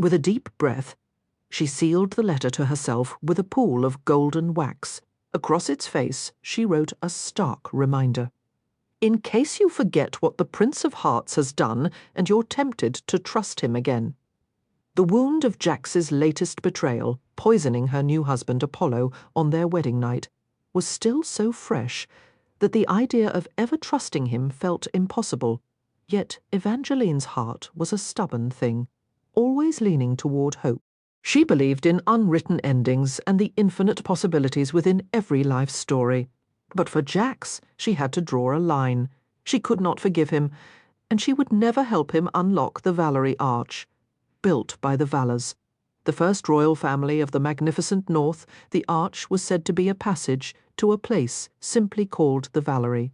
With a deep breath, she sealed the letter to herself with a pool of golden wax. Across its face, she wrote a stark reminder. In case you forget what the Prince of Hearts has done and you're tempted to trust him again. The wound of Jax's latest betrayal, poisoning her new husband Apollo on their wedding night, was still so fresh that the idea of ever trusting him felt impossible. Yet Evangeline's heart was a stubborn thing, always leaning toward hope. She believed in unwritten endings and the infinite possibilities within every life story. But for Jax, she had to draw a line. She could not forgive him, and she would never help him unlock the Valerie Arch. Built by the Valors, the first royal family of the magnificent North, the arch was said to be a passage to a place simply called the Valerie.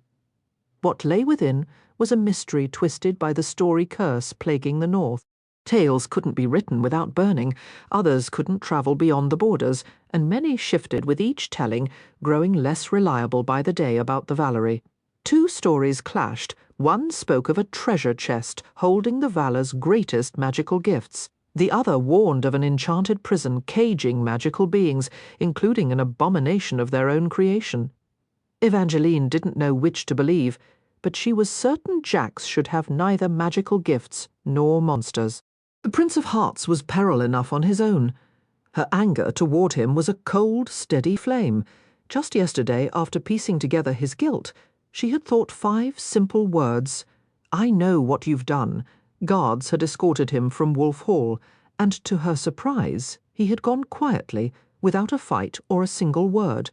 What lay within was a mystery twisted by the story curse plaguing the North. Tales couldn't be written without burning, others couldn't travel beyond the borders, and many shifted with each telling, growing less reliable by the day about the Valerie. Two stories clashed. One spoke of a treasure chest holding the Valor's greatest magical gifts. The other warned of an enchanted prison caging magical beings, including an abomination of their own creation. Evangeline didn't know which to believe, but she was certain Jax should have neither magical gifts nor monsters. The Prince of Hearts was peril enough on his own. Her anger toward him was a cold, steady flame. Just yesterday, after piecing together his guilt, she had thought 5 simple words. I know what you've done. Guards had escorted him from Wolf Hall, and to her surprise, he had gone quietly, without a fight or a single word.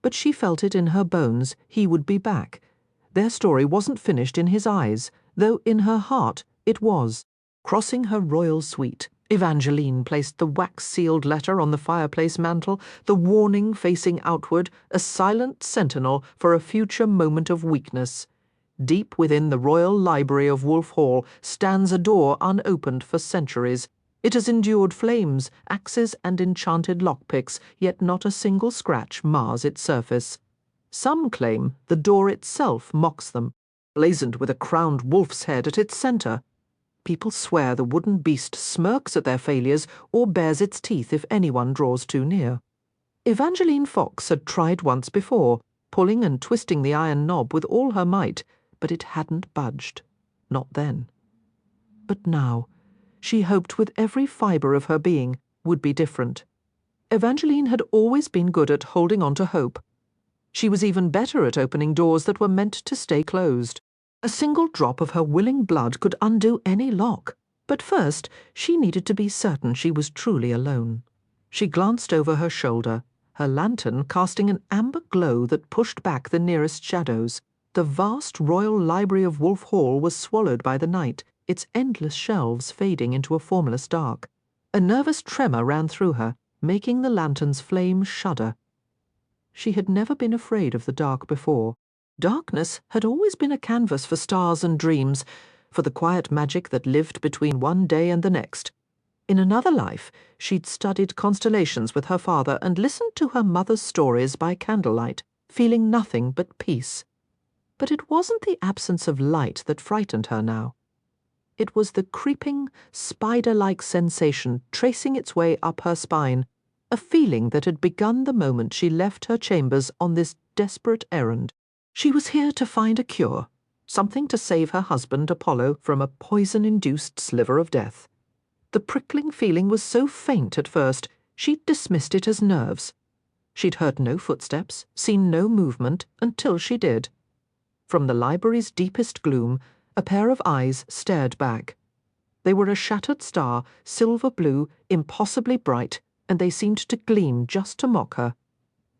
But she felt it in her bones he would be back. Their story wasn't finished in his eyes, though in her heart it was. Crossing her royal suite, Evangeline placed the wax-sealed letter on the fireplace mantel, the warning facing outward, a silent sentinel for a future moment of weakness. Deep within the royal library of Wolf Hall stands a door unopened for centuries. It has endured flames, axes, and enchanted lockpicks, yet not a single scratch mars its surface. Some claim the door itself mocks them, blazoned with a crowned wolf's head at its center. People swear the wooden beast smirks at their failures or bares its teeth if anyone draws too near. Evangeline Fox had tried once before, pulling and twisting the iron knob with all her might, but it hadn't budged. Not then. But now, she hoped with every fibre of her being, would be different. Evangeline had always been good at holding on to hope. She was even better at opening doors that were meant to stay closed. A single drop of her willing blood could undo any lock. But first, she needed to be certain she was truly alone. She glanced over her shoulder, her lantern casting an amber glow that pushed back the nearest shadows. The vast royal library of Wolf Hall was swallowed by the night, its endless shelves fading into a formless dark. A nervous tremor ran through her, making the lantern's flame shudder. She had never been afraid of the dark before. Darkness had always been a canvas for stars and dreams, for the quiet magic that lived between one day and the next. In another life, she'd studied constellations with her father and listened to her mother's stories by candlelight, feeling nothing but peace. But it wasn't the absence of light that frightened her now. It was the creeping, spider-like sensation tracing its way up her spine, a feeling that had begun the moment she left her chambers on this desperate errand. She was here to find a cure, something to save her husband Apollo from a poison-induced sliver of death. The prickling feeling was so faint at first, she'd dismissed it as nerves. She'd heard no footsteps, seen no movement, until she did. From the library's deepest gloom, a pair of eyes stared back. They were a shattered star, silver blue, impossibly bright, and they seemed to gleam just to mock her.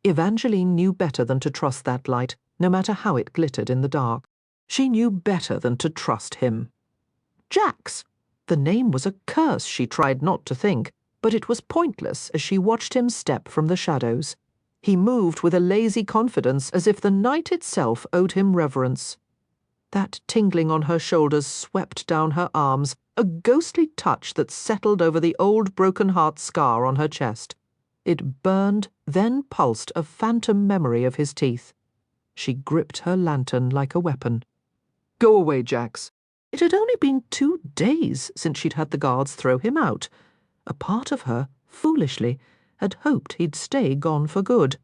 Evangeline knew better than to trust that light, no matter how it glittered in the dark. She knew better than to trust him. Jax! The name was a curse, she tried not to think, but it was pointless as she watched him step from the shadows. He moved with a lazy confidence as if the night itself owed him reverence. That tingling on her shoulders swept down her arms, a ghostly touch that settled over the old broken heart scar on her chest. It burned, then pulsed a phantom memory of his teeth. She gripped her lantern like a weapon. Go away, Jax. It had only been 2 days since she'd had the guards throw him out. A part of her, foolishly, had hoped he'd stay gone for good.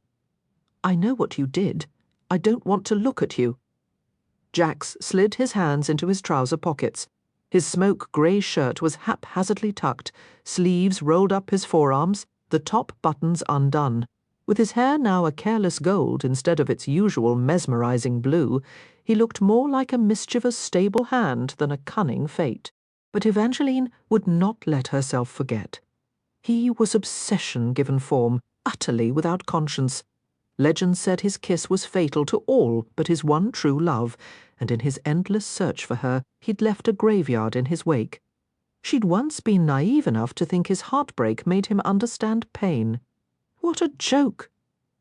"I know what you did. I don't want to look at you." Jax slid his hands into his trouser pockets. His smoke-grey shirt was haphazardly tucked, sleeves rolled up his forearms, the top buttons undone. With his hair now a careless gold instead of its usual mesmerizing blue, he looked more like a mischievous stable hand than a cunning fate. But Evangeline would not let herself forget. He was obsession given form, utterly without conscience. Legend said his kiss was fatal to all but his one true love, and in his endless search for her he'd left a graveyard in his wake. She'd once been naive enough to think his heartbreak made him understand pain. What a joke!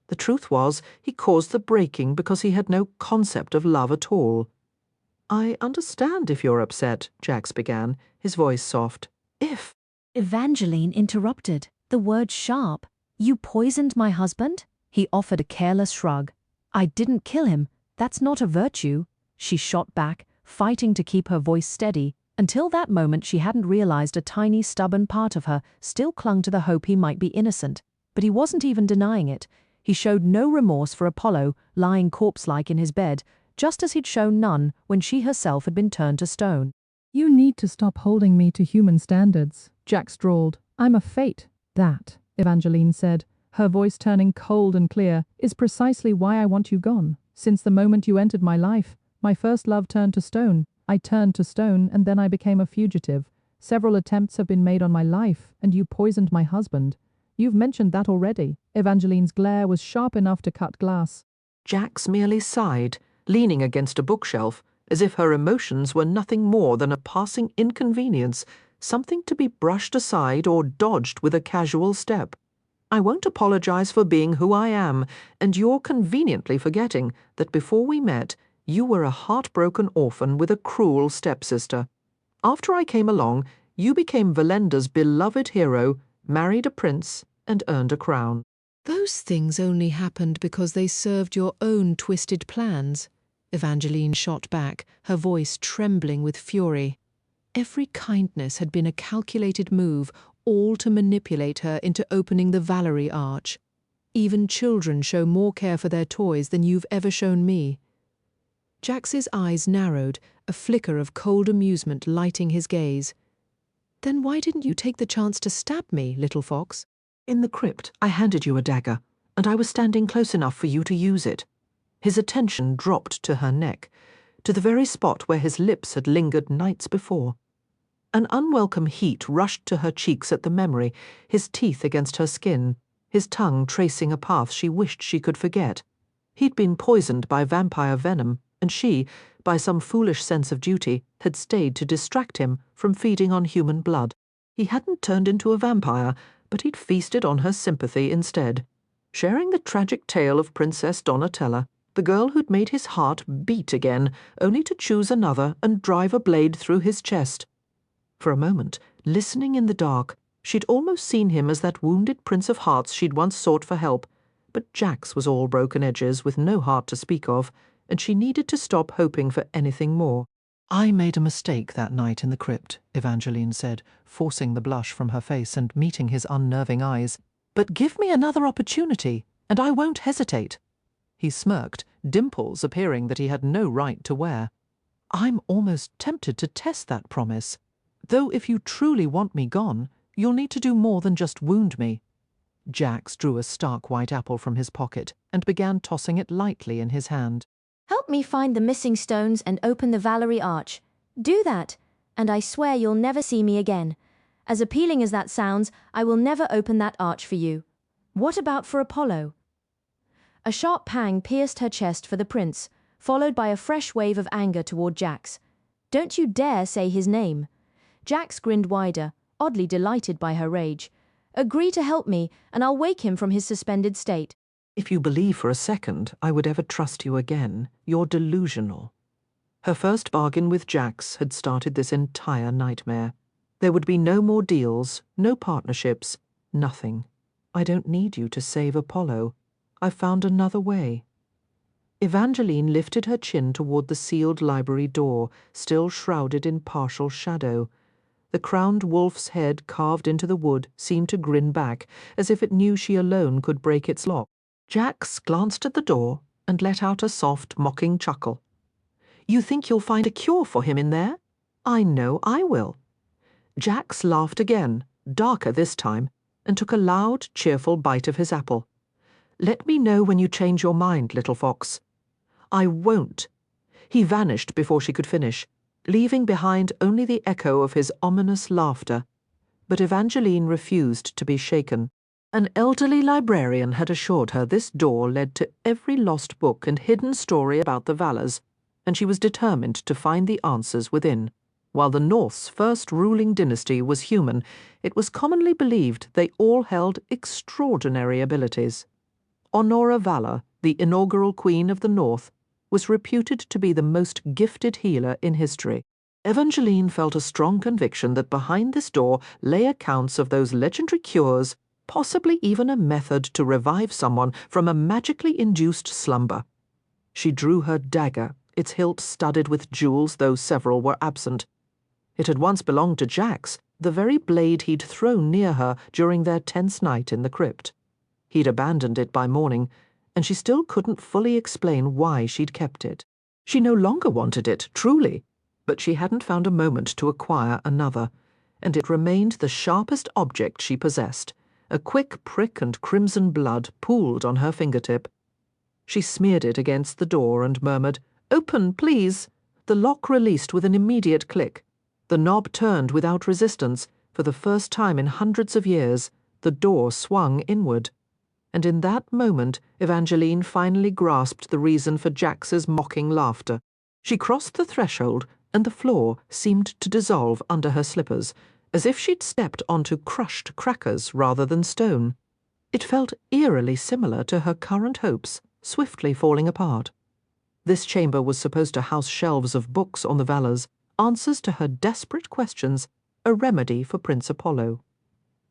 The truth was, he caused the breaking because he had no concept of love at all. "I understand if you're upset," Jax began, his voice soft. "If—" Evangeline interrupted, the words sharp. "You poisoned my husband?" He offered a careless shrug. "I didn't kill him. That's not a virtue," she shot back, fighting to keep her voice steady. Until that moment she hadn't realized a tiny stubborn part of her still clung to the hope he might be innocent. But he wasn't even denying it. He showed no remorse for Apollo, lying corpse-like in his bed, just as he'd shown none when she herself had been turned to stone. "You need to stop holding me to human standards," Jax drawled. "I'm a fate." "That," Evangeline said, her voice turning cold and clear, "is precisely why I want you gone. Since the moment you entered my life, my first love turned to stone. I turned to stone, and then I became a fugitive. Several attempts have been made on my life, and you poisoned my husband. You've mentioned that already." Evangeline's glare was sharp enough to cut glass. Jax merely sighed, leaning against a bookshelf, as if her emotions were nothing more than a passing inconvenience, something to be brushed aside or dodged with a casual step. "I won't apologize for being who I am, and you're conveniently forgetting that before we met, you were a heartbroken orphan with a cruel stepsister. After I came along, you became Valenda's beloved hero, married a prince, and earned a crown." "Those things only happened because they served your own twisted plans," Evangeline shot back, her voice trembling with fury. Every kindness had been a calculated move, all to manipulate her into opening the Valerie arch. "Even children show more care for their toys than you've ever shown me." Jax's eyes narrowed, a flicker of cold amusement lighting his gaze. "Then why didn't you take the chance to stab me, little fox?" "In the crypt, I handed you a dagger, and I was standing close enough for you to use it." His attention dropped to her neck, to the very spot where his lips had lingered nights before. An unwelcome heat rushed to her cheeks at the memory, his teeth against her skin, his tongue tracing a path she wished she could forget. He'd been poisoned by vampire venom, and she, by some foolish sense of duty, had stayed to distract him from feeding on human blood. He hadn't turned into a vampire, but he'd feasted on her sympathy instead. Sharing the tragic tale of Princess Donatella, the girl who'd made his heart beat again, only to choose another and drive a blade through his chest. For a moment, listening in the dark, she'd almost seen him as that wounded Prince of Hearts she'd once sought for help. But Jax was all broken edges, with no heart to speak of, and she needed to stop hoping for anything more. "I made a mistake that night in the crypt," Evangeline said, forcing the blush from her face and meeting his unnerving eyes. "But give me another opportunity, and I won't hesitate." He smirked, dimples appearing that he had no right to wear. "I'm almost tempted to test that promise. Though if you truly want me gone, you'll need to do more than just wound me." Jax drew a stark white apple from his pocket and began tossing it lightly in his hand. "Help me find the missing stones and open the Valerie arch. Do that, and I swear you'll never see me again. As appealing as that sounds, I will never open that arch for you. What about for Apollo?" A sharp pang pierced her chest for the prince, followed by a fresh wave of anger toward Jax. "Don't you dare say his name." Jax grinned wider, oddly delighted by her rage. "Agree to help me, and I'll wake him from his suspended state." "If you believe for a second I would ever trust you again, you're delusional." Her first bargain with Jax had started this entire nightmare. There would be no more deals, no partnerships, nothing. "I don't need you to save Apollo. I've found another way." Evangeline lifted her chin toward the sealed library door, still shrouded in partial shadow. The crowned wolf's head carved into the wood seemed to grin back, as if it knew she alone could break its lock. Jax glanced at the door and let out a soft, mocking chuckle. "You think you'll find a cure for him in there? I know I will." Jax laughed again, darker this time, and took a loud, cheerful bite of his apple. "Let me know when you change your mind, little fox." "I won't." He vanished before she could finish, leaving behind only the echo of his ominous laughter. But Evangeline refused to be shaken. An elderly librarian had assured her this door led to every lost book and hidden story about the Valors, and she was determined to find the answers within. While the North's first ruling dynasty was human, it was commonly believed they all held extraordinary abilities. Honora Valor, the inaugural queen of the North, was reputed to be the most gifted healer in history. Evangeline felt a strong conviction that behind this door lay accounts of those legendary cures, possibly even a method to revive someone from a magically induced slumber. She drew her dagger, its hilt studded with jewels, though several were absent. It had once belonged to Jax, the very blade he'd thrown near her during their tense night in the crypt. He'd abandoned it by morning, and she still couldn't fully explain why she'd kept it. She no longer wanted it, truly, but she hadn't found a moment to acquire another, and it remained the sharpest object she possessed. A quick prick and crimson blood pooled on her fingertip. She smeared it against the door and murmured, "Open, please." The lock released with an immediate click. The knob turned without resistance. For the first time in hundreds of years, the door swung inward. And in that moment, Evangeline finally grasped the reason for Jax's mocking laughter. She crossed the threshold, and the floor seemed to dissolve under her slippers, as if she'd stepped onto crushed crackers rather than stone. It felt eerily similar to her current hopes, swiftly falling apart. This chamber was supposed to house shelves of books on the Valors, answers to her desperate questions, a remedy for Prince Apollo.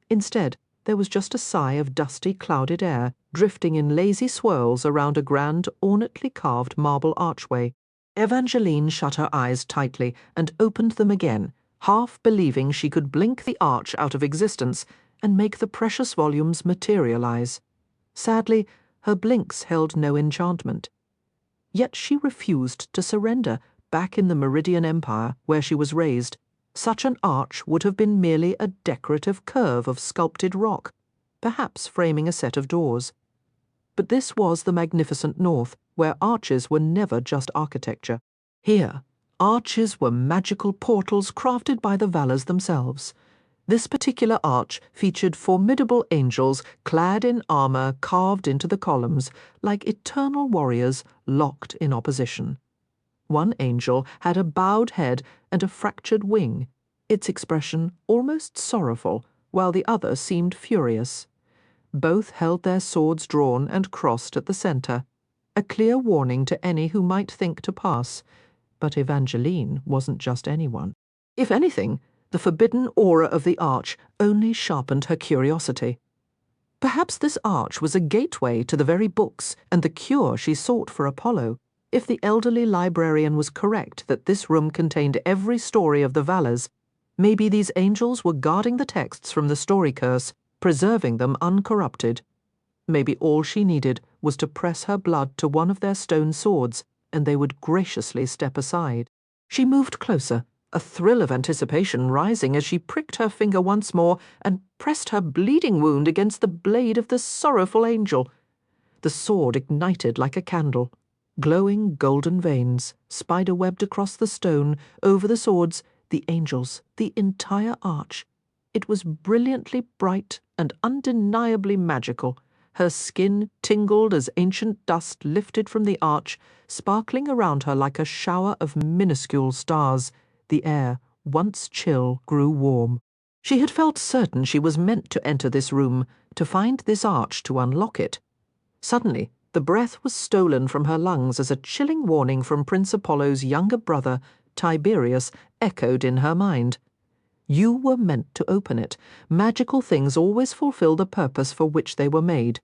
Instead, there was just a sigh of dusty, clouded air, drifting in lazy swirls around a grand, ornately carved marble archway. Evangeline shut her eyes tightly and opened them again, half believing she could blink the arch out of existence and make the precious volumes materialize. Sadly, her blinks held no enchantment. Yet she refused to surrender. Back in the Meridian Empire, where she was raised, such an arch would have been merely a decorative curve of sculpted rock, perhaps framing a set of doors. But this was the magnificent North, where arches were never just architecture. Here, arches were magical portals crafted by the Valors themselves. This particular arch featured formidable angels clad in armor carved into the columns, like eternal warriors locked in opposition. One angel had a bowed head and a fractured wing, its expression almost sorrowful, while the other seemed furious. Both held their swords drawn and crossed at the center, a clear warning to any who might think to pass. But Evangeline wasn't just anyone. If anything, the forbidden aura of the arch only sharpened her curiosity. Perhaps this arch was a gateway to the very books and the cure she sought for Apollo. If the elderly librarian was correct that this room contained every story of the Valors, maybe these angels were guarding the texts from the story curse, preserving them uncorrupted. Maybe all she needed was to press her blood to one of their stone swords, and they would graciously step aside. She moved closer, a thrill of anticipation rising as she pricked her finger once more and pressed her bleeding wound against the blade of the sorrowful angel. The sword ignited like a candle. Glowing golden veins spider-webbed across the stone, over the swords, the angels, the entire arch. It was brilliantly bright and undeniably magical. Her skin tingled as ancient dust lifted from the arch, sparkling around her like a shower of minuscule stars. The air, once chill, grew warm. She had felt certain she was meant to enter this room, to find this arch, to unlock it. Suddenly, the breath was stolen from her lungs as a chilling warning from Prince Apollo's younger brother, Tiberius, echoed in her mind. You were meant to open it. Magical things always fulfill the purpose for which they were made.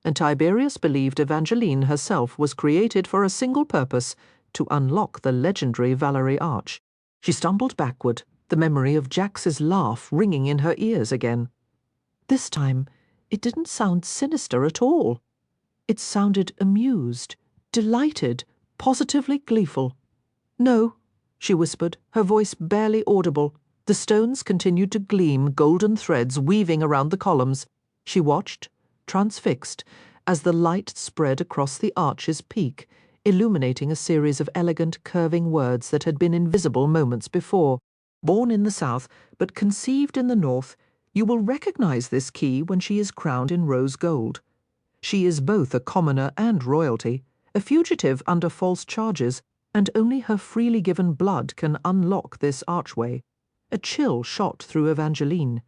And Tiberius believed Evangeline herself was created for a single purpose, to unlock the legendary Valerie Arch. She stumbled backward, the memory of Jax's laugh ringing in her ears again. This time, it didn't sound sinister at all. It sounded amused, delighted, positively gleeful. "No," she whispered, her voice barely audible. The stones continued to gleam, golden threads weaving around the columns. She watched, transfixed, as the light spread across the arch's peak, illuminating a series of elegant, curving words that had been invisible moments before. Born in the south, but conceived in the north, you will recognize this key when she is crowned in rose gold. She is both a commoner and royalty, a fugitive under false charges, and only her freely given blood can unlock this archway. A chill shot through Evangeline.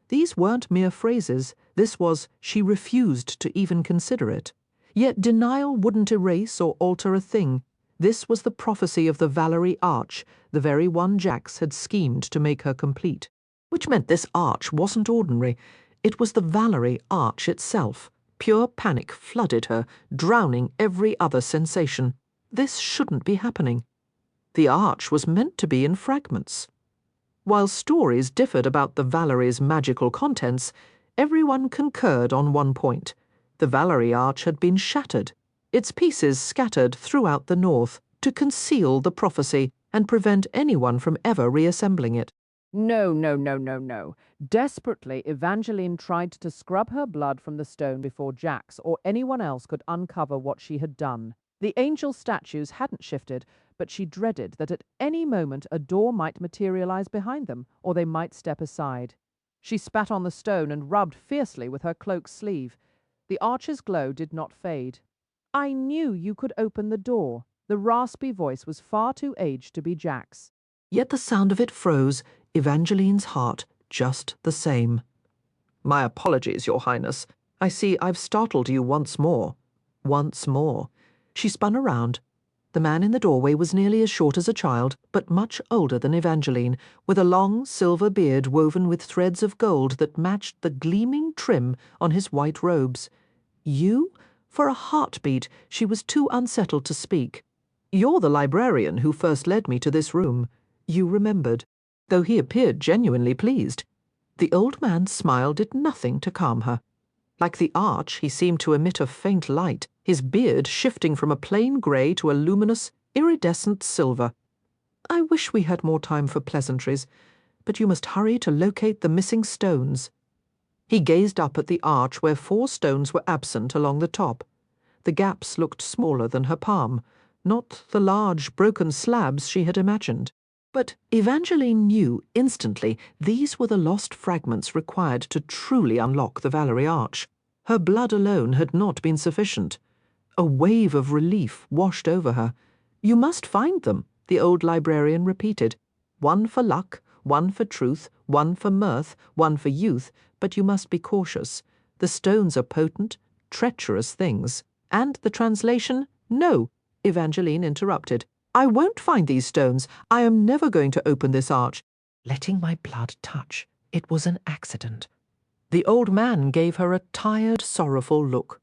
These weren't mere phrases. This was, she refused to even consider it. Yet denial wouldn't erase or alter a thing. This was the prophecy of the Valerie Arch, the very one Jax had schemed to make her complete. Which meant this arch wasn't ordinary. It was the Valerie Arch itself. Pure panic flooded her, drowning every other sensation. This shouldn't be happening. The arch was meant to be in fragments. While stories differed about the Valerie's magical contents, everyone concurred on one point. The Valerie Arch had been shattered, its pieces scattered throughout the north, to conceal the prophecy and prevent anyone from ever reassembling it. No, no, no, no, no. Desperately, Evangeline tried to scrub her blood from the stone before Jax or anyone else could uncover what she had done. The angel statues hadn't shifted, but she dreaded that at any moment a door might materialize behind them, or they might step aside. She spat on the stone and rubbed fiercely with her cloak's sleeve. The archer's glow did not fade. "I knew you could open the door." The raspy voice was far too aged to be Jax. Yet the sound of it froze Evangeline's heart just the same. "My apologies, Your Highness. I see I've startled you once more." Once more. She spun around. The man in the doorway was nearly as short as a child, but much older than Evangeline, with a long silver beard woven with threads of gold that matched the gleaming trim on his white robes. "You?" For a heartbeat, she was too unsettled to speak. "You're the librarian who first led me to this room." You remembered, though he appeared genuinely pleased. The old man's smile did nothing to calm her. Like the arch, he seemed to emit a faint light, his beard shifting from a plain grey to a luminous, iridescent silver. "I wish we had more time for pleasantries, but you must hurry to locate the missing stones." He gazed up at the arch where 4 stones were absent along the top. The gaps looked smaller than her palm, not the large, broken slabs she had imagined. But Evangeline knew instantly these were the lost fragments required to truly unlock the Valerie Arch. Her blood alone had not been sufficient. A wave of relief washed over her. "You must find them," the old librarian repeated. "One for luck, one for truth, one for mirth, one for youth, but you must be cautious. The stones are potent, treacherous things." And the translation, "No," Evangeline interrupted. "I won't find these stones. I am never going to open this arch." "Letting my blood touch. It was an accident." The old man gave her a tired, sorrowful look.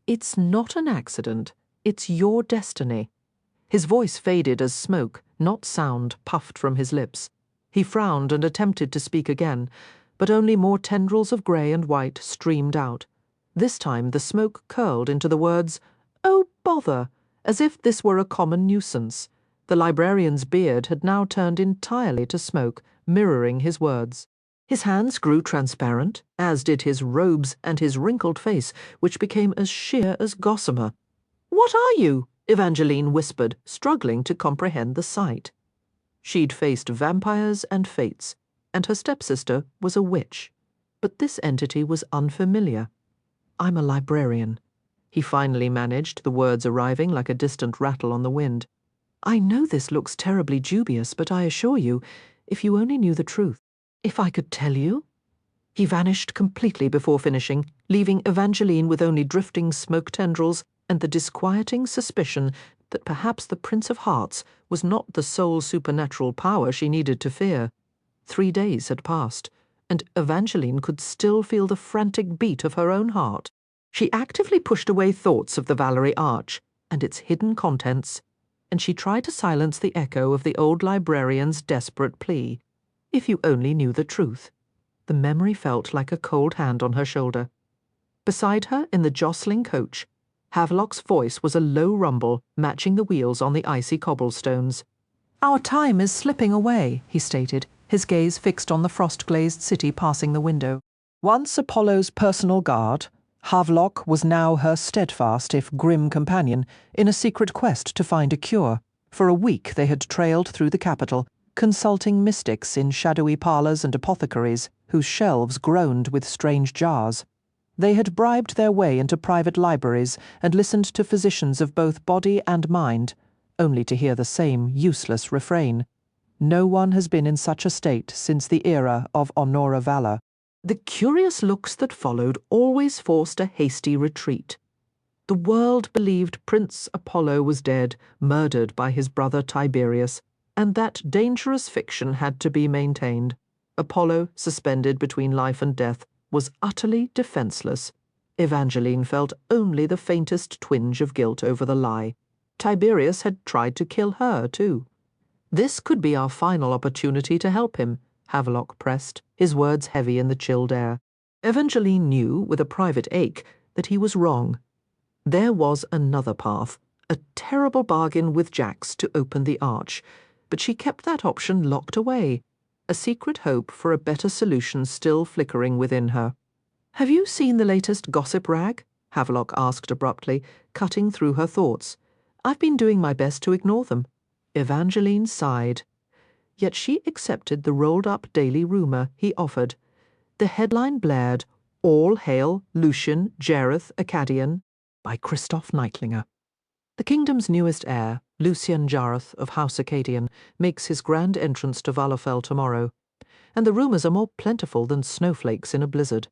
"It's not an accident. It's your destiny." His voice faded as smoke, not sound, puffed from his lips. He frowned and attempted to speak again, but only more tendrils of grey and white streamed out. This time the smoke curled into the words, "Oh, bother," as if this were a common nuisance. The librarian's beard had now turned entirely to smoke, mirroring his words. His hands grew transparent, as did his robes and his wrinkled face, which became as sheer as gossamer. "What are you?" Evangeline whispered, struggling to comprehend the sight. She'd faced vampires and fates, and her stepsister was a witch. But this entity was unfamiliar. "I'm a librarian." He finally managed, the words arriving like a distant rattle on the wind. "I know this looks terribly dubious, but I assure you, if you only knew the truth." "If I could tell you?" He vanished completely before finishing, leaving Evangeline with only drifting smoke tendrils and the disquieting suspicion that perhaps the Prince of Hearts was not the sole supernatural power she needed to fear. 3 days had passed, and Evangeline could still feel the frantic beat of her own heart. She actively pushed away thoughts of the Valerie Arch and its hidden contents, and she tried to silence the echo of the old librarian's desperate plea. if you only knew the truth. The memory felt like a cold hand on her shoulder. Beside her, in the jostling coach, Havelock's voice was a low rumble, matching the wheels on the icy cobblestones. "Our time is slipping away," he stated, his gaze fixed on the frost-glazed city passing the window. Once Apollo's personal guard, Havelock was now her steadfast, if grim companion, in a secret quest to find a cure. For a week they had trailed through the capital, consulting mystics in shadowy parlours and apothecaries, whose shelves groaned with strange jars. They had bribed their way into private libraries and listened to physicians of both body and mind, only to hear the same useless refrain. No one has been in such a state since the era of Honora Valor. The curious looks that followed always forced a hasty retreat. The world believed Prince Apollo was dead, murdered by his brother Tiberius, and that dangerous fiction had to be maintained. Apollo, suspended between life and death, was utterly defenseless. Evangeline felt only the faintest twinge of guilt over the lie. Tiberius had tried to kill her, too. "This could be our final opportunity to help him," Havelock pressed, his words heavy in the chilled air. Evangeline knew, with a private ache, that he was wrong. There was another path, a terrible bargain with Jax to open the arch, but she kept that option locked away, a secret hope for a better solution still flickering within her. "Have you seen the latest gossip rag?" Havelock asked abruptly, cutting through her thoughts. "I've been doing my best to ignore them." Evangeline sighed. Yet she accepted the rolled-up daily rumour he offered. The headline blared, "All hail Lucian Jareth Acadian," by Christoph Neitlinger. The kingdom's newest heir, Lucian Jareth of House Acadian, makes his grand entrance to Valafel tomorrow, and the rumours are more plentiful than snowflakes in a blizzard.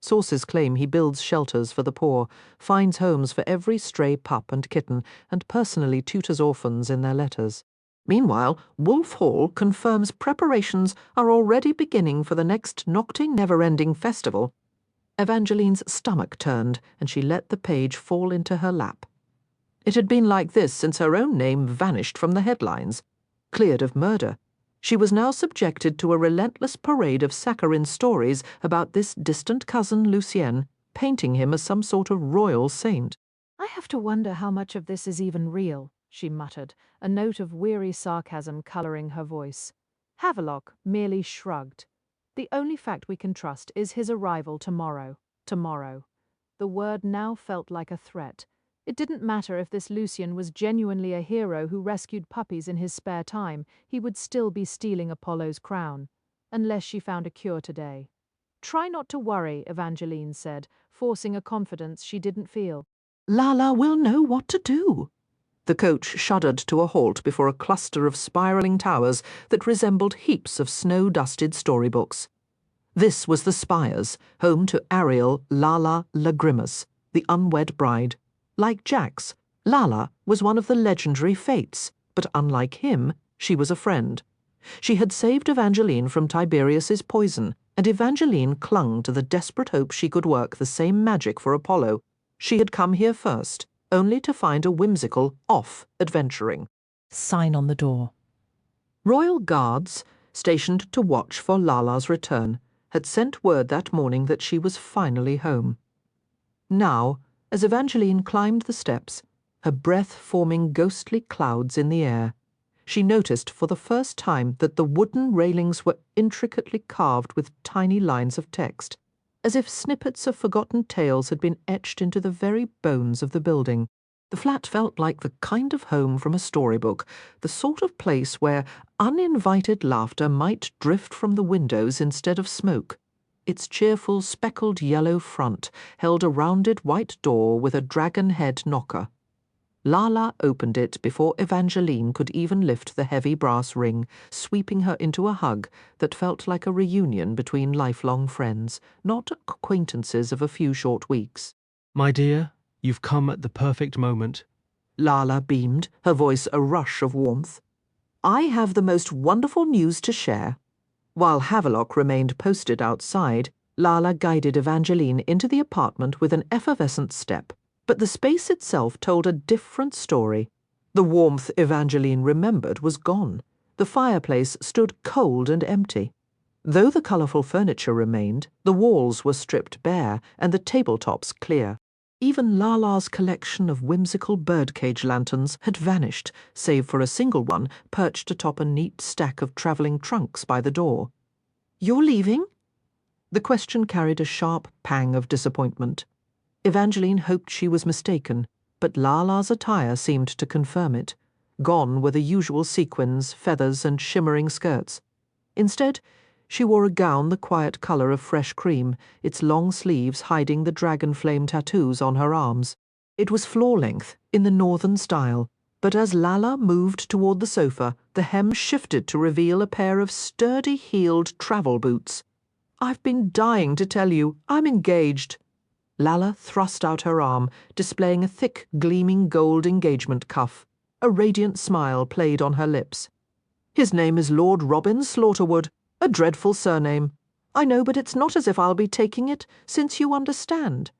Sources claim he builds shelters for the poor, finds homes for every stray pup and kitten, and personally tutors orphans in their letters. Meanwhile, Wolf Hall confirms preparations are already beginning for the next nocte never-ending festival. Evangeline's stomach turned, and she let the page fall into her lap. It had been like this since her own name vanished from the headlines. Cleared of murder, she was now subjected to a relentless parade of saccharine stories about this distant cousin Lucienne, painting him as some sort of royal saint. "I have to wonder how much of this is even real," she muttered, a note of weary sarcasm colouring her voice. Havelock merely shrugged. "The only fact we can trust is his arrival tomorrow. Tomorrow." The word now felt like a threat. It didn't matter if this Lucian was genuinely a hero who rescued puppies in his spare time, he would still be stealing Apollo's crown. Unless she found a cure today. "Try not to worry," Evangeline said, forcing a confidence she didn't feel. "Lala will know what to do." The coach shuddered to a halt before a cluster of spiralling towers that resembled heaps of snow-dusted storybooks. This was the Spires, home to Ariel Lala Lagrimas, the unwed bride. Like Jax, Lala was one of the legendary Fates, but unlike him, she was a friend. She had saved Evangeline from Tiberius's poison, and Evangeline clung to the desperate hope she could work the same magic for Apollo. She had come here first, only to find a whimsical off-adventuring. Sign on the door. Royal guards, stationed to watch for Lala's return, had sent word that morning that she was finally home. Now, as Evangeline climbed the steps, her breath forming ghostly clouds in the air, she noticed for the first time that the wooden railings were intricately carved with tiny lines of text, as if snippets of forgotten tales had been etched into the very bones of the building. The flat felt like the kind of home from a storybook, the sort of place where uninvited laughter might drift from the windows instead of smoke. Its cheerful speckled yellow front held a rounded white door with a dragon head knocker. Lala opened it before Evangeline could even lift the heavy brass ring, sweeping her into a hug that felt like a reunion between lifelong friends, not acquaintances of a few short weeks. "My dear, you've come at the perfect moment." Lala beamed, her voice a rush of warmth. "I have the most wonderful news to share." While Havelock remained posted outside, Lala guided Evangeline into the apartment with an effervescent step. But the space itself told a different story. The warmth Evangeline remembered was gone. The fireplace stood cold and empty. Though the colourful furniture remained, the walls were stripped bare and the tabletops clear. Even Lala's collection of whimsical birdcage lanterns had vanished, save for a single one perched atop a neat stack of travelling trunks by the door. "You're leaving?" The question carried a sharp pang of disappointment. Evangeline hoped she was mistaken, but Lala's attire seemed to confirm it. Gone were the usual sequins, feathers, and shimmering skirts. Instead, she wore a gown the quiet colour of fresh cream, its long sleeves hiding the dragon flame tattoos on her arms. It was floor-length, in the northern style, but as Lala moved toward the sofa, the hem shifted to reveal a pair of sturdy-heeled travel boots. "I've been dying to tell you, I'm engaged." Lala thrust out her arm, displaying a thick, gleaming gold engagement cuff. A radiant smile played on her lips. "His name is Lord Robin Slaughterwood. A dreadful surname. I know, but it's not as if I'll be taking it, since you understand."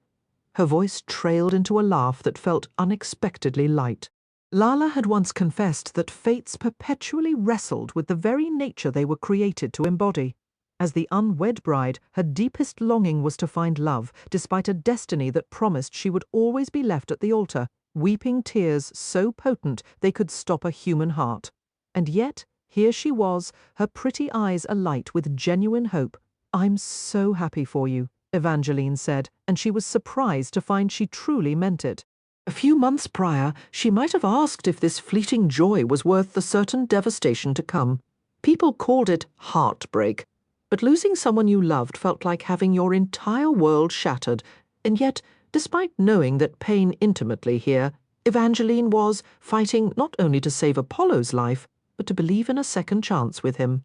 Her voice trailed into a laugh that felt unexpectedly light. Lala had once confessed that fates perpetually wrestled with the very nature they were created to embody. As the unwed bride, her deepest longing was to find love, despite a destiny that promised she would always be left at the altar, weeping tears so potent they could stop a human heart. And yet, here she was, her pretty eyes alight with genuine hope. "I'm so happy for you," Evangeline said, and she was surprised to find she truly meant it. A few months prior, she might have asked if this fleeting joy was worth the certain devastation to come. People called it heartbreak, but losing someone you loved felt like having your entire world shattered, and yet, despite knowing that pain intimately here, Evangeline was fighting not only to save Apollo's life, but to believe in a second chance with him.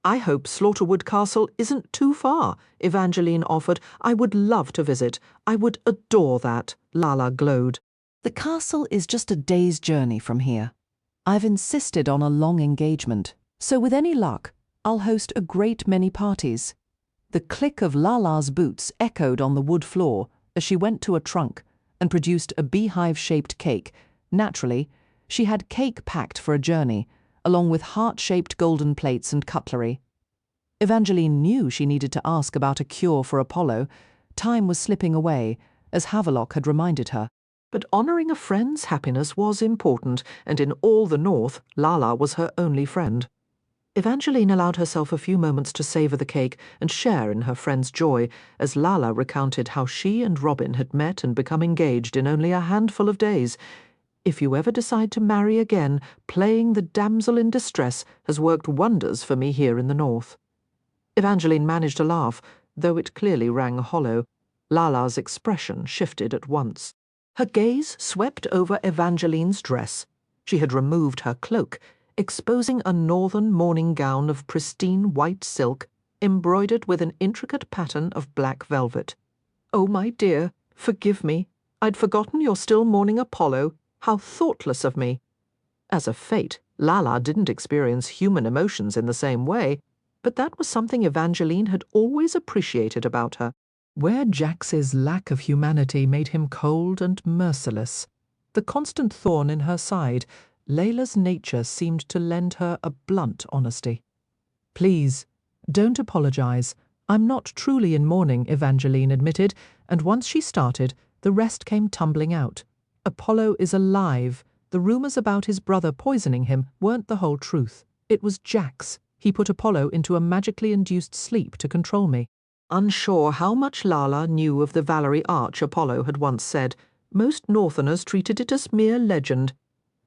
"I hope Slaughterwood Castle isn't too far," Evangeline offered. "I would love to visit. I would adore that," Lala glowed. "The castle is just a day's journey from here. I've insisted on a long engagement, so with any luck, I'll host a great many parties." The click of Lala's boots echoed on the wood floor as she went to a trunk and produced a beehive-shaped cake. Naturally, she had cake packed for a journey, along with heart-shaped golden plates and cutlery. Evangeline knew she needed to ask about a cure for Apollo. Time was slipping away, as Havelock had reminded her. But honouring a friend's happiness was important, and in all the north, Lala was her only friend. Evangeline allowed herself a few moments to savour the cake and share in her friend's joy, as Lala recounted how she and Robin had met and become engaged in only a handful of days. "If you ever decide to marry again, playing the damsel in distress has worked wonders for me here in the north." Evangeline managed to laugh, though it clearly rang hollow. Lala's expression shifted at once. Her gaze swept over Evangeline's dress. She had removed her cloak, exposing a northern morning gown of pristine white silk, embroidered with an intricate pattern of black velvet. "Oh, my dear, forgive me. I'd forgotten you're still mourning Apollo. How thoughtless of me." As a fate, Lala didn't experience human emotions in the same way, but that was something Evangeline had always appreciated about her. Where Jax's lack of humanity made him cold and merciless, the constant thorn in her side, Layla's nature seemed to lend her a blunt honesty. "Please, don't apologize. I'm not truly in mourning," Evangeline admitted, and once she started, the rest came tumbling out. "Apollo is alive. The rumors about his brother poisoning him weren't the whole truth. It was Jax. He put Apollo into a magically induced sleep to control me." Unsure how much Lala knew of the Valerie Arch Apollo had once said, most Northerners treated it as mere legend.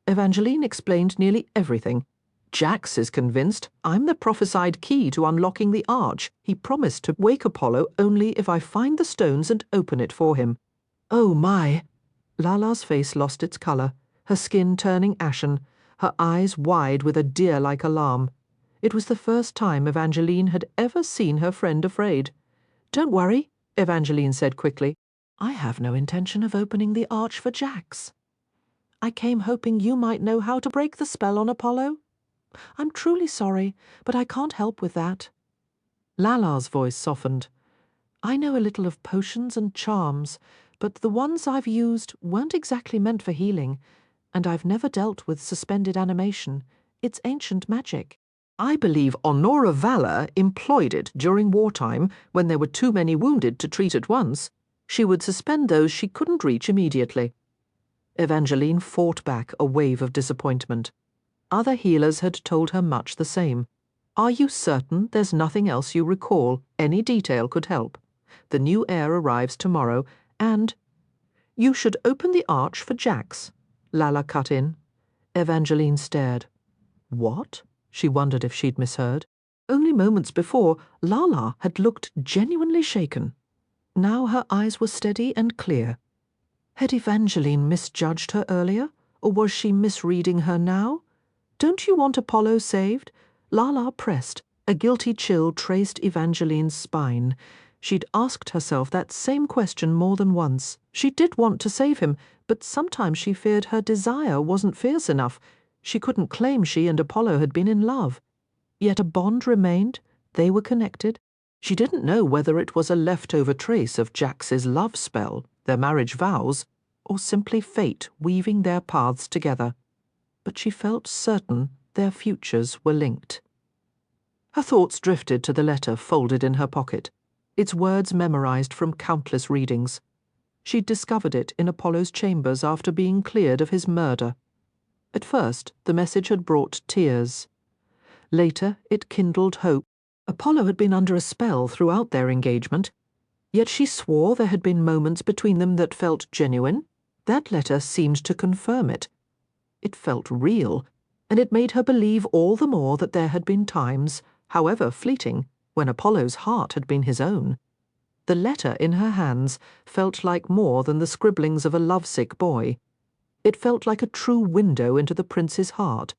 Evangeline explained nearly everything. "Jax is convinced I'm the prophesied key to unlocking the arch. He promised to wake Apollo only if I find the stones and open it for him." "Oh, my!" Lala's face lost its colour, her skin turning ashen, her eyes wide with a deer-like alarm. It was the first time Evangeline had ever seen her friend afraid. "Don't worry," Evangeline said quickly. "I have no intention of opening the arch for Jax. I came hoping you might know how to break the spell on Apollo. I'm truly sorry, but I can't help with that." Lala's voice softened. "I know a little of potions and charms, but the ones I've used weren't exactly meant for healing, and I've never dealt with suspended animation. It's ancient magic." I believe Honora Valor employed it during wartime when there were too many wounded to treat at once. She would suspend those she couldn't reach immediately. Evangeline fought back a wave of disappointment. Other healers had told her much the same. Are you certain there's nothing else you recall? Any detail could help. The new heir arrives tomorrow, and— You should open the arch for Jax, Lala cut in. Evangeline stared. What? She wondered if she'd misheard. Only moments before, Lala had looked genuinely shaken. Now her eyes were steady and clear. Had Evangeline misjudged her earlier, or was she misreading her now? Don't you want Apollo saved? Lala pressed. A guilty chill traced Evangeline's spine. She'd asked herself that same question more than once. She did want to save him, but sometimes she feared her desire wasn't fierce enough. She couldn't claim she and Apollo had been in love. Yet a bond remained. They were connected. She didn't know whether it was a leftover trace of Jax's love spell, their marriage vows, or simply fate weaving their paths together. But she felt certain their futures were linked. Her thoughts drifted to the letter folded in her pocket, its words memorized from countless readings. She'd discovered it in Apollo's chambers after being cleared of his murder. At first, the message had brought tears. Later, it kindled hope. Apollo had been under a spell throughout their engagement, yet she swore there had been moments between them that felt genuine. That letter seemed to confirm it. It felt real, and it made her believe all the more that there had been times, however fleeting, when Apollo's heart had been his own. The letter in her hands felt like more than the scribblings of a lovesick boy. It felt like a true window into the prince's heart,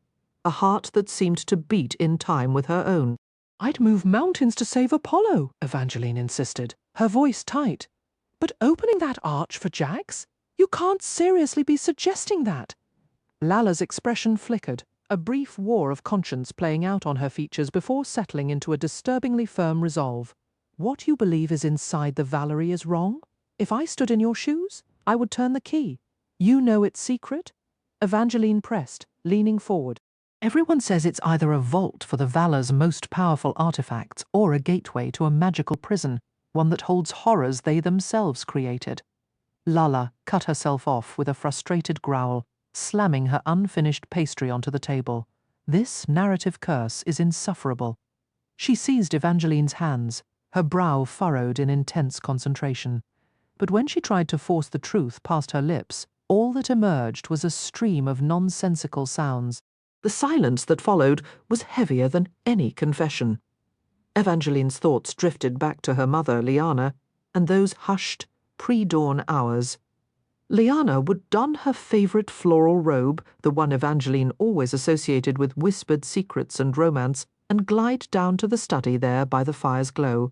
a heart that seemed to beat in time with her own. I'd move mountains to save Apollo, Evangeline insisted, her voice tight. But opening that arch for Jax? You can't seriously be suggesting that. Lala's expression flickered, a brief war of conscience playing out on her features before settling into a disturbingly firm resolve. What you believe is inside the Valerie is wrong. If I stood in your shoes, I would turn the key. You know its secret? Evangeline pressed, leaning forward. Everyone says it's either a vault for the Valor's most powerful artifacts or a gateway to a magical prison, one that holds horrors they themselves created. Lala cut herself off with a frustrated growl, slamming her unfinished pastry onto the table. This narrative curse is insufferable. She seized Evangeline's hands, her brow furrowed in intense concentration. But when she tried to force the truth past her lips, all that emerged was a stream of nonsensical sounds. The silence that followed was heavier than any confession. Evangeline's thoughts drifted back to her mother, Liana, and those hushed, pre-dawn hours. Liana would don her favourite floral robe, the one Evangeline always associated with whispered secrets and romance, and glide down to the study there by the fire's glow.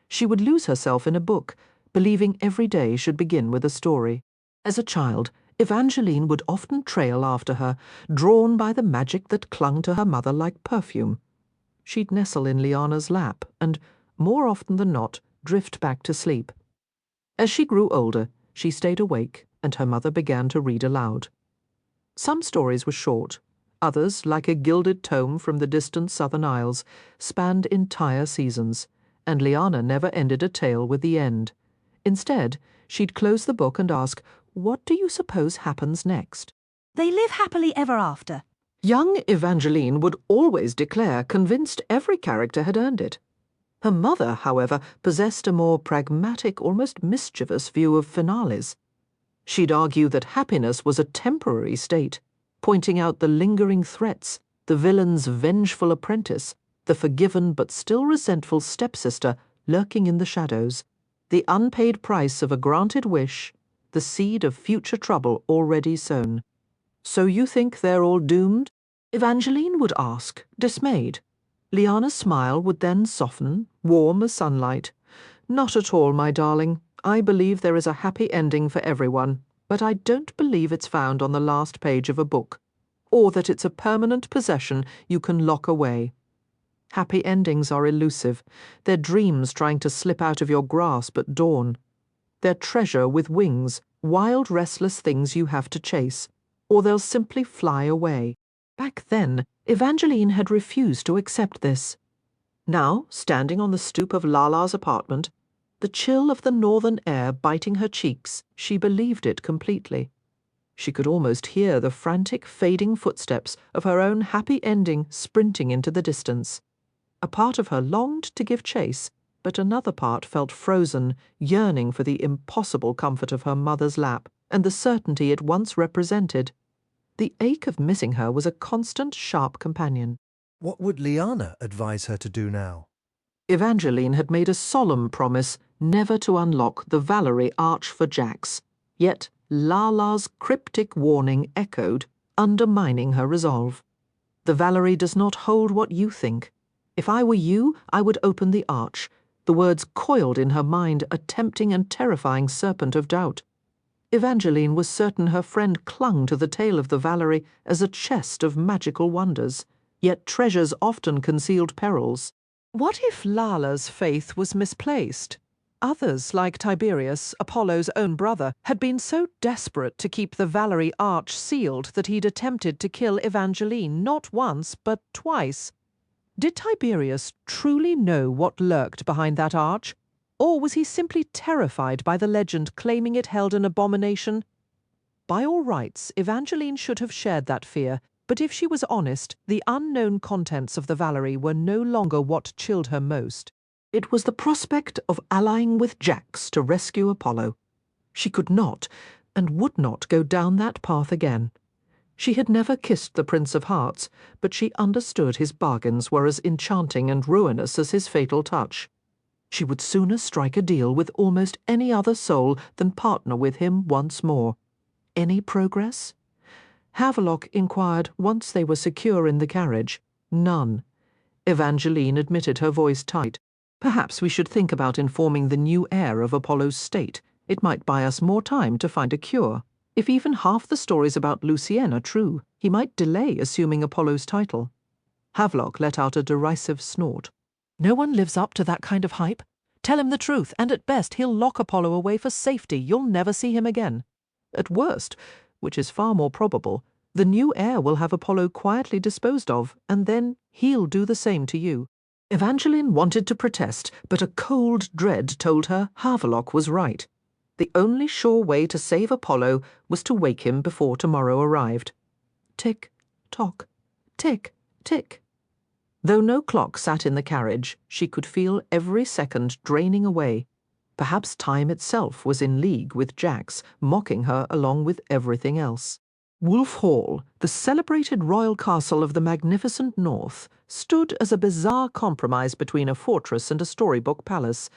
She would lose herself in a book, believing every day should begin with a story. As a child, Evangeline would often trail after her, drawn by the magic that clung to her mother like perfume. She'd nestle in Liana's lap and, more often than not, drift back to sleep. As she grew older, she stayed awake, and her mother began to read aloud. Some stories were short. Others, like a gilded tome from the distant Southern Isles, spanned entire seasons, and Liana never ended a tale with the end. Instead, she'd close the book and ask, "What do you suppose happens next?" They live happily ever after. Young Evangeline would always declare, convinced every character had earned it. Her mother, however, possessed a more pragmatic, almost mischievous view of finales. She'd argue that happiness was a temporary state, pointing out the lingering threats, the villain's vengeful apprentice, the forgiven but still resentful stepsister lurking in the shadows, the unpaid price of a granted wish, the seed of future trouble already sown. "So you think they're all doomed?" Evangeline would ask, dismayed. Liana's smile would then soften, warm as sunlight. "Not at all, my darling. I believe there is a happy ending for everyone, but I don't believe it's found on the last page of a book, or that it's a permanent possession you can lock away. Happy endings are elusive. They're dreams trying to slip out of your grasp at dawn. They're treasure with wings, wild, restless things you have to chase, or they'll simply fly away. Back then, Evangeline had refused to accept this. Now, standing on the stoop of Lala's apartment, the chill of the northern air biting her cheeks, she believed it completely. She could almost hear the frantic, fading footsteps of her own happy ending sprinting into the distance. A part of her longed to give chase, but another part felt frozen, yearning for the impossible comfort of her mother's lap and the certainty it once represented. The ache of missing her was a constant, sharp companion. What would Liana advise her to do now? Evangeline had made a solemn promise never to unlock the Valerie arch for Jax, yet Lala's cryptic warning echoed, undermining her resolve. The Valerie does not hold what you think. If I were you, I would open the arch. The words coiled in her mind, a tempting and terrifying serpent of doubt. Evangeline was certain her friend clung to the tale of the Valerie as a chest of magical wonders, yet treasures often concealed perils. What if Lala's faith was misplaced? Others, like Tiberius, Apollo's own brother, had been so desperate to keep the Valerie arch sealed that he'd attempted to kill Evangeline not once, but twice. Did Tiberius truly know what lurked behind that arch? Or was he simply terrified by the legend claiming it held an abomination? By all rights, Evangeline should have shared that fear, but if she was honest, the unknown contents of the Valerie were no longer what chilled her most. It was the prospect of allying with Jax to rescue Apollo. She could not, and would not go down that path again. She had never kissed the Prince of Hearts, but she understood his bargains were as enchanting and ruinous as his fatal touch. She would sooner strike a deal with almost any other soul than partner with him once more. Any progress? Havelock inquired once they were secure in the carriage. None. Evangeline admitted, her voice tight. Perhaps we should think about informing the new heir of Apollo's state. It might buy us more time to find a cure. If even half the stories about Lucien are true, he might delay assuming Apollo's title. Havelock let out a derisive snort. No one lives up to that kind of hype. Tell him the truth, and at best he'll lock Apollo away for safety. You'll never see him again. At worst, which is far more probable, the new heir will have Apollo quietly disposed of, and then he'll do the same to you. Evangeline wanted to protest, but a cold dread told her Havelock was right. The only sure way to save Apollo was to wake him before tomorrow arrived. Tick, tock, tick, tick. Though no clock sat in the carriage, she could feel every second draining away. Perhaps time itself was in league with Jax, mocking her along with everything else. Wolf Hall, the celebrated royal castle of the magnificent North, stood as a bizarre compromise between a fortress and a storybook palace,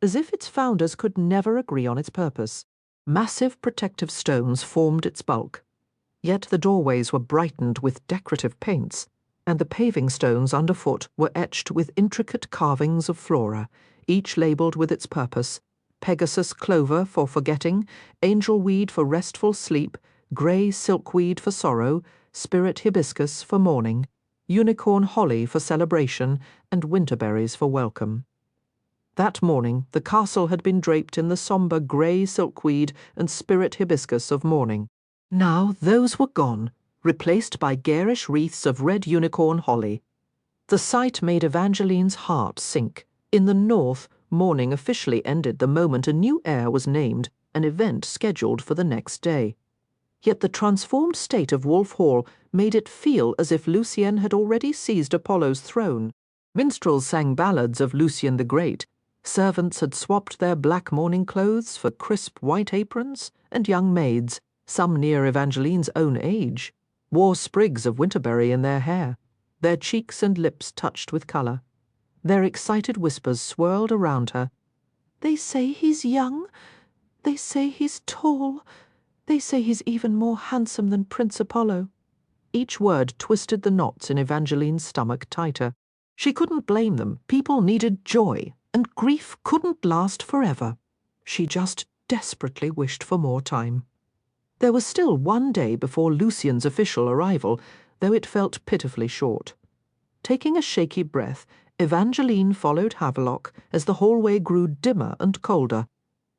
as if its founders could never agree on its purpose. Massive protective stones formed its bulk. Yet the doorways were brightened with decorative paints, and the paving stones underfoot were etched with intricate carvings of flora, each labelled with its purpose: Pegasus clover for forgetting, angelweed for restful sleep, grey silkweed for sorrow, spirit hibiscus for mourning, unicorn holly for celebration, and winterberries for welcome. That morning the castle had been draped in the sombre grey silkweed and spirit hibiscus of mourning. Now those were gone, replaced by garish wreaths of red unicorn holly. The sight made Evangeline's heart sink. In the north, mourning officially ended the moment a new heir was named, an event scheduled for the next day. Yet the transformed state of Wolf Hall made it feel as if Lucien had already seized Apollo's throne. Minstrels sang ballads of Lucien the Great. Servants had swapped their black mourning clothes for crisp white aprons, and young maids, some near Evangeline's own age, wore sprigs of winterberry in their hair, their cheeks and lips touched with colour. Their excited whispers swirled around her. They say he's young. They say he's tall. They say he's even more handsome than Prince Apollo. Each word twisted the knots in Evangeline's stomach tighter. She couldn't blame them. People needed joy, and grief couldn't last forever. She just desperately wished for more time. There was still one day before Lucien's official arrival, though it felt pitifully short. Taking a shaky breath, Evangeline followed Havelock as the hallway grew dimmer and colder,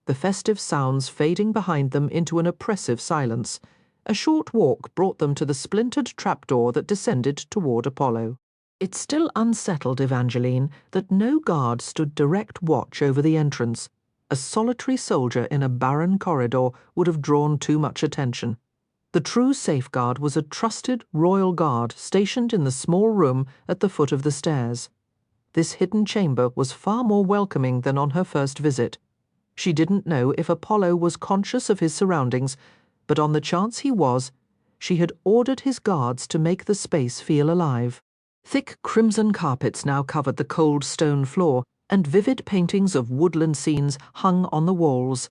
the festive sounds fading behind them into an oppressive silence, A short walk brought them to the splintered trapdoor that descended toward Apollo. It still unsettled Evangeline that no guard stood direct watch over the entrance. A solitary soldier in a barren corridor would have drawn too much attention. The true safeguard was a trusted royal guard stationed in the small room at the foot of the stairs. This hidden chamber was far more welcoming than on her first visit. She didn't know if Apollo was conscious of his surroundings, but on the chance he was, she had ordered his guards to make the space feel alive. Thick crimson carpets now covered the cold stone floor, and vivid paintings of woodland scenes hung on the walls.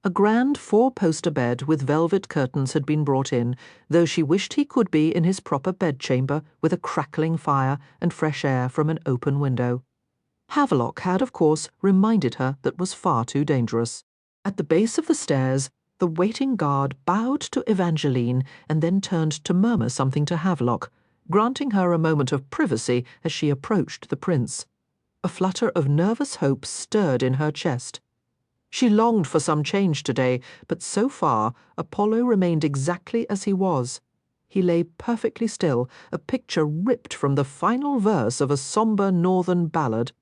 A grand four-poster bed with velvet curtains had been brought in, though she wished he could be in his proper bedchamber with a crackling fire and fresh air from an open window. Havelock had, of course, reminded her that was far too dangerous. At the base of the stairs, the waiting guard bowed to Evangeline and then turned to murmur something to Havelock, granting her a moment of privacy as she approached the prince. A flutter of nervous hope stirred in her chest. She longed for some change today, but so far Apollo remained exactly as he was. He lay perfectly still, a picture ripped from the final verse of a sombre northern ballad.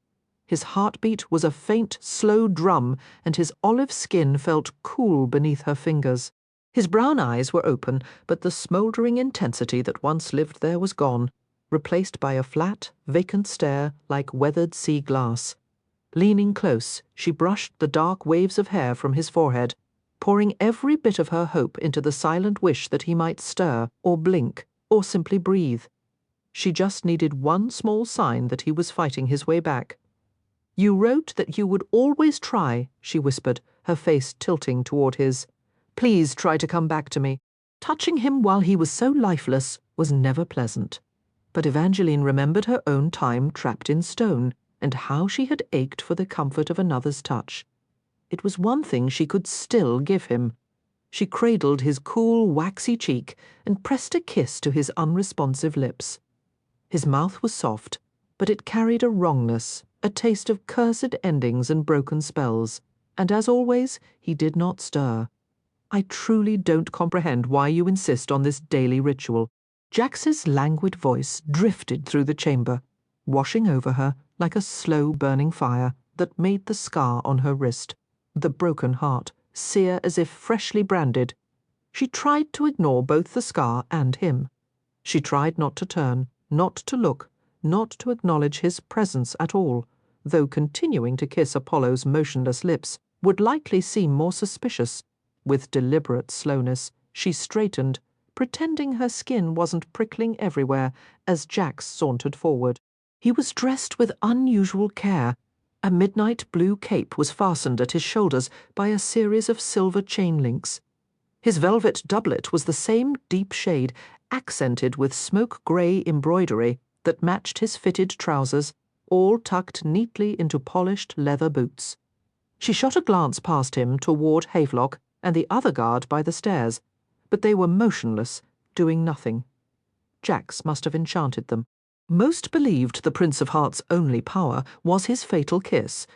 His heartbeat was a faint, slow drum, and his olive skin felt cool beneath her fingers. His brown eyes were open, but the smouldering intensity that once lived there was gone, replaced by a flat, vacant stare like weathered sea glass. Leaning close, she brushed the dark waves of hair from his forehead, pouring every bit of her hope into the silent wish that he might stir, or blink, or simply breathe. She just needed one small sign that he was fighting his way back. "You wrote that you would always try," she whispered, her face tilting toward his. "Please try to come back to me." Touching him while he was so lifeless was never pleasant. But Evangeline remembered her own time trapped in stone, and how she had ached for the comfort of another's touch. It was one thing she could still give him. She cradled his cool, waxy cheek and pressed a kiss to his unresponsive lips. His mouth was soft, but it carried a wrongness, a taste of cursed endings and broken spells, and as always, he did not stir. "I truly don't comprehend why you insist on this daily ritual." Jax's languid voice drifted through the chamber, washing over her like a slow burning fire that made the scar on her wrist, the broken heart, sear as if freshly branded. She tried to ignore both the scar and him. She tried not to turn, not to look, not to acknowledge his presence at all, though continuing to kiss Apollo's motionless lips would likely seem more suspicious. With deliberate slowness, she straightened, pretending her skin wasn't prickling everywhere, as Jax sauntered forward. He was dressed with unusual care. A midnight blue cape was fastened at his shoulders by a series of silver chain links. His velvet doublet was the same deep shade, accented with smoke-grey embroidery that matched his fitted trousers, all tucked neatly into polished leather boots. She shot a glance past him toward Havelock and the other guard by the stairs, but they were motionless, doing nothing. Jax must have enchanted them. Most believed the Prince of Hearts' only power was his fatal kiss,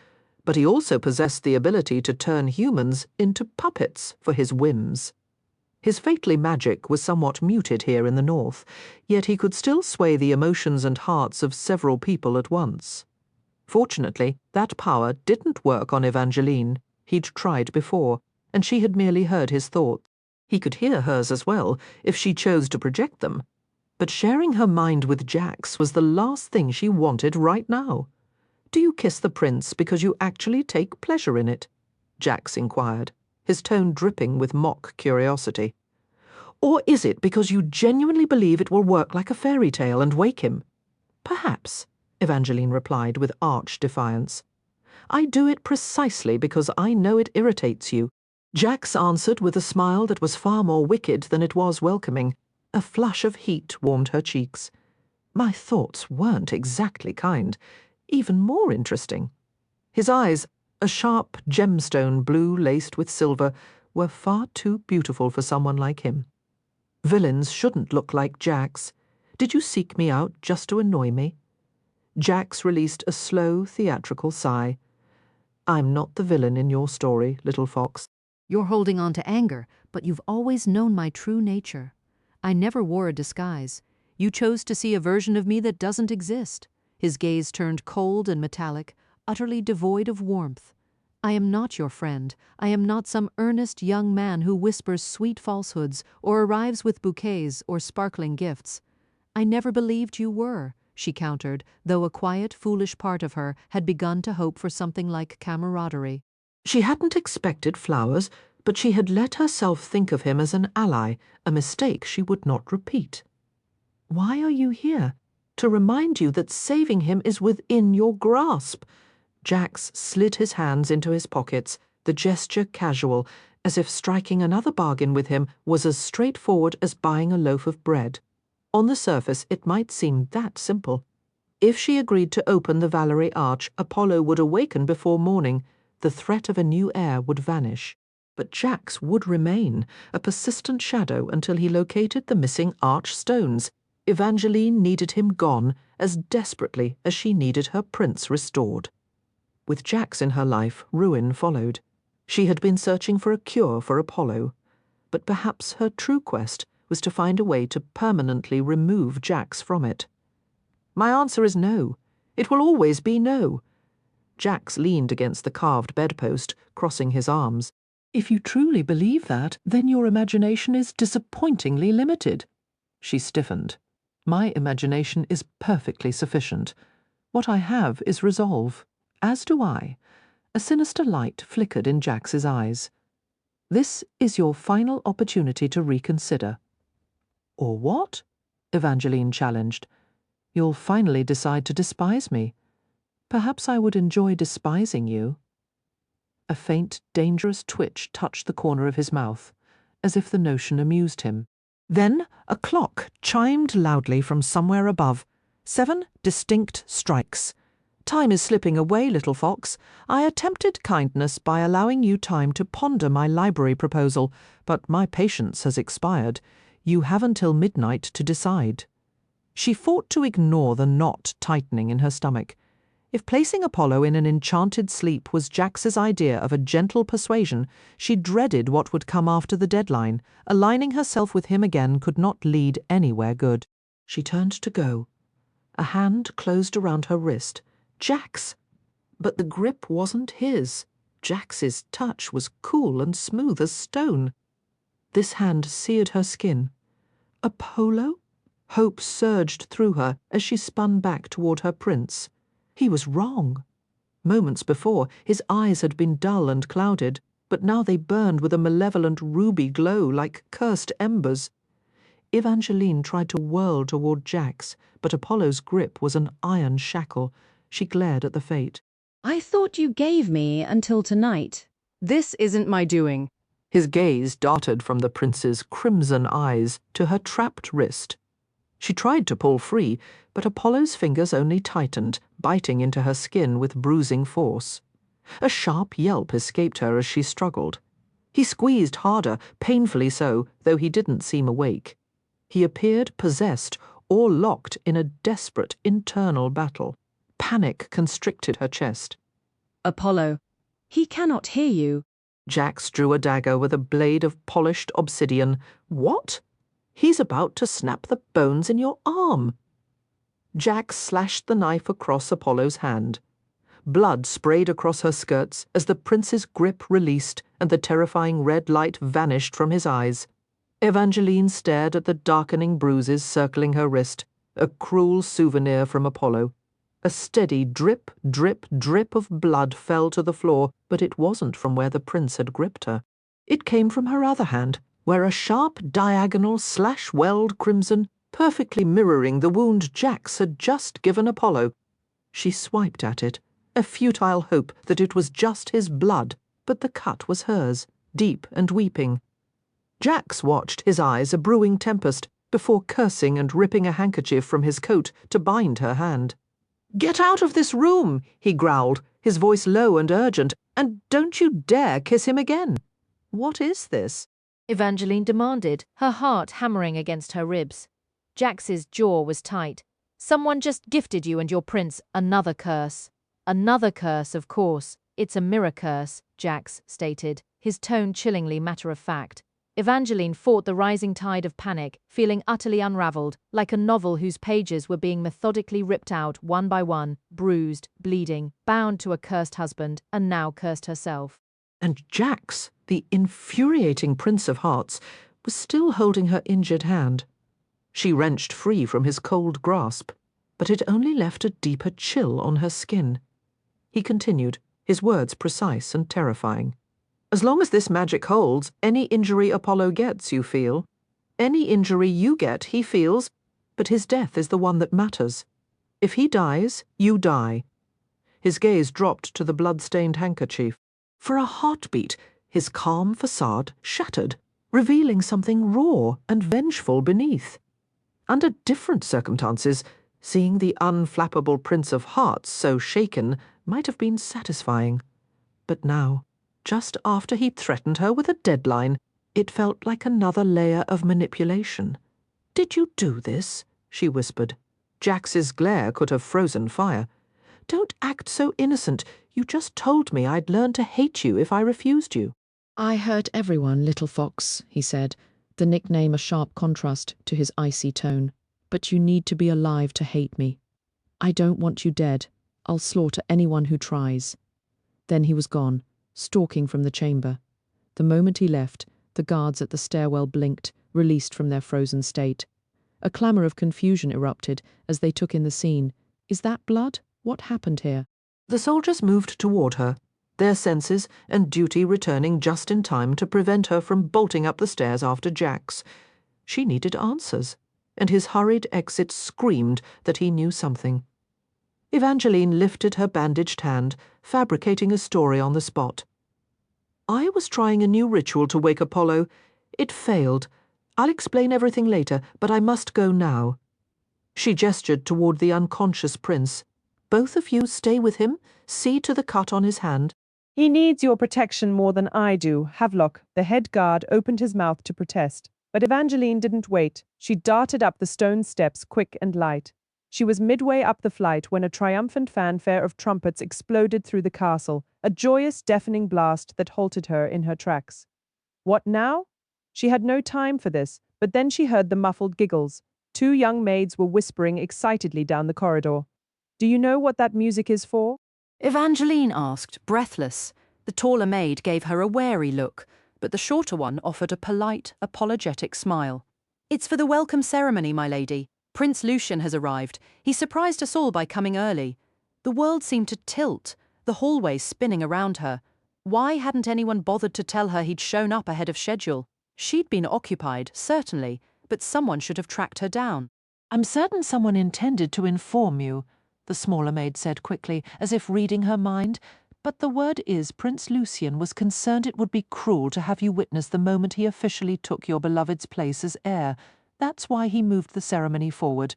but he also possessed the ability to turn humans into puppets for his whims. His fatally magic was somewhat muted here in the north, yet he could still sway the emotions and hearts of several people at once. Fortunately, that power didn't work on Evangeline. He'd tried before, and she had merely heard his thoughts. He could hear hers as well, if she chose to project them. But sharing her mind with Jax was the last thing she wanted right now. "Do you kiss the prince because you actually take pleasure in it?" Jax inquired, his tone dripping with mock curiosity. "Or is it because you genuinely believe it will work like a fairy tale and wake him?" "Perhaps," Evangeline replied with arch defiance. "I do it precisely because I know it irritates you." Jax answered with a smile that was far more wicked than it was welcoming. A flush of heat warmed her cheeks. "My thoughts weren't exactly kind, even more interesting." His eyes, a sharp gemstone blue laced with silver, were far too beautiful for someone like him. "Villains shouldn't look like Jax. Did you seek me out just to annoy me?" Jax released a slow, theatrical sigh. "I'm not the villain in your story, little fox." You're holding on to anger, but you've always known my true nature. I never wore a disguise. You chose to see a version of me that doesn't exist." His gaze turned cold and metallic, utterly devoid of warmth. "I am not your friend. I am not some earnest young man who whispers sweet falsehoods or arrives with bouquets or sparkling gifts. I never believed you were," she countered, though a quiet, foolish part of her had begun to hope for something like camaraderie. She hadn't expected flowers, but she had let herself think of him as an ally, a mistake she would not repeat. "Why are you here?" "To remind you that saving him is within your grasp." Jax slid his hands into his pockets, the gesture casual, as if striking another bargain with him was as straightforward as buying a loaf of bread. On the surface, it might seem that simple. If she agreed to open the Valerie Arch, Apollo would awaken before morning. The threat of a new heir would vanish. But Jax would remain, a persistent shadow until he located the missing arch stones. Evangeline needed him gone as desperately as she needed her prince restored. With Jax in her life, ruin followed. She had been searching for a cure for Apollo, but perhaps her true quest was to find a way to permanently remove Jax from it. "My answer is no. It will always be no." Jax leaned against the carved bedpost, crossing his arms. "If you truly believe that, then your imagination is disappointingly limited." She stiffened. "My imagination is perfectly sufficient. What I have is resolve. As do I." A sinister light flickered in Jax's eyes. "This is your final opportunity to reconsider." "Or what?" Evangeline challenged. "You'll finally decide to despise me. Perhaps I would enjoy despising you." A faint, dangerous twitch touched the corner of his mouth, as if the notion amused him. Then a clock chimed loudly from somewhere above. 7 distinct strikes. "Time is slipping away, little fox. I attempted kindness by allowing you time to ponder my library proposal, but my patience has expired. You have until midnight to decide." She fought to ignore the knot tightening in her stomach. If placing Apollo in an enchanted sleep was Jax's idea of a gentle persuasion, she dreaded what would come after the deadline. Aligning herself with him again could not lead anywhere good. She turned to go. A hand closed around her wrist. Jax! But the grip wasn't his. Jax's touch was cool and smooth as stone. This hand seared her skin. Apollo? Hope surged through her as she spun back toward her prince. He was wrong. Moments before, his eyes had been dull and clouded, but now they burned with a malevolent ruby glow like cursed embers. Evangeline tried to whirl toward Jax, but Apollo's grip was an iron shackle. She glared at the fate. "I thought you gave me until tonight." "This isn't my doing." His gaze darted from the prince's crimson eyes to her trapped wrist. She tried to pull free, but Apollo's fingers only tightened, biting into her skin with bruising force. A sharp yelp escaped her as she struggled. He squeezed harder, painfully so, though he didn't seem awake. He appeared possessed or locked in a desperate internal battle. Panic constricted her chest. "Apollo, he cannot hear you." Jax drew a dagger with a blade of polished obsidian. "What? He's about to snap the bones in your arm." Jax slashed the knife across Apollo's hand. Blood sprayed across her skirts as the prince's grip released and the terrifying red light vanished from his eyes. Evangeline stared at the darkening bruises circling her wrist, a cruel souvenir from Apollo. A steady drip, drip, drip of blood fell to the floor, but it wasn't from where the prince had gripped her. It came from her other hand, where a sharp diagonal slash-welled crimson, perfectly mirroring the wound Jax had just given Apollo. She swiped at it, a futile hope that it was just his blood, but the cut was hers, deep and weeping. Jax watched, his eyes a brewing tempest, before cursing and ripping a handkerchief from his coat to bind her hand. "Get out of this room," he growled, his voice low and urgent, "and don't you dare kiss him again." "What is this?" Evangeline demanded, her heart hammering against her ribs. Jax's jaw was tight. "Someone just gifted you and your prince another curse." "Another curse, of course. It's a mirror curse," Jax stated. his tone chillingly matter-of-fact. Evangeline fought the rising tide of panic, feeling utterly unraveled, like a novel whose pages were being methodically ripped out one by one, bruised, bleeding, bound to a cursed husband, and now cursed herself. And Jax, the infuriating Prince of Hearts, was still holding her injured hand. She wrenched free from his cold grasp, but it only left a deeper chill on her skin. He continued, his words precise and terrifying. As long as this magic holds, any injury Apollo gets, you feel. Any injury you get, he feels, but his death is the one that matters. If he dies, you die. His gaze dropped to the blood-stained handkerchief. For a heartbeat, his calm facade shattered, revealing something raw and vengeful beneath. Under different circumstances, seeing the unflappable Prince of Hearts so shaken might have been satisfying. But now, just after he'd threatened her with a deadline, it felt like another layer of manipulation. "Did you do this?" she whispered. Jax's glare could have frozen fire. "Don't act so innocent. You just told me I'd learn to hate you if I refused you." "I hurt everyone, little fox," he said, the nickname a sharp contrast to his icy tone. "But you need to be alive to hate me. I don't want you dead. I'll slaughter anyone who tries." Then he was gone, stalking from the chamber. The moment he left, the guards at the stairwell blinked, released from their frozen state. A clamour of confusion erupted as they took in the scene. Is that blood? What happened here? The soldiers moved toward her, their senses and duty returning just in time to prevent her from bolting up the stairs after Jax. She needed answers, and his hurried exit screamed that he knew something. Evangeline lifted her bandaged hand, fabricating a story on the spot. "I was trying a new ritual to wake Apollo. It failed. I'll explain everything later, but I must go now." She gestured toward the unconscious prince. "Both of you stay with him. See to the cut on his hand." "He needs your protection more than I do." Havelock, the head guard, opened his mouth to protest. But Evangeline didn't wait. She darted up the stone steps, quick and light. She was midway up the flight when a triumphant fanfare of trumpets exploded through the castle, a joyous, deafening blast that halted her in her tracks. What now? She had no time for this, but then she heard the muffled giggles. Two young maids were whispering excitedly down the corridor. "Do you know what that music is for?" Evangeline asked, breathless. The taller maid gave her a wary look, but the shorter one offered a polite, apologetic smile. "It's for the welcome ceremony, my lady. Prince Lucian has arrived. He surprised us all by coming early." The world seemed to tilt, the hallway spinning around her. Why hadn't anyone bothered to tell her he'd shown up ahead of schedule? She'd been occupied, certainly, but someone should have tracked her down. "I'm certain someone intended to inform you," the smaller maid said quickly, as if reading her mind. "But the word is Prince Lucian was concerned it would be cruel to have you witness the moment he officially took your beloved's place as heir. That's why he moved the ceremony forward."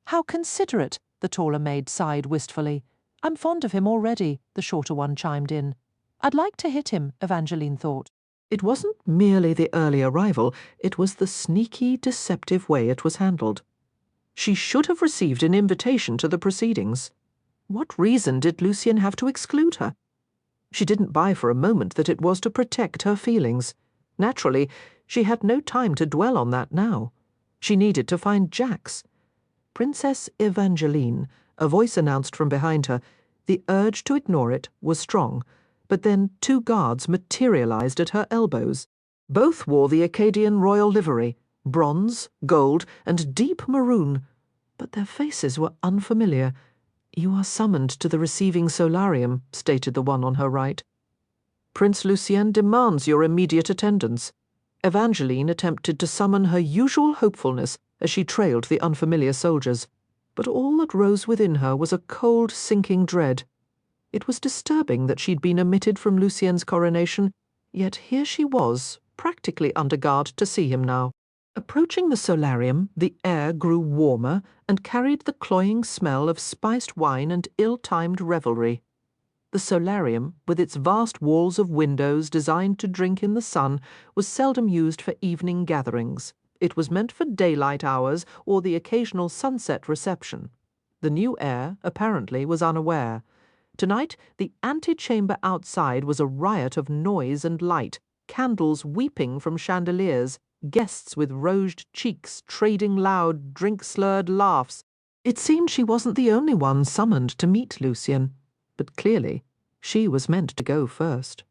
"How considerate," the taller maid sighed wistfully. "I'm fond of him already," the shorter one chimed in. "I'd like to hit him," Evangeline thought. It wasn't merely the early arrival, it was the sneaky, deceptive way it was handled. She should have received an invitation to the proceedings. What reason did Lucian have to exclude her? She didn't buy for a moment that it was to protect her feelings. Naturally, she had no time to dwell on that now. She needed to find Jax. "Princess Evangeline," a voice announced from behind her. The urge to ignore it was strong, but then two guards materialized at her elbows. Both wore the Acadian royal livery, bronze, gold, and deep maroon, but their faces were unfamiliar. "You are summoned to the receiving solarium," stated the one on her right. "Prince Lucien demands your immediate attendance." Evangeline attempted to summon her usual hopefulness as she trailed the unfamiliar soldiers, but all that rose within her was a cold, sinking dread. It was disturbing that she'd been omitted from Lucien's coronation, yet here she was, practically under guard to see him now. Approaching the solarium, the air grew warmer and carried the cloying smell of spiced wine and ill-timed revelry. The solarium, with its vast walls of windows designed to drink in the sun, was seldom used for evening gatherings. It was meant for daylight hours or the occasional sunset reception. The new heir, apparently, was unaware. Tonight, the antechamber outside was a riot of noise and light. candles weeping from chandeliers, guests with rouged cheeks trading loud, drink-slurred laughs. It seemed she wasn't the only one summoned to meet Lucien, but clearly she was meant to go first.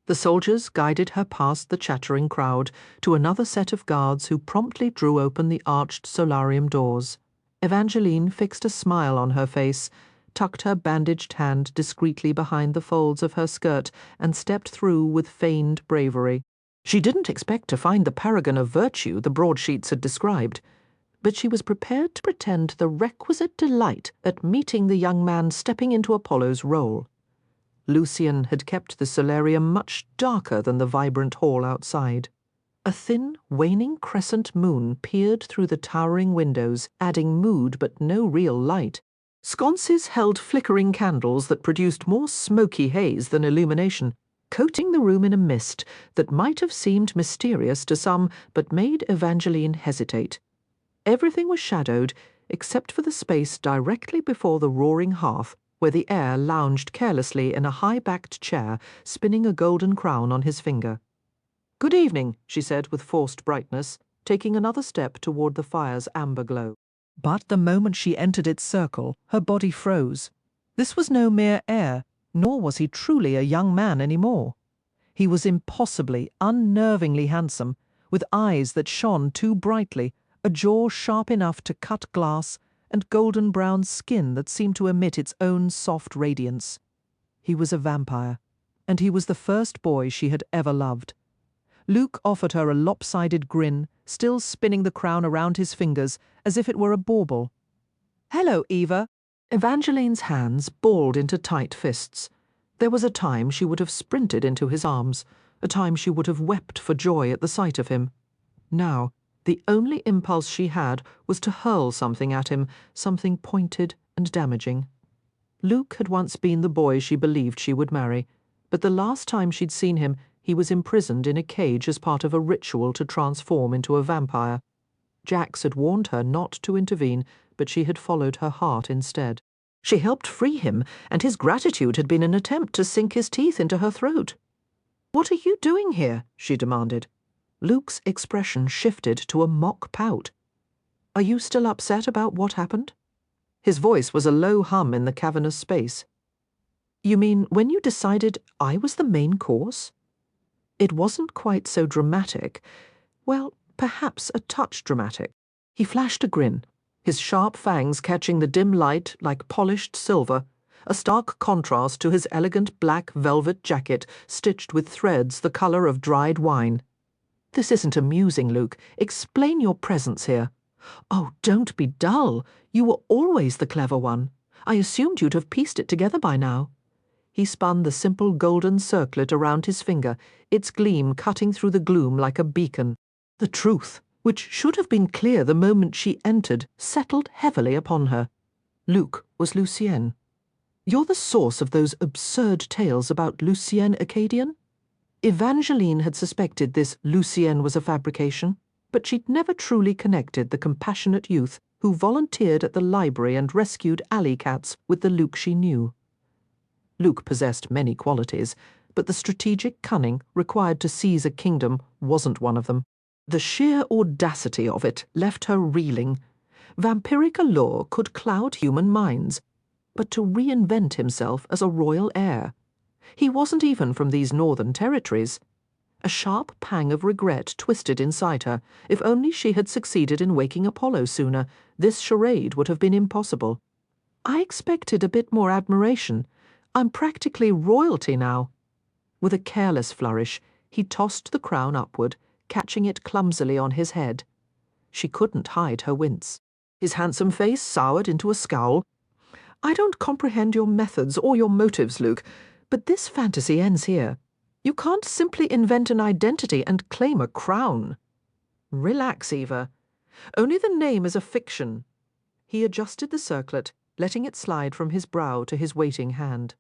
The soldiers guided her past the chattering crowd to another set of guards who promptly drew open the arched solarium doors. Evangeline fixed a smile on her face, tucked her bandaged hand discreetly behind the folds of her skirt, and stepped through with feigned bravery. She didn't expect to find the paragon of virtue the broadsheets had described, but she was prepared to pretend the requisite delight at meeting the young man stepping into Apollo's role. Lucien had kept the solarium much darker than the vibrant hall outside. A thin, waning crescent moon peered through the towering windows, adding mood but no real light. Sconces held flickering candles that produced more smoky haze than illumination, coating the room in a mist that might have seemed mysterious to some but made Evangeline hesitate. Everything was shadowed except for the space directly before the roaring hearth, where the heir lounged carelessly in a high-backed chair, spinning a golden crown on his finger. "Good evening," she said with forced brightness, taking another step toward the fire's amber glow. But the moment she entered its circle, her body froze. This was no mere heir, nor was he truly a young man any more. He was impossibly, unnervingly handsome, with eyes that shone too brightly, a jaw sharp enough to cut glass, and golden-brown skin that seemed to emit its own soft radiance. He was a vampire, and he was the first boy she had ever loved. Luke offered her a lopsided grin, still spinning the crown around his fingers as if it were a bauble. "Hello, Eva." Evangeline's hands balled into tight fists. There was a time she would have sprinted into his arms, a time she would have wept for joy at the sight of him. Now, the only impulse she had was to hurl something at him, something pointed and damaging. Luke had once been the boy she believed she would marry, but the last time she'd seen him, he was imprisoned in a cage as part of a ritual to transform into a vampire. Jax had warned her not to intervene, but she had followed her heart instead. She helped free him, and his gratitude had been an attempt to sink his teeth into her throat. "What are you doing here?" she demanded. Luke's expression shifted to a mock pout. "Are you still upset about what happened?" His voice was a low hum in the cavernous space. "You mean when you decided I was the main course?" It wasn't quite so dramatic. Well, perhaps a touch dramatic. He flashed a grin, his sharp fangs catching the dim light like polished silver, a stark contrast to his elegant black velvet jacket stitched with threads the colour of dried wine. "This isn't amusing, Luke. Explain your presence here." "Oh, don't be dull. You were always the clever one. I assumed you'd have pieced it together by now." He spun the simple golden circlet around his finger, its gleam cutting through the gloom like a beacon. The truth, which should have been clear the moment she entered, settled heavily upon her. Luke was Lucien. "You're the source of those absurd tales about Lucien Acadian?" Evangeline had suspected this Lucien was a fabrication, but she'd never truly connected the compassionate youth who volunteered at the library and rescued alley cats with the Luke she knew. Luke possessed many qualities, but the strategic cunning required to seize a kingdom wasn't one of them. The sheer audacity of it left her reeling. Vampiric allure could cloud human minds, but to reinvent himself as a royal heir. He wasn't even from these northern territories. A sharp pang of regret twisted inside her. If only she had succeeded in waking Apollo sooner, this charade would have been impossible. "I expected a bit more admiration. I'm practically royalty now." With a careless flourish, he tossed the crown upward, catching it clumsily on his head. She couldn't hide her wince. His handsome face soured into a scowl. "I don't comprehend your methods or your motives, Luke, but this fantasy ends here. You can't simply invent an identity and claim a crown." "Relax, Eva. Only the name is a fiction." He adjusted the circlet, letting it slide from his brow to his waiting hand.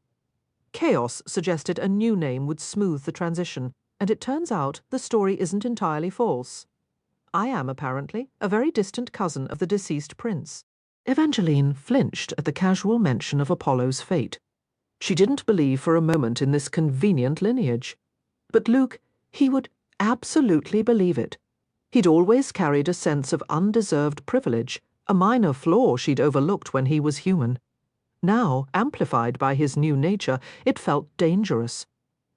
Chaos suggested a new name would smooth the transition, and it turns out the story isn't entirely false. I am, apparently, a very distant cousin of the deceased prince. Evangeline flinched at the casual mention of Apollo's fate. She didn't believe for a moment in this convenient lineage. But Luke, He would absolutely believe it. He'd always carried a sense of undeserved privilege, a minor flaw she'd overlooked when he was human. Now, amplified by his new nature, it felt dangerous.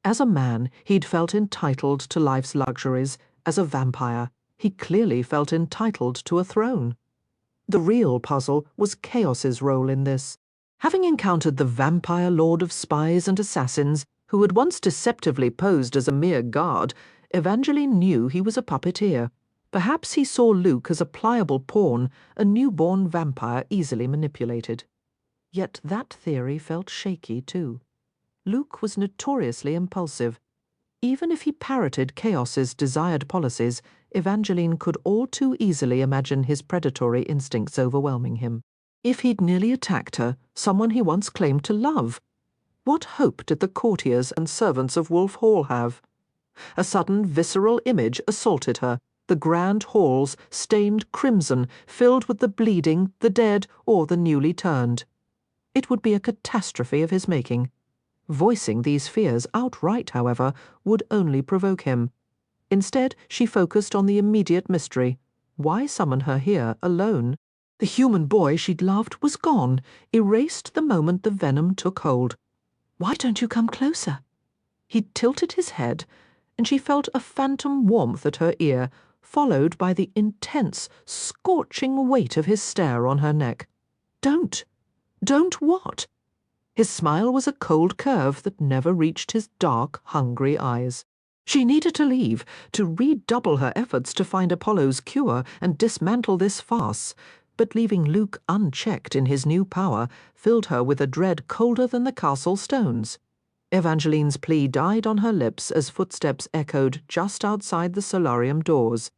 As a man, he'd felt entitled to life's luxuries. As a vampire, he clearly felt entitled to a throne. The real puzzle was Chaos's role in this. Having encountered the vampire lord of spies and assassins, who had once deceptively posed as a mere guard, Evangeline knew he was a puppeteer. Perhaps he saw Luke as a pliable pawn, a newborn vampire easily manipulated. Yet that theory felt shaky, too. Luke was notoriously impulsive. Even if he parroted Chaos's desired policies, Evangeline could all too easily imagine his predatory instincts overwhelming him. If he'd nearly attacked her, someone he once claimed to love, what hope did the courtiers and servants of Wolf Hall have? A sudden visceral image assaulted her, the grand halls stained crimson, filled with the bleeding, the dead, or the newly turned. It would be a catastrophe of his making. Voicing these fears outright, however, would only provoke him. Instead, she focused on the immediate mystery. Why summon her here, alone? The human boy she'd loved was gone, erased the moment the venom took hold. Why don't you come closer? He tilted his head, and she felt a phantom warmth at her ear, followed by the intense, scorching weight of his stare on her neck. Don't. Don't what? His smile was a cold curve that never reached his dark, hungry eyes. She needed to leave, to redouble her efforts to find Apollo's cure and dismantle this farce, but leaving Luke unchecked in his new power filled her with a dread colder than the castle stones. Evangeline's plea died on her lips as footsteps echoed just outside the solarium doors.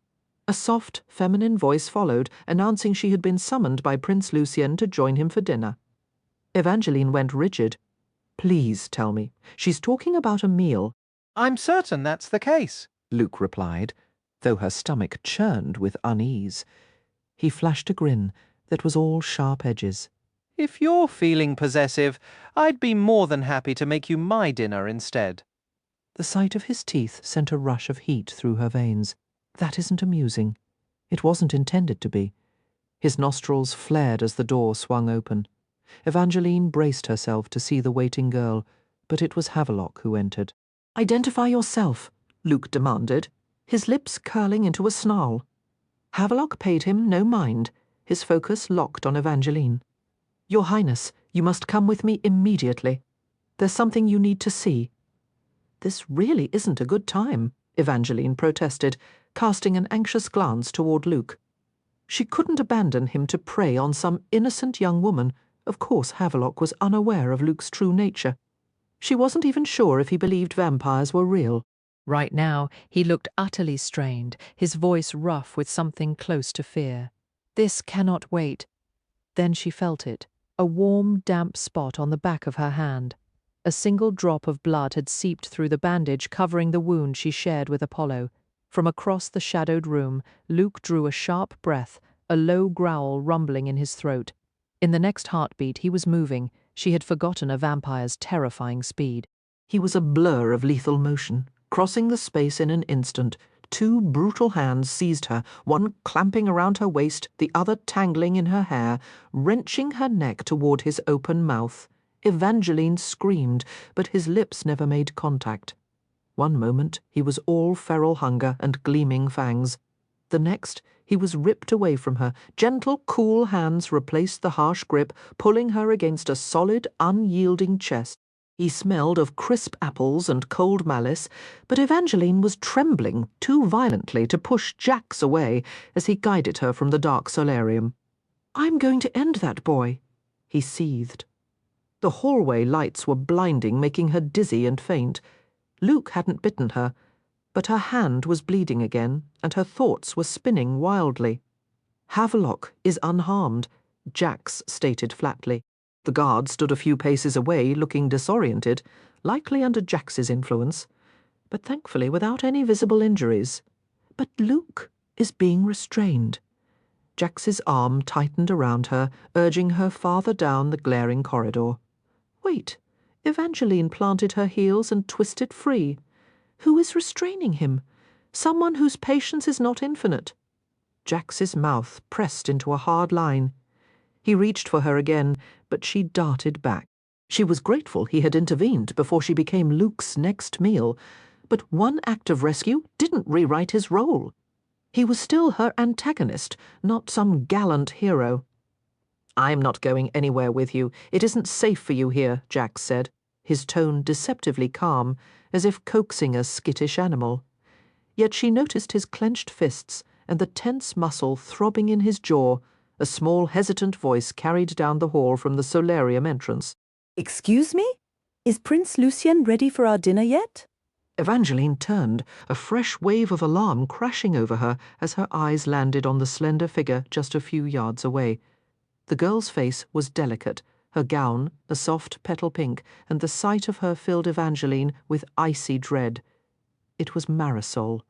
A soft, feminine voice followed, announcing she had been summoned by Prince Lucien to join him for dinner. Evangeline went rigid. "Please tell me. She's talking about a meal." "I'm certain that's the case," Luke replied, though her stomach churned with unease. He flashed a grin that was all sharp edges. "If you're feeling possessive, I'd be more than happy to make you my dinner instead." The sight of his teeth sent a rush of heat through her veins. That isn't amusing. It wasn't intended to be. His nostrils flared as the door swung open. Evangeline braced herself to see the waiting girl, but it was Havelock who entered. "Identify yourself," Luke demanded, his lips curling into a snarl. Havelock paid him no mind, his focus locked on Evangeline. "Your Highness, you must come with me immediately. There's something you need to see." "This really isn't a good time," Evangeline protested, casting an anxious glance toward Luke. She couldn't abandon him to prey on some innocent young woman. Of course Havelock was unaware of Luke's true nature. She wasn't even sure if he believed vampires were real. Right now, he looked utterly strained, his voice rough with something close to fear. "This cannot wait." Then she felt it, a warm, damp spot on the back of her hand. A single drop of blood had seeped through the bandage covering the wound she shared with Apollo. From across the shadowed room, Luke drew a sharp breath, a low growl rumbling in his throat. In the next heartbeat he was moving. She had forgotten a vampire's terrifying speed. He was a blur of lethal motion, crossing the space in an instant. Two brutal hands seized her, one clamping around her waist, the other tangling in her hair, wrenching her neck toward his open mouth. Evangeline screamed, but his lips never made contact. One moment he was all feral hunger and gleaming fangs. The next he was ripped away from her. Gentle, cool hands replaced the harsh grip, pulling her against a solid, unyielding chest. He smelled of crisp apples and cold malice, but Evangeline was trembling too violently to push Jax away as he guided her from the dark solarium. "I'm going to end that boy," he seethed. The hallway lights were blinding, making her dizzy and faint. Luke hadn't bitten her, but her hand was bleeding again, and her thoughts were spinning wildly. "Havelock is unharmed," Jax stated flatly. The guard stood a few paces away, looking disoriented, likely under Jax's influence, but thankfully without any visible injuries. "But Luke is being restrained." Jax's arm tightened around her, urging her farther down the glaring corridor. Wait, Evangeline planted her heels and twisted free. Who is restraining him? Someone whose patience is not infinite. Jax's mouth pressed into a hard line. He reached for her again, but she darted back. She was grateful he had intervened before she became Luke's next meal, but one act of rescue didn't rewrite his role. He was still her antagonist, not some gallant hero. "I'm not going anywhere with you. It isn't safe for you here," Jax said, his tone deceptively calm, as if coaxing a skittish animal. Yet she noticed his clenched fists and the tense muscle throbbing in his jaw. A small, hesitant voice carried down the hall from the solarium entrance. Excuse me? Is Prince Lucien ready for our dinner yet? Evangeline turned, a fresh wave of alarm crashing over her as her eyes landed on the slender figure just a few yards away. The girl's face was delicate, her gown a soft petal pink, and the sight of her filled Evangeline with icy dread. It was Marisol,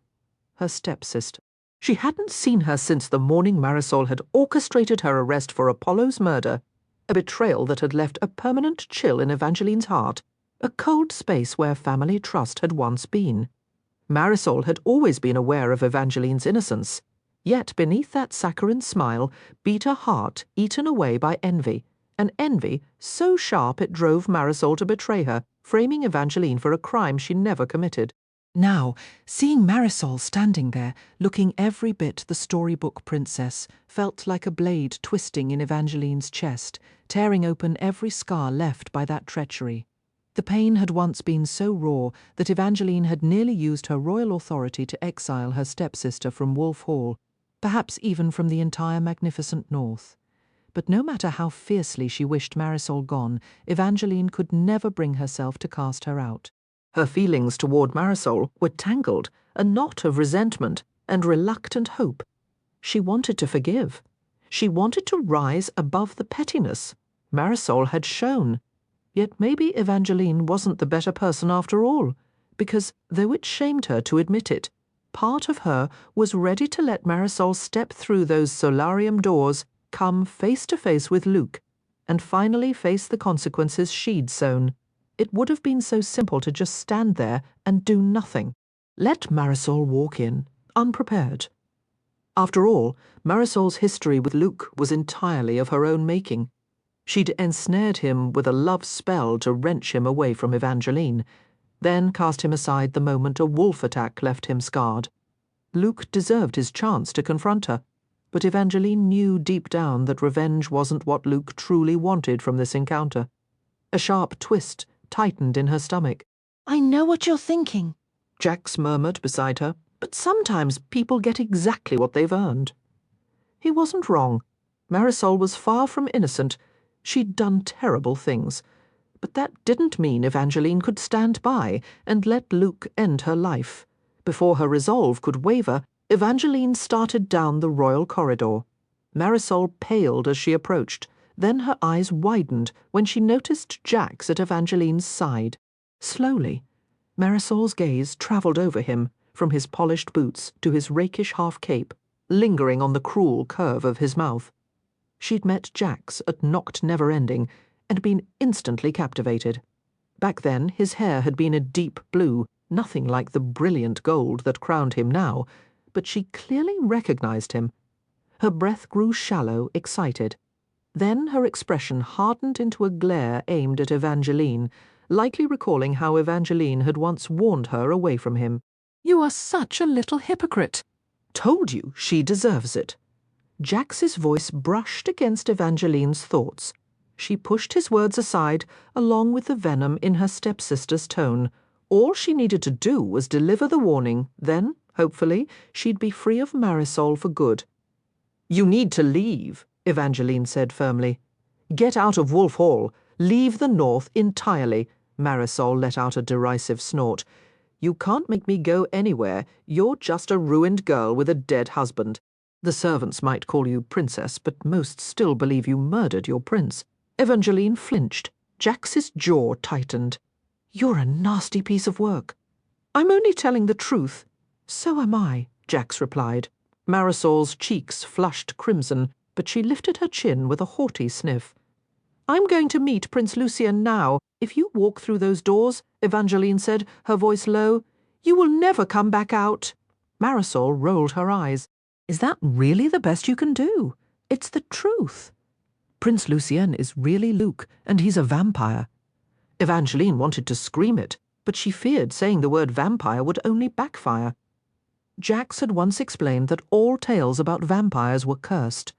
her stepsister. She hadn't seen her since the morning Marisol had orchestrated her arrest for Apollo's murder, a betrayal that had left a permanent chill in Evangeline's heart, a cold space where family trust had once been. Marisol had always been aware of Evangeline's innocence, yet beneath that saccharine smile beat a heart eaten away by envy, an envy so sharp it drove Marisol to betray her, framing Evangeline for a crime she never committed. Now, seeing Marisol standing there, looking every bit the storybook princess, felt like a blade twisting in Evangeline's chest, tearing open every scar left by that treachery. The pain had once been so raw that Evangeline had nearly used her royal authority to exile her stepsister from Wolf Hall, perhaps even from the entire magnificent north. But no matter how fiercely she wished Marisol gone, Evangeline could never bring herself to cast her out. Her feelings toward Marisol were tangled, a knot of resentment and reluctant hope. She wanted to forgive. She wanted to rise above the pettiness Marisol had shown. Yet maybe Evangeline wasn't the better person after all, because, though it shamed her to admit it, part of her was ready to let Marisol step through those solarium doors, come face to face with Luke, and finally face the consequences she'd sown. It would have been so simple to just stand there and do nothing. Let Marisol walk in, unprepared. After all, Marisol's history with Luke was entirely of her own making. She'd ensnared him with a love spell to wrench him away from Evangeline, then cast him aside the moment a wolf attack left him scarred. Luke deserved his chance to confront her, but Evangeline knew deep down that revenge wasn't what Luke truly wanted from this encounter. A sharp twist tightened in her stomach. I know what you're thinking, Jax murmured beside her, but sometimes people get exactly what they've earned. He wasn't wrong. Marisol was far from innocent. She'd done terrible things. But that didn't mean Evangeline could stand by and let Luke end her life. Before her resolve could waver, Evangeline started down the royal corridor. Marisol paled as she approached. Then her eyes widened when she noticed Jax at Evangeline's side. Slowly, Marisol's gaze travelled over him, from his polished boots to his rakish half-cape, lingering on the cruel curve of his mouth. She'd met Jax at Noct Never-Ending and been instantly captivated. Back then, his hair had been a deep blue, nothing like the brilliant gold that crowned him now, but she clearly recognized him. Her breath grew shallow, excited. Then her expression hardened into a glare aimed at Evangeline, likely recalling how Evangeline had once warned her away from him. "You are such a little hypocrite." "Told you she deserves it." Jax's voice brushed against Evangeline's thoughts. She pushed his words aside, along with the venom in her stepsister's tone. All she needed to do was deliver the warning, then, hopefully, she'd be free of Marisol for good. "You need to leave," Evangeline said firmly. "Get out of Wolf Hall. Leave the North entirely." Marisol let out a derisive snort. "You can't make me go anywhere. You're just a ruined girl with a dead husband. The servants might call you princess, but most still believe you murdered your prince." Evangeline flinched. Jax's jaw tightened. "You're a nasty piece of work." "I'm only telling the truth." "So am I," Jax replied. Marisol's cheeks flushed crimson, but she lifted her chin with a haughty sniff. "I'm going to meet Prince Lucien now. If you walk through those doors," Evangeline said, her voice low, You will never come back out." Marisol rolled her eyes. "Is that really the best you can do? It's the truth. Prince Lucien is really Luke, and he's a vampire." Evangeline wanted to scream it, but she feared saying the word vampire would only backfire. Jax had once explained that all tales about vampires were cursed.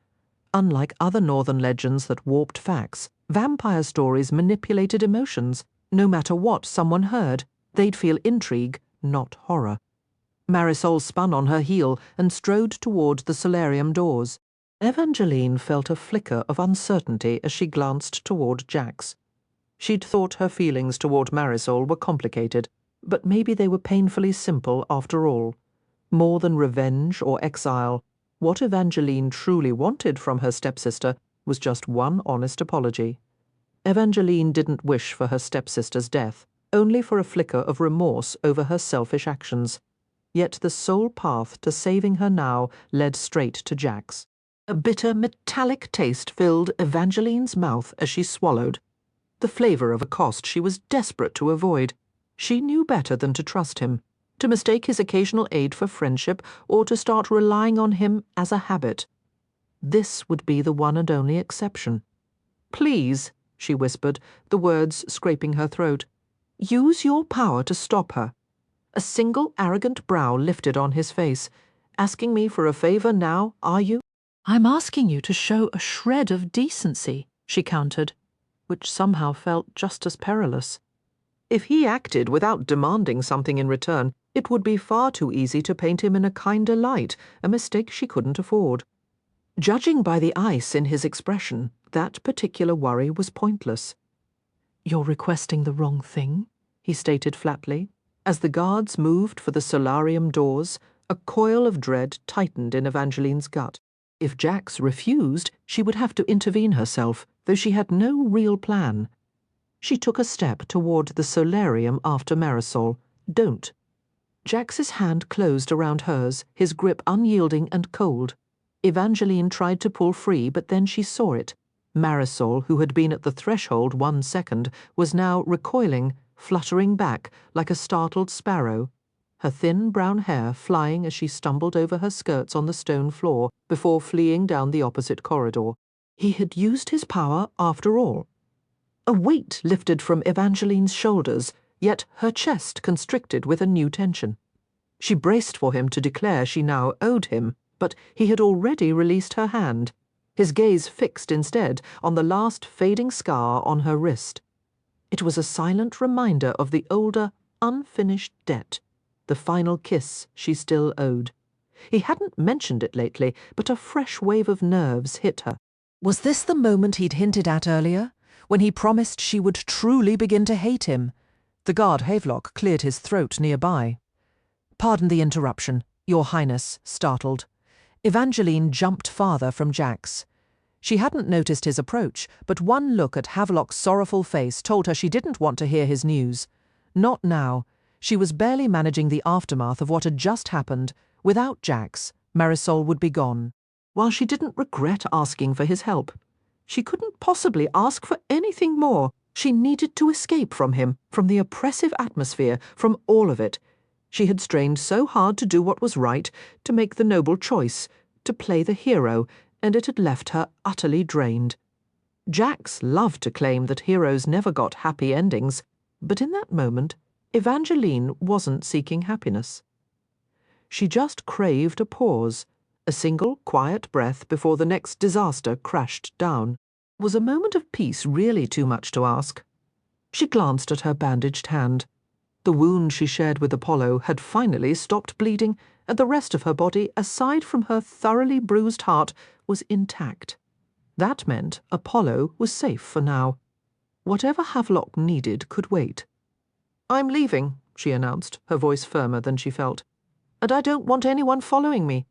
Unlike other northern legends that warped facts, vampire stories manipulated emotions. No matter what someone heard, they'd feel intrigue, not horror. Marisol spun on her heel and strode toward the solarium doors. Evangeline felt a flicker of uncertainty as she glanced toward Jax. She'd thought her feelings toward Marisol were complicated, but maybe they were painfully simple after all. More than revenge or exile, what Evangeline truly wanted from her stepsister was just one honest apology. Evangeline didn't wish for her stepsister's death, only for a flicker of remorse over her selfish actions. Yet the sole path to saving her now led straight to Jax. A bitter, metallic taste filled Evangeline's mouth as she swallowed. The flavor of a cost she was desperate to avoid. She knew better than to trust him, to mistake his occasional aid for friendship, or to start relying on him as a habit. This would be the one and only exception. "Please," she whispered, the words scraping her throat, "use your power to stop her." A single arrogant brow lifted on his face. "Asking me for a favor now, are you?" "I'm asking you to show a shred of decency," she countered, which somehow felt just as perilous. If he acted without demanding something in return, it would be far too easy to paint him in a kinder light, a mistake she couldn't afford. Judging by the ice in his expression, that particular worry was pointless. "You're requesting the wrong thing," he stated flatly. As the guards moved for the solarium doors, a coil of dread tightened in Evangeline's gut. If Jax refused, she would have to intervene herself, though she had no real plan. She took a step toward the solarium after Marisol. "Don't." Jax's hand closed around hers, his grip unyielding and cold. Evangeline tried to pull free, but then she saw it. Marisol, who had been at the threshold 1 second, was now recoiling, fluttering back like a startled sparrow, her thin brown hair flying as she stumbled over her skirts on the stone floor before fleeing down the opposite corridor. He had used his power after all. A weight lifted from Evangeline's shoulders, yet her chest constricted with a new tension. She braced for him to declare she now owed him, but he had already released her hand, his gaze fixed instead on the last fading scar on her wrist. It was a silent reminder of the older, unfinished debt, the final kiss she still owed. He hadn't mentioned it lately, but a fresh wave of nerves hit her. Was this the moment he'd hinted at earlier, when he promised she would truly begin to hate him? The guard Havelock cleared his throat nearby. "Pardon the interruption, Your Highness," startled. Evangeline jumped farther from Jax. She hadn't noticed his approach, but one look at Havelock's sorrowful face told her she didn't want to hear his news. Not now. She was barely managing the aftermath of what had just happened. Without Jax, Marisol would be gone. While she didn't regret asking for his help, she couldn't possibly ask for anything more. She needed to escape from him, from the oppressive atmosphere, from all of it. She had strained so hard to do what was right, to make the noble choice, to play the hero, and it had left her utterly drained. Jax loved to claim that heroes never got happy endings, but in that moment, Evangeline wasn't seeking happiness. She just craved a pause, a single quiet breath before the next disaster crashed down. Was a moment of peace really too much to ask? She glanced at her bandaged hand. The wound she shared with Apollo had finally stopped bleeding, and the rest of her body, aside from her thoroughly bruised heart, was intact. That meant Apollo was safe for now. Whatever Havelock needed could wait. "I'm leaving," she announced, her voice firmer than she felt. "And I don't want anyone following me."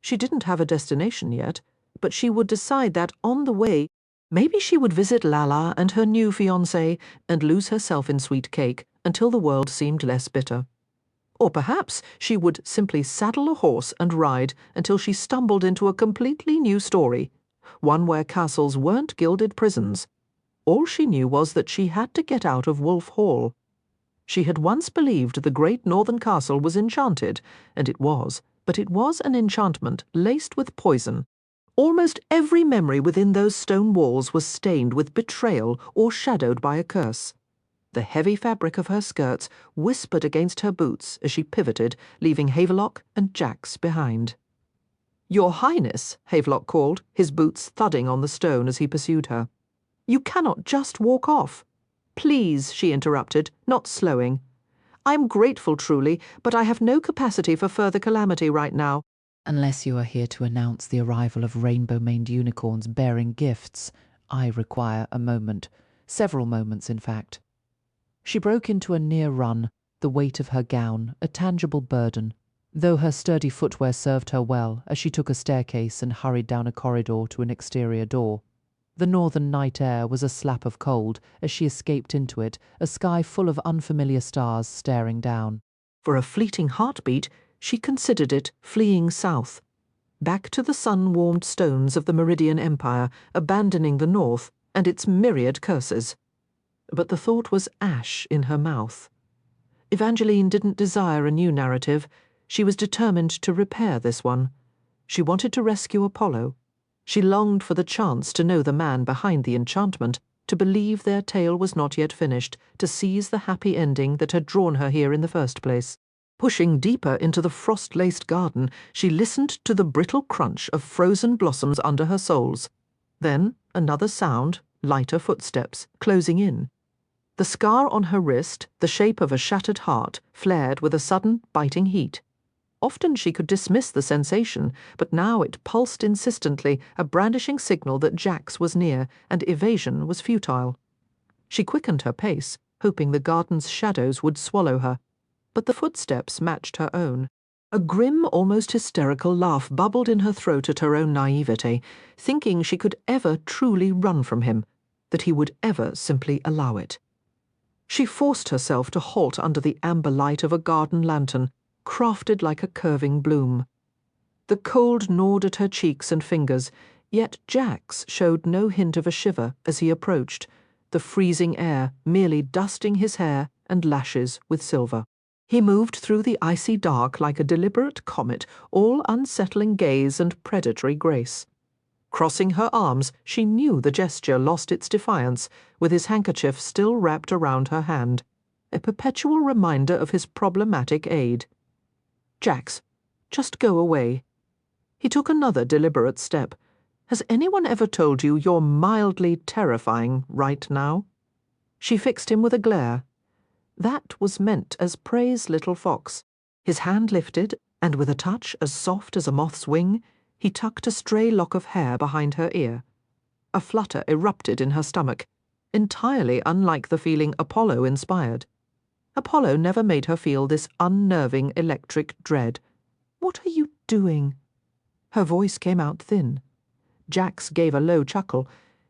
She didn't have a destination yet, but she would decide that on the way. Maybe she would visit Lala and her new fiancé and lose herself in sweet cake until the world seemed less bitter. Or perhaps she would simply saddle a horse and ride until she stumbled into a completely new story, one where castles weren't gilded prisons. All she knew was that she had to get out of Wolf Hall. She had once believed the great northern castle was enchanted, and it was, but it was an enchantment laced with poison. Almost every memory within those stone walls was stained with betrayal or shadowed by a curse. The heavy fabric of her skirts whispered against her boots as she pivoted, leaving Havelock and Jax behind. "Your Highness," Havelock called, his boots thudding on the stone as he pursued her. "You cannot just walk off." "Please," she interrupted, not slowing. "I am grateful truly, but I have no capacity for further calamity right now." "Unless you are here to announce the arrival of rainbow-maned unicorns bearing gifts, I require a moment. Several moments, in fact." She broke into a near run, the weight of her gown a tangible burden, though her sturdy footwear served her well as she took a staircase and hurried down a corridor to an exterior door. The northern night air was a slap of cold as she escaped into it, a sky full of unfamiliar stars staring down. For a fleeting heartbeat, she considered it fleeing south, back to the sun-warmed stones of the Meridian Empire, abandoning the north and its myriad curses. But the thought was ash in her mouth. Evangeline didn't desire a new narrative. She was determined to repair this one. She wanted to rescue Apollo. She longed for the chance to know the man behind the enchantment, to believe their tale was not yet finished, to seize the happy ending that had drawn her here in the first place. Pushing deeper into the frost-laced garden, she listened to the brittle crunch of frozen blossoms under her soles. Then another sound, lighter footsteps, closing in. The scar on her wrist, the shape of a shattered heart, flared with a sudden, biting heat. Often she could dismiss the sensation, but now it pulsed insistently, a brandishing signal that Jax was near and evasion was futile. She quickened her pace, hoping the garden's shadows would swallow her, but the footsteps matched her own. A grim, almost hysterical laugh bubbled in her throat at her own naivete, thinking she could ever truly run from him, that he would ever simply allow it. She forced herself to halt under the amber light of a garden lantern, crafted like a curving bloom. The cold gnawed at her cheeks and fingers, yet Jax showed no hint of a shiver as he approached, the freezing air merely dusting his hair and lashes with silver. He moved through the icy dark like a deliberate comet, all unsettling gaze and predatory grace. Crossing her arms, she knew the gesture lost its defiance, with his handkerchief still wrapped around her hand, a perpetual reminder of his problematic aid. "Jax, just go away." He took another deliberate step. "Has anyone ever told you you're mildly terrifying right now?" She fixed him with a glare. That was meant as Prey's little fox. His hand lifted, and with a touch as soft as a moth's wing, he tucked a stray lock of hair behind her ear. A flutter erupted in her stomach, entirely unlike the feeling Apollo inspired. Apollo never made her feel this unnerving electric dread. "What are you doing?" Her voice came out thin. Jax gave a low chuckle.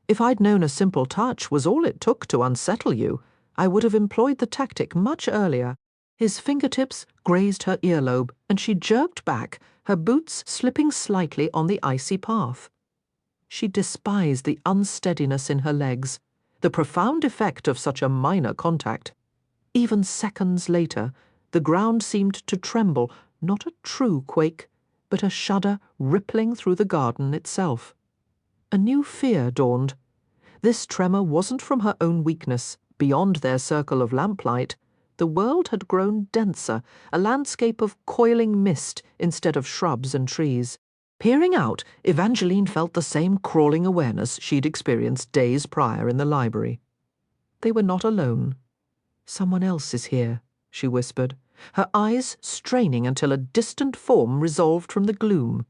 "If I'd known a simple touch was all it took to unsettle you, I would have employed the tactic much earlier." His fingertips grazed her earlobe, and she jerked back, her boots slipping slightly on the icy path. She despised the unsteadiness in her legs, the profound effect of such a minor contact. Even seconds later, the ground seemed to tremble, not a true quake, but a shudder rippling through the garden itself. A new fear dawned. This tremor wasn't from her own weakness, beyond their circle of lamplight. The world had grown denser, a landscape of coiling mist instead of shrubs and trees. Peering out, Evangeline felt the same crawling awareness she'd experienced days prior in the library. They were not alone. "Someone else is here," she whispered, her eyes straining until a distant form resolved from the gloom.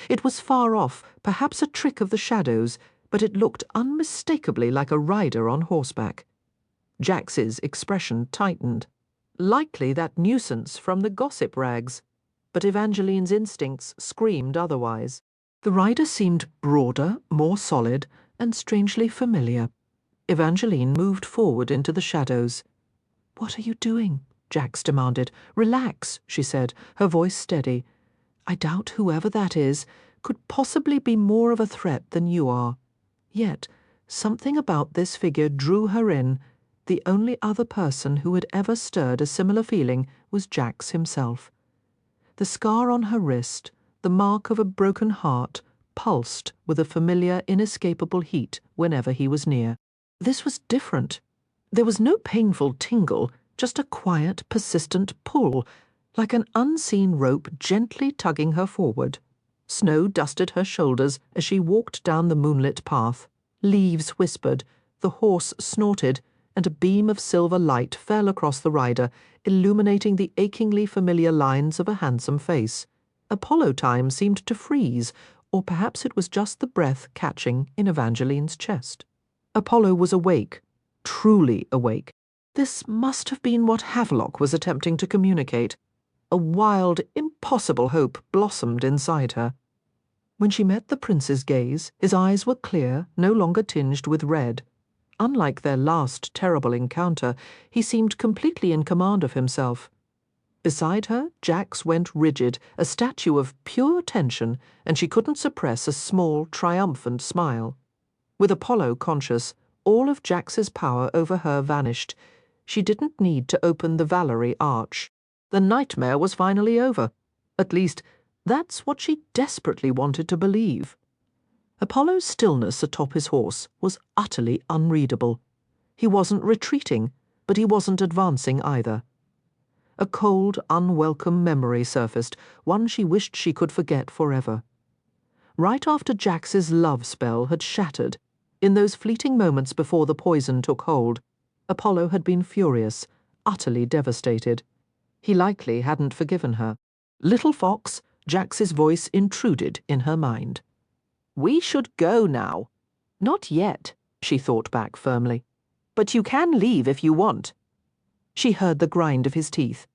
It was far off, perhaps a trick of the shadows, but it looked unmistakably like a rider on horseback. Jax's expression tightened. Likely that nuisance from the gossip rags, but Evangeline's instincts screamed otherwise. The rider seemed broader, more solid, and strangely familiar. Evangeline moved forward into the shadows. "What are you doing?" Jax demanded. "Relax," she said, her voice steady. "I doubt whoever that is could possibly be more of a threat than you are. Yet something about this figure drew her in, The only other person who had ever stirred a similar feeling was Jax himself. The scar on her wrist, the mark of a broken heart, pulsed with a familiar, inescapable heat whenever he was near. This was different. There was no painful tingle, just a quiet, persistent pull, like an unseen rope gently tugging her forward. Snow dusted her shoulders as she walked down the moonlit path. Leaves whispered, the horse snorted, and a beam of silver light fell across the rider, illuminating the achingly familiar lines of a handsome face. Apollo time seemed to freeze, or perhaps it was just the breath catching in Evangeline's chest. Apollo was awake, truly awake. This must have been what Havelock was attempting to communicate. A wild, impossible hope blossomed inside her. When she met the prince's gaze, his eyes were clear, no longer tinged with red. Unlike their last terrible encounter, he seemed completely in command of himself. Beside her, Jax went rigid, a statue of pure tension, and she couldn't suppress a small, triumphant smile. With Apollo conscious, all of Jax's power over her vanished. She didn't need to open the Valerie arch. The nightmare was finally over. At least, that's what she desperately wanted to believe. Apollo's stillness atop his horse was utterly unreadable. He wasn't retreating, but he wasn't advancing either. A cold, unwelcome memory surfaced, one she wished she could forget forever. Right after Jax's love spell had shattered, in those fleeting moments before the poison took hold, Apollo had been furious, utterly devastated. He likely hadn't forgiven her. Little fox, Jax's voice intruded in her mind. "We should go now." "Not yet," she thought back firmly. "But you can leave if you want." She heard the grind of his teeth.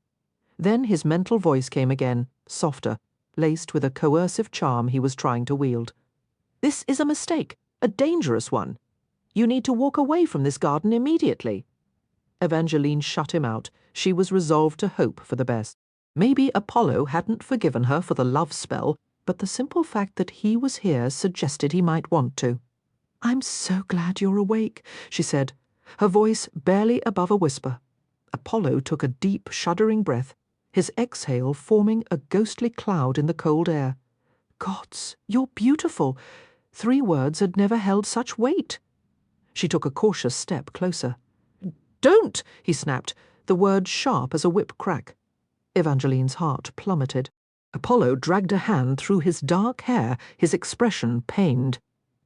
Then his mental voice came again, softer, laced with a coercive charm he was trying to wield. "This is a mistake, a dangerous one. You need to walk away from this garden immediately." Evangeline shut him out. She was resolved to hope for the best. Maybe Apollo hadn't forgiven her for the love spell, but the simple fact that he was here suggested he might want to. "I'm so glad you're awake," she said, her voice barely above a whisper. Apollo took a deep, shuddering breath, his exhale forming a ghostly cloud in the cold air. "Gods, you're beautiful." 3 words had never held such weight. She took a cautious step closer. "Don't!" he snapped, the word sharp as a whip crack. Evangeline's heart plummeted. Apollo dragged a hand through his dark hair, his expression pained.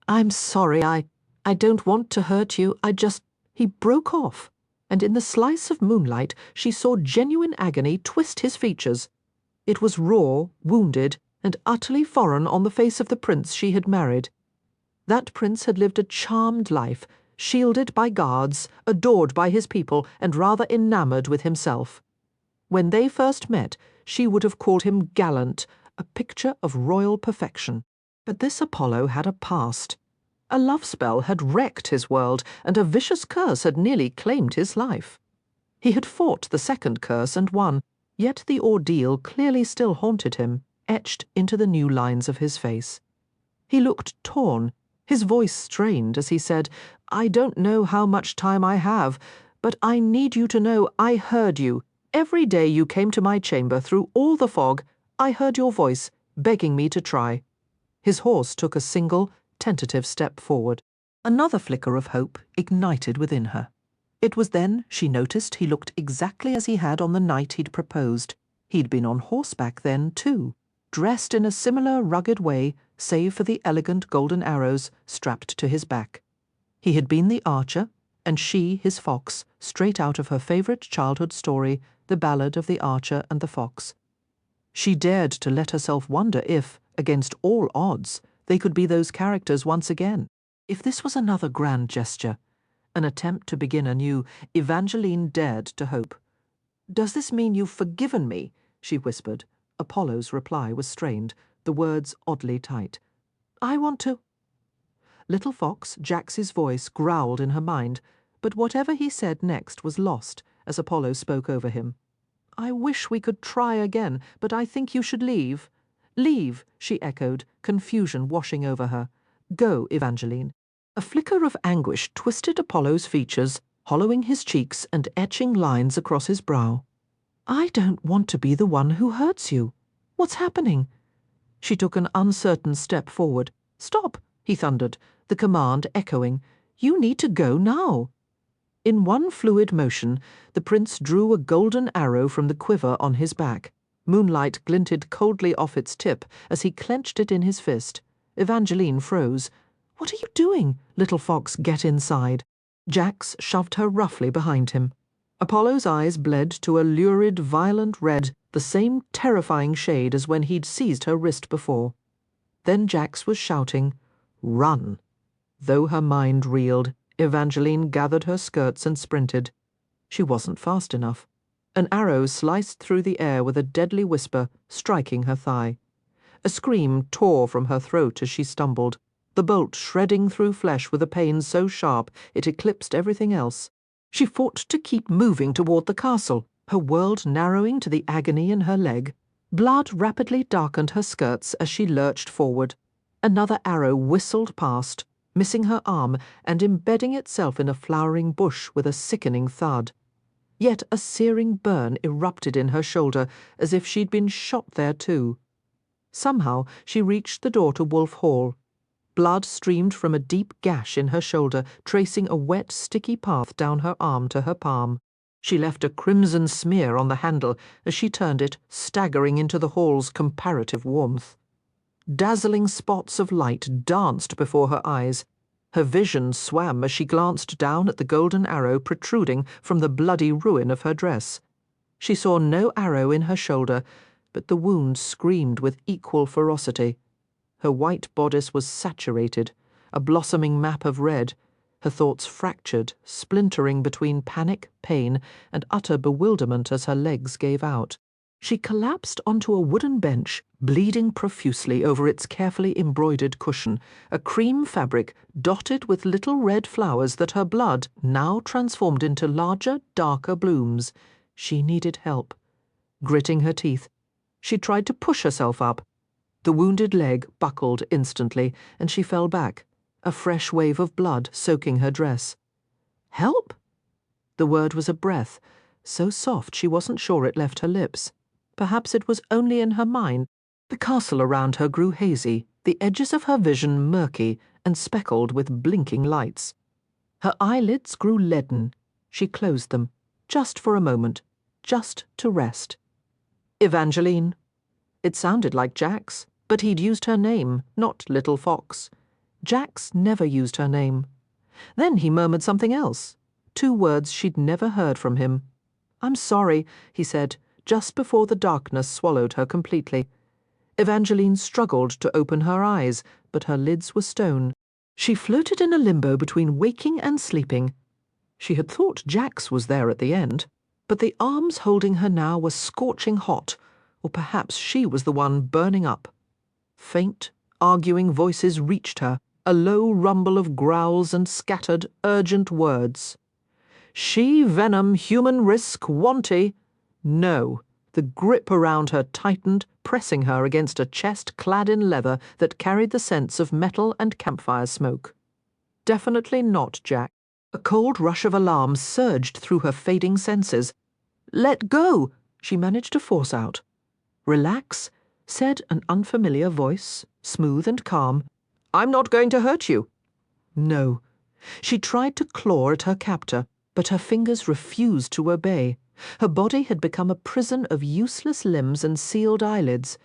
"I'm sorry, I don't want to hurt you, I just—" He broke off, and in the slice of moonlight she saw genuine agony twist his features. It was raw, wounded, and utterly foreign on the face of the prince she had married. That prince had lived a charmed life, shielded by guards, adored by his people, and rather enamoured with himself. When they first met, she would have called him gallant, a picture of royal perfection. But this Apollo had a past. A love spell had wrecked his world, and a vicious curse had nearly claimed his life. He had fought the second curse and won, yet the ordeal clearly still haunted him, etched into the new lines of his face. He looked torn, his voice strained as he said, "I don't know how much time I have, but I need you to know I heard you. Every day you came to my chamber through all the fog, I heard your voice, begging me to try." His horse took a single, tentative step forward. Another flicker of hope ignited within her. It was then she noticed he looked exactly as he had on the night he'd proposed. He'd been on horseback then, too, dressed in a similar rugged way, save for the elegant golden arrows strapped to his back. He had been the archer, and she his fox, straight out of her favourite childhood story, The Ballad of the Archer and the Fox. She dared to let herself wonder if, against all odds, they could be those characters once again. If this was another grand gesture, an attempt to begin anew, Evangeline dared to hope. "Does this mean you've forgiven me?" she whispered. Apollo's reply was strained, the words oddly tight. "I want to—" Little Fox, Jax's voice growled in her mind, but whatever he said next was lost as Apollo spoke over him. "I wish we could try again, but I think you should leave." "Leave," she echoed, confusion washing over her. "Go, Evangeline." A flicker of anguish twisted Apollo's features, hollowing his cheeks and etching lines across his brow. I don't want to be the one who hurts you. What's happening? She took an uncertain step forward. Stop, he thundered, the command echoing. You need to go now. In one fluid motion, the prince drew a golden arrow from the quiver on his back. Moonlight glinted coldly off its tip as he clenched it in his fist. Evangeline froze. What are you doing? Little fox, get inside. Jax shoved her roughly behind him. Apollo's eyes bled to a lurid, violent red, the same terrifying shade as when he'd seized her wrist before. Then Jax was shouting, "Run!" Though her mind reeled, Evangeline gathered her skirts and sprinted. She wasn't fast enough. An arrow sliced through the air with a deadly whisper, striking her thigh. A scream tore from her throat as she stumbled, the bolt shredding through flesh with a pain so sharp it eclipsed everything else. She fought to keep moving toward the castle, her world narrowing to the agony in her leg. Blood rapidly darkened her skirts as she lurched forward. Another arrow whistled past, missing her arm and embedding itself in a flowering bush with a sickening thud. Yet a searing burn erupted in her shoulder as if she'd been shot there too. Somehow she reached the door to Wolf Hall. Blood streamed from a deep gash in her shoulder, tracing a wet, sticky path down her arm to her palm. She left a crimson smear on the handle as she turned it, staggering into the hall's comparative warmth. Dazzling spots of light danced before her eyes. Her vision swam as she glanced down at the golden arrow protruding from the bloody ruin of her dress. She saw no arrow in her shoulder, but the wound screamed with equal ferocity. Her white bodice was saturated, a blossoming map of red, her thoughts fractured, splintering between panic, pain, and utter bewilderment as her legs gave out. She collapsed onto a wooden bench, bleeding profusely over its carefully embroidered cushion, a cream fabric dotted with little red flowers that her blood now transformed into larger, darker blooms. She needed help. Gritting her teeth, she tried to push herself up. The wounded leg buckled instantly, and she fell back, a fresh wave of blood soaking her dress. Help? The word was a breath, so soft she wasn't sure it left her lips. Perhaps it was only in her mind. The castle around her grew hazy, the edges of her vision murky and speckled with blinking lights. Her eyelids grew leaden. She closed them, just for a moment, just to rest. Evangeline. It sounded like Jax, but he'd used her name, not Little Fox. Jax never used her name. Then he murmured something else, 2 words she'd never heard from him. "I'm sorry," he said, just before the darkness swallowed her completely. Evangeline struggled to open her eyes, but her lids were stone. She floated in a limbo between waking and sleeping. She had thought Jax was there at the end, but the arms holding her now were scorching hot, or perhaps she was the one burning up. Faint, arguing voices reached her, a low rumble of growls and scattered, urgent words. "She venom, human risk, wanty." No. The grip around her tightened, pressing her against a chest clad in leather that carried the scents of metal and campfire smoke. Definitely not Jack. A cold rush of alarm surged through her fading senses. "Let go!" she managed to force out. "Relax," said an unfamiliar voice, smooth and calm. "I'm not going to hurt you." No. She tried to claw at her captor, but her fingers refused to obey. Her body had become a prison of useless limbs and sealed eyelids.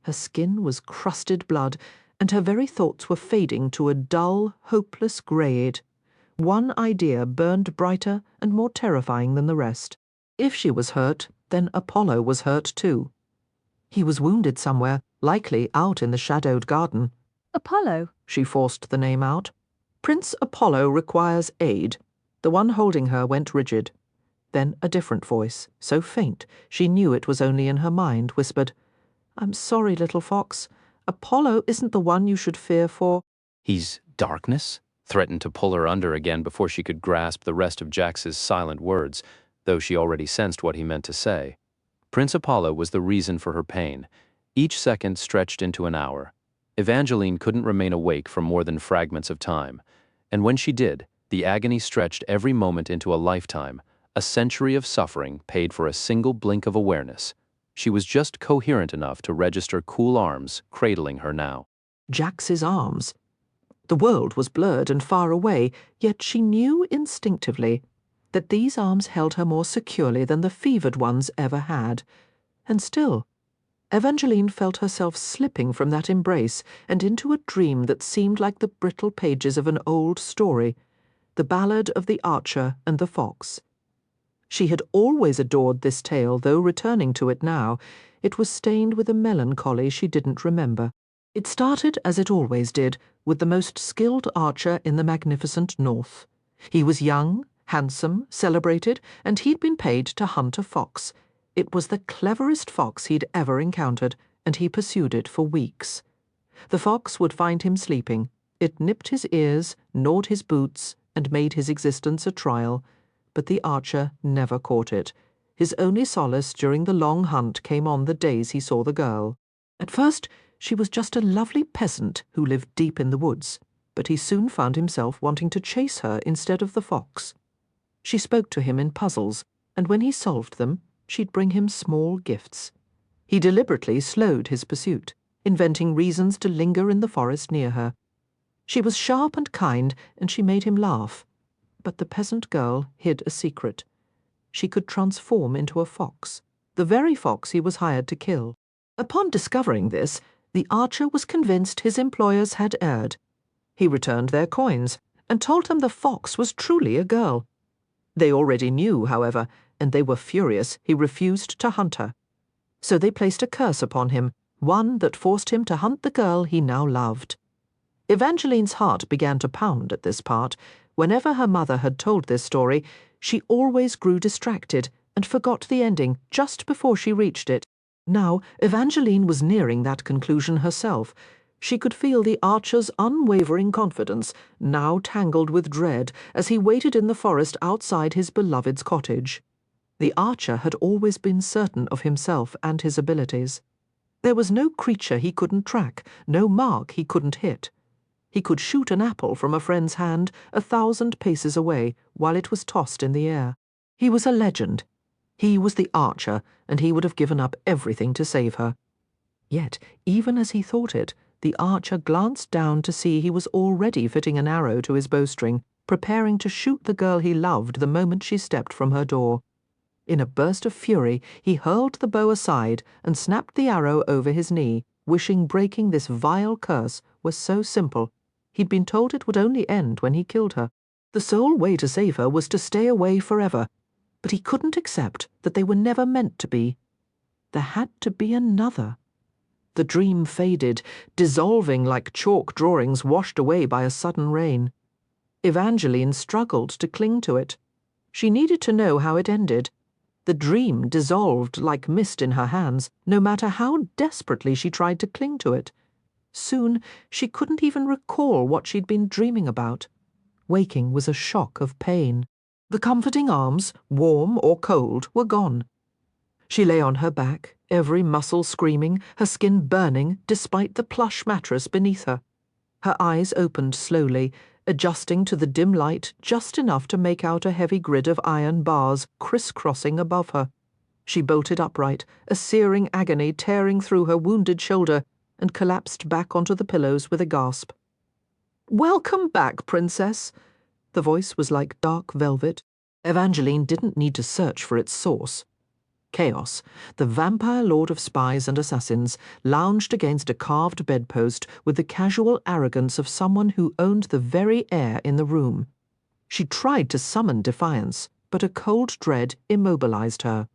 Her skin was crusted blood, and her very thoughts were fading to a dull, hopeless grade. One idea burned brighter and more terrifying than the rest. If she was hurt, then Apollo was hurt too. He was wounded somewhere, likely out in the shadowed garden. Apollo? She forced the name out. "Prince Apollo requires aid." The one holding her went rigid. Then a different voice, so faint she knew it was only in her mind, whispered, "I'm sorry, little fox. Apollo isn't the one you should fear for." "He's darkness?" threatened to pull her under again before she could grasp the rest of Jax's silent words, though she already sensed what he meant to say. Prince Apollo was the reason for her pain. Each second stretched into an hour. Evangeline couldn't remain awake for more than fragments of time, and when she did, The agony stretched every moment into a lifetime, a century of suffering paid for a single blink of awareness. She was just coherent enough to register cool arms cradling her now. Jax's arms. The world was blurred and far away, yet she knew instinctively that these arms held her more securely than the fevered ones ever had. And still, Evangeline felt herself slipping from that embrace and into a dream that seemed like the brittle pages of an old story, the Ballad of the Archer and the Fox. She had always adored this tale, though returning to it now, it was stained with a melancholy she didn't remember. It started, as it always did, with the most skilled archer in the magnificent north. He was young, handsome, celebrated, and he'd been paid to hunt a fox. It was the cleverest fox he'd ever encountered, and he pursued it for weeks. The fox would find him sleeping. It nipped his ears, gnawed his boots, and made his existence a trial. But the archer never caught it. His only solace during the long hunt came on the days he saw the girl. At first, she was just a lovely peasant who lived deep in the woods, but he soon found himself wanting to chase her instead of the fox. She spoke to him in puzzles, and when he solved them, she'd bring him small gifts. He deliberately slowed his pursuit, inventing reasons to linger in the forest near her. She was sharp and kind, and she made him laugh. But the peasant girl hid a secret. She could transform into a fox, the very fox he was hired to kill. Upon discovering this, the archer was convinced his employers had erred. He returned their coins and told them the fox was truly a girl. They already knew, however, and they were furious he refused to hunt her. So they placed a curse upon him, one that forced him to hunt the girl he now loved. Evangeline's heart began to pound at this part. Whenever her mother had told this story, she always grew distracted and forgot the ending just before she reached it. Now, Evangeline was nearing that conclusion herself. She could feel the archer's unwavering confidence, now tangled with dread, as he waited in the forest outside his beloved's cottage. The archer had always been certain of himself and his abilities. There was no creature he couldn't track, no mark he couldn't hit. He could shoot an apple from a friend's hand 1,000 paces away while it was tossed in the air. He was a legend. He was the archer, and he would have given up everything to save her. Yet, even as he thought it, the archer glanced down to see he was already fitting an arrow to his bowstring, preparing to shoot the girl he loved the moment she stepped from her door. In a burst of fury, he hurled the bow aside and snapped the arrow over his knee, wishing breaking this vile curse was so simple. He'd been told it would only end when he killed her. The sole way to save her was to stay away forever, but he couldn't accept that they were never meant to be. There had to be another. The dream faded, dissolving like chalk drawings washed away by a sudden rain. Evangeline struggled to cling to it. She needed to know how it ended. The dream dissolved like mist in her hands, no matter how desperately she tried to cling to it. Soon, she couldn't even recall what she'd been dreaming about. Waking was a shock of pain. The comforting arms, warm or cold, were gone. She lay on her back, every muscle screaming, her skin burning despite the plush mattress beneath her. Her eyes opened slowly, adjusting to the dim light just enough to make out a heavy grid of iron bars crisscrossing above her. She bolted upright, a searing agony tearing through her wounded shoulder, and collapsed back onto the pillows with a gasp. "Welcome back, Princess." The voice was like dark velvet. Evangeline didn't need to search for its source. Chaos, the vampire lord of spies and assassins, lounged against a carved bedpost with the casual arrogance of someone who owned the very air in the room. She tried to summon defiance, but a cold dread immobilized her.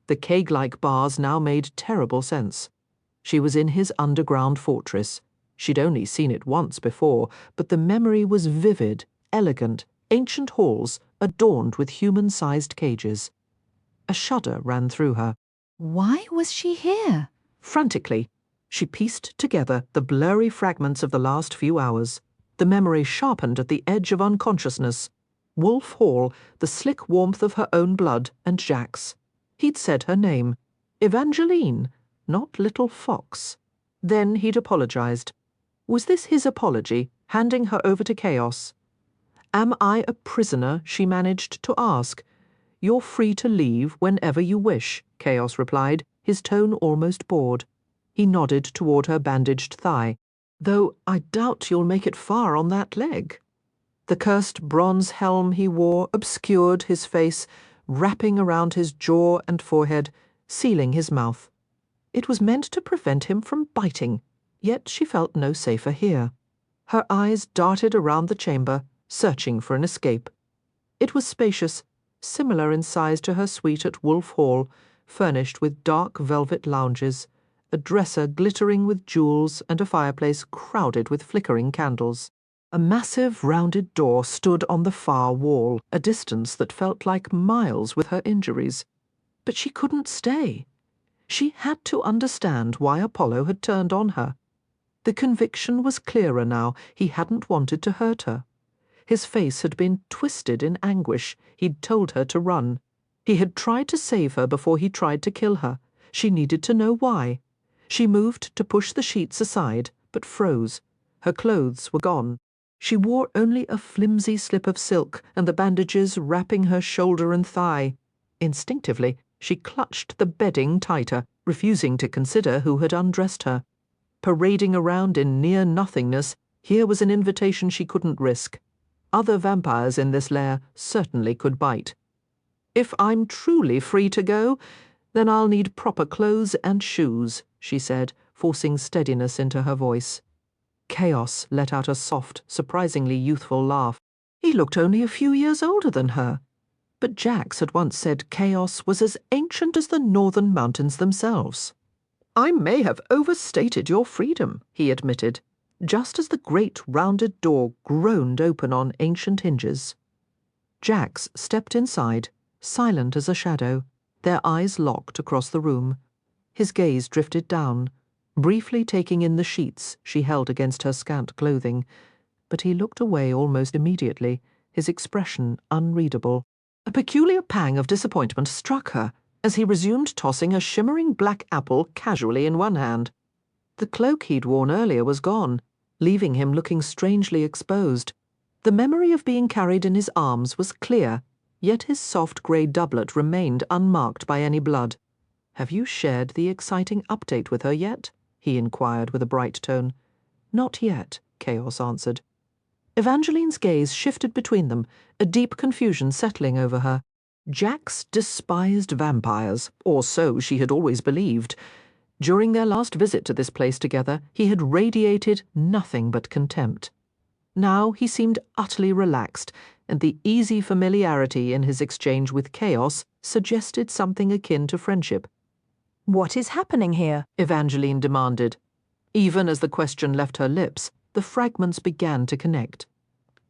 The cage-like bars now made terrible sense. She was in his underground fortress. She'd only seen it once before, but the memory was vivid, elegant, ancient halls adorned with human-sized cages. A shudder ran through her. Why was she here? Frantically, she pieced together the blurry fragments of the last few hours. The memory sharpened at the edge of unconsciousness. Wolf Hall, the slick warmth of her own blood, and Jack's. He'd said her name. Evangeline, not Little Fox. Then he'd apologized. Was this his apology, handing her over to chaos? Am I a prisoner? She managed to ask. You're free to leave whenever you wish, Chaos replied, his tone almost bored. He nodded toward her bandaged thigh. Though I doubt you'll make it far on that leg. The cursed bronze helm he wore obscured his face, wrapping around his jaw and forehead, sealing his mouth. It was meant to prevent him from biting, yet she felt no safer here. Her eyes darted around the chamber, searching for an escape. It was spacious, similar in size to her suite at Wolf Hall, furnished with dark velvet lounges, a dresser glittering with jewels and a fireplace crowded with flickering candles. A massive rounded door stood on the far wall, a distance that felt like miles with her injuries. But she couldn't stay. She had to understand why Apollo had turned on her. The conviction was clearer now. He hadn't wanted to hurt her. His face had been twisted in anguish. He'd told her to run. He had tried to save her before he tried to kill her. She needed to know why. She moved to push the sheets aside, but froze. Her clothes were gone. She wore only a flimsy slip of silk and the bandages wrapping her shoulder and thigh. Instinctively, she clutched the bedding tighter, refusing to consider who had undressed her. Parading around in near nothingness, here was an invitation she couldn't risk. Other vampires in this lair certainly could bite. If I'm truly free to go, then I'll need proper clothes and shoes, she said, forcing steadiness into her voice. Chaos let out a soft, surprisingly youthful laugh. He looked only a few years older than her. But Jax had once said Chaos was as ancient as the northern mountains themselves. I may have overstated your freedom, he admitted, just as the great rounded door groaned open on ancient hinges. Jax stepped inside, silent as a shadow, their eyes locked across the room. His gaze drifted down, briefly taking in the sheets she held against her scant clothing, but he looked away almost immediately, his expression unreadable. A peculiar pang of disappointment struck her as he resumed tossing a shimmering black apple casually in one hand. The cloak he'd worn earlier was gone, leaving him looking strangely exposed. The memory of being carried in his arms was clear, yet his soft grey doublet remained unmarked by any blood. Have you shared the exciting update with her yet? He inquired with a bright tone. Not yet, Chaos answered. Evangeline's gaze shifted between them, a deep confusion settling over her. Jax despised vampires, or so she had always believed. During their last visit to this place together, he had radiated nothing but contempt. Now he seemed utterly relaxed, and the easy familiarity in his exchange with Chaos suggested something akin to friendship. What is happening here? Evangeline demanded. Even as the question left her lips, the fragments began to connect.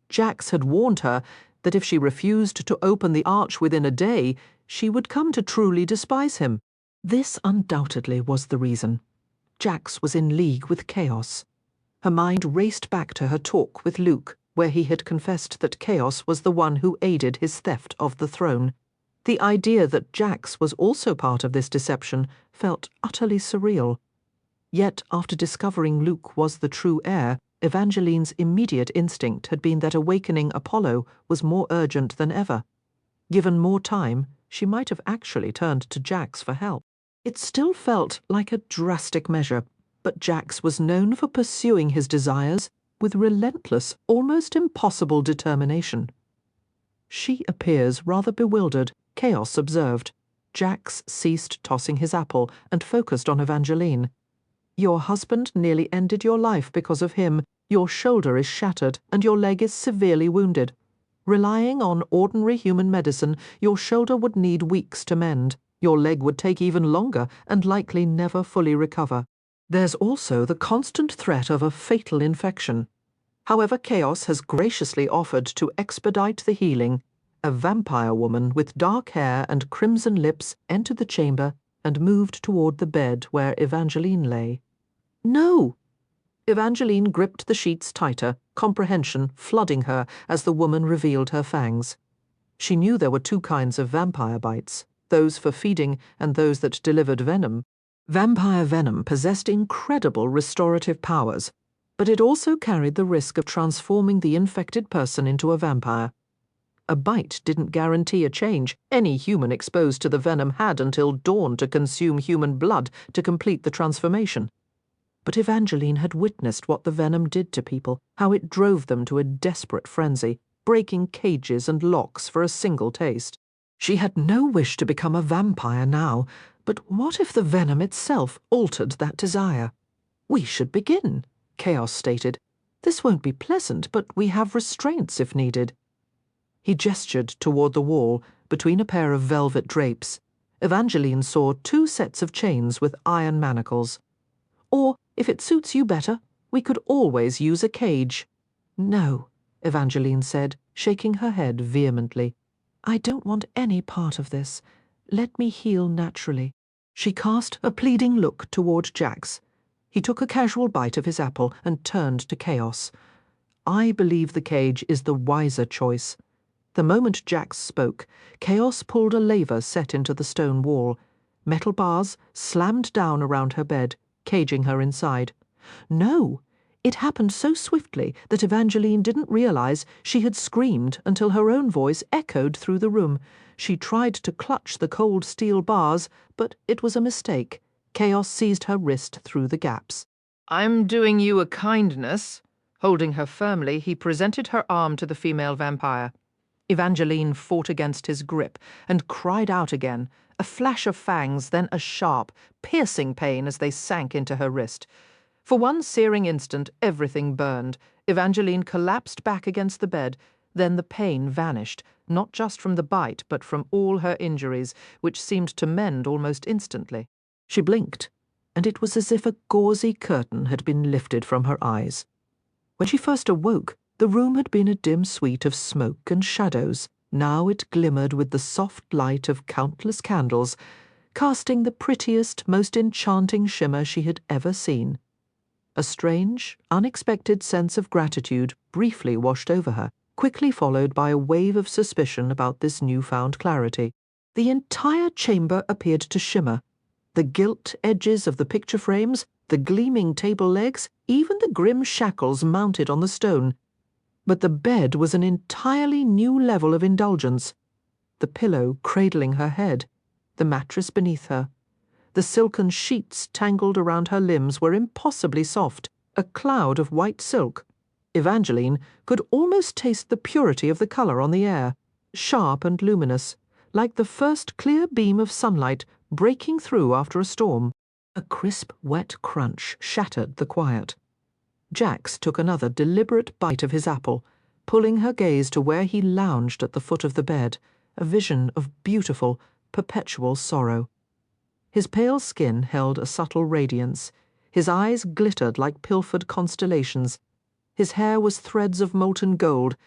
Jax had warned her that if she refused to open the arch within a day, she would come to truly despise him. This undoubtedly was the reason. Jax was in league with Chaos. Her mind raced back to her talk with Luke, where he had confessed that Chaos was the one who aided his theft of the throne. The idea that Jax was also part of this deception felt utterly surreal. Yet, after discovering Luke was the true heir, Evangeline's immediate instinct had been that awakening Apollo was more urgent than ever. Given more time, she might have actually turned to Jax for help. It still felt like a drastic measure, but Jax was known for pursuing his desires with relentless, almost impossible determination. She appears rather bewildered, Chaos observed. Jax ceased tossing his apple and focused on Evangeline. Your husband nearly ended your life because of him. Your shoulder is shattered and your leg is severely wounded. Relying on ordinary human medicine, your shoulder would need weeks to mend. Your leg would take even longer and likely never fully recover. There's also the constant threat of a fatal infection. However, Chaos has graciously offered to expedite the healing. A vampire woman with dark hair and crimson lips entered the chamber and moved toward the bed where Evangeline lay. No! Evangeline gripped the sheets tighter, comprehension flooding her as the woman revealed her fangs. She knew there were two kinds of vampire bites, those for feeding and those that delivered venom. Vampire venom possessed incredible restorative powers, but it also carried the risk of transforming the infected person into a vampire. A bite didn't guarantee a change. Any human exposed to the venom had until dawn to consume human blood to complete the transformation. But Evangeline had witnessed what the venom did to people, how it drove them to a desperate frenzy, breaking cages and locks for a single taste. She had no wish to become a vampire now, but what if the venom itself altered that desire? "We should begin," Chaos stated. "This won't be pleasant, but we have restraints if needed." He gestured toward the wall, between a pair of velvet drapes. Evangeline saw 2 sets of chains with iron manacles. "Or, if it suits you better, we could always use a cage." "No," Evangeline said, shaking her head vehemently. "I don't want any part of this. Let me heal naturally." She cast a pleading look toward Jax. He took a casual bite of his apple and turned to Chaos. "I believe the cage is the wiser choice." The moment Jax spoke, Chaos pulled a lever set into the stone wall. Metal bars slammed down around her bed, caging her inside. No! It happened so swiftly that Evangeline didn't realize she had screamed until her own voice echoed through the room. She tried to clutch the cold steel bars, but it was a mistake. Chaos seized her wrist through the gaps. "I'm doing you a kindness." Holding her firmly, he presented her arm to the female vampire. Evangeline fought against his grip and cried out again, a flash of fangs, then a sharp, piercing pain as they sank into her wrist. For one searing instant, everything burned. Evangeline collapsed back against the bed. Then the pain vanished, not just from the bite, but from all her injuries, which seemed to mend almost instantly. She blinked, and it was as if a gauzy curtain had been lifted from her eyes. When she first awoke, the room had been a dim suite of smoke and shadows. Now it glimmered with the soft light of countless candles, casting the prettiest, most enchanting shimmer she had ever seen. A strange, unexpected sense of gratitude briefly washed over her, quickly followed by a wave of suspicion about this newfound clarity. The entire chamber appeared to shimmer. The gilt edges of the picture frames, the gleaming table legs, even the grim shackles mounted on the stone. But the bed was an entirely new level of indulgence. The pillow cradling her head, the mattress beneath her. The silken sheets tangled around her limbs were impossibly soft, a cloud of white silk. Evangeline could almost taste the purity of the colour on the air, sharp and luminous, like the first clear beam of sunlight breaking through after a storm. A crisp, wet crunch shattered the quiet. Jax took another deliberate bite of his apple, pulling her gaze to where he lounged at the foot of the bed, a vision of beautiful, perpetual sorrow. His pale skin held a subtle radiance. His eyes glittered like pilfered constellations. His hair was threads of molten gold,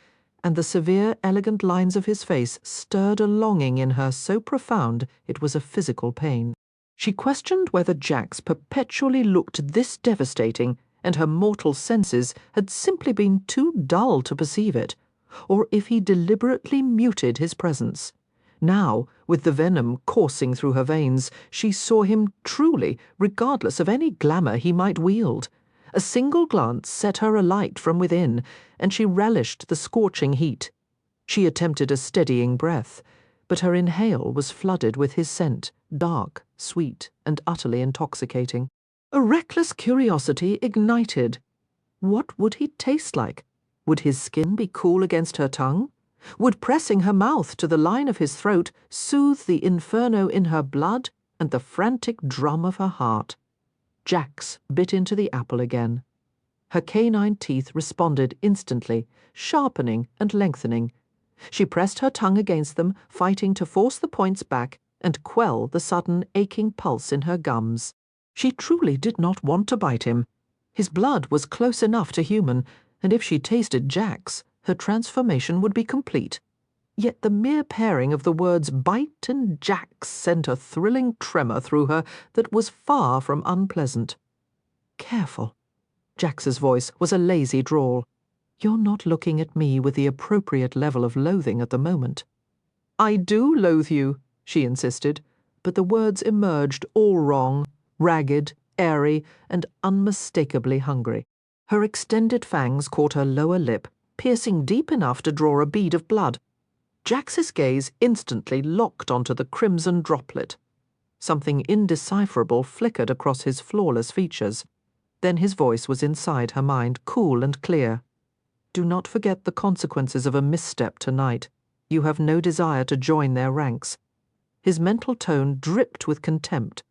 and the severe, elegant lines of his face stirred a longing in her so profound it was a physical pain. She questioned whether Jax perpetually looked this devastating, and her mortal senses had simply been too dull to perceive it, or if he deliberately muted his presence. Now, with the venom coursing through her veins, she saw him truly, regardless of any glamour he might wield. A single glance set her alight from within, and she relished the scorching heat. She attempted a steadying breath, but her inhale was flooded with his scent, dark, sweet, and utterly intoxicating. A reckless curiosity ignited. What would he taste like? Would his skin be cool against her tongue? Would pressing her mouth to the line of his throat soothe the inferno in her blood and the frantic drum of her heart? Jax bit into the apple again. Her canine teeth responded instantly, sharpening and lengthening. She pressed her tongue against them, fighting to force the points back and quell the sudden aching pulse in her gums. She truly did not want to bite him. His blood was close enough to human, and if she tasted Jax, her transformation would be complete. Yet the mere pairing of the words bite and Jax sent a thrilling tremor through her that was far from unpleasant. "Careful." Jax's voice was a lazy drawl. "You're not looking at me with the appropriate level of loathing at the moment." "I do loathe you," she insisted, but the words emerged all wrong, ragged, airy, and unmistakably hungry. Her extended fangs caught her lower lip, piercing deep enough to draw a bead of blood. Jax's gaze instantly locked onto the crimson droplet. Something indecipherable flickered across his flawless features. Then his voice was inside her mind, cool and clear. "Do not forget the consequences of a misstep tonight. You have no desire to join their ranks." His mental tone dripped with contempt.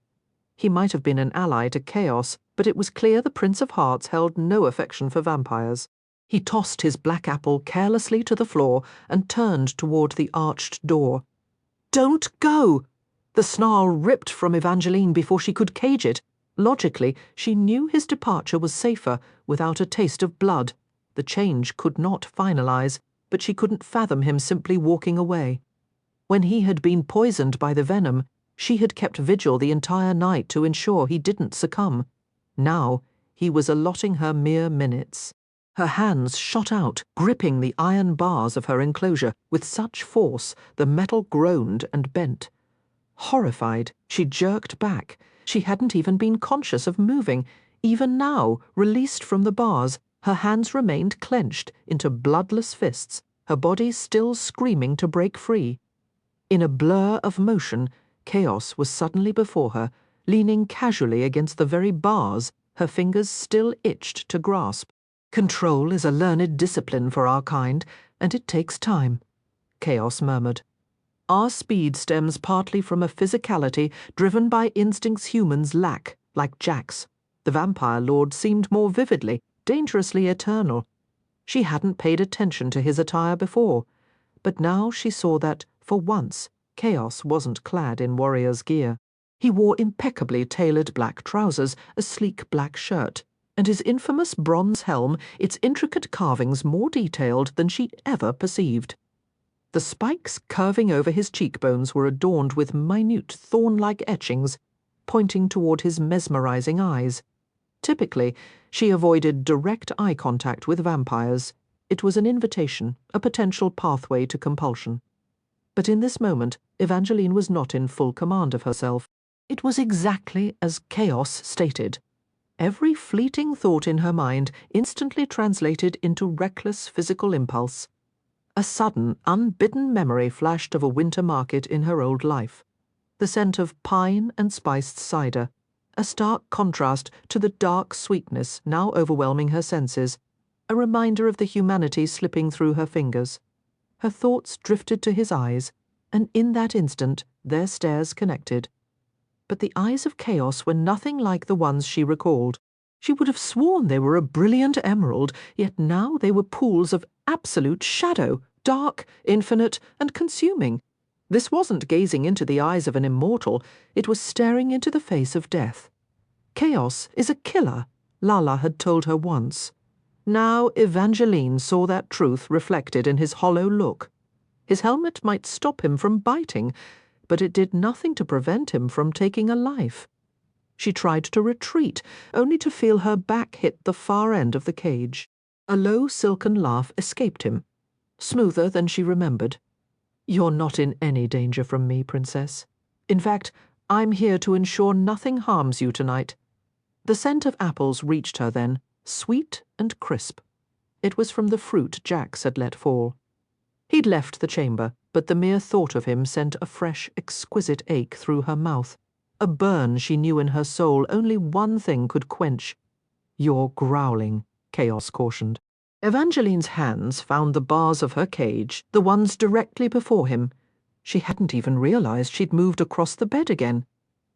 He might have been an ally to chaos, but it was clear the Prince of Hearts held no affection for vampires. He tossed his black apple carelessly to the floor and turned toward the arched door. "Don't go!" The snarl ripped from Evangeline before she could cage it. Logically, she knew his departure was safer without a taste of blood. The change could not finalize, but she couldn't fathom him simply walking away. When he had been poisoned by the venom, she had kept vigil the entire night to ensure he didn't succumb. Now, he was allotting her mere minutes. Her hands shot out, gripping the iron bars of her enclosure with such force the metal groaned and bent. Horrified, she jerked back. She hadn't even been conscious of moving. Even now, released from the bars, her hands remained clenched into bloodless fists, her body still screaming to break free. In a blur of motion, chaos was suddenly before her, leaning casually against the very bars her fingers still itched to grasp. "Control is a learned discipline for our kind, and it takes time," Chaos murmured. "Our speed stems partly from a physicality driven by instincts humans lack, like Jax. The vampire lord seemed more vividly, dangerously eternal. She hadn't paid attention to his attire before, but now she saw that, for once, Chaos wasn't clad in warrior's gear. He wore impeccably tailored black trousers, a sleek black shirt, and his infamous bronze helm, its intricate carvings more detailed than she'd ever perceived. The spikes curving over his cheekbones were adorned with minute thorn-like etchings, pointing toward his mesmerizing eyes. Typically, she avoided direct eye contact with vampires. It was an invitation, a potential pathway to compulsion. But in this moment, Evangeline was not in full command of herself. It was exactly as Chaos stated. Every fleeting thought in her mind instantly translated into reckless physical impulse. A sudden, unbidden memory flashed of a winter market in her old life. The scent of pine and spiced cider, a stark contrast to the dark sweetness now overwhelming her senses, a reminder of the humanity slipping through her fingers. Her thoughts drifted to his eyes, and in that instant their stares connected. But the eyes of Chaos were nothing like the ones she recalled. She would have sworn they were a brilliant emerald, yet now they were pools of absolute shadow, dark, infinite, and consuming. This wasn't gazing into the eyes of an immortal, it was staring into the face of death. Chaos is a killer, Lala had told her once. Now Evangeline saw that truth reflected in his hollow look. His helmet might stop him from biting, but it did nothing to prevent him from taking a life. She tried to retreat, only to feel her back hit the far end of the cage. A low silken laugh escaped him, smoother than she remembered. "You're not in any danger from me, Princess. In fact, I'm here to ensure nothing harms you tonight." The scent of apples reached her then, sweet and crisp. It was from the fruit Jax had let fall. He'd left the chamber, but the mere thought of him sent a fresh, exquisite ache through her mouth, a burn she knew in her soul only one thing could quench. "You're growling," Chaos cautioned. Evangeline's hands found the bars of her cage, the ones directly before him. She hadn't even realized she'd moved across the bed again.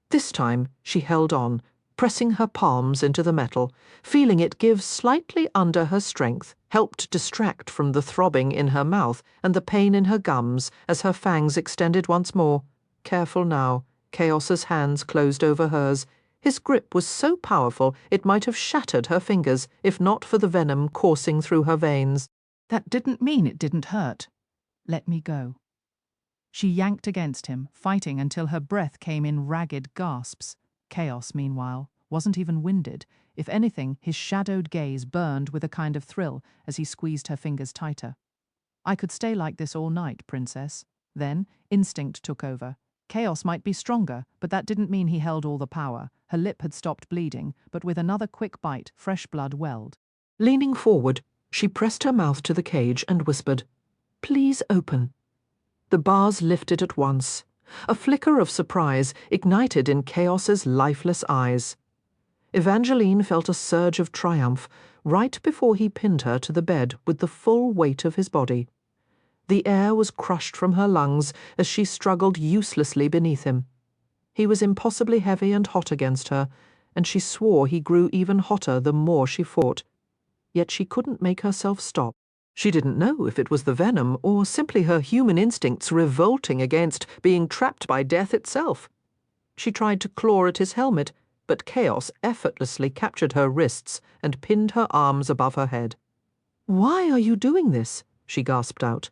This time she held on, pressing her palms into the metal, feeling it give slightly under her strength, helped distract from the throbbing in her mouth and the pain in her gums as her fangs extended once more. Careful now, Chaos's hands closed over hers. His grip was so powerful it might have shattered her fingers, if not for the venom coursing through her veins. "That didn't mean it didn't hurt. Let me go." She yanked against him, fighting until her breath came in ragged gasps. Chaos, meanwhile, wasn't even winded. If anything, his shadowed gaze burned with a kind of thrill as he squeezed her fingers tighter. "I could stay like this all night, Princess." Then, instinct took over. Chaos might be stronger, but that didn't mean he held all the power. Her lip had stopped bleeding, but with another quick bite, fresh blood welled. Leaning forward, she pressed her mouth to the cage and whispered, "Please open." The bars lifted at once. A flicker of surprise ignited in Chaos's lifeless eyes. Evangeline felt a surge of triumph right before he pinned her to the bed with the full weight of his body. The air was crushed from her lungs as she struggled uselessly beneath him. He was impossibly heavy and hot against her, and she swore he grew even hotter the more she fought. Yet she couldn't make herself stop. She didn't know if it was the venom or simply her human instincts revolting against being trapped by death itself. She tried to claw at his helmet, but Chaos effortlessly captured her wrists and pinned her arms above her head. "Why are you doing this?" she gasped out.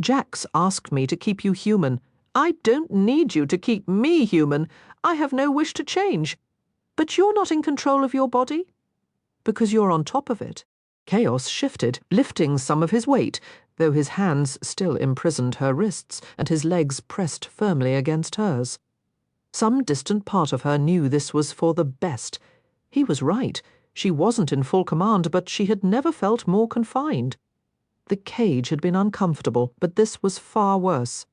"Jax asked me to keep you human. I don't need you to keep me human. I have no wish to change. But you're not in control of your body? Because you're on top of it." Chaos shifted, lifting some of his weight, though his hands still imprisoned her wrists and his legs pressed firmly against hers. Some distant part of her knew this was for the best. He was right. She wasn't in full command, but she had never felt more confined. The cage had been uncomfortable, but this was far worse.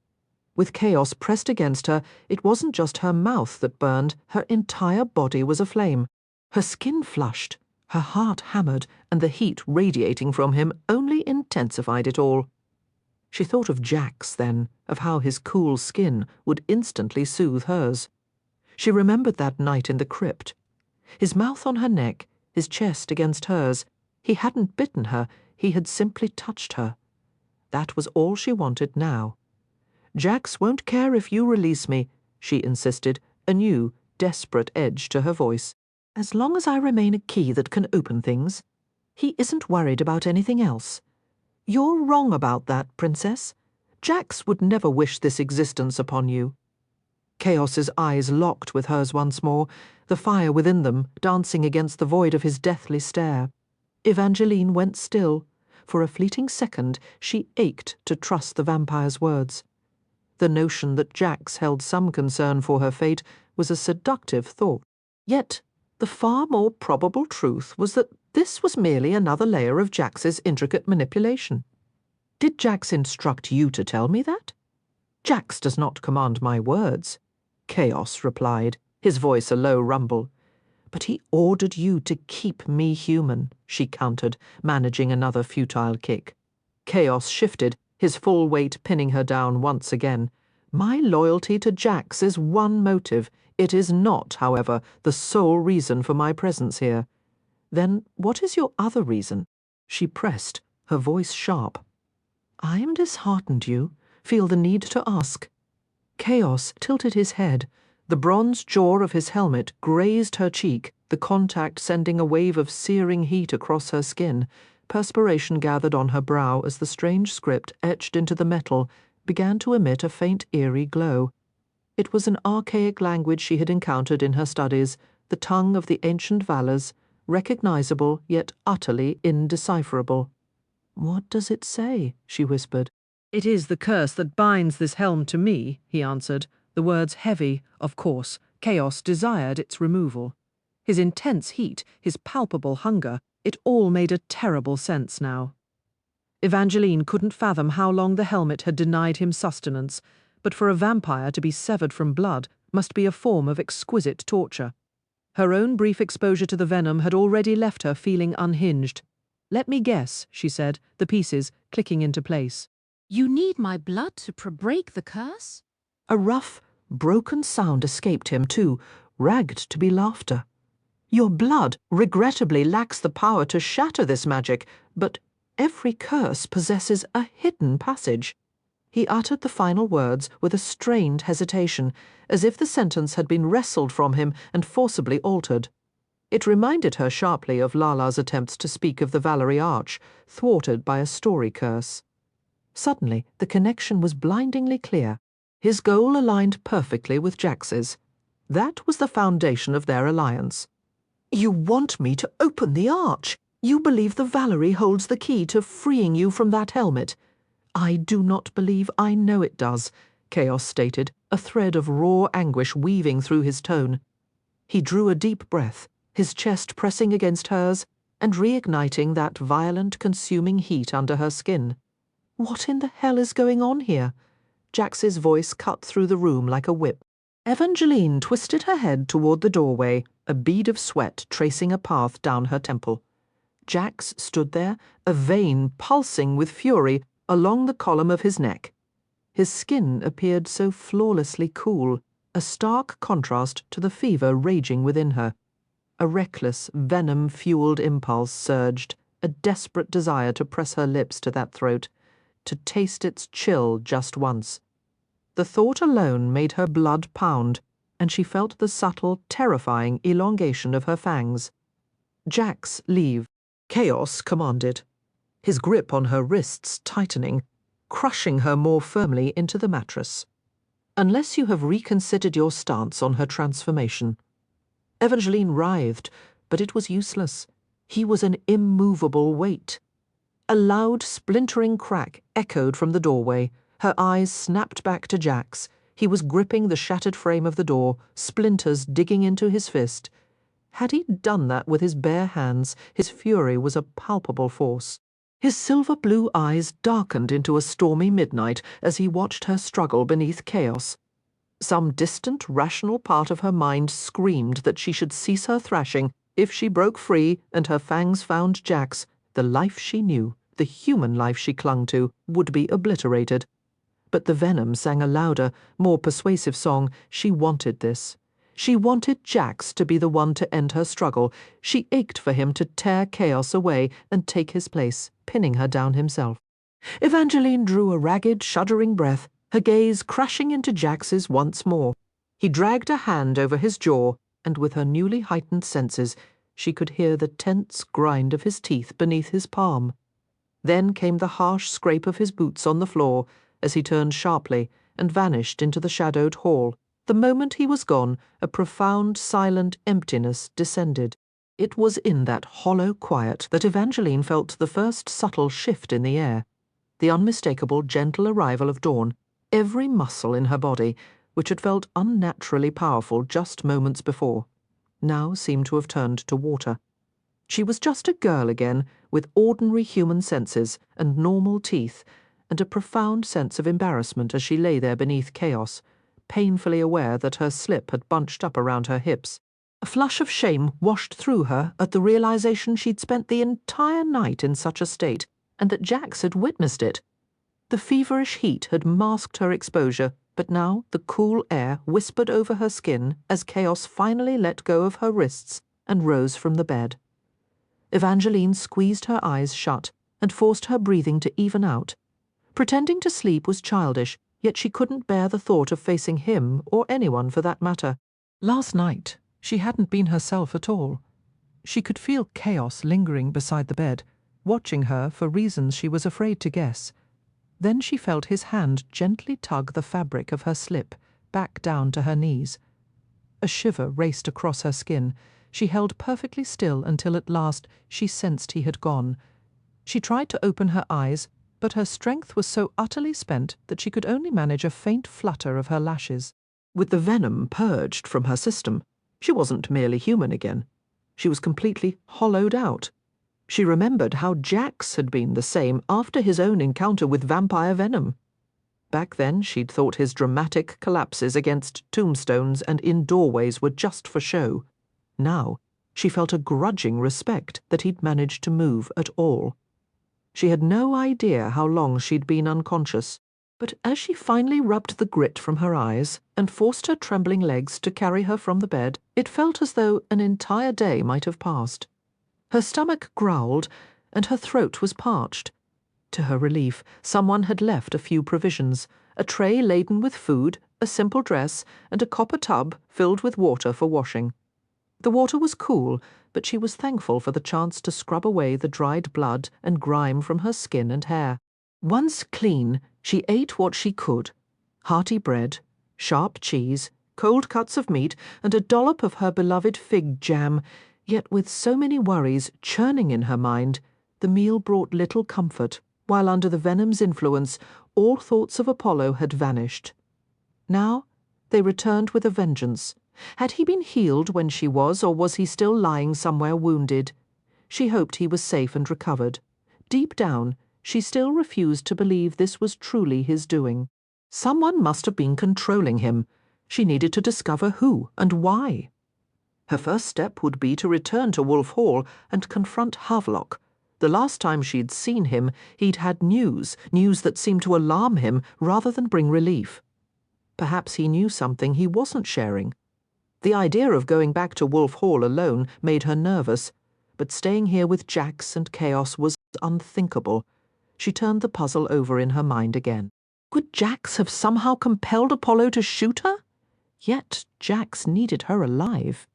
With Chaos pressed against her, it wasn't just her mouth that burned, her entire body was aflame. Her skin flushed, her heart hammered, and the heat radiating from him only intensified it all. She thought of Jax then, of how his cool skin would instantly soothe hers. She remembered that night in the crypt. His mouth on her neck, his chest against hers. He hadn't bitten her, he had simply touched her. That was all she wanted now. "Jax won't care if you release me," she insisted, a new, desperate edge to her voice. "As long as I remain a key that can open things. He isn't worried about anything else. You're wrong about that, Princess. Jax would never wish this existence upon you." Chaos's eyes locked with hers once more, the fire within them dancing against the void of his deathly stare. Evangeline went still. For a fleeting second, she ached to trust the vampire's words. The notion that Jax held some concern for her fate was a seductive thought. Yet the far more probable truth was that this was merely another layer of Jax's intricate manipulation. "Did Jax instruct you to tell me that?" "Jax does not command my words," Chaos replied, his voice a low rumble. "But he ordered you to keep me human," she countered, managing another futile kick. Chaos shifted, his full weight pinning her down once again. "My loyalty to Jax is one motive. It is not, however, the sole reason for my presence here." "Then what is your other reason?" She pressed, her voice sharp. "I am disheartened you feel the need to ask." Chaos tilted his head. The bronze jaw of his helmet grazed her cheek, the contact sending a wave of searing heat across her skin. Perspiration gathered on her brow as the strange script etched into the metal began to emit a faint eerie glow. It was an archaic language she had encountered in her studies, the tongue of the ancient Valors, recognizable yet utterly indecipherable. "What does it say?" she whispered. "It is the curse that binds this helm to me," he answered, the words heavy, of course. Chaos desired its removal. His intense heat, his palpable hunger, it all made a terrible sense now. Evangeline couldn't fathom how long the helmet had denied him sustenance, but for a vampire to be severed from blood must be a form of exquisite torture. Her own brief exposure to the venom had already left her feeling unhinged. "Let me guess," she said, the pieces clicking into place. "You need my blood to break the curse?" A rough, broken sound escaped him, too, ragged to be laughter. "Your blood regrettably lacks the power to shatter this magic, but every curse possesses a hidden passage." He uttered the final words with a strained hesitation, as if the sentence had been wrestled from him and forcibly altered. It reminded her sharply of Lala's attempts to speak of the Valerie Arch, thwarted by a story curse. Suddenly, the connection was blindingly clear. His goal aligned perfectly with Jax's. That was the foundation of their alliance. "You want me to open the arch. You believe the Valerie holds the key to freeing you from that helmet." "I do not believe I know it does," Chaos stated, a thread of raw anguish weaving through his tone. He drew a deep breath, his chest pressing against hers, and reigniting that violent, consuming heat under her skin. What in the hell is going on here? Jax's voice cut through the room like a whip. Evangeline twisted her head toward the doorway, a bead of sweat tracing a path down her temple. Jax stood there, a vein pulsing with fury along the column of his neck. His skin appeared so flawlessly cool, a stark contrast to the fever raging within her. A reckless, venom-fueled impulse surged, a desperate desire to press her lips to that throat, to taste its chill just once. The thought alone made her blood pound, and she felt the subtle, terrifying elongation of her fangs. Jax, leave. Chaos commanded, his grip on her wrists tightening, crushing her more firmly into the mattress. Unless you have reconsidered your stance on her transformation. Evangeline writhed, but it was useless. He was an immovable weight. A loud, splintering crack echoed from the doorway. Her eyes snapped back to Jax. He was gripping the shattered frame of the door, splinters digging into his fist. Had he done that with his bare hands, his fury was a palpable force. His silver-blue eyes darkened into a stormy midnight as he watched her struggle beneath chaos. Some distant, rational part of her mind screamed that she should cease her thrashing if she broke free and her fangs found Jax. The life she knew, the human life she clung to, would be obliterated. But the venom sang a louder, more persuasive song. She wanted this. She wanted Jax to be the one to end her struggle. She ached for him to tear chaos away and take his place, pinning her down himself. Evangeline drew a ragged, shuddering breath, her gaze crashing into Jax's once more. He dragged a hand over his jaw, and with her newly heightened senses, she could hear the tense grind of his teeth beneath his palm. Then came the harsh scrape of his boots on the floor as he turned sharply and vanished into the shadowed hall. The moment he was gone, a profound, silent emptiness descended. It was in that hollow quiet that Evangeline felt the first subtle shift in the air, the unmistakable, gentle arrival of dawn. Every muscle in her body, which had felt unnaturally powerful just moments before, now seemed to have turned to water. She was just a girl again, with ordinary human senses and normal teeth, and a profound sense of embarrassment as she lay there beneath chaos, painfully aware that her slip had bunched up around her hips. A flush of shame washed through her at the realization she'd spent the entire night in such a state, and that Jax had witnessed it. The feverish heat had masked her exposure, but now the cool air whispered over her skin as chaos finally let go of her wrists and rose from the bed. Evangeline squeezed her eyes shut and forced her breathing to even out. Pretending to sleep was childish, yet she couldn't bear the thought of facing him, or anyone for that matter. Last night, she hadn't been herself at all. She could feel chaos lingering beside the bed, watching her for reasons she was afraid to guess. Then she felt his hand gently tug the fabric of her slip, back down to her knees. A shiver raced across her skin. She held perfectly still until at last she sensed he had gone. She tried to open her eyes, but her strength was so utterly spent that she could only manage a faint flutter of her lashes. With the venom purged from her system, she wasn't merely human again. She was completely hollowed out. She remembered how Jax had been the same after his own encounter with vampire venom. Back then she'd thought his dramatic collapses against tombstones and in doorways were just for show. Now she felt a grudging respect that he'd managed to move at all. She had no idea how long she'd been unconscious, but as she finally rubbed the grit from her eyes and forced her trembling legs to carry her from the bed, it felt as though an entire day might have passed. Her stomach growled, and her throat was parched. To her relief, someone had left a few provisions, a tray laden with food, a simple dress, and a copper tub filled with water for washing. The water was cool, but she was thankful for the chance to scrub away the dried blood and grime from her skin and hair. Once clean, she ate what she could: hearty bread, sharp cheese, cold cuts of meat, and a dollop of her beloved fig jam. Yet with so many worries churning in her mind, the meal brought little comfort, while under the venom's influence all thoughts of Apollo had vanished. Now they returned with a vengeance. Had he been healed when she was, or was he still lying somewhere wounded? She hoped he was safe and recovered. Deep down, she still refused to believe this was truly his doing. Someone must have been controlling him. She needed to discover who and why. Her first step would be to return to Wolf Hall and confront Havelock. The last time she'd seen him, he'd had news that seemed to alarm him rather than bring relief. Perhaps he knew something he wasn't sharing. The idea of going back to Wolf Hall alone made her nervous, but staying here with Jax and Chaos was unthinkable. She turned the puzzle over in her mind again. Could Jax have somehow compelled Apollo to shoot her? Yet Jax needed her alive.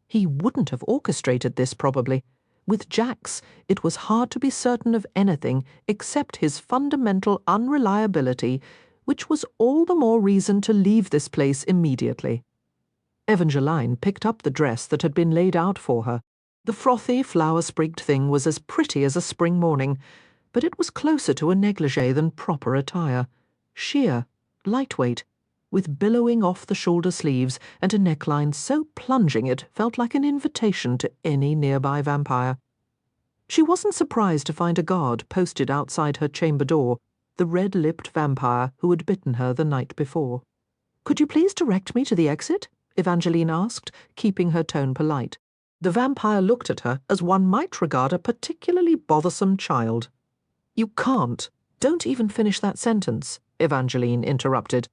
He wouldn't have orchestrated this, probably. With Jax, it was hard to be certain of anything except his fundamental unreliability, which was all the more reason to leave this place immediately. Evangeline picked up the dress that had been laid out for her. The frothy, flower-sprigged thing was as pretty as a spring morning, but it was closer to a negligee than proper attire. Sheer, lightweight, with billowing off-the-shoulder sleeves and a neckline so plunging it felt like an invitation to any nearby vampire. She wasn't surprised to find a guard posted outside her chamber door, the red-lipped vampire who had bitten her the night before. "Could you please direct me to the exit?" Evangeline asked, keeping her tone polite. The vampire looked at her as one might regard a particularly bothersome child. "You can't. Don't even finish that sentence," Evangeline interrupted.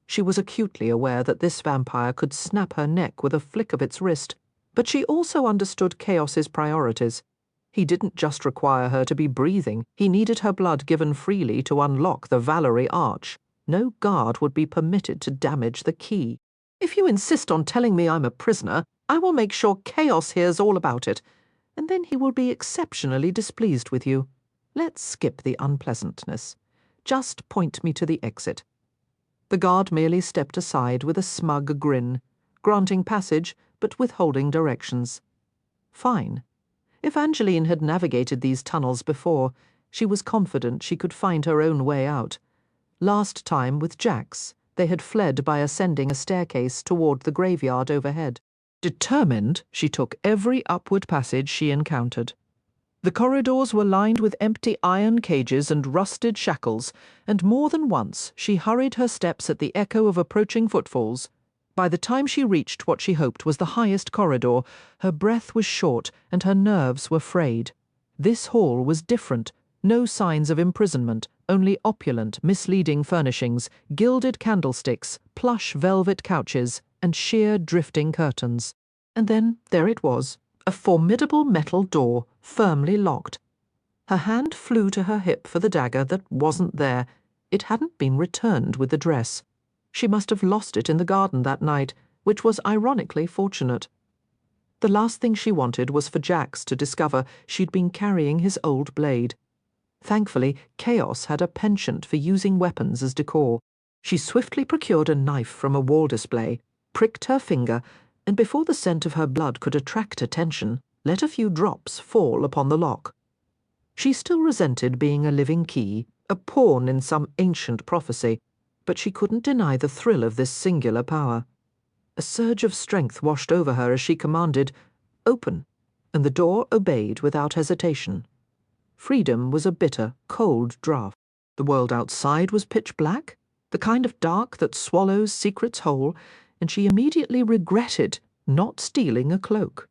She was acutely aware that this vampire could snap her neck with a flick of its wrist, but she also understood Chaos's priorities. He didn't just require her to be breathing, he needed her blood given freely to unlock the Valerie Arch. No guard would be permitted to damage the key. "If you insist on telling me I'm a prisoner, I will make sure Chaos hears all about it, and then he will be exceptionally displeased with you. Let's skip the unpleasantness. Just point me to the exit." The guard merely stepped aside with a smug grin, granting passage but withholding directions. Fine. Evangeline had navigated these tunnels before. She was confident she could find her own way out. Last time, with Jax, they had fled by ascending a staircase toward the graveyard overhead. Determined, she took every upward passage she encountered. The corridors were lined with empty iron cages and rusted shackles, and more than once she hurried her steps at the echo of approaching footfalls. By the time she reached what she hoped was the highest corridor, her breath was short and her nerves were frayed. This hall was different. No signs of imprisonment, only opulent, misleading furnishings, gilded candlesticks, plush velvet couches, and sheer drifting curtains. And then there it was, a formidable metal door, firmly locked. Her hand flew to her hip for the dagger that wasn't there. It hadn't been returned with the dress. She must have lost it in the garden that night, which was ironically fortunate. The last thing she wanted was for Jax to discover she'd been carrying his old blade. Thankfully, Chaos had a penchant for using weapons as decor. She swiftly procured a knife from a wall display, pricked her finger, and before the scent of her blood could attract attention, let a few drops fall upon the lock. She still resented being a living key, a pawn in some ancient prophecy, but she couldn't deny the thrill of this singular power. A surge of strength washed over her as she commanded, "Open," and the door obeyed without hesitation. Freedom was a bitter, cold draught. The world outside was pitch black, the kind of dark that swallows secrets whole, and she immediately regretted not stealing a cloak.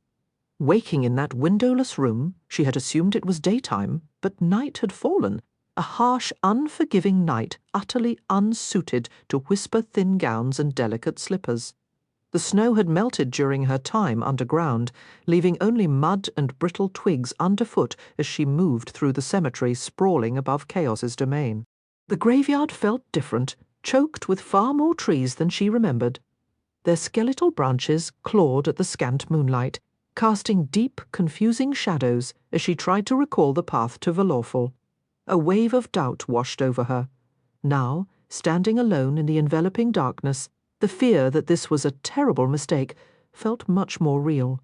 Waking in that windowless room, she had assumed it was daytime, but night had fallen, a harsh, unforgiving night utterly unsuited to whisper-thin gowns and delicate slippers. The snow had melted during her time underground, leaving only mud and brittle twigs underfoot as she moved through the cemetery sprawling above Chaos's domain. The graveyard felt different, choked with far more trees than she remembered. Their skeletal branches clawed at the scant moonlight, casting deep, confusing shadows as she tried to recall the path to Valorful. A wave of doubt washed over her. Now, standing alone in the enveloping darkness, the fear that this was a terrible mistake felt much more real.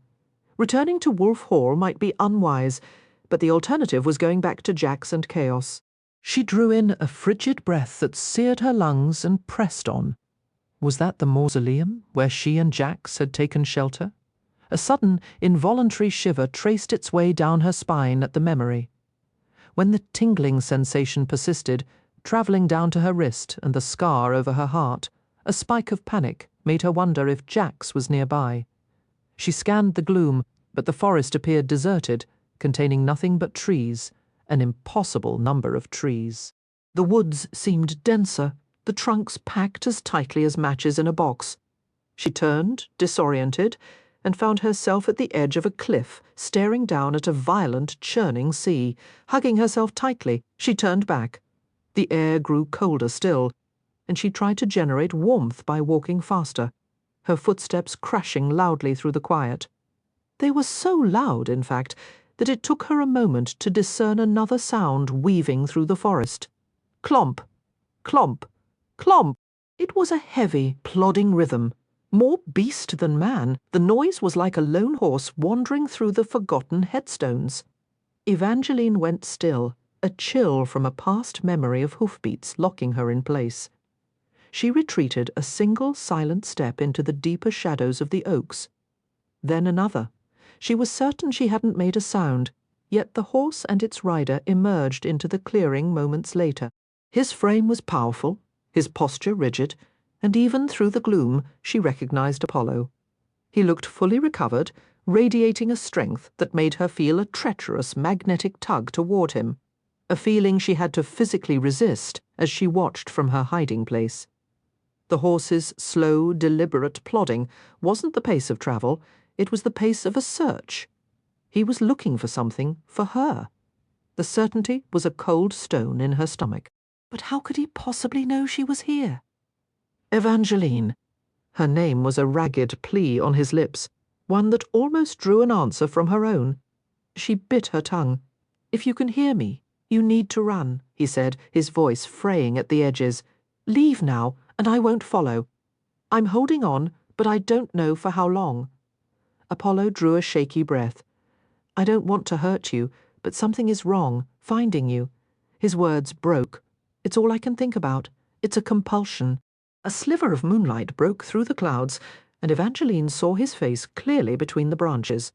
Returning to Wolf Hall might be unwise, but the alternative was going back to Jax and Chaos. She drew in a frigid breath that seared her lungs and pressed on. Was that the mausoleum where she and Jax had taken shelter? A sudden, involuntary shiver traced its way down her spine at the memory. When the tingling sensation persisted, travelling down to her wrist and the scar over her heart, a spike of panic made her wonder if Jax was nearby. She scanned the gloom, but the forest appeared deserted, containing nothing but trees, an impossible number of trees. The woods seemed denser, the trunks packed as tightly as matches in a box. She turned, disoriented, and found herself at the edge of a cliff, staring down at a violent, churning sea. Hugging herself tightly, she turned back. The air grew colder still, and she tried to generate warmth by walking faster, her footsteps crashing loudly through the quiet. They were so loud, in fact, that it took her a moment to discern another sound weaving through the forest. Clomp, clomp, clomp. It was a heavy, plodding rhythm. More beast than man, the noise was like a lone horse wandering through the forgotten headstones. Evangeline went still, a chill from a past memory of hoofbeats locking her in place. She retreated a single silent step into the deeper shadows of the oaks. Then another. She was certain she hadn't made a sound, yet the horse and its rider emerged into the clearing moments later. His frame was powerful, his posture rigid, and even through the gloom she recognized Apollo. He looked fully recovered, radiating a strength that made her feel a treacherous magnetic tug toward him, a feeling she had to physically resist as she watched from her hiding place. The horse's slow, deliberate plodding wasn't the pace of travel, it was the pace of a search. He was looking for something, for her. The certainty was a cold stone in her stomach. But how could he possibly know she was here? Evangeline. Her name was a ragged plea on his lips, one that almost drew an answer from her own. She bit her tongue. "If you can hear me, you need to run," he said, his voice fraying at the edges. "Leave now, and I won't follow. I'm holding on, but I don't know for how long." Apollo drew a shaky breath. "I don't want to hurt you, but something is wrong, finding you." His words broke. "It's all I can think about. It's a compulsion." A sliver of moonlight broke through the clouds, and Evangeline saw his face clearly between the branches.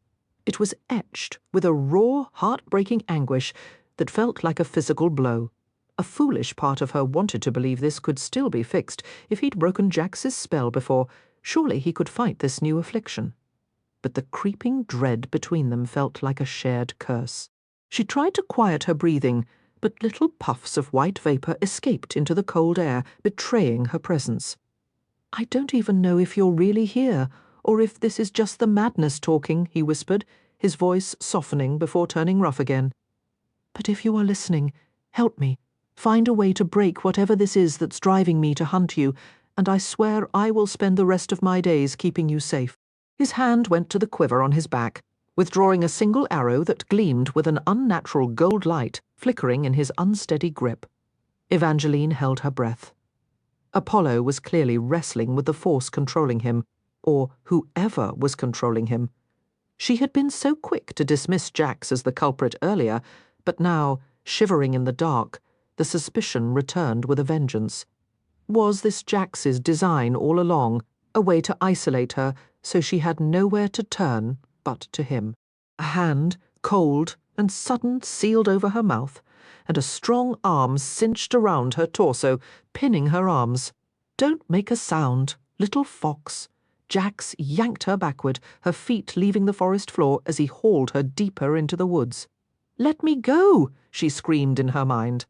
It was etched with a raw, heart-breaking anguish that felt like a physical blow. A foolish part of her wanted to believe this could still be fixed. If he'd broken Jax's spell before, surely he could fight this new affliction. But the creeping dread between them felt like a shared curse. She tried to quiet her breathing, but little puffs of white vapour escaped into the cold air, betraying her presence. "I don't even know if you're really here, or if this is just the madness talking," he whispered, his voice softening before turning rough again. "But if you are listening, help me. Find a way to break whatever this is that's driving me to hunt you, and I swear I will spend the rest of my days keeping you safe." His hand went to the quiver on his back, withdrawing a single arrow that gleamed with an unnatural gold light flickering in his unsteady grip. Evangeline held her breath. Apollo was clearly wrestling with the force controlling him, or whoever was controlling him. She had been so quick to dismiss Jax as the culprit earlier, but now, shivering in the dark, the suspicion returned with a vengeance. Was this Jax's design all along, a way to isolate her so she had nowhere to turn but to him? A hand, cold and sudden, sealed over her mouth, and a strong arm cinched around her torso, pinning her arms. "Don't make a sound, little fox." Jax yanked her backward, her feet leaving the forest floor as he hauled her deeper into the woods. "Let me go!" she screamed in her mind.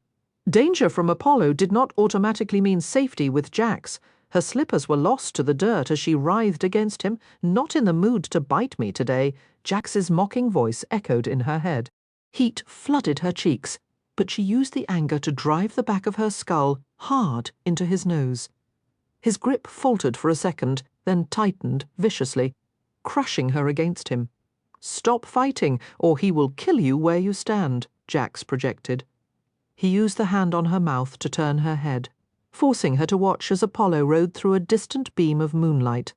Danger from Apollo did not automatically mean safety with Jax. Her slippers were lost to the dirt as she writhed against him. "Not in the mood to bite me today," Jax's mocking voice echoed in her head. Heat flooded her cheeks, but she used the anger to drive the back of her skull hard into his nose. His grip faltered for a second, then tightened viciously, crushing her against him. "Stop fighting, or he will kill you where you stand," Jax projected. He used the hand on her mouth to turn her head, forcing her to watch as Apollo rode through a distant beam of moonlight.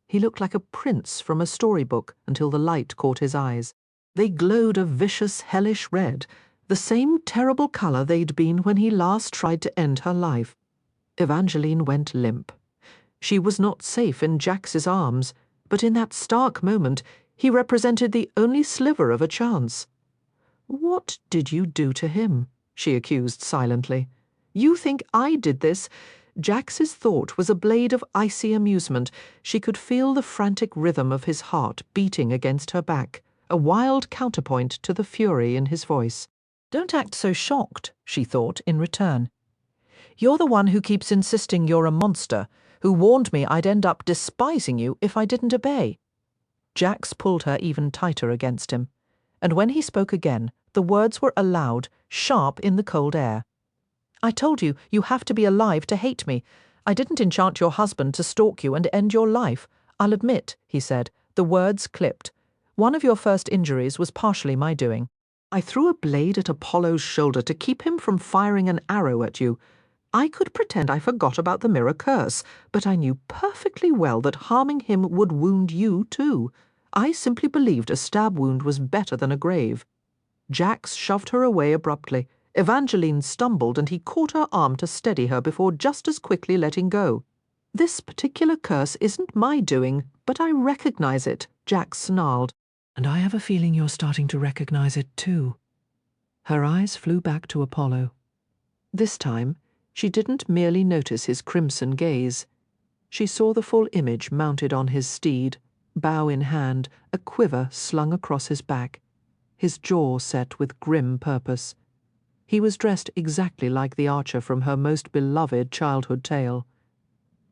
He looked like a prince from a storybook until the light caught his eyes. They glowed a vicious, hellish red, the same terrible colour they'd been when he last tried to end her life. Evangeline went limp. She was not safe in Jax's arms, but in that stark moment He represented the only sliver of a chance. "What did you do to him?" she accused silently. "You think I did this?" Jax's thought was a blade of icy amusement. She could feel the frantic rhythm of his heart beating against her back, a wild counterpoint to the fury in his voice. "Don't act so shocked," she thought in return. "You're the one who keeps insisting you're a monster, who warned me I'd end up despising you if I didn't obey." Jax pulled her even tighter against him, and when he spoke again, the words were aloud, sharp in the cold air. "I told you, you have to be alive to hate me. I didn't enchant your husband to stalk you and end your life. I'll admit," he said, the words clipped. "One of your first injuries was partially my doing. I threw a blade at Apollo's shoulder to keep him from firing an arrow at you. I could pretend I forgot about the mirror curse, but I knew perfectly well that harming him would wound you too. I simply believed a stab wound was better than a grave." Jax shoved her away abruptly. Evangeline stumbled and he caught her arm to steady her before just as quickly letting go. "This particular curse isn't my doing, but I recognize it," Jax snarled. "And I have a feeling you're starting to recognize it too." Her eyes flew back to Apollo. This time, she didn't merely notice his crimson gaze. She saw the full image mounted on his steed, bow in hand, a quiver slung across his back, his jaw set with grim purpose. He was dressed exactly like the archer from her most beloved childhood tale.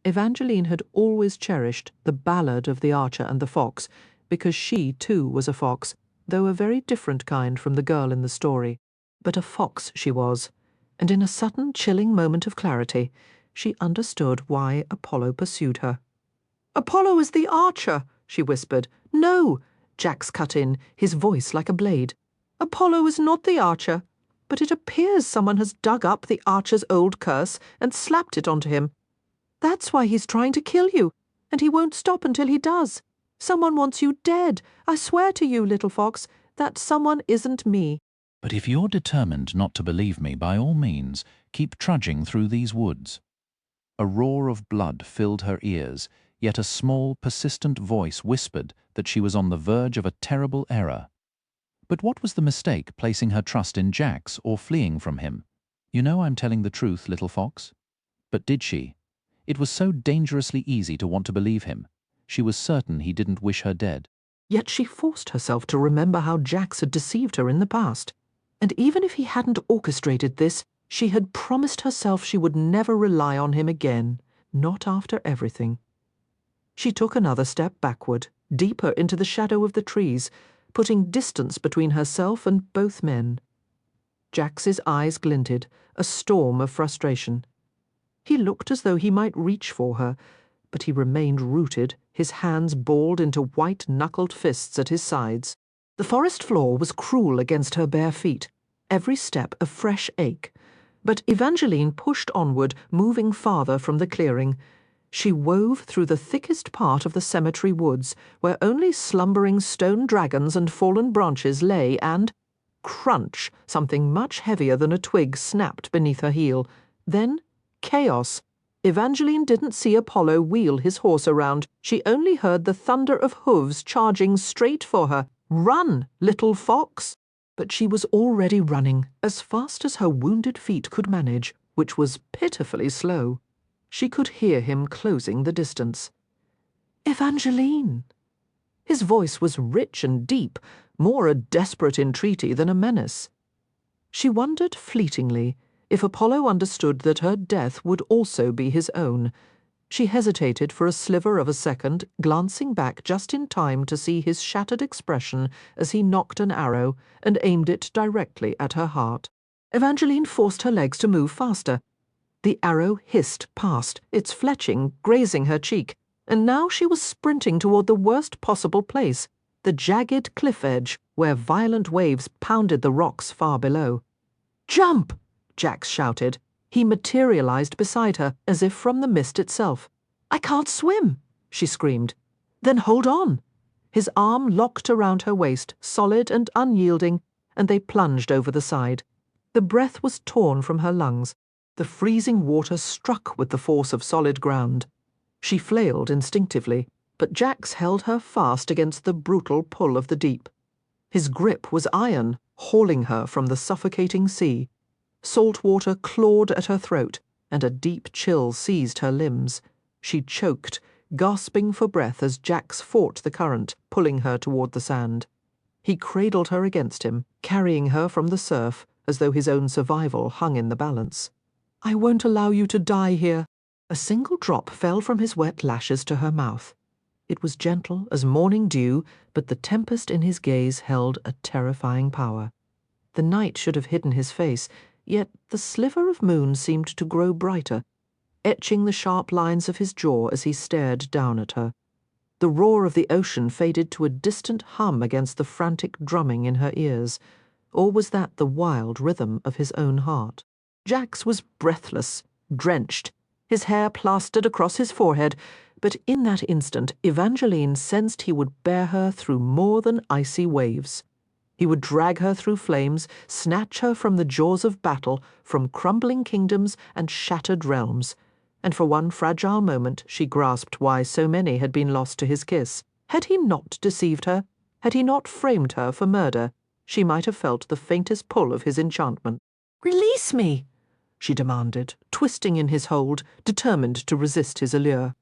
Evangeline had always cherished the Ballad of the Archer and the Fox, because she too was a fox, though a very different kind from the girl in the story. But a fox she was, and in a sudden chilling moment of clarity, she understood why Apollo pursued her. "Apollo is the archer," she whispered. "No," Jax cut in, his voice like a blade. "Apollo is not the archer. But it appears someone has dug up the archer's old curse and slapped it onto him. That's why he's trying to kill you, and he won't stop until he does. Someone wants you dead. I swear to you, little fox, that someone isn't me." "But if you're determined not to believe me, by all means, keep trudging through these woods." A roar of blood filled her ears, yet a small, persistent voice whispered that she was on the verge of a terrible error. But what was the mistake, placing her trust in Jax or fleeing from him? "You know I'm telling the truth, little fox." But did she? It was so dangerously easy to want to believe him. She was certain he didn't wish her dead. Yet she forced herself to remember how Jax had deceived her in the past. And even if he hadn't orchestrated this, she had promised herself she would never rely on him again, not after everything. She took another step backward, deeper into the shadow of the trees, putting distance between herself and both men. Jax's eyes glinted, a storm of frustration. He looked as though he might reach for her, but he remained rooted, his hands balled into white-knuckled fists at his sides. The forest floor was cruel against her bare feet, every step a fresh ache. But Evangeline pushed onward, moving farther from the clearing. She wove through the thickest part of the cemetery woods, where only slumbering stone dragons and fallen branches lay, and crunch, something much heavier than a twig snapped beneath her heel. Then chaos. Evangeline didn't see Apollo wheel his horse around. She only heard the thunder of hooves charging straight for her. "Run, little fox!" But she was already running, as fast as her wounded feet could manage, which was pitifully slow. She could hear him closing the distance. "Evangeline!" His voice was rich and deep, more a desperate entreaty than a menace. She wondered fleetingly if Apollo understood that her death would also be his own. She hesitated for a sliver of a second, glancing back just in time to see his shattered expression as he nocked an arrow and aimed it directly at her heart. Evangeline forced her legs to move faster. The arrow hissed past, its fletching grazing her cheek, and now she was sprinting toward the worst possible place, the jagged cliff edge where violent waves pounded the rocks far below. "Jump!" Jax shouted. He materialized beside her, as if from the mist itself. "I can't swim!" she screamed. "Then hold on!" His arm locked around her waist, solid and unyielding, and they plunged over the side. The breath was torn from her lungs. The freezing water struck with the force of solid ground. She flailed instinctively, but Jax held her fast against the brutal pull of the deep. His grip was iron, hauling her from the suffocating sea. Salt water clawed at her throat, and a deep chill seized her limbs. She choked, gasping for breath as Jax fought the current, pulling her toward the sand. He cradled her against him, carrying her from the surf, as though his own survival hung in the balance. "I won't allow you to die here." A single drop fell from his wet lashes to her mouth. It was gentle as morning dew, but the tempest in his gaze held a terrifying power. The night should have hidden his face, yet the sliver of moon seemed to grow brighter, etching the sharp lines of his jaw as he stared down at her. The roar of the ocean faded to a distant hum against the frantic drumming in her ears. Or was that the wild rhythm of his own heart? Jax was breathless, drenched, his hair plastered across his forehead, but in that instant Evangeline sensed he would bear her through more than icy waves. He would drag her through flames, snatch her from the jaws of battle, from crumbling kingdoms and shattered realms. And for one fragile moment she grasped why so many had been lost to his kiss. Had he not deceived her? Had he not framed her for murder? She might have felt the faintest pull of his enchantment. "Release me!" she demanded, twisting in his hold, determined to resist his allure.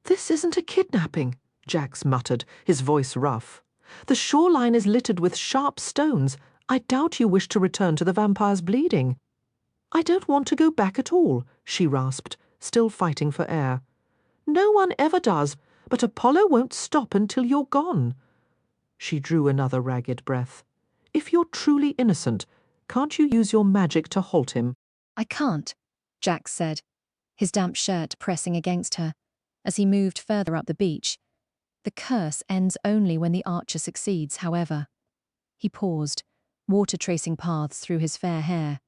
"This isn't a kidnapping," Jax muttered, his voice rough. "The shoreline is littered with sharp stones. I doubt you wish to return to the vampire's bleeding." "I don't want to go back at all," she rasped, still fighting for air. "No one ever does, but Apollo won't stop until you're gone." She drew another ragged breath. "If you're truly innocent, can't you use your magic to halt him?" "I can't," Jax said, his damp shirt pressing against her, as he moved further up the beach. "The curse ends only when the archer succeeds, however." He paused, water tracing paths through his fair hair.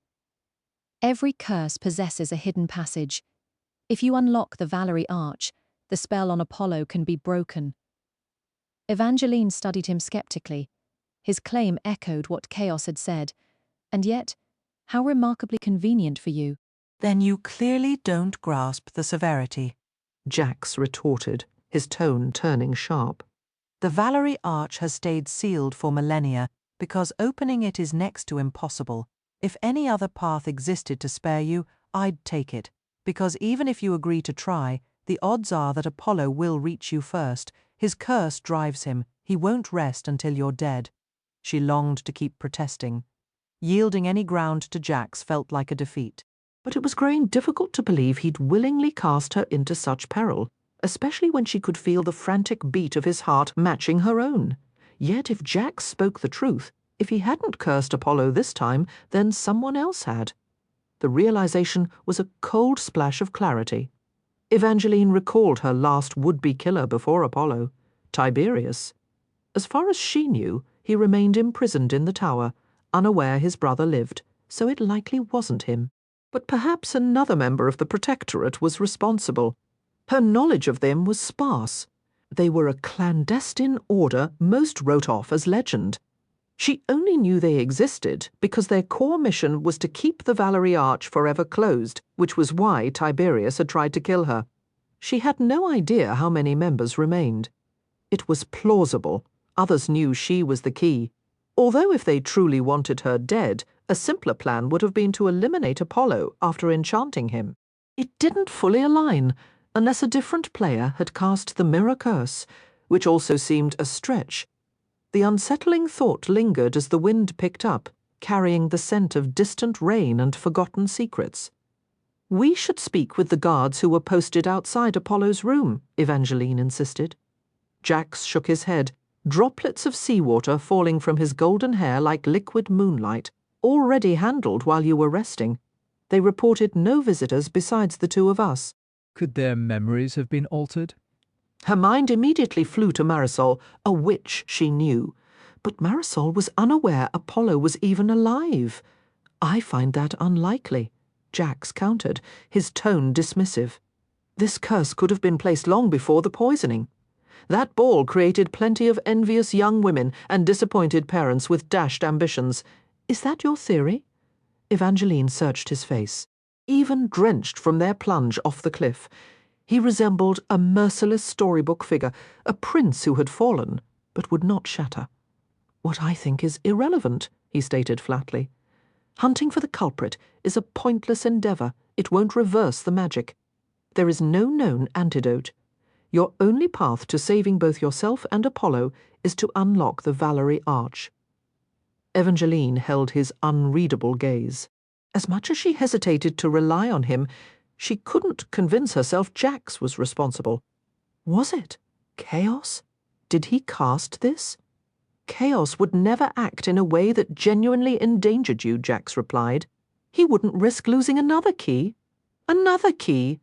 "Every curse possesses a hidden passage. If you unlock the Valerie Arch, the spell on Apollo can be broken." Evangeline studied him skeptically. His claim echoed what Chaos had said, and yet, how remarkably convenient for you. "Then you clearly don't grasp the severity," Jax retorted, his tone turning sharp. "The Valerie Arch has stayed sealed for millennia because opening it is next to impossible. If any other path existed to spare you, I'd take it, because even if you agree to try, the odds are that Apollo will reach you first. His curse drives him. He won't rest until you're dead." She longed to keep protesting. Yielding any ground to Jax felt like a defeat. But it was growing difficult to believe he'd willingly cast her into such peril, especially when she could feel the frantic beat of his heart matching her own. Yet if Jax spoke the truth, if he hadn't cursed Apollo this time, then someone else had. The realization was a cold splash of clarity. Evangeline recalled her last would-be killer before Apollo, Tiberius. As far as she knew, he remained imprisoned in the tower, unaware his brother lived, so it likely wasn't him. But perhaps another member of the Protectorate was responsible. Her knowledge of them was sparse. They were a clandestine order most wrote off as legend. She only knew they existed because their core mission was to keep the Valerie Arch forever closed, which was why Tiberius had tried to kill her. She had no idea how many members remained. It was plausible. Others knew she was the key. Although if they truly wanted her dead, a simpler plan would have been to eliminate Apollo after enchanting him. It didn't fully align, unless a different player had cast the mirror curse, which also seemed a stretch. The unsettling thought lingered as the wind picked up, carrying the scent of distant rain and forgotten secrets. "We should speak with the guards who were posted outside Apollo's room," Evangeline insisted. Jax shook his head, droplets of seawater falling from his golden hair like liquid moonlight, already handled while you were resting. They reported no visitors besides the two of us. Could their memories have been altered? Her mind immediately flew to Marisol, a witch she knew. But Marisol was unaware Apollo was even alive. "I find that unlikely," Jax countered, his tone dismissive. "This curse could have been placed long before the poisoning. That ball created plenty of envious young women and disappointed parents with dashed ambitions. Is that your theory?" Evangeline searched his face. Even drenched from their plunge off the cliff, He resembled a merciless storybook figure, a prince who had fallen, but would not shatter. "What I think is irrelevant," he stated flatly. "Hunting for the culprit is a pointless endeavour. It won't reverse the magic. There is no known antidote. Your only path to saving both yourself and Apollo is to unlock the Valerie Arch." Evangeline held his unreadable gaze. As much as she hesitated to rely on him, she couldn't convince herself Jax was responsible. Was it chaos? Did he cast this? "Chaos would never act in a way that genuinely endangered you," Jax replied. "He wouldn't risk losing another key." "Another key?"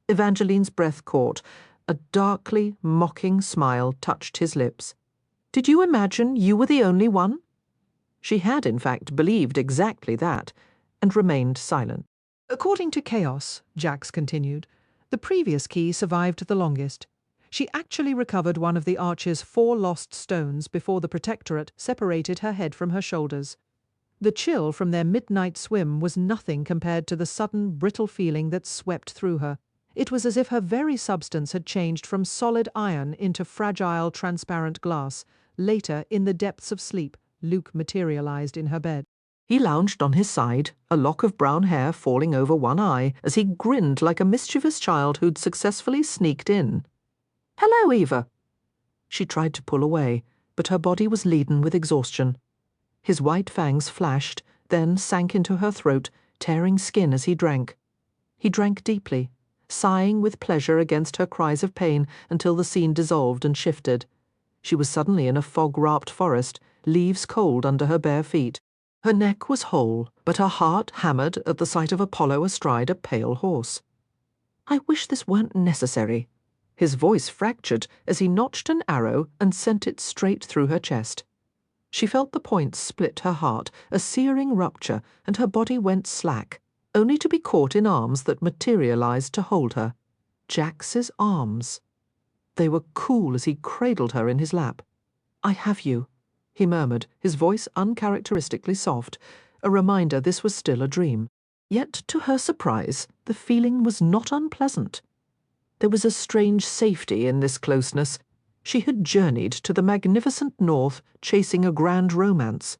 Evangeline's breath caught. A darkly mocking smile touched his lips. "Did you imagine you were the only one?" She had, in fact, believed exactly that, and remained silent. "According to Chaos," Jax continued, "the previous key survived the longest. She actually recovered one of the Arch's 4 lost stones before the Protectorate separated her head from her shoulders. The chill from their midnight swim was nothing compared to the sudden, brittle feeling that swept through her. It was as if her very substance had changed from solid iron into fragile, transparent glass. Later, in the depths of sleep, Luke materialized in her bed. He lounged on his side, a lock of brown hair falling over one eye, as he grinned like a mischievous child who'd successfully sneaked in. "Hello, Eva." She tried to pull away, but her body was leaden with exhaustion. His white fangs flashed, then sank into her throat, tearing skin as he drank. He drank deeply, sighing with pleasure against her cries of pain until the scene dissolved and shifted. She was suddenly in a fog-wrapped forest, leaves cold under her bare feet. Her neck was whole, but her heart hammered at the sight of Apollo astride a pale horse. "I wish this weren't necessary." His voice fractured as he notched an arrow and sent it straight through her chest. She felt the point split her heart, a searing rupture, and her body went slack, only to be caught in arms that materialized to hold her. Jax's arms. They were cool as he cradled her in his lap. "I have you," he murmured, his voice uncharacteristically soft, a reminder this was still a dream. Yet, to her surprise, the feeling was not unpleasant. There was a strange safety in this closeness. She had journeyed to the magnificent north chasing a grand romance.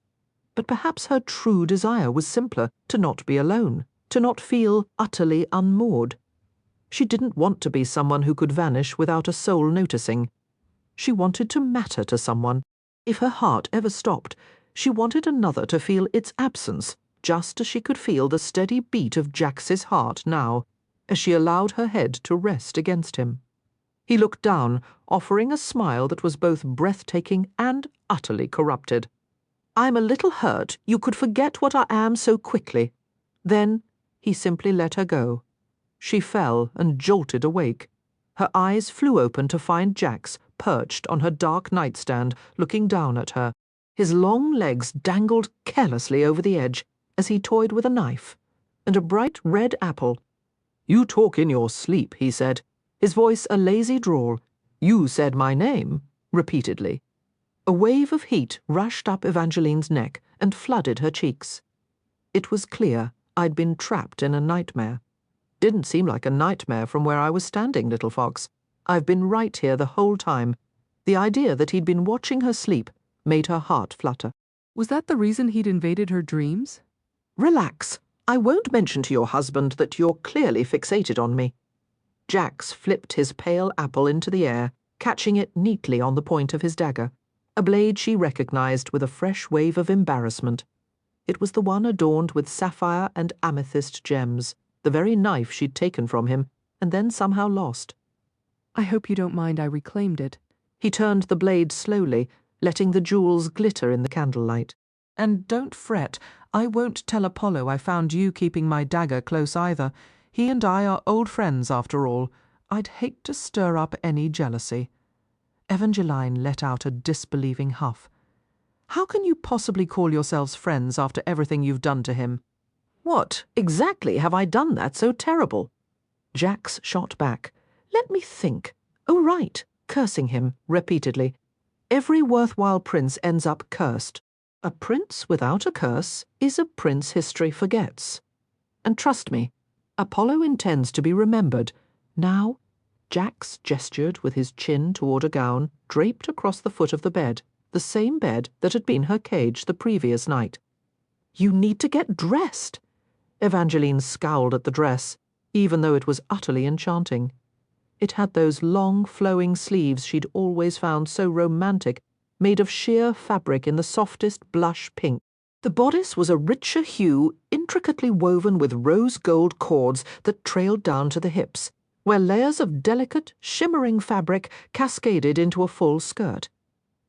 But perhaps her true desire was simpler, to not be alone, to not feel utterly unmoored. She didn't want to be someone who could vanish without a soul noticing. She wanted to matter to someone. If her heart ever stopped, she wanted another to feel its absence, just as she could feel the steady beat of Jax's heart now, as she allowed her head to rest against him. He looked down, offering a smile that was both breathtaking and utterly corrupted. "I'm a little hurt you could forget what I am so quickly." Then he simply let her go. She fell and jolted awake. Her eyes flew open to find Jax perched on her dark nightstand, looking down at her. His long legs dangled carelessly over the edge as he toyed with a knife, and a bright red apple. "You talk in your sleep," he said, his voice a lazy drawl. "You said my name," repeatedly. A wave of heat rushed up Evangeline's neck and flooded her cheeks. It was clear I'd been trapped in a nightmare. "Didn't seem like a nightmare from where I was standing, little fox. I've been right here the whole time." The idea that he'd been watching her sleep made her heart flutter. Was that the reason he'd invaded her dreams? "Relax. I won't mention to your husband that you're clearly fixated on me." Jax flipped his pale apple into the air, catching it neatly on the point of his dagger, a blade she recognized with a fresh wave of embarrassment. It was the one adorned with sapphire and amethyst gems, the very knife she'd taken from him and then somehow lost. "I hope you don't mind I reclaimed it." He turned the blade slowly, letting the jewels glitter in the candlelight. "And don't fret, I won't tell Apollo I found you keeping my dagger close either. He and I are old friends after all. I'd hate to stir up any jealousy." Evangeline let out a disbelieving huff. "How can you possibly call yourselves friends after everything you've done to him?" "What exactly have I done that's so terrible?" Jax shot back. "Let me think. Oh, right, cursing him repeatedly. Every worthwhile prince ends up cursed. A prince without a curse is a prince history forgets. And trust me, Apollo intends to be remembered, now Jax gestured with his chin toward a gown draped across the foot of the bed, the same bed that had been her cage the previous night. "You need to get dressed." Evangeline scowled at the dress, even though it was utterly enchanting. It had those long, flowing sleeves she'd always found so romantic, made of sheer fabric in the softest blush pink. The bodice was a richer hue, intricately woven with rose gold cords that trailed down to the hips, where layers of delicate, shimmering fabric cascaded into a full skirt.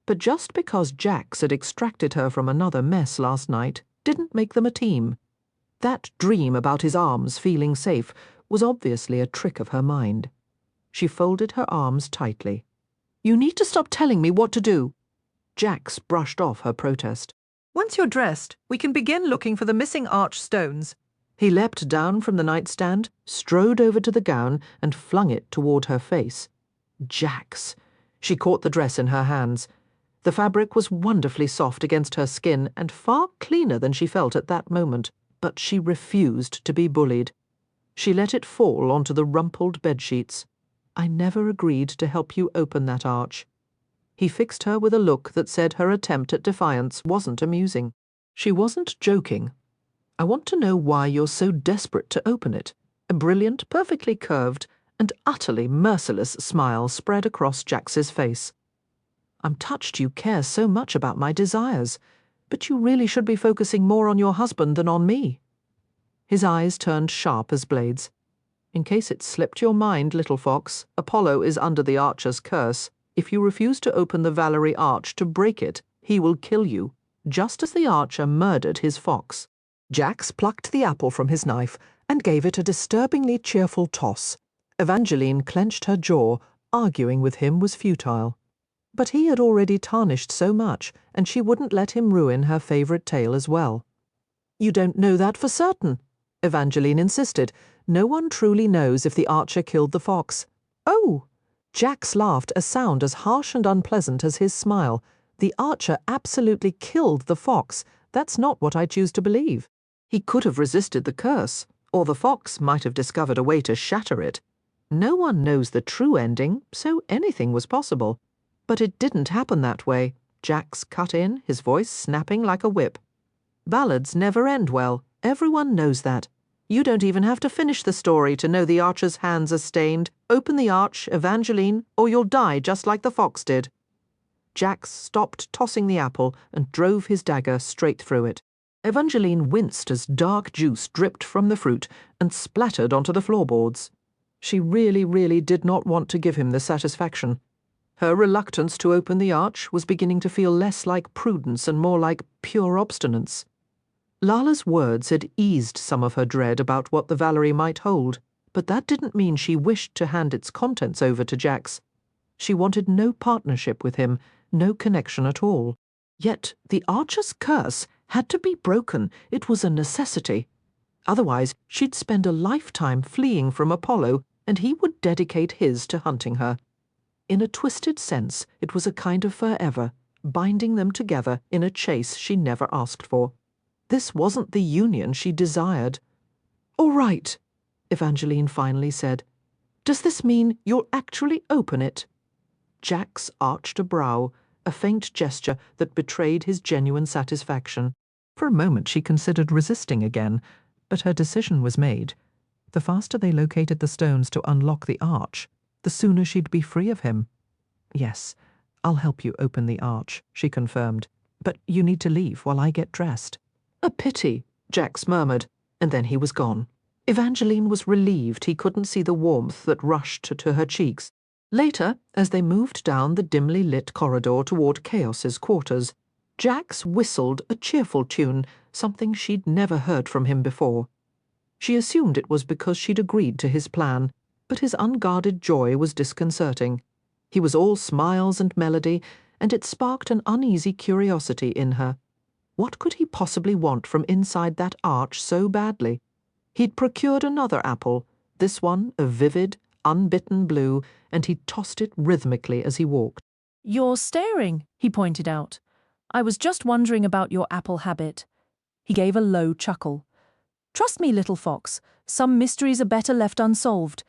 But just because Jax had extracted her from another mess last night didn't make them a team. That dream about his arms feeling safe was obviously a trick of her mind. She folded her arms tightly. "You need to stop telling me what to do." Jax brushed off her protest. "Once you're dressed, we can begin looking for the missing arch stones." He leapt down from the nightstand, strode over to the gown, and flung it toward her face. Jax! She caught the dress in her hands. The fabric was wonderfully soft against her skin and far cleaner than she felt at that moment, but she refused to be bullied. She let it fall onto the rumpled bedsheets. "I never agreed to help you open that arch." He fixed her with a look that said her attempt at defiance wasn't amusing. She wasn't joking. "I want to know why you're so desperate to open it." A brilliant, perfectly curved, and utterly merciless smile spread across Jax's face. "I'm touched you care so much about my desires, but you really should be focusing more on your husband than on me." His eyes turned sharp as blades. "In case it slipped your mind, little fox, Apollo is under the Archer's curse. If you refuse to open the Valerie Arch to break it, he will kill you, just as the Archer murdered his fox." Jax plucked the apple from his knife and gave it a disturbingly cheerful toss. Evangeline clenched her jaw. Arguing with him was futile. But he had already tarnished so much, and she wouldn't let him ruin her favorite tale as well. "You don't know that for certain," Evangeline insisted. "No one truly knows if the Archer killed the fox." "Oh!" Jax laughed, a sound as harsh and unpleasant as his smile. "The Archer absolutely killed the fox. That's not what I choose to believe. He could have resisted the curse, or the fox might have discovered a way to shatter it. No one knows the true ending, so anything was possible. But it didn't happen that way," Jax cut in, his voice snapping like a whip. "Ballads never end well. Everyone knows that. You don't even have to finish the story to know the Archer's hands are stained. Open the arch, Evangeline, or you'll die just like the fox did." Jax stopped tossing the apple and drove his dagger straight through it. Evangeline winced as dark juice dripped from the fruit and splattered onto the floorboards. She really did not want to give him the satisfaction. Her reluctance to open the arch was beginning to feel less like prudence and more like pure obstinance. Lala's words had eased some of her dread about what the Valerie might hold, but that didn't mean she wished to hand its contents over to Jax. She wanted no partnership with him, no connection at all. Yet the Archer's curse had to be broken. It was a necessity. Otherwise, she'd spend a lifetime fleeing from Apollo, and he would dedicate his to hunting her. In a twisted sense, it was a kind of forever, binding them together in a chase she never asked for. This wasn't the union she desired. "All right," Evangeline finally said. "Does this mean you'll actually open it?" Jax arched a brow, a faint gesture that betrayed his genuine satisfaction. For a moment she considered resisting again, but her decision was made. The faster they located the stones to unlock the arch, the sooner she'd be free of him. "Yes, I'll help you open the arch," she confirmed, "but you need to leave while I get dressed." "A pity," Jax murmured, and then he was gone. Evangeline was relieved he couldn't see the warmth that rushed to her cheeks. Later, as they moved down the dimly lit corridor toward Chaos's quarters, Jax whistled a cheerful tune, something she'd never heard from him before. She assumed it was because she'd agreed to his plan, but his unguarded joy was disconcerting. He was all smiles and melody, and it sparked an uneasy curiosity in her. What could he possibly want from inside that arch so badly? He'd procured another apple, this one a vivid, unbitten blue, and he tossed it rhythmically as he walked. "You're staring," he pointed out. "I was just wondering about your apple habit." He gave a low chuckle. "Trust me, little fox, some mysteries are better left unsolved.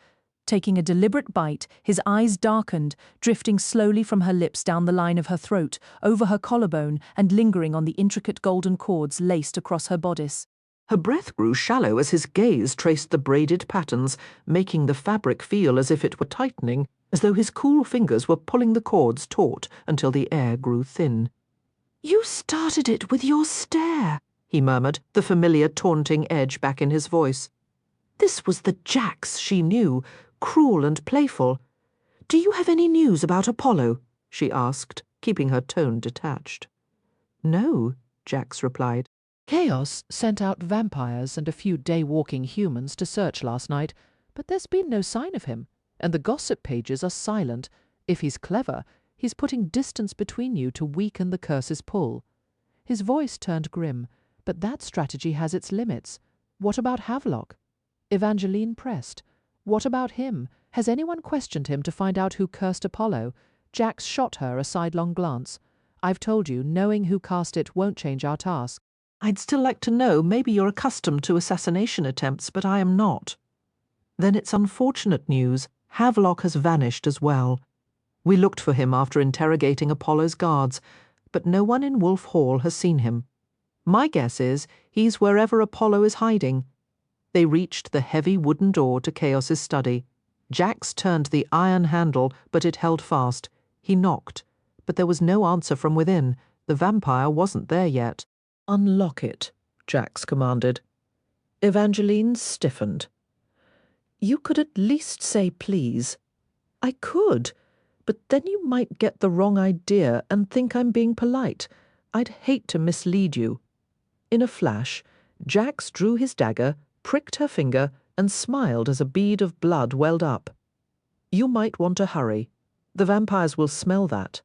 taking a deliberate bite, his eyes darkened, drifting slowly from her lips down the line of her throat, over her collarbone, and lingering on the intricate golden cords laced across her bodice. Her breath grew shallow as his gaze traced the braided patterns, making the fabric feel as if it were tightening, as though his cool fingers were pulling the cords taut until the air grew thin. "You started it with your stare," he murmured, the familiar taunting edge back in his voice. This was the Jax she knew, cruel and playful. "Do you have any news about Apollo?" she asked, keeping her tone detached. "No," Jax replied. "Chaos sent out vampires and a few day-walking humans to search last night, but there's been no sign of him, and the gossip pages are silent. If he's clever, he's putting distance between you to weaken the curse's pull." His voice turned grim, but that strategy has its limits. What about Havelock? Evangeline pressed. What about him? Has anyone questioned him to find out who cursed Apollo? Jax shot her a sidelong glance. "I've told you, knowing who cast it won't change our task." "I'd still like to know. Maybe you're accustomed to assassination attempts, but I am not." "Then it's unfortunate news. Havelock has vanished as well. We looked for him after interrogating Apollo's guards, but no one in Wolf Hall has seen him. My guess is he's wherever Apollo is hiding." They reached the heavy wooden door to Chaos's study. Jax turned the iron handle, but it held fast. He knocked, but there was no answer from within. The vampire wasn't there yet. "Unlock it," Jax commanded. Evangeline stiffened. "You could at least say please." "I could, but then you might get the wrong idea and think I'm being polite. I'd hate to mislead you." In a flash, Jax drew his dagger, pricked her finger, and smiled as a bead of blood welled up. "You might want to hurry. The vampires will smell that."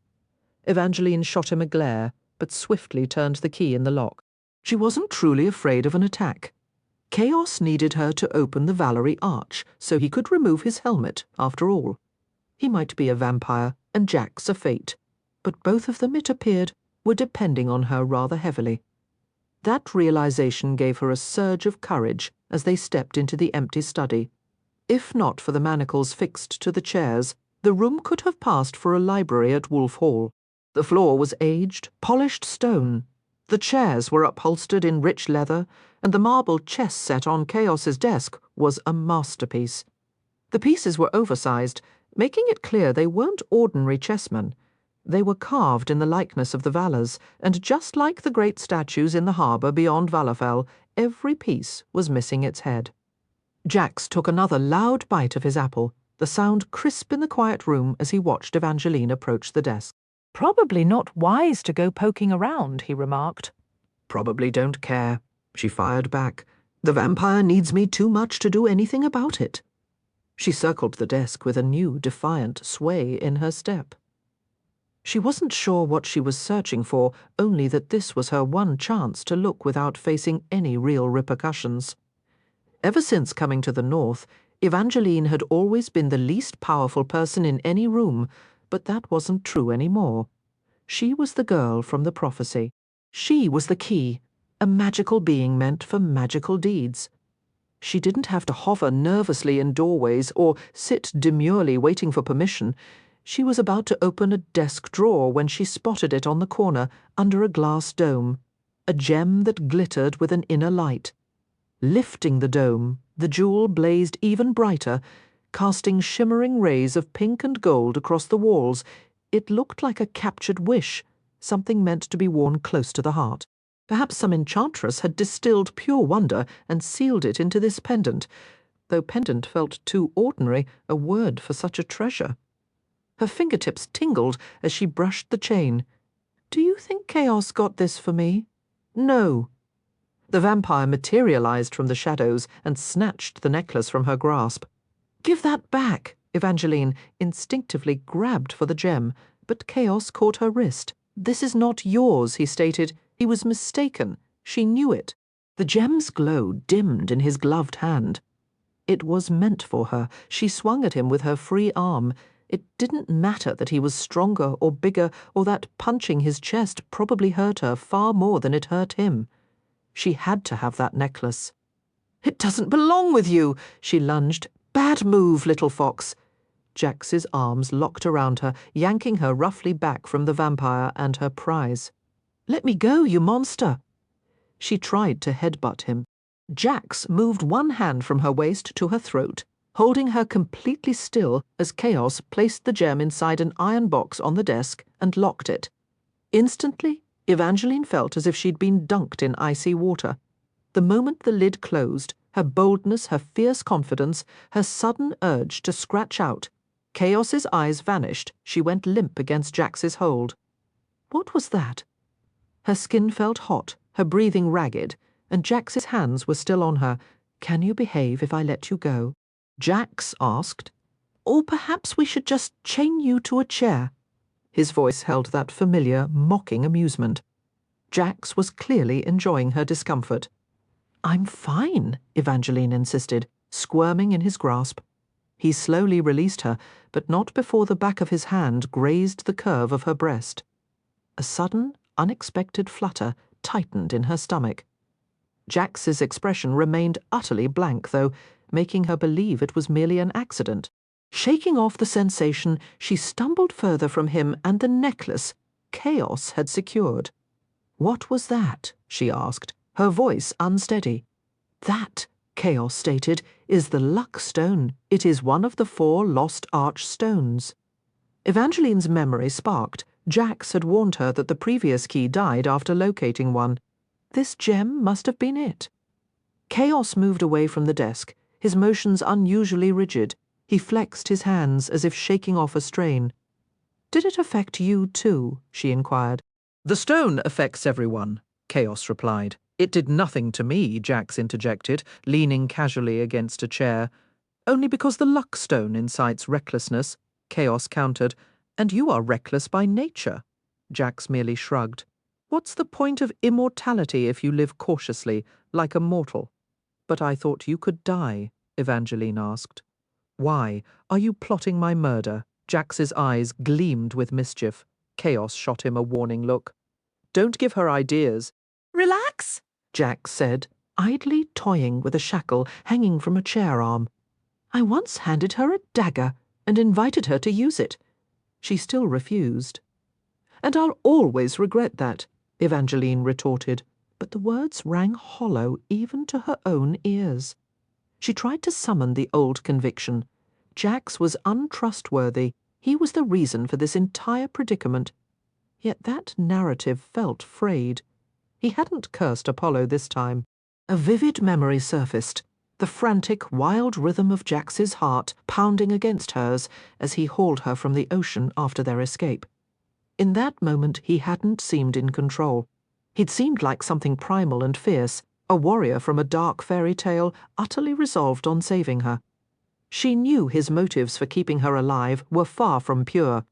Evangeline shot him a glare, but swiftly turned the key in the lock. She wasn't truly afraid of an attack. Chaos needed her to open the Valerie arch so he could remove his helmet, after all. He might be a vampire and Jax a fate, but both of them, it appeared, were depending on her rather heavily. That realization gave her a surge of courage as they stepped into the empty study. If not for the manacles fixed to the chairs, the room could have passed for a library at Wolf Hall. The floor was aged, polished stone. The chairs were upholstered in rich leather, and the marble chess set on Chaos's desk was a masterpiece. The pieces were oversized, making it clear they weren't ordinary chessmen. They were carved in the likeness of the Valors, and just like the great statues in the harbour beyond Valafel, every piece was missing its head. Jax took another loud bite of his apple, the sound crisp in the quiet room as he watched Evangeline approach the desk. "Probably not wise to go poking around," he remarked. "Probably don't care," she fired back. "The vampire needs me too much to do anything about it." She circled the desk with a new, defiant sway in her step. She wasn't sure what she was searching for, only that this was her one chance to look without facing any real repercussions. Ever since coming to the north, Evangeline had always been the least powerful person in any room, but that wasn't true anymore. She was the girl from the prophecy. She was the key, a magical being meant for magical deeds. She didn't have to hover nervously in doorways or sit demurely waiting for permission. She was about to open a desk drawer when she spotted it on the corner under a glass dome, a gem that glittered with an inner light. Lifting the dome, the jewel blazed even brighter, casting shimmering rays of pink and gold across the walls. It looked like a captured wish, something meant to be worn close to the heart. Perhaps some enchantress had distilled pure wonder and sealed it into this pendant, though pendant felt too ordinary a word for such a treasure. Her fingertips tingled as she brushed the chain. "Do you think Chaos got this for me?" "No." The vampire materialized from the shadows and snatched the necklace from her grasp. "Give that back!" Evangeline instinctively grabbed for the gem, but Chaos caught her wrist. "This is not yours," he stated. He was mistaken. She knew it. The gem's glow dimmed in his gloved hand. It was meant for her. She swung at him with her free arm. It didn't matter that he was stronger or bigger, or that punching his chest probably hurt her far more than it hurt him. She had to have that necklace. "It doesn't belong with you!" She lunged. Bad move, little fox. Jax's arms locked around her, yanking her roughly back from the vampire and her prize. Let me go, you monster. She tried to headbutt him. Jax moved one hand from her waist to her throat, holding her completely still as Chaos placed the gem inside an iron box on the desk and locked it. Instantly, Evangeline felt as if she'd been dunked in icy water. The moment the lid closed, her boldness, her fierce confidence, her sudden urge to scratch out, Chaos's eyes vanished. She went limp against Jax's hold. What was that? Her skin felt hot, her breathing ragged, and Jax's hands were still on her. Can you behave if I let you go? Jax asked. Or perhaps we should just chain you to a chair. His voice held that familiar, mocking amusement. Jax was clearly enjoying her discomfort. I'm fine, Evangeline insisted, squirming in his grasp. He slowly released her, but not before the back of his hand grazed the curve of her breast. A sudden, unexpected flutter tightened in her stomach. Jax's expression remained utterly blank, though, making her believe it was merely an accident. Shaking off the sensation, she stumbled further from him and the necklace Chaos had secured. What was that? She asked, her voice unsteady. That, Chaos stated, is the luck stone. It is one of the 4 lost arch stones. Evangeline's memory sparked. Jax had warned her that the previous key died after locating one. This gem must have been it. Chaos moved away from the desk, his motions unusually rigid. He flexed his hands as if shaking off a strain. Did it affect you too? She inquired. The stone affects everyone, Chaos replied. It did nothing to me, Jax interjected, leaning casually against a chair. Only because the luck stone incites recklessness, Chaos countered. And you are reckless by nature. Jax merely shrugged. What's the point of immortality if you live cautiously, like a mortal? But I thought you could die, Evangeline asked. Why? Are you plotting my murder? Jax's eyes gleamed with mischief. Chaos shot him a warning look. Don't give her ideas. Relax, Jax said, idly toying with a shackle hanging from a chair arm. I once handed her a dagger and invited her to use it. She still refused. And I'll always regret that, Evangeline retorted, but the words rang hollow even to her own ears. She tried to summon the old conviction. Jax was untrustworthy. He was the reason for this entire predicament. Yet that narrative felt frayed. He hadn't cursed Apollo this time. A vivid memory surfaced, the frantic, wild rhythm of Jax's heart pounding against hers as he hauled her from the ocean after their escape. In that moment he hadn't seemed in control. He'd seemed like something primal and fierce, a warrior from a dark fairy tale, utterly resolved on saving her. She knew his motives for keeping her alive were far from pure,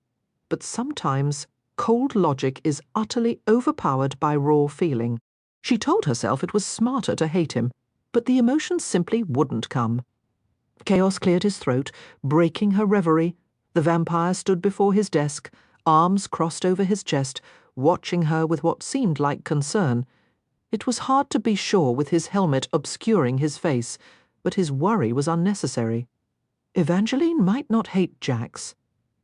but sometimes cold logic is utterly overpowered by raw feeling. She told herself it was smarter to hate him, but the emotions simply wouldn't come. Chaos cleared his throat, breaking her reverie. The vampire stood before his desk, arms crossed over his chest, watching her with what seemed like concern. It was hard to be sure with his helmet obscuring his face, but his worry was unnecessary. Evangeline might not hate Jax,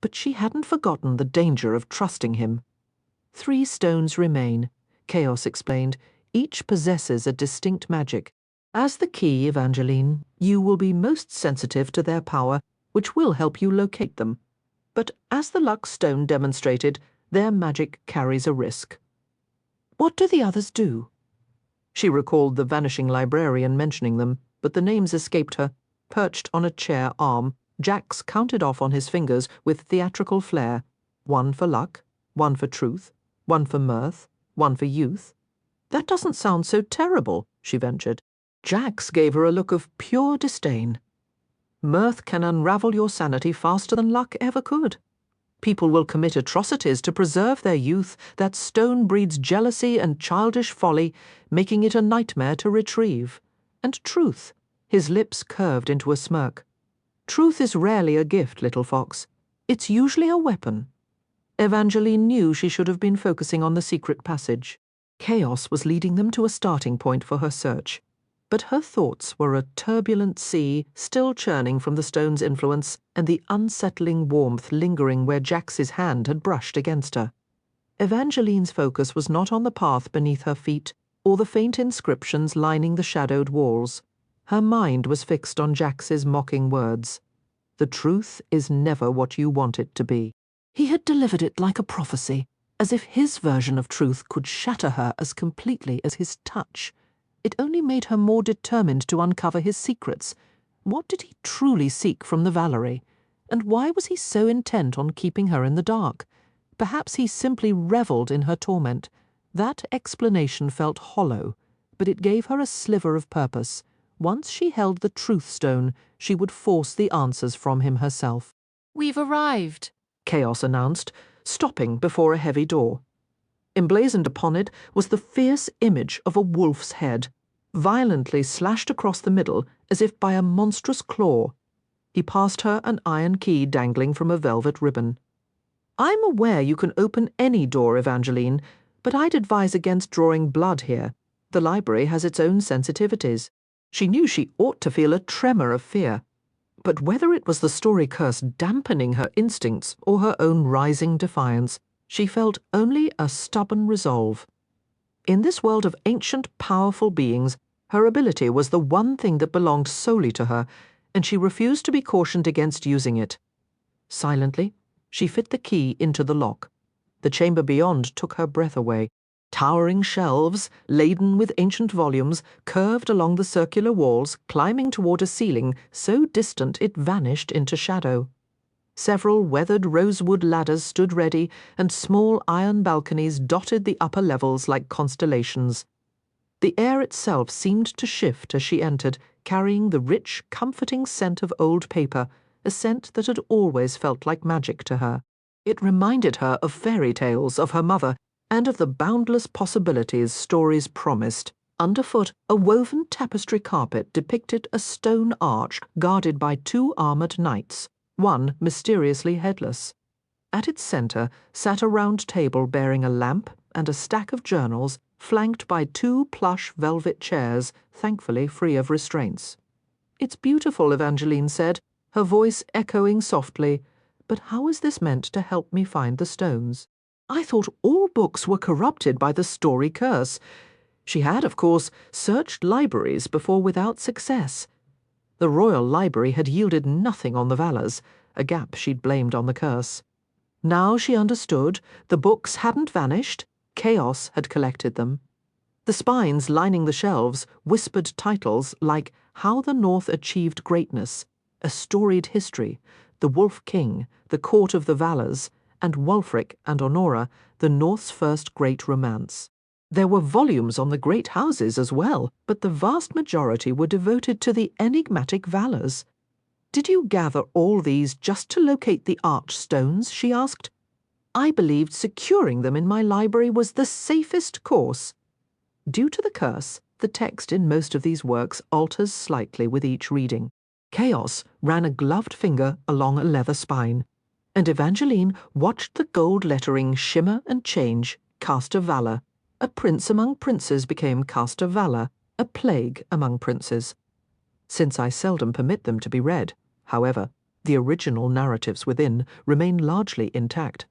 but she hadn't forgotten the danger of trusting him. 3 stones remain, Chaos explained. Each possesses a distinct magic. As the key, Evangeline, you will be most sensitive to their power, which will help you locate them. But as the luck stone demonstrated, their magic carries a risk. What do the others do? She recalled the vanishing librarian mentioning them, but the names escaped her. Perched on a chair arm, Jax counted off on his fingers with theatrical flair. 1 for luck, 1 for truth, 1 for mirth, 1 for youth. That doesn't sound so terrible, she ventured. Jax gave her a look of pure disdain. Mirth can unravel your sanity faster than luck ever could. People will commit atrocities to preserve their youth. That stone breeds jealousy and childish folly, making it a nightmare to retrieve. And truth, his lips curved into a smirk. Truth is rarely a gift, little fox. It's usually a weapon. Evangeline knew she should have been focusing on the secret passage. Chaos was leading them to a starting point for her search. But her thoughts were a turbulent sea still churning from the stone's influence and the unsettling warmth lingering where Jax's hand had brushed against her. Evangeline's focus was not on the path beneath her feet or the faint inscriptions lining the shadowed walls. Her mind was fixed on Jax's mocking words. The truth is never what you want it to be. He had delivered it like a prophecy, as if his version of truth could shatter her as completely as his touch. It only made her more determined to uncover his secrets. What did he truly seek from the Valerie? And why was he so intent on keeping her in the dark? Perhaps he simply revelled in her torment. That explanation felt hollow, but it gave her a sliver of purpose. Once she held the truth stone, she would force the answers from him herself. "We've arrived," Chaos announced, stopping before a heavy door. Emblazoned upon it was the fierce image of a wolf's head, violently slashed across the middle as if by a monstrous claw. He passed her an iron key dangling from a velvet ribbon. "I'm aware you can open any door, Evangeline, but I'd advise against drawing blood here. The library has its own sensitivities." She knew she ought to feel a tremor of fear. But whether it was the story curse dampening her instincts or her own rising defiance, she felt only a stubborn resolve. In this world of ancient, powerful beings, her ability was the one thing that belonged solely to her, and she refused to be cautioned against using it. Silently, she fit the key into the lock. The chamber beyond took her breath away. Towering shelves, laden with ancient volumes, curved along the circular walls, climbing toward a ceiling so distant it vanished into shadow. Several weathered rosewood ladders stood ready, and small iron balconies dotted the upper levels like constellations. The air itself seemed to shift as she entered, carrying the rich, comforting scent of old paper, a scent that had always felt like magic to her. It reminded her of fairy tales, of her mother, and of the boundless possibilities stories promised. Underfoot, a woven tapestry carpet depicted a stone arch guarded by 2 armoured knights, one mysteriously headless. At its centre sat a round table bearing a lamp and a stack of journals, flanked by 2 plush velvet chairs, thankfully free of restraints. "It's beautiful," Evangeline said, her voice echoing softly, "but how is this meant to help me find the stones? I thought all books were corrupted by the story curse." She had, of course, searched libraries before without success. The Royal Library had yielded nothing on the Valors, a gap she'd blamed on the curse. Now she understood. The books hadn't vanished. Chaos had collected them. The spines lining the shelves whispered titles like How the North Achieved Greatness, A Storied History, The Wolf King, The Court of the Valors, and Wulfric and Honora, The North's First Great Romance. There were volumes on the great houses as well, but the vast majority were devoted to the enigmatic Valors. "Did you gather all these just to locate the archstones?" she asked. "I believed securing them in my library was the safest course." Due to the curse, the text in most of these works alters slightly with each reading. Chaos ran a gloved finger along a leather spine, and Evangeline watched the gold lettering shimmer and change. Caster Valor. A prince among princes became Caster Valor, a plague among princes. Since I seldom permit them to be read, however, the original narratives within remain largely intact.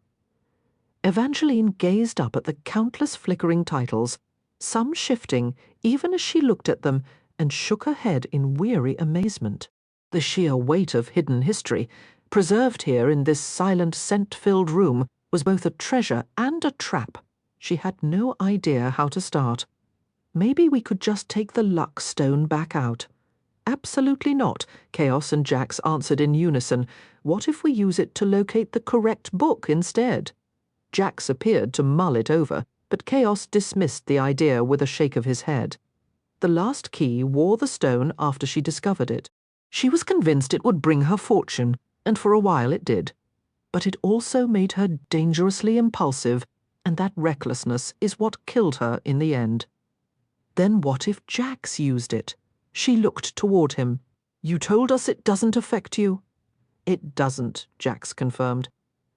Evangeline gazed up at the countless flickering titles, some shifting even as she looked at them, and shook her head in weary amazement. The sheer weight of hidden history, preserved here in this silent, scent-filled room, was both a treasure and a trap. She had no idea how to start. Maybe we could just take the luck stone back out. Absolutely not, Chaos and Jax answered in unison. What if we use it to locate the correct book instead? Jax appeared to mull it over, but Chaos dismissed the idea with a shake of his head. The last key wore the stone after she discovered it. She was convinced it would bring her fortune, and for a while it did. But it also made her dangerously impulsive, and that recklessness is what killed her in the end. Then what if Jax used it? She looked toward him. "You told us it doesn't affect you." "It doesn't," Jax confirmed.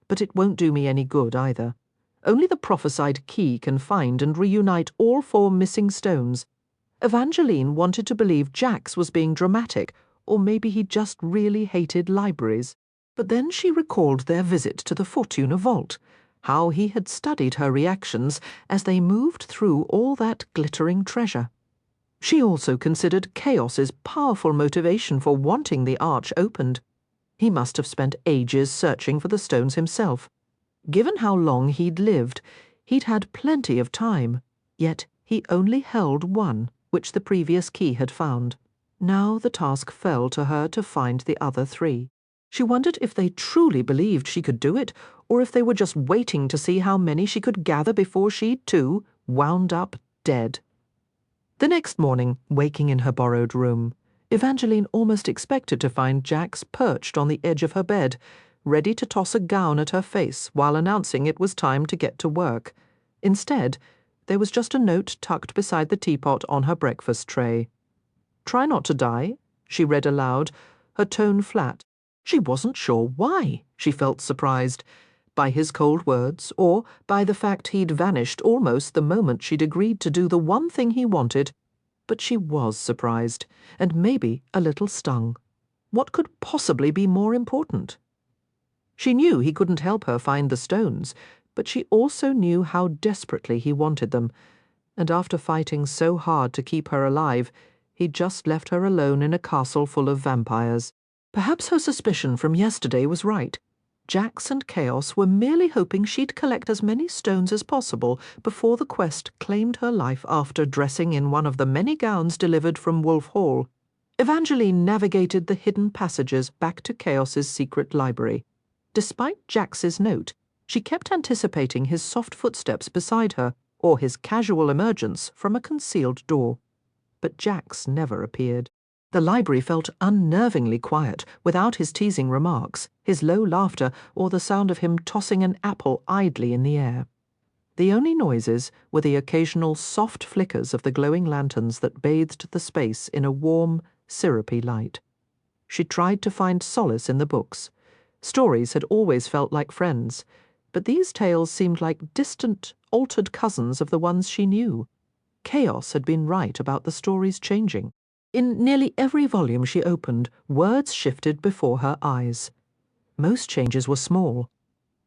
"But it won't do me any good either. Only the prophesied key can find and reunite all 4 missing stones. Evangeline wanted to believe Jax was being dramatic, or maybe he just really hated libraries. But then she recalled their visit to the Fortuna vault, how he had studied her reactions as they moved through all that glittering treasure. She also considered Chaos's powerful motivation for wanting the arch opened. He must have spent ages searching for the stones himself. Given how long he'd lived, he'd had plenty of time, yet he only held one, which the previous key had found. Now the task fell to her to find the other three. She wondered if they truly believed she could do it, or if they were just waiting to see how many she could gather before she, too, wound up dead. The next morning, waking in her borrowed room, Evangeline almost expected to find Jax perched on the edge of her bed, ready to toss a gown at her face while announcing it was time to get to work. Instead, there was just a note tucked beside the teapot on her breakfast tray. "Try not to die," she read aloud, her tone flat. She wasn't sure why she felt surprised, by his cold words or by the fact he'd vanished almost the moment she'd agreed to do the one thing he wanted. But she was surprised, and maybe a little stung. What could possibly be more important? She knew he couldn't help her find the stones, but she also knew how desperately he wanted them, and after fighting so hard to keep her alive, he'd just left her alone in a castle full of vampires. Perhaps her suspicion from yesterday was right. Jax and Chaos were merely hoping she'd collect as many stones as possible before the quest claimed her life after dressing in one of the many gowns delivered from Wolf Hall. Evangeline navigated the hidden passages back to Chaos's secret library. Despite Jax's note, she kept anticipating his soft footsteps beside her or his casual emergence from a concealed door. But Jax never appeared. The library felt unnervingly quiet without his teasing remarks, his low laughter, or the sound of him tossing an apple idly in the air. The only noises were the occasional soft flickers of the glowing lanterns that bathed the space in a warm, syrupy light. She tried to find solace in the books. Stories had always felt like friends, but these tales seemed like distant, altered cousins of the ones she knew. Chaos had been right about the stories changing. In nearly every volume she opened, words shifted before her eyes. Most changes were small.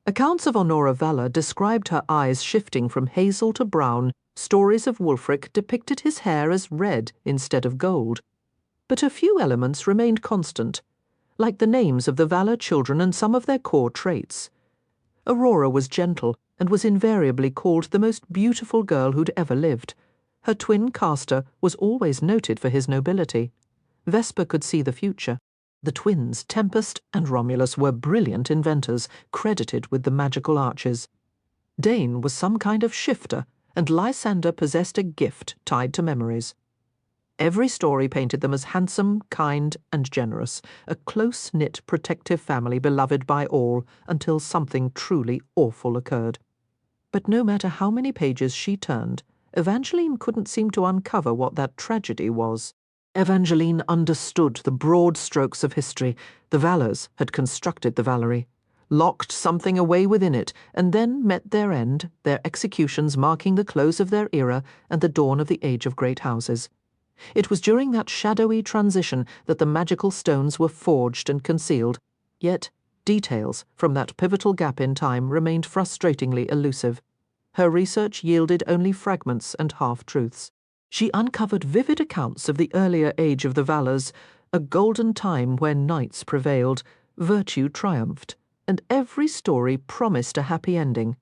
Accounts of Honora Valor described her eyes shifting from hazel to brown. Stories of Wulfric depicted his hair as red instead of gold. But a few elements remained constant, like the names of the Valor children and some of their core traits. Aurora was gentle and was invariably called the most beautiful girl who'd ever lived. Her twin Castor was always noted for his nobility. Vesper could see the future. The twins, Tempest and Romulus, were brilliant inventors, credited with the magical arches. Dane was some kind of shifter, and Lysander possessed a gift tied to memories. Every story painted them as handsome, kind, and generous, a close-knit, protective family beloved by all, until something truly awful occurred. But no matter how many pages she turned, Evangeline couldn't seem to uncover what that tragedy was. Evangeline understood the broad strokes of history. The Valors had constructed the Valerie, locked something away within it, and then met their end, their executions marking the close of their era and the dawn of the Age of Great Houses. It was during that shadowy transition that the magical stones were forged and concealed, yet details from that pivotal gap in time remained frustratingly elusive. Her research yielded only fragments and half-truths. She uncovered vivid accounts of the earlier age of the Valors, a golden time when knights prevailed, virtue triumphed, and every story promised a happy ending.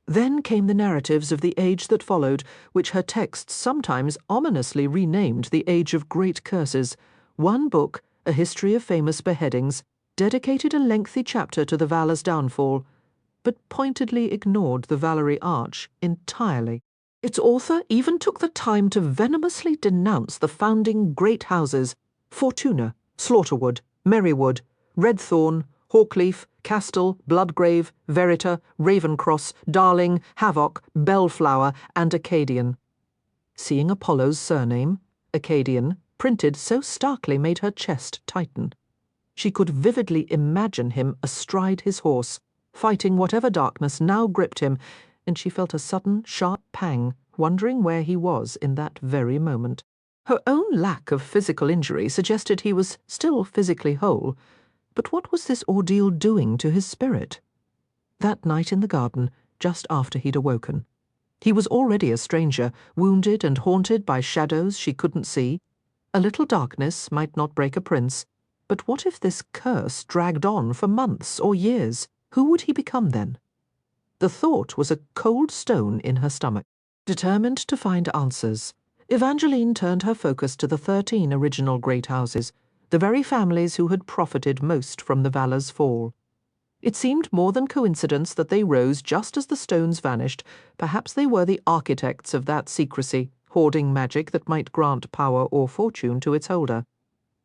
Then came the narratives of the age that followed, which her texts sometimes ominously renamed the Age of Great Curses. One book, A History of Famous Beheadings, dedicated a lengthy chapter to the Valor's downfall, but pointedly ignored the Valerie Arch entirely. Its author even took the time to venomously denounce the founding great houses: Fortuna, Slaughterwood, Merrywood, Redthorn, Hawkleaf, Castell, Bloodgrave, Verita, Ravencross, Darling, Havoc, Bellflower, and Acadian. Seeing Apollo's surname, Acadian, printed so starkly made her chest tighten. She could vividly imagine him astride his horse, fighting whatever darkness now gripped him, and she felt a sudden, sharp pang, wondering where he was in that very moment. Her own lack of physical injury suggested he was still physically whole, but what was this ordeal doing to his spirit? That night in the garden, just after he'd awoken, he was already a stranger, wounded and haunted by shadows she couldn't see. A little darkness might not break a prince, but what if this curse dragged on for months or years? Who would he become then? The thought was a cold stone in her stomach. Determined to find answers, Evangeline turned her focus to the 13 original great houses, the very families who had profited most from the Vala's fall. It seemed more than coincidence that they rose just as the stones vanished. Perhaps they were the architects of that secrecy, hoarding magic that might grant power or fortune to its holder.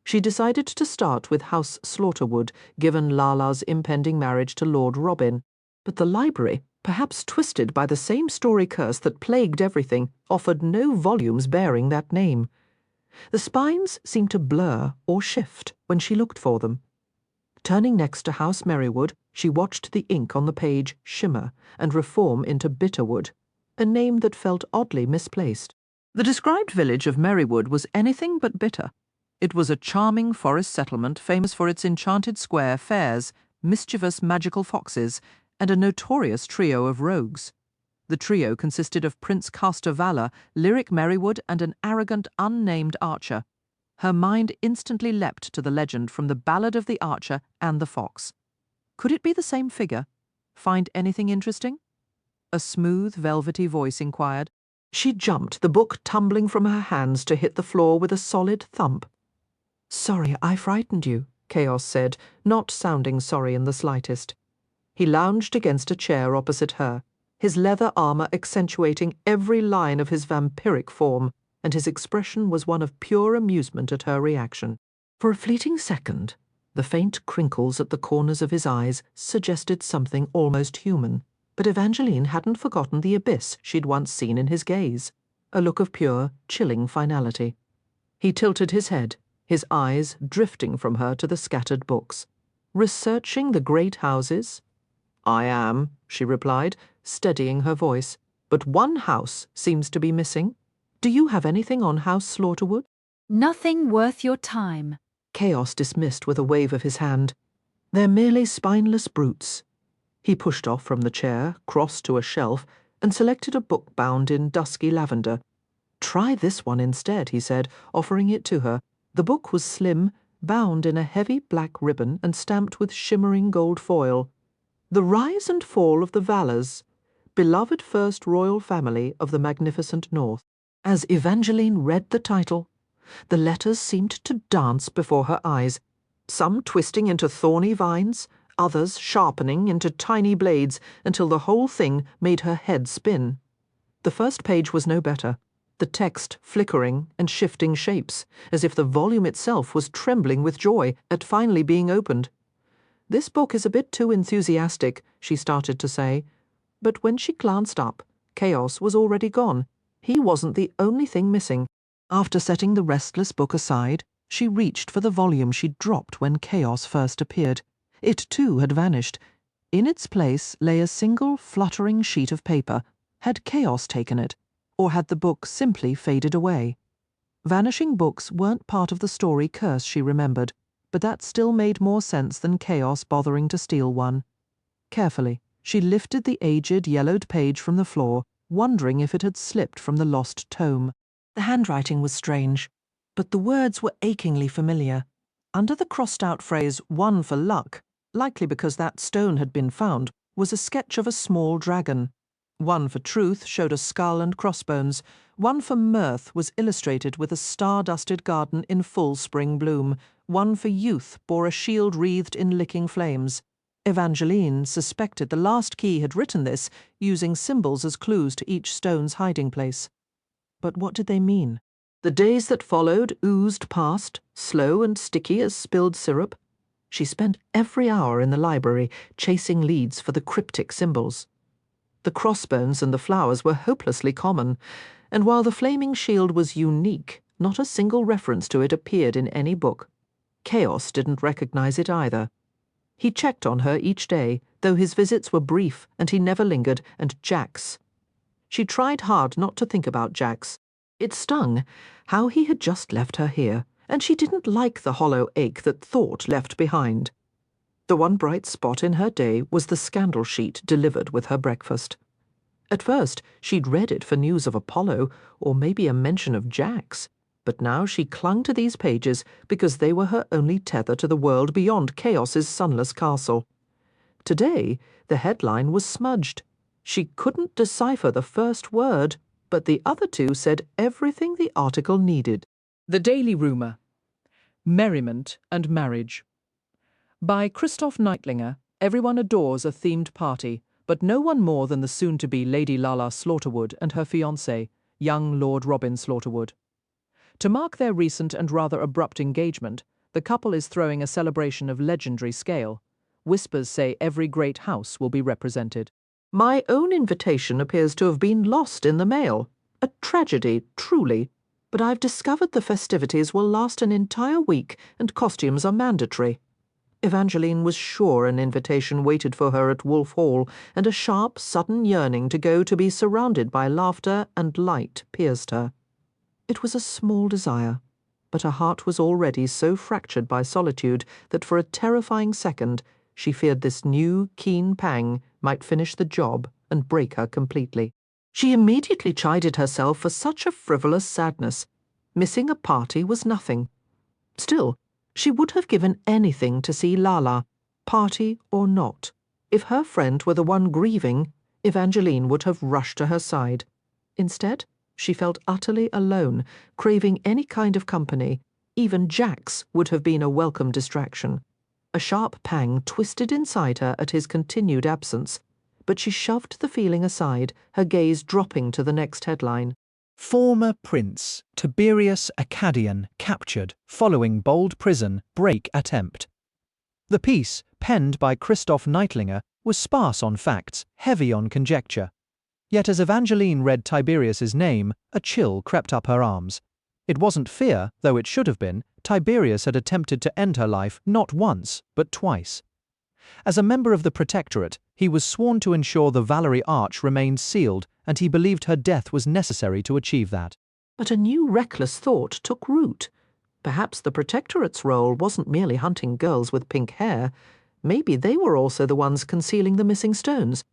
She decided to start with House Slaughterwood, given Lala's impending marriage to Lord Robin. But the library, perhaps twisted by the same story curse that plagued everything, offered no volumes bearing that name. The spines seemed to blur or shift when she looked for them. Turning next to House Merrywood, she watched the ink on the page shimmer and reform into Bitterwood, a name that felt oddly misplaced. The described village of Merrywood was anything but bitter. It was a charming forest settlement famous for its enchanted square fairs, mischievous magical foxes, and a notorious trio of rogues. The trio consisted of Prince Castor Valor, Lyric Merrywood, and an arrogant, unnamed archer. Her mind instantly leapt to the legend from the Ballad of the Archer and the Fox. Could it be the same figure? Find anything interesting? A smooth, velvety voice inquired. She jumped, the book tumbling from her hands to hit the floor with a solid thump. "Sorry, I frightened you," Chaos said, not sounding sorry in the slightest. He lounged against a chair opposite her, his leather armor accentuating every line of his vampiric form, and his expression was one of pure amusement at her reaction. For a fleeting second, the faint crinkles at the corners of his eyes suggested something almost human, but Evangeline hadn't forgotten the abyss she'd once seen in his gaze, a look of pure, chilling finality. He tilted his head, his eyes drifting from her to the scattered books. "Researching the great houses?" "I am," she replied, steadying her voice, "but one house seems to be missing. Do you have anything on House Slaughterwood?" Nothing worth your time. Chaos dismissed with a wave of his hand. "They're merely spineless brutes." He pushed off from the chair, crossed to a shelf, and selected a book bound in dusky lavender. "Try this one instead," he said, offering it to her. The book was slim, bound in a heavy black ribbon and stamped with shimmering gold foil. "The Rise and Fall of the Valas, beloved first royal family of the magnificent North." As Evangeline read the title, the letters seemed to dance before her eyes, some twisting into thorny vines, others sharpening into tiny blades until the whole thing made her head spin. The first page was no better, the text flickering and shifting shapes, as if the volume itself was trembling with joy at finally being opened. "This book is a bit too enthusiastic," she started to say, but when she glanced up, Chaos was already gone. He wasn't the only thing missing. After setting the restless book aside, she reached for the volume she'd dropped when Chaos first appeared. It too had vanished. In its place lay a single fluttering sheet of paper. Had Chaos taken it, or had the book simply faded away? Vanishing books weren't part of the story curse, she remembered, but that still made more sense than Chaos bothering to steal one. Carefully, she lifted the aged, yellowed page from the floor, wondering if it had slipped from the lost tome. The handwriting was strange, but the words were achingly familiar. Under the crossed-out phrase, "one for luck," likely because that stone had been found, was a sketch of a small dragon. One for truth showed a skull and crossbones. One for mirth was illustrated with a star-dusted garden in full spring bloom. One for youth bore a shield wreathed in licking flames. Evangeline suspected the last key had written this, using symbols as clues to each stone's hiding place. But what did they mean? The days that followed oozed past, slow and sticky as spilled syrup. She spent every hour in the library chasing leads for the cryptic symbols. The crossbones and the flowers were hopelessly common, and while the flaming shield was unique, not a single reference to it appeared in any book. Chaos didn't recognize it either. He checked on her each day, though his visits were brief and he never lingered, and Jax. She tried hard not to think about Jax. It stung, how he had just left her here, and she didn't like the hollow ache that thought left behind. The one bright spot in her day was the scandal sheet delivered with her breakfast. At first, she'd read it for news of Apollo, or maybe a mention of Jax, but now she clung to these pages because they were her only tether to the world beyond Chaos's sunless castle. Today, the headline was smudged. She couldn't decipher the first word, but the other two said everything the article needed. The Daily Rumour. Merriment and Marriage. By Christoph Neitlinger, everyone adores a themed party, but no one more than the soon-to-be Lady Lala Slaughterwood and her fiancé, young Lord Robin Slaughterwood. To mark their recent and rather abrupt engagement, the couple is throwing a celebration of legendary scale. Whispers say every great house will be represented. My own invitation appears to have been lost in the mail. A tragedy, truly. But I've discovered the festivities will last an entire week and costumes are mandatory. Evangeline was sure an invitation waited for her at Wolf Hall, and a sharp, sudden yearning to go to be surrounded by laughter and light pierced her. It was a small desire, but her heart was already so fractured by solitude that for a terrifying second she feared this new, keen pang might finish the job and break her completely. She immediately chided herself for such a frivolous sadness. Missing a party was nothing. Still, she would have given anything to see Lala, party or not. If her friend were the one grieving, Evangeline would have rushed to her side. Instead, she felt utterly alone, craving any kind of company. Even Jax would have been a welcome distraction. A sharp pang twisted inside her at his continued absence, but she shoved the feeling aside, her gaze dropping to the next headline. Former Prince Tiberius Acadian captured following bold prison break attempt. The piece, penned by Christoph Neitlinger, was sparse on facts, heavy on conjecture. Yet as Evangeline read Tiberius's name, a chill crept up her arms. It wasn't fear, though it should have been. Tiberius had attempted to end her life not once, but twice. As a member of the Protectorate, he was sworn to ensure the Valerie Arch remained sealed, and he believed her death was necessary to achieve that. But a new reckless thought took root. Perhaps the Protectorate's role wasn't merely hunting girls with pink hair. Maybe they were also the ones concealing the missing stones.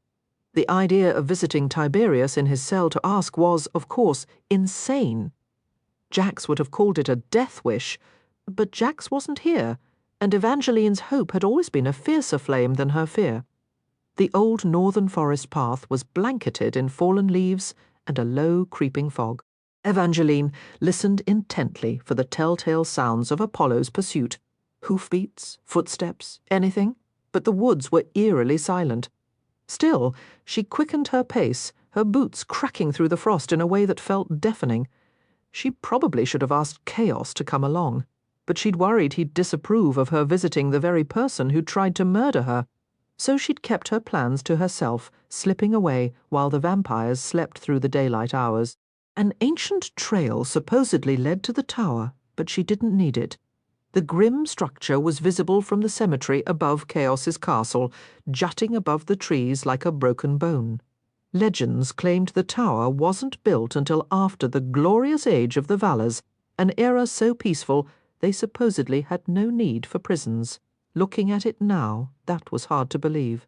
The idea of visiting Tiberius in his cell to ask was, of course, insane. Jax would have called it a death wish, but Jax wasn't here, and Evangeline's hope had always been a fiercer flame than her fear. The old northern forest path was blanketed in fallen leaves and a low, creeping fog. Evangeline listened intently for the telltale sounds of Apollo's pursuit. Hoofbeats, footsteps, anything, but the woods were eerily silent. Still, she quickened her pace, her boots cracking through the frost in a way that felt deafening. She probably should have asked Chaos to come along, but she'd worried he'd disapprove of her visiting the very person who tried to murder her. So she'd kept her plans to herself, slipping away while the vampires slept through the daylight hours. An ancient trail supposedly led to the tower, but she didn't need it. The grim structure was visible from the cemetery above Chaos's castle, jutting above the trees like a broken bone. Legends claimed the tower wasn't built until after the glorious age of the Valors, an era so peaceful they supposedly had no need for prisons. Looking at it now, that was hard to believe.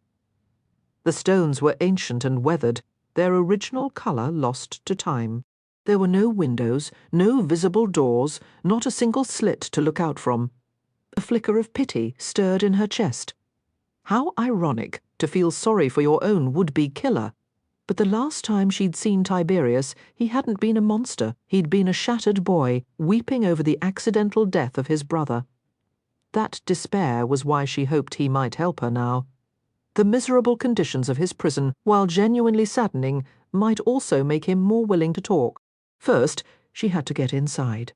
The stones were ancient and weathered, their original colour lost to time. There were no windows, no visible doors, not a single slit to look out from. A flicker of pity stirred in her chest. How ironic to feel sorry for your own would-be killer. But the last time she'd seen Tiberius, he hadn't been a monster. He'd been a shattered boy, weeping over the accidental death of his brother. That despair was why she hoped he might help her now. The miserable conditions of his prison, while genuinely saddening, might also make him more willing to talk. First, she had to get inside.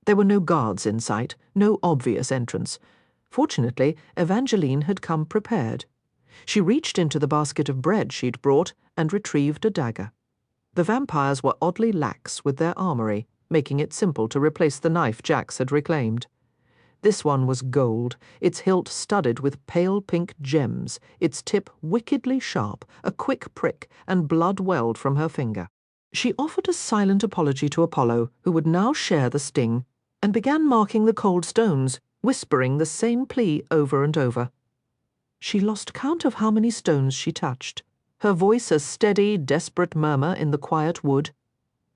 There were no guards in sight, no obvious entrance. Fortunately, Evangeline had come prepared. She reached into the basket of bread she'd brought and retrieved a dagger. The vampires were oddly lax with their armory, making it simple to replace the knife Jax had reclaimed. This one was gold, its hilt studded with pale pink gems, its tip wickedly sharp, a quick prick, and blood welled from her finger. She offered a silent apology to Apollo, who would now share the sting, and began marking the cold stones, whispering the same plea over and over. She lost count of how many stones she touched, her voice a steady, desperate murmur in the quiet wood.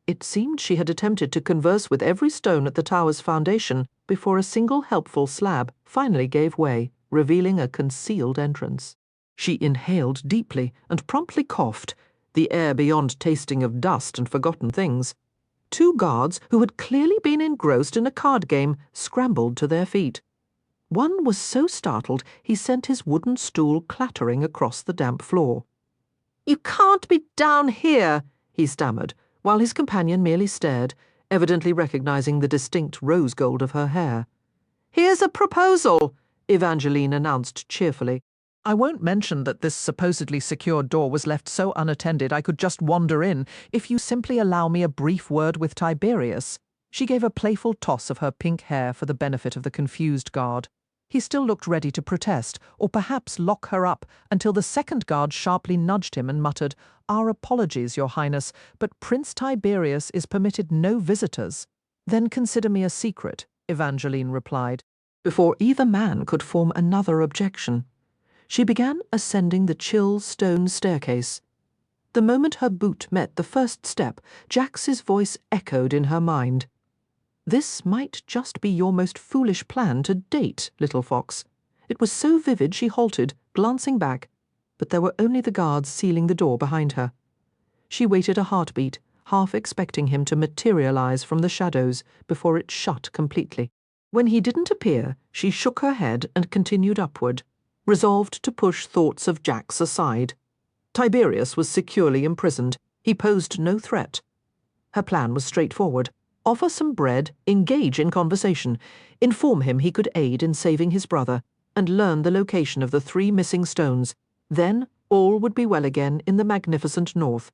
It seemed she had attempted to converse with every stone at the tower's foundation before a single helpful slab finally gave way, revealing a concealed entrance. She inhaled deeply and promptly coughed, the air beyond tasting of dust and forgotten things. 2 guards, who had clearly been engrossed in a card game, scrambled to their feet. One was so startled he sent his wooden stool clattering across the damp floor. "You can't be down here," he stammered, while his companion merely stared, evidently recognizing the distinct rose gold of her hair. "Here's a proposal," Evangeline announced cheerfully. "I won't mention that this supposedly secure door was left so unattended I could just wander in if you simply allow me a brief word with Tiberius." She gave a playful toss of her pink hair for the benefit of the confused guard. He still looked ready to protest, or perhaps lock her up, until the second guard sharply nudged him and muttered, "Our apologies, Your Highness, but Prince Tiberius is permitted no visitors." "Then consider me a secret," Evangeline replied, before either man could form another objection. She began ascending the chill stone staircase. The moment her boot met the first step, Jax's voice echoed in her mind. "This might just be your most foolish plan to date, little fox." It was so vivid she halted, glancing back, but there were only the guards sealing the door behind her. She waited a heartbeat, half expecting him to materialize from the shadows before it shut completely. When he didn't appear, she shook her head and continued upward, resolved to push thoughts of Jax aside. Tiberius was securely imprisoned. He posed no threat. Her plan was straightforward. Offer some bread, engage in conversation, inform him he could aid in saving his brother, and learn the location of the 3 missing stones. Then all would be well again in the magnificent north.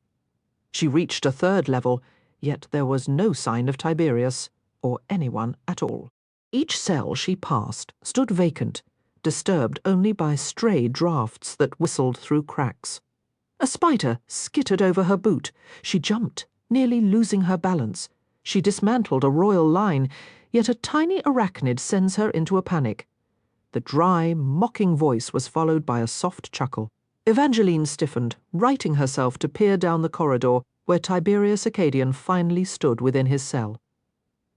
She reached a 3rd level, yet there was no sign of Tiberius, or anyone at all. Each cell she passed stood vacant, disturbed only by stray draughts that whistled through cracks. A spider skittered over her boot. She jumped, nearly losing her balance. She dismantled a royal line, yet a tiny arachnid sends her into a panic. The dry, mocking voice was followed by a soft chuckle. Evangeline stiffened, righting herself to peer down the corridor where Tiberius Acadian finally stood within his cell.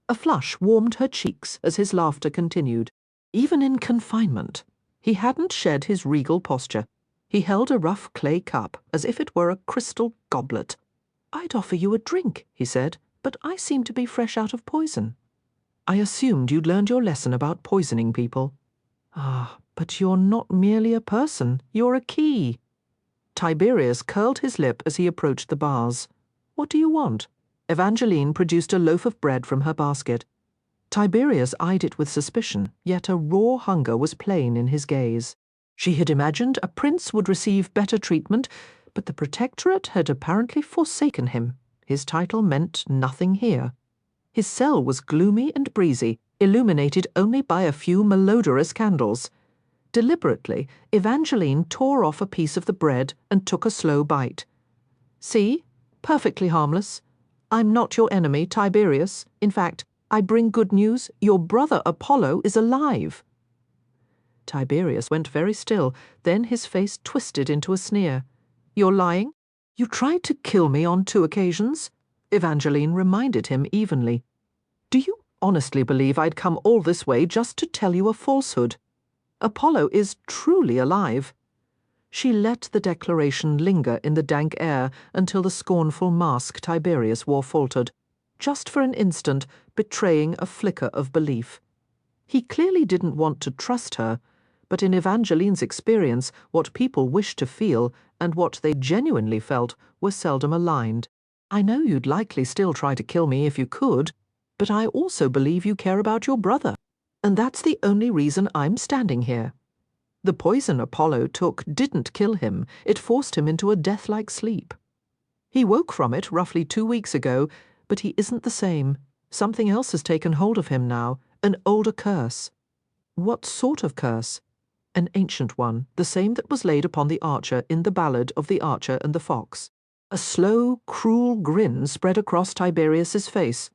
A flush warmed her cheeks as his laughter continued. Even in confinement, he hadn't shed his regal posture. He held a rough clay cup as if it were a crystal goblet. "I'd offer you a drink," he said, "but I seem to be fresh out of poison." "I assumed you'd learned your lesson about poisoning people." "Ah, but you're not merely a person, you're a key." Tiberius curled his lip as he approached the bars. "What do you want?" Evangeline produced a loaf of bread from her basket. Tiberius eyed it with suspicion, yet a raw hunger was plain in his gaze. She had imagined a prince would receive better treatment, but the protectorate had apparently forsaken him. His title meant nothing here. His cell was gloomy and breezy, illuminated only by a few malodorous candles. Deliberately, Evangeline tore off a piece of the bread and took a slow bite. "See? Perfectly harmless. I'm not your enemy, Tiberius. In fact, I bring good news. Your brother Apollo is alive." Tiberius went very still, then his face twisted into a sneer. "You're lying? You tried to kill me on 2 occasions?" Evangeline reminded him evenly. "Do you honestly believe I'd come all this way just to tell you a falsehood? Apollo is truly alive." She let the declaration linger in the dank air until the scornful mask Tiberius wore faltered, just for an instant betraying a flicker of belief. He clearly didn't want to trust her, but in Evangeline's experience, what people wished to feel and what they genuinely felt were seldom aligned. "I know you'd likely still try to kill me if you could, but I also believe you care about your brother, and that's the only reason I'm standing here. The poison Apollo took didn't kill him, it forced him into a death-like sleep. He woke from it roughly 2 weeks ago, but he isn't the same. Something else has taken hold of him now, an older curse." "What sort of curse?" "An ancient one, the same that was laid upon the archer in the Ballad of the Archer and the Fox." A slow, cruel grin spread across Tiberius's face.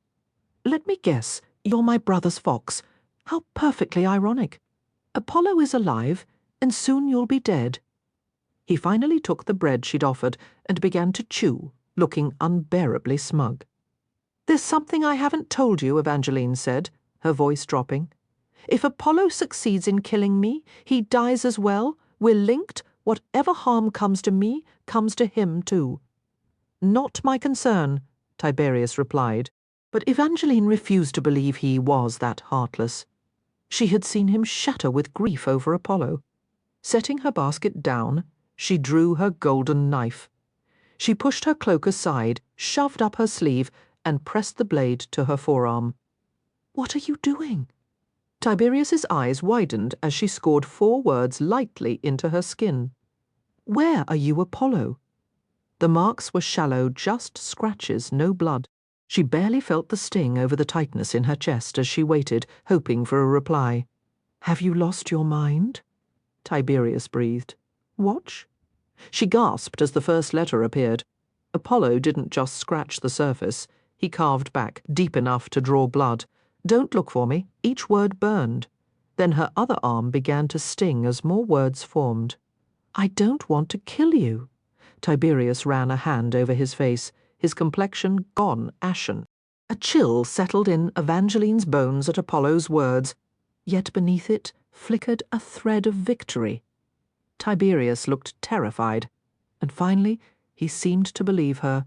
"Let me guess, you're my brother's fox. How perfectly ironic. Apollo is alive, and soon you'll be dead." He finally took the bread she'd offered and began to chew, looking unbearably smug. "There's something I haven't told you," Evangeline said, her voice dropping. "If Apollo succeeds in killing me, he dies as well. We're linked. Whatever harm comes to me, comes to him too." "Not my concern," Tiberius replied, but Evangeline refused to believe he was that heartless. She had seen him shatter with grief over Apollo. Setting her basket down, she drew her golden knife. She pushed her cloak aside, shoved up her sleeve, and pressed the blade to her forearm. "What are you doing?" Tiberius's eyes widened as she scored 4 words lightly into her skin. "Where are you, Apollo?" The marks were shallow, just scratches, no blood. She barely felt the sting over the tightness in her chest as she waited, hoping for a reply. "Have you lost your mind?" Tiberius breathed. "Watch." She gasped as the first letter appeared. Apollo didn't just scratch the surface. He carved back, deep enough to draw blood. "Don't look for me." Each word burned. Then her other arm began to sting as more words formed. "I don't want to kill you." Tiberius ran a hand over his face, his complexion gone ashen. A chill settled in Evangeline's bones at Apollo's words, yet beneath it flickered a thread of victory. Tiberius looked terrified, and finally he seemed to believe her.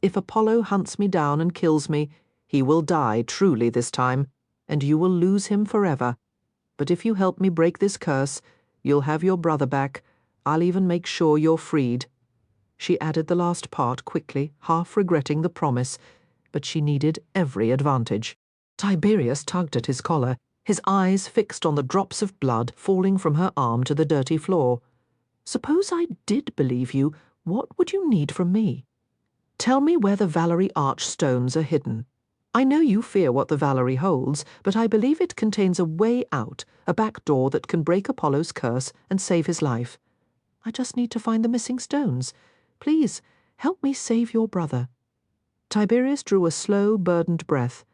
"If Apollo hunts me down and kills me, he will die truly this time, and you will lose him forever. But if you help me break this curse, you'll have your brother back. I'll even make sure you're freed." She added the last part quickly, half regretting the promise, but she needed every advantage. Tiberius tugged at his collar, his eyes fixed on the drops of blood falling from her arm to the dirty floor. "Suppose I did believe you, what would you need from me? Tell me where the Valerie Arch stones are hidden. I know you fear what the Valerie holds, but I believe it contains a way out, a back door that can break Apollo's curse and save his life. I just need to find the missing stones. Please, help me save your brother." Tiberius drew a slow, burdened breath.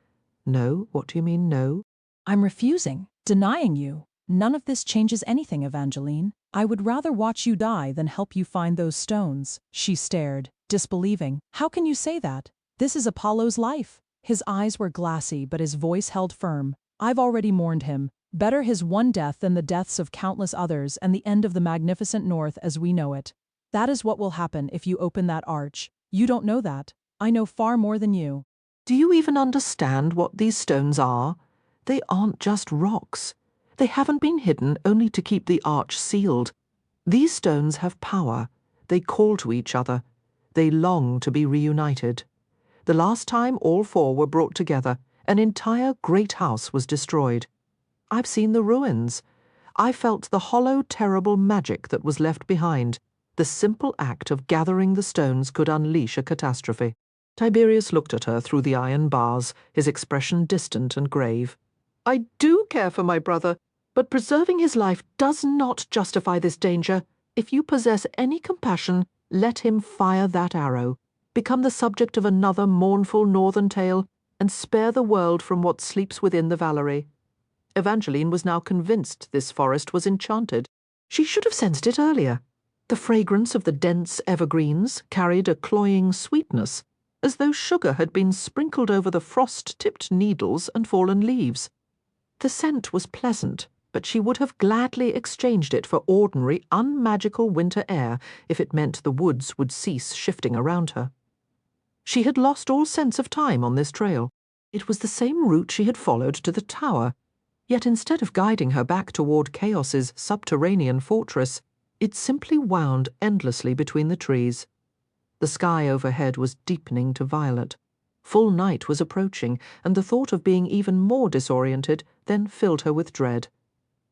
"No? What do you mean, no?" "I'm refusing, denying you. None of this changes anything, Evangeline. I would rather watch you die than help you find those stones." She stared, disbelieving. "How can you say that? This is Apollo's life." His eyes were glassy, but his voice held firm. "I've already mourned him. Better his one death than the deaths of countless others and the end of the magnificent North as we know it. That is what will happen if you open that arch. You don't know that. I know far more than you." "Do you even understand what these stones are? They aren't just rocks. They haven't been hidden only to keep the arch sealed. These stones have power. They call to each other. They long to be reunited. The last time all 4 were brought together, an entire great house was destroyed. I've seen the ruins. I felt the hollow, terrible magic that was left behind. The simple act of gathering the stones could unleash a catastrophe." Tiberius looked at her through the iron bars, his expression distant and grave. "I do care for my brother, but preserving his life does not justify this danger. If you possess any compassion, let him fire that arrow, become the subject of another mournful northern tale, and spare the world from what sleeps within the Valerie." Evangeline was now convinced this forest was enchanted. She should have sensed it earlier. The fragrance of the dense evergreens carried a cloying sweetness, as though sugar had been sprinkled over the frost-tipped needles and fallen leaves. The scent was pleasant, but she would have gladly exchanged it for ordinary, unmagical winter air if it meant the woods would cease shifting around her. She had lost all sense of time on this trail. It was the same route she had followed to the tower, yet instead of guiding her back toward Chaos's subterranean fortress, it simply wound endlessly between the trees. The sky overhead was deepening to violet. Full night was approaching, and the thought of being even more disoriented then filled her with dread.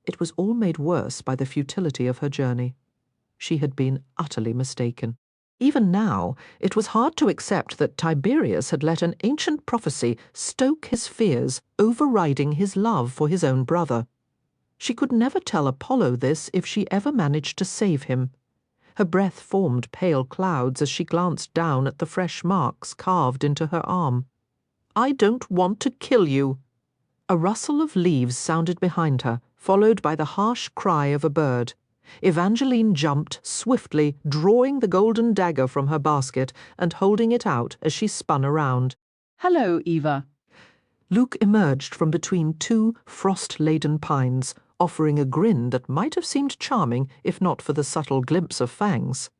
It was all made worse by the futility of her journey. She had been utterly mistaken. Even now, it was hard to accept that Tiberius had let an ancient prophecy stoke his fears, overriding his love for his own brother. She could never tell Apollo this if she ever managed to save him. Her breath formed pale clouds as she glanced down at the fresh marks carved into her arm. "I don't want to kill you." A rustle of leaves sounded behind her, followed by the harsh cry of a bird. Evangeline jumped swiftly, drawing the golden dagger from her basket and holding it out as she spun around. "Hello, Eva." Luke emerged from between two frost-laden pines, offering a grin that might have seemed charming if not for the subtle glimpse of fangs.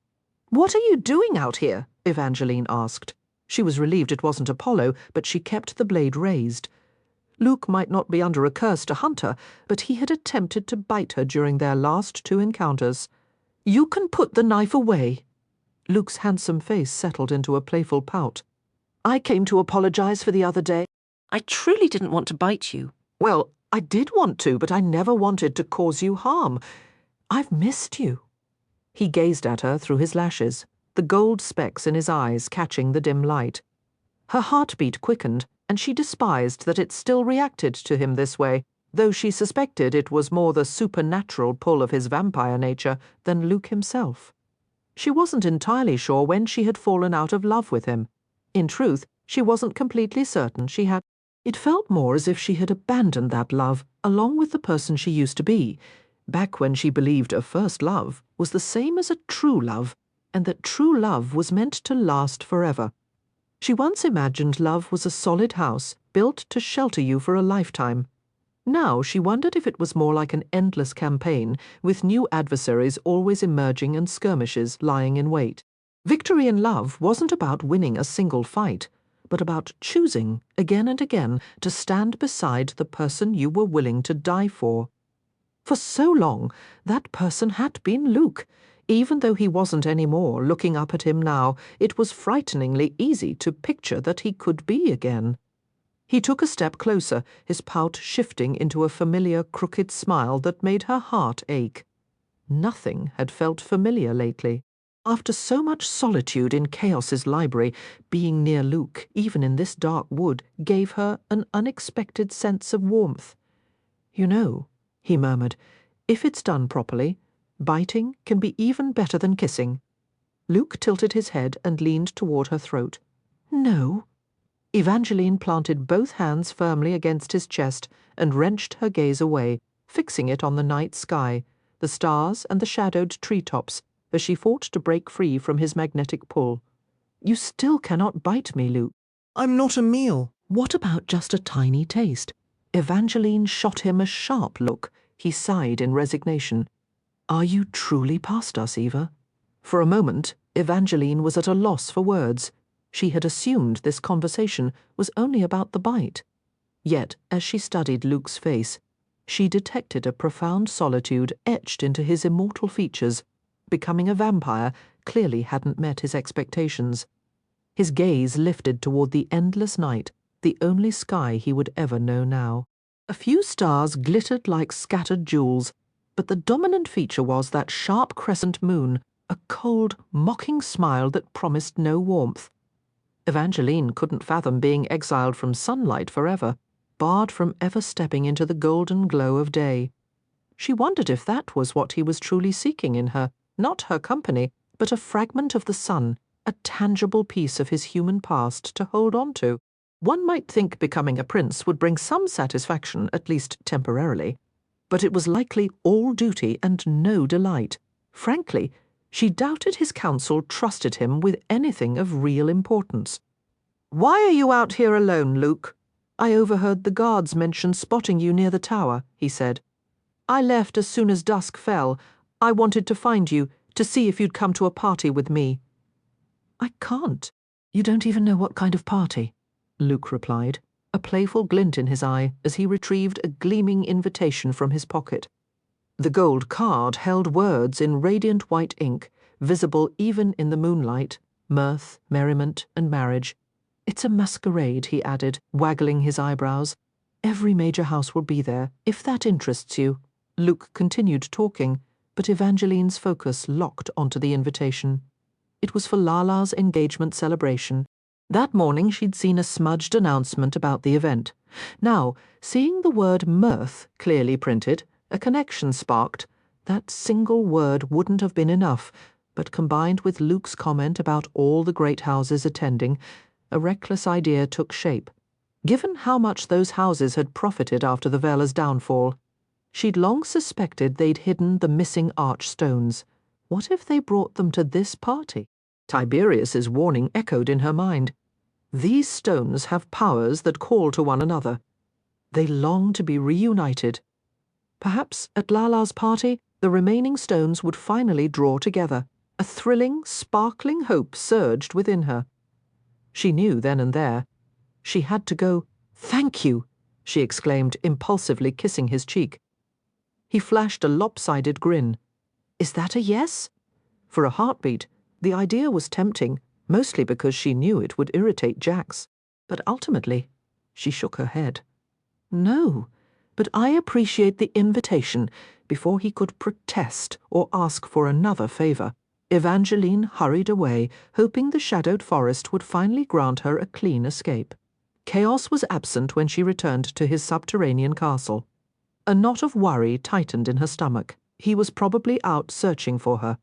"What are you doing out here?" Evangeline asked. She was relieved it wasn't Apollo, but she kept the blade raised. Luke might not be under a curse to hunt her, but he had attempted to bite her during their last two encounters. "You can put the knife away." Luke's handsome face settled into a playful pout. "I came to apologize for the other day. I truly didn't want to bite you." "Well, I did want to, but I never wanted to cause you harm. I've missed you." He gazed at her through his lashes, the gold specks in his eyes catching the dim light. Her heartbeat quickened, and she despised that it still reacted to him this way, though she suspected it was more the supernatural pull of his vampire nature than Luke himself. She wasn't entirely sure when she had fallen out of love with him. In truth, she wasn't completely certain she had. It felt more as if she had abandoned that love, along with the person she used to be, back when she believed a first love was the same as a true love, and that true love was meant to last forever. She once imagined love was a solid house, built to shelter you for a lifetime. Now she wondered if it was more like an endless campaign, with new adversaries always emerging and skirmishes lying in wait. Victory in love wasn't about winning a single fight, but about choosing, again and again, to stand beside the person you were willing to die for. For so long, that person had been Luke. Even though he wasn't anymore, looking up at him now, it was frighteningly easy to picture that he could be again. He took a step closer, his pout shifting into a familiar crooked smile that made her heart ache. Nothing had felt familiar lately. After so much solitude in Chaos's library, being near Luke, even in this dark wood, gave her an unexpected sense of warmth. "You know," he murmured, "if it's done properly, biting can be even better than kissing." Luke tilted his head and leaned toward her throat. "No." Evangeline planted both hands firmly against his chest and wrenched her gaze away, fixing it on the night sky, the stars and the shadowed treetops, as she fought to break free from his magnetic pull. "You still cannot bite me, Luke." "I'm not a meal." "What about just a tiny taste?" Evangeline shot him a sharp look. He sighed in resignation. "Are you truly past us, Eva?" For a moment, Evangeline was at a loss for words. She had assumed this conversation was only about the bite. Yet, as she studied Luke's face, she detected a profound solitude etched into his immortal features. Becoming a vampire clearly hadn't met his expectations. His gaze lifted toward the endless night, the only sky he would ever know now. A few stars glittered like scattered jewels, but the dominant feature was that sharp crescent moon, a cold, mocking smile that promised no warmth. Evangeline couldn't fathom being exiled from sunlight forever, barred from ever stepping into the golden glow of day. She wondered if that was what he was truly seeking in her, not her company, but a fragment of the sun, a tangible piece of his human past to hold on to. One might think becoming a prince would bring some satisfaction, at least temporarily, but it was likely all duty and no delight. Frankly, she doubted his counsel trusted him with anything of real importance. "Why are you out here alone, Luke?" "I overheard the guards mention spotting you near the tower," he said. "I left as soon as dusk fell. I wanted to find you, to see if you'd come to a party with me." "I can't. You don't even know what kind of party," Luke replied, a playful glint in his eye as he retrieved a gleaming invitation from his pocket. The gold card held words in radiant white ink, visible even in the moonlight: mirth, merriment, and marriage. "It's a masquerade," he added, waggling his eyebrows. "Every major house will be there, if that interests you." Luke continued talking, but Evangeline's focus locked onto the invitation. It was for Lala's engagement celebration. That morning she'd seen a smudged announcement about the event. Now, seeing the word mirth clearly printed, a connection sparked. That single word wouldn't have been enough. But combined with Luke's comment about all the great houses attending, a reckless idea took shape. Given how much those houses had profited after the Vela's downfall, she'd long suspected they'd hidden the missing archstones. What if they brought them to this party? Tiberius's warning echoed in her mind. These stones have powers that call to one another. They long to be reunited. Perhaps at Lala's party, the remaining stones would finally draw together. A thrilling, sparkling hope surged within her. She knew then and there. She had to go. "Thank you," she exclaimed, impulsively kissing his cheek. He flashed a lopsided grin. "Is that a yes?" For a heartbeat, the idea was tempting, mostly because she knew it would irritate Jax. But ultimately, she shook her head. "No, but I appreciate the invitation." Before he could protest or ask for another favor, Evangeline hurried away, hoping the shadowed forest would finally grant her a clean escape. Chaos was absent when she returned to his subterranean castle. A knot of worry tightened in her stomach. He was probably out searching for her.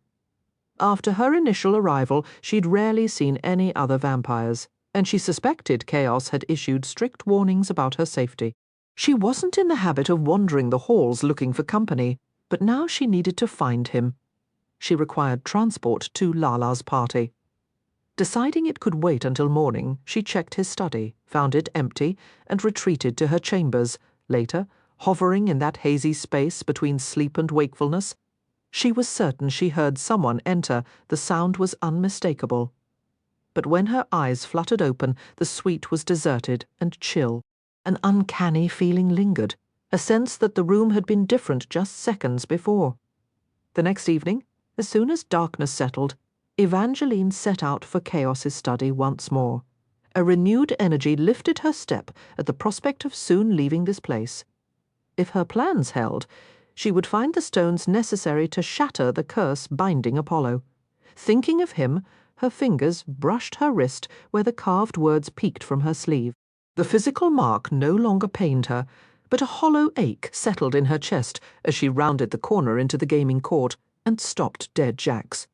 After her initial arrival, she'd rarely seen any other vampires, and she suspected Chaos had issued strict warnings about her safety. She wasn't in the habit of wandering the halls looking for company, but now she needed to find him. She required transport to Lala's party. Deciding it could wait until morning, she checked his study, found it empty, and retreated to her chambers. Later, hovering in that hazy space between sleep and wakefulness, she was certain she heard someone enter. The sound was unmistakable. But when her eyes fluttered open, the suite was deserted and chill. An uncanny feeling lingered, a sense that the room had been different just seconds before. The next evening, as soon as darkness settled, Evangeline set out for Chaos's study once more. A renewed energy lifted her step at the prospect of soon leaving this place. If her plans held, she would find the stones necessary to shatter the curse binding Apollo. Thinking of him, her fingers brushed her wrist where the carved words peeked from her sleeve. The physical mark no longer pained her, but a hollow ache settled in her chest as she rounded the corner into the gaming court and stopped dead Jax.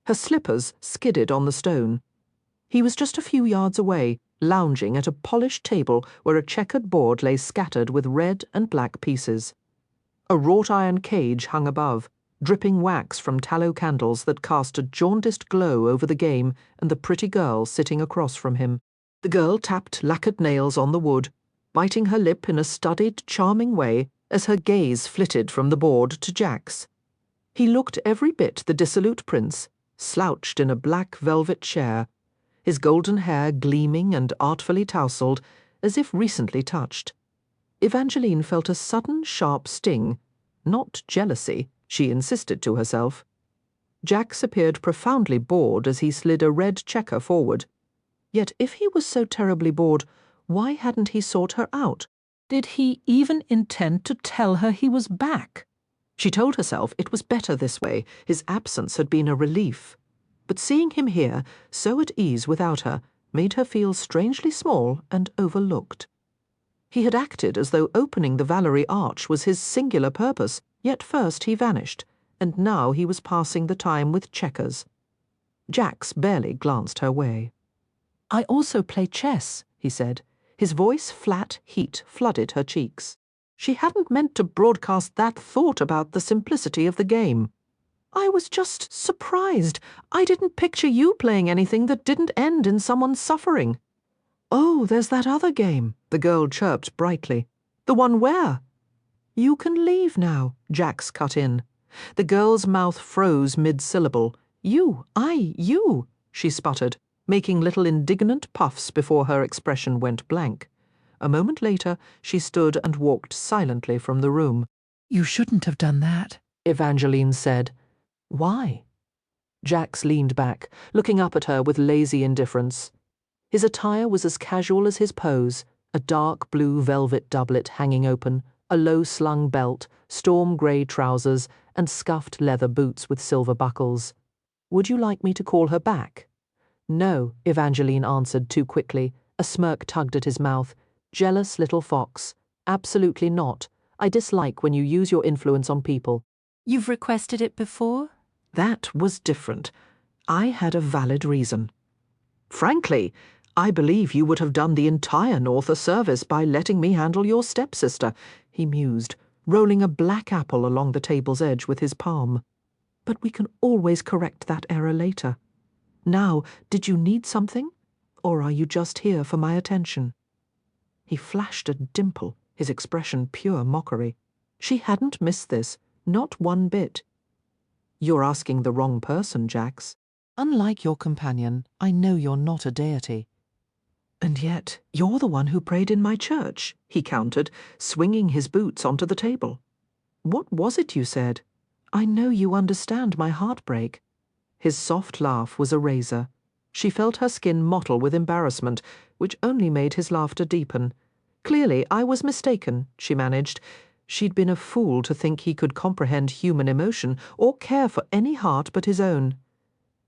Her slippers skidded on the stone. He was just a few yards away, lounging at a polished table where a checkered board lay scattered with red and black pieces. A wrought-iron cage hung above, dripping wax from tallow candles that cast a jaundiced glow over the game and the pretty girl sitting across from him. The girl tapped lacquered nails on the wood, biting her lip in a studied, charming way as her gaze flitted from the board to Jax. He looked every bit the dissolute prince, slouched in a black velvet chair, his golden hair gleaming and artfully tousled, as if recently touched. Evangeline felt a sudden sharp sting. Not jealousy, she insisted to herself. Jax appeared profoundly bored as he slid a red checker forward. Yet if he was so terribly bored, why hadn't he sought her out? Did he even intend to tell her he was back? She told herself it was better this way. His absence had been a relief. But seeing him here, so at ease without her, made her feel strangely small and overlooked. He had acted as though opening the Valerie Arch was his singular purpose, yet first he vanished, and now he was passing the time with checkers. Jax barely glanced her way. "I also play chess," he said. His voice flat heat flooded her cheeks. She hadn't meant to broadcast that thought about the simplicity of the game. "I was just surprised. I didn't picture you playing anything that didn't end in someone's suffering." "Oh, there's that other game," the girl chirped brightly. "The one where?" "You can leave now," Jax cut in. The girl's mouth froze mid-syllable. You, she sputtered, making little indignant puffs before her expression went blank. A moment later, she stood and walked silently from the room. "You shouldn't have done that," Evangeline said. "Why?" Jax leaned back, looking up at her with lazy indifference. His attire was as casual as his pose, a dark blue velvet doublet hanging open, a low-slung belt, storm-grey trousers, and scuffed leather boots with silver buckles. "Would you like me to call her back?" "No," Evangeline answered too quickly. A smirk tugged at his mouth. "Jealous little fox. Absolutely not. I dislike when you use your influence on people." "You've requested it before?" That was different. I had a valid reason. Frankly, I believe you would have done the entire North a service by letting me handle your stepsister, he mused, rolling a black apple along the table's edge with his palm. But we can always correct that error later. Now, did you need something? Or are you just here for my attention? He flashed a dimple, his expression pure mockery. She hadn't missed this, not one bit. You're asking the wrong person, Jax. Unlike your companion, I know you're not a deity. And yet, you're the one who prayed in my church, he countered, swinging his boots onto the table. What was it you said? I know you understand my heartbreak. His soft laugh was a razor. She felt her skin mottle with embarrassment, which only made his laughter deepen. Clearly, I was mistaken, she managed. She'd been a fool to think he could comprehend human emotion or care for any heart but his own.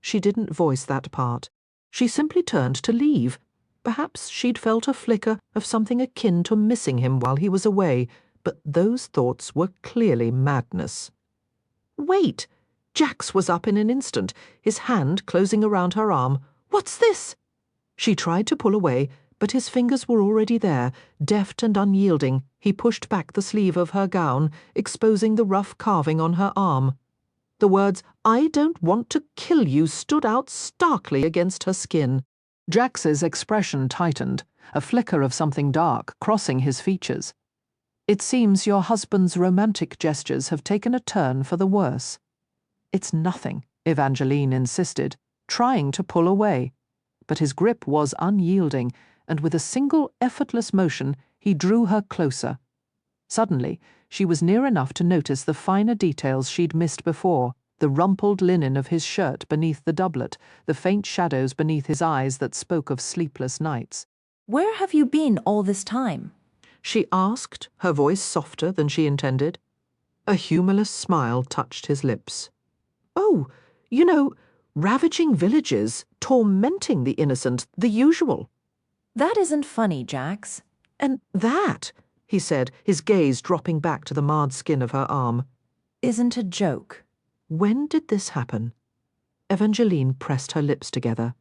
She didn't voice that part. She simply turned to leave. Perhaps she'd felt a flicker of something akin to missing him while he was away, but those thoughts were clearly madness. Wait! Jax was up in an instant, his hand closing around her arm. What's this? She tried to pull away, but his fingers were already there, deft and unyielding. He pushed back the sleeve of her gown, exposing the rough carving on her arm. The words, "I don't want to kill you," stood out starkly against her skin. Jax's expression tightened, a flicker of something dark crossing his features. It seems your husband's romantic gestures have taken a turn for the worse. It's nothing, Evangeline insisted, trying to pull away. But his grip was unyielding, and with a single effortless motion, he drew her closer. Suddenly, she was near enough to notice the finer details she'd missed before, the rumpled linen of his shirt beneath the doublet, the faint shadows beneath his eyes that spoke of sleepless nights. Where have you been all this time? She asked, her voice softer than she intended. A humorless smile touched his lips. Oh, you know, ravaging villages, tormenting the innocent, the usual. That isn't funny, Jax. And that, he said, his gaze dropping back to the marred skin of her arm, isn't a joke. When did this happen? Evangeline pressed her lips together.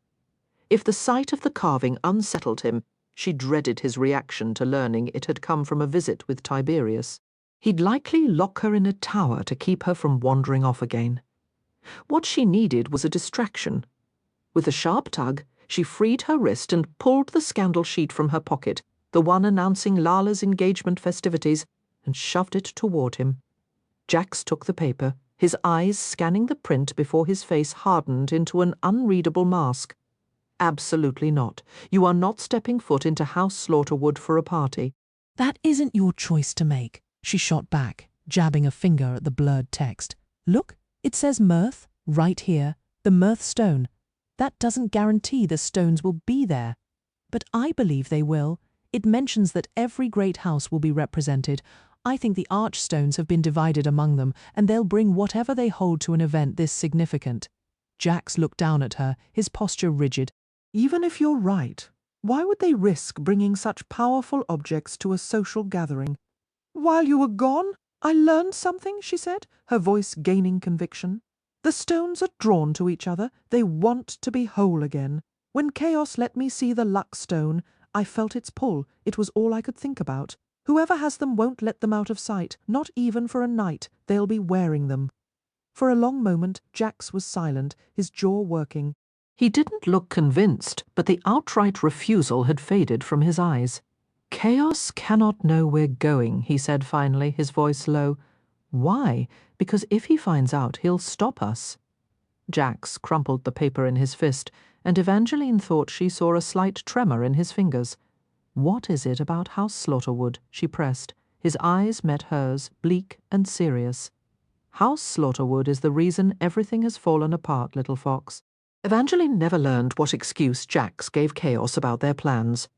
If the sight of the carving unsettled him, she dreaded his reaction to learning it had come from a visit with Tiberius. He'd likely lock her in a tower to keep her from wandering off again. What she needed was a distraction. With a sharp tug, she freed her wrist and pulled the scandal sheet from her pocket, the one announcing Lala's engagement festivities, and shoved it toward him. Jax took the paper, his eyes scanning the print before his face hardened into an unreadable mask. Absolutely not. You are not stepping foot into House Slaughterwood for a party. That isn't your choice to make, she shot back, jabbing a finger at the blurred text. Look, it says mirth, right here, the mirth stone. That doesn't guarantee the stones will be there. But I believe they will. It mentions that every great house will be represented. I think the archstones have been divided among them, and they'll bring whatever they hold to an event this significant. Jax looked down at her, his posture rigid. Even if you're right, why would they risk bringing such powerful objects to a social gathering? While you were gone, I learned something, she said, her voice gaining conviction. The stones are drawn to each other. They want to be whole again. When Chaos let me see the luck stone, I felt its pull. It was all I could think about. Whoever has them won't let them out of sight, not even for a night. They'll be wearing them. For a long moment, Jax was silent, his jaw working. He didn't look convinced, but the outright refusal had faded from his eyes. Chaos cannot know we're going, he said finally, his voice low. Why? Because if he finds out, he'll stop us. Jax crumpled the paper in his fist, and Evangeline thought she saw a slight tremor in his fingers. What is it about House Slaughterwood? She pressed. His eyes met hers, bleak and serious. House Slaughterwood is the reason everything has fallen apart, little fox. Evangeline never learned what excuse Jax gave Chaos about their plans.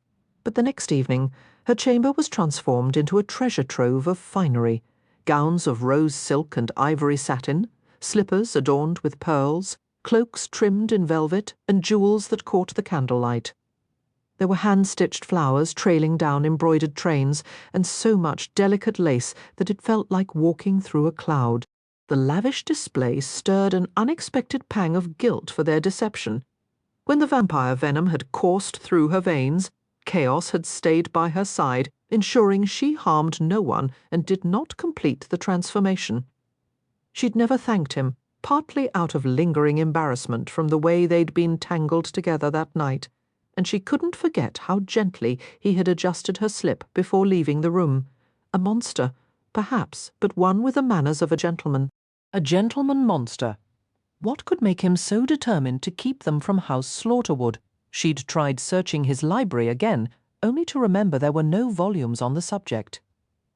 But the next evening, her chamber was transformed into a treasure trove of finery. Gowns of rose silk and ivory satin, slippers adorned with pearls, cloaks trimmed in velvet, and jewels that caught the candlelight. There were hand-stitched flowers trailing down embroidered trains, and so much delicate lace that it felt like walking through a cloud. The lavish display stirred an unexpected pang of guilt for their deception. When the vampire venom had coursed through her veins, Chaos had stayed by her side, ensuring she harmed no one and did not complete the transformation. She'd never thanked him, partly out of lingering embarrassment from the way they'd been tangled together that night, and she couldn't forget how gently he had adjusted her slip before leaving the room. A monster, perhaps, but one with the manners of a gentleman. A gentleman monster. What could make him so determined to keep them from House Slaughterwood? She'd tried searching his library again, only to remember there were no volumes on the subject.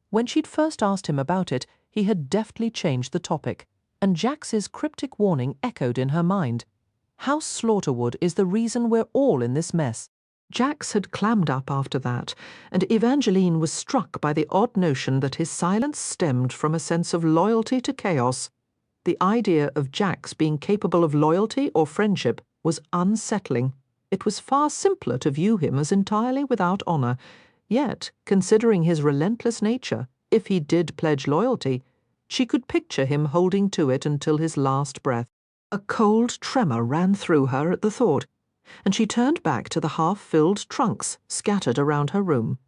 When she'd first asked him about it, he had deftly changed the topic, and Jax's cryptic warning echoed in her mind. House Slaughterwood is the reason we're all in this mess. Jax had clammed up after that, and Evangeline was struck by the odd notion that his silence stemmed from a sense of loyalty to Chaos. The idea of Jax being capable of loyalty or friendship was unsettling. It was far simpler to view him as entirely without honour. Yet, considering his relentless nature, if he did pledge loyalty, she could picture him holding to it until his last breath. A cold tremor ran through her at the thought, and she turned back to the half-filled trunks scattered around her room.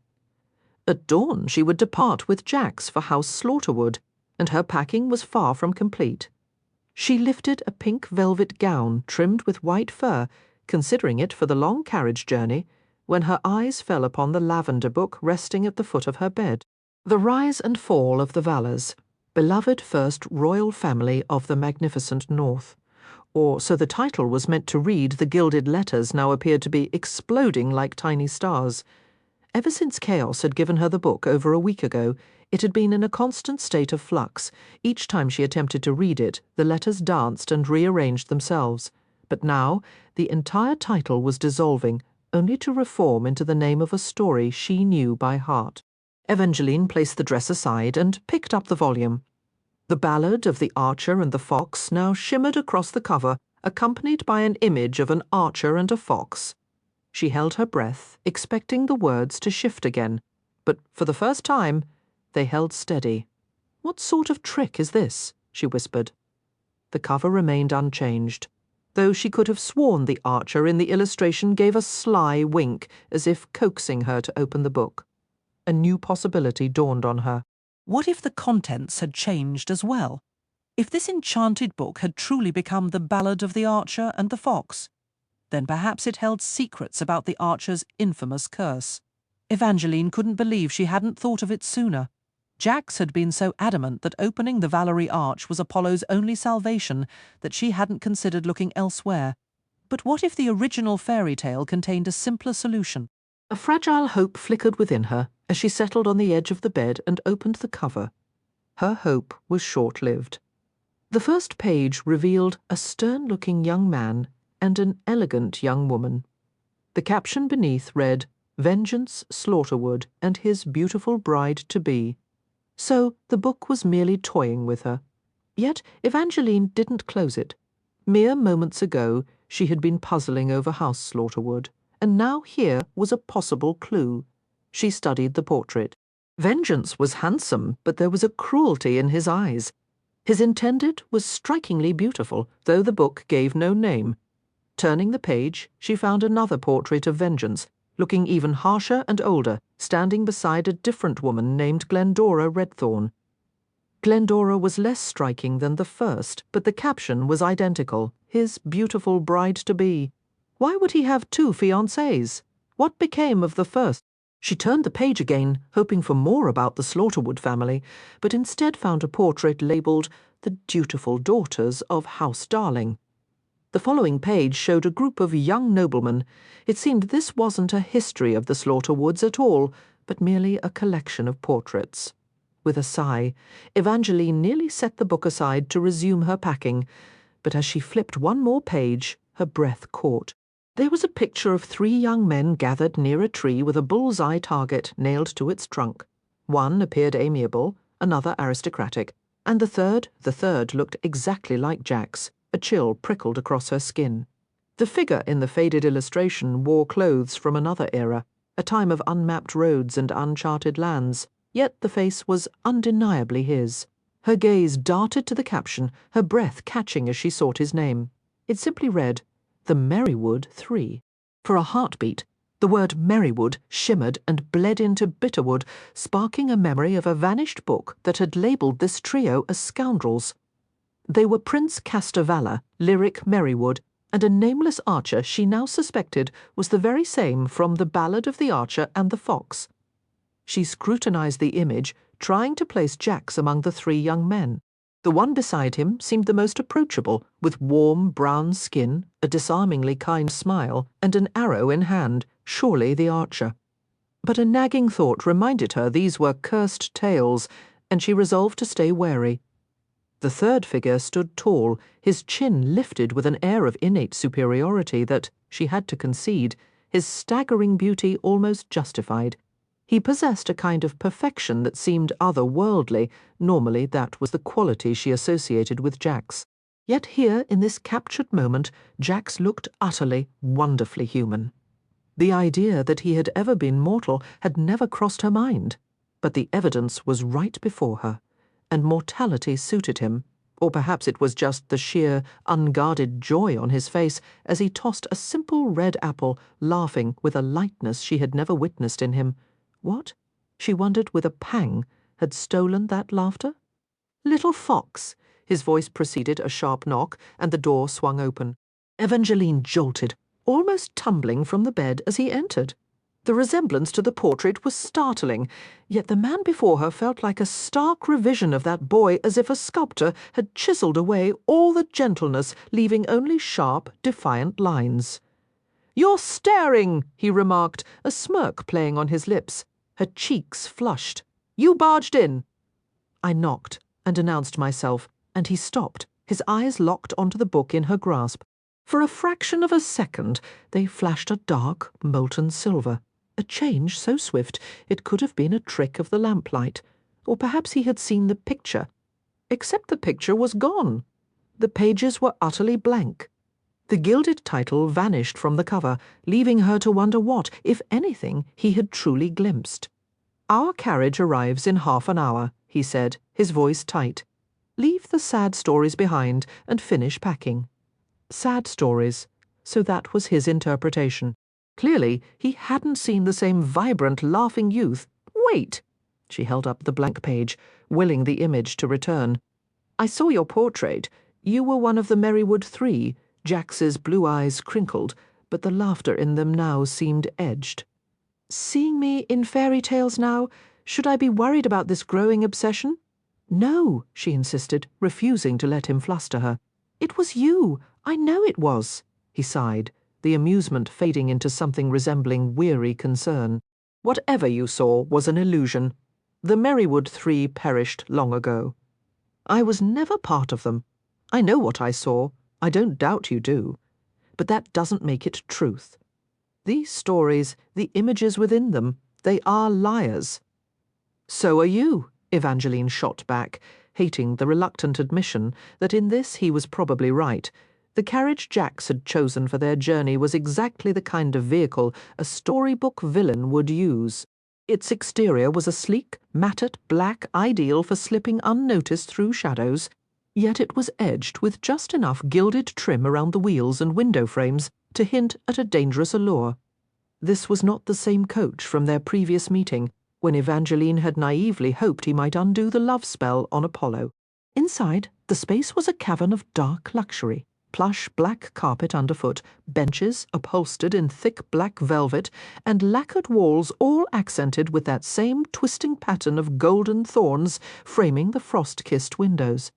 At dawn she would depart with Jax for House Slaughterwood, and her packing was far from complete. She lifted a pink velvet gown trimmed with white fur, considering it for the long carriage journey, when her eyes fell upon the lavender book resting at the foot of her bed. The Rise and Fall of the Valors, beloved first royal family of the magnificent North. Or so the title was meant to read. The gilded letters now appeared to be exploding like tiny stars. Ever since Chaos had given her the book over a week ago, it had been in a constant state of flux. Each time she attempted to read it, the letters danced and rearranged themselves. But now, the entire title was dissolving, only to reform into the name of a story she knew by heart. Evangeline placed the dress aside and picked up the volume. The Ballad of the Archer and the Fox now shimmered across the cover, accompanied by an image of an archer and a fox. She held her breath, expecting the words to shift again, but for the first time, they held steady. "What sort of trick is this?" she whispered. The cover remained unchanged, though she could have sworn the archer in the illustration gave a sly wink, as if coaxing her to open the book. A new possibility dawned on her. What if the contents had changed as well? If this enchanted book had truly become the Ballad of the Archer and the Fox? Then perhaps it held secrets about the archer's infamous curse. Evangeline couldn't believe she hadn't thought of it sooner. Jax had been so adamant that opening the Valerie Arch was Apollo's only salvation that she hadn't considered looking elsewhere. But what if the original fairy tale contained a simpler solution? A fragile hope flickered within her as she settled on the edge of the bed and opened the cover. Her hope was short-lived. The first page revealed a stern-looking young man and an elegant young woman. The caption beneath read, "Vengeance Slaughterwood and his beautiful bride-to-be." So the book was merely toying with her. Yet Evangeline didn't close it. Mere moments ago she had been puzzling over House Slaughterwood, and now here was a possible clue. She studied the portrait. Vengeance was handsome, but there was a cruelty in his eyes. His intended was strikingly beautiful, though the book gave no name. Turning the page, she found another portrait of Vengeance, looking even harsher and older, standing beside a different woman named Glendora Redthorn. Glendora was less striking than the first, but the caption was identical, his beautiful bride-to-be. Why would he have two fiancées? What became of the first? She turned the page again, hoping for more about the Slaughterwood family, but instead found a portrait labelled "The Dutiful Daughters of House Darling." The following page showed a group of young noblemen. It seemed this wasn't a history of the Slaughterwoods at all, but merely a collection of portraits. With a sigh, Evangeline nearly set the book aside to resume her packing, but as she flipped one more page, her breath caught. There was a picture of 3 young men gathered near a tree with a bull's-eye target nailed to its trunk. One appeared amiable, another aristocratic, and the third looked exactly like Jax. A chill prickled across her skin. The figure in the faded illustration wore clothes from another era, a time of unmapped roads and uncharted lands, yet the face was undeniably his. Her gaze darted to the caption, her breath catching as she sought his name. It simply read, The Merrywood 3. For a heartbeat, the word Merrywood shimmered and bled into Bitterwood, sparking a memory of a vanished book that had labelled this trio as scoundrels. They were Prince Castavalla, Lyric Merrywood, and a nameless archer she now suspected was the very same from the Ballad of the Archer and the Fox. She scrutinized the image, trying to place Jax among the three young men. The one beside him seemed the most approachable, with warm brown skin, a disarmingly kind smile, and an arrow in hand, surely the archer. But a nagging thought reminded her these were cursed tales, and she resolved to stay wary. The third figure stood tall, his chin lifted with an air of innate superiority that, she had to concede, his staggering beauty almost justified. He possessed a kind of perfection that seemed otherworldly. Normally that was the quality she associated with Jax. Yet here, in this captured moment, Jax looked utterly, wonderfully human. The idea that he had ever been mortal had never crossed her mind, but the evidence was right before her, and mortality suited him, or perhaps it was just the sheer, unguarded joy on his face as he tossed a simple red apple, laughing with a lightness she had never witnessed in him. What, she wondered with a pang, had stolen that laughter? Little fox! His voice preceded a sharp knock, and the door swung open. Evangeline jolted, almost tumbling from the bed as he entered. The resemblance to the portrait was startling, yet the man before her felt like a stark revision of that boy, as if a sculptor had chiselled away all the gentleness, leaving only sharp, defiant lines. "You're staring," he remarked, a smirk playing on his lips. Her cheeks flushed. "You barged in." I knocked and announced myself, and he stopped, his eyes locked onto the book in her grasp. For a fraction of a second, they flashed a dark, molten silver, a change so swift it could have been a trick of the lamplight, or perhaps he had seen the picture. Except the picture was gone. The pages were utterly blank. The gilded title vanished from the cover, leaving her to wonder what, if anything, he had truly glimpsed. "Our carriage arrives in half an hour," he said, his voice tight. "Leave the sad stories behind and finish packing." Sad stories. So that was his interpretation. Clearly, he hadn't seen the same vibrant, laughing youth. "Wait!" She held up the blank page, willing the image to return. "I saw your portrait. You were one of the Merrywood 3. Jax's blue eyes crinkled, but the laughter in them now seemed edged. "Seeing me in fairy tales now? Should I be worried about this growing obsession?" "No," she insisted, refusing to let him fluster her. "It was you. I know it was." He sighed, the amusement fading into something resembling weary concern. "Whatever you saw was an illusion. The Merrywood 3 perished long ago. I was never part of them. I know what I saw. I don't doubt you do. But that doesn't make it truth. These stories, the images within them, they are liars." "So are you," Evangeline shot back, hating the reluctant admission that in this he was probably right. The carriage Jax had chosen for their journey was exactly the kind of vehicle a storybook villain would use. Its exterior was a sleek, matted black ideal for slipping unnoticed through shadows, yet it was edged with just enough gilded trim around the wheels and window frames to hint at a dangerous allure. This was not the same coach from their previous meeting, when Evangeline had naively hoped he might undo the love spell on Apollo. Inside, the space was a cavern of dark luxury. Plush black carpet underfoot, benches upholstered in thick black velvet, and lacquered walls all accented with that same twisting pattern of golden thorns framing the frost-kissed windows.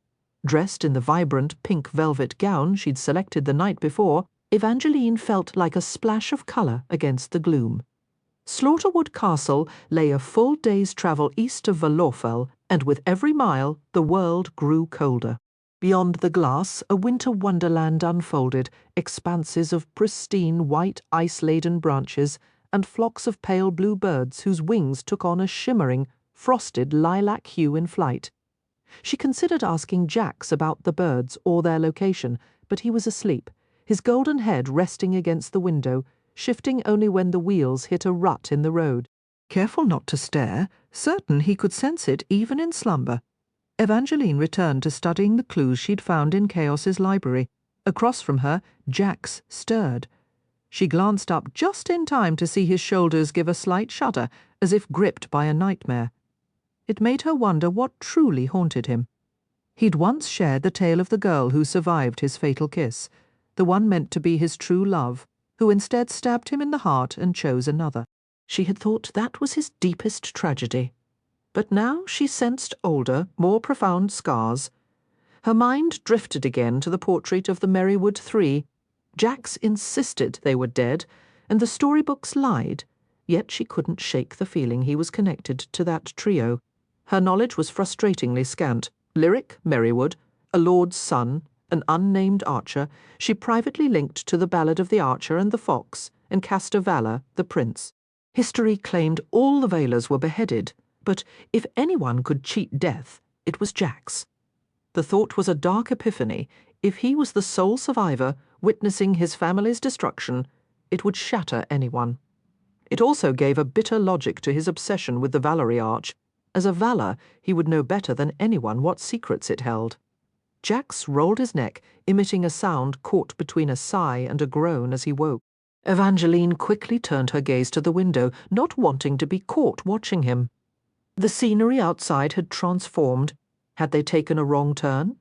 Dressed in the vibrant pink velvet gown she'd selected the night before, Evangeline felt like a splash of colour against the gloom. Slaughterwood Castle lay a full day's travel east of Valorfell, and with every mile the world grew colder. Beyond the glass, a winter wonderland unfolded, expanses of pristine white ice-laden branches, and flocks of pale blue birds whose wings took on a shimmering, frosted lilac hue in flight. She considered asking Jax about the birds or their location, but he was asleep, his golden head resting against the window, shifting only when the wheels hit a rut in the road. Careful not to stare, certain he could sense it even in slumber. Evangeline returned to studying the clues she'd found in Chaos's library. Across from her, Jax stirred. She glanced up just in time to see his shoulders give a slight shudder, as if gripped by a nightmare. It made her wonder what truly haunted him. He'd once shared the tale of the girl who survived his fatal kiss, the one meant to be his true love, who instead stabbed him in the heart and chose another. She had thought that was his deepest tragedy. But now she sensed older, more profound scars. Her mind drifted again to the portrait of the Merrywood Three. Jax insisted they were dead, and the storybooks lied, yet she couldn't shake the feeling he was connected to that trio. Her knowledge was frustratingly scant. Lyric Merrywood, a lord's son, an unnamed archer, she privately linked to the Ballad of the Archer and the Fox, and Castor Valor, the prince. History claimed all the Valors were beheaded, but if anyone could cheat death, it was Jax. The thought was a dark epiphany. If he was the sole survivor, witnessing his family's destruction, it would shatter anyone. It also gave a bitter logic to his obsession with the Valerie Arch. As a Valor, he would know better than anyone what secrets it held. Jax rolled his neck, emitting a sound caught between a sigh and a groan as he woke. Evangeline quickly turned her gaze to the window, not wanting to be caught watching him. The scenery outside had transformed. Had they taken a wrong turn?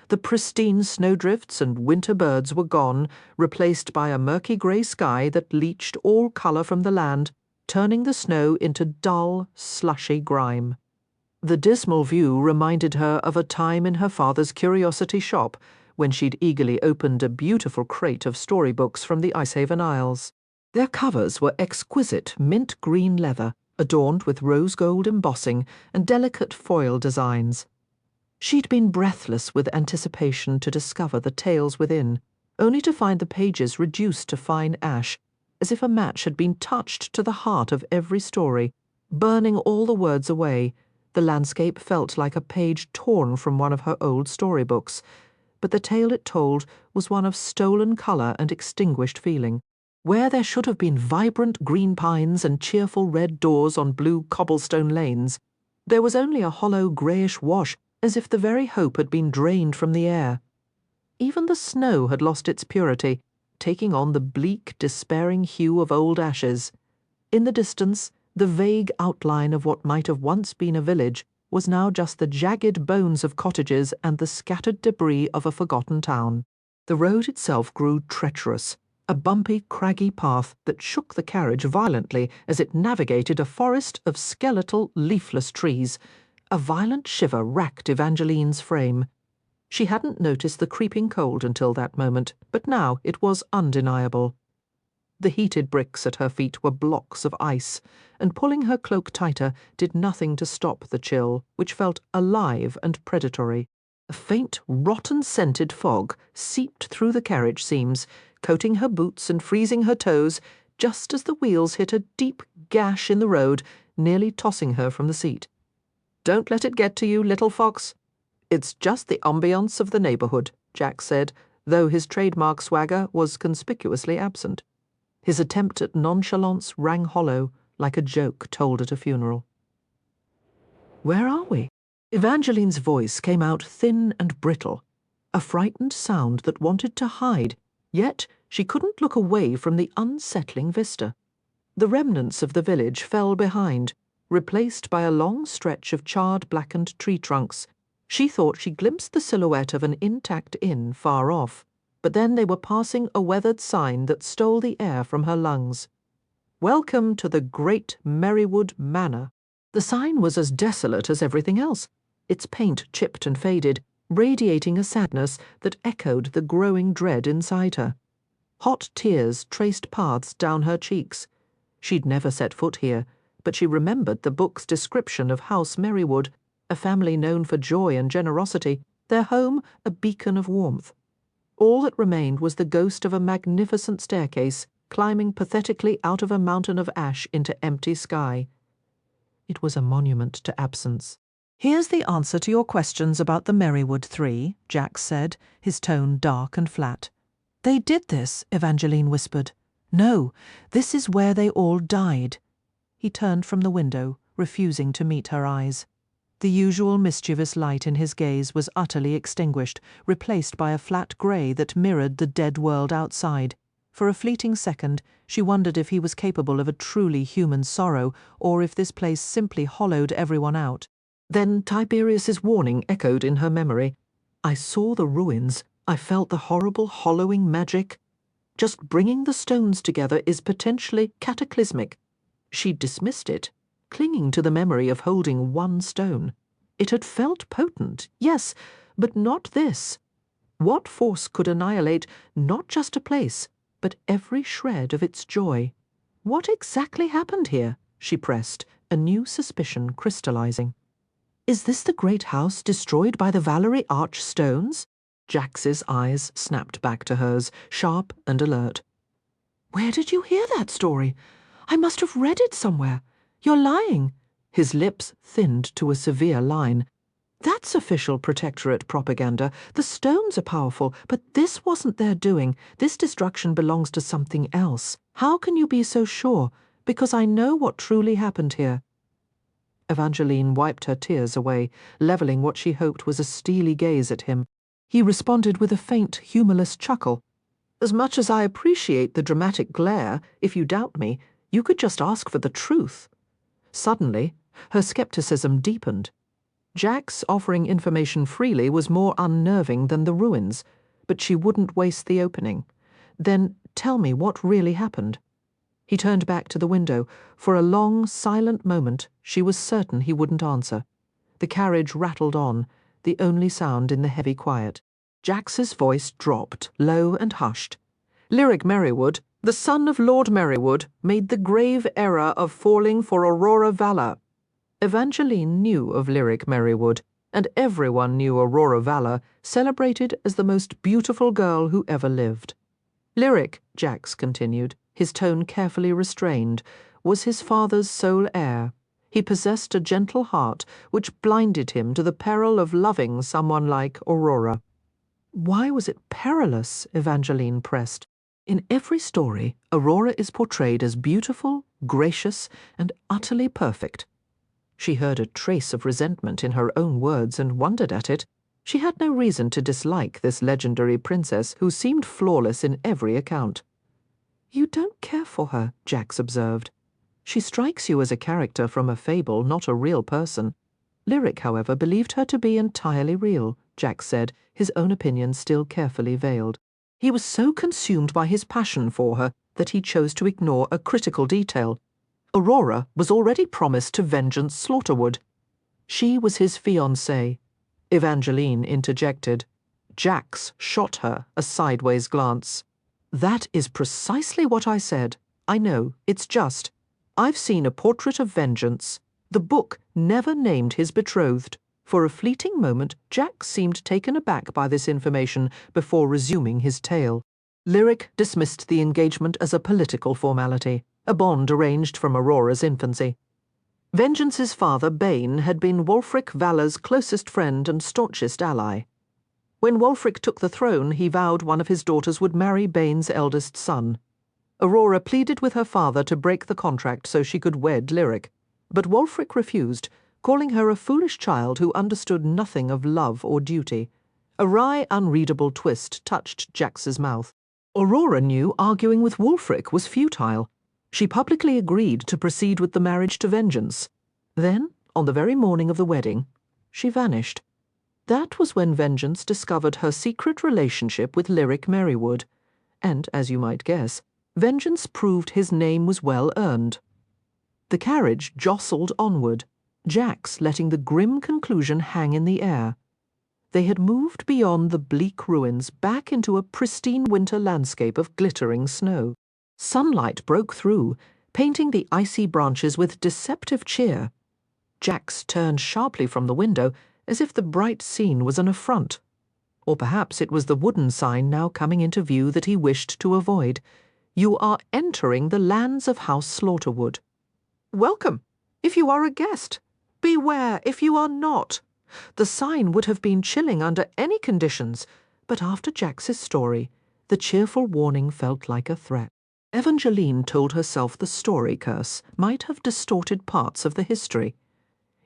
The pristine snowdrifts and winter birds were gone, replaced by a murky grey sky that leached all colour from the land, turning the snow into dull, slushy grime. The dismal view reminded her of a time in her father's curiosity shop, when she'd eagerly opened a beautiful crate of storybooks from the Icehaven Isles. Their covers were exquisite mint green leather, adorned with rose gold embossing and delicate foil designs. She'd been breathless with anticipation to discover the tales within, only to find the pages reduced to fine ash, as if a match had been touched to the heart of every story, burning all the words away. The landscape felt like a page torn from one of her old storybooks, but the tale it told was one of stolen colour and extinguished feeling. Where there should have been vibrant green pines and cheerful red doors on blue cobblestone lanes, there was only a hollow greyish wash, as if the very hope had been drained from the air. Even the snow had lost its purity, taking on the bleak, despairing hue of old ashes. In the distance, the vague outline of what might have once been a village was now just the jagged bones of cottages and the scattered debris of a forgotten town. The road itself grew treacherous, a bumpy, craggy path that shook the carriage violently as it navigated a forest of skeletal, leafless trees. A violent shiver racked Evangeline's frame. She hadn't noticed the creeping cold until that moment, but now it was undeniable. The heated bricks at her feet were blocks of ice, and pulling her cloak tighter did nothing to stop the chill, which felt alive and predatory. A faint, rotten-scented fog seeped through the carriage seams, coating her boots and freezing her toes, just as the wheels hit a deep gash in the road, nearly tossing her from the seat. "Don't let it get to you, little fox." "It's just the ambiance of the neighbourhood," Jack said, though his trademark swagger was conspicuously absent. His attempt at nonchalance rang hollow, like a joke told at a funeral. "Where are we?" Evangeline's voice came out thin and brittle, a frightened sound that wanted to hide, yet she couldn't look away from the unsettling vista. The remnants of the village fell behind, replaced by a long stretch of charred, blackened tree trunks. She thought she glimpsed the silhouette of an intact inn far off, but then they were passing a weathered sign that stole the air from her lungs. "Welcome to the great Merrywood Manor." The sign was as desolate as everything else, its paint chipped and faded, radiating a sadness that echoed the growing dread inside her. Hot tears traced paths down her cheeks. She'd never set foot here, but she remembered the book's description of House Merrywood, a family known for joy and generosity, their home a beacon of warmth. All that remained was the ghost of a magnificent staircase, climbing pathetically out of a mountain of ash into empty sky. It was a monument to absence. "Here's the answer to your questions about the Merrywood Three," Jack said, his tone dark and flat. "They did this," Evangeline whispered. "No, this is where they all died." He turned from the window, refusing to meet her eyes. The usual mischievous light in his gaze was utterly extinguished, replaced by a flat grey that mirrored the dead world outside. For a fleeting second, she wondered if he was capable of a truly human sorrow, or if this place simply hollowed everyone out. Then Tiberius's warning echoed in her memory. I saw the ruins. I felt the horrible hollowing magic. Just bringing the stones together is potentially cataclysmic. She dismissed it, clinging to the memory of holding one stone. It had felt potent, yes, but not this. What force could annihilate not just a place, but every shred of its joy? What exactly happened here? She pressed, a new suspicion crystallizing. Is this the great house destroyed by the Valerie Arch stones? Jax's eyes snapped back to hers, sharp and alert. Where did you hear that story? I must have read it somewhere. You're lying. His lips thinned to a severe line. That's official protectorate propaganda. The stones are powerful, but this wasn't their doing. This destruction belongs to something else. How can you be so sure? Because I know what truly happened here. Evangeline wiped her tears away, levelling what she hoped was a steely gaze at him. He responded with a faint, humourless chuckle. As much as I appreciate the dramatic glare, if you doubt me, you could just ask for the truth. Suddenly, her scepticism deepened. Jax offering information freely was more unnerving than the ruins, but she wouldn't waste the opening. Then tell me what really happened. He turned back to the window. For a long, silent moment, she was certain he wouldn't answer. The carriage rattled on, the only sound in the heavy quiet. Jax's voice dropped, low and hushed. Lyric Merrywood, the son of Lord Merrywood, made the grave error of falling for Aurora Valor. Evangeline knew of Lyric Merrywood, and everyone knew Aurora Valor, celebrated as the most beautiful girl who ever lived. Lyric, Jax continued, his tone carefully restrained, was his father's sole heir. He possessed a gentle heart which blinded him to the peril of loving someone like Aurora. Why was it perilous? Evangeline pressed. In every story, Aurora is portrayed as beautiful, gracious, and utterly perfect. She heard a trace of resentment in her own words and wondered at it. She had no reason to dislike this legendary princess who seemed flawless in every account. You don't care for her, Jax observed. She strikes you as a character from a fable, not a real person. Lyric, however, believed her to be entirely real, Jax said, his own opinion still carefully veiled. He was so consumed by his passion for her that he chose to ignore a critical detail. Aurora was already promised to Vengeance Slaughterwood. She was his fiancée. Evangeline interjected. Jax shot her a sideways glance. That is precisely what I said. I know, it's just. I've seen A Portrait of Vengeance. The book never named his betrothed. For a fleeting moment, Jax seemed taken aback by this information before resuming his tale. Lyric dismissed the engagement as a political formality, a bond arranged from Aurora's infancy. Vengeance's father, Bane, had been Wulfric Valor's closest friend and staunchest ally. When Wulfric took the throne, he vowed one of his daughters would marry Bane's eldest son. Aurora pleaded with her father to break the contract so she could wed Lyric, but Wulfric refused, calling her a foolish child who understood nothing of love or duty. A wry, unreadable twist touched Jax's mouth. Aurora knew arguing with Wulfric was futile. She publicly agreed to proceed with the marriage to Vengeance. Then, on the very morning of the wedding, she vanished. That was when Vengeance discovered her secret relationship with Lyric Merrywood, and, as you might guess, Vengeance proved his name was well earned. The carriage jostled onward, Jax letting the grim conclusion hang in the air. They had moved beyond the bleak ruins back into a pristine winter landscape of glittering snow. Sunlight broke through, painting the icy branches with deceptive cheer. Jax turned sharply from the window, as if the bright scene was an affront. Or perhaps it was the wooden sign now coming into view that he wished to avoid. You are entering the lands of House Slaughterwood. Welcome, if you are a guest. Beware if you are not. The sign would have been chilling under any conditions, but after Jax's story, the cheerful warning felt like a threat. Evangeline told herself the story curse might have distorted parts of the history.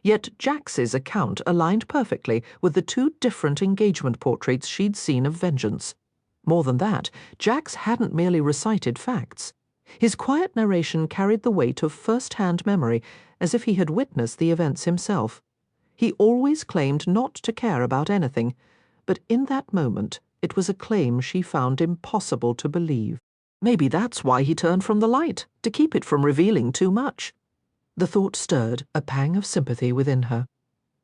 Yet Jax's account aligned perfectly with the two different engagement portraits she'd seen of vengeance. More than that, Jax hadn't merely recited facts. His quiet narration carried the weight of first-hand memory, as if he had witnessed the events himself. He always claimed not to care about anything, but in that moment it was a claim she found impossible to believe. Maybe that's why he turned from the light, to keep it from revealing too much. The thought stirred a pang of sympathy within her.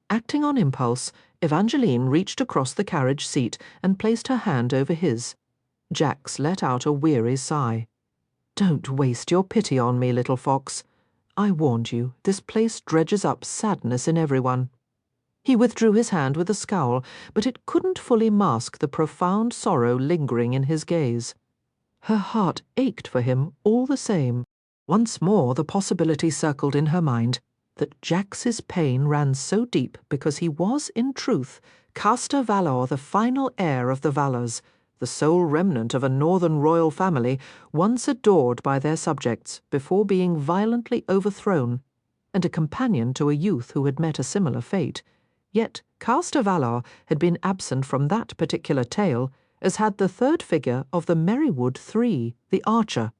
Acting on impulse, Evangeline reached across the carriage seat and placed her hand over his. Jax let out a weary sigh. "Don't waste your pity on me, little fox. I warned you, this place dredges up sadness in everyone." He withdrew his hand with a scowl, but it couldn't fully mask the profound sorrow lingering in his gaze. Her heart ached for him all the same. Once more the possibility circled in her mind that Jax's pain ran so deep because he was, in truth, Castor Valor, the final heir of the Valors, the sole remnant of a northern royal family once adored by their subjects before being violently overthrown, and a companion to a youth who had met a similar fate. Yet Castor Valor had been absent from that particular tale, as had the third figure of the Merrywood Three, the archer.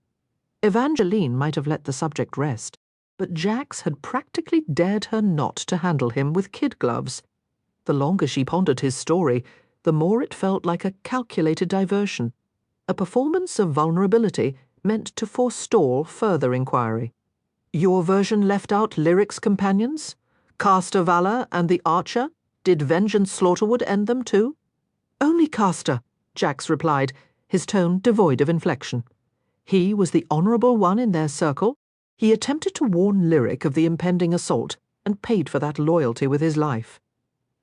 Evangeline might have let the subject rest, but Jax had practically dared her not to handle him with kid gloves. The longer she pondered his story, the more it felt like a calculated diversion, a performance of vulnerability meant to forestall further inquiry. Your version left out Lyric's companions? Castor Valor and the Archer? Did Vengeance Slaughterwood end them too? Only Castor, Jax replied, his tone devoid of inflection. He was the honourable one in their circle. He attempted to warn Lyric of the impending assault and paid for that loyalty with his life.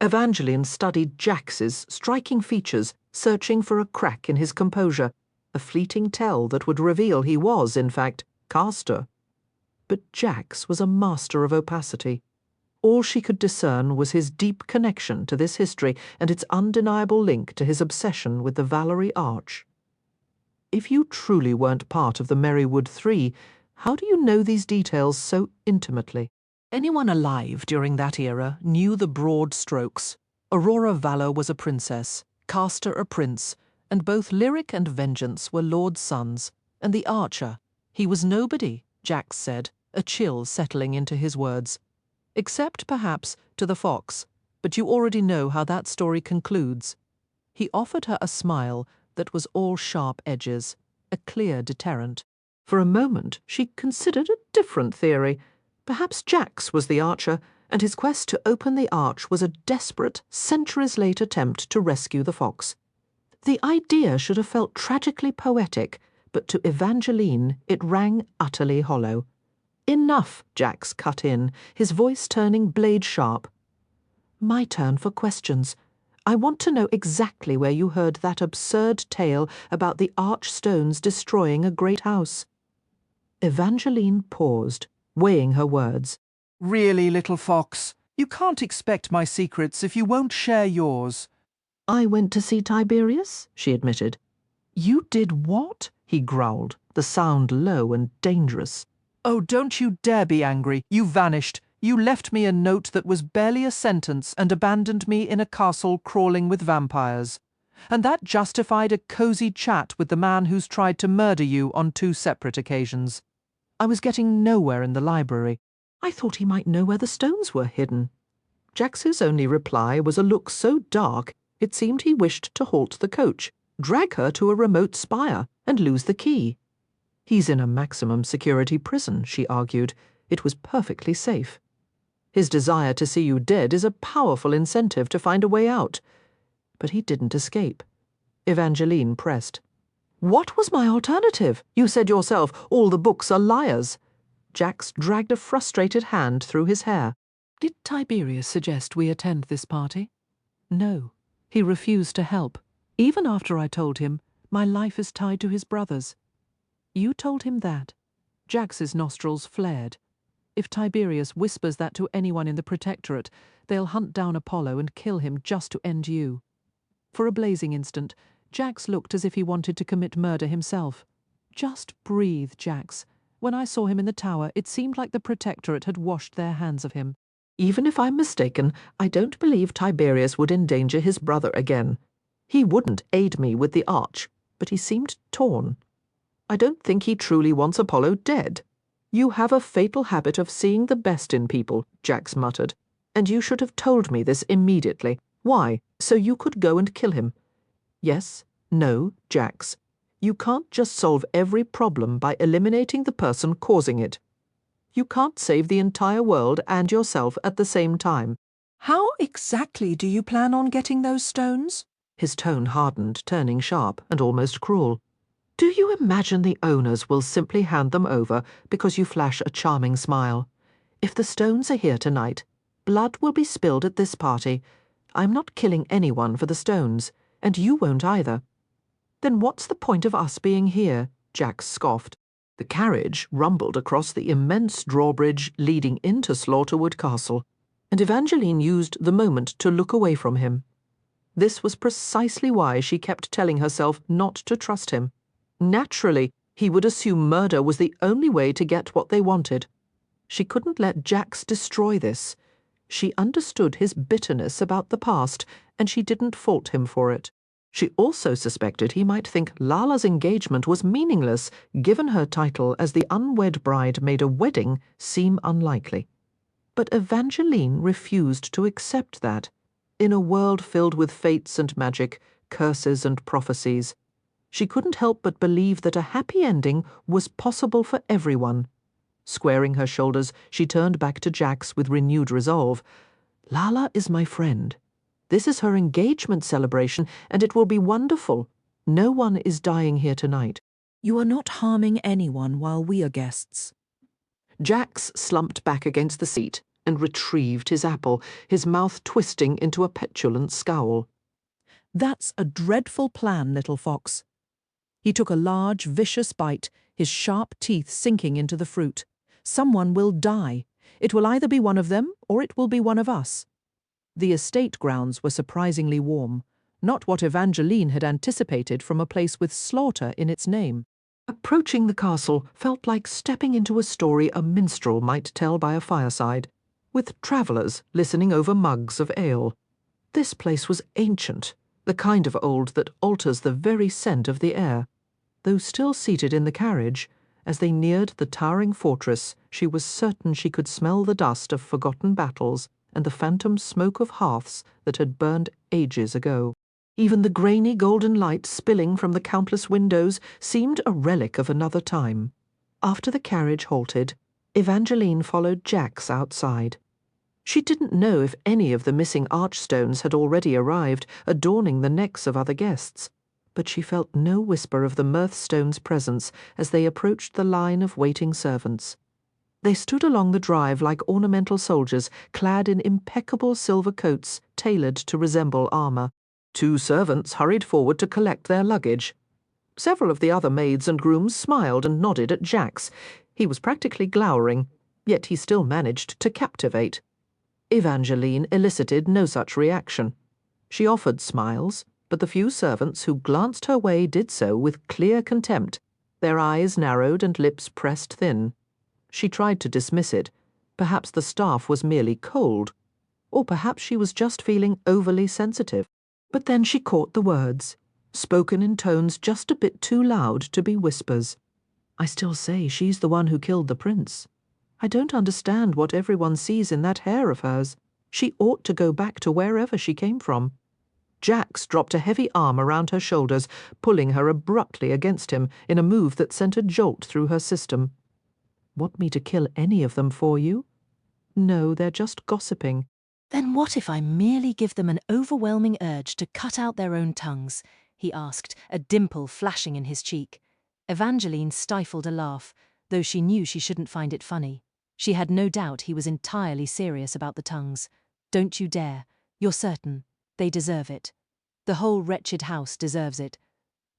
Evangeline studied Jax's striking features, searching for a crack in his composure, a fleeting tell that would reveal he was, in fact, Castor. But Jax was a master of opacity. All she could discern was his deep connection to this history and its undeniable link to his obsession with the Valerie Arch. If you truly weren't part of the Merrywood Three, how do you know these details so intimately? Anyone alive during that era knew the broad strokes. Aurora Valor was a princess, Castor a prince, and both Lyric and Vengeance were lord's sons. And the Archer, he was nobody, Jax said, a chill settling into his words. Except, perhaps, to the fox, but you already know how that story concludes. He offered her a smile that was all sharp edges, a clear deterrent. For a moment she considered a different theory. Perhaps Jax was the Archer, and his quest to open the arch was a desperate, centuries-late attempt to rescue the fox. The idea should have felt tragically poetic, but to Evangeline it rang utterly hollow. "Enough," Jax cut in, his voice turning blade-sharp. "My turn for questions. I want to know exactly where you heard that absurd tale about the arch stones destroying a great house." Evangeline paused, weighing her words. "Really, little fox, you can't expect my secrets if you won't share yours." "I went to see Tiberius," she admitted. "You did what?" he growled, the sound low and dangerous. "Oh, don't you dare be angry. You vanished. You left me a note that was barely a sentence and abandoned me in a castle crawling with vampires. And that justified a cosy chat with the man who's tried to murder you on 2 separate occasions. I was getting nowhere in the library. I thought he might know where the stones were hidden." Jax's only reply was a look so dark it seemed he wished to halt the coach, drag her to a remote spire, and lose the key. "He's in a maximum security prison," she argued. "It was perfectly safe. His desire to see you dead is a powerful incentive to find a way out." But he didn't escape. Evangeline pressed. "What was my alternative? You said yourself, all the books are liars." Jax dragged a frustrated hand through his hair. "Did Tiberius suggest we attend this party?" "No. He refused to help. Even after I told him, my life is tied to his brother's." "You told him that?" Jax's nostrils flared. "If Tiberius whispers that to anyone in the Protectorate, they'll hunt down Apollo and kill him just to end you." For a blazing instant, Jax looked as if he wanted to commit murder himself. "Just breathe, Jax. When I saw him in the tower, it seemed like the Protectorate had washed their hands of him. Even if I'm mistaken, I don't believe Tiberius would endanger his brother again. He wouldn't aid me with the arch, but he seemed torn. I don't think he truly wants Apollo dead. You have a fatal habit of seeing the best in people, Jax muttered, and you should have told me this immediately. Why? So you could go and kill him. Yes, no, Jax. You can't just solve every problem by eliminating the person causing it. You can't save the entire world and yourself at the same time. How exactly do you plan on getting those stones? His tone hardened, turning sharp and almost cruel. Do you imagine the owners will simply hand them over because you flash a charming smile? If the stones are here tonight, blood will be spilled at this party. I'm not killing anyone for the stones, and you won't either. Then what's the point of us being here? Jax scoffed. The carriage rumbled across the immense drawbridge leading into Slaughterwood Castle, and Evangeline used the moment to look away from him. This was precisely why she kept telling herself not to trust him. Naturally, he would assume murder was the only way to get what they wanted. She couldn't let Jax destroy this. She understood his bitterness about the past, and she didn't fault him for it. She also suspected he might think Lala's engagement was meaningless, given her title as the unwed bride made a wedding seem unlikely. But Evangeline refused to accept that. In a world filled with fates and magic, curses and prophecies, she couldn't help but believe that a happy ending was possible for everyone. Squaring her shoulders, she turned back to Jax with renewed resolve. Lala is my friend. This is her engagement celebration, and it will be wonderful. No one is dying here tonight. You are not harming anyone while we are guests. Jax slumped back against the seat and retrieved his apple, his mouth twisting into a petulant scowl. That's a dreadful plan, little fox. He took a large, vicious bite, his sharp teeth sinking into the fruit. Someone will die. It will either be one of them, or it will be one of us. The estate grounds were surprisingly warm, not what Evangeline had anticipated from a place with slaughter in its name. Approaching the castle felt like stepping into a story a minstrel might tell by a fireside, with travellers listening over mugs of ale. This place was ancient, the kind of old that alters the very scent of the air. Though still seated in the carriage, as they neared the towering fortress, she was certain she could smell the dust of forgotten battles and the phantom smoke of hearths that had burned ages ago. Even the grainy golden light spilling from the countless windows seemed a relic of another time. After the carriage halted, Evangeline followed Jax outside. She didn't know if any of the missing archstones had already arrived, adorning the necks of other guests, but she felt no whisper of the Mirthstone's presence as they approached the line of waiting servants. They stood along the drive like ornamental soldiers, clad in impeccable silver coats tailored to resemble armour. 2 servants hurried forward to collect their luggage. Several of the other maids and grooms smiled and nodded at Jax. He was practically glowering, yet he still managed to captivate. Evangeline elicited no such reaction. She offered smiles, but the few servants who glanced her way did so with clear contempt, their eyes narrowed and lips pressed thin. She tried to dismiss it. Perhaps the staff was merely cold, or perhaps she was just feeling overly sensitive. But then she caught the words, spoken in tones just a bit too loud to be whispers. I still say she's the one who killed the prince. I don't understand what everyone sees in that hair of hers. She ought to go back to wherever she came from. Jax dropped a heavy arm around her shoulders, pulling her abruptly against him in a move that sent a jolt through her system. Want me to kill any of them for you? No, they're just gossiping. Then what if I merely give them an overwhelming urge to cut out their own tongues? He asked, a dimple flashing in his cheek. Evangeline stifled a laugh, though she knew she shouldn't find it funny. She had no doubt he was entirely serious about the tongues. Don't you dare. You're certain. They deserve it. The whole wretched house deserves it.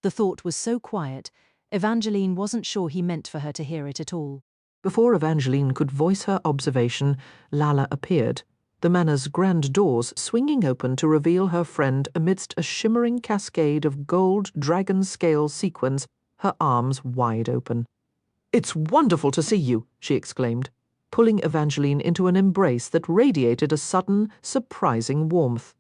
The thought was so quiet, Evangeline wasn't sure he meant for her to hear it at all. Before Evangeline could voice her observation, Lala appeared, the manor's grand doors swinging open to reveal her friend amidst a shimmering cascade of gold dragon-scale sequins, her arms wide open. "It's wonderful to see you," she exclaimed. pulling Evangeline into an embrace that radiated a sudden, surprising warmth.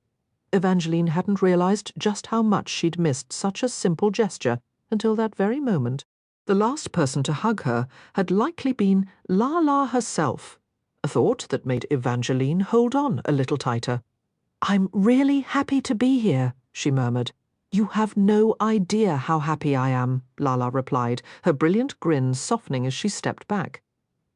Evangeline hadn't realized just how much she'd missed such a simple gesture until that very moment. The last person to hug her had likely been Lala herself, a thought that made Evangeline hold on a little tighter. "I'm really happy to be here," she murmured. "You have no idea how happy I am," Lala replied, her brilliant grin softening as she stepped back.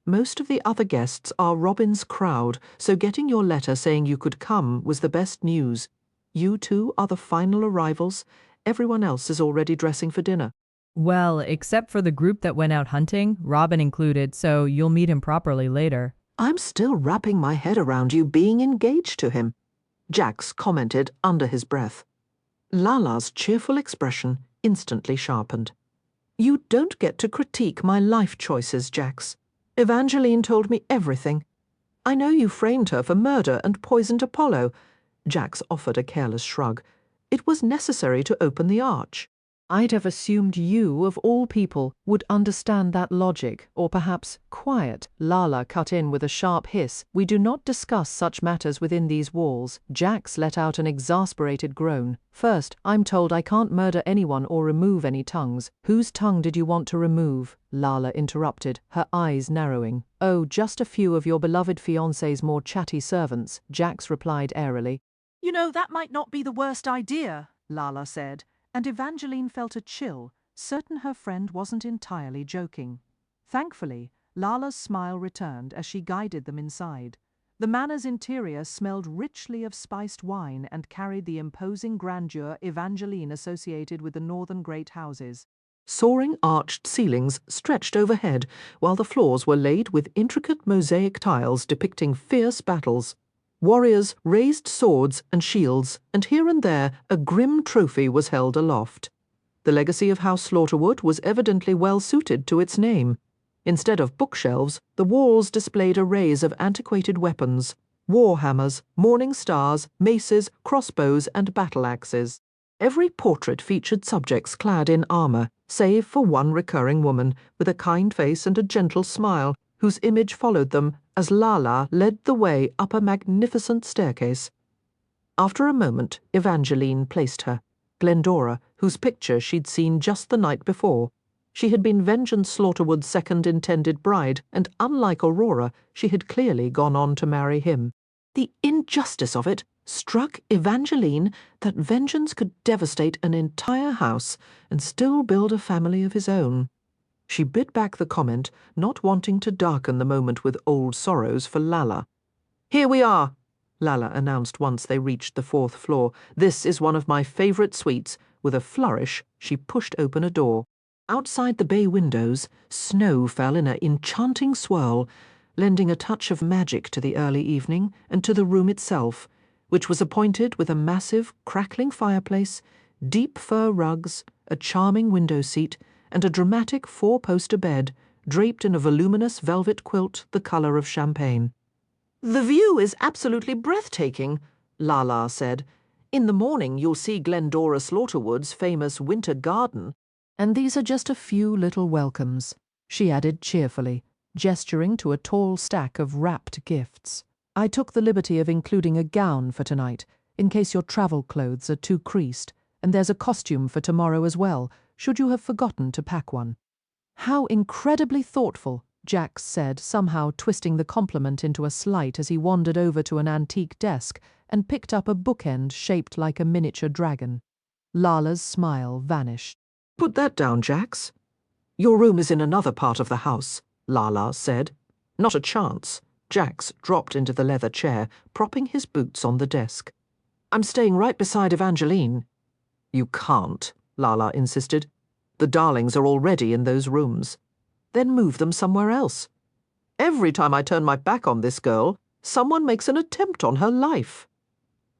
"Most of the other guests are Robin's crowd, so getting your letter saying you could come was the best news. You two are the final arrivals. Everyone else is already dressing for dinner." Well, except for the group that went out hunting, Robin included, so you'll meet him properly later. "I'm still wrapping my head around you being engaged to him," Jax commented under his breath. Lala's cheerful expression instantly sharpened. "You don't get to critique my life choices, Jax. Evangeline told me everything. I know you framed her for murder and poisoned Apollo." Jax offered a careless shrug. "It was necessary to open the arch." "I'd have assumed you, of all people, would understand that logic, or perhaps quiet," Lala cut in with a sharp hiss. "We do not discuss such matters within these walls." Jax let out an exasperated groan. "First, I'm told I can't murder anyone or remove any tongues." "Whose tongue did you want to remove?" Lala interrupted, her eyes narrowing. "Oh, just a few of your beloved fiancé's more chatty servants," Jax replied airily. "You know, that might not be the worst idea," Lala said, and Evangeline felt a chill, certain her friend wasn't entirely joking. Thankfully, Lala's smile returned as she guided them inside. The manor's interior smelled richly of spiced wine and carried the imposing grandeur Evangeline associated with the northern great houses. Soaring arched ceilings stretched overhead, while the floors were laid with intricate mosaic tiles depicting fierce battles. Warriors raised swords and shields, and here and there a grim trophy was held aloft. The legacy of House Slaughterwood was evidently well suited to its name. Instead of bookshelves, the walls displayed arrays of antiquated weapons: war hammers, morning stars, maces, crossbows, and battle axes. Every portrait featured subjects clad in armor, save for one recurring woman with a kind face and a gentle smile, whose image followed them as Lala led the way up a magnificent staircase. After a moment, Evangeline placed her, Glendora, whose picture she'd seen just the night before. She had been Vengeance Slaughterwood's second intended bride, and unlike Aurora, she had clearly gone on to marry him. The injustice of it struck Evangeline that Vengeance could devastate an entire house and still build a family of his own. She bit back the comment, not wanting to darken the moment with old sorrows for Lala. "Here we are," Lala announced once they reached the 4th floor. "This is one of my favorite suites." With a flourish, she pushed open a door. Outside the bay windows, snow fell in an enchanting swirl, lending a touch of magic to the early evening and to the room itself, which was appointed with a massive, crackling fireplace, deep fur rugs, a charming window seat, and a dramatic 4-poster bed, draped in a voluminous velvet quilt the color of champagne. "The view is absolutely breathtaking," Lala said. "In the morning you'll see Glendora Slaughterwood's famous winter garden. And these are just a few little welcomes," she added cheerfully, gesturing to a tall stack of wrapped gifts. "I took the liberty of including a gown for tonight, in case your travel clothes are too creased, and there's a costume for tomorrow as well, should you have forgotten to pack one." "How incredibly thoughtful," Jax said, somehow twisting the compliment into a slight as he wandered over to an antique desk and picked up a bookend shaped like a miniature dragon. Lala's smile vanished. "Put that down, Jax." "Your room is in another part of the house," Lala said. "Not a chance." Jax dropped into the leather chair, propping his boots on the desk. "I'm staying right beside Evangeline." "You can't," Lala insisted. "The darlings are already in those rooms." "Then move them somewhere else." "Every time I turn my back on this girl, someone makes an attempt on her life."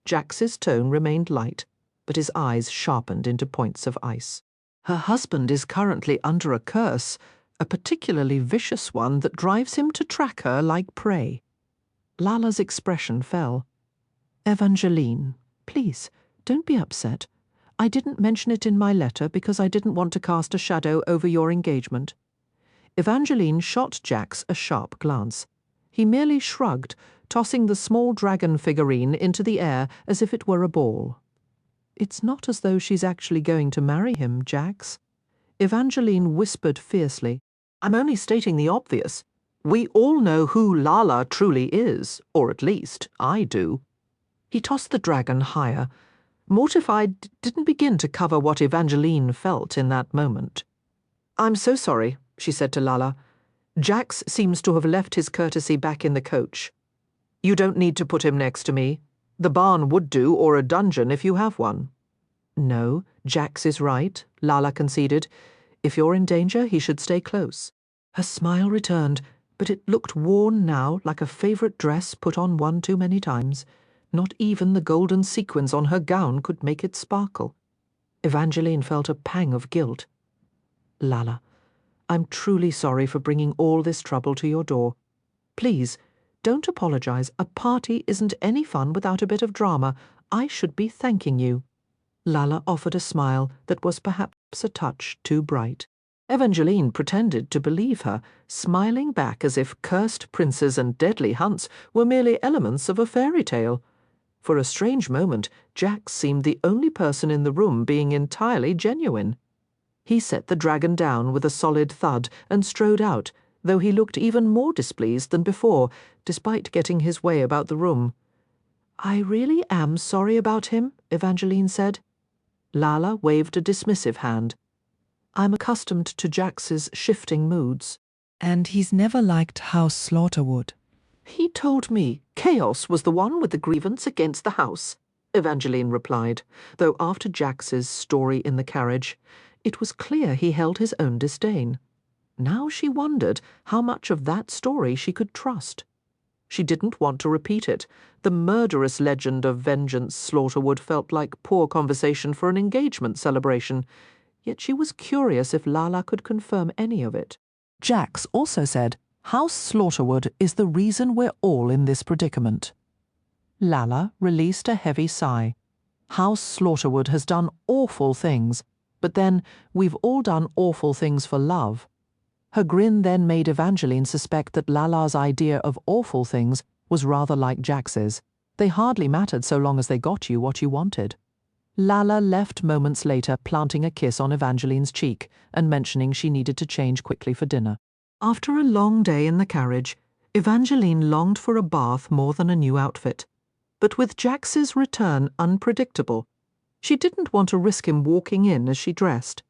Jax's tone remained light, but his eyes sharpened into points of ice. "Her husband is currently under a curse, a particularly vicious one that drives him to track her like prey." Lala's expression fell. "Evangeline, please, don't be upset. I didn't mention it in my letter because I didn't want to cast a shadow over your engagement." Evangeline shot Jax a sharp glance. He merely shrugged, tossing the small dragon figurine into the air as if it were a ball. "It's not as though she's actually going to marry him, Jax." Evangeline whispered fiercely. "I'm only stating the obvious. We all know who Lala truly is, or at least I do." He tossed the dragon higher. Mortified didn't begin to cover what Evangeline felt in that moment. "I'm so sorry," she said to Lala. "Jax seems to have left his courtesy back in the coach. You don't need to put him next to me. The barn would do, or a dungeon if you have one." "No, Jax is right," Lala conceded. "If you're in danger, he should stay close." Her smile returned, but it looked worn now, like a favourite dress put on one too many times. Not even the golden sequins on her gown could make it sparkle. Evangeline felt a pang of guilt. "Lala, I'm truly sorry for bringing all this trouble to your door. Please, don't apologize. A party isn't any fun without a bit of drama. I should be thanking you." Lala offered a smile that was perhaps a touch too bright. Evangeline pretended to believe her, smiling back as if cursed princes and deadly hunts were merely elements of a fairy tale. For a strange moment, Jax seemed the only person in the room being entirely genuine. He set the dragon down with a solid thud and strode out, though he looked even more displeased than before, despite getting his way about the room. "I really am sorry about him," Evangeline said. Lala waved a dismissive hand. "I'm accustomed to Jax's shifting moods." "And he's never liked House Slaughterwood." "He told me Chaos was the one with the grievance against the house," Evangeline replied, though after Jax's story in the carriage, it was clear he held his own disdain. Now she wondered how much of that story she could trust. She didn't want to repeat it. The murderous legend of Vengeance Slaughterwood felt like poor conversation for an engagement celebration, yet she was curious if Lala could confirm any of it. Jax also said, "House Slaughterwood is the reason we're all in this predicament." Lala released a heavy sigh. House Slaughterwood has done awful things, but then we've all done awful things for love. Her grin then made Evangeline suspect that Lala's idea of awful things was rather like Jax's. They hardly mattered so long as they got you what you wanted. Lala left moments later, planting a kiss on Evangeline's cheek and mentioning she needed to change quickly for dinner. After a long day in the carriage, Evangeline longed for a bath more than a new outfit. But with Jax's return unpredictable, she didn't want to risk him walking in as she dressed.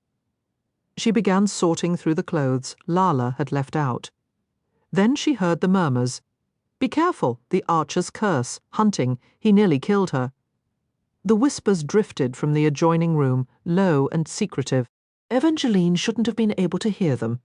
She began sorting through the clothes Lala had left out. Then she heard the murmurs. "Be careful, the archer's curse, hunting, he nearly killed her." The whispers drifted from the adjoining room, low and secretive. Evangeline shouldn't have been able to hear them,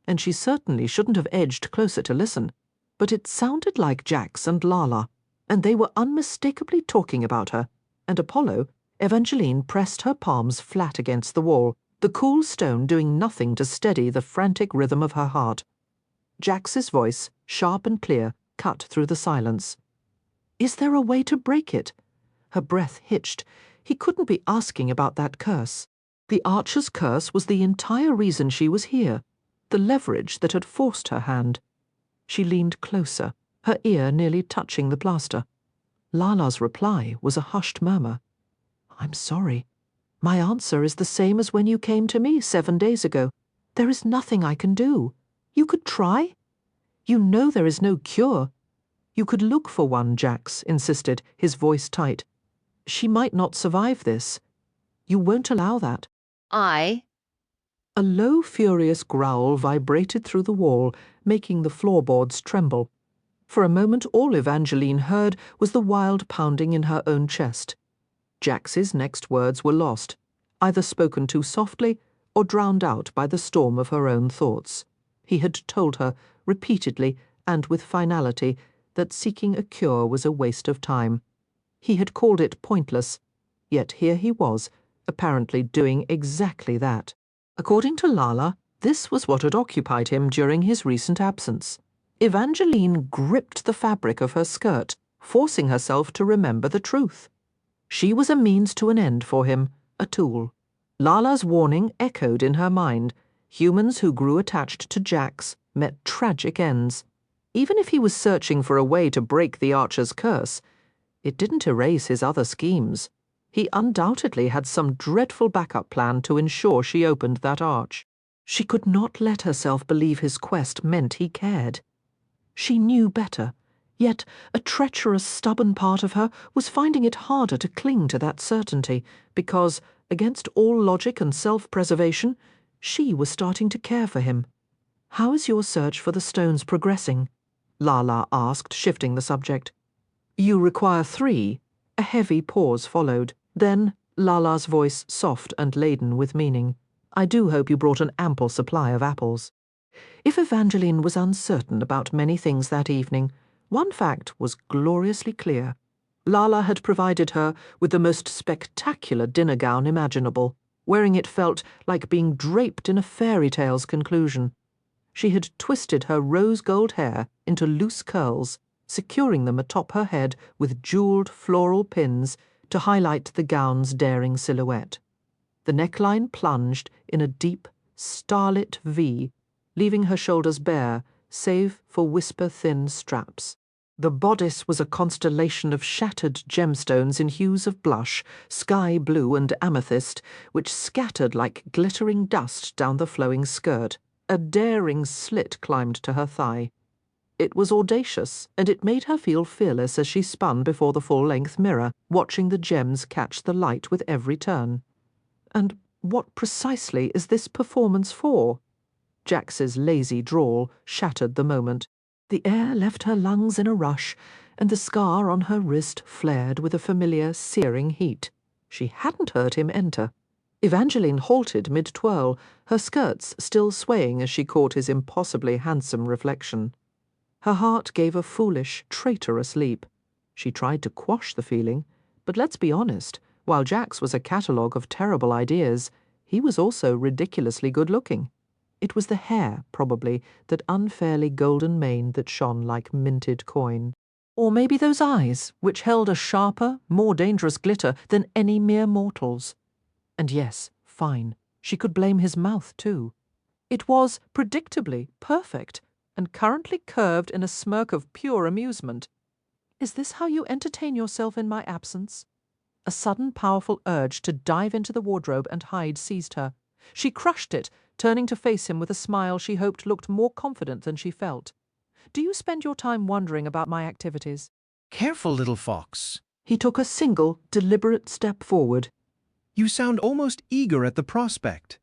and she certainly shouldn't have edged closer to listen. But it sounded like Jax and Lala, and they were unmistakably talking about her. And Apollo, Evangeline pressed her palms flat against the wall, the cool stone doing nothing to steady the frantic rhythm of her heart. Jax's voice, sharp and clear, cut through the silence. "Is there a way to break it?" Her breath hitched. He couldn't be asking about that curse. The archer's curse was the entire reason she was here, the leverage that had forced her hand. She leaned closer, her ear nearly touching the plaster. Lala's reply was a hushed murmur. "I'm sorry. My answer is the same as when you came to me 7 days ago. There is nothing I can do. You could try. You know there is no cure." "You could look for one," Jax insisted, his voice tight. "She might not survive this. You won't allow that." I... A low, furious growl vibrated through the wall, making the floorboards tremble. For a moment all Evangeline heard was the wild pounding in her own chest. Jax's next words were lost, either spoken too softly or drowned out by the storm of her own thoughts. He had told her, repeatedly and with finality, that seeking a cure was a waste of time. He had called it pointless, yet here he was, apparently doing exactly that. According to Lala, this was what had occupied him during his recent absence. Evangeline gripped the fabric of her skirt, forcing herself to remember the truth. She was a means to an end for him, a tool. Lala's warning echoed in her mind. Humans who grew attached to Jax met tragic ends. Even if he was searching for a way to break the archer's curse, it didn't erase his other schemes. He undoubtedly had some dreadful backup plan to ensure she opened that arch. She could not let herself believe his quest meant he cared. She knew better, yet a treacherous, stubborn part of her was finding it harder to cling to that certainty, because, against all logic and self-preservation, she was starting to care for him. "How is your search for the stones progressing?" Lala asked, shifting the subject. "You require 3. A heavy pause followed. Then Lala's voice soft and laden with meaning. "I do hope you brought an ample supply of apples." If Evangeline was uncertain about many things that evening, one fact was gloriously clear. Lala had provided her with the most spectacular dinner gown imaginable. Wearing it felt like being draped in a fairy tale's conclusion. She had twisted her rose-gold hair into loose curls, securing them atop her head with jewelled floral pins to highlight the gown's daring silhouette. The neckline plunged in a deep, starlit V, leaving her shoulders bare, save for whisper-thin straps. The bodice was a constellation of shattered gemstones in hues of blush, sky blue and amethyst, which scattered like glittering dust down the flowing skirt. A daring slit climbed to her thigh. It was audacious, and it made her feel fearless as she spun before the full-length mirror, watching the gems catch the light with every turn. "And what precisely is this performance for?" Jax's lazy drawl shattered the moment. The air left her lungs in a rush, and the scar on her wrist flared with a familiar, searing heat. She hadn't heard him enter. Evangeline halted mid-twirl, her skirts still swaying as she caught his impossibly handsome reflection. Her heart gave a foolish, traitorous leap. She tried to quash the feeling, but let's be honest, while Jax was a catalogue of terrible ideas, he was also ridiculously good-looking. It was the hair, probably, that unfairly golden mane that shone like minted coin. Or maybe those eyes, which held a sharper, more dangerous glitter than any mere mortal's. And yes, fine, she could blame his mouth too. It was, predictably, perfect, and currently curved in a smirk of pure amusement. "Is this how you entertain yourself in my absence?" A sudden, powerful urge to dive into the wardrobe and hide seized her. She crushed it, turning to face him with a smile she hoped looked more confident than she felt. "Do you spend your time wondering about my activities?" Careful, little fox. He took a single, deliberate step forward. You sound almost eager at the prospect.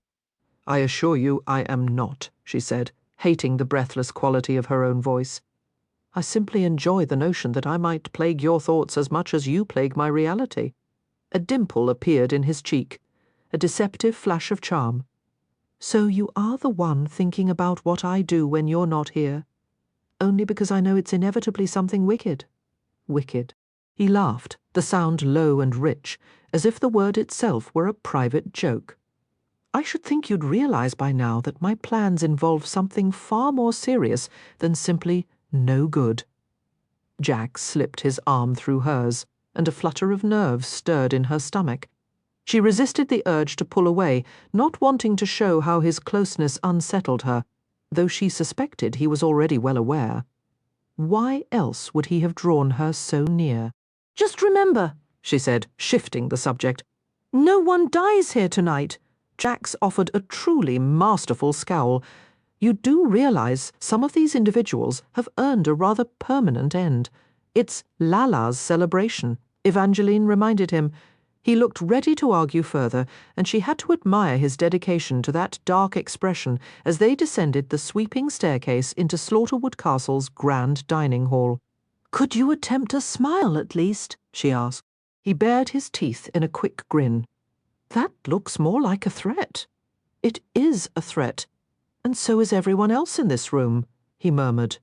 "I assure you I am not," she said, hating the breathless quality of her own voice. "I simply enjoy the notion that I might plague your thoughts as much as you plague my reality." A dimple appeared in his cheek, a deceptive flash of charm. "So you are the one thinking about what I do when you're not here, only because I know it's inevitably something wicked." Wicked. He laughed, the sound low and rich, as if the word itself were a private joke. "I should think you'd realize by now that my plans involve something far more serious than simply no good." Jax slipped his arm through hers, and a flutter of nerves stirred in her stomach. She resisted the urge to pull away, not wanting to show how his closeness unsettled her, though she suspected he was already well aware. Why else would he have drawn her so near? "Just remember," she said, shifting the subject, "no one dies here tonight." Jax offered a truly masterful scowl. "You do realize some of these individuals have earned a rather permanent end. It's Lala's celebration," Evangeline reminded him. He looked ready to argue further, and she had to admire his dedication to that dark expression as they descended the sweeping staircase into Slaughterwood Castle's grand dining hall. "Could you attempt a smile at least?" she asked. He bared his teeth in a quick grin. "That looks more like a threat." "It is a threat, and so is everyone else in this room," he murmured.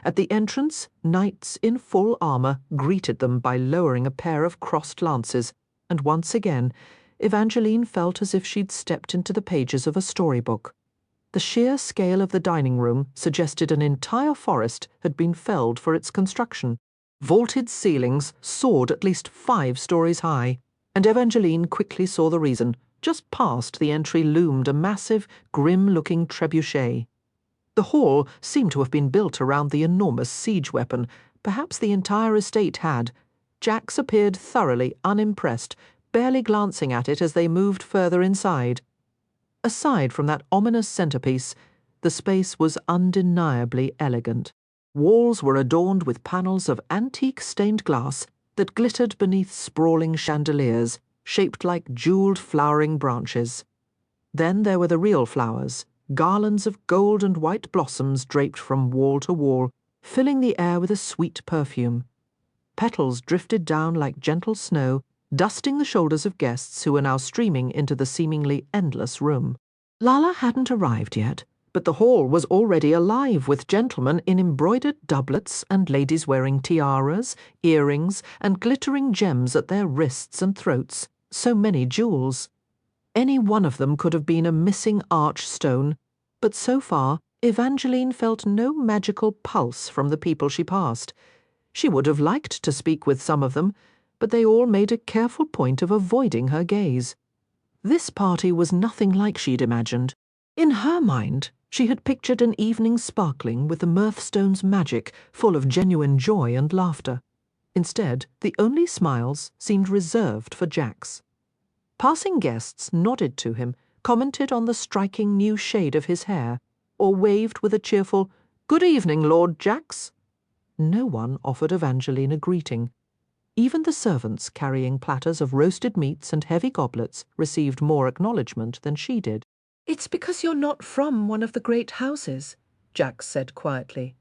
At the entrance, knights in full armour greeted them by lowering a pair of crossed lances, and once again Evangeline felt as if she'd stepped into the pages of a storybook. The sheer scale of the dining room suggested an entire forest had been felled for its construction. Vaulted ceilings soared at least 5 stories high, and Evangeline quickly saw the reason. Just past the entry loomed a massive, grim-looking trebuchet. The hall seemed to have been built around the enormous siege weapon. Perhaps the entire estate had. Jax appeared thoroughly unimpressed, barely glancing at it as they moved further inside. Aside from that ominous centerpiece, the space was undeniably elegant. Walls were adorned with panels of antique stained glass that glittered beneath sprawling chandeliers, shaped like jewelled flowering branches. Then there were the real flowers, garlands of gold and white blossoms draped from wall to wall, filling the air with a sweet perfume. Petals drifted down like gentle snow, dusting the shoulders of guests who were now streaming into the seemingly endless room. Lala hadn't arrived yet, but the hall was already alive with gentlemen in embroidered doublets and ladies wearing tiaras, earrings, and glittering gems at their wrists and throats. So many jewels. Any one of them could have been a missing archstone, but so far Evangeline felt no magical pulse from the people she passed. She would have liked to speak with some of them, but they all made a careful point of avoiding her gaze. This party was nothing like she'd imagined. In her mind, she had pictured an evening sparkling with the Mirthstone's magic, full of genuine joy and laughter. Instead, the only smiles seemed reserved for Jax. Passing guests nodded to him, commented on the striking new shade of his hair, or waved with a cheerful, "Good evening, Lord Jax." No one offered Evangeline a greeting. Even the servants carrying platters of roasted meats and heavy goblets received more acknowledgement than she did. "It's because you're not from one of the great houses," Jax said quietly.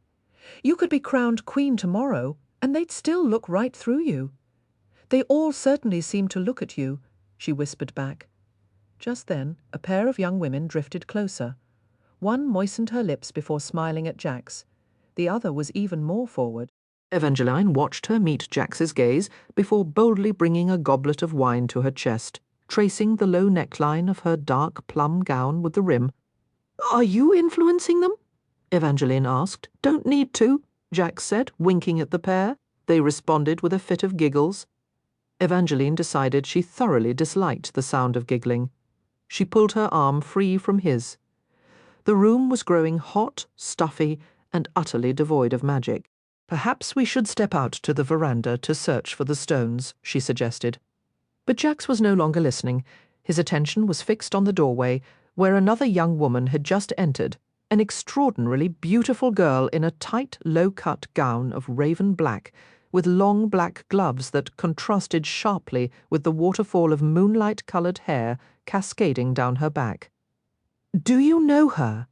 "You could be crowned queen tomorrow, and they'd still look right through you. They all certainly seem to look at you," she whispered back. Just then, a pair of young women drifted closer. One moistened her lips before smiling at Jax. The other was even more forward. Evangeline watched her meet Jax's gaze before boldly bringing a goblet of wine to her chest, tracing the low neckline of her dark plum gown with the rim. "Are you influencing them?" Evangeline asked. "Don't need to," Jax said, winking at the pair. They responded with a fit of giggles. Evangeline decided she thoroughly disliked the sound of giggling. She pulled her arm free from his. The room was growing hot, stuffy, and utterly devoid of magic. "Perhaps we should step out to the veranda to search for the stones," she suggested. But Jax was no longer listening. His attention was fixed on the doorway, where another young woman had just entered, an extraordinarily beautiful girl in a tight, low-cut gown of raven black, with long black gloves that contrasted sharply with the waterfall of moonlight-coloured hair cascading down her back. "Do you know her?"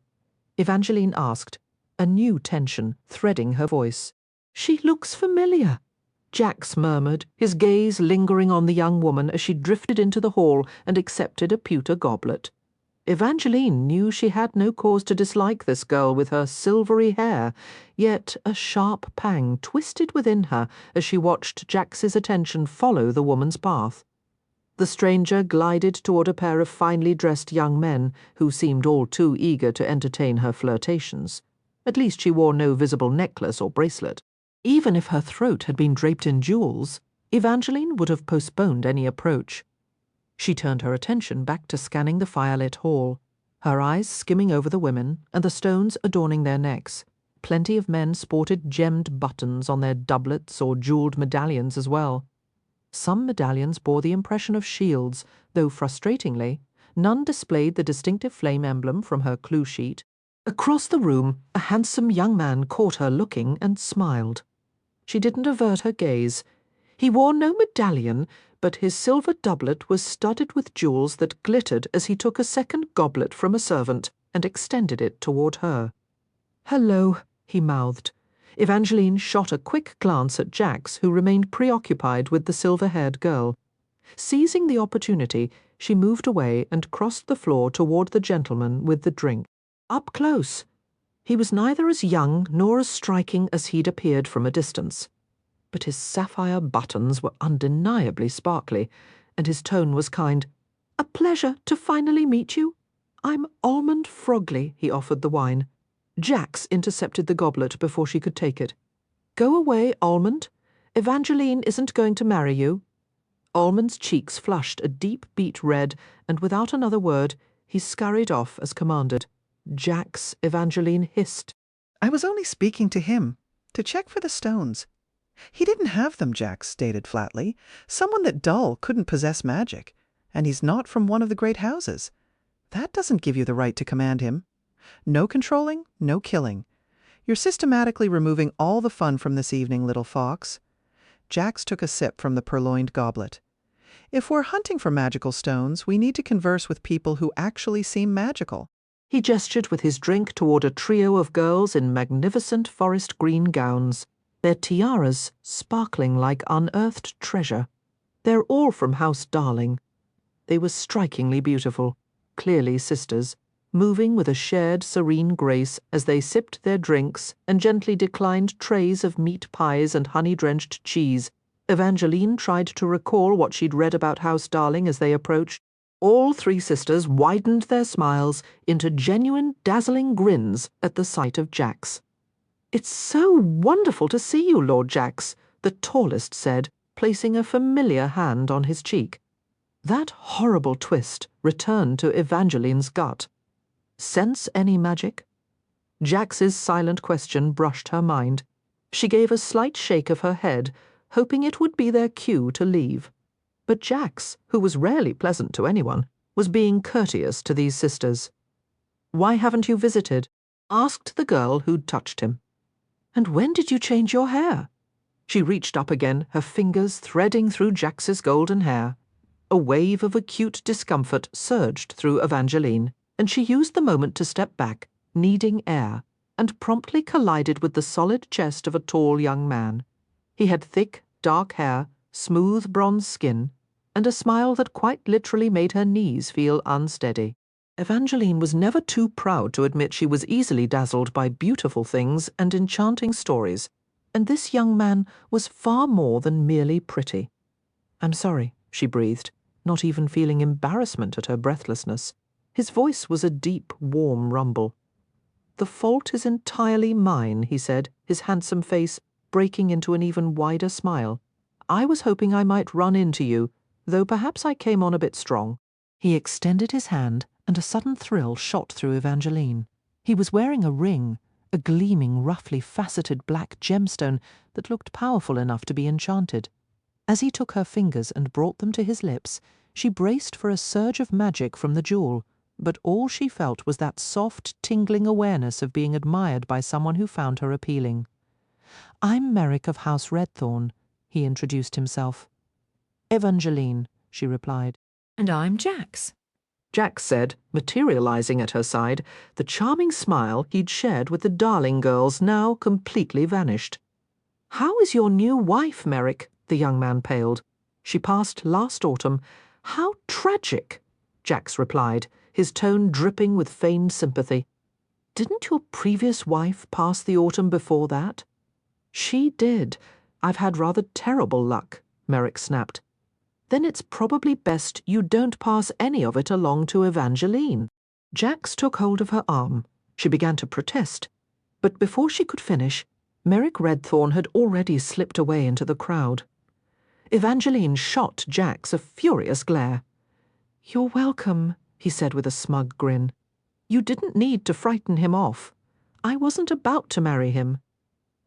Evangeline asked, a new tension threading her voice. "She looks familiar," Jax murmured, his gaze lingering on the young woman as she drifted into the hall and accepted a pewter goblet. Evangeline knew she had no cause to dislike this girl with her silvery hair, yet a sharp pang twisted within her as she watched Jax's attention follow the woman's path. The stranger glided toward a pair of finely dressed young men who seemed all too eager to entertain her flirtations. At least she wore no visible necklace or bracelet. Even if her throat had been draped in jewels, Evangeline would have postponed any approach. She turned her attention back to scanning the firelit hall, her eyes skimming over the women and the stones adorning their necks. Plenty of men sported gemmed buttons on their doublets or jewelled medallions as well. Some medallions bore the impression of shields, though frustratingly, none displayed the distinctive flame emblem from her clue sheet. Across the room, a handsome young man caught her looking and smiled. She didn't avert her gaze. He wore no medallion, but his silver doublet was studded with jewels that glittered as he took a second goblet from a servant and extended it toward her. "Hello," he mouthed. Evangeline shot a quick glance at Jax, who remained preoccupied with the silver-haired girl. Seizing the opportunity, she moved away and crossed the floor toward the gentleman with the drink. Up close. He was neither as young nor as striking as he'd appeared from a distance. But his sapphire buttons were undeniably sparkly, and his tone was kind. "A pleasure to finally meet you. I'm Almond Frogley," he offered the wine. Jax intercepted the goblet before she could take it. "Go away, Almond. Evangeline isn't going to marry you." Almond's cheeks flushed a deep beet red, and without another word, he scurried off as commanded. Jax, Evangeline hissed. I was only speaking to him, to check for the stones. He didn't have them, Jax stated flatly. Someone that dull couldn't possess magic, and he's not from one of the great houses. That doesn't give you the right to command him. No controlling, no killing. You're systematically removing all the fun from this evening, little fox. Jax took a sip from the purloined goblet. If we're hunting for magical stones, we need to converse with people who actually seem magical. He gestured with his drink toward a trio of girls in magnificent forest green gowns, their tiaras sparkling like unearthed treasure. They're all from House Darling. They were strikingly beautiful, clearly sisters, moving with a shared serene grace as they sipped their drinks and gently declined trays of meat pies and honey-drenched cheese. Evangeline tried to recall what she'd read about House Darling as they approached. All three sisters widened their smiles into genuine, dazzling grins at the sight of Jax. "It's so wonderful to see you, Lord Jax," the tallest said, placing a familiar hand on his cheek. That horrible twist returned to Evangeline's gut. Sense any magic? Jax's silent question brushed her mind. She gave a slight shake of her head, hoping it would be their cue to leave. But Jax, who was rarely pleasant to anyone, was being courteous to these sisters. "Why haven't you visited?" asked the girl who'd touched him. "And when did you change your hair?" She reached up again, her fingers threading through Jax's golden hair. A wave of acute discomfort surged through Evangeline, and she used the moment to step back, needing air, and promptly collided with the solid chest of a tall young man. He had thick, dark hair, smooth bronze skin, and a smile that quite literally made her knees feel unsteady. Evangeline was never too proud to admit she was easily dazzled by beautiful things and enchanting stories, and this young man was far more than merely pretty. "I'm sorry," she breathed, not even feeling embarrassment at her breathlessness. His voice was a deep, warm rumble. "The fault is entirely mine," he said, his handsome face breaking into an even wider smile. "I was hoping I might run into you, though perhaps I came on a bit strong." He extended his hand, and a sudden thrill shot through Evangeline. He was wearing a ring, a gleaming, roughly faceted black gemstone that looked powerful enough to be enchanted. As he took her fingers and brought them to his lips, she braced for a surge of magic from the jewel, but all she felt was that soft, tingling awareness of being admired by someone who found her appealing. "I'm Merrick of House Redthorn," he introduced himself. "Evangeline," she replied. "And I'm Jax," Jax said, materializing at her side, the charming smile he'd shared with the Darling girls now completely vanished. "How is your new wife, Merrick?" The young man paled. "She passed last autumn. How tragic," Jax replied, his tone dripping with feigned sympathy. "Didn't your previous wife pass the autumn before that?" "She did. I've had rather terrible luck," Merrick snapped. "Then it's probably best you don't pass any of it along to Evangeline." Jax took hold of her arm. She began to protest, but before she could finish, Merrick Redthorn had already slipped away into the crowd. Evangeline shot Jax a furious glare. "You're welcome," he said with a smug grin. "You didn't need to frighten him off. I wasn't about to marry him."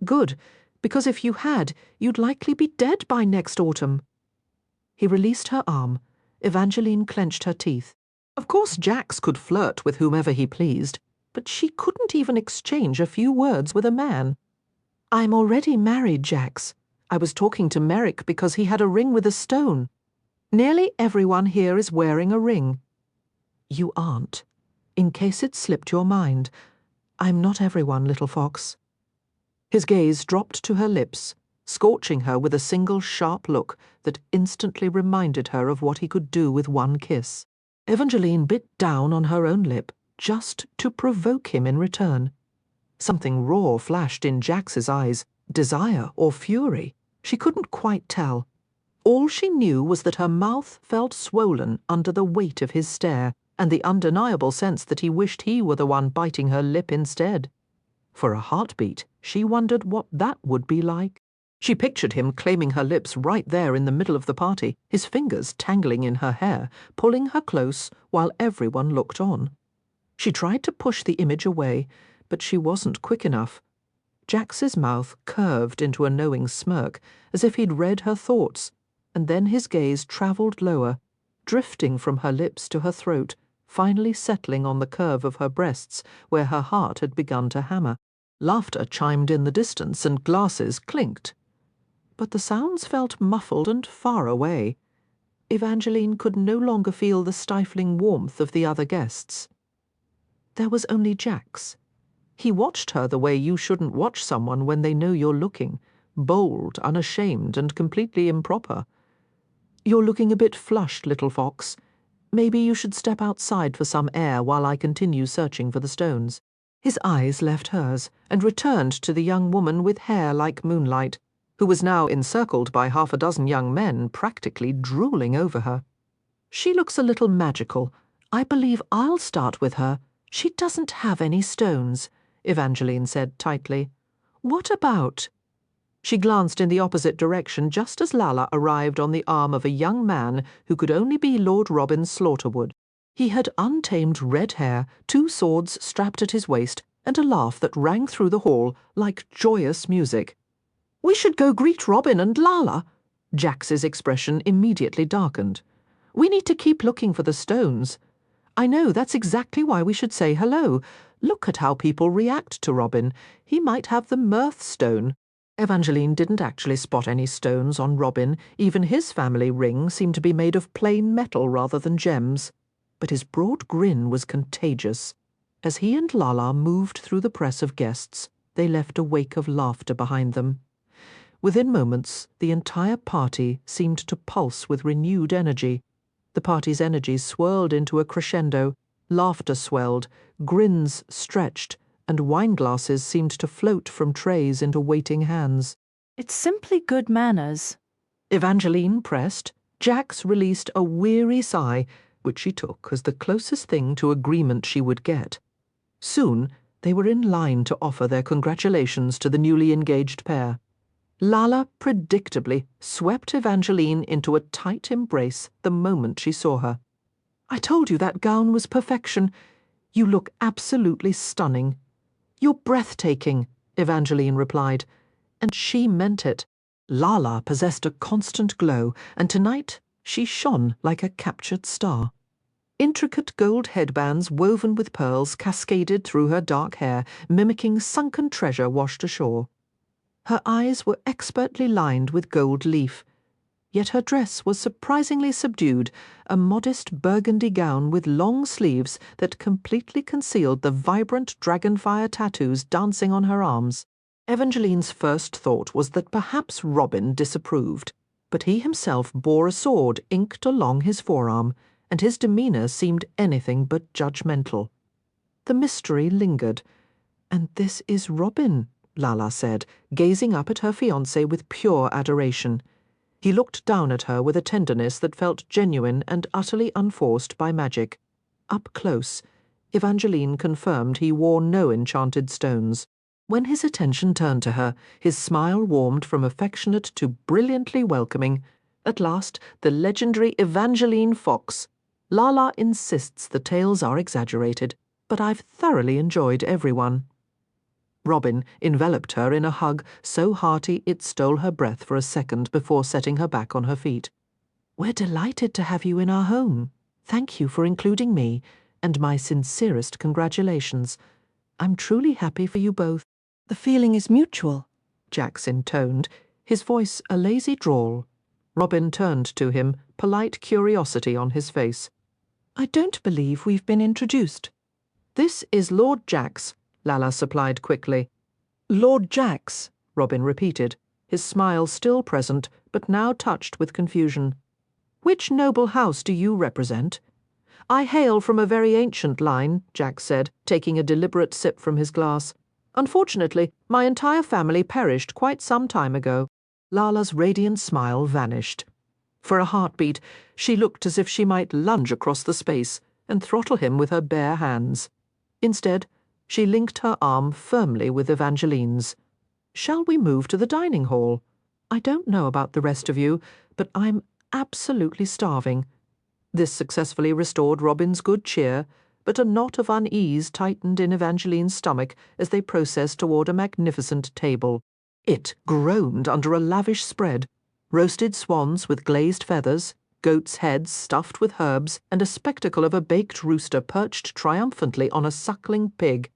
"Good, because if you had, you'd likely be dead by next autumn." He released her arm. Evangeline clenched her teeth. Of course Jax could flirt with whomever he pleased, but she couldn't even exchange a few words with a man. "I'm already married, Jax. I was talking to Merrick because he had a ring with a stone. Nearly everyone here is wearing a ring." "You aren't. In case it slipped your mind. I'm not everyone, little fox." His gaze dropped to her lips, scorching her with a single sharp look that instantly reminded her of what he could do with one kiss. Evangeline bit down on her own lip, just to provoke him in return. Something raw flashed in Jax's eyes, desire or fury. She couldn't quite tell. All she knew was that her mouth felt swollen under the weight of his stare, and the undeniable sense that he wished he were the one biting her lip instead. For a heartbeat, she wondered what that would be like. She pictured him claiming her lips right there in the middle of the party, his fingers tangling in her hair, pulling her close while everyone looked on. She tried to push the image away, but she wasn't quick enough. Jax's mouth curved into a knowing smirk, as if he'd read her thoughts, and then his gaze travelled lower, drifting from her lips to her throat, finally settling on the curve of her breasts, where her heart had begun to hammer. Laughter chimed in the distance, and glasses clinked. But the sounds felt muffled and far away. Evangeline could no longer feel the stifling warmth of the other guests. There was only Jax. He watched her the way you shouldn't watch someone when they know you're looking, bold, unashamed, and completely improper. "You're looking a bit flushed, little fox. Maybe you should step outside for some air while I continue searching for the stones." His eyes left hers and returned to the young woman with hair like moonlight, who was now encircled by half a dozen young men practically drooling over her. "She looks a little magical. I believe I'll start with her. She doesn't have any stones," Evangeline said tightly. "What about—" She glanced in the opposite direction just as Lala arrived on the arm of a young man who could only be Lord Robin Slaughterwood. He had untamed red hair, 2 swords strapped at his waist, and a laugh that rang through the hall like joyous music. "We should go greet Robin and Lala." Jax's expression immediately darkened. "We need to keep looking for the stones. I know, that's exactly why we should say hello. Look at how people react to Robin. He might have the mirth stone." Evangeline didn't actually spot any stones on Robin. Even his family ring seemed to be made of plain metal rather than gems. But his broad grin was contagious. As he and Lala moved through the press of guests, they left a wake of laughter behind them. Within moments, the entire party seemed to pulse with renewed energy. The party's energy swirled into a crescendo, laughter swelled, grins stretched, and wineglasses seemed to float from trays into waiting hands. "It's simply good manners." Evangeline pressed. Jax released a weary sigh, which she took as the closest thing to agreement she would get. Soon they were in line to offer their congratulations to the newly engaged pair. Lala predictably swept Evangeline into a tight embrace the moment she saw her. "I told you that gown was perfection. You look absolutely stunning." "You're breathtaking," Evangeline replied, and she meant it. Lala possessed a constant glow, and tonight she shone like a captured star. Intricate gold headbands woven with pearls cascaded through her dark hair, mimicking sunken treasure washed ashore. Her eyes were expertly lined with gold leaf, yet her dress was surprisingly subdued, a modest burgundy gown with long sleeves that completely concealed the vibrant dragonfire tattoos dancing on her arms. Evangeline's first thought was that perhaps Robin disapproved, but he himself bore a sword inked along his forearm, and his demeanour seemed anything but judgmental. The mystery lingered. "And this is Robin," Lala said, gazing up at her fiancé with pure adoration. He looked down at her with a tenderness that felt genuine and utterly unforced by magic. Up close, Evangeline confirmed he wore no enchanted stones. When his attention turned to her, his smile warmed from affectionate to brilliantly welcoming. At last, the legendary Evangeline Fox. Lala insists the tales are exaggerated, but I've thoroughly enjoyed everyone. Robin enveloped her in a hug so hearty it stole her breath for a second before setting her back on her feet. "We're delighted to have you in our home. Thank you for including me, and my sincerest congratulations. I'm truly happy for you both." "The feeling is mutual," Jax intoned, his voice a lazy drawl. Robin turned to him, polite curiosity on his face. "I don't believe we've been introduced." "This is Lord Jax," Lala supplied quickly. "Lord Jax," Robin repeated, his smile still present, but now touched with confusion. "Which noble house do you represent?" "I hail from a very ancient line," Jax said, taking a deliberate sip from his glass. "Unfortunately, my entire family perished quite some time ago." Lala's radiant smile vanished. For a heartbeat, she looked as if she might lunge across the space and throttle him with her bare hands. Instead, she linked her arm firmly with Evangeline's. "Shall we move to the dining hall? I don't know about the rest of you, but I'm absolutely starving." This successfully restored Robin's good cheer, but a knot of unease tightened in Evangeline's stomach as they processed toward a magnificent table. It groaned under a lavish spread: roasted swans with glazed feathers, goats' heads stuffed with herbs, and a spectacle of a baked rooster perched triumphantly on a suckling pig.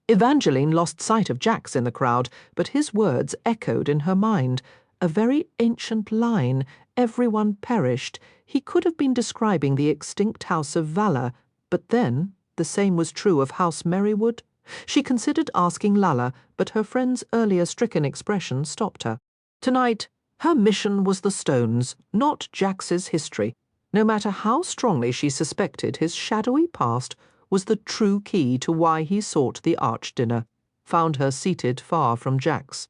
Evangeline lost sight of Jax in the crowd, but his words echoed in her mind. A very ancient line: everyone perished. He could have been describing the extinct house of Valor, but then the same was true of House Merrywood. She considered asking Lalla, but her friend's earlier stricken expression stopped her. Tonight, her mission was the stones, not Jax's history. No matter how strongly she suspected his shadowy past was the true key to why he sought the arch-dinner, found her seated far from Jax.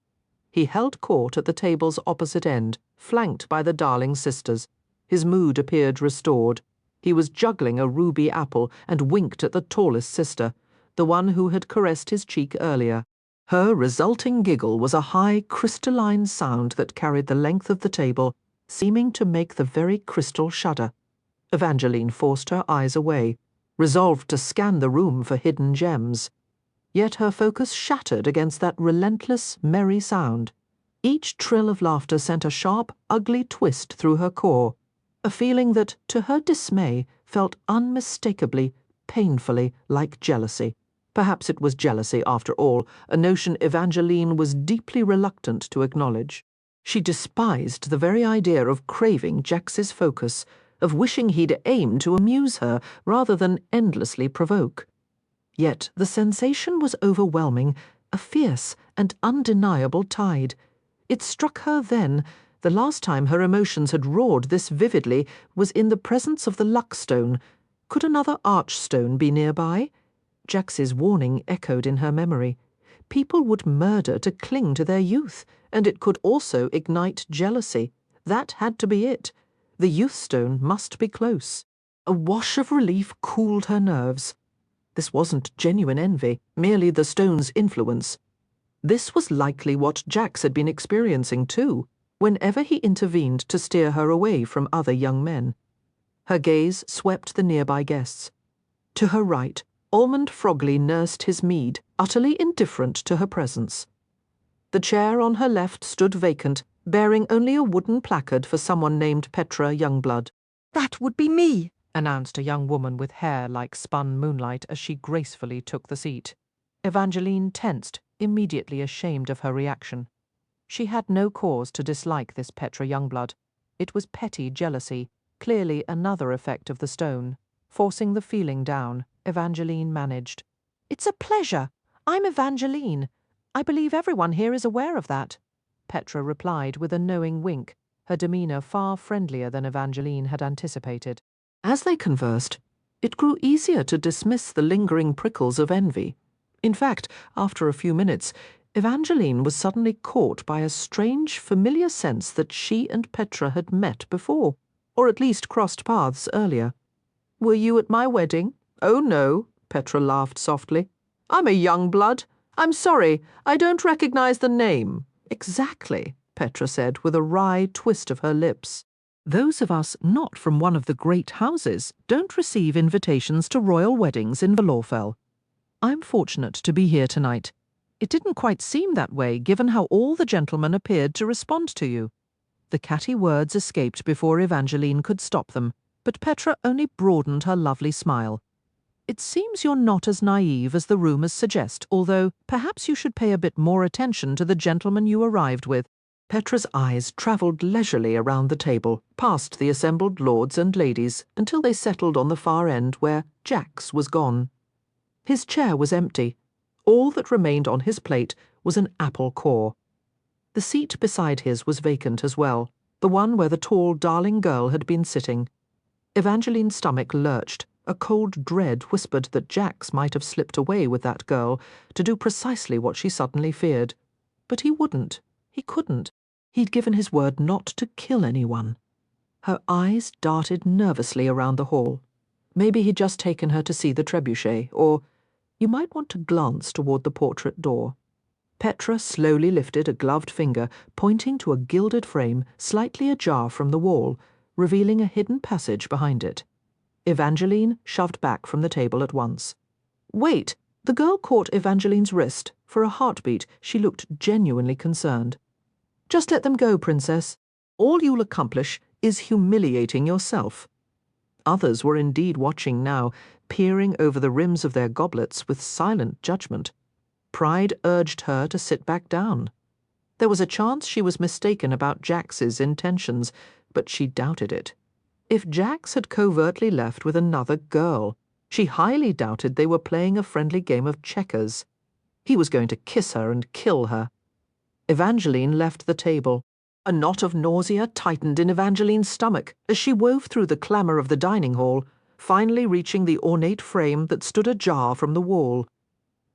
He held court at the table's opposite end, flanked by the darling sisters. His mood appeared restored. He was juggling a ruby apple and winked at the tallest sister, the one who had caressed his cheek earlier. Her resulting giggle was a high, crystalline sound that carried the length of the table, seeming to make the very crystal shudder. Evangeline forced her eyes away, resolved to scan the room for hidden gems. Yet her focus shattered against that relentless, merry sound. Each trill of laughter sent a sharp, ugly twist through her core, a feeling that, to her dismay, felt unmistakably, painfully like jealousy. Perhaps it was jealousy, after all, a notion Evangeline was deeply reluctant to acknowledge. She despised the very idea of craving Jax's focus, of wishing he'd aim to amuse her rather than endlessly provoke. Yet the sensation was overwhelming, a fierce and undeniable tide. It struck her then. The last time her emotions had roared this vividly was in the presence of the Luckstone. Could another archstone be nearby? Jax's warning echoed in her memory. People would murder to cling to their youth, and it could also ignite jealousy. That had to be it. The youthstone must be close. A wash of relief cooled her nerves. This wasn't genuine envy, merely the stone's influence. This was likely what Jax had been experiencing too, whenever he intervened to steer her away from other young men. Her gaze swept the nearby guests. To her right, Almond Frogley nursed his mead, utterly indifferent to her presence. The chair on her left stood vacant, bearing only a wooden placard for someone named Petra Youngblood. "That would be me," announced a young woman with hair like spun moonlight as she gracefully took the seat. Evangeline tensed, immediately ashamed of her reaction. She had no cause to dislike this Petra Youngblood. It was petty jealousy, clearly another effect of the stone. Forcing the feeling down, Evangeline managed. "It's a pleasure. I'm Evangeline. I believe everyone here is aware of that," Petra replied with a knowing wink, her demeanour far friendlier than Evangeline had anticipated. As they conversed, it grew easier to dismiss the lingering prickles of envy. In fact, after a few minutes, Evangeline was suddenly caught by a strange, familiar sense that she and Petra had met before, or at least crossed paths earlier. "Were you at my wedding?" "Oh, no," Petra laughed softly. "I'm a Youngblood. I'm sorry, I don't recognize the name." "Exactly," Petra said with a wry twist of her lips. "Those of us not from one of the great houses don't receive invitations to royal weddings in Valorfell. I'm fortunate to be here tonight. It didn't quite seem that way, given how all the gentlemen appeared to respond to you." The catty words escaped before Evangeline could stop them, but Petra only broadened her lovely smile. "It seems you're not as naive as the rumours suggest, although perhaps you should pay a bit more attention to the gentleman you arrived with." Petra's eyes travelled leisurely around the table, past the assembled lords and ladies, until they settled on the far end where Jax was gone. His chair was empty. All that remained on his plate was an apple core. The seat beside his was vacant as well, the one where the tall, darling girl had been sitting. Evangeline's stomach lurched. A cold dread whispered that Jax might have slipped away with that girl to do precisely what she suddenly feared. But he wouldn't. He couldn't. He'd given his word not to kill anyone. Her eyes darted nervously around the hall. Maybe he'd just taken her to see the trebuchet, or you might want to glance toward the portrait door. Petra slowly lifted a gloved finger, pointing to a gilded frame slightly ajar from the wall, revealing a hidden passage behind it. Evangeline shoved back from the table at once. Wait! The girl caught Evangeline's wrist. For a heartbeat, she looked genuinely concerned. Just let them go, Princess. All you'll accomplish is humiliating yourself. Others were indeed watching now, peering over the rims of their goblets with silent judgment. Pride urged her to sit back down. There was a chance she was mistaken about Jax's intentions, but she doubted it. If Jax had covertly left with another girl, she highly doubted they were playing a friendly game of checkers. He was going to kiss her and kill her. Evangeline left the table. A knot of nausea tightened in Evangeline's stomach as she wove through the clamour of the dining hall, finally reaching the ornate frame that stood ajar from the wall.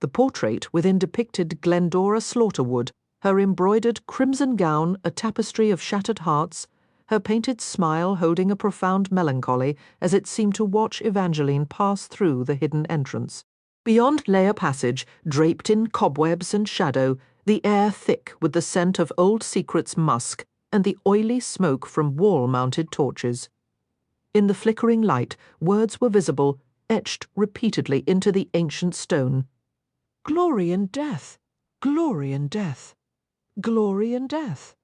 The portrait within depicted Glendora Slaughterwood, her embroidered crimson gown a tapestry of shattered hearts, her painted smile holding a profound melancholy as it seemed to watch Evangeline pass through the hidden entrance. Beyond lay a passage, draped in cobwebs and shadow, the air thick with the scent of old secrets' musk and the oily smoke from wall-mounted torches. In the flickering light, words were visible, etched repeatedly into the ancient stone. Glory in death! Glory in death! Glory in death!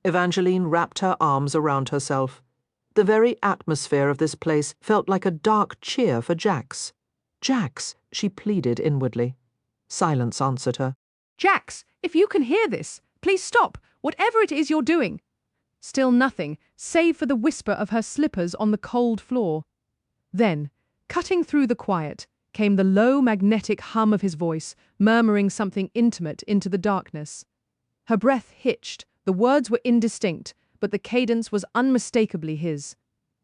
Evangeline wrapped her arms around herself. The very atmosphere of this place felt like a dark cheer for Jax. Jax, she pleaded inwardly. Silence answered her. Jax, if you can hear this, please stop, whatever it is you're doing. Still nothing, save for the whisper of her slippers on the cold floor. Then, cutting through the quiet, came the low magnetic hum of his voice, murmuring something intimate into the darkness. Her breath hitched, the words were indistinct, but the cadence was unmistakably his.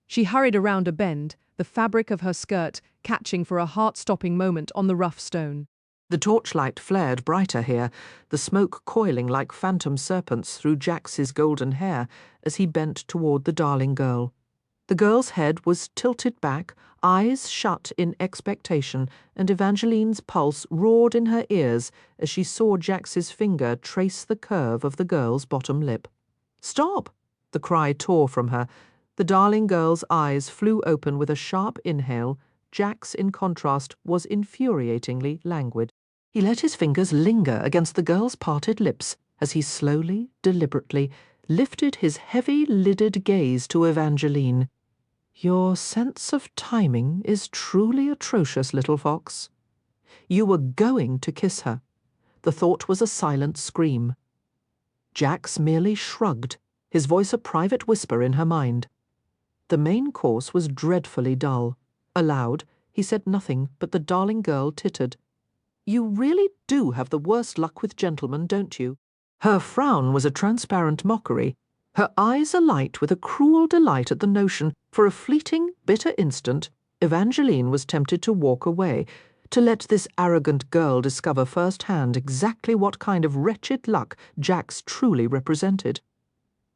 She hurried around a bend, the fabric of her skirt catching for a heart-stopping moment on the rough stone. The torchlight flared brighter here, the smoke coiling like phantom serpents through Jax's golden hair as he bent toward the darling girl. The girl's head was tilted back, eyes shut in expectation, and Evangeline's pulse roared in her ears as she saw Jax's finger trace the curve of the girl's bottom lip. "Stop!" The cry tore from her. The darling girl's eyes flew open with a sharp inhale. Jax, in contrast, was infuriatingly languid. He let his fingers linger against the girl's parted lips as he slowly, deliberately, lifted his heavy-lidded gaze to Evangeline. "Your sense of timing is truly atrocious, little fox." You were going to kiss her. The thought was a silent scream. Jax merely shrugged, his voice a private whisper in her mind. The main course was dreadfully dull. Aloud, he said nothing, but the darling girl tittered. "You really do have the worst luck with gentlemen, don't you?" Her frown was a transparent mockery, her eyes alight with a cruel delight at the notion. For a fleeting, bitter instant, Evangeline was tempted to walk away, to let this arrogant girl discover firsthand exactly what kind of wretched luck Jax truly represented.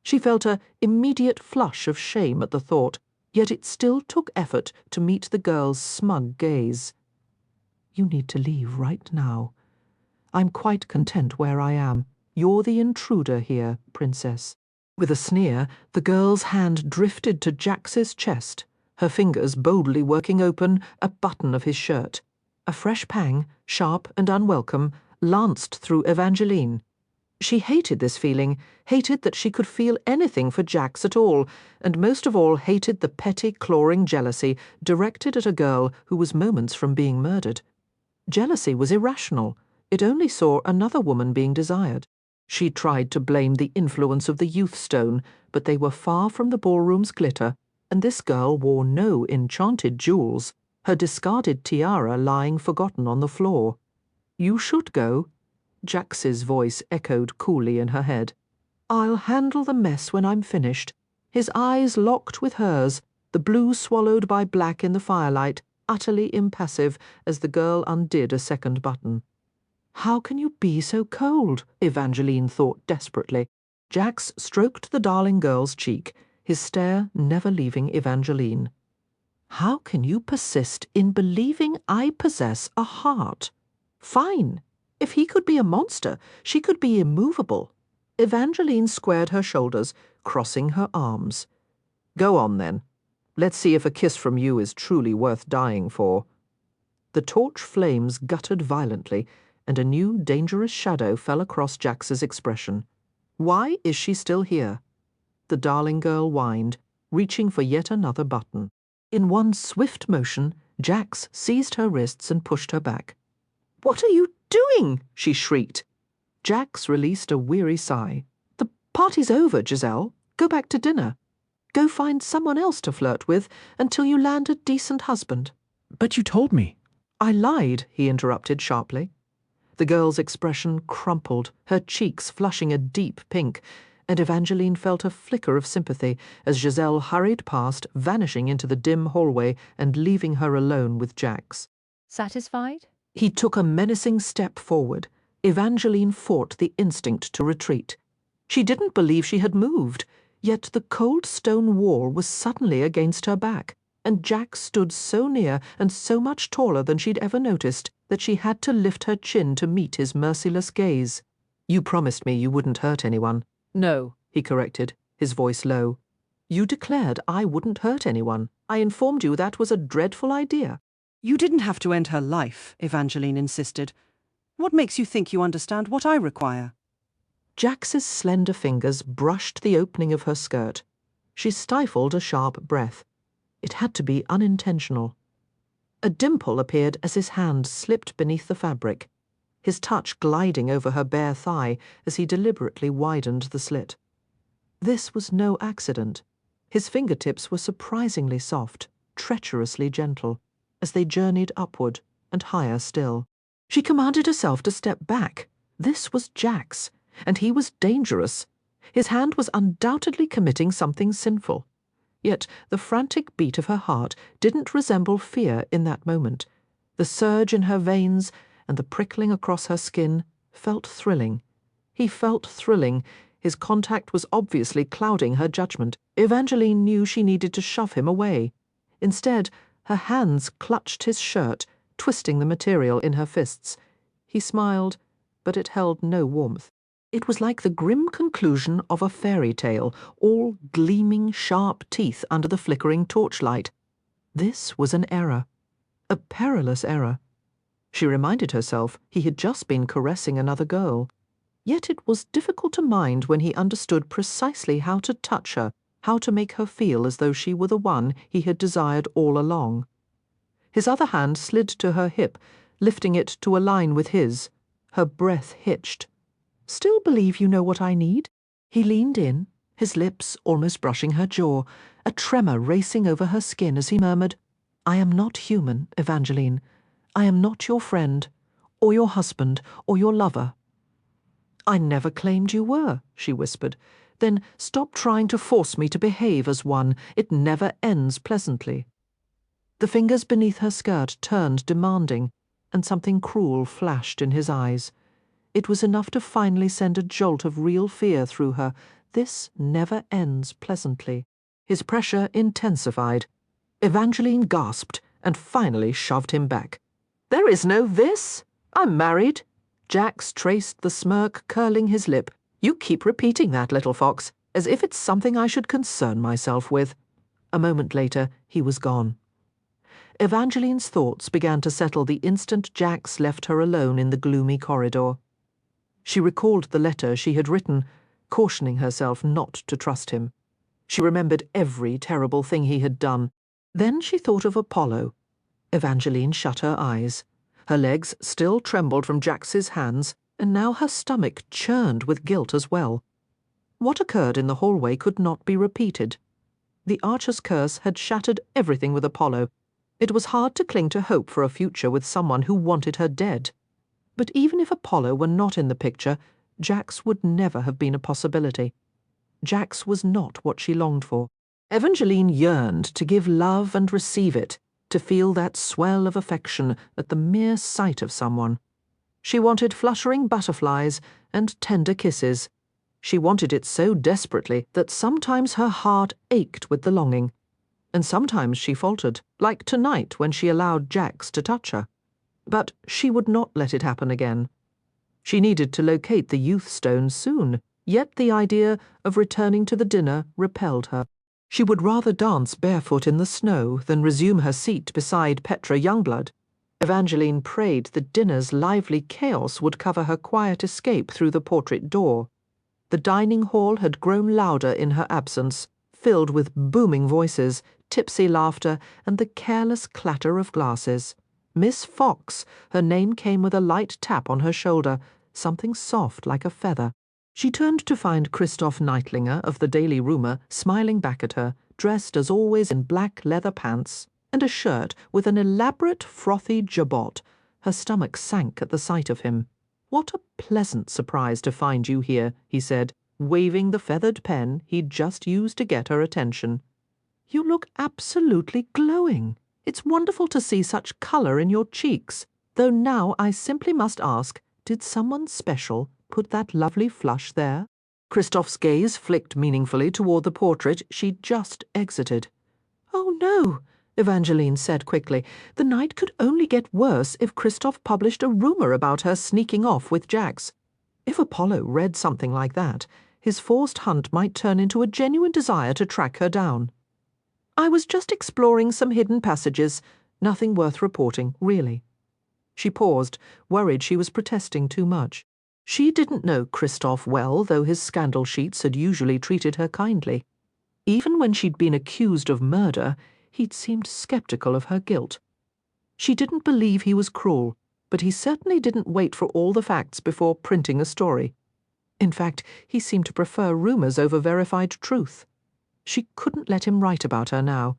She felt an immediate flush of shame at the thought, yet it still took effort to meet the girl's smug gaze. "You need to leave right now. I'm quite content where I am. You're the intruder here, Princess." With a sneer, the girl's hand drifted to Jax's chest, her fingers boldly working open a button of his shirt. A fresh pang, sharp and unwelcome, lanced through Evangeline. She hated this feeling, hated that she could feel anything for Jax at all, and most of all hated the petty, clawing jealousy directed at a girl who was moments from being murdered. Jealousy was irrational. It only saw another woman being desired. She tried to blame the influence of the youth stone, but they were far from the ballroom's glitter, and this girl wore no enchanted jewels, her discarded tiara lying forgotten on the floor. "You should go." Jax's voice echoed coolly in her head. "I'll handle the mess when I'm finished." His eyes locked with hers, the blue swallowed by black in the firelight, utterly impassive as the girl undid a second button. "How can you be so cold?" Evangeline thought desperately. Jax stroked the darling girl's cheek, his stare never leaving Evangeline. "How can you persist in believing I possess a heart? Fine. If he could be a monster, she could be immovable." Evangeline squared her shoulders, crossing her arms. "Go on, then. Let's see if a kiss from you is truly worth dying for. The torch flames guttered violently, and a new dangerous shadow fell across Jax's expression. Why is she still here? The darling girl whined, reaching for yet another button. In one swift motion, Jax seized her wrists and pushed her back. "What are you doing?" she shrieked. Jax released a weary sigh. "The party's over, Giselle. Go back to dinner. Go find someone else to flirt with until you land a decent husband." "But you told me." "I lied," he interrupted sharply. The girl's expression crumpled, her cheeks flushing a deep pink, and Evangeline felt a flicker of sympathy as Giselle hurried past, vanishing into the dim hallway and leaving her alone with Jax. Satisfied? He took a menacing step forward. Evangeline fought the instinct to retreat. She didn't believe she had moved, yet the cold stone wall was suddenly against her back, and Jax stood so near and so much taller than she'd ever noticed that she had to lift her chin to meet his merciless gaze. "You promised me you wouldn't hurt anyone." "No," he corrected, his voice low. "You declared I wouldn't hurt anyone. I informed you that was a dreadful idea." You didn't have to end her life, Evangeline insisted. What makes you think you understand what I require? Jax's slender fingers brushed the opening of her skirt. She stifled a sharp breath. It had to be unintentional. A dimple appeared as his hand slipped beneath the fabric, his touch gliding over her bare thigh as he deliberately widened the slit. This was no accident. His fingertips were surprisingly soft, treacherously gentle, as they journeyed upward and higher still. She commanded herself to step back. This was Jax, and he was dangerous. His hand was undoubtedly committing something sinful. Yet the frantic beat of her heart didn't resemble fear in that moment. The surge in her veins and the prickling across her skin felt thrilling. He felt thrilling. His contact was obviously clouding her judgment. Evangeline knew she needed to shove him away. Instead, her hands clutched his shirt, twisting the material in her fists. He smiled, but it held no warmth. It was like the grim conclusion of a fairy tale, all gleaming sharp teeth under the flickering torchlight. This was an error, a perilous error. She reminded herself he had just been caressing another girl. Yet it was difficult to mind when he understood precisely how to touch her, how to make her feel as though she were the one he had desired all along. His other hand slid to her hip, lifting it to align with his. Her breath hitched. "Still believe you know what I need?" He leaned in, his lips almost brushing her jaw, a tremor racing over her skin as he murmured, "I am not human, Evangeline. I am not your friend, or your husband, or your lover." "I never claimed you were," she whispered. "Then stop trying to force me to behave as one. It never ends pleasantly." The fingers beneath her skirt turned demanding, and something cruel flashed in his eyes. It was enough to finally send a jolt of real fear through her. This never ends pleasantly. His pressure intensified. Evangeline gasped and finally shoved him back. "There is no this. I'm married." Jax traced the smirk curling his lip. "You keep repeating that, little fox, as if it's something I should concern myself with." A moment later, he was gone. Evangeline's thoughts began to settle the instant Jax left her alone in the gloomy corridor. She recalled the letter she had written, cautioning herself not to trust him. She remembered every terrible thing he had done. Then she thought of Apollo. Evangeline shut her eyes. Her legs still trembled from Jax's hands, and now her stomach churned with guilt as well. What occurred in the hallway could not be repeated. The Archer's curse had shattered everything with Apollo. It was hard to cling to hope for a future with someone who wanted her dead. But even if Apollo were not in the picture, Jax would never have been a possibility. Jax was not what she longed for. Evangeline yearned to give love and receive it, to feel that swell of affection at the mere sight of someone. She wanted fluttering butterflies and tender kisses. She wanted it so desperately that sometimes her heart ached with the longing, and sometimes she faltered, like tonight when she allowed Jax to touch her. But she would not let it happen again. She needed to locate the youth stone soon, yet the idea of returning to the dinner repelled her. She would rather dance barefoot in the snow than resume her seat beside Petra Youngblood. Evangeline prayed that dinner's lively chaos would cover her quiet escape through the portrait door. The dining hall had grown louder in her absence, filled with booming voices, tipsy laughter, and the careless clatter of glasses. Miss Fox, her name came with a light tap on her shoulder, something soft like a feather. She turned to find Christoph Neitlinger of the Daily Rumour smiling back at her, dressed as always in black leather pants and a shirt with an elaborate frothy jabot. Her stomach sank at the sight of him. "What a pleasant surprise to find you here," he said, waving the feathered pen he'd just used to get her attention. "You look absolutely glowing. It's wonderful to see such colour in your cheeks, though now I simply must ask, did someone special put that lovely flush there?" Christoph's gaze flicked meaningfully toward the portrait she'd just exited. "Oh, no," Evangeline said quickly. The night could only get worse if Christoph published a rumour about her sneaking off with Jax. If Apollo read something like that, his forced hunt might turn into a genuine desire to track her down. "I was just exploring some hidden passages. Nothing worth reporting, really." She paused, worried she was protesting too much. She didn't know Christoph well, though his scandal sheets had usually treated her kindly. Even when she'd been accused of murder, he'd seemed sceptical of her guilt. She didn't believe he was cruel, but he certainly didn't wait for all the facts before printing a story. In fact, he seemed to prefer rumours over verified truth. She couldn't let him write about her now.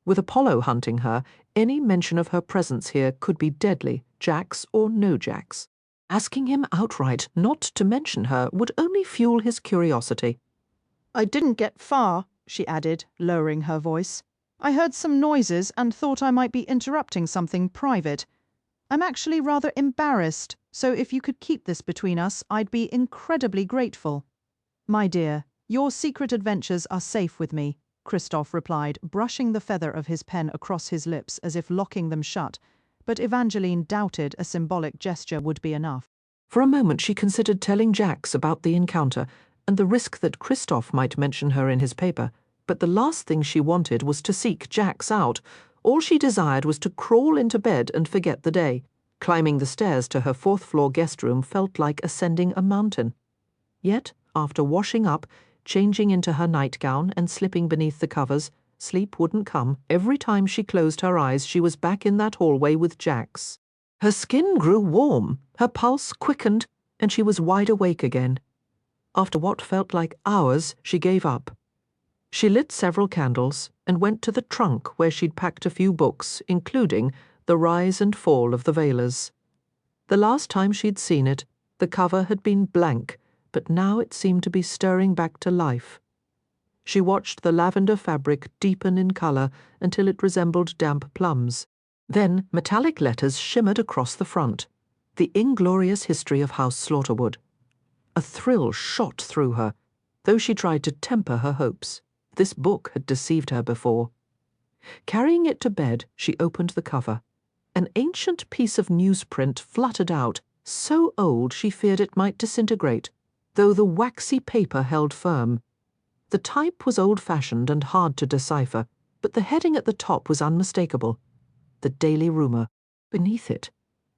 With Apollo hunting her, any mention of her presence here could be deadly, Jax or no Jax. Asking him outright not to mention her would only fuel his curiosity. "I didn't get far," she added, lowering her voice. "I heard some noises and thought I might be interrupting something private. I'm actually rather embarrassed, so if you could keep this between us, I'd be incredibly grateful." "My dear, your secret adventures are safe with me," Christoph replied, brushing the feather of his pen across his lips as if locking them shut, but Evangeline doubted a symbolic gesture would be enough. For a moment she considered telling Jax about the encounter and the risk that Christoph might mention her in his paper, but the last thing she wanted was to seek Jax out. All she desired was to crawl into bed and forget the day. Climbing the stairs to her fourth-floor guest room felt like ascending a mountain. Yet, after washing up, changing into her nightgown and slipping beneath the covers, sleep wouldn't come. Every time she closed her eyes, she was back in that hallway with Jax. Her skin grew warm, her pulse quickened, and she was wide awake again. After what felt like hours, she gave up. She lit several candles and went to the trunk where she'd packed a few books, including The Rise and Fall of the Veilers. The last time she'd seen it, the cover had been blank, but now it seemed to be stirring back to life. She watched the lavender fabric deepen in colour until it resembled damp plums. Then metallic letters shimmered across the front. The Inglorious History of House Slaughterwood. A thrill shot through her, though she tried to temper her hopes. This book had deceived her before. Carrying it to bed, she opened the cover. An ancient piece of newsprint fluttered out, so old she feared it might disintegrate, though the waxy paper held firm. The type was old-fashioned and hard to decipher, but the heading at the top was unmistakable. The Daily Rumour. Beneath it,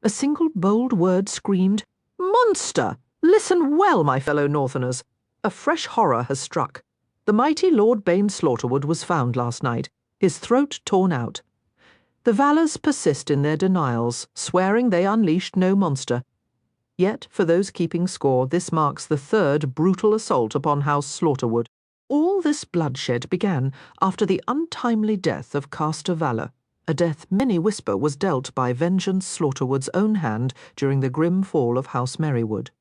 a single bold word screamed, "Monster! Listen well, my fellow Northerners. A fresh horror has struck. The mighty Lord Bane Slaughterwood was found last night, his throat torn out. The Valors persist in their denials, swearing they unleashed no monster. Yet, for those keeping score, this marks the third brutal assault upon House Slaughterwood. All this bloodshed began after the untimely death of Caster Valor, a death many whisper was dealt by Vengeance Slaughterwood's own hand during the grim fall of House Merrywood.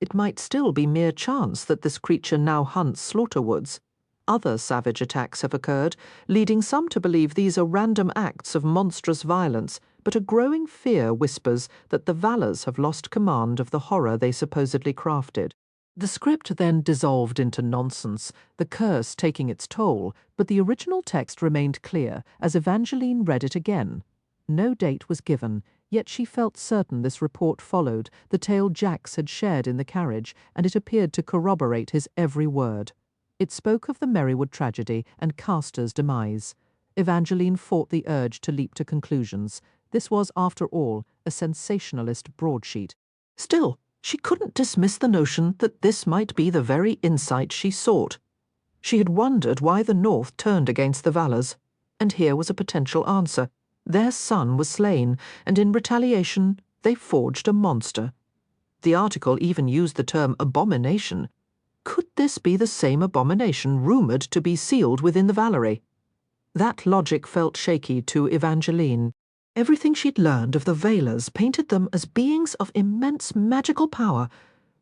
It might still be mere chance that this creature now hunts Slaughterwoods. Other savage attacks have occurred, leading some to believe these are random acts of monstrous violence, but a growing fear whispers that the Valors have lost command of the horror they supposedly crafted. The script then dissolved into nonsense, the curse taking its toll, but the original text remained clear as Evangeline read it again. No date was given, yet she felt certain this report followed the tale Jax had shared in the carriage, and it appeared to corroborate his every word. It spoke of the Merrywood tragedy and Castor's demise. Evangeline fought the urge to leap to conclusions. This was, after all, a sensationalist broadsheet. Still, she couldn't dismiss the notion that this might be the very insight she sought. She had wondered why the North turned against the Valors, and here was a potential answer. Their son was slain, and in retaliation they forged a monster. The article even used the term abomination. Could this be the same abomination rumoured to be sealed within the Valerie? That logic felt shaky to Evangeline. Everything she'd learned of the Veilers painted them as beings of immense magical power.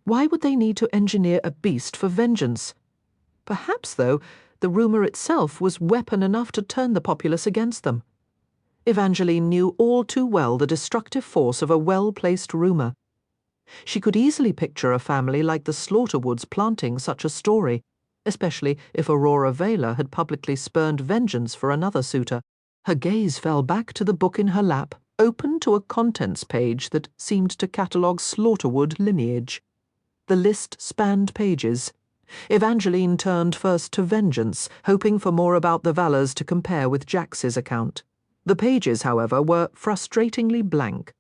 Why would they need to engineer a beast for vengeance? Perhaps, though, the rumour itself was weapon enough to turn the populace against them. Evangeline knew all too well the destructive force of a well-placed rumour. She could easily picture a family like the Slaughterwoods planting such a story, especially if Aurora Veiler had publicly spurned vengeance for another suitor. Her gaze fell back to the book in her lap, open to a contents page that seemed to catalogue Slaughterwood lineage. The list spanned pages. Evangeline turned first to vengeance, hoping for more about the Valors to compare with Jax's account. The pages, however, were frustratingly blank.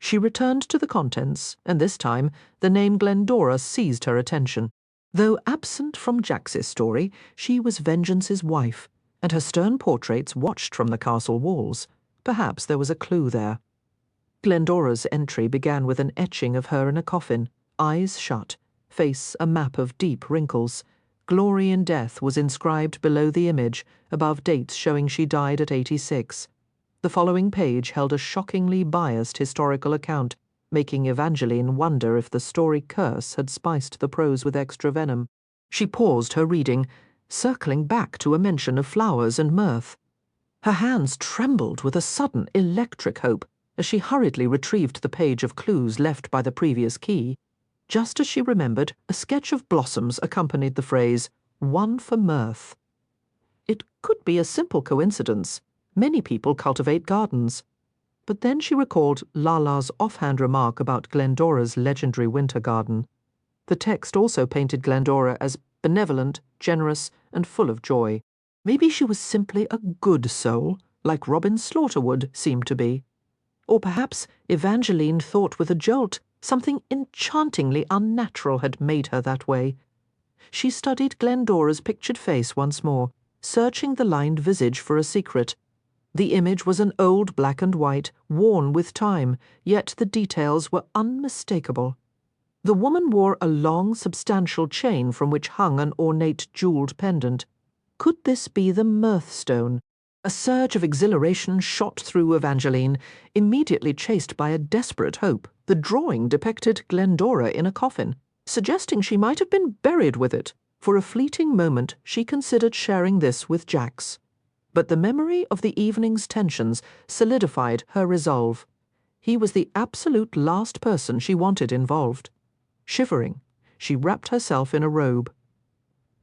She returned to the contents, and this time the name Glendora seized her attention. Though absent from Jax's story, she was Vengeance's wife, and her stern portraits watched from the castle walls. Perhaps there was a clue there. Glendora's entry began with an etching of her in a coffin, eyes shut, face a map of deep wrinkles. Glory in death was inscribed below the image, above dates showing she died at 86. The following page held a shockingly biased historical account, making Evangeline wonder if the story curse had spiced the prose with extra venom. She paused her reading, circling back to a mention of flowers and mirth. Her hands trembled with a sudden electric hope as she hurriedly retrieved the page of clues left by the previous key. Just as she remembered, a sketch of blossoms accompanied the phrase, "One for mirth." It could be a simple coincidence. Many people cultivate gardens. But then she recalled Lala's offhand remark about Glendora's legendary winter garden. The text also painted Glendora as benevolent, generous, and full of joy. Maybe she was simply a good soul, like Robin Slaughterwood seemed to be. Or perhaps Evangeline thought with a jolt something enchantingly unnatural had made her that way. She studied Glendora's pictured face once more, searching the lined visage for a secret. The image was an old black and white, worn with time, yet the details were unmistakable. The woman wore a long, substantial chain from which hung an ornate jewelled pendant. Could this be the Mirthstone? A surge of exhilaration shot through Evangeline, immediately chased by a desperate hope. The drawing depicted Glendora in a coffin, suggesting she might have been buried with it. For a fleeting moment she considered sharing this with Jax. But the memory of the evening's tensions solidified her resolve. He was the absolute last person she wanted involved. Shivering, she wrapped herself in a robe.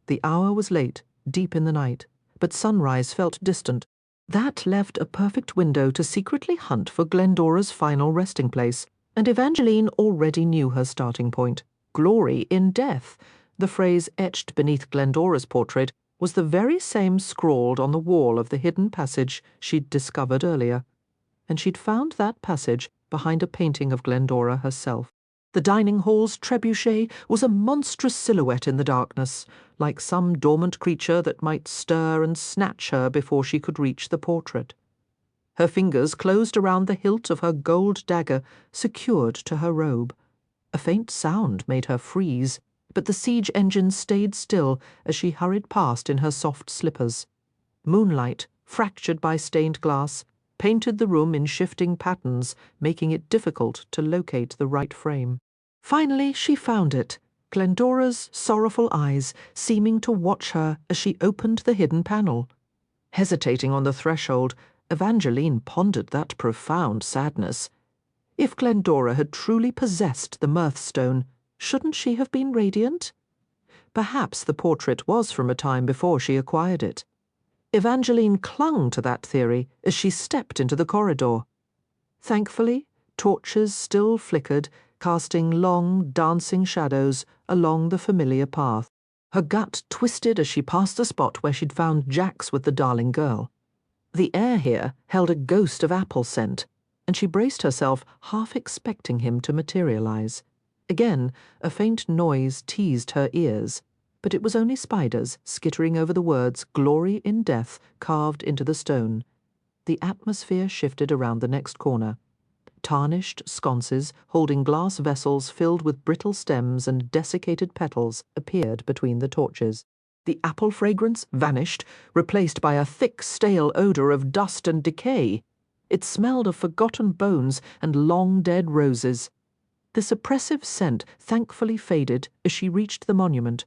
The hour was late, deep in the night, but sunrise felt distant. That left a perfect window to secretly hunt for Glendora's final resting place, and Evangeline already knew her starting point. Glory in death. The phrase etched beneath Glendora's portrait was the very same scrawled on the wall of the hidden passage she'd discovered earlier. And she'd found that passage behind a painting of Glendora herself. The dining hall's trebuchet was a monstrous silhouette in the darkness, like some dormant creature that might stir and snatch her before she could reach the portrait. Her fingers closed around the hilt of her gold dagger, secured to her robe. A faint sound made her freeze, but the siege engine stayed still as she hurried past in her soft slippers. Moonlight, fractured by stained glass, painted the room in shifting patterns, making it difficult to locate the right frame. Finally she found it, Glendora's sorrowful eyes seeming to watch her as she opened the hidden panel. Hesitating on the threshold, Evangeline pondered that profound sadness. If Glendora had truly possessed the Mirthstone, shouldn't she have been radiant? Perhaps the portrait was from a time before she acquired it. Evangeline clung to that theory as she stepped into the corridor. Thankfully, torches still flickered, casting long, dancing shadows along the familiar path. Her gut twisted as she passed the spot where she'd found Jax with the darling girl. The air here held a ghost of apple scent, and she braced herself, half expecting him to materialize. Again, a faint noise teased her ears, but it was only spiders skittering over the words "Glory in Death" carved into the stone. The atmosphere shifted around the next corner. Tarnished sconces holding glass vessels filled with brittle stems and desiccated petals appeared between the torches. The apple fragrance vanished, replaced by a thick, stale odor of dust and decay. It smelled of forgotten bones and long-dead roses. This oppressive scent thankfully faded as she reached the monument.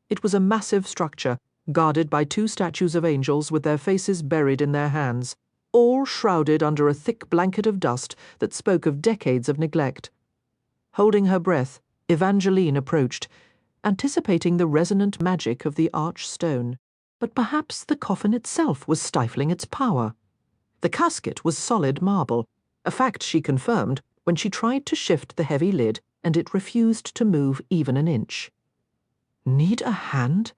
It was a massive structure, guarded by 2 statues of angels with their faces buried in their hands, all shrouded under a thick blanket of dust that spoke of decades of neglect. Holding her breath, Evangeline approached, anticipating the resonant magic of the arch stone. But perhaps the coffin itself was stifling its power. The casket was solid marble, a fact she confirmed when she tried to shift the heavy lid and it refused to move even an inch. Need a hand?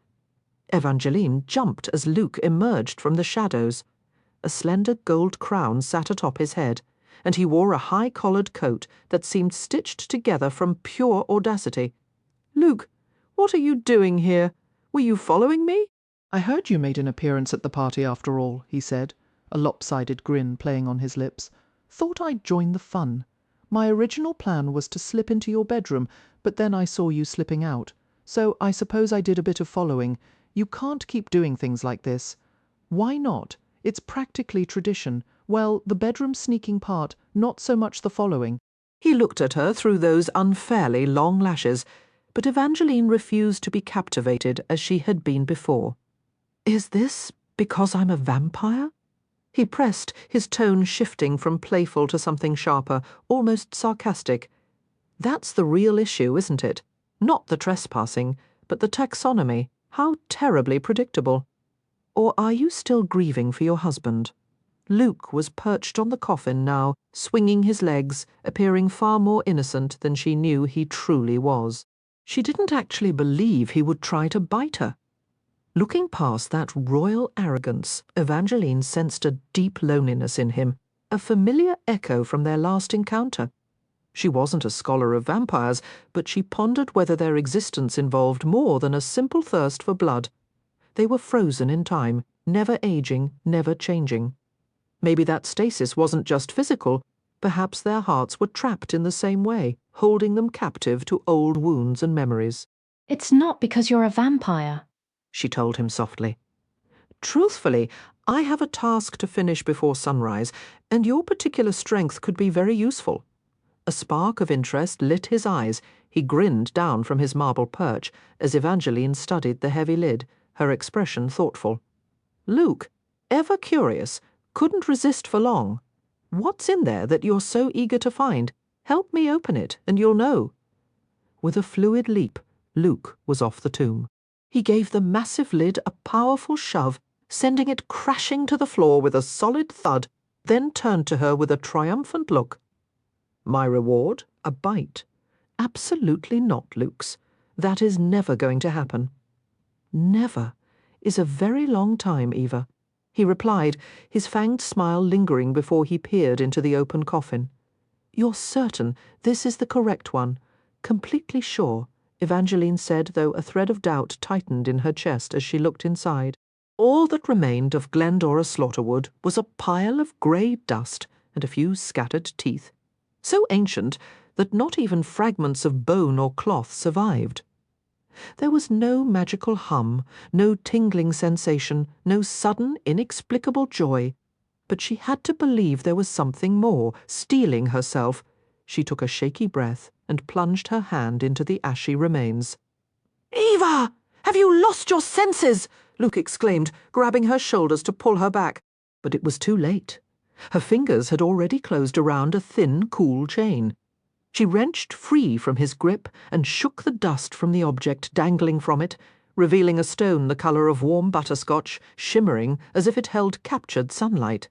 Evangeline jumped as Luke emerged from the shadows. A slender gold crown sat atop his head, and he wore a high-collared coat that seemed stitched together from pure audacity. "Luke, what are you doing here? Were you following me?" "I heard you made an appearance at the party after all," he said, a lopsided grin playing on his lips. "Thought I'd join the fun. My original plan was to slip into your bedroom, but then I saw you slipping out. So I suppose I did a bit of following. You can't keep doing things like this. Why not? It's practically tradition. Well, the bedroom sneaking part, not so much the following." He looked at her through those unfairly long lashes, but Evangeline refused to be captivated as she had been before. "Is this because I'm a vampire?" He pressed, his tone shifting from playful to something sharper, almost sarcastic. "That's the real issue, isn't it? Not the trespassing, but the taxonomy. How terribly predictable. Or are you still grieving for your husband?" Luke was perched on the coffin now, swinging his legs, appearing far more innocent than she knew he truly was. She didn't actually believe he would try to bite her. Looking past that royal arrogance, Evangeline sensed a deep loneliness in him, a familiar echo from their last encounter. She wasn't a scholar of vampires, but she pondered whether their existence involved more than a simple thirst for blood. They were frozen in time, never aging, never changing. Maybe that stasis wasn't just physical. Perhaps their hearts were trapped in the same way, holding them captive to old wounds and memories. "It's not because you're a vampire," she told him softly. "Truthfully, I have a task to finish before sunrise, and your particular strength could be very useful." A spark of interest lit his eyes. He grinned down from his marble perch as Evangeline studied the heavy lid, her expression thoughtful. "Luke, ever curious, couldn't resist for long. What's in there that you're so eager to find? Help me open it, and you'll know." With a fluid leap, Luke was off the tomb. He gave the massive lid a powerful shove, sending it crashing to the floor with a solid thud, then turned to her with a triumphant look. "My reward? A bite? Absolutely not, Luke's. That is never going to happen." "Never is a very long time, Eva," he replied, his fanged smile lingering before he peered into the open coffin. "You're certain this is the correct one? Completely sure," Evangeline said, though a thread of doubt tightened in her chest as she looked inside. All that remained of Glendora Slaughterwood was a pile of grey dust and a few scattered teeth, so ancient that not even fragments of bone or cloth survived. There was no magical hum, no tingling sensation, no sudden, inexplicable joy, but she had to believe there was something more, stealing herself. She took a shaky breath and plunged her hand into the ashy remains. "Eva! Have you lost your senses?" Luke exclaimed, grabbing her shoulders to pull her back. But it was too late. Her fingers had already closed around a thin, cool chain. She wrenched free from his grip and shook the dust from the object dangling from it, revealing a stone the colour of warm butterscotch, shimmering as if it held captured sunlight.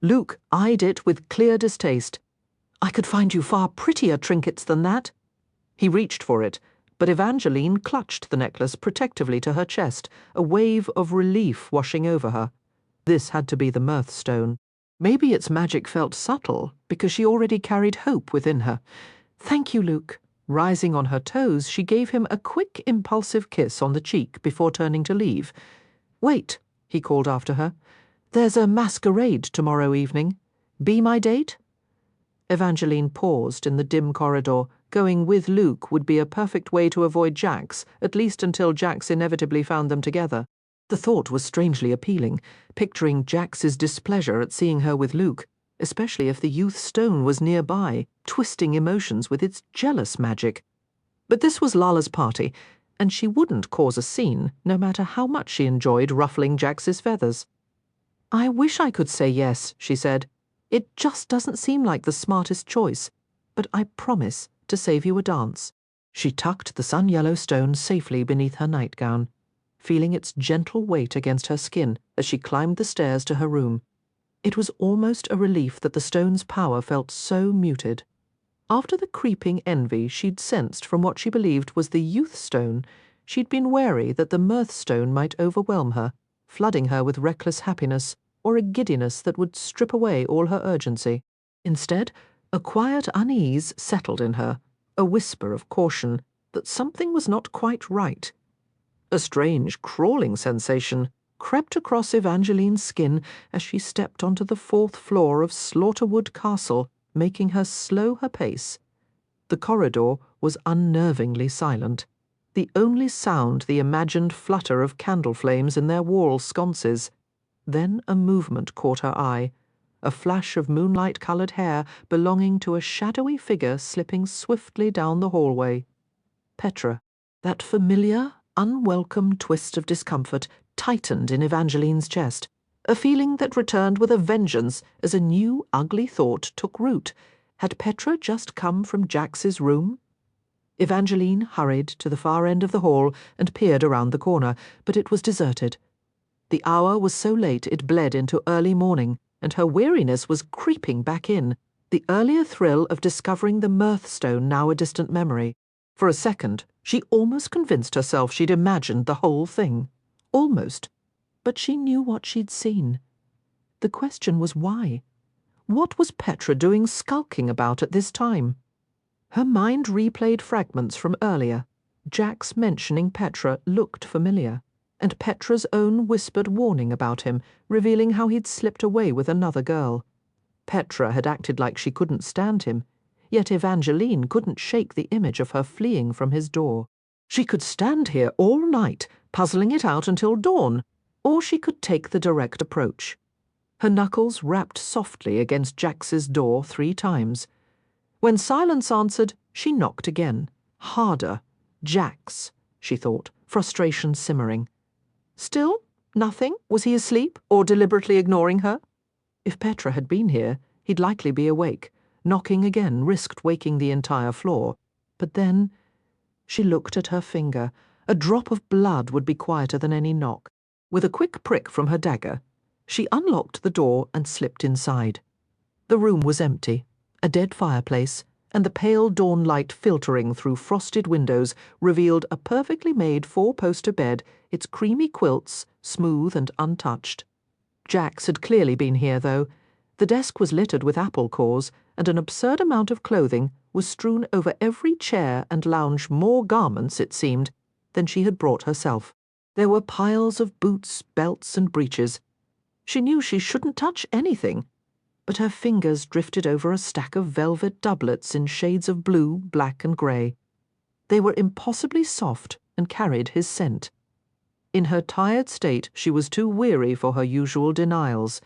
Luke eyed it with clear distaste. "I could find you far prettier trinkets than that." He reached for it, but Evangeline clutched the necklace protectively to her chest, a wave of relief washing over her. This had to be the mirth stone. Maybe its magic felt subtle, because she already carried hope within her. "Thank you, Luke." Rising on her toes, she gave him a quick, impulsive kiss on the cheek before turning to leave. "Wait," he called after her. "There's a masquerade tomorrow evening. Be my date?" Evangeline paused in the dim corridor. Going with Luke would be a perfect way to avoid Jax, at least until Jax inevitably found them together. The thought was strangely appealing, picturing Jax's displeasure at seeing her with Luke, especially if the youth stone was nearby, twisting emotions with its jealous magic. But this was Lala's party, and she wouldn't cause a scene, no matter how much she enjoyed ruffling Jax's feathers. "I wish I could say yes," she said. "It just doesn't seem like the smartest choice, but I promise to save you a dance." She tucked the sun-yellow stone safely beneath her nightgown, feeling its gentle weight against her skin as she climbed the stairs to her room. It was almost a relief that the stone's power felt so muted. After the creeping envy she'd sensed from what she believed was the youth stone, she'd been wary that the mirth stone might overwhelm her, flooding her with reckless happiness or a giddiness that would strip away all her urgency. Instead, a quiet unease settled in her, a whisper of caution that something was not quite right. A strange, crawling sensation crept across Evangeline's skin as she stepped onto the 4th floor of Slaughterwood Castle, making her slow her pace. The corridor was unnervingly silent, the only sound the imagined flutter of candle flames in their wall sconces. Then a movement caught her eye, a flash of moonlight-coloured hair belonging to a shadowy figure slipping swiftly down the hallway. Petra. That familiar, unwelcome twist of discomfort tightened in Evangeline's chest, a feeling that returned with a vengeance as a new, ugly thought took root. Had Petra just come from Jax's room? Evangeline hurried to the far end of the hall and peered around the corner, but it was deserted. The hour was so late it bled into early morning, and her weariness was creeping back in, the earlier thrill of discovering the mirth stone now a distant memory. For a second, she almost convinced herself she'd imagined the whole thing. Almost. But she knew what she'd seen. The question was why? What was Petra doing skulking about at this time? Her mind replayed fragments from earlier. Jax mentioning Petra looked familiar, and Petra's own whispered warning about him, revealing how he'd slipped away with another girl. Petra had acted like she couldn't stand him, yet Evangeline couldn't shake the image of her fleeing from his door. She could stand here all night, puzzling it out until dawn, or she could take the direct approach. Her knuckles rapped softly against Jax's door 3 times. When silence answered, she knocked again. Harder. Jax, she thought, frustration simmering. Still? Nothing? Was he asleep, or deliberately ignoring her? If Petra had been here, he'd likely be awake. Knocking again risked waking the entire floor. But then she looked at her finger. A drop of blood would be quieter than any knock. With a quick prick from her dagger, she unlocked the door and slipped inside. The room was empty, a dead fireplace, and the pale dawn light filtering through frosted windows revealed a perfectly made 4-poster bed, its creamy quilts smooth and untouched. Jax had clearly been here, though. The desk was littered with apple cores, and an absurd amount of clothing was strewn over every chair and lounge, more garments, it seemed, than she had brought herself. There were piles of boots, belts, and breeches. She knew she shouldn't touch anything, but her fingers drifted over a stack of velvet doublets in shades of blue, black, and grey. They were impossibly soft and carried his scent. In her tired state, she was too weary for her usual denials.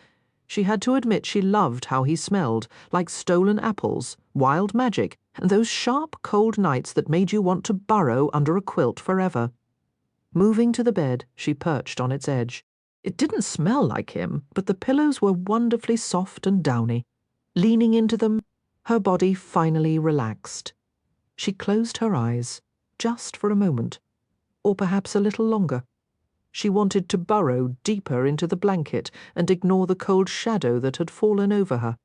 She had to admit she loved how he smelled, like stolen apples, wild magic, and those sharp, cold nights that made you want to burrow under a quilt forever. Moving to the bed, she perched on its edge. It didn't smell like him, but the pillows were wonderfully soft and downy. Leaning into them, her body finally relaxed. She closed her eyes, just for a moment, or perhaps a little longer. She wanted to burrow deeper into the blanket and ignore the cold shadow that had fallen over her.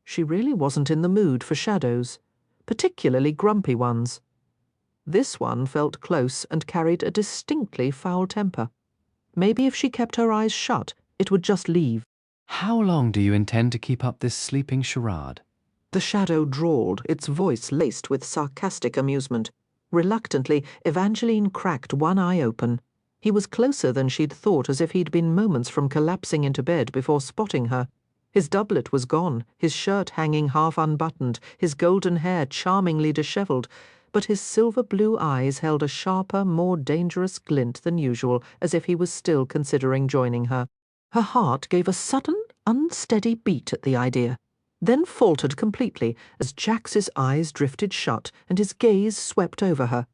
She really wasn't in the mood for shadows, particularly grumpy ones. This one felt close and carried a distinctly foul temper. Maybe if she kept her eyes shut, it would just leave. How long do you intend to keep up this sleeping charade? The shadow drawled, its voice laced with sarcastic amusement. Reluctantly, Evangeline cracked one eye open. He was closer than she'd thought, as if he'd been moments from collapsing into bed before spotting her. His doublet was gone, his shirt hanging half unbuttoned, his golden hair charmingly dishevelled, but his silver-blue eyes held a sharper, more dangerous glint than usual, as if he was still considering joining her. Her heart gave a sudden, unsteady beat at the idea, then faltered completely as Jax's eyes drifted shut and his gaze swept over her.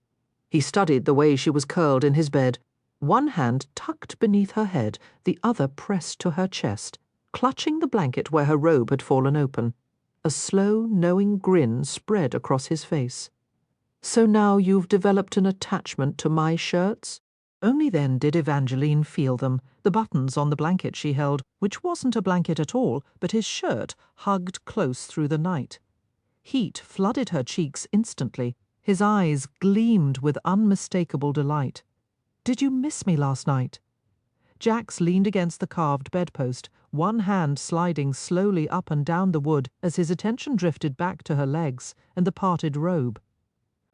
He studied the way she was curled in his bed, one hand tucked beneath her head, the other pressed to her chest, clutching the blanket where her robe had fallen open. A slow, knowing grin spread across his face. "So now you've developed an attachment to my shirts?" Only then did Evangeline feel them, the buttons on the blanket she held, which wasn't a blanket at all, but his shirt hugged close through the night. Heat flooded her cheeks instantly. His eyes gleamed with unmistakable delight. "Did you miss me last night?" Jax leaned against the carved bedpost, one hand sliding slowly up and down the wood as his attention drifted back to her legs and the parted robe.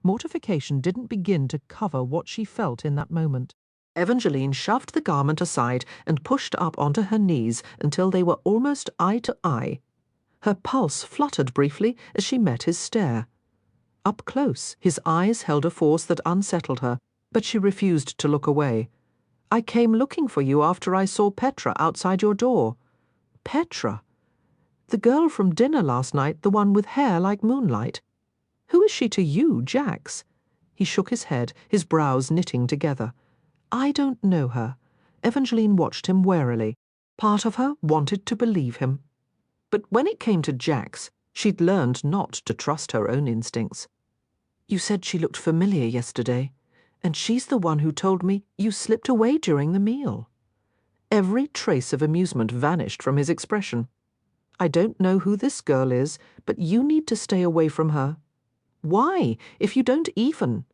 Mortification didn't begin to cover what she felt in that moment. Evangeline shoved the garment aside and pushed up onto her knees until they were almost eye to eye. Her pulse fluttered briefly as she met his stare. Up close, his eyes held a force that unsettled her, but she refused to look away. "I came looking for you after I saw Petra outside your door." "Petra? The girl from dinner last night, the one with hair like moonlight? Who is she to you, Jax?" He shook his head, his brows knitting together. "I don't know her." Evangeline watched him warily. Part of her wanted to believe him. But when it came to Jax, she'd learned not to trust her own instincts. "You said she looked familiar yesterday, and she's the one who told me you slipped away during the meal." Every trace of amusement vanished from his expression. "I don't know who this girl is, but you need to stay away from her." "Why, if you don't even—"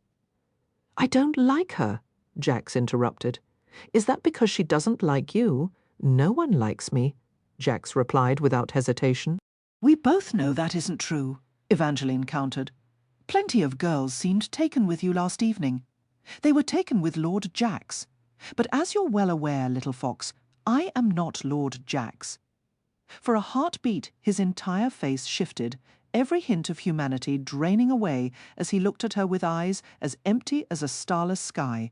"I don't like her," Jax interrupted. "Is that because she doesn't like you?" "No one likes me," Jax replied without hesitation. "We both know that isn't true," Evangeline countered. "Plenty of girls seemed taken with you last evening. They were taken with Lord Jax. But as you're well aware, little fox, I am not Lord Jax." For a heartbeat, his entire face shifted, every hint of humanity draining away as he looked at her with eyes as empty as a starless sky.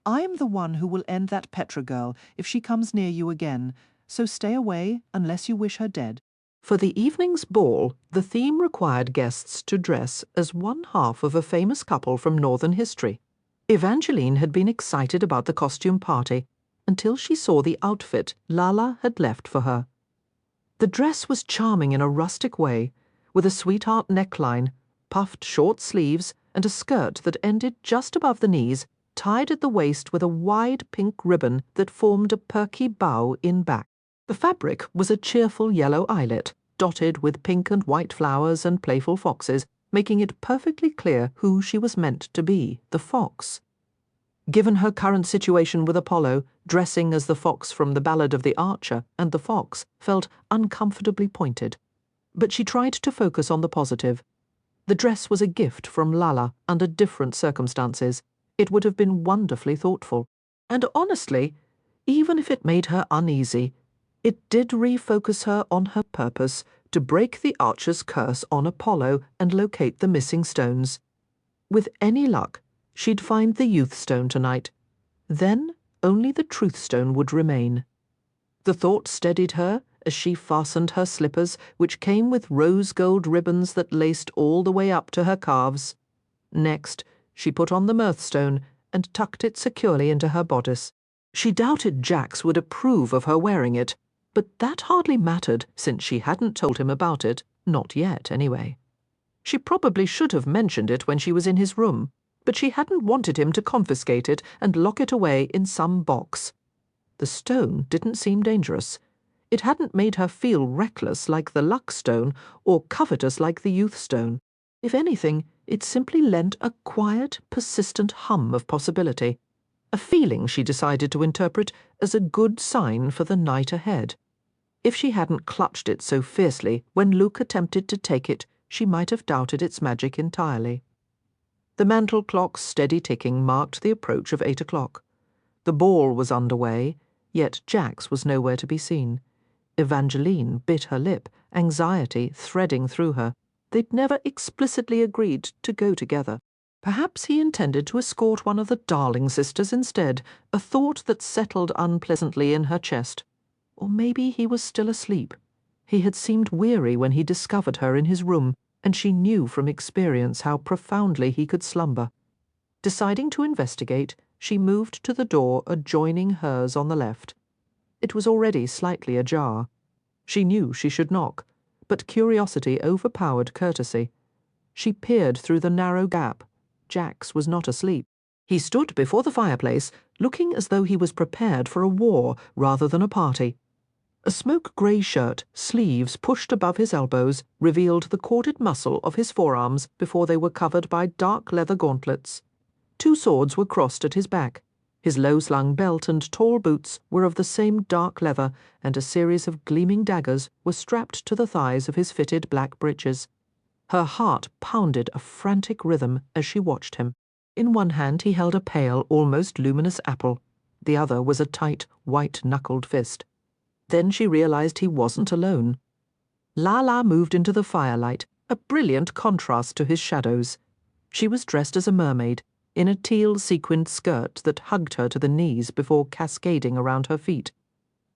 "I am the one who will end that Petra girl if she comes near you again, so stay away unless you wish her dead." For the evening's ball, the theme required guests to dress as one half of a famous couple from Northern history. Evangeline had been excited about the costume party until she saw the outfit Lala had left for her. The dress was charming in a rustic way, with a sweetheart neckline, puffed short sleeves, and a skirt that ended just above the knees, tied at the waist with a wide pink ribbon that formed a perky bow in back. The fabric was a cheerful yellow eyelet, dotted with pink and white flowers and playful foxes, making it perfectly clear who she was meant to be, the fox. Given her current situation with Apollo, dressing as the fox from the Ballad of the Archer and the Fox felt uncomfortably pointed. But she tried to focus on the positive. The dress was a gift from Lala under different circumstances. It would have been wonderfully thoughtful. And honestly, even if it made her uneasy, it did refocus her on her purpose to break the Archer's curse on Apollo and locate the missing stones. With any luck, she'd find the Youth Stone tonight. Then only the Truth Stone would remain. The thought steadied her as she fastened her slippers, which came with rose-gold ribbons that laced all the way up to her calves. Next, she put on the Mirthstone and tucked it securely into her bodice. She doubted Jax would approve of her wearing it, but that hardly mattered since she hadn't told him about it, not yet anyway. She probably should have mentioned it when she was in his room, but she hadn't wanted him to confiscate it and lock it away in some box. The stone didn't seem dangerous. It hadn't made her feel reckless like the Luck Stone or covetous like the Youth Stone. If anything, It simply lent a quiet, persistent hum of possibility, a feeling she decided to interpret as a good sign for the night ahead. If she hadn't clutched it so fiercely when Luke attempted to take it, she might have doubted its magic entirely. The mantel clock's steady ticking marked the approach of 8 o'clock. The ball was underway, yet Jax was nowhere to be seen. Evangeline bit her lip, anxiety threading through her. They'd never explicitly agreed to go together. Perhaps he intended to escort one of the Darling sisters instead, a thought that settled unpleasantly in her chest. Or maybe he was still asleep. He had seemed weary when he discovered her in his room, and she knew from experience how profoundly he could slumber. Deciding to investigate, she moved to the door adjoining hers on the left. It was already slightly ajar. She knew she should knock, but curiosity overpowered courtesy. She peered through the narrow gap. Jax was not asleep. He stood before the fireplace, looking as though he was prepared for a war rather than a party. A smoke-grey shirt, sleeves pushed above his elbows, revealed the corded muscle of his forearms before they were covered by dark leather gauntlets. 2 swords were crossed at his back. His low-slung belt and tall boots were of the same dark leather, and a series of gleaming daggers were strapped to the thighs of his fitted black breeches. Her heart pounded a frantic rhythm as she watched him. In one hand he held a pale, almost luminous apple. The other was a tight, white-knuckled fist. Then she realized he wasn't alone. Lala moved into the firelight, a brilliant contrast to his shadows. She was dressed as a mermaid, in a teal sequined skirt that hugged her to the knees before cascading around her feet.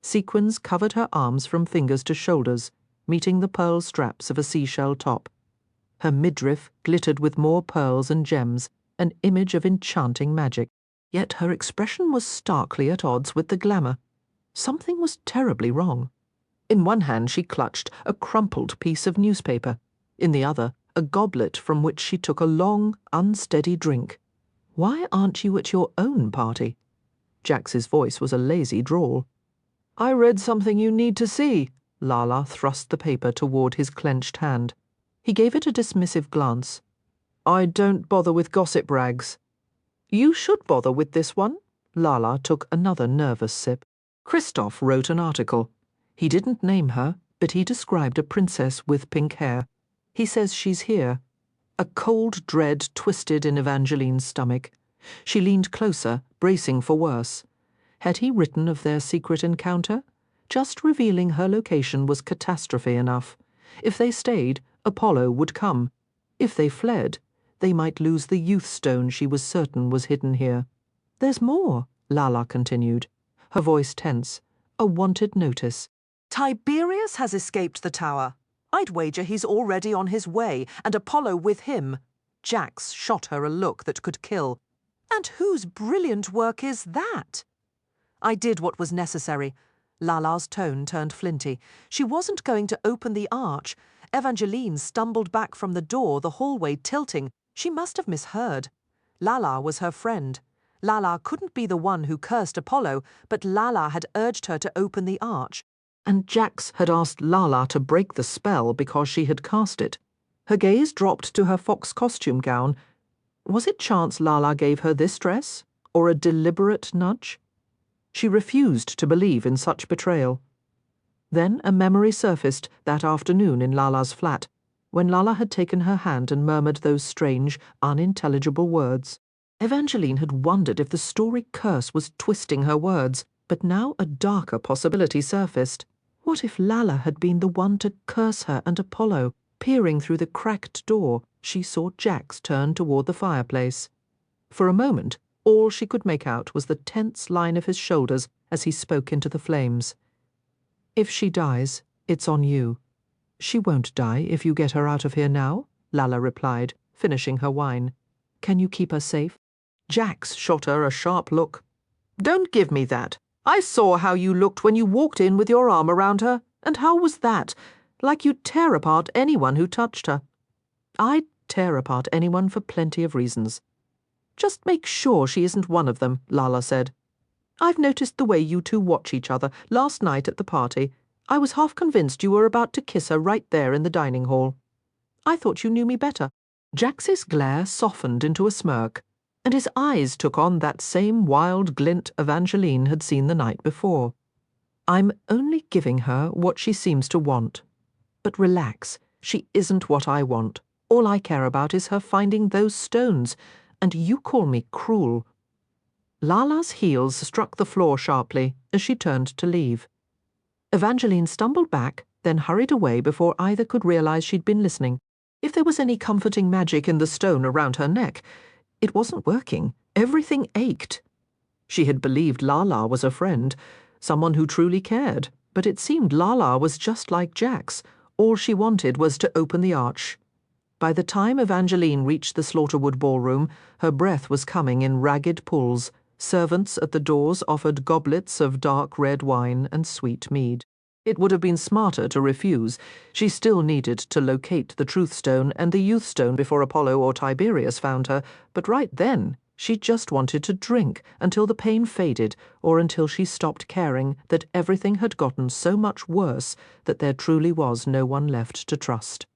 Sequins covered her arms from fingers to shoulders, meeting the pearl straps of a seashell top. Her midriff glittered with more pearls and gems, an image of enchanting magic. Yet her expression was starkly at odds with the glamour. Something was terribly wrong. In one hand she clutched a crumpled piece of newspaper, in the other a goblet from which she took a long, unsteady drink. "Why aren't you at your own party?" Jax's voice was a lazy drawl. "I read something you need to see." Lala thrust the paper toward his clenched hand. He gave it a dismissive glance. "I don't bother with gossip rags." "You should bother with this one." Lala took another nervous sip. Christoph wrote an article. He didn't name her, but he described a princess with pink hair. He says she's here. A cold dread twisted in Evangeline's stomach. She leaned closer, bracing for worse. Had he written of their secret encounter? Just revealing her location was catastrophe enough. If they stayed, Apollo would come. If they fled, they might lose the youth stone she was certain was hidden here. "There's more," Lala continued, her voice tense. "A wanted notice. Tiberius has escaped the tower. I'd wager he's already on his way, and Apollo with him." Jax shot her a look that could kill. "And whose brilliant work is that?" "I did what was necessary." Lala's tone turned flinty. She wasn't going to open the arch. Evangeline stumbled back from the door, the hallway tilting. She must have misheard. Lala was her friend. Lala couldn't be the one who cursed Apollo, but Lala had urged her to open the arch. And Jax had asked Lala to break the spell because she had cast it. Her gaze dropped to her fox costume gown. Was it chance Lala gave her this dress, or a deliberate nudge? She refused to believe in such betrayal. Then a memory surfaced that afternoon in Lala's flat, when Lala had taken her hand and murmured those strange, unintelligible words. Evangeline had wondered if the story curse was twisting her words, but now a darker possibility surfaced. What if Lala had been the one to curse her and Apollo? Peering through the cracked door, she saw Jax turn toward the fireplace. For a moment, all she could make out was the tense line of his shoulders as he spoke into the flames. "If she dies, it's on you." "She won't die if you get her out of here now," Lala replied, finishing her wine. "Can you keep her safe?" Jax shot her a sharp look. "Don't give me that. I saw how you looked when you walked in with your arm around her. And how was that? Like you'd tear apart anyone who touched her." "I'd tear apart anyone for plenty of reasons." "Just make sure she isn't one of them," Lala said. "I've noticed the way you two watch each other. Last night at the party, I was half convinced you were about to kiss her right there in the dining hall. I thought you knew me better. Jax's glare softened into a smirk, and his eyes took on that same wild glint Evangeline had seen the night before. I'm only giving her what she seems to want. But relax, she isn't what I want. All I care about is her finding those stones, and you call me cruel. Lala's heels struck the floor sharply as she turned to leave. Evangeline stumbled back, then hurried away before either could realize she'd been listening. If there was any comforting magic in the stone around her neck, it wasn't working. Everything ached. She had believed Lala was a friend, someone who truly cared, but it seemed Lala was just like Jax. All she wanted was to open the arch. By the time Evangeline reached the Slaughterwood ballroom, her breath was coming in ragged pulls. Servants at the doors offered goblets of dark red wine and sweet mead. It would have been smarter to refuse. She still needed to locate the Truth Stone and the Youth Stone before Apollo or Tiberius found her, but right then she just wanted to drink until the pain faded or until she stopped caring that everything had gotten so much worse that there truly was no one left to trust.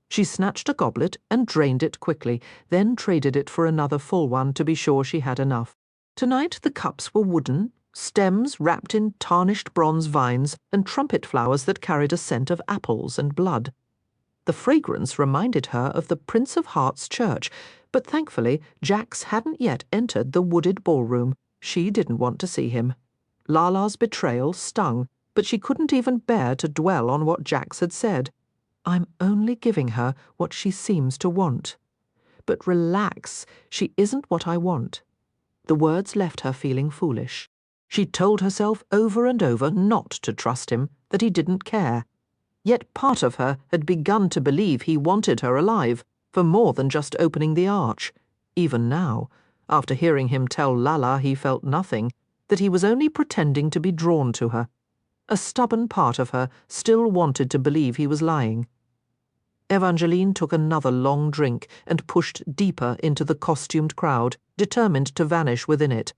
She snatched a goblet and drained it quickly, then traded it for another full one to be sure she had enough. Tonight the cups were wooden, stems wrapped in tarnished bronze vines and trumpet flowers that carried a scent of apples and blood. The fragrance reminded her of the Prince of Hearts church, but thankfully Jax hadn't yet entered the wooded ballroom. She didn't want to see him. Lala's betrayal stung, but she couldn't even bear to dwell on what Jax had said. I'm only giving her what she seems to want. But relax, she isn't what I want. The words left her feeling foolish. She told herself over and over not to trust him, that he didn't care. Yet part of her had begun to believe he wanted her alive, for more than just opening the arch. Even now, after hearing him tell Lala he felt nothing, that he was only pretending to be drawn to her. A stubborn part of her still wanted to believe he was lying. Evangeline took another long drink and pushed deeper into the costumed crowd, determined to vanish within it.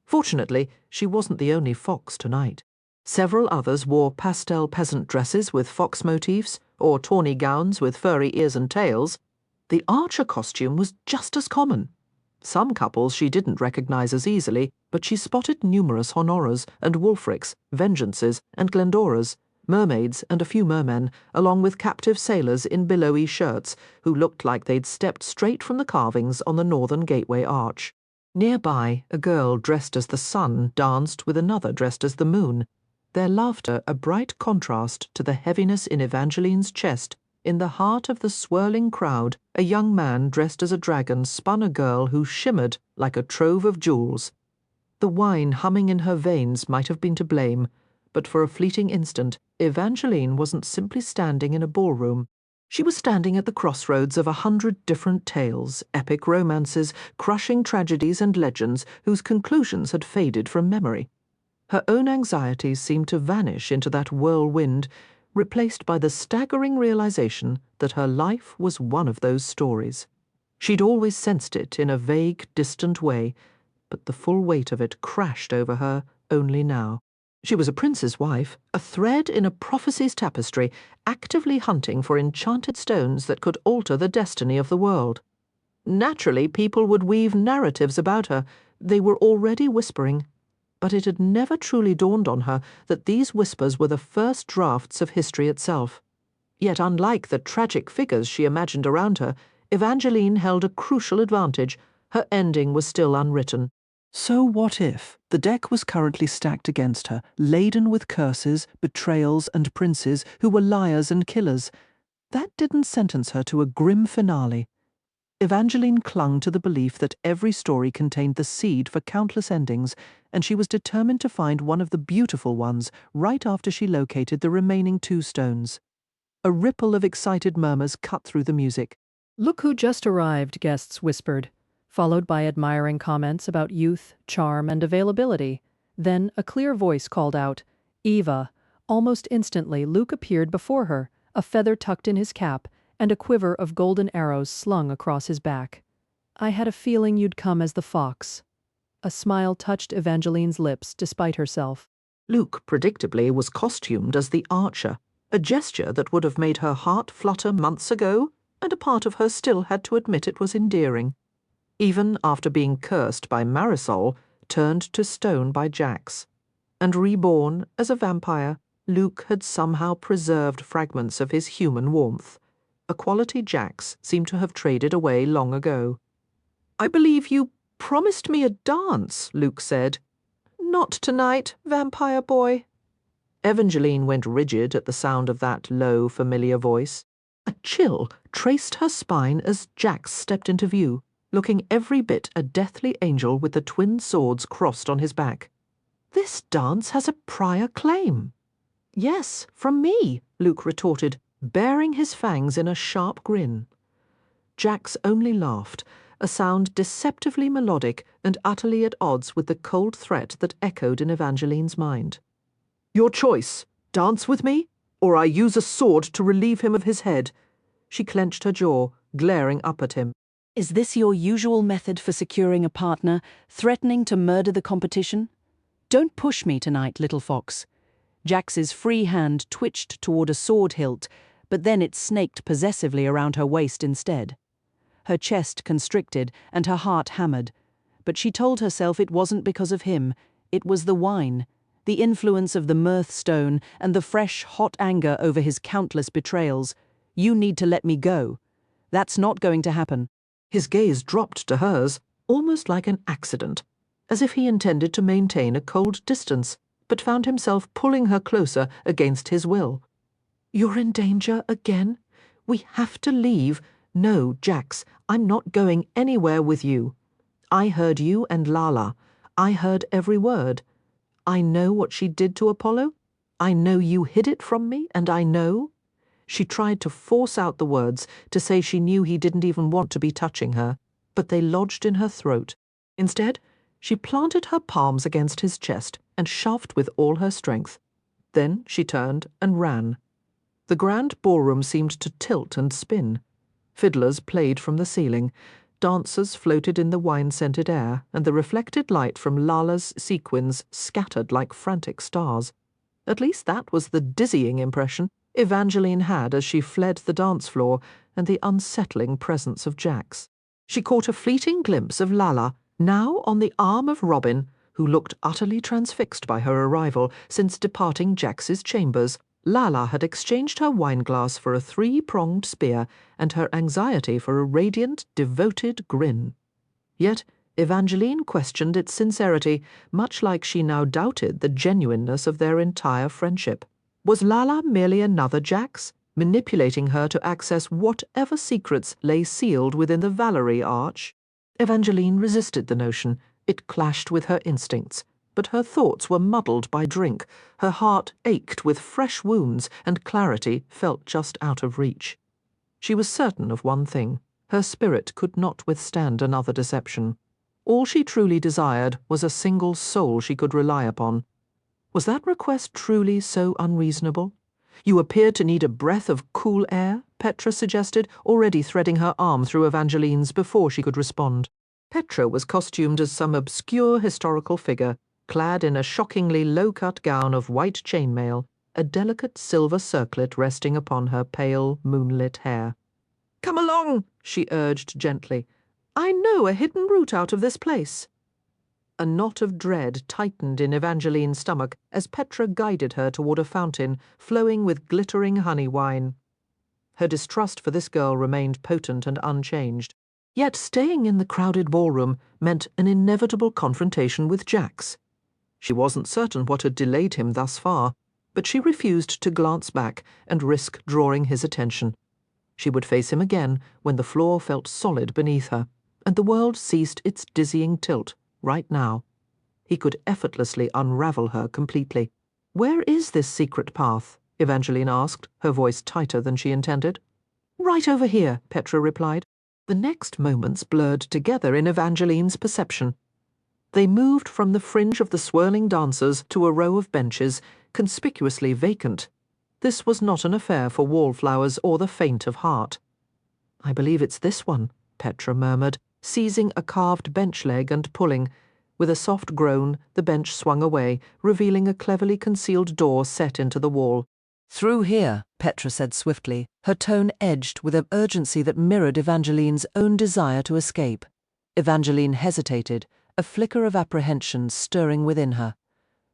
Fortunately, she wasn't the only fox tonight. Several others wore pastel peasant dresses with fox motifs, or tawny gowns with furry ears and tails. The archer costume was just as common. Some couples she didn't recognize as easily, but she spotted numerous Honoras and Wulfrics, Vengeances and Glendoras, mermaids and a few mermen, along with captive sailors in billowy shirts who looked like they'd stepped straight from the carvings on the northern gateway arch. Nearby, a girl dressed as the sun danced with another dressed as the moon, their laughter a bright contrast to the heaviness in Evangeline's chest. In the heart of the swirling crowd, a young man dressed as a dragon spun a girl who shimmered like a trove of jewels. The wine humming in her veins might have been to blame, but for a fleeting instant, Evangeline wasn't simply standing in a ballroom. She was standing at the crossroads of 100 different tales, epic romances, crushing tragedies and legends whose conclusions had faded from memory. Her own anxieties seemed to vanish into that whirlwind, replaced by the staggering realization that her life was one of those stories. She'd always sensed it in a vague, distant way, but the full weight of it crashed over her only now. She was a prince's wife, a thread in a prophecy's tapestry, actively hunting for enchanted stones that could alter the destiny of the world. Naturally, people would weave narratives about her. They were already whispering. But it had never truly dawned on her that these whispers were the first drafts of history itself. Yet unlike the tragic figures she imagined around her, Evangeline held a crucial advantage. Her ending was still unwritten. So what if the deck was currently stacked against her, laden with curses, betrayals, and princes who were liars and killers? That didn't sentence her to a grim finale. Evangeline clung to the belief that every story contained the seed for countless endings, and she was determined to find one of the beautiful ones right after she located the remaining 2 stones. A ripple of excited murmurs cut through the music. "Look who just arrived," guests whispered, followed by admiring comments about youth, charm, and availability. Then a clear voice called out, "Eva." Almost instantly, Luke appeared before her, a feather tucked in his cap, and a quiver of golden arrows slung across his back. "I had a feeling you'd come as the fox." A smile touched Evangeline's lips despite herself. Luke, predictably, was costumed as the archer, a gesture that would have made her heart flutter months ago, and a part of her still had to admit it was endearing. Even after being cursed by Marisol, turned to stone by Jax, and reborn as a vampire, Luke had somehow preserved fragments of his human warmth, a quality Jax seemed to have traded away long ago. "I believe you promised me a dance," Luke said. "Not tonight, vampire boy." Evangeline went rigid at the sound of that low, familiar voice. A chill traced her spine as Jax stepped into view, looking every bit a deathly angel with the twin swords crossed on his back. "This dance has a prior claim." "Yes, from me," Luke retorted, baring his fangs in a sharp grin. Jax only laughed, a sound deceptively melodic and utterly at odds with the cold threat that echoed in Evangeline's mind. "Your choice. Dance with me, or I use a sword to relieve him of his head." She clenched her jaw, glaring up at him. Is this your usual method for securing a partner, threatening to murder the competition? Don't push me tonight, little fox. Jax's free hand twitched toward a sword hilt, but then it snaked possessively around her waist instead. Her chest constricted and her heart hammered, but she told herself it wasn't because of him, it was the wine, the influence of the mirth stone and the fresh, hot anger over his countless betrayals. You need to let me go. That's not going to happen. His gaze dropped to hers, almost like an accident, as if he intended to maintain a cold distance, but found himself pulling her closer against his will. "You're in danger again? We have to leave. No, Jax, I'm not going anywhere with you. I heard you and Lala. I heard every word. I know what she did to Apollo. I know you hid it from me, and I know—" She tried to force out the words, to say she knew he didn't even want to be touching her, but they lodged in her throat. Instead, she planted her palms against his chest and shoved with all her strength. Then she turned and ran. The grand ballroom seemed to tilt and spin. Fiddlers played from the ceiling, dancers floated in the wine-scented air, and the reflected light from Lala's sequins scattered like frantic stars. At least that was the dizzying impression Evangeline had as she fled the dance floor and the unsettling presence of Jax. She caught a fleeting glimpse of Lala, now on the arm of Robin, who looked utterly transfixed by her arrival since departing Jax's chambers. Lala had exchanged her wineglass for a three-pronged spear and her anxiety for a radiant, devoted grin. Yet Evangeline questioned its sincerity, much like she now doubted the genuineness of their entire friendship. Was Lala merely another Jax, manipulating her to access whatever secrets lay sealed within the Valerie arch? Evangeline resisted the notion. It clashed with her instincts. But her thoughts were muddled by drink, her heart ached with fresh wounds, and clarity felt just out of reach. She was certain of one thing. Her spirit could not withstand another deception. All she truly desired was a single soul she could rely upon. Was that request truly so unreasonable? "You appear to need a breath of cool air," Petra suggested, already threading her arm through Evangeline's before she could respond. Petra was costumed as some obscure historical figure, clad in a shockingly low-cut gown of white chainmail, a delicate silver circlet resting upon her pale, moonlit hair. "Come along," she urged gently. "I know a hidden route out of this place." A knot of dread tightened in Evangeline's stomach as Petra guided her toward a fountain flowing with glittering honey wine. Her distrust for this girl remained potent and unchanged. Yet staying in the crowded ballroom meant an inevitable confrontation with Jax. She wasn't certain what had delayed him thus far, but she refused to glance back and risk drawing his attention. She would face him again when the floor felt solid beneath her, and the world ceased its dizzying tilt, right now. He could effortlessly unravel her completely. "Where is this secret path?" Evangeline asked, her voice tighter than she intended. "Right over here," Petra replied. The next moments blurred together in Evangeline's perception. They moved from the fringe of the swirling dancers to a row of benches, conspicuously vacant. This was not an affair for wallflowers or the faint of heart. "I believe it's this one," Petra murmured, seizing a carved bench leg and pulling. With a soft groan, the bench swung away, revealing a cleverly concealed door set into the wall. Through here, Petra said swiftly, her tone edged with an urgency that mirrored Evangeline's own desire to escape. Evangeline hesitated, a flicker of apprehension stirring within her.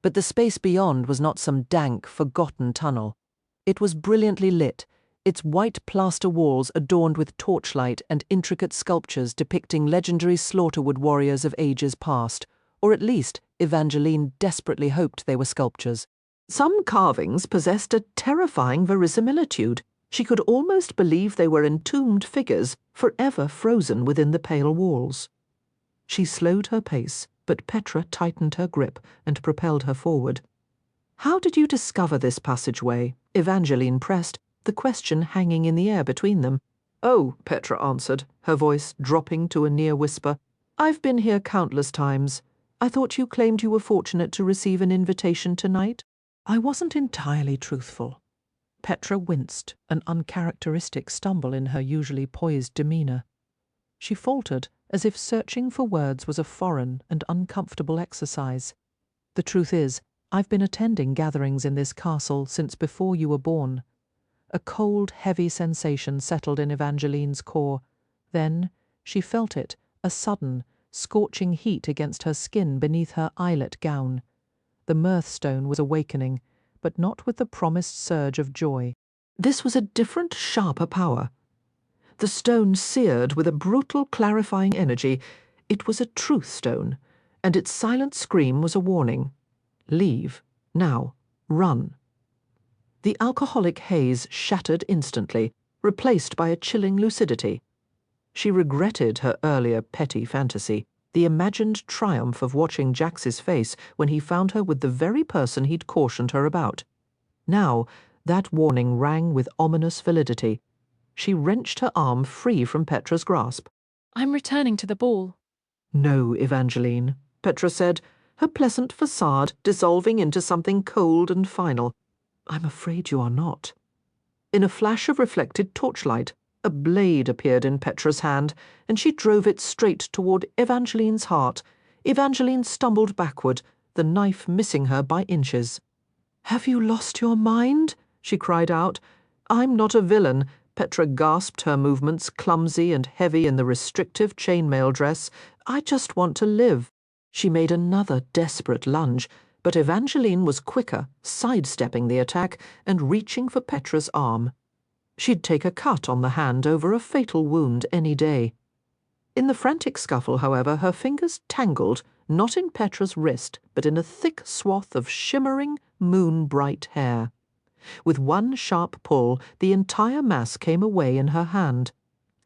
But the space beyond was not some dank, forgotten tunnel. It was brilliantly lit, its white plaster walls adorned with torchlight and intricate sculptures depicting legendary Slaughterwood warriors of ages past, or at least Evangeline desperately hoped they were sculptures. Some carvings possessed a terrifying verisimilitude. She could almost believe they were entombed figures, forever frozen within the pale walls. She slowed her pace, but Petra tightened her grip and propelled her forward. "How did you discover this passageway?" Evangeline pressed, the question hanging in the air between them. "Oh," Petra answered, her voice dropping to a near whisper, "I've been here countless times. I thought you claimed you were fortunate to receive an invitation tonight." "I wasn't entirely truthful." Petra winced, an uncharacteristic stumble in her usually poised demeanour. She faltered, as if searching for words was a foreign and uncomfortable exercise. "The truth is, I've been attending gatherings in this castle since before you were born." A cold, heavy sensation settled in Evangeline's core. Then she felt it, a sudden, scorching heat against her skin beneath her eyelet gown. The mirthstone was awakening, but not with the promised surge of joy. This was a different, sharper power. The stone seared with a brutal, clarifying energy. It was a truth stone, and its silent scream was a warning. Leave. Now. Run. The alcoholic haze shattered instantly, replaced by a chilling lucidity. She regretted her earlier petty fantasy, the imagined triumph of watching Jax's face when he found her with the very person he'd cautioned her about. Now, that warning rang with ominous validity. She wrenched her arm free from Petra's grasp. "I'm returning to the ball." "No, Evangeline," Petra said, her pleasant facade dissolving into something cold and final. "I'm afraid you are not." In a flash of reflected torchlight, a blade appeared in Petra's hand, and she drove it straight toward Evangeline's heart. Evangeline stumbled backward, the knife missing her by inches. "Have you lost your mind?" she cried out. "I'm not a villain," Petra gasped, her movements clumsy and heavy in the restrictive chainmail dress. "I just want to live." She made another desperate lunge, but Evangeline was quicker, sidestepping the attack and reaching for Petra's arm. She'd take a cut on the hand over a fatal wound any day. In the frantic scuffle, however, her fingers tangled, not in Petra's wrist, but in a thick swath of shimmering, moon-bright hair. With one sharp pull, the entire mass came away in her hand.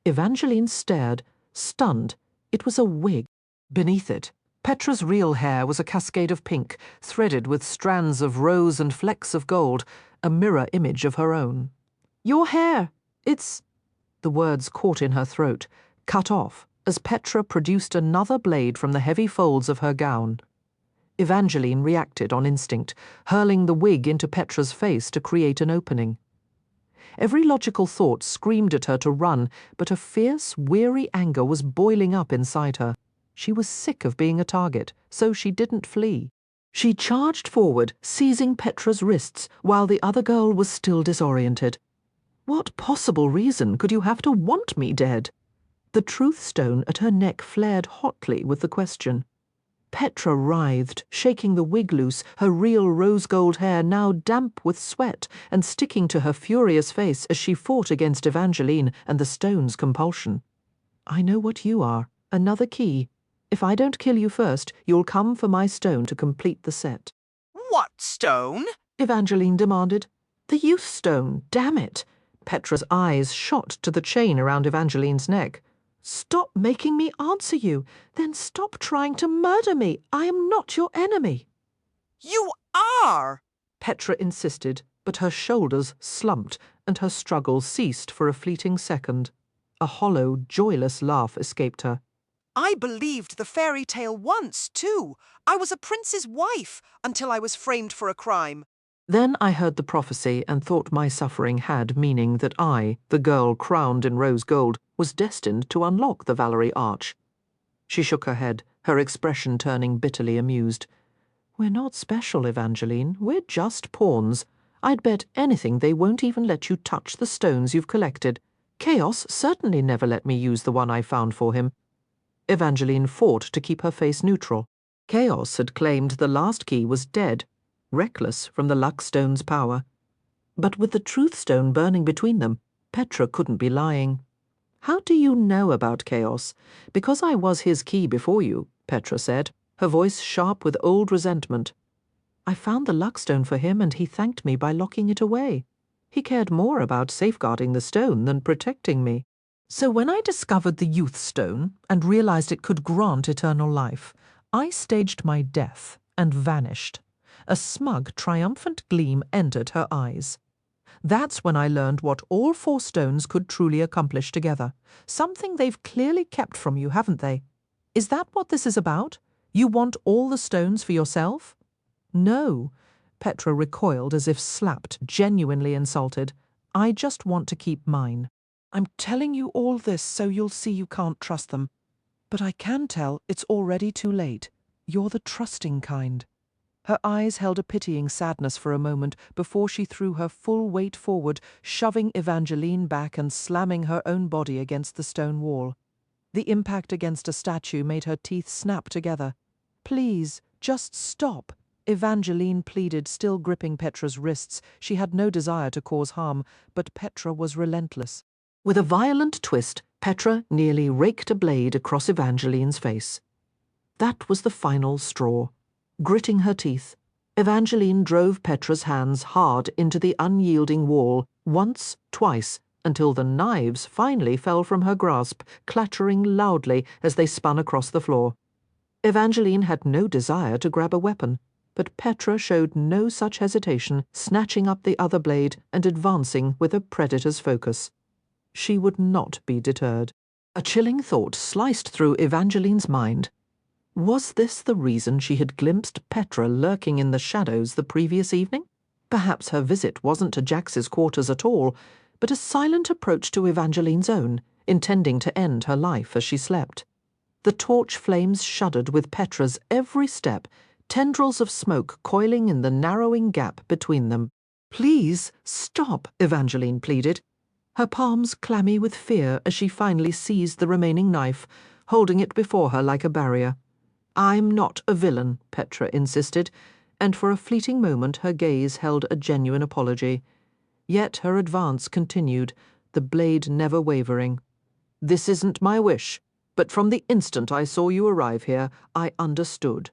Evangeline stared, stunned. It was a wig. Beneath it, Petra's real hair was a cascade of pink, threaded with strands of rose and flecks of gold, a mirror image of her own. "Your hair! It's—" The words caught in her throat, cut off, as Petra produced another blade from the heavy folds of her gown. Evangeline reacted on instinct, hurling the wig into Petra's face to create an opening. Every logical thought screamed at her to run, but a fierce, weary anger was boiling up inside her. She was sick of being a target, so she didn't flee. She charged forward, seizing Petra's wrists, while the other girl was still disoriented. "What possible reason could you have to want me dead?" The truth stone at her neck flared hotly with the question. Petra writhed, shaking the wig loose, her real rose-gold hair now damp with sweat and sticking to her furious face as she fought against Evangeline and the stone's compulsion. "I know what you are, another key. If I don't kill you first, you'll come for my stone to complete the set." "What stone?" Evangeline demanded. "The youth stone, damn it!" Petra's eyes shot to the chain around Evangeline's neck. "Stop making me answer you. Then stop trying to murder me. I am not your enemy." "You are!" Petra insisted, but her shoulders slumped and her struggle ceased for a fleeting second. A hollow, joyless laugh escaped her. "I believed the fairy tale once, too. I was a prince's wife until I was framed for a crime." Then I heard the prophecy and thought my suffering had meaning that I, the girl crowned in rose gold, was destined to unlock the Valerie Arch. She shook her head, her expression turning bitterly amused. "We're not special, Evangeline. We're just pawns. I'd bet anything they won't even let you touch the stones you've collected. Chaos certainly never let me use the one I found for him." Evangeline fought to keep her face neutral. Chaos had claimed the last key was dead, reckless from the luck stone's power. But with the truth stone burning between them, Petra couldn't be lying. "How do you know about Chaos?" "Because I was his key before you," Petra said, her voice sharp with old resentment. "I found the luck stone for him and he thanked me by locking it away. He cared more about safeguarding the stone than protecting me. So when I discovered the youth stone and realized it could grant eternal life, I staged my death and vanished." A smug, triumphant gleam entered her eyes. "That's when I learned what all 4 stones could truly accomplish together. Something they've clearly kept from you, haven't they? Is that what this is about? You want all the stones for yourself?" "No." Petra recoiled as if slapped, genuinely insulted. "I just want to keep mine. I'm telling you all this so you'll see you can't trust them. But I can tell it's already too late. You're the trusting kind." Her eyes held a pitying sadness for a moment before she threw her full weight forward, shoving Evangeline back and slamming her own body against the stone wall. The impact against a statue made her teeth snap together. "Please, just stop," Evangeline pleaded, still gripping Petra's wrists. She had no desire to cause harm, but Petra was relentless. With a violent twist, Petra nearly raked a blade across Evangeline's face. That was the final straw. Gritting her teeth, Evangeline drove Petra's hands hard into the unyielding wall, once, twice, until the knives finally fell from her grasp, clattering loudly as they spun across the floor. Evangeline had no desire to grab a weapon, but Petra showed no such hesitation, snatching up the other blade and advancing with a predator's focus. She would not be deterred. A chilling thought sliced through Evangeline's mind. Was this the reason she had glimpsed Petra lurking in the shadows the previous evening? Perhaps her visit wasn't to Jax's quarters at all, but a silent approach to Evangeline's own, intending to end her life as she slept. The torch flames shuddered with Petra's every step, tendrils of smoke coiling in the narrowing gap between them. "Please, stop," Evangeline pleaded, her palms clammy with fear as she finally seized the remaining knife, holding it before her like a barrier. "I'm not a villain," Petra insisted, and for a fleeting moment her gaze held a genuine apology. Yet her advance continued, the blade never wavering. "This isn't my wish, but from the instant I saw you arrive here, I understood."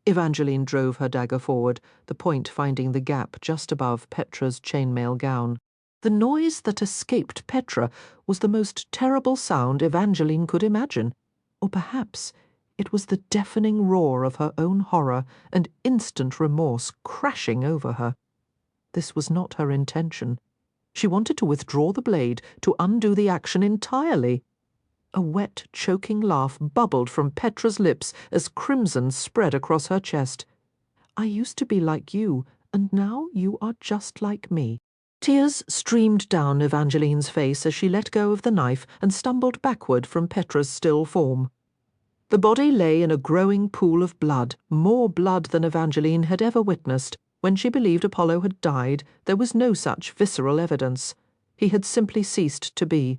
Evangeline drove her dagger forward, the point finding the gap just above Petra's chainmail gown. The noise that escaped Petra was the most terrible sound Evangeline could imagine, or perhaps it was the deafening roar of her own horror and instant remorse crashing over her. This was not her intention. She wanted to withdraw the blade, to undo the action entirely. A wet, choking laugh bubbled from Petra's lips as crimson spread across her chest. "I used to be like you, and now you are just like me." Tears streamed down Evangeline's face as she let go of the knife and stumbled backward from Petra's still form. The body lay in a growing pool of blood, more blood than Evangeline had ever witnessed. When she believed Apollo had died, there was no such visceral evidence. He had simply ceased to be.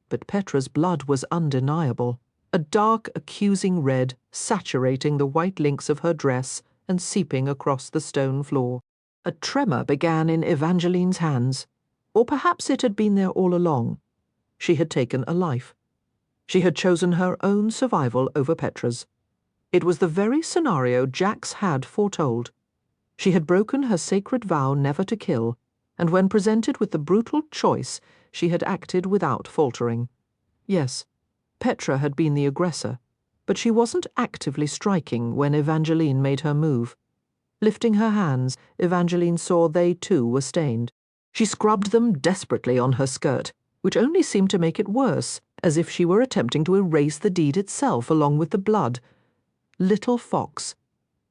But Petra's blood was undeniable, a dark, accusing red, saturating the white links of her dress and seeping across the stone floor. A tremor began in Evangeline's hands, or perhaps it had been there all along. She had taken a life. She had chosen her own survival over Petra's. It was the very scenario Jax had foretold. She had broken her sacred vow never to kill, and when presented with the brutal choice, she had acted without faltering. Yes, Petra had been the aggressor, but she wasn't actively striking when Evangeline made her move. Lifting her hands, Evangeline saw they too were stained. She scrubbed them desperately on her skirt, which only seemed to make it worse, as if she were attempting to erase the deed itself along with the blood. "Little fox."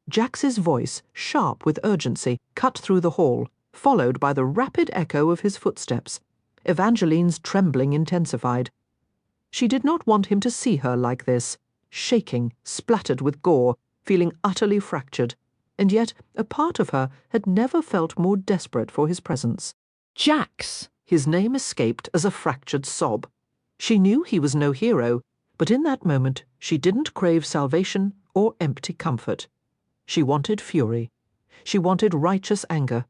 Jax's voice, sharp with urgency, cut through the hall, followed by the rapid echo of his footsteps. Evangeline's trembling intensified. She did not want him to see her like this, shaking, splattered with gore, feeling utterly fractured. and yet a part of her had never felt more desperate for his presence. Jax! His name escaped as a fractured sob. She knew he was no hero, but in that moment she didn't crave salvation or empty comfort. She wanted fury. She wanted righteous anger.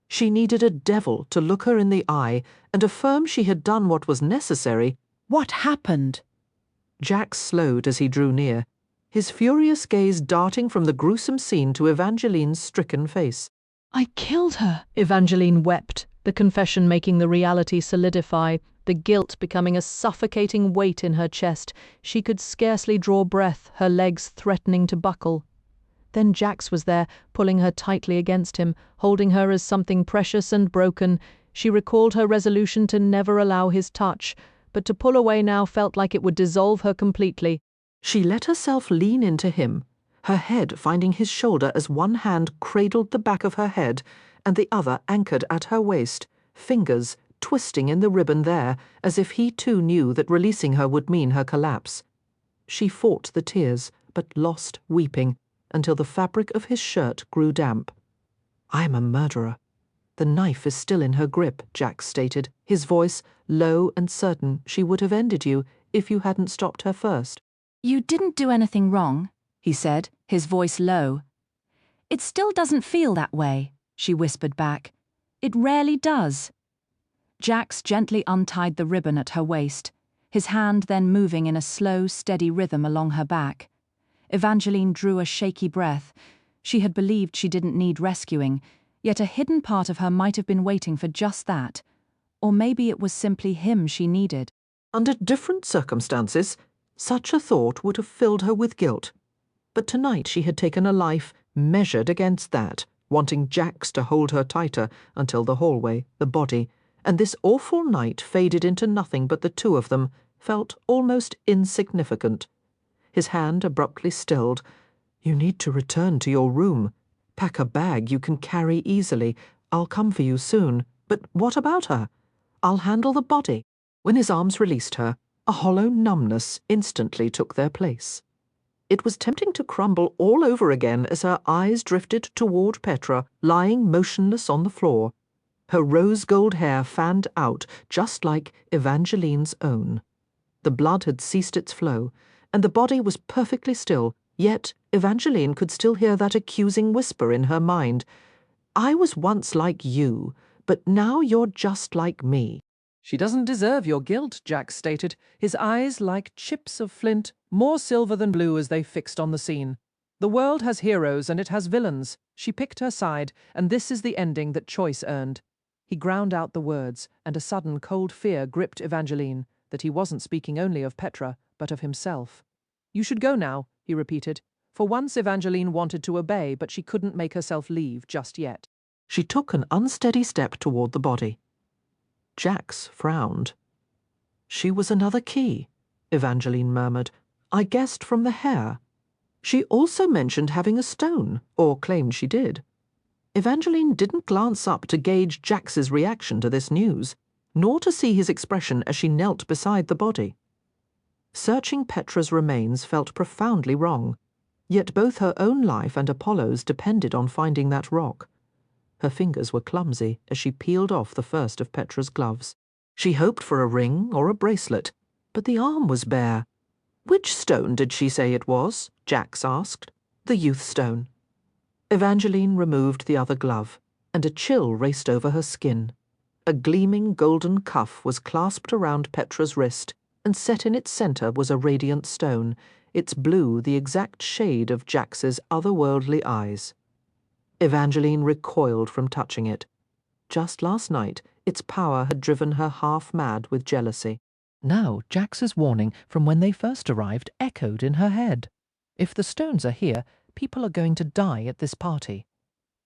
She needed a devil to look her in the eye and affirm she had done what was necessary. What happened? Jax slowed as he drew near, his furious gaze darting from the gruesome scene to Evangeline's stricken face. I killed her. Evangeline wept, the confession making the reality solidify, the guilt becoming a suffocating weight in her chest. She could scarcely draw breath, her legs threatening to buckle. Then Jax was there, pulling her tightly against him, holding her as something precious and broken. She recalled her resolution to never allow his touch, but to pull away now felt like it would dissolve her completely. She let herself lean into him, her head finding his shoulder as one hand cradled the back of her head and the other anchored at her waist, fingers twisting in the ribbon there, as if he too knew that releasing her would mean her collapse. She fought the tears, but lost weeping, until the fabric of his shirt grew damp. "I am a murderer. The knife is still in her grip," Jax stated, his voice low and certain. "She would have ended you if you hadn't stopped her first." "You didn't do anything wrong," he said, his voice low. "It still doesn't feel that way," she whispered back. "It rarely does." Jax gently untied the ribbon at her waist, his hand then moving in a slow, steady rhythm along her back. Evangeline drew a shaky breath. She had believed she didn't need rescuing, yet a hidden part of her might have been waiting for just that. Or maybe it was simply him she needed. Under different circumstances, such a thought would have filled her with guilt. But tonight she had taken a life measured against that, wanting Jax to hold her tighter until the hallway, the body, and this awful night faded into nothing but the two of them, felt almost insignificant. His hand abruptly stilled. "You need to return to your room. Pack a bag you can carry easily. I'll come for you soon. But what about her? I'll handle the body." When his arms released her, a hollow numbness instantly took their place. It was tempting to crumble all over again as her eyes drifted toward Petra, lying motionless on the floor, her rose-gold hair fanned out just like Evangeline's own. The blood had ceased its flow, and the body was perfectly still, yet Evangeline could still hear that accusing whisper in her mind. "I was once like you, but now you're just like me." "She doesn't deserve your guilt," Jax stated, his eyes like chips of flint, more silver than blue as they fixed on the scene. "The world has heroes and it has villains. She picked her side, and this is the ending that choice earned." He ground out the words, and a sudden cold fear gripped Evangeline, that he wasn't speaking only of Petra, but of himself. "You should go now," he repeated. For once Evangeline wanted to obey, but she couldn't make herself leave just yet. She took an unsteady step toward the body. Jax frowned. "She was another key," Evangeline murmured. "I guessed from the hair. She also mentioned having a stone, or claimed she did." Evangeline didn't glance up to gauge Jax's reaction to this news, nor to see his expression as she knelt beside the body. Searching Petra's remains felt profoundly wrong, yet both her own life and Apollo's depended on finding that rock. Her fingers were clumsy as she peeled off the first of Petra's gloves. She hoped for a ring or a bracelet, but the arm was bare. "Which stone did she say it was?" Jax asked. "The youth stone." Evangeline removed the other glove, and a chill raced over her skin. A gleaming golden cuff was clasped around Petra's wrist, and set in its center was a radiant stone, its blue the exact shade of Jax's otherworldly eyes. Evangeline recoiled from touching it. Just last night, its power had driven her half mad with jealousy. Now Jax's warning from when they first arrived echoed in her head. If the stones are here, people are going to die at this party.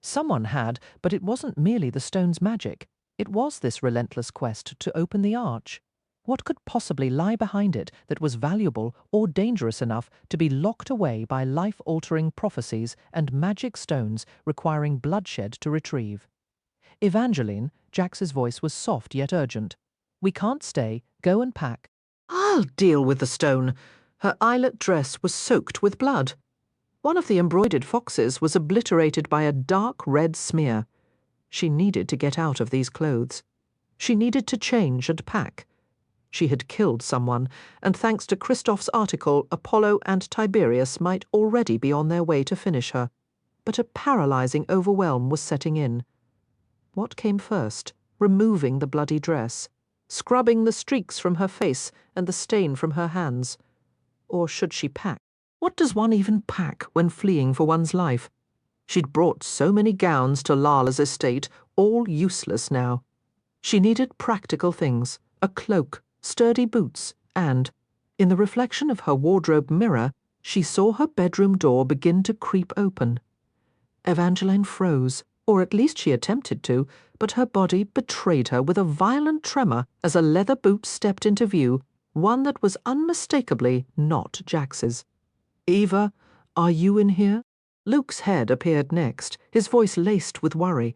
Someone had, but it wasn't merely the stone's magic. It was this relentless quest to open the arch. What could possibly lie behind it that was valuable or dangerous enough to be locked away by life-altering prophecies and magic stones requiring bloodshed to retrieve? "Evangeline," Jax's voice was soft yet urgent. "We can't stay. Go and pack." "I'll deal with the stone." Her eyelet dress was soaked with blood. One of the embroidered foxes was obliterated by a dark red smear. She needed to get out of these clothes. She needed to change and pack. She had killed someone, and thanks to Christoph's article, Apollo and Tiberius might already be on their way to finish her. But a paralyzing overwhelm was setting in. What came first? Removing the bloody dress, scrubbing the streaks from her face and the stain from her hands. Or should she pack? What does one even pack when fleeing for one's life? She'd brought so many gowns to Lala's estate, all useless now. She needed practical things, a cloak, sturdy boots, and, in the reflection of her wardrobe mirror, she saw her bedroom door begin to creep open. Evangeline froze, or at least she attempted to, but her body betrayed her with a violent tremor as a leather boot stepped into view, one that was unmistakably not Jax's. "Eva, are you in here?" Luke's head appeared next, his voice laced with worry.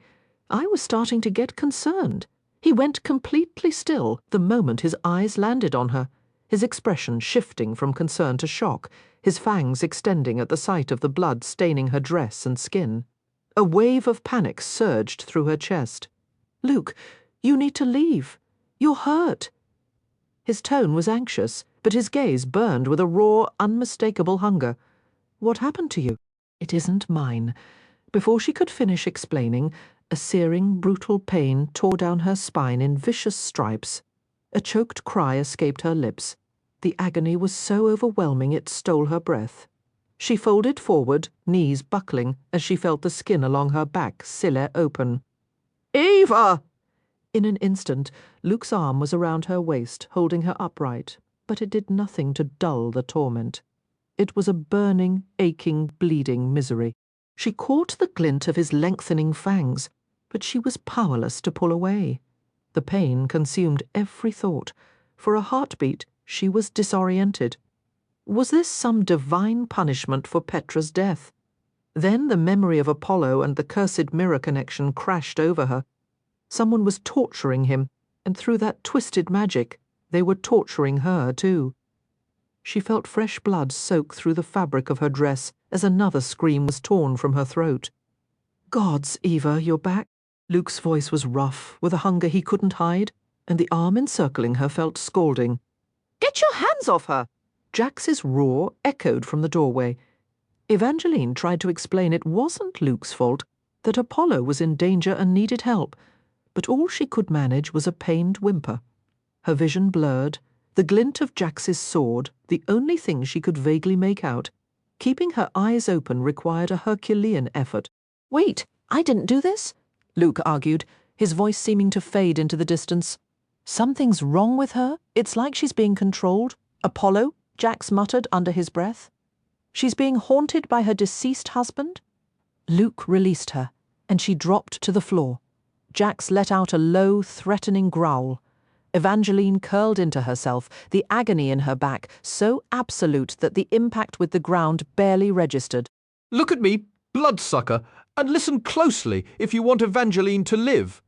I was starting to get concerned. He went completely still the moment his eyes landed on her, his expression shifting from concern to shock, his fangs extending at the sight of the blood staining her dress and skin. A wave of panic surged through her chest. "Luke, you need to leave. You're hurt." His tone was anxious, but his gaze burned with a raw, unmistakable hunger. "What happened to you?" "It isn't mine." Before she could finish explaining, a searing, brutal pain tore down her spine in vicious stripes. A choked cry escaped her lips. The agony was so overwhelming it stole her breath. She folded forward, knees buckling, as she felt the skin along her back siller open. "Eva!" In an instant, Luke's arm was around her waist, holding her upright, but it did nothing to dull the torment. It was a burning, aching, bleeding misery. She caught the glint of his lengthening fangs, but she was powerless to pull away. The pain consumed every thought. For a heartbeat, she was disoriented. Was this some divine punishment for Petra's death? Then the memory of Apollo and the cursed mirror connection crashed over her. Someone was torturing him, and through that twisted magic, they were torturing her too. She felt fresh blood soak through the fabric of her dress as another scream was torn from her throat. "Gods, Eva, you're back." Luke's voice was rough, with a hunger he couldn't hide, and the arm encircling her felt scalding. "Get your hands off her!" Jax's roar echoed from the doorway. Evangeline tried to explain it wasn't Luke's fault, that Apollo was in danger and needed help, but all she could manage was a pained whimper. Her vision blurred, the glint of Jax's sword, the only thing she could vaguely make out. Keeping her eyes open required a Herculean effort. "Wait, I didn't do this," Luke argued, his voice seeming to fade into the distance. "Something's wrong with her? It's like she's being controlled. Apollo?" Jax muttered under his breath. "She's being haunted by her deceased husband?" Luke released her, and she dropped to the floor. Jax let out a low, threatening growl. Evangeline curled into herself, the agony in her back so absolute that the impact with the ground barely registered. "Look at me, bloodsucker, and listen closely if you want Evangeline to live."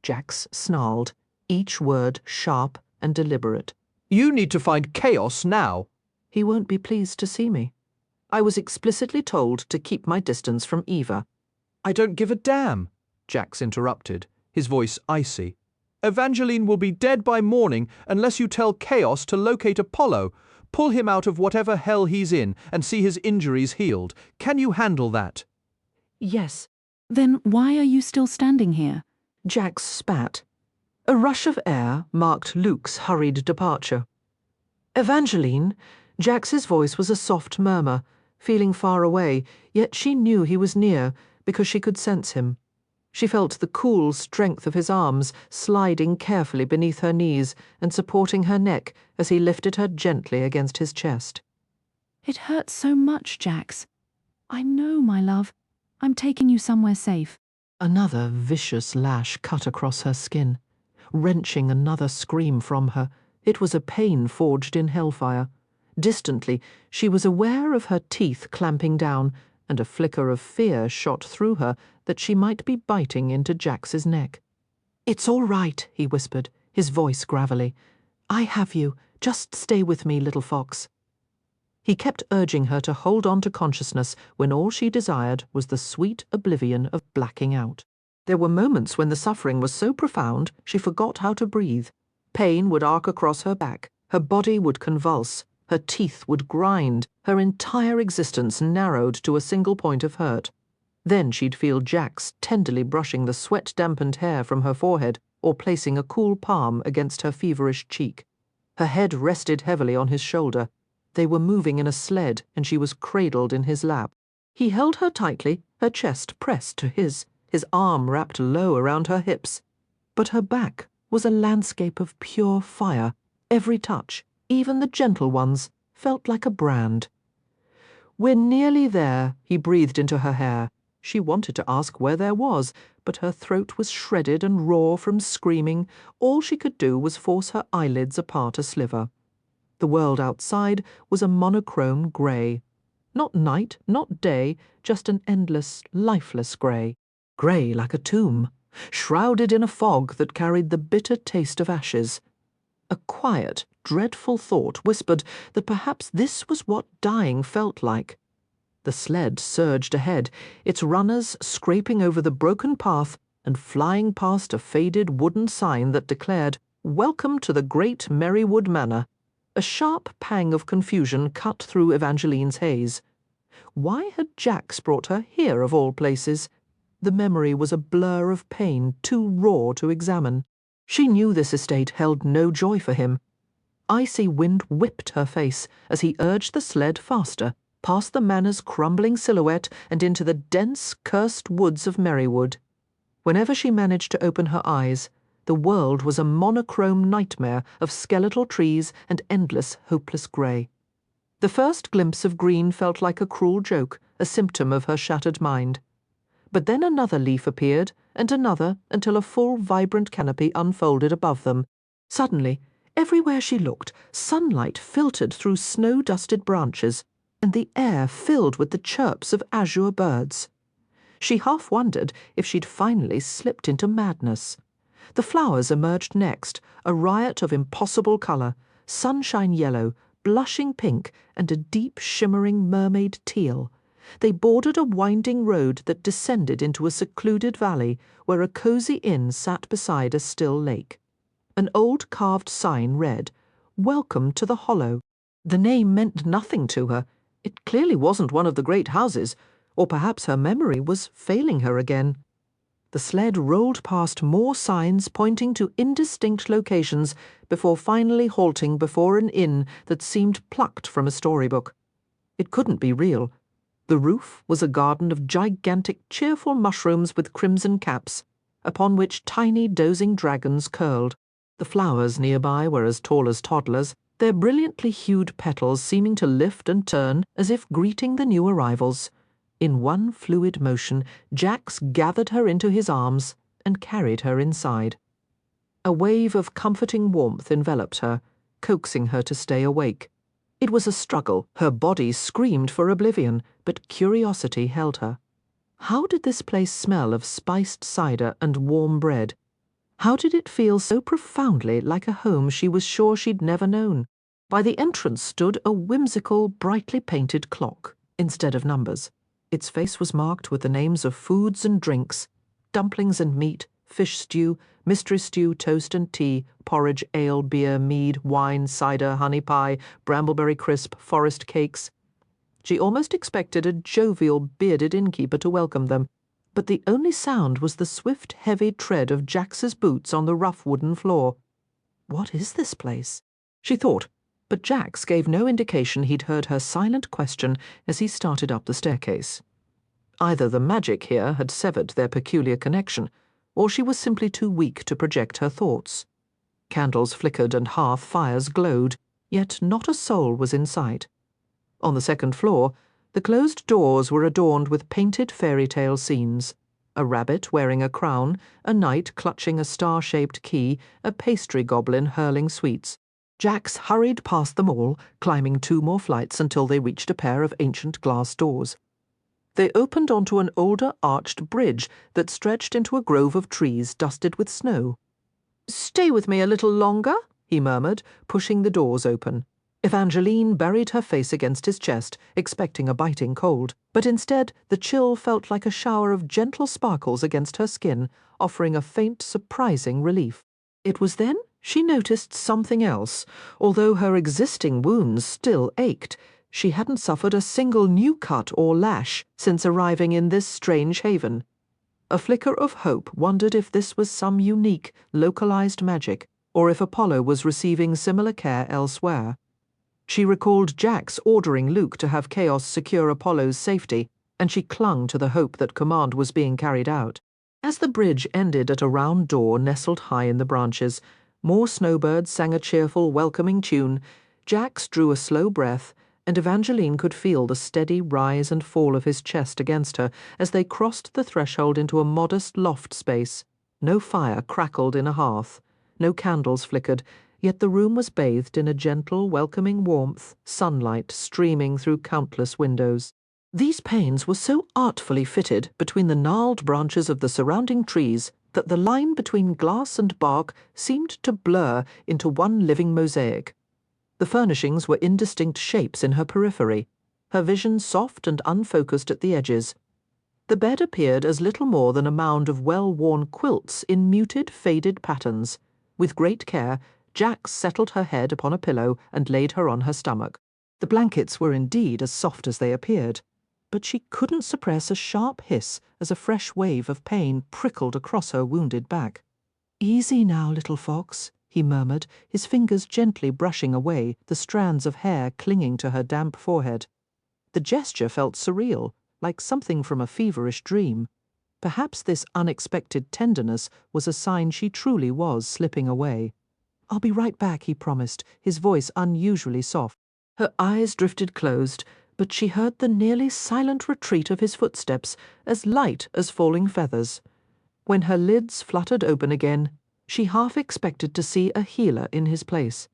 Jax snarled, each word sharp and deliberate. "You need to find Chaos now." "He won't be pleased to see me. I was explicitly told to keep my distance from Eva." "I don't give a damn," Jax interrupted, his voice icy. "Evangeline will be dead by morning unless you tell Chaos to locate Apollo, pull him out of whatever hell he's in, and see his injuries healed. Can you handle that?" "Yes." "Then why are you still standing here?" Jax spat. A rush of air marked Luke's hurried departure. "Evangeline," Jax's voice was a soft murmur, feeling far away, yet she knew he was near because she could sense him. She felt the cool strength of his arms sliding carefully beneath her knees and supporting her neck as he lifted her gently against his chest. "It hurts so much, Jax. I know, my love. I'm taking you somewhere safe." Another vicious lash cut across her skin, wrenching another scream from her. It was a pain forged in hellfire. Distantly, she was aware of her teeth clamping down, and a flicker of fear shot through her that she might be biting into Jax's neck. "It's all right," he whispered, his voice gravelly. "I have you. Just stay with me, little fox." He kept urging her to hold on to consciousness when all she desired was the sweet oblivion of blacking out. There were moments when the suffering was so profound she forgot how to breathe. Pain would arc across her back, her body would convulse, her teeth would grind, her entire existence narrowed to a single point of hurt. Then she'd feel Jax tenderly brushing the sweat-dampened hair from her forehead or placing a cool palm against her feverish cheek. Her head rested heavily on his shoulder. They were moving in a sled, and she was cradled in his lap. He held her tightly, her chest pressed to his arm wrapped low around her hips. But her back was a landscape of pure fire. Every touch, even the gentle ones, felt like a brand. "We're nearly there," he breathed into her hair. She wanted to ask where there was, but her throat was shredded and raw from screaming. All she could do was force her eyelids apart a sliver. The world outside was a monochrome grey. Not night, not day, just an endless, lifeless grey. Grey like a tomb, shrouded in a fog that carried the bitter taste of ashes. A quiet, dreadful thought whispered that perhaps this was what dying felt like. The sled surged ahead, its runners scraping over the broken path and flying past a faded wooden sign that declared, "Welcome to the Great Merrywood Manor." A sharp pang of confusion cut through Evangeline's haze. Why had Jax brought her here, of all places? The memory was a blur of pain too raw to examine. She knew this estate held no joy for him. Icy wind whipped her face as he urged the sled faster, past the manor's crumbling silhouette and into the dense, cursed woods of Merrywood. Whenever she managed to open her eyes, the world was a monochrome nightmare of skeletal trees and endless, hopeless grey. The first glimpse of green felt like a cruel joke, a symptom of her shattered mind. But then another leaf appeared, and another, until a full, vibrant canopy unfolded above them. Suddenly, everywhere she looked, sunlight filtered through snow-dusted branches, and the air filled with the chirps of azure birds. She half wondered if she'd finally slipped into madness. The flowers emerged next, a riot of impossible colour, sunshine yellow, blushing pink, and a deep shimmering mermaid teal. They bordered a winding road that descended into a secluded valley where a cosy inn sat beside a still lake. An old carved sign read, "Welcome to the Hollow." The name meant nothing to her. It clearly wasn't one of the great houses, or perhaps her memory was failing her again. The sled rolled past more signs pointing to indistinct locations before finally halting before an inn that seemed plucked from a storybook. It couldn't be real. The roof was a garden of gigantic, cheerful mushrooms with crimson caps, upon which tiny, dozing dragons curled. The flowers nearby were as tall as toddlers, their brilliantly hued petals seeming to lift and turn as if greeting the new arrivals. In one fluid motion, Jax gathered her into his arms and carried her inside. A wave of comforting warmth enveloped her, coaxing her to stay awake. It was a struggle. Her body screamed for oblivion, but curiosity held her. How did this place smell of spiced cider and warm bread? How did it feel so profoundly like a home she was sure she'd never known? By the entrance stood a whimsical, brightly painted clock, instead of numbers. Its face was marked with the names of foods and drinks: dumplings and meat, fish stew, mystery stew, toast and tea, porridge, ale, beer, mead, wine, cider, honey pie, brambleberry crisp, forest cakes. She almost expected a jovial, bearded innkeeper to welcome them, but the only sound was the swift, heavy tread of Jax's boots on the rough wooden floor. What is this place? She thought, but Jax gave no indication he'd heard her silent question as he started up the staircase. Either the magic here had severed their peculiar connection, or she was simply too weak to project her thoughts. Candles flickered and hearth fires glowed, yet not a soul was in sight. On the second floor, the closed doors were adorned with painted fairy tale scenes: a rabbit wearing a crown, a knight clutching a star-shaped key, a pastry goblin hurling sweets. Jax hurried past them all, climbing 2 more flights until they reached a pair of ancient glass doors. They opened onto an older arched bridge that stretched into a grove of trees dusted with snow. "Stay with me a little longer," he murmured, pushing the doors open. Evangeline buried her face against his chest, expecting a biting cold, but instead the chill felt like a shower of gentle sparkles against her skin, offering a faint, surprising relief. It was then she noticed something else. Although her existing wounds still ached, she hadn't suffered a single new cut or lash since arriving in this strange haven. A flicker of hope wondered if this was some unique, localized magic, or if Apollo was receiving similar care elsewhere. She recalled Jax ordering Luke to have Chaos secure Apollo's safety, and she clung to the hope that command was being carried out. As the bridge ended at a round door nestled high in the branches, more snowbirds sang a cheerful, welcoming tune, Jax drew a slow breath, and Evangeline could feel the steady rise and fall of his chest against her as they crossed the threshold into a modest loft space. No fire crackled in a hearth, no candles flickered, yet the room was bathed in a gentle, welcoming warmth, sunlight streaming through countless windows. These panes were so artfully fitted between the gnarled branches of the surrounding trees that the line between glass and bark seemed to blur into one living mosaic. The furnishings were indistinct shapes in her periphery, her vision soft and unfocused at the edges. The bed appeared as little more than a mound of well-worn quilts in muted, faded patterns. With great care, Jax settled her head upon a pillow and laid her on her stomach. The blankets were indeed as soft as they appeared, but she couldn't suppress a sharp hiss as a fresh wave of pain prickled across her wounded back. "Easy now, little fox," he murmured, his fingers gently brushing away the strands of hair clinging to her damp forehead. The gesture felt surreal, like something from a feverish dream. Perhaps this unexpected tenderness was a sign she truly was slipping away. "I'll be right back," he promised, his voice unusually soft. Her eyes drifted closed, but she heard the nearly silent retreat of his footsteps, as light as falling feathers. When her lids fluttered open again, she half expected to see a healer in his place.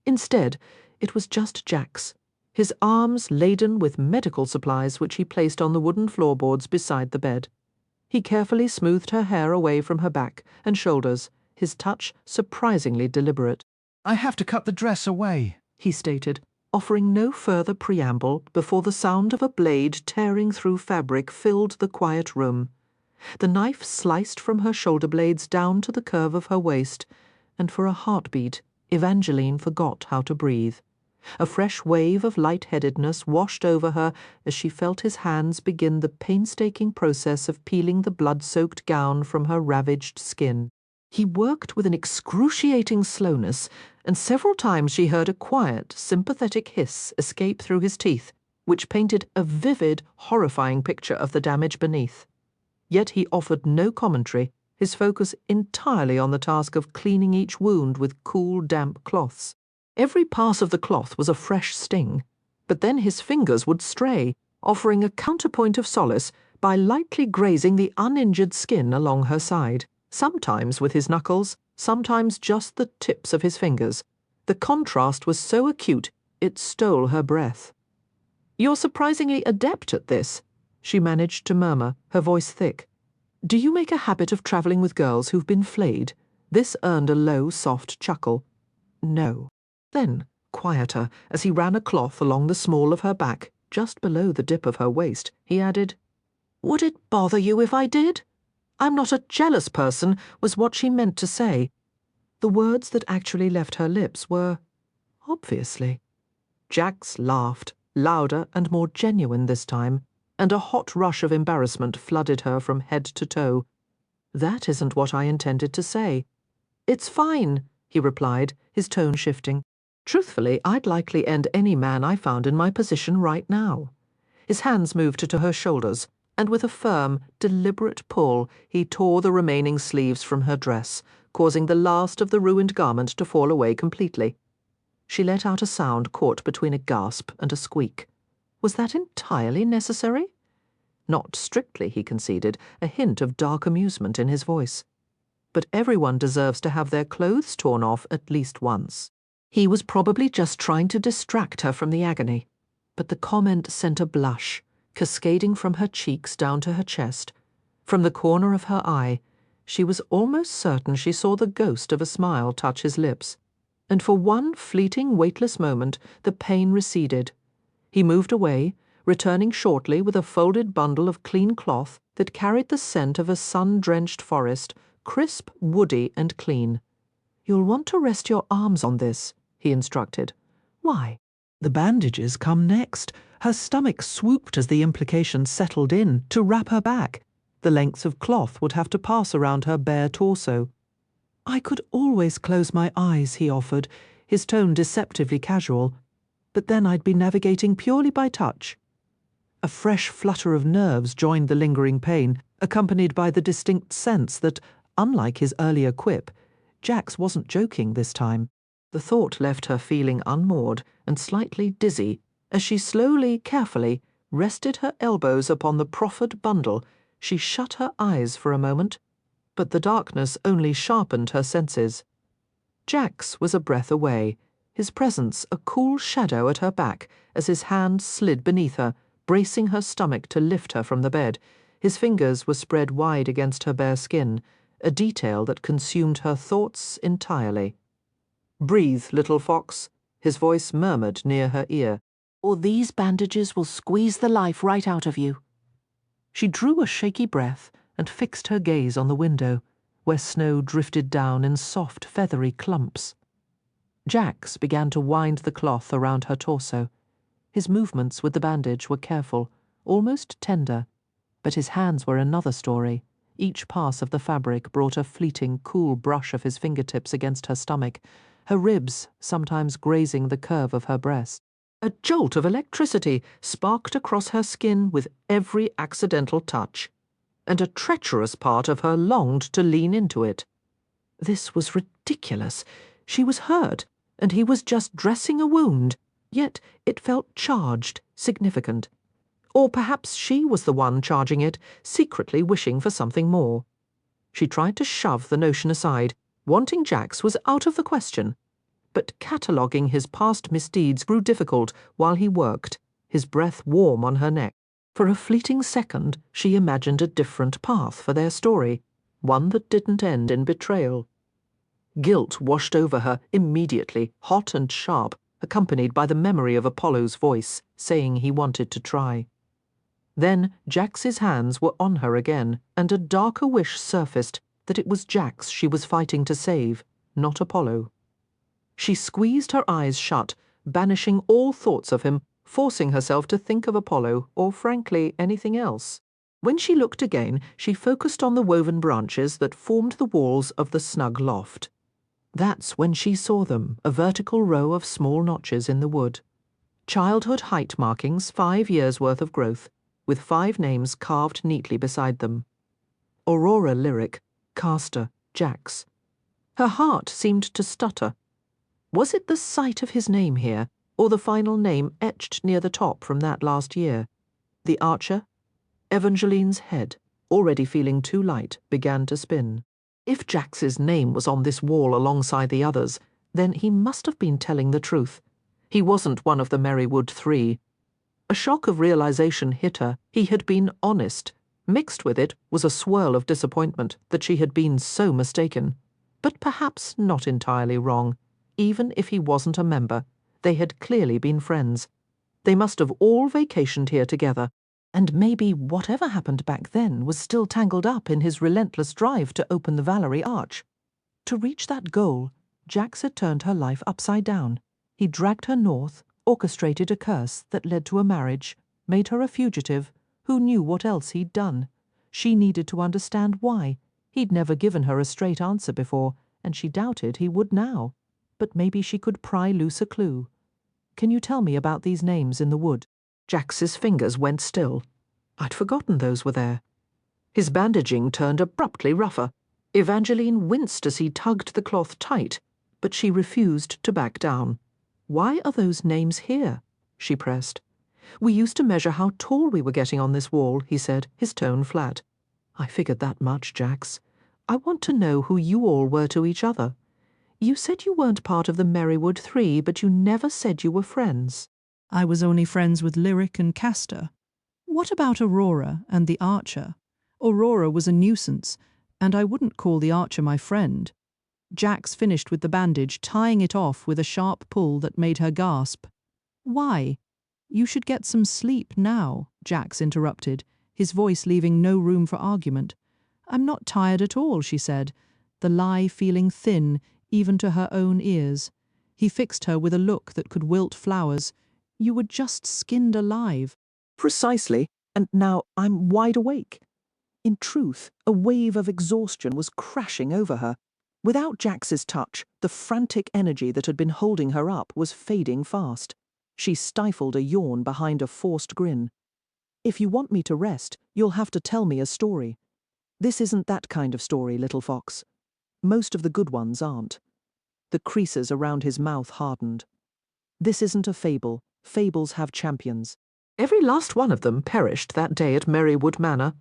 Instead, it was just Jax, his arms laden with medical supplies which he placed on the wooden floorboards beside the bed. He carefully smoothed her hair away from her back and shoulders, his touch surprisingly deliberate. "I have to cut the dress away," he stated, offering no further preamble before the sound of a blade tearing through fabric filled the quiet room. The knife sliced from her shoulder blades down to the curve of her waist, and for a heartbeat, Evangeline forgot how to breathe. A fresh wave of lightheadedness washed over her as she felt his hands begin the painstaking process of peeling the blood-soaked gown from her ravaged skin. He worked with an excruciating slowness, and several times she heard a quiet, sympathetic hiss escape through his teeth, which painted a vivid, horrifying picture of the damage beneath. Yet he offered no commentary, his focus entirely on the task of cleaning each wound with cool, damp cloths. Every pass of the cloth was a fresh sting, but then his fingers would stray, offering a counterpoint of solace by lightly grazing the uninjured skin along her side, sometimes with his knuckles, sometimes just the tips of his fingers. The contrast was so acute, it stole her breath. "You're surprisingly adept at this," she managed to murmur, her voice thick. "Do you make a habit of travelling with girls who've been flayed?" This earned a low, soft chuckle. "No." Then, quieter, as he ran a cloth along the small of her back, just below the dip of her waist, he added, "Would it bother you if I did? I'm not a jealous person," was what she meant to say. The words that actually left her lips were, "Obviously." Jax laughed, louder and more genuine this time, and a hot rush of embarrassment flooded her from head to toe. "That isn't what I intended to say." "It's fine," he replied, his tone shifting. "Truthfully, I'd likely end any man I found in my position right now." His hands moved to her shoulders, and with a firm, deliberate pull, he tore the remaining sleeves from her dress, causing the last of the ruined garment to fall away completely. She let out a sound caught between a gasp and a squeak. Was that entirely necessary? Not strictly, he conceded, a hint of dark amusement in his voice. But everyone deserves to have their clothes torn off at least once. He was probably just trying to distract her from the agony, but the comment sent a blush, cascading from her cheeks down to her chest. From the corner of her eye, she was almost certain she saw the ghost of a smile touch his lips. and for one fleeting, weightless moment the pain receded. He moved away, returning shortly with a folded bundle of clean cloth that carried the scent of a sun-drenched forest, crisp, woody, and clean. "You'll want to rest your arms on this," he instructed. "Why?" "The bandages come next." Her stomach swooped as the implication settled in to wrap her back. The lengths of cloth would have to pass around her bare torso. "I could always close my eyes," he offered, his tone deceptively casual. "But then I'd be navigating purely by touch." A fresh flutter of nerves joined the lingering pain, accompanied by the distinct sense that, unlike his earlier quip, Jax wasn't joking this time. The thought left her feeling unmoored and slightly dizzy as she slowly, carefully, rested her elbows upon the proffered bundle. She shut her eyes for a moment, but the darkness only sharpened her senses. Jax was a breath away, his presence a cool shadow at her back as his hand slid beneath her, bracing her stomach to lift her from the bed. His fingers were spread wide against her bare skin, a detail that consumed her thoughts entirely. "Breathe, little fox," his voice murmured near her ear, "or these bandages will squeeze the life right out of you." She drew a shaky breath and fixed her gaze on the window, where snow drifted down in soft, feathery clumps. Jax began to wind the cloth around her torso. His movements with the bandage were careful, almost tender, but his hands were another story. Each pass of the fabric brought a fleeting, cool brush of his fingertips against her stomach, her ribs sometimes grazing the curve of her breast. A jolt of electricity sparked across her skin with every accidental touch, and a treacherous part of her longed to lean into it. This was ridiculous. She was hurt, and he was just dressing a wound, yet it felt charged, significant. Or perhaps she was the one charging it, secretly wishing for something more. She tried to shove the notion aside. Wanting Jax was out of the question. But cataloguing his past misdeeds grew difficult while he worked, his breath warm on her neck. For a fleeting second, she imagined a different path for their story, one that didn't end in betrayal. Guilt washed over her immediately, hot and sharp, accompanied by the memory of Apollo's voice, saying he wanted to try. Then Jax's hands were on her again, and a darker wish surfaced that it was Jax she was fighting to save, not Apollo. She squeezed her eyes shut, banishing all thoughts of him, forcing herself to think of Apollo, or frankly anything else. When she looked again, she focused on the woven branches that formed the walls of the snug loft. That's when she saw them, a vertical row of small notches in the wood. Childhood height markings, 5 years' worth of growth, with 5 names carved neatly beside them. Aurora Lyric, Castor, Jax. Her heart seemed to stutter. Was it the sight of his name here, or the final name etched near the top from that last year? The Archer? Evangeline's head, already feeling too light, began to spin. If Jax's name was on this wall alongside the others, then he must have been telling the truth. He wasn't one of the Merrywood 3. A shock of realization hit her. He had been honest. Mixed with it was a swirl of disappointment that she had been so mistaken. But perhaps not entirely wrong. Even if he wasn't a member, they had clearly been friends. They must have all vacationed here together, and maybe whatever happened back then was still tangled up in his relentless drive to open the Valerie Arch. To reach that goal, Jax had turned her life upside down. He dragged her north, orchestrated a curse that led to a marriage, made her a fugitive. Who knew what else he'd done? She needed to understand why. He'd never given her a straight answer before, and she doubted he would now. But maybe she could pry loose a clue. "Can you tell me about these names in the wood?" Jax's fingers went still. I'd forgotten those were there. His bandaging turned abruptly rougher. Evangeline winced as he tugged the cloth tight, but she refused to back down. "Why are those names here?" she pressed. "We used to measure how tall we were getting on this wall," he said, his tone flat. "I figured that much, Jax. I want to know who you all were to each other. You said you weren't part of the Merrywood 3, but you never said you were friends." "I was only friends with Lyric and Castor. What about Aurora and the Archer? Aurora was a nuisance, and I wouldn't call the Archer my friend." Jax finished with the bandage, tying it off with a sharp pull that made her gasp. Why? You should get some sleep now, Jax interrupted, his voice leaving no room for argument. I'm not tired at all, she said, the lie feeling thin even to her own ears. He fixed her with a look that could wilt flowers. You were just skinned alive. Precisely, and now I'm wide awake. In truth, a wave of exhaustion was crashing over her. Without Jax's touch, the frantic energy that had been holding her up was fading fast. She stifled a yawn behind a forced grin. If you want me to rest, you'll have to tell me a story. This isn't that kind of story, little fox. Most of the good ones aren't. The creases around his mouth hardened. This isn't a fable. Fables have champions. Every last one of them perished that day at Merrywood Manor.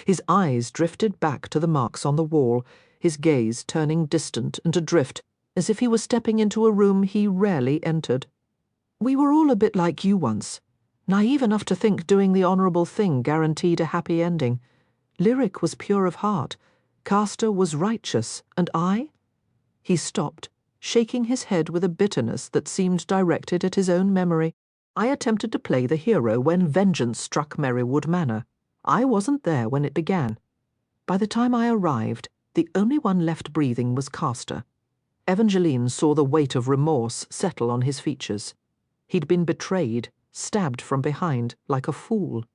His eyes drifted back to the marks on the wall, his gaze turning distant and adrift, as if he were stepping into a room he rarely entered. We were all a bit like you once, naive enough to think doing the honourable thing guaranteed a happy ending. Lyric was pure of heart, Castor was righteous, and I? He stopped, shaking his head with a bitterness that seemed directed at his own memory. I attempted to play the hero when vengeance struck Merrywood Manor. I wasn't there when it began. By the time I arrived, the only one left breathing was Castor. Evangeline saw the weight of remorse settle on his features. He'd been betrayed, stabbed from behind, like a fool.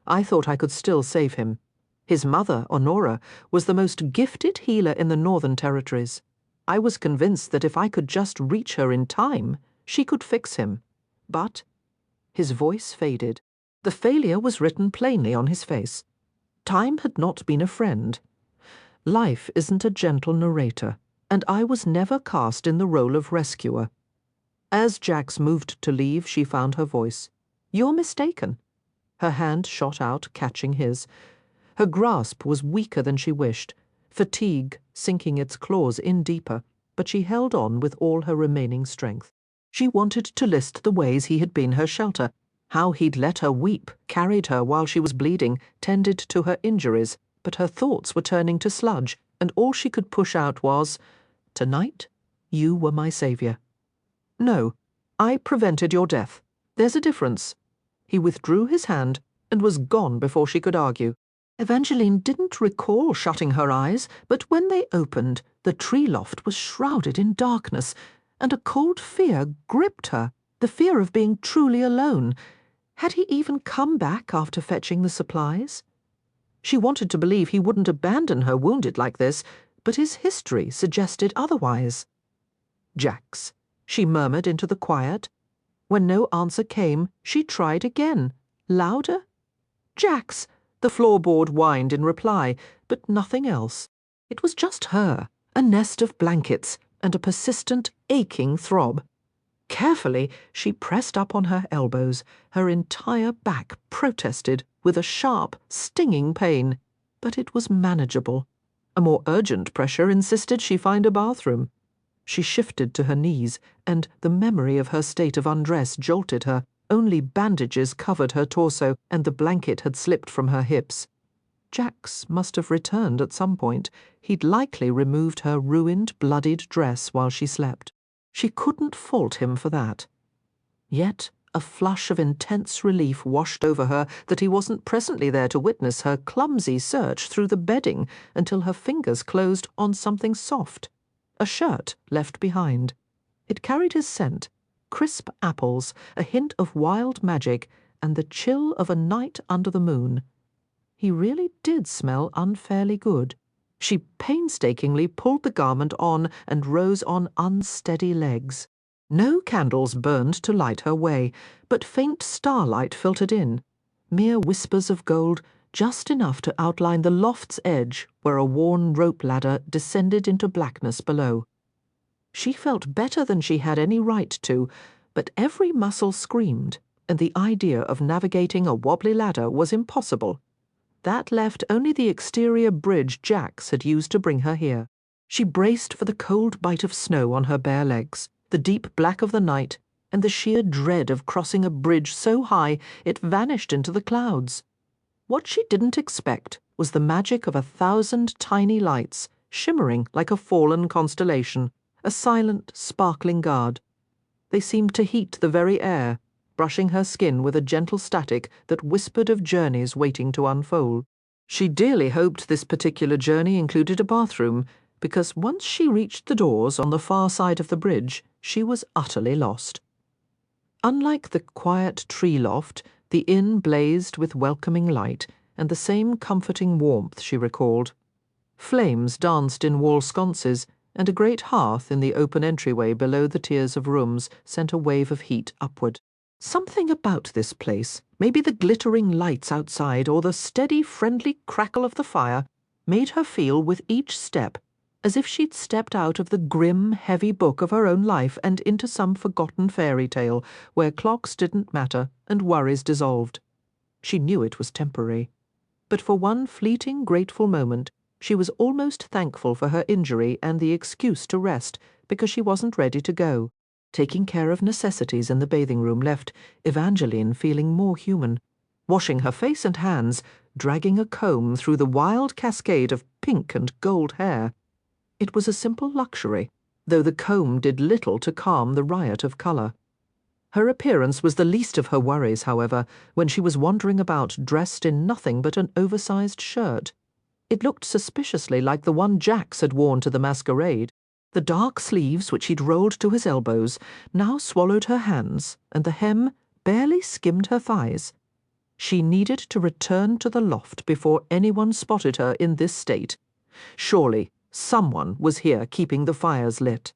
I thought I could still save him. His mother, Honora, was the most gifted healer in the Northern Territories. I was convinced that if I could just reach her in time, she could fix him. But his voice faded. The failure was written plainly on his face. Time had not been a friend. Life isn't a gentle narrator, and I was never cast in the role of rescuer. As Jax moved to leave, she found her voice. You're mistaken. Her hand shot out, catching his. Her grasp was weaker than she wished, fatigue sinking its claws in deeper, but she held on with all her remaining strength. She wanted to list the ways he had been her shelter, how he'd let her weep, carried her while she was bleeding, tended to her injuries, but her thoughts were turning to sludge, and all she could push out was, Tonight, you were my saviour. No, I prevented your death. There's a difference. He withdrew his hand and was gone before she could argue. Evangeline didn't recall shutting her eyes, but when they opened, the tree loft was shrouded in darkness, and a cold fear gripped her, the fear of being truly alone. Had he even come back after fetching the supplies? She wanted to believe he wouldn't abandon her wounded like this, but his history suggested otherwise. Jax, she murmured into the quiet. When no answer came, she tried again, louder. Jax! The floorboard whined in reply, but nothing else. It was just her, a nest of blankets, and a persistent, aching throb. Carefully, she pressed up on her elbows. Her entire back protested with a sharp, stinging pain, but it was manageable. A more urgent pressure insisted she find a bathroom. She shifted to her knees, and the memory of her state of undress jolted her. Only bandages covered her torso, and the blanket had slipped from her hips. Jax must have returned at some point. He'd likely removed her ruined, bloodied dress while she slept. She couldn't fault him for that. Yet a flush of intense relief washed over her that he wasn't presently there to witness her clumsy search through the bedding until her fingers closed on something soft. A shirt left behind. It carried his scent, crisp apples, a hint of wild magic, and the chill of a night under the moon. He really did smell unfairly good. She painstakingly pulled the garment on and rose on unsteady legs. No candles burned to light her way, but faint starlight filtered in, mere whispers of gold, just enough to outline the loft's edge where a worn rope ladder descended into blackness below. She felt better than she had any right to, but every muscle screamed, and the idea of navigating a wobbly ladder was impossible. That left only the exterior bridge Jax had used to bring her here. She braced for the cold bite of snow on her bare legs, the deep black of the night, and the sheer dread of crossing a bridge so high it vanished into the clouds. What she didn't expect was the magic of 1,000 tiny lights shimmering like a fallen constellation, a silent, sparkling guard. They seemed to heat the very air, brushing her skin with a gentle static that whispered of journeys waiting to unfold. She dearly hoped this particular journey included a bathroom, because once she reached the doors on the far side of the bridge, she was utterly lost. Unlike the quiet tree loft, the inn blazed with welcoming light and the same comforting warmth she recalled. Flames danced in wall sconces, and a great hearth in the open entryway below the tiers of rooms sent a wave of heat upward. Something about this place, maybe the glittering lights outside or the steady, friendly crackle of the fire, made her feel with each step as if she'd stepped out of the grim, heavy book of her own life and into some forgotten fairy tale where clocks didn't matter and worries dissolved. She knew it was temporary, but for one fleeting, grateful moment, she was almost thankful for her injury and the excuse to rest, because she wasn't ready to go. Taking care of necessities in the bathing room left Evangeline feeling more human. Washing her face and hands, dragging a comb through the wild cascade of pink and gold hair. It was a simple luxury, though the comb did little to calm the riot of colour. Her appearance was the least of her worries, however, when she was wandering about dressed in nothing but an oversized shirt. It looked suspiciously like the one Jax had worn to the masquerade. The dark sleeves, which he'd rolled to his elbows, now swallowed her hands, and the hem barely skimmed her thighs. She needed to return to the loft before anyone spotted her in this state. Surely someone was here keeping the fires lit.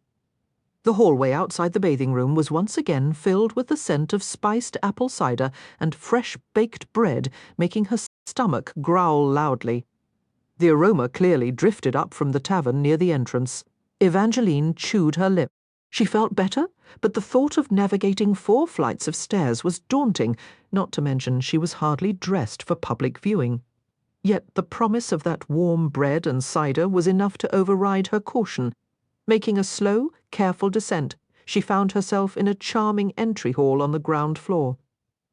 The hallway outside the bathing room was once again filled with the scent of spiced apple cider and fresh baked bread, making her stomach growl loudly. The aroma clearly drifted up from the tavern near the entrance. Evangeline chewed her lip. She felt better, but the thought of navigating 4 flights of stairs was daunting, not to mention she was hardly dressed for public viewing. Yet the promise of that warm bread and cider was enough to override her caution. Making a slow, careful descent, she found herself in a charming entry hall on the ground floor.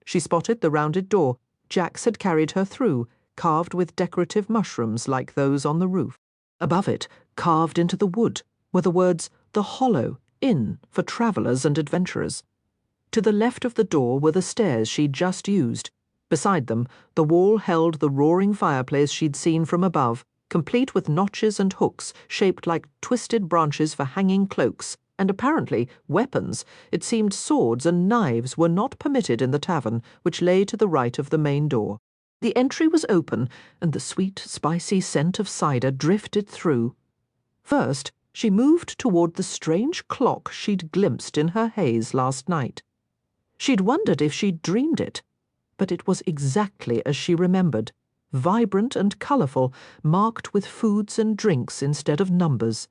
She spotted the rounded door Jax had carried her through, carved with decorative mushrooms like those on the roof. Above it, carved into the wood, were the words, "The Hollow Inn for Travellers and Adventurers." To the left of the door were the stairs she'd just used. Beside them, the wall held the roaring fireplace she'd seen from above, complete with notches and hooks shaped like twisted branches for hanging cloaks, and apparently weapons. It seemed swords and knives were not permitted in the tavern, which lay to the right of the main door. The entry was open, and the sweet, spicy scent of cider drifted through. First, she moved toward the strange clock she'd glimpsed in her haze last night. She'd wondered if she'd dreamed it, but it was exactly as she remembered, vibrant and colourful, marked with foods and drinks instead of numbers.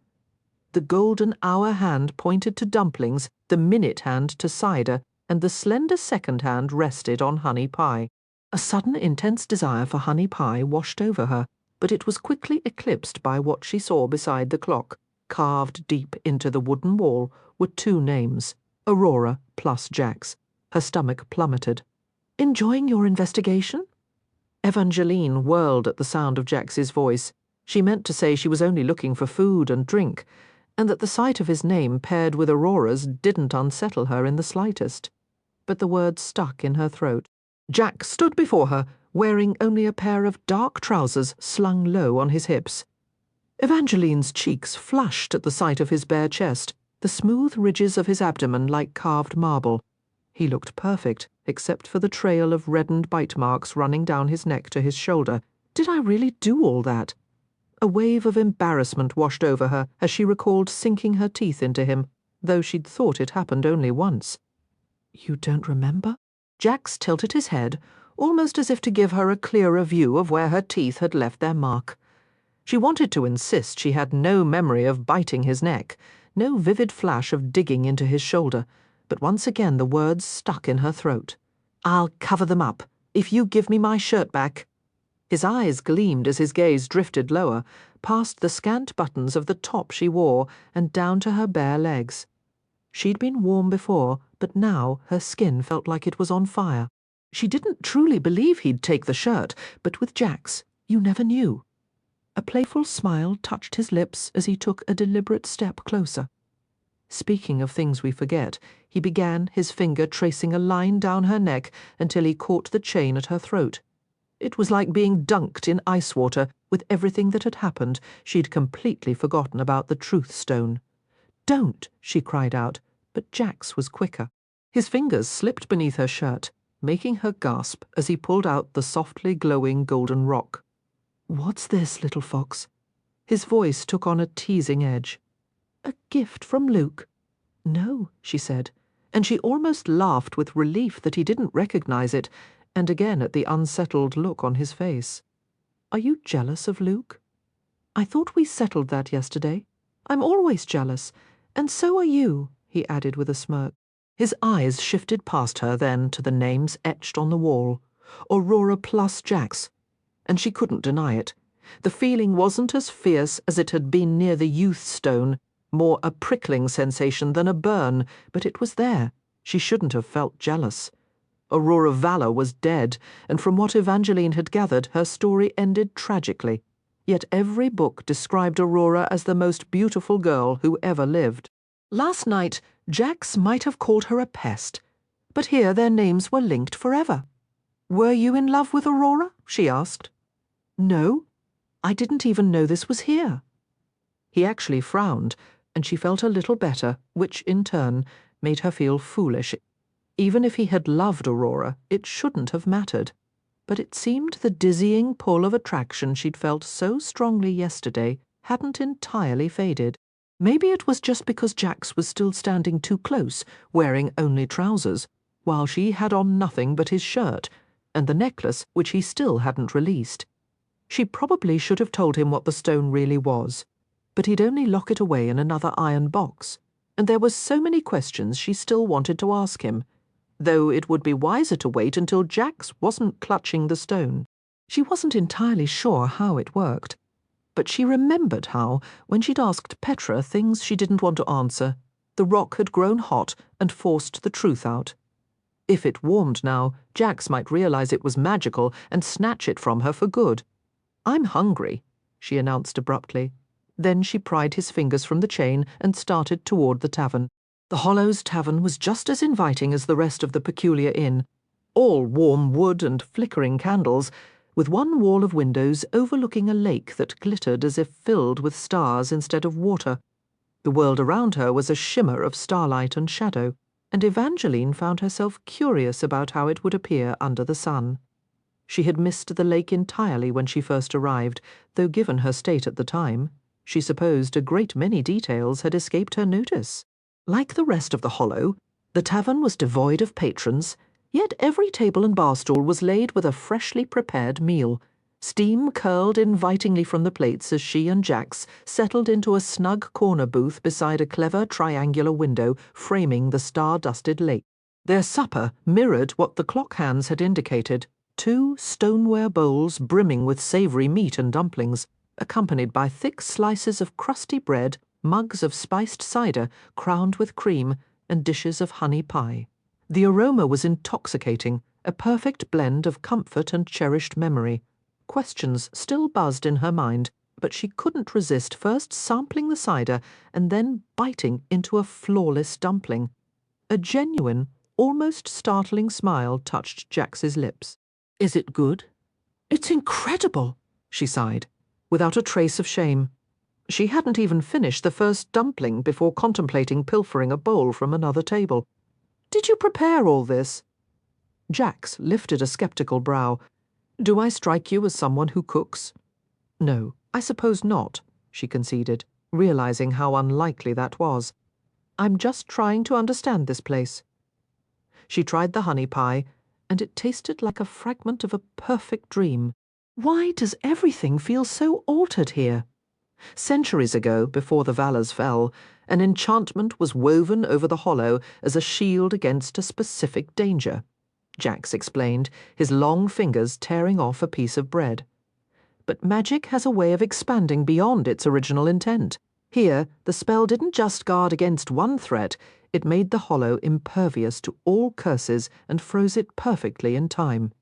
The golden hour hand pointed to dumplings, the minute hand to cider, and the slender second hand rested on honey pie. A sudden intense desire for honey pie washed over her, but it was quickly eclipsed by what she saw beside the clock. Carved deep into the wooden wall were 2 names, Aurora plus Jax. Her stomach plummeted. "Enjoying your investigation?" Evangeline whirled at the sound of Jax's voice. She meant to say she was only looking for food and drink, and that the sight of his name paired with Aurora's didn't unsettle her in the slightest. But the words stuck in her throat. Jax stood before her, wearing only a pair of dark trousers slung low on his hips. Evangeline's cheeks flushed at the sight of his bare chest, the smooth ridges of his abdomen like carved marble. He looked perfect, except for the trail of reddened bite marks running down his neck to his shoulder. Did I really do all that? A wave of embarrassment washed over her as she recalled sinking her teeth into him, though she'd thought it happened only once. "You don't remember?" Jax tilted his head, almost as if to give her a clearer view of where her teeth had left their mark. She wanted to insist she had no memory of biting his neck, no vivid flash of digging into his shoulder, but once again the words stuck in her throat. "I'll cover them up, if you give me my shirt back." His eyes gleamed as his gaze drifted lower, past the scant buttons of the top she wore and down to her bare legs. She'd been warm before, but now her skin felt like it was on fire. She didn't truly believe he'd take the shirt, but with Jax, you never knew. A playful smile touched his lips as he took a deliberate step closer. Speaking of things we forget, he began, his finger tracing a line down her neck until he caught the chain at her throat. It was like being dunked in ice water. With everything that had happened, she'd completely forgotten about the truth stone. "Don't!" she cried out, but Jax was quicker. His fingers slipped beneath her shirt, making her gasp as he pulled out the softly glowing golden rock. "What's this, little fox?" His voice took on a teasing edge. "A gift from Luke?" "No," she said, and she almost laughed with relief that he didn't recognize it, and again at the unsettled look on his face. "Are you jealous of Luke?" "I thought we settled that yesterday. I'm always jealous, and so are you," he added with a smirk. His eyes shifted past her then to the names etched on the wall. Aurora plus Jax. And she couldn't deny it. The feeling wasn't as fierce as it had been near the youth stone, more a prickling sensation than a burn, but it was there. She shouldn't have felt jealous. Aurora Valor was dead, and from what Evangeline had gathered, her story ended tragically. Yet every book described Aurora as the most beautiful girl who ever lived. Last night, Jax might have called her a pest, but here their names were linked forever. "Were you in love with Aurora?" she asked. "No. I didn't even know this was here." He actually frowned, and she felt a little better, which, in turn, made her feel foolish. Even if he had loved Aurora, it shouldn't have mattered. But it seemed the dizzying pull of attraction she'd felt so strongly yesterday hadn't entirely faded. Maybe it was just because Jax was still standing too close, wearing only trousers, while she had on nothing but his shirt, and the necklace which he still hadn't released. She probably should have told him what the stone really was, but he'd only lock it away in another iron box, and there were so many questions she still wanted to ask him, though it would be wiser to wait until Jax wasn't clutching the stone. She wasn't entirely sure how it worked, but she remembered how, when she'd asked Petra things she didn't want to answer, the rock had grown hot and forced the truth out. If it warmed now, Jax might realize it was magical and snatch it from her for good. "I'm hungry," she announced abruptly. Then she pried his fingers from the chain and started toward the tavern. The Hollows Tavern was just as inviting as the rest of the peculiar inn, all warm wood and flickering candles, with one wall of windows overlooking a lake that glittered as if filled with stars instead of water. The world around her was a shimmer of starlight and shadow, and Evangeline found herself curious about how it would appear under the sun. She had missed the lake entirely when she first arrived, though given her state at the time, she supposed a great many details had escaped her notice. Like the rest of the Hollow, the tavern was devoid of patrons, yet every table and bar stool was laid with a freshly prepared meal. Steam curled invitingly from the plates as she and Jax settled into a snug corner booth beside a clever triangular window framing the star-dusted lake. Their supper mirrored what the clock hands had indicated, 2 stoneware bowls brimming with savoury meat and dumplings, accompanied by thick slices of crusty bread, mugs of spiced cider crowned with cream, and dishes of honey pie. The aroma was intoxicating, a perfect blend of comfort and cherished memory. Questions still buzzed in her mind, but she couldn't resist first sampling the cider and then biting into a flawless dumpling. A genuine, almost startling smile touched Jax's lips. "Is it good?" "It's incredible," she sighed, without a trace of shame. She hadn't even finished the first dumpling before contemplating pilfering a bowl from another table. "Did you prepare all this?" Jax lifted a skeptical brow. "Do I strike you as someone who cooks?" "No, I suppose not," she conceded, realizing how unlikely that was. "I'm just trying to understand this place." She tried the honey pie, and it tasted like a fragment of a perfect dream. Why does everything feel so altered here? Centuries ago, before the Valors fell, an enchantment was woven over the Hollow as a shield against a specific danger, Jax explained, his long fingers tearing off a piece of bread. But magic has a way of expanding beyond its original intent. Here, the spell didn't just guard against one threat, it made the Hollow impervious to all curses and froze it perfectly in time.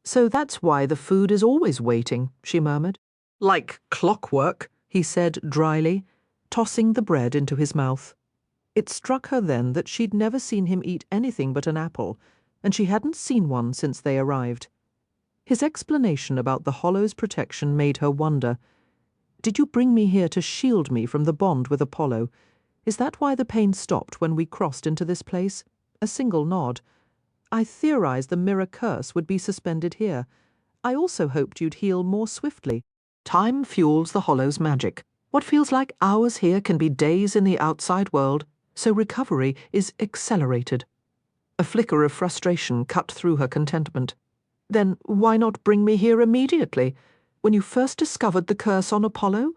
"So that's why the food is always waiting," she murmured. Like clockwork, he said dryly, tossing the bread into his mouth. It struck her then that she'd never seen him eat anything but an apple, and she hadn't seen one since they arrived. His explanation about the hollow's protection made her wonder. Did you bring me here to shield me from the bond with Apollo? Is that why the pain stopped when we crossed into this place? A single nod. I theorized the mirror curse would be suspended here. I also hoped you'd heal more swiftly. Time fuels the hollow's magic. What feels like hours here can be days in the outside world, so recovery is accelerated. A flicker of frustration cut through her contentment. Then why not bring me here immediately, when you first discovered the curse on Apollo?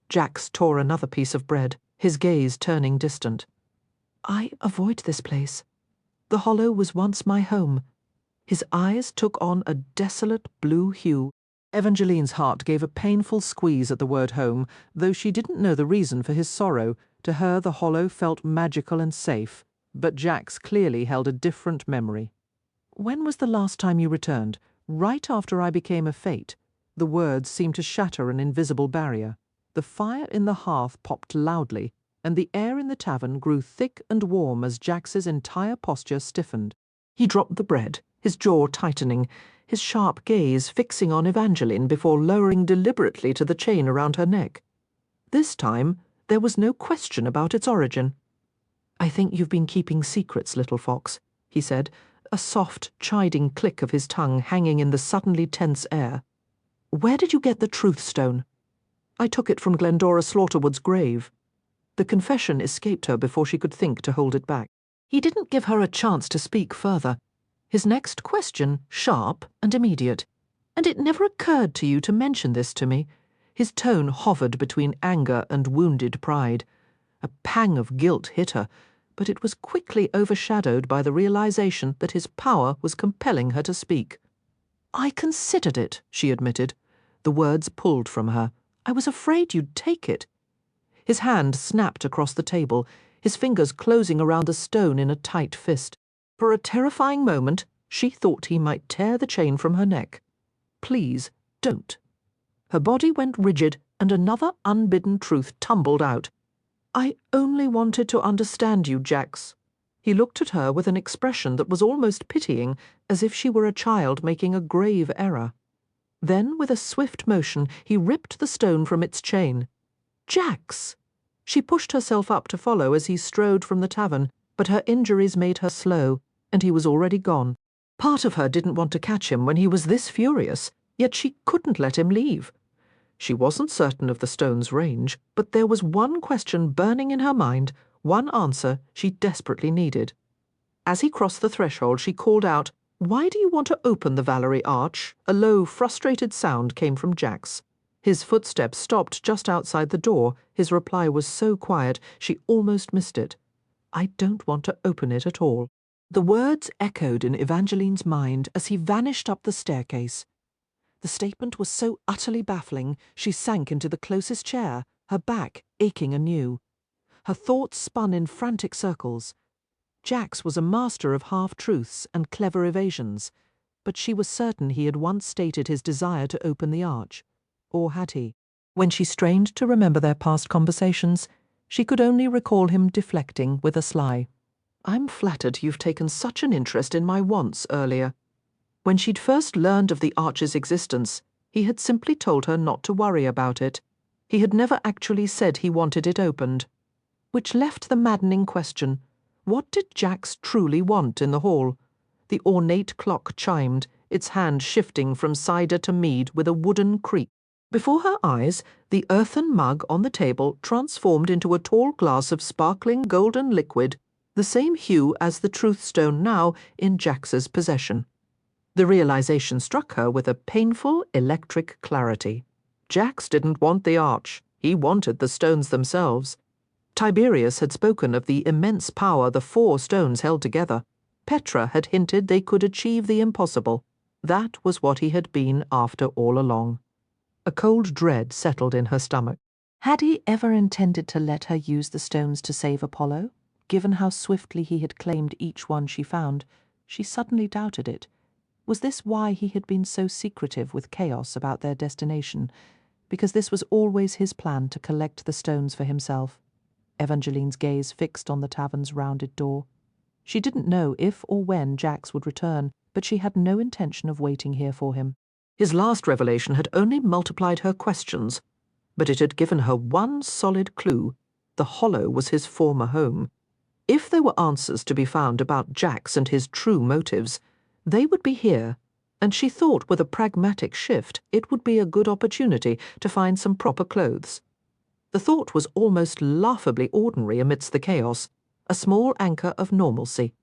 Jax tore another piece of bread, his gaze turning distant. I avoid this place. The hollow was once my home. His eyes took on a desolate blue hue. Evangeline's heart gave a painful squeeze at the word home, though she didn't know the reason for his sorrow. To her the hollow felt magical and safe, but Jax clearly held a different memory. When was the last time you returned? Right after I became a fate. The words seemed to shatter an invisible barrier. The fire in the hearth popped loudly, and the air in the tavern grew thick and warm as Jax's entire posture stiffened. He dropped the bread, his jaw tightening, his sharp gaze fixing on Evangeline before lowering deliberately to the chain around her neck. This time, there was no question about its origin. I think you've been keeping secrets, little fox, he said, a soft, chiding click of his tongue hanging in the suddenly tense air. Where did you get the truth stone? I took it from Glendora Slaughterwood's grave. The confession escaped her before she could think to hold it back. He didn't give her a chance to speak further. His next question, sharp and immediate. And it never occurred to you to mention this to me. His tone hovered between anger and wounded pride. A pang of guilt hit her, but it was quickly overshadowed by the realization that his power was compelling her to speak. I considered it, she admitted. The words pulled from her. I was afraid you'd take it. His hand snapped across the table, his fingers closing around the stone in a tight fist. For a terrifying moment, she thought he might tear the chain from her neck. Please, don't. Her body went rigid, and another unbidden truth tumbled out. I only wanted to understand you, Jax. He looked at her with an expression that was almost pitying, as if she were a child making a grave error. Then, with a swift motion, he ripped the stone from its chain. Jax! She pushed herself up to follow as he strode from the tavern, but her injuries made her slow, and he was already gone. Part of her didn't want to catch him when he was this furious, yet she couldn't let him leave. She wasn't certain of the stone's range, but there was one question burning in her mind, one answer she desperately needed. As he crossed the threshold, she called out, Why do you want to open the Valerie Arch? A low, frustrated sound came from Jax. His footsteps stopped just outside the door. His reply was so quiet, she almost missed it. I don't want to open it at all. The words echoed in Evangeline's mind as he vanished up the staircase. The statement was so utterly baffling, she sank into the closest chair, her back aching anew. Her thoughts spun in frantic circles. Jax was a master of half-truths and clever evasions, but she was certain he had once stated his desire to open the arch. Or had he? When she strained to remember their past conversations, she could only recall him deflecting with a sly, I'm flattered you've taken such an interest in my wants earlier. When she'd first learned of the arch's existence, he had simply told her not to worry about it. He had never actually said he wanted it opened. Which left the maddening question, what did Jax truly want in the hall? The ornate clock chimed, its hand shifting from cider to mead with a wooden creak. Before her eyes, the earthen mug on the table transformed into a tall glass of sparkling golden liquid, the same hue as the truth stone now in Jax's possession. The realization struck her with a painful electric clarity. Jax didn't want the arch. He wanted the stones themselves. Tiberius had spoken of the immense power the 4 stones held together. Petra had hinted they could achieve the impossible. That was what he had been after all along. A cold dread settled in her stomach. Had he ever intended to let her use the stones to save Apollo? Given how swiftly he had claimed each one she found, she suddenly doubted it. Was this why he had been so secretive with Chaos about their destination? because this was always his plan to collect the stones for himself. Evangeline's gaze fixed on the tavern's rounded door. She didn't know if or when Jax would return, but she had no intention of waiting here for him. His last revelation had only multiplied her questions, but it had given her one solid clue. The hollow was his former home. If there were answers to be found about Jax and his true motives, they would be here, and she thought with a pragmatic shift it would be a good opportunity to find some proper clothes. The thought was almost laughably ordinary amidst the chaos, a small anchor of normalcy.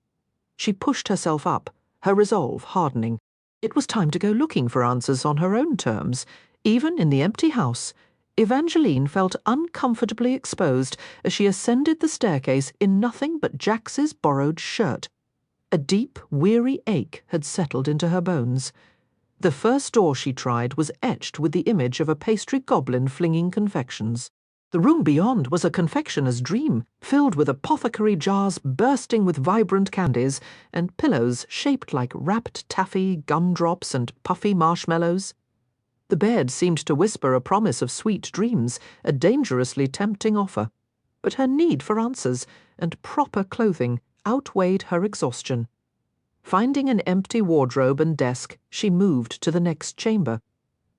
She pushed herself up, her resolve hardening. It was time to go looking for answers on her own terms. Even in the empty house, Evangeline felt uncomfortably exposed as she ascended the staircase in nothing but Jax's borrowed shirt. A deep, weary ache had settled into her bones. The first door she tried was etched with the image of a pastry goblin flinging confections. The room beyond was a confectioner's dream, filled with apothecary jars bursting with vibrant candies, and pillows shaped like wrapped taffy, gumdrops, and puffy marshmallows. The bed seemed to whisper a promise of sweet dreams, a dangerously tempting offer. But her need for answers and proper clothing outweighed her exhaustion. Finding an empty wardrobe and desk, she moved to the next chamber.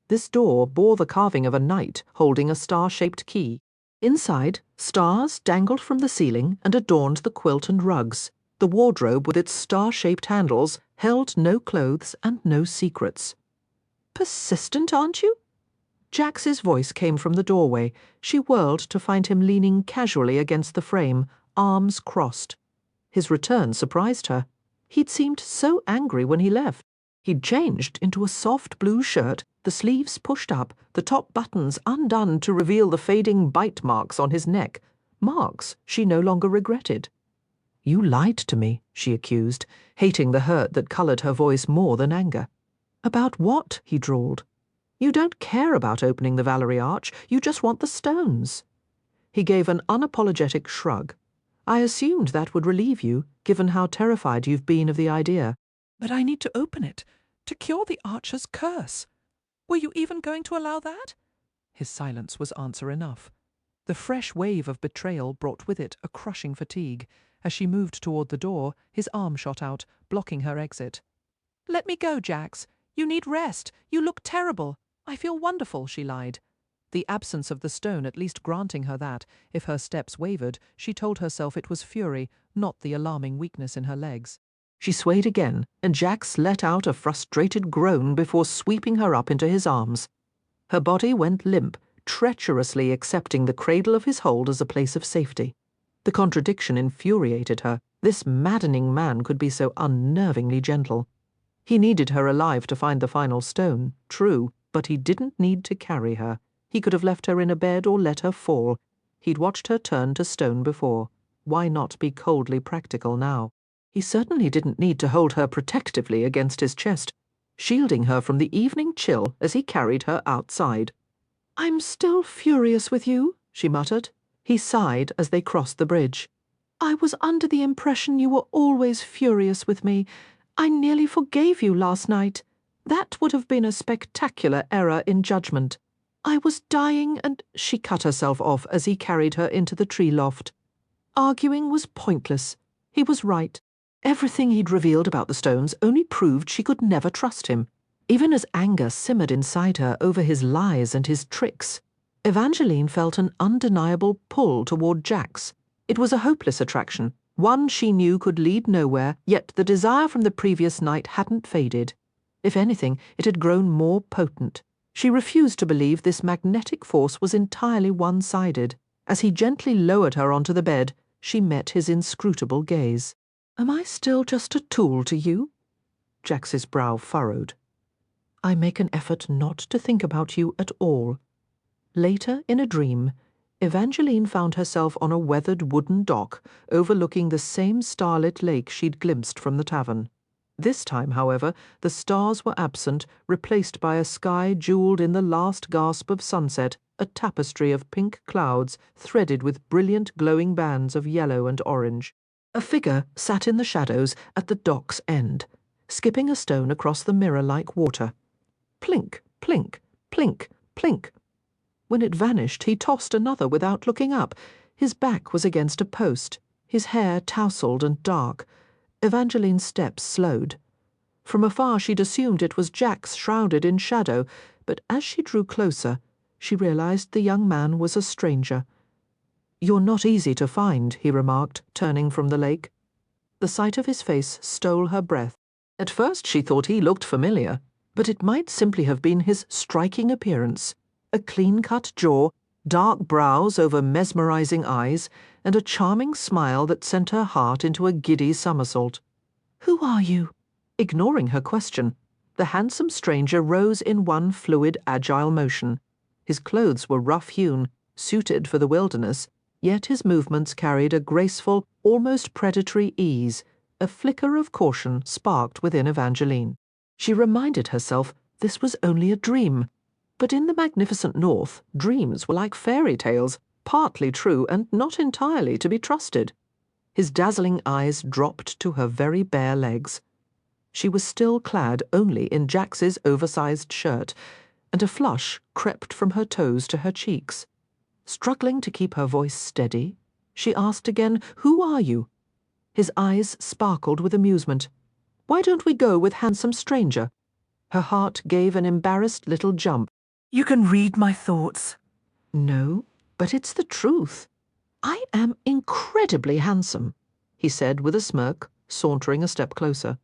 This door bore the carving of a knight holding a star-shaped key. Inside, stars dangled from the ceiling and adorned the quilt and rugs. The wardrobe with its star-shaped handles held no clothes and no secrets. "Persistent, aren't you?" Jax's voice came from the doorway. She whirled to find him leaning casually against the frame, arms crossed. His return surprised her. He'd seemed so angry when he left. He'd changed into a soft blue shirt, the sleeves pushed up, the top buttons undone to reveal the fading bite marks on his neck, marks she no longer regretted. "You lied to me," she accused, hating the hurt that coloured her voice more than anger. "About what?" he drawled. "You don't care about opening the Valerie Arch, you just want the stones." He gave an unapologetic shrug. "I assumed that would relieve you, given how terrified you've been of the idea." "But I need to open it, to cure the Archer's curse. Were you even going to allow that?" His silence was answer enough. The fresh wave of betrayal brought with it a crushing fatigue. As she moved toward the door, his arm shot out, blocking her exit. "Let me go, Jax. You need rest. You look terrible." "I feel wonderful," she lied. The absence of the stone at least granting her that, if her steps wavered, she told herself it was fury, not the alarming weakness in her legs. She swayed again, and Jax let out a frustrated groan before sweeping her up into his arms. Her body went limp, treacherously accepting the cradle of his hold as a place of safety. The contradiction infuriated her. This maddening man could be so unnervingly gentle. He needed her alive to find the final stone, true, but he didn't need to carry her. He could have left her in a bed or let her fall. He'd watched her turn to stone before. Why not be coldly practical now? He certainly didn't need to hold her protectively against his chest, shielding her from the evening chill as he carried her outside. "I'm still furious with you," she muttered. He sighed as they crossed the bridge. "I was under the impression you were always furious with me. I nearly forgave you last night. That would have been a spectacular error in judgment. I was dying and—" She cut herself off as he carried her into the tree loft. Arguing was pointless. He was right. Everything he'd revealed about the stones only proved she could never trust him. Even as anger simmered inside her over his lies and his tricks, Evangeline felt an undeniable pull toward Jax. It was a hopeless attraction, one she knew could lead nowhere, yet the desire from the previous night hadn't faded. If anything, it had grown more potent. She refused to believe this magnetic force was entirely one-sided. As he gently lowered her onto the bed, she met his inscrutable gaze. "Am I still just a tool to you?" Jax's brow furrowed. "I make an effort not to think about you at all." Later, in a dream, Evangeline found herself on a weathered wooden dock overlooking the same starlit lake she'd glimpsed from the tavern. This time, however, the stars were absent, replaced by a sky jewelled in the last gasp of sunset, a tapestry of pink clouds threaded with brilliant glowing bands of yellow and orange. A figure sat in the shadows at the dock's end, skipping a stone across the mirror-like water. Plink, plink, plink, plink. When it vanished, he tossed another without looking up. His back was against a post, his hair tousled and dark. Evangeline's steps slowed. From afar she'd assumed it was Jax shrouded in shadow, but as she drew closer, she realized the young man was a stranger. "You're not easy to find," he remarked, turning from the lake. The sight of his face stole her breath. At first she thought he looked familiar, but it might simply have been his striking appearance. A clean-cut jaw, dark brows over mesmerizing eyes, and a charming smile that sent her heart into a giddy somersault. "Who are you?" Ignoring her question, the handsome stranger rose in one fluid, agile motion. His clothes were rough-hewn, suited for the wilderness, yet his movements carried a graceful, almost predatory ease. A flicker of caution sparked within Evangeline. She reminded herself this was only a dream. But in the magnificent north, dreams were like fairy tales, partly true and not entirely to be trusted. His dazzling eyes dropped to her very bare legs. She was still clad only in Jax's oversized shirt, and a flush crept from her toes to her cheeks. Struggling to keep her voice steady, she asked again, "Who are you?" His eyes sparkled with amusement. "Why don't we go with handsome stranger?" Her heart gave an embarrassed little jump. You can read my thoughts. "No, but it's the truth. I am incredibly handsome," he said with a smirk, sauntering a step closer.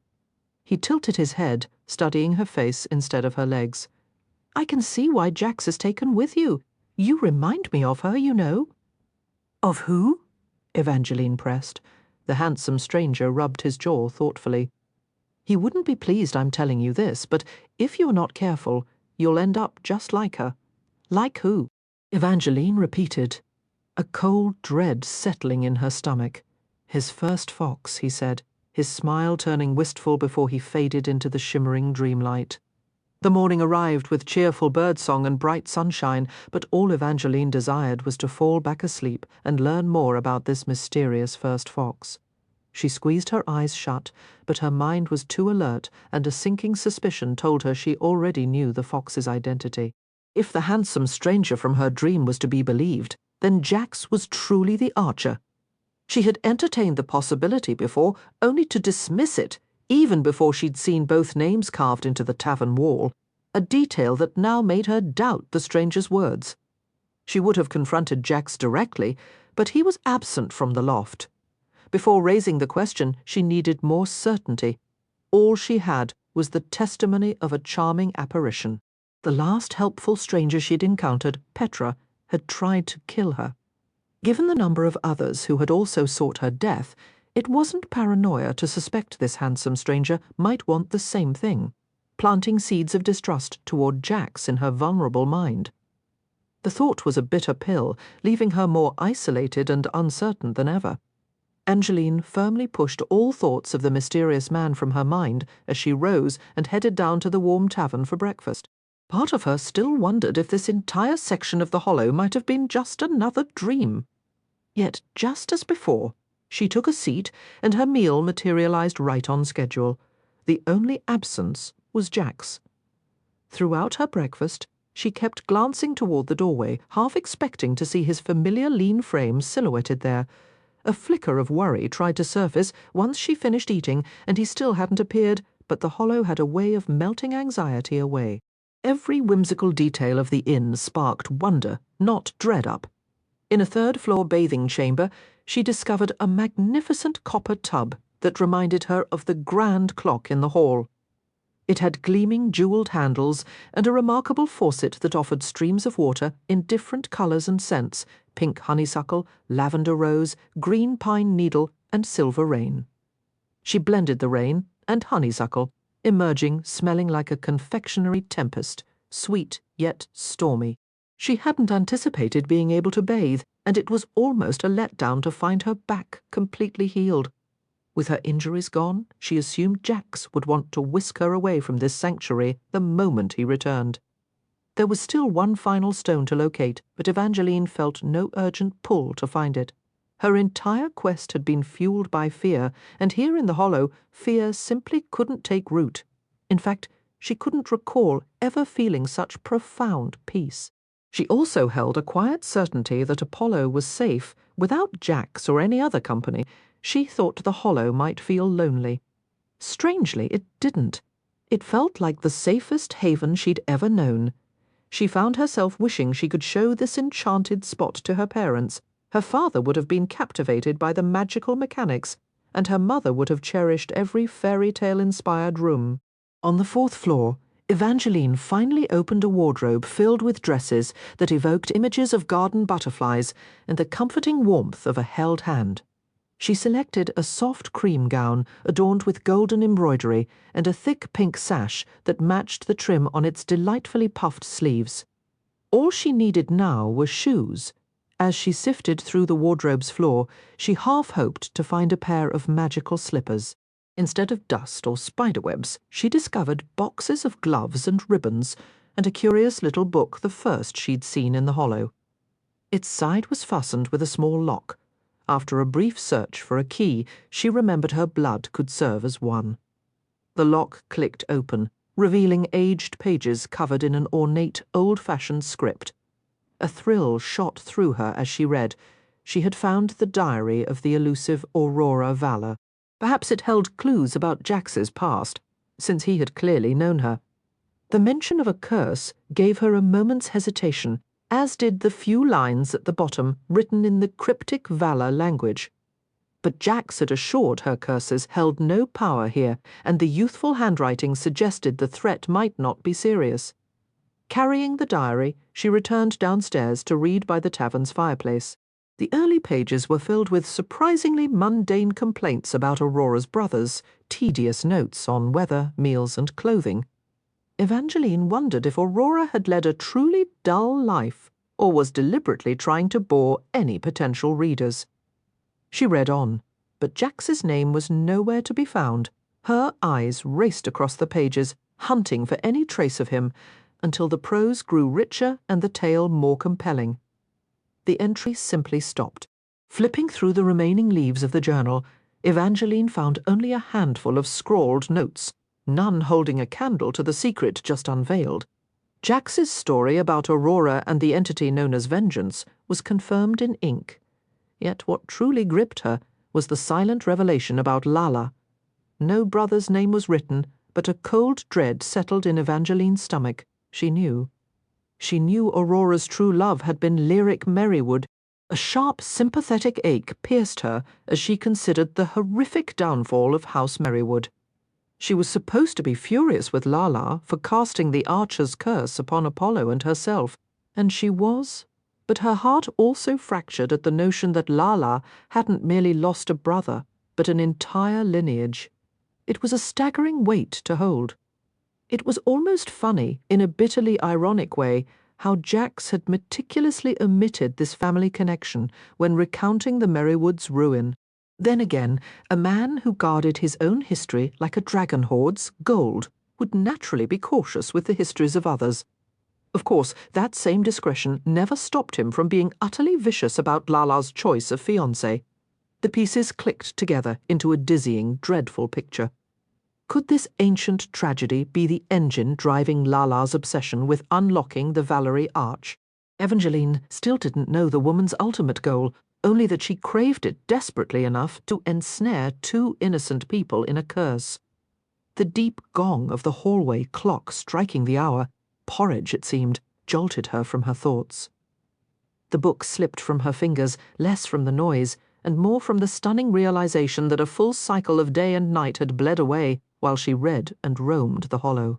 He tilted his head, studying her face instead of her legs. "I can see why Jax is taken with you. You remind me of her, you know." "Of who?" Evangeline pressed. The handsome stranger rubbed his jaw thoughtfully. "He wouldn't be pleased I'm telling you this, but if you're not careful, you'll end up just like her." "Like who?" Evangeline repeated, a cold dread settling in her stomach. "His first fox," he said, his smile turning wistful before he faded into the shimmering dreamlight. The morning arrived with cheerful birdsong and bright sunshine, but all Evangeline desired was to fall back asleep and learn more about this mysterious first fox. She squeezed her eyes shut, but her mind was too alert, and a sinking suspicion told her she already knew the fox's identity. If the handsome stranger from her dream was to be believed, then Jax was truly the archer. She had entertained the possibility before, only to dismiss it, even before she'd seen both names carved into the tavern wall, a detail that now made her doubt the stranger's words. She would have confronted Jax directly, but he was absent from the loft. Before raising the question, she needed more certainty. All she had was the testimony of a charming apparition. The last helpful stranger she'd encountered, Petra, had tried to kill her. Given the number of others who had also sought her death, it wasn't paranoia to suspect this handsome stranger might want the same thing, planting seeds of distrust toward Jax in her vulnerable mind. The thought was a bitter pill, leaving her more isolated and uncertain than ever. Angeline firmly pushed all thoughts of the mysterious man from her mind as she rose and headed down to the warm tavern for breakfast. Part of her still wondered if this entire section of the hollow might have been just another dream. Yet, just as before, she took a seat and her meal materialized right on schedule. The only absence was Jax. Throughout her breakfast, she kept glancing toward the doorway, half expecting to see his familiar lean frame silhouetted there. A flicker of worry tried to surface once she finished eating, and he still hadn't appeared, but the hollow had a way of melting anxiety away. Every whimsical detail of the inn sparked wonder, not dread up. In a third-floor bathing chamber, she discovered a magnificent copper tub that reminded her of the grand clock in the hall. It had gleaming jeweled handles and a remarkable faucet that offered streams of water in different colors and scents: pink honeysuckle, lavender rose, green pine needle, and silver rain. She blended the rain and honeysuckle, emerging smelling like a confectionery tempest, sweet yet stormy. She hadn't anticipated being able to bathe, and it was almost a letdown to find her back completely healed. With her injuries gone, she assumed Jax would want to whisk her away from this sanctuary the moment he returned. There was still one final stone to locate, but Evangeline felt no urgent pull to find it. Her entire quest had been fueled by fear, and here in the hollow, fear simply couldn't take root. In fact, she couldn't recall ever feeling such profound peace. She also held a quiet certainty that Apollo was safe without Jax or any other company. She thought the hollow might feel lonely. Strangely, it didn't. It felt like the safest haven she'd ever known. She found herself wishing she could show this enchanted spot to her parents. Her father would have been captivated by the magical mechanics, and her mother would have cherished every fairy tale-inspired room. On the 4th floor, Evangeline finally opened a wardrobe filled with dresses that evoked images of garden butterflies and the comforting warmth of a held hand. She selected a soft cream gown adorned with golden embroidery and a thick pink sash that matched the trim on its delightfully puffed sleeves. All she needed now were shoes. As she sifted through the wardrobe's floor, she half hoped to find a pair of magical slippers. Instead of dust or spiderwebs, she discovered boxes of gloves and ribbons and a curious little book, the first she'd seen in the hollow. Its side was fastened with a small lock. After a brief search for a key, she remembered her blood could serve as one. The lock clicked open, revealing aged pages covered in an ornate, old-fashioned script. A thrill shot through her as she read. She had found the diary of the elusive Aurora Valor. Perhaps it held clues about Jax's past, since he had clearly known her. The mention of a curse gave her a moment's hesitation, as did the few lines at the bottom written in the cryptic Valor language. But Jax had assured her curses held no power here, and the youthful handwriting suggested the threat might not be serious. Carrying the diary, she returned downstairs to read by the tavern's fireplace. The early pages were filled with surprisingly mundane complaints about Aurora's brothers, tedious notes on weather, meals, and clothing. Evangeline wondered if Aurora had led a truly dull life, or was deliberately trying to bore any potential readers. She read on, but Jax's name was nowhere to be found. Her eyes raced across the pages, hunting for any trace of him, until the prose grew richer and the tale more compelling. The entry simply stopped. Flipping through the remaining leaves of the journal, Evangeline found only a handful of scrawled notes, none holding a candle to the secret just unveiled. Jax's story about Aurora and the entity known as Vengeance was confirmed in ink. Yet what truly gripped her was the silent revelation about Lala. No brother's name was written, but a cold dread settled in Evangeline's stomach. She knew. She knew Aurora's true love had been lyric Merrywood. A sharp, sympathetic ache pierced her as she considered the horrific downfall of House Merrywood. She was supposed to be furious with Lala for casting the archer's curse upon Apollo and herself, and she was, but her heart also fractured at the notion that Lala hadn't merely lost a brother, but an entire lineage. It was a staggering weight to hold. It was almost funny, in a bitterly ironic way, how Jax had meticulously omitted this family connection when recounting the Merrywoods' ruin. Then again, a man who guarded his own history like a dragon hoard's gold would naturally be cautious with the histories of others. Of course, that same discretion never stopped him from being utterly vicious about Lala's choice of fiancé. The pieces clicked together into a dizzying, dreadful picture. Could this ancient tragedy be the engine driving Lala's obsession with unlocking the Valerie Arch? Evangeline still didn't know the woman's ultimate goal, only that she craved it desperately enough to ensnare two innocent people in a curse. The deep gong of the hallway clock striking the hour, porridge it seemed, jolted her from her thoughts. The book slipped from her fingers, less from the noise, and more from the stunning realization that a full cycle of day and night had bled away while she read and roamed the hollow.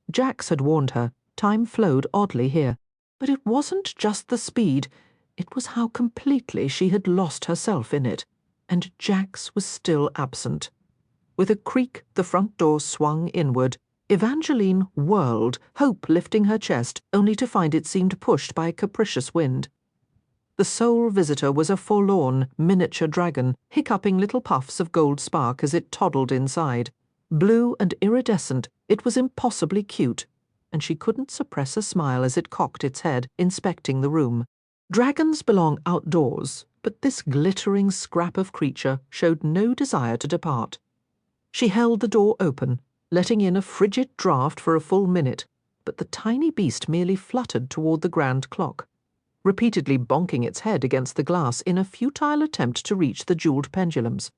Jax had warned her, time flowed oddly here, but it wasn't just the speed, it was how completely she had lost herself in it, and Jax was still absent. With a creak, the front door swung inward. Evangeline whirled, hope lifting her chest, only to find it seemed pushed by a capricious wind. The sole visitor was a forlorn, miniature dragon, hiccuping little puffs of gold spark as it toddled inside. Blue and iridescent, it was impossibly cute, and she couldn't suppress a smile as it cocked its head, inspecting the room. Dragons belong outdoors, but this glittering scrap of creature showed no desire to depart. She held the door open, letting in a frigid draught for a full minute, but the tiny beast merely fluttered toward the grand clock, repeatedly bonking its head against the glass in a futile attempt to reach the jewelled pendulums.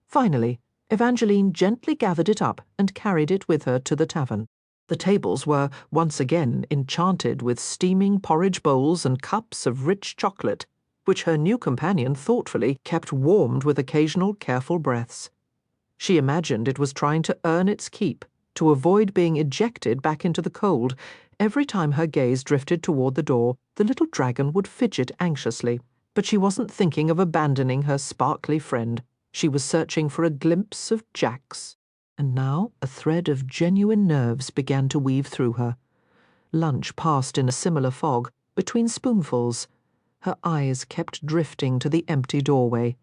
Finally, Evangeline gently gathered it up and carried it with her to the tavern. The tables were once again enchanted with steaming porridge bowls and cups of rich chocolate, which her new companion thoughtfully kept warmed with occasional careful breaths. She imagined it was trying to earn its keep, to avoid being ejected back into the cold. Every time her gaze drifted toward the door, the little dragon would fidget anxiously, but she wasn't thinking of abandoning her sparkly friend. She was searching for a glimpse of Jax. And now a thread of genuine nerves began to weave through her. Lunch passed in a similar fog, between spoonfuls. Her eyes kept drifting to the empty doorway.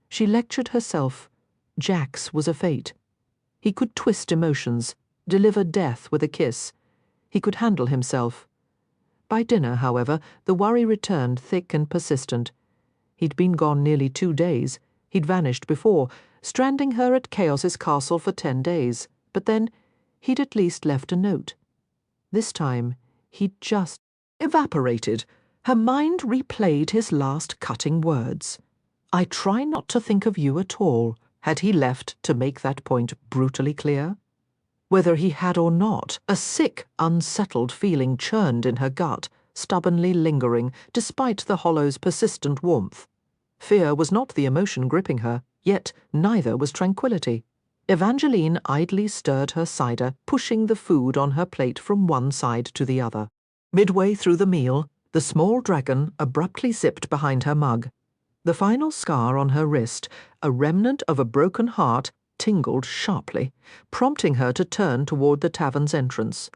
She lectured herself. Jax was a fate. He could twist emotions, deliver death with a kiss. He could handle himself. By dinner, however, the worry returned thick and persistent. He'd been gone nearly 2 days. He'd vanished before, stranding her at Chaos's castle for 10 days, but then he'd at least left a note. This time, he'd just evaporated. Her mind replayed his last cutting words. "I try not to think of you at all." Had he left to make that point brutally clear? Whether he had or not, a sick, unsettled feeling churned in her gut, stubbornly lingering, despite the hollow's persistent warmth. Fear was not the emotion gripping her, yet neither was tranquility. Evangeline idly stirred her cider, pushing the food on her plate from one side to the other. Midway through the meal, the small dragon abruptly zipped behind her mug. The final scar on her wrist, a remnant of a broken heart, tingled sharply, prompting her to turn toward the tavern's entrance.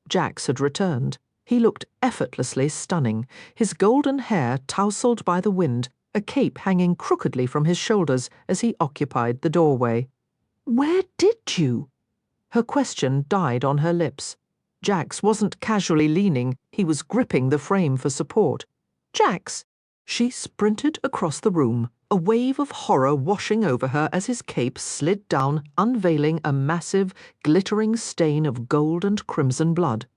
Jax had returned. He looked effortlessly stunning, his golden hair tousled by the wind, a cape hanging crookedly from his shoulders as he occupied the doorway. "Where did you?" Her question died on her lips. Jax wasn't casually leaning, he was gripping the frame for support. "Jax!" She sprinted across the room, a wave of horror washing over her as his cape slid down, unveiling a massive, glittering stain of gold and crimson blood.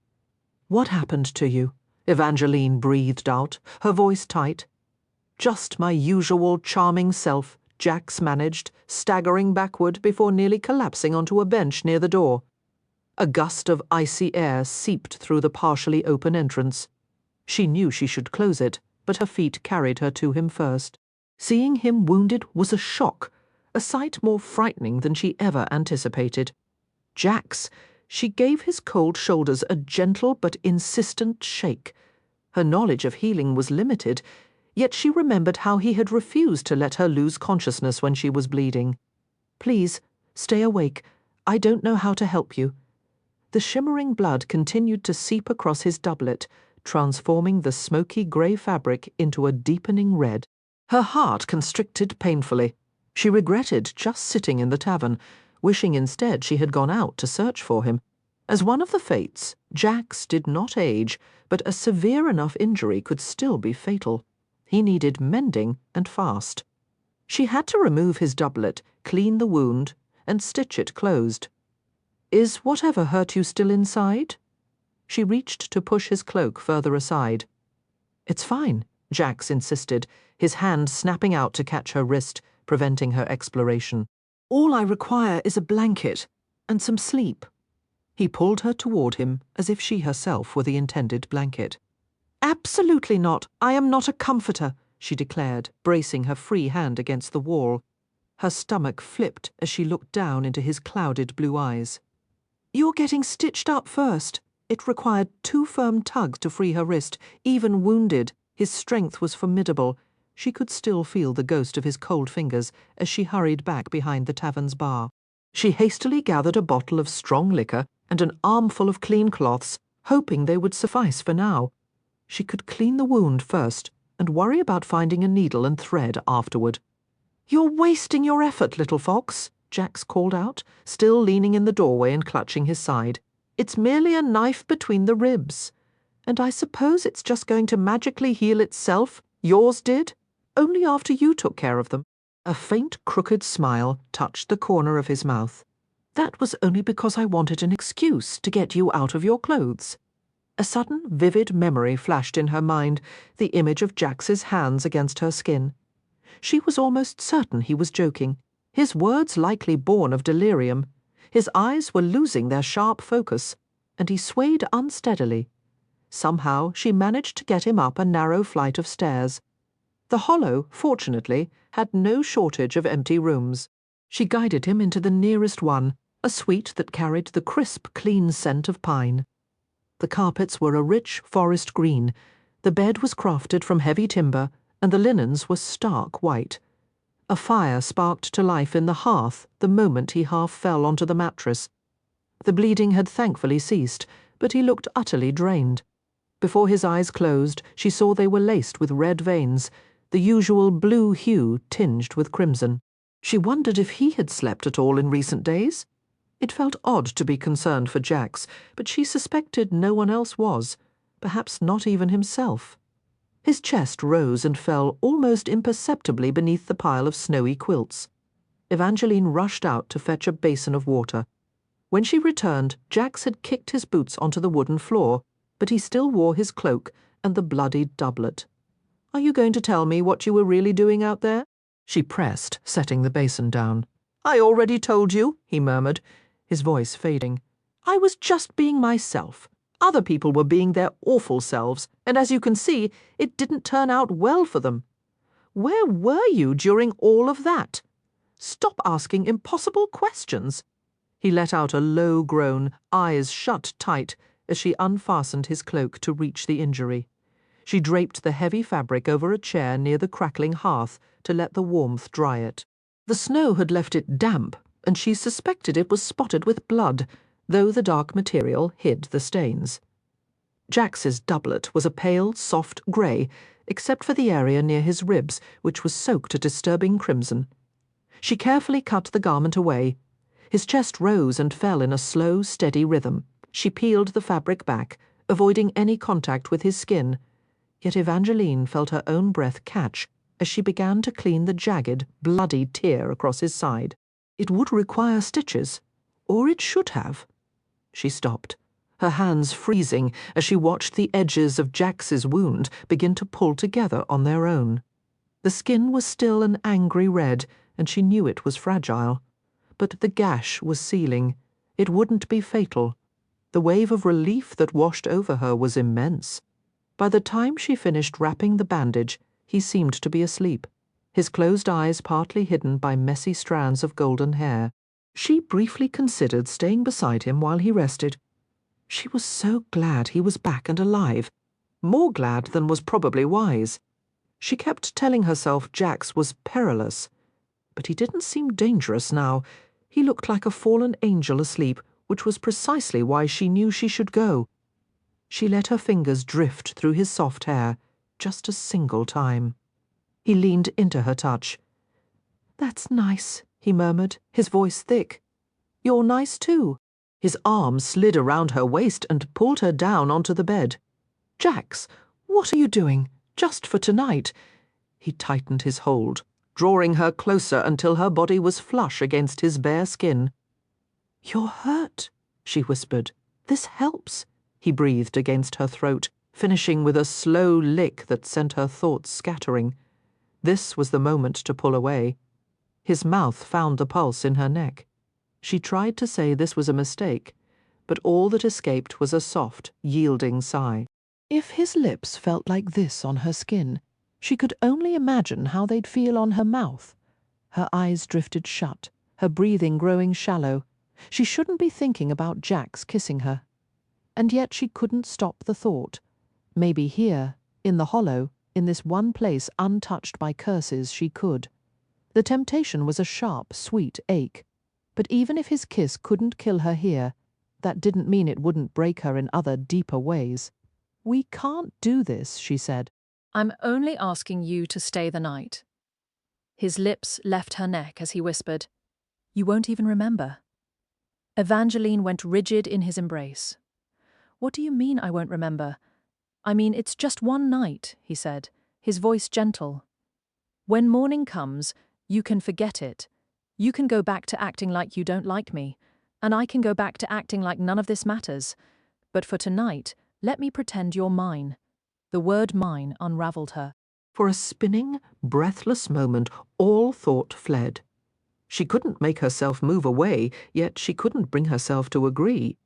"What happened to you?" Evangeline breathed out, her voice tight. "Just my usual charming self," Jax managed, staggering backward before nearly collapsing onto a bench near the door. A gust of icy air seeped through the partially open entrance. She knew she should close it, but her feet carried her to him first. Seeing him wounded was a shock, a sight more frightening than she ever anticipated. Jax! She gave his cold shoulders a gentle but insistent shake. Her knowledge of healing was limited, yet she remembered how he had refused to let her lose consciousness when she was bleeding. "Please, stay awake. I don't know how to help you." The shimmering blood continued to seep across his doublet, transforming the smoky grey fabric into a deepening red. Her heart constricted painfully. She regretted just sitting in the tavern, wishing instead she had gone out to search for him. As one of the fates, Jax did not age, but a severe enough injury could still be fatal. He needed mending and fast. She had to remove his doublet, clean the wound, and stitch it closed. "Is whatever hurt you still inside?" She reached to push his cloak further aside. "It's fine," Jax insisted, his hand snapping out to catch her wrist, preventing her exploration. "All I require is a blanket and some sleep." He pulled her toward him as if she herself were the intended blanket. "Absolutely not. I am not a comforter," she declared, bracing her free hand against the wall. Her stomach flipped as she looked down into his clouded blue eyes. "You're getting stitched up first." It required 2 firm tugs to free her wrist. Even wounded, his strength was formidable. She could still feel the ghost of his cold fingers as she hurried back behind the tavern's bar. She hastily gathered a bottle of strong liquor and an armful of clean cloths, hoping they would suffice for now. She could clean the wound first and worry about finding a needle and thread afterward. "You're wasting your effort, little fox," Jax called out, still leaning in the doorway and clutching his side. "It's merely a knife between the ribs. And I suppose it's just going to magically heal itself. Yours did, only after you took care of them." A faint, crooked smile touched the corner of his mouth. That was only because I wanted an excuse to get you out of your clothes. A sudden, vivid memory flashed in her mind, the image of Jax's hands against her skin. She was almost certain he was joking, his words likely born of delirium. His eyes were losing their sharp focus, and he swayed unsteadily. Somehow she managed to get him up a narrow flight of stairs. The hollow, fortunately, had no shortage of empty rooms. She guided him into the nearest one, a suite that carried the crisp, clean scent of pine. The carpets were a rich forest green, the bed was crafted from heavy timber, and the linens were stark white. A fire sparked to life in the hearth the moment he half fell onto the mattress. The bleeding had thankfully ceased, but he looked utterly drained. Before his eyes closed, she saw they were laced with red veins, the usual blue hue tinged with crimson. She wondered if he had slept at all in recent days. It felt odd to be concerned for Jax, but she suspected no one else was, perhaps not even himself. His chest rose and fell almost imperceptibly beneath the pile of snowy quilts. Evangeline rushed out to fetch a basin of water. When she returned, Jax had kicked his boots onto the wooden floor, but he still wore his cloak and the bloodied doublet. "Are you going to tell me what you were really doing out there?" she pressed, setting the basin down. "I already told you," he murmured, his voice fading. "I was just being myself. Other people were being their awful selves, and as you can see, it didn't turn out well for them. Where were you during all of that? Stop asking impossible questions." He let out a low groan, eyes shut tight, as she unfastened his cloak to reach the injury. She draped the heavy fabric over a chair near the crackling hearth to let the warmth dry it. The snow had left it damp, and she suspected it was spotted with blood, though the dark material hid the stains. Jax's doublet was a pale, soft grey, except for the area near his ribs, which was soaked a disturbing crimson. She carefully cut the garment away. His chest rose and fell in a slow, steady rhythm. She peeled the fabric back, avoiding any contact with his skin, yet Evangeline felt her own breath catch as she began to clean the jagged, bloody tear across his side. It would require stitches, or it should have. She stopped, her hands freezing as she watched the edges of Jax's wound begin to pull together on their own. The skin was still an angry red, and she knew it was fragile. But the gash was sealing. It wouldn't be fatal. The wave of relief that washed over her was immense. By the time she finished wrapping the bandage, he seemed to be asleep, his closed eyes partly hidden by messy strands of golden hair. She briefly considered staying beside him while he rested. She was so glad he was back and alive, more glad than was probably wise. She kept telling herself Jax was perilous, but he didn't seem dangerous now. He looked like a fallen angel asleep, which was precisely why she knew she should go. She let her fingers drift through his soft hair, just a single time. He leaned into her touch. "That's nice," he murmured, his voice thick. "You're nice too." His arm slid around her waist and pulled her down onto the bed. "Jax, what are you doing? Just for tonight?" He tightened his hold, drawing her closer until her body was flush against his bare skin. "You're hurt," she whispered. "This helps." He breathed against her throat, finishing with a slow lick that sent her thoughts scattering. This was the moment to pull away. His mouth found the pulse in her neck. She tried to say this was a mistake, but all that escaped was a soft, yielding sigh. If his lips felt like this on her skin, she could only imagine how they'd feel on her mouth. Her eyes drifted shut, her breathing growing shallow. She shouldn't be thinking about Jax kissing her. And yet she couldn't stop the thought. Maybe here, in the hollow, in this one place untouched by curses, she could. The temptation was a sharp, sweet ache. But even if his kiss couldn't kill her here, that didn't mean it wouldn't break her in other, deeper ways. "We can't do this," she said. "I'm only asking you to stay the night." His lips left her neck as he whispered, "You won't even remember." Evangeline went rigid in his embrace. "What do you mean I won't remember?" "I mean, it's just one night," he said, his voice gentle. "When morning comes, you can forget it. You can go back to acting like you don't like me. and I can go back to acting like none of this matters. But for tonight, let me pretend you're mine." The word mine unraveled her. For a spinning, breathless moment, all thought fled. She couldn't make herself move away, yet she couldn't bring herself to agree.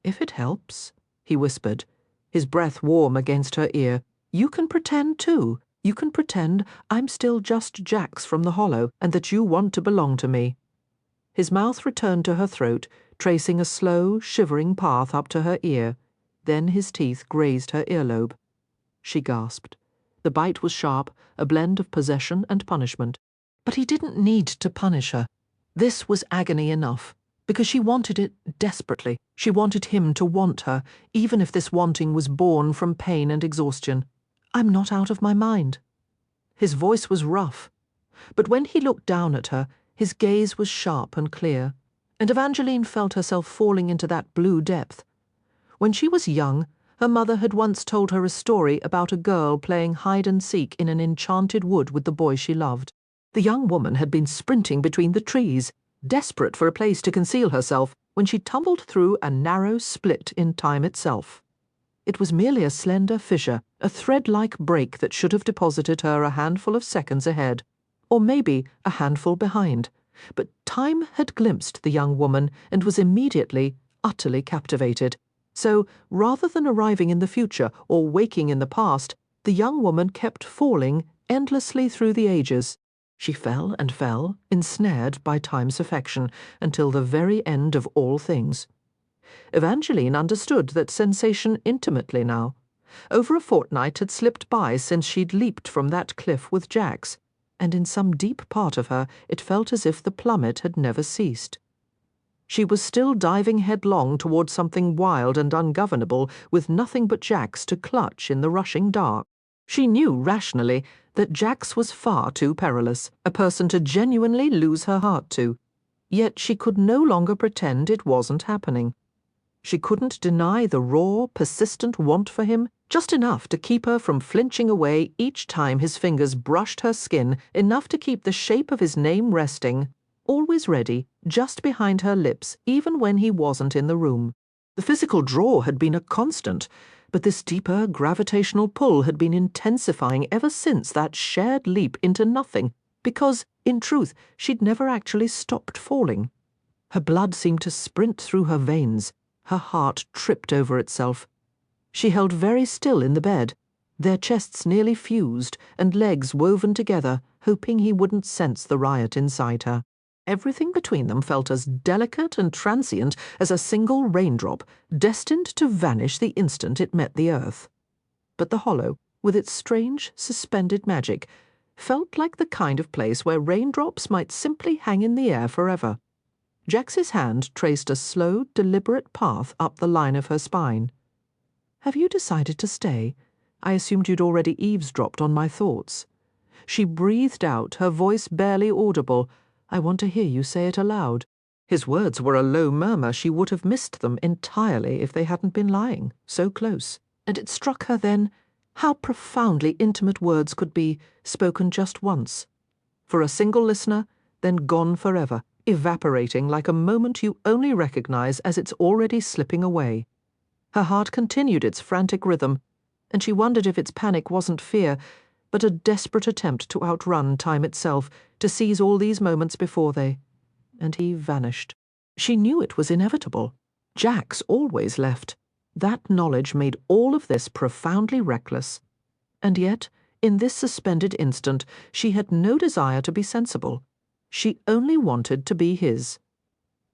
"If it helps," he whispered, his breath warm against her ear, "you can pretend too. You can pretend I'm still just Jax from the Hollow and that you want to belong to me." His mouth returned to her throat, tracing a slow, shivering path up to her ear. Then his teeth grazed her earlobe. She gasped. The bite was sharp, a blend of possession and punishment. But he didn't need to punish her. This was agony enough, because she wanted it desperately. She wanted him to want her, even if this wanting was born from pain and exhaustion. "I'm not out of my mind." His voice was rough, but when he looked down at her, his gaze was sharp and clear, and Evangeline felt herself falling into that blue depth. When she was young, her mother had once told her a story about a girl playing hide-and-seek in an enchanted wood with the boy she loved. The young woman had been sprinting between the trees, desperate for a place to conceal herself, when she tumbled through a narrow split in time itself. It was merely a slender fissure, a thread-like break that should have deposited her a handful of seconds ahead, or maybe a handful behind. But time had glimpsed the young woman and was immediately, utterly captivated. So, rather than arriving in the future or waking in the past, the young woman kept falling endlessly through the ages. She fell and fell, ensnared by time's affection, until the very end of all things. Evangeline understood that sensation intimately now. Over a fortnight had slipped by since she'd leaped from that cliff with Jax, and in some deep part of her it felt as if the plummet had never ceased. She was still diving headlong toward something wild and ungovernable, with nothing but Jax to clutch in the rushing dark. She knew rationally that Jax was far too perilous, a person to genuinely lose her heart to. Yet she could no longer pretend it wasn't happening. She couldn't deny the raw, persistent want for him, just enough to keep her from flinching away each time his fingers brushed her skin, enough to keep the shape of his name resting, always ready, just behind her lips, even when he wasn't in the room. The physical draw had been a constant, but this deeper gravitational pull had been intensifying ever since that shared leap into nothing, because, in truth, she'd never actually stopped falling. Her blood seemed to sprint through her veins. Her heart tripped over itself. She held very still in the bed, their chests nearly fused and legs woven together, hoping he wouldn't sense the riot inside her. Everything between them felt as delicate and transient as a single raindrop, destined to vanish the instant it met the earth. But the Hollow, with its strange, suspended magic, felt like the kind of place where raindrops might simply hang in the air forever. Jax's hand traced a slow, deliberate path up the line of her spine. "Have you decided to stay? I assumed you'd already eavesdropped on my thoughts." She breathed out, her voice barely audible. "I want to hear you say it aloud." His words were a low murmur. She would have missed them entirely if they hadn't been lying, so close. And it struck her then how profoundly intimate words could be, spoken just once. For a single listener, then gone forever, evaporating like a moment you only recognize as it's already slipping away. Her heart continued its frantic rhythm, and she wondered if its panic wasn't fear, but a desperate attempt to outrun time itself, to seize all these moments before they. And he vanished. She knew it was inevitable. Jax always left. That knowledge made all of this profoundly reckless. And yet, in this suspended instant, she had no desire to be sensible. She only wanted to be his.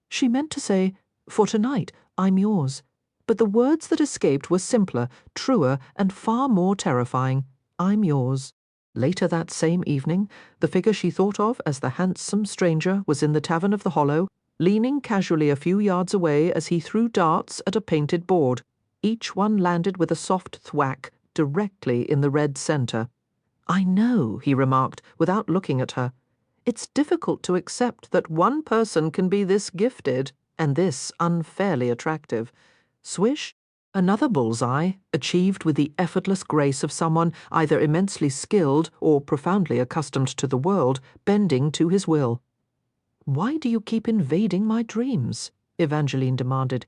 She meant to say, "For tonight, I'm yours." But the words that escaped were simpler, truer, and far more terrifying. "I'm yours." Later that same evening, the figure she thought of as the handsome stranger was in the Tavern of the Hollow, leaning casually a few yards away as he threw darts at a painted board. Each one landed with a soft thwack directly in the red center. "I know," he remarked, without looking at her. "It's difficult to accept that one person can be this gifted and this unfairly attractive. Swish, another bullseye, achieved with the effortless grace of someone either immensely skilled or profoundly accustomed to the world, bending to his will. Why do you keep invading my dreams?" Evangeline demanded.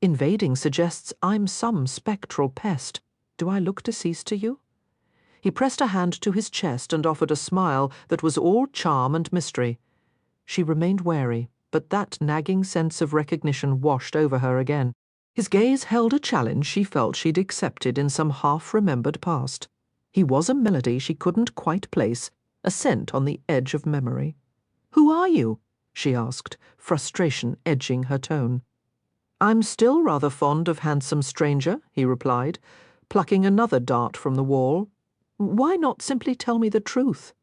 Invading suggests I'm some spectral pest. Do I look deceased to you? He pressed a hand to his chest and offered a smile that was all charm and mystery. She remained wary, but that nagging sense of recognition washed over her again. His gaze held a challenge she felt she'd accepted in some half-remembered past. He was a melody she couldn't quite place, a scent on the edge of memory. "Who are you?" she asked, frustration edging her tone. "I'm still rather fond of handsome stranger," he replied, plucking another dart from the wall. "Why not simply tell me the truth?"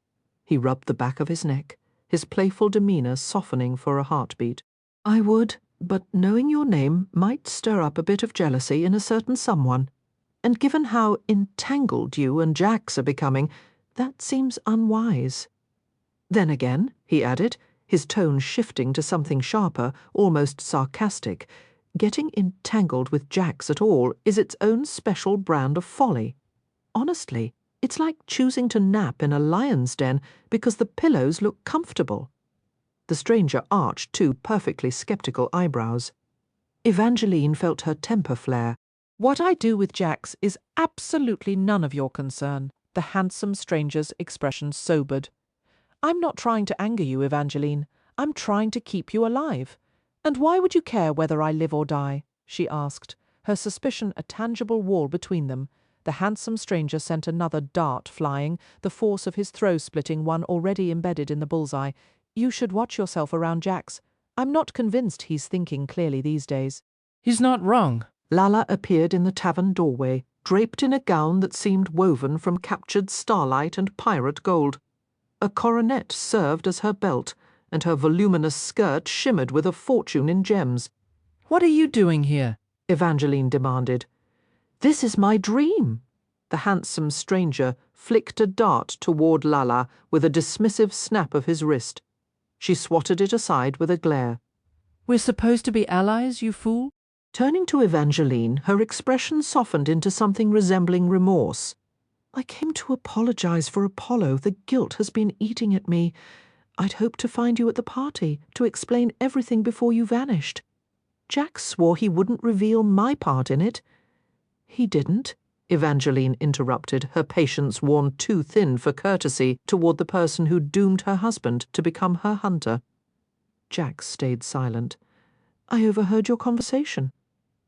He rubbed the back of his neck, his playful demeanour softening for a heartbeat. "I would, but knowing your name might stir up a bit of jealousy in a certain someone. And given how entangled you and Jax are becoming, that seems unwise. Then again," he added, his tone shifting to something sharper, almost sarcastic, "getting entangled with Jax at all is its own special brand of folly. Honestly, it's like choosing to nap in a lion's den because the pillows look comfortable." The stranger arched two perfectly sceptical eyebrows. Evangeline felt her temper flare. "What I do with Jax is absolutely none of your concern." The handsome stranger's expression sobered. "I'm not trying to anger you, Evangeline. I'm trying to keep you alive. And why would you care whether I live or die?" she asked, her suspicion a tangible wall between them. The handsome stranger sent another dart flying, the force of his throw splitting one already embedded in the bullseye. "You should watch yourself around Jax. I'm not convinced he's thinking clearly these days." "He's not wrong." Lala appeared in the tavern doorway, draped in a gown that seemed woven from captured starlight and pirate gold. A coronet served as her belt, and her voluminous skirt shimmered with a fortune in gems. "What are you doing here?" Evangeline demanded. "This is my dream." The handsome stranger flicked a dart toward Lala with a dismissive snap of his wrist. She swatted it aside with a glare. "We're supposed to be allies, you fool?" Turning to Evangeline, her expression softened into something resembling remorse. "I came to apologize for Apollo. The guilt has been eating at me. I'd hoped to find you at the party, to explain everything before you vanished. Jax swore he wouldn't reveal my part in it." "He didn't," Evangeline interrupted, her patience worn too thin for courtesy toward the person who doomed her husband to become her hunter. Jax stayed silent. "I overheard your conversation."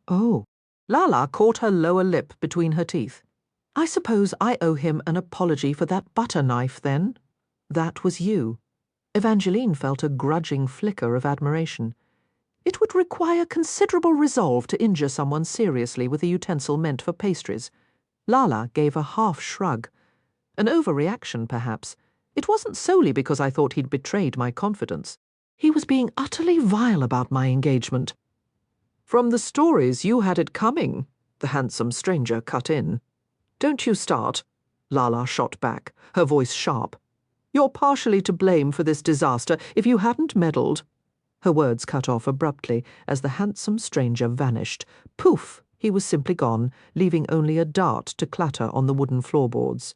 "Oh." Lala caught her lower lip between her teeth. "I suppose I owe him an apology for that butter knife, then?" "That was you." Evangeline felt a grudging flicker of admiration. "It would require considerable resolve to injure someone seriously with a utensil meant for pastries." Lala gave a half shrug. "An overreaction, perhaps. It wasn't solely because I thought he'd betrayed my confidence. He was being utterly vile about my engagement." "From the stories you had it coming," the handsome stranger cut in. "Don't you start," Lala shot back, her voice sharp. "You're partially to blame for this disaster. If you hadn't meddled—" Her words cut off abruptly as the handsome stranger vanished. Poof! He was simply gone, leaving only a dart to clatter on the wooden floorboards.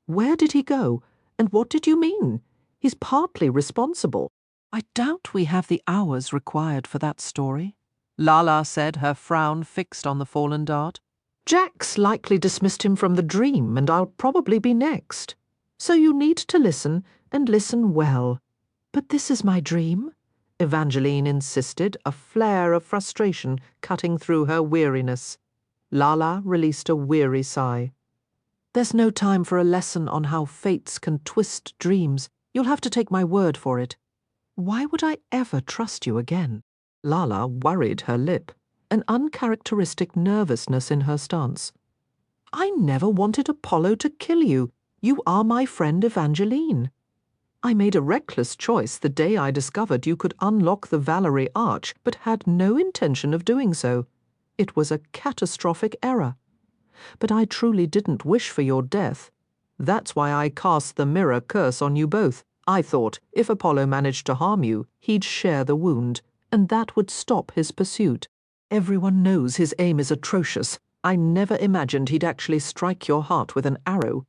"Where did he go? And what did you mean? He's partly responsible." "I doubt we have the hours required for that story," Lala said, her frown fixed on the fallen dart. "Jax likely dismissed him from the dream, and I'll probably be next. So you need to listen, and listen well." "But this is my dream," Evangeline insisted, a flare of frustration cutting through her weariness. Lala released a weary sigh. "There's no time for a lesson on how fates can twist dreams. You'll have to take my word for it." "Why would I ever trust you again?" Lala worried her lip, an uncharacteristic nervousness in her stance. "I never wanted Apollo to kill you. You are my friend Evangeline. I made a reckless choice the day I discovered you could unlock the Valerie Arch, but had no intention of doing so. It was a catastrophic error. But I truly didn't wish for your death. That's why I cast the mirror curse on you both. I thought if Apollo managed to harm you, he'd share the wound, and that would stop his pursuit. Everyone knows his aim is atrocious. I never imagined he'd actually strike your heart with an arrow."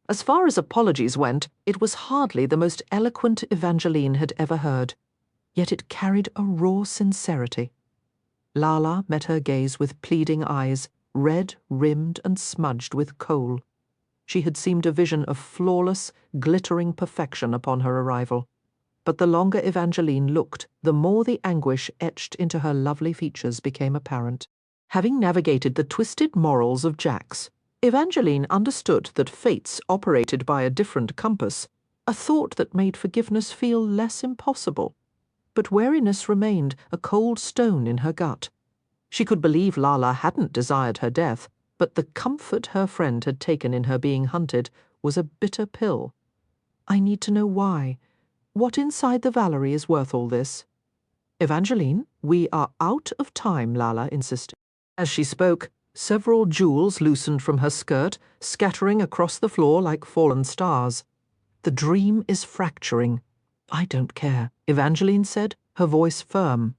As far as apologies went, it was hardly the most eloquent Evangeline had ever heard. yet it carried a raw sincerity. Lala met her gaze with pleading eyes, red, rimmed and smudged with kohl. She had seemed a vision of flawless, glittering perfection upon her arrival. But the longer Evangeline looked, the more the anguish etched into her lovely features became apparent. Having navigated the twisted morals of Jax, Evangeline understood that fates operated by a different compass, a thought that made forgiveness feel less impossible. But wariness remained a cold stone in her gut. She could believe Lala hadn't desired her death, but the comfort her friend had taken in her being hunted was a bitter pill. I need to know why. What inside the Valerie is worth all this? Evangeline, we are out of time, Lala insisted. As she spoke, several jewels loosened from her skirt, scattering across the floor like fallen stars. The dream is fracturing. I don't care, Evangeline said, her voice firm.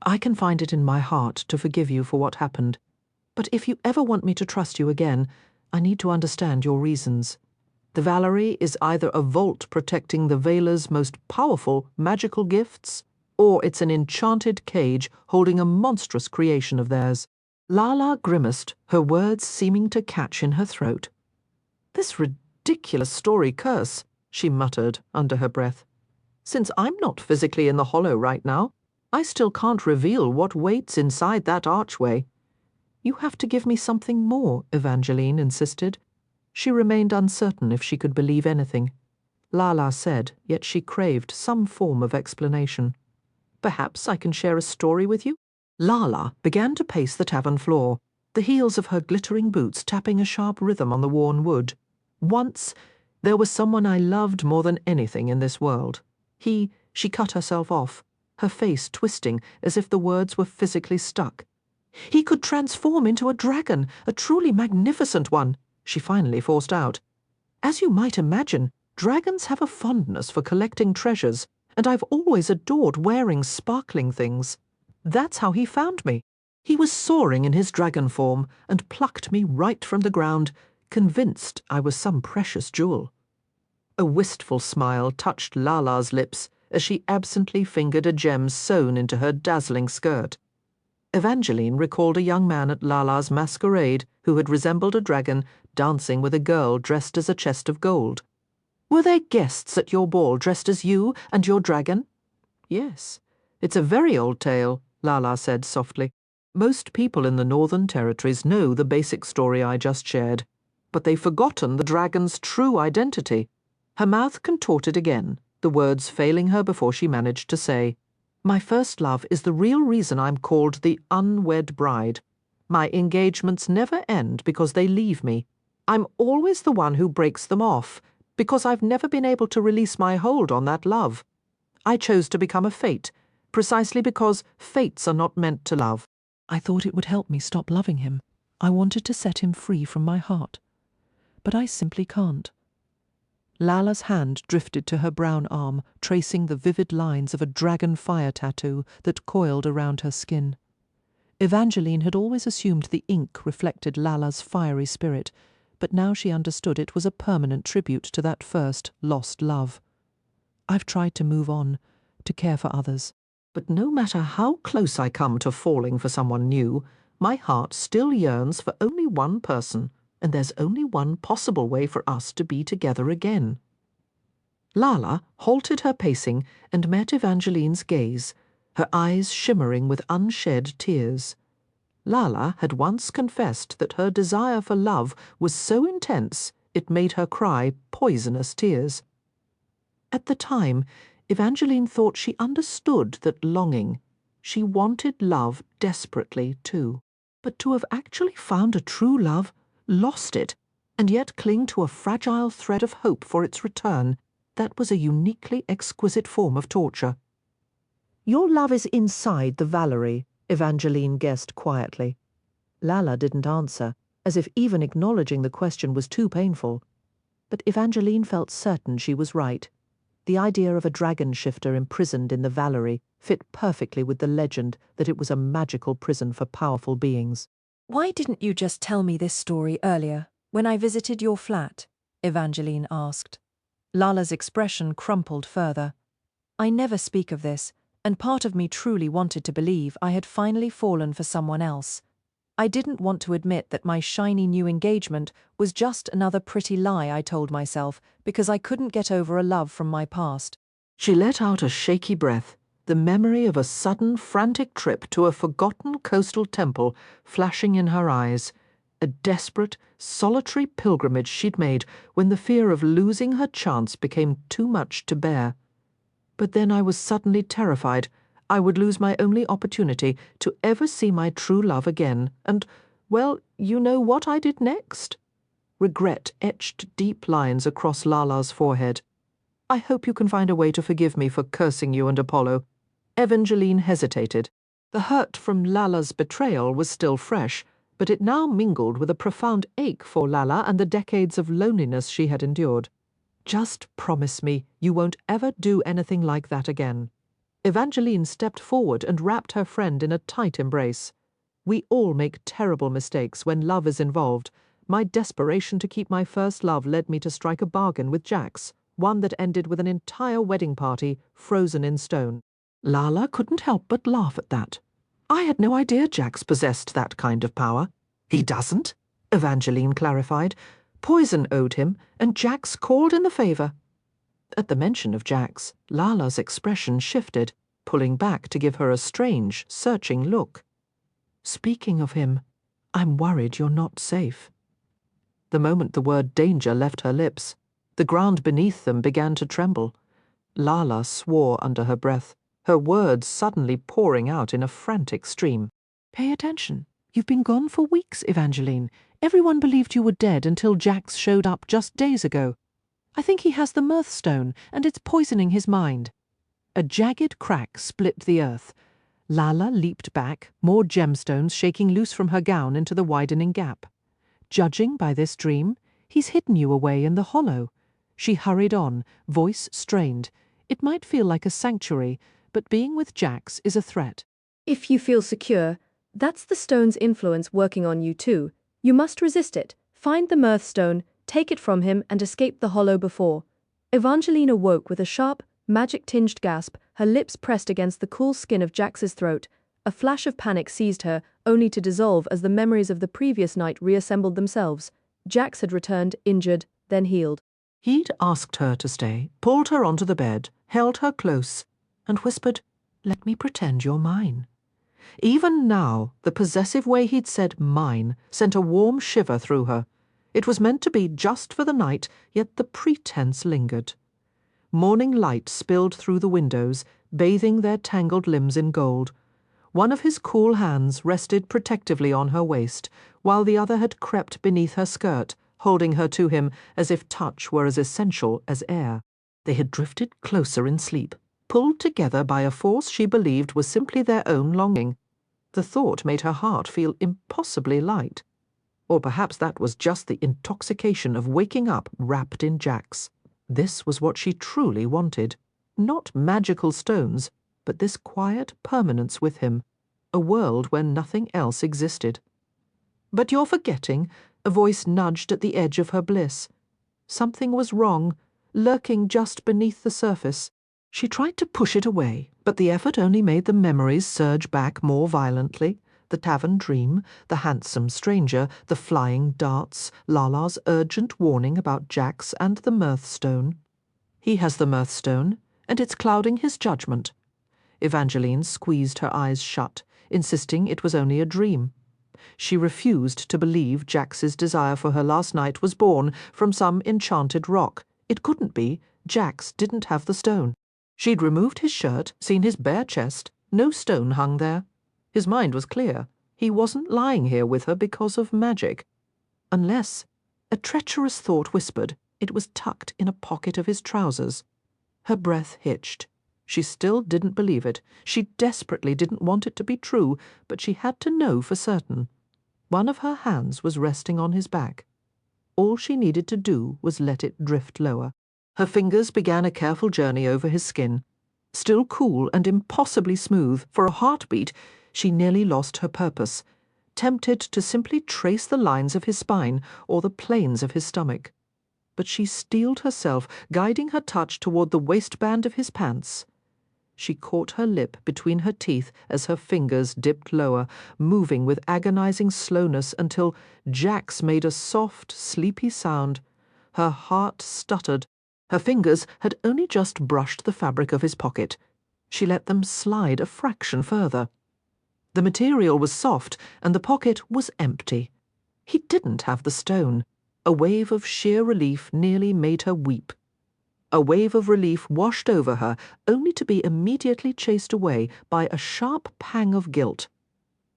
I can find it in my heart to forgive you for what happened. But if you ever want me to trust you again, I need to understand your reasons. The Valerie is either a vault protecting the Vela's most powerful magical gifts, or it's an enchanted cage holding a monstrous creation of theirs. Lala grimaced, her words seeming to catch in her throat. This ridiculous story curse, she muttered under her breath. Since I'm not physically in the hollow right now, I still can't reveal what waits inside that archway. You have to give me something more, Evangeline insisted. She remained uncertain if she could believe anything. Lala said, yet she craved some form of explanation. Perhaps I can share a story with you? Lala began to pace the tavern floor, the heels of her glittering boots tapping a sharp rhythm on the worn wood. Once, there was someone I loved more than anything in this world. She cut herself off, her face twisting as if the words were physically stuck. He could transform into a dragon, a truly magnificent one, she finally forced out. As you might imagine, dragons have a fondness for collecting treasures, and I've always adored wearing sparkling things. That's how he found me. He was soaring in his dragon form and plucked me right from the ground, convinced I was some precious jewel. A wistful smile touched Lala's lips as she absently fingered a gem sewn into her dazzling skirt. Evangeline recalled a young man at Lala's masquerade who had resembled a dragon dancing with a girl dressed as a chest of gold. Were there guests at your ball dressed as you and your dragon? Yes. It's a very old tale, Lala said softly. Most people in the Northern Territories know the basic story I just shared, but they've forgotten the dragon's true identity. Her mouth contorted again, the words failing her before she managed to say, My first love is the real reason I'm called the unwed bride. My engagements never end because they leave me. I'm always the one who breaks them off, because I've never been able to release my hold on that love. I chose to become a fate, precisely because fates are not meant to love. I thought it would help me stop loving him. I wanted to set him free from my heart. But I simply can't. Lala's hand drifted to her brown arm, tracing the vivid lines of a dragon fire tattoo that coiled around her skin. Evangeline had always assumed the ink reflected Lala's fiery spirit, but now she understood it was a permanent tribute to that first lost love. I've tried to move on, to care for others. But no matter how close I come to falling for someone new, my heart still yearns for only one person, and there's only one possible way for us to be together again. Lala halted her pacing and met Evangeline's gaze, her eyes shimmering with unshed tears. Lala had once confessed that her desire for love was so intense it made her cry poisonous tears. At the time, Evangeline thought she understood that longing. She wanted love desperately, too. But to have actually found a true love, lost it, and yet cling to a fragile thread of hope for its return, that was a uniquely exquisite form of torture. Your love is inside the Valerie, Evangeline guessed quietly. Lala didn't answer, as if even acknowledging the question was too painful. But Evangeline felt certain she was right. The idea of a dragon shifter imprisoned in the Valerie fit perfectly with the legend that it was a magical prison for powerful beings. Why didn't you just tell me this story earlier, when I visited your flat? Evangeline asked. Lala's expression crumpled further. I never speak of this, and part of me truly wanted to believe I had finally fallen for someone else. I didn't want to admit that my shiny new engagement was just another pretty lie I told myself because I couldn't get over a love from my past. She let out a shaky breath, the memory of a sudden, frantic trip to a forgotten coastal temple flashing in her eyes, a desperate, solitary pilgrimage she'd made when the fear of losing her chance became too much to bear. But then I was suddenly terrified I would lose my only opportunity to ever see my true love again, and, well, you know what I did next? Regret etched deep lines across Lala's forehead. I hope you can find a way to forgive me for cursing you and Apollo. Evangeline hesitated. The hurt from Lala's betrayal was still fresh, but it now mingled with a profound ache for Lala and the decades of loneliness she had endured. Just promise me you won't ever do anything like that again. Evangeline stepped forward and wrapped her friend in a tight embrace. We all make terrible mistakes when love is involved. My desperation to keep my first love led me to strike a bargain with Jax, one that ended with an entire wedding party frozen in stone. Lala couldn't help but laugh at that. I had no idea Jax possessed that kind of power. He doesn't, Evangeline clarified. Poison owed him, and Jax called in the favour. At the mention of Jax, Lala's expression shifted, pulling back to give her a strange, searching look. Speaking of him, I'm worried you're not safe. The moment the word danger left her lips, the ground beneath them began to tremble. Lala swore under her breath, her words suddenly pouring out in a frantic stream. Pay attention. You've been gone for weeks, Evangeline. Everyone believed you were dead until Jax showed up just days ago. I think he has the Mirthstone, and it's poisoning his mind. A jagged crack split the earth. Lala leaped back, more gemstones shaking loose from her gown into the widening gap. Judging by this dream, he's hidden you away in the hollow. She hurried on, voice strained. It might feel like a sanctuary, but being with Jax is a threat. If you feel secure, that's the stone's influence working on you too. You must resist it. Find the Mirthstone, take it from him, and escape the hollow before. Evangeline awoke with a sharp, magic-tinged gasp, her lips pressed against the cool skin of Jax's throat. A flash of panic seized her, only to dissolve as the memories of the previous night reassembled themselves. Jax had returned, injured, then healed. He'd asked her to stay, pulled her onto the bed, held her close, and whispered, "Let me pretend you're mine." Even now, the possessive way he'd said mine sent a warm shiver through her. It was meant to be just for the night, yet the pretense lingered. Morning light spilled through the windows, bathing their tangled limbs in gold. One of his cool hands rested protectively on her waist, while the other had crept beneath her skirt, holding her to him as if touch were as essential as air. They had drifted closer in sleep, pulled together by a force she believed was simply their own longing. The thought made her heart feel impossibly light. Or perhaps that was just the intoxication of waking up wrapped in Jax. This was what she truly wanted. Not magical stones, but this quiet permanence with him, a world where nothing else existed. "But you're forgetting," a voice nudged at the edge of her bliss. Something was wrong, lurking just beneath the surface. She tried to push it away, but the effort only made the memories surge back more violently. The tavern dream, the handsome stranger, the flying darts, Lala's urgent warning about Jax and the Mirthstone. He has the Mirthstone, and it's clouding his judgment. Evangeline squeezed her eyes shut, insisting it was only a dream. She refused to believe Jax's desire for her last night was born from some enchanted rock. It couldn't be. Jax didn't have the stone. She'd removed his shirt, seen his bare chest. No stone hung there. His mind was clear. He wasn't lying here with her because of magic. Unless, a treacherous thought whispered, it was tucked in a pocket of his trousers. Her breath hitched. She still didn't believe it. She desperately didn't want it to be true, but she had to know for certain. One of her hands was resting on his back. All she needed to do was let it drift lower. Her fingers began a careful journey over his skin. Still cool and impossibly smooth, for a heartbeat, she nearly lost her purpose, tempted to simply trace the lines of his spine or the planes of his stomach. But she steeled herself, guiding her touch toward the waistband of his pants. She caught her lip between her teeth as her fingers dipped lower, moving with agonizing slowness until Jax made a soft, sleepy sound. Her heart stuttered. Her fingers had only just brushed the fabric of his pocket. She let them slide a fraction further. The material was soft, and the pocket was empty. He didn't have the stone. A wave of sheer relief nearly made her weep. A wave of relief washed over her, only to be immediately chased away by a sharp pang of guilt.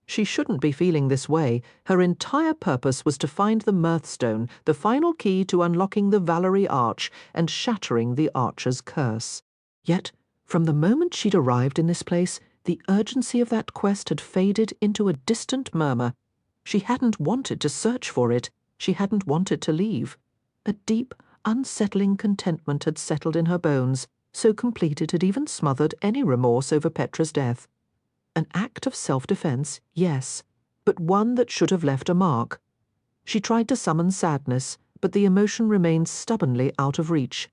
She shouldn't be feeling this way. Her entire purpose was to find the Mirthstone, the final key to unlocking the Valerie Arch and shattering the Archer's curse. Yet, from the moment she'd arrived in this place, the urgency of that quest had faded into a distant murmur. She hadn't wanted to search for it. She hadn't wanted to leave. A deep, unsettling contentment had settled in her bones, so complete it had even smothered any remorse over Petra's death. An act of self-defense, yes, but one that should have left a mark. She tried to summon sadness, but the emotion remained stubbornly out of reach,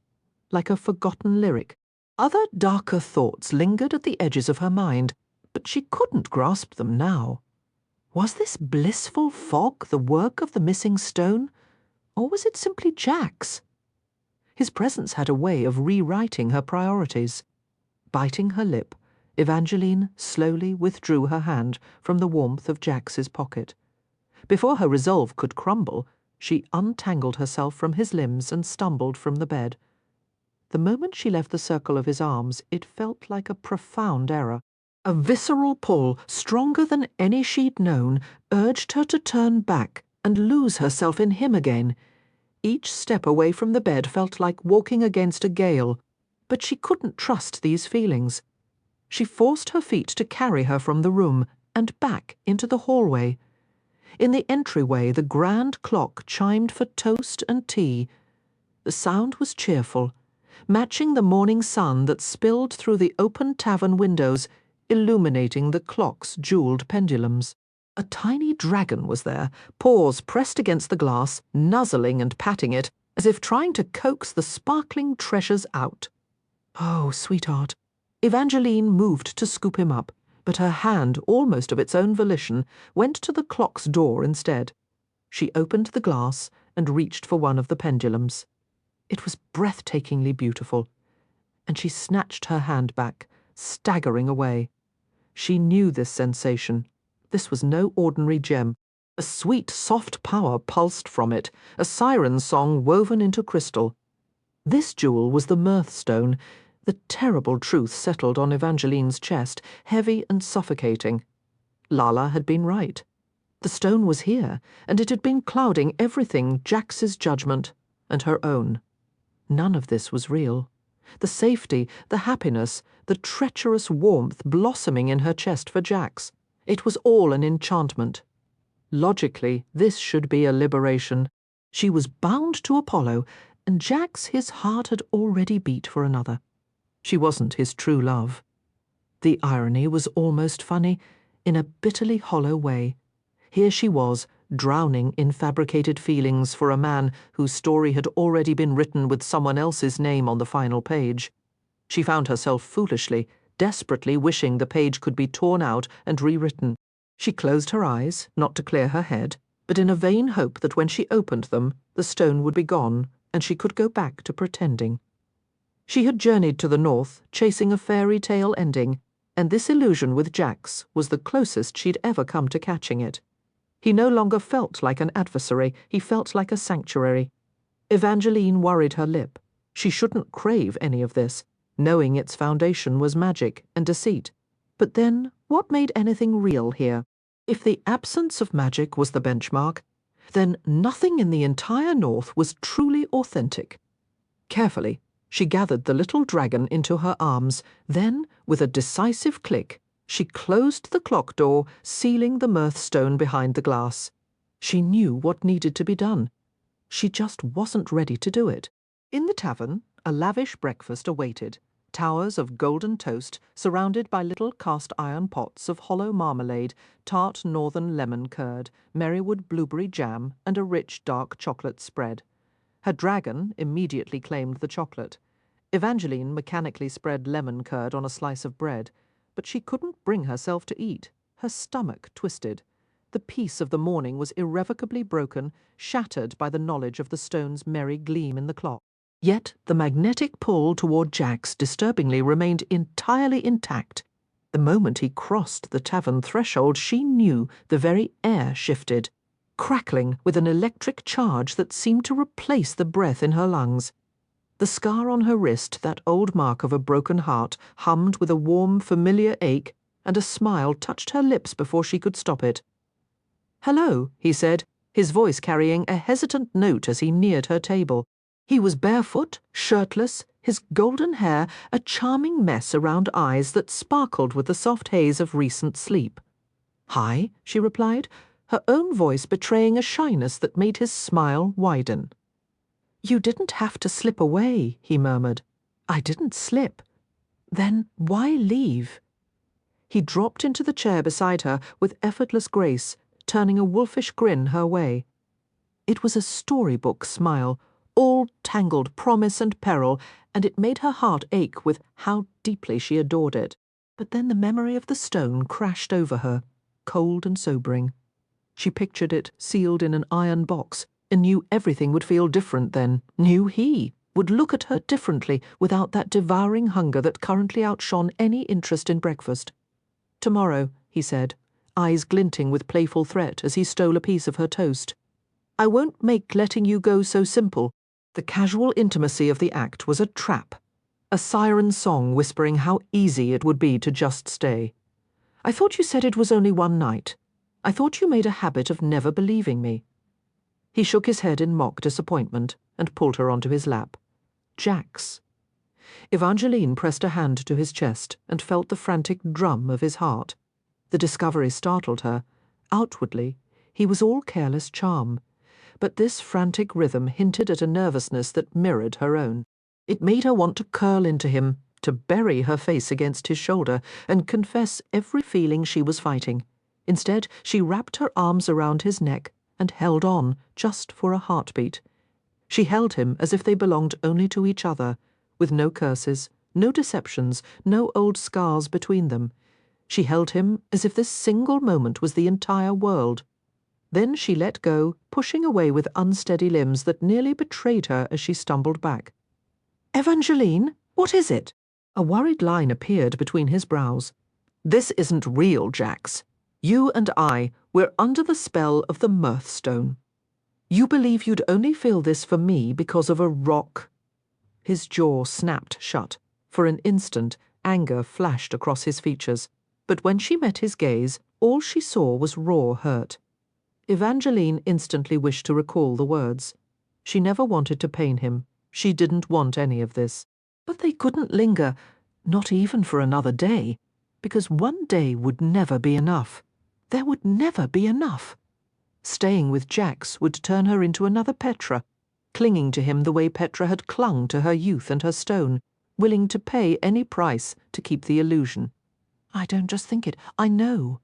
like a forgotten lyric. Other darker thoughts lingered at the edges of her mind, but she couldn't grasp them now. Was this blissful fog the work of the missing stone, or was it simply Jack's? His presence had a way of rewriting her priorities. Biting her lip, Evangeline slowly withdrew her hand from the warmth of Jax's pocket. Before her resolve could crumble, she untangled herself from his limbs and stumbled from the bed. The moment she left the circle of his arms, it felt like a profound error. A visceral pull, stronger than any she'd known, urged her to turn back and lose herself in him again. Each step away from the bed felt like walking against a gale, but she couldn't trust these feelings. She forced her feet to carry her from the room and back into the hallway. In the entryway, the grand clock chimed for toast and tea. The sound was cheerful, matching the morning sun that spilled through the open tavern windows, illuminating the clock's jeweled pendulums. A tiny dragon was there, paws pressed against the glass, nuzzling and patting it, as if trying to coax the sparkling treasures out. Oh, sweetheart. Evangeline moved to scoop him up, but her hand, almost of its own volition, went to the clock's door instead. She opened the glass and reached for one of the pendulums. It was breathtakingly beautiful, and she snatched her hand back, staggering away. She knew this sensation. This was no ordinary gem. A sweet, soft power pulsed from it, a siren song woven into crystal. This jewel was the Mirthstone. The terrible truth settled on Evangeline's chest, heavy and suffocating. Lala had been right. The stone was here, and it had been clouding everything, Jax's judgment and her own. None of this was real. The safety, the happiness, the treacherous warmth blossoming in her chest for Jax. It was all an enchantment. Logically, this should be a liberation. She was bound to Apollo, and Jax, his heart had already beat for another. She wasn't his true love. The irony was almost funny, in a bitterly hollow way. Here she was, drowning in fabricated feelings for a man whose story had already been written with someone else's name on the final page. She found herself foolishly, desperately wishing the page could be torn out and rewritten. She closed her eyes, not to clear her head, but in a vain hope that when she opened them, the stone would be gone, and she could go back to pretending. She had journeyed to the north, chasing a fairy tale ending, and this illusion with Jax was the closest she'd ever come to catching it. He no longer felt like an adversary, he felt like a sanctuary. Evangeline worried her lip. She shouldn't crave any of this, knowing its foundation was magic and deceit. But then, what made anything real here? If the absence of magic was the benchmark, then nothing in the entire North was truly authentic. Carefully, she gathered the little dragon into her arms, then, with a decisive click, she closed the clock door, sealing the Mirthstone behind the glass. She knew what needed to be done. She just wasn't ready to do it. In the tavern, a lavish breakfast awaited. Towers of golden toast surrounded by little cast-iron pots of hollow marmalade, tart northern lemon curd, Merrywood blueberry jam, and a rich dark chocolate spread. Her dragon immediately claimed the chocolate. Evangeline mechanically spread lemon curd on a slice of bread, but she couldn't bring herself to eat. Her stomach twisted. The peace of the morning was irrevocably broken, shattered by the knowledge of the stone's merry gleam in the clock. Yet the magnetic pull toward Jack's disturbingly remained entirely intact. The moment he crossed the tavern threshold, she knew the very air shifted, crackling with an electric charge that seemed to replace the breath in her lungs. The scar on her wrist, that old mark of a broken heart, hummed with a warm, familiar ache, and a smile touched her lips before she could stop it. "Hello," he said, his voice carrying a hesitant note as he neared her table. He was barefoot, shirtless, his golden hair a charming mess around eyes that sparkled with the soft haze of recent sleep. "Hi," she replied, her own voice betraying a shyness that made his smile widen. "You didn't have to slip away," he murmured. "I didn't slip. Then why leave?" He dropped into the chair beside her with effortless grace, turning a wolfish grin her way. It was a storybook smile, all tangled promise and peril, and it made her heart ache with how deeply she adored it. But then the memory of the stone crashed over her, cold and sobering. She pictured it sealed in an iron box, and knew everything would feel different then, knew he would look at her differently without that devouring hunger that currently outshone any interest in breakfast. "Tomorrow," he said, eyes glinting with playful threat as he stole a piece of her toast. "I won't make letting you go so simple." The casual intimacy of the act was a trap, a siren song whispering how easy it would be to just stay. "I thought you said it was only one night. I thought you made a habit of never believing me." He shook his head in mock disappointment and pulled her onto his lap. Jack's. Evangeline pressed a hand to his chest and felt the frantic drum of his heart. The discovery startled her. Outwardly, he was all careless charm, but this frantic rhythm hinted at a nervousness that mirrored her own. It made her want to curl into him, to bury her face against his shoulder, and confess every feeling she was fighting. Instead, she wrapped her arms around his neck and held on just for a heartbeat. She held him as if they belonged only to each other, with no curses, no deceptions, no old scars between them. She held him as if this single moment was the entire world. Then she let go, pushing away with unsteady limbs that nearly betrayed her as she stumbled back. "Evangeline, what is it?" A worried line appeared between his brows. "This isn't real, Jax. You and we're under the spell of the Mirthstone. You believe you'd only feel this for me because of a rock?" His jaw snapped shut. For an instant, anger flashed across his features. But when she met his gaze, all she saw was raw hurt. Evangeline instantly wished to recall the words. She never wanted to pain him. She didn't want any of this. But they couldn't linger, not even for another day, because one day would never be enough. There would never be enough. Staying with Jax would turn her into another Petra, clinging to him the way Petra had clung to her youth and her stone, willing to pay any price to keep the illusion. "I don't just think it, I know."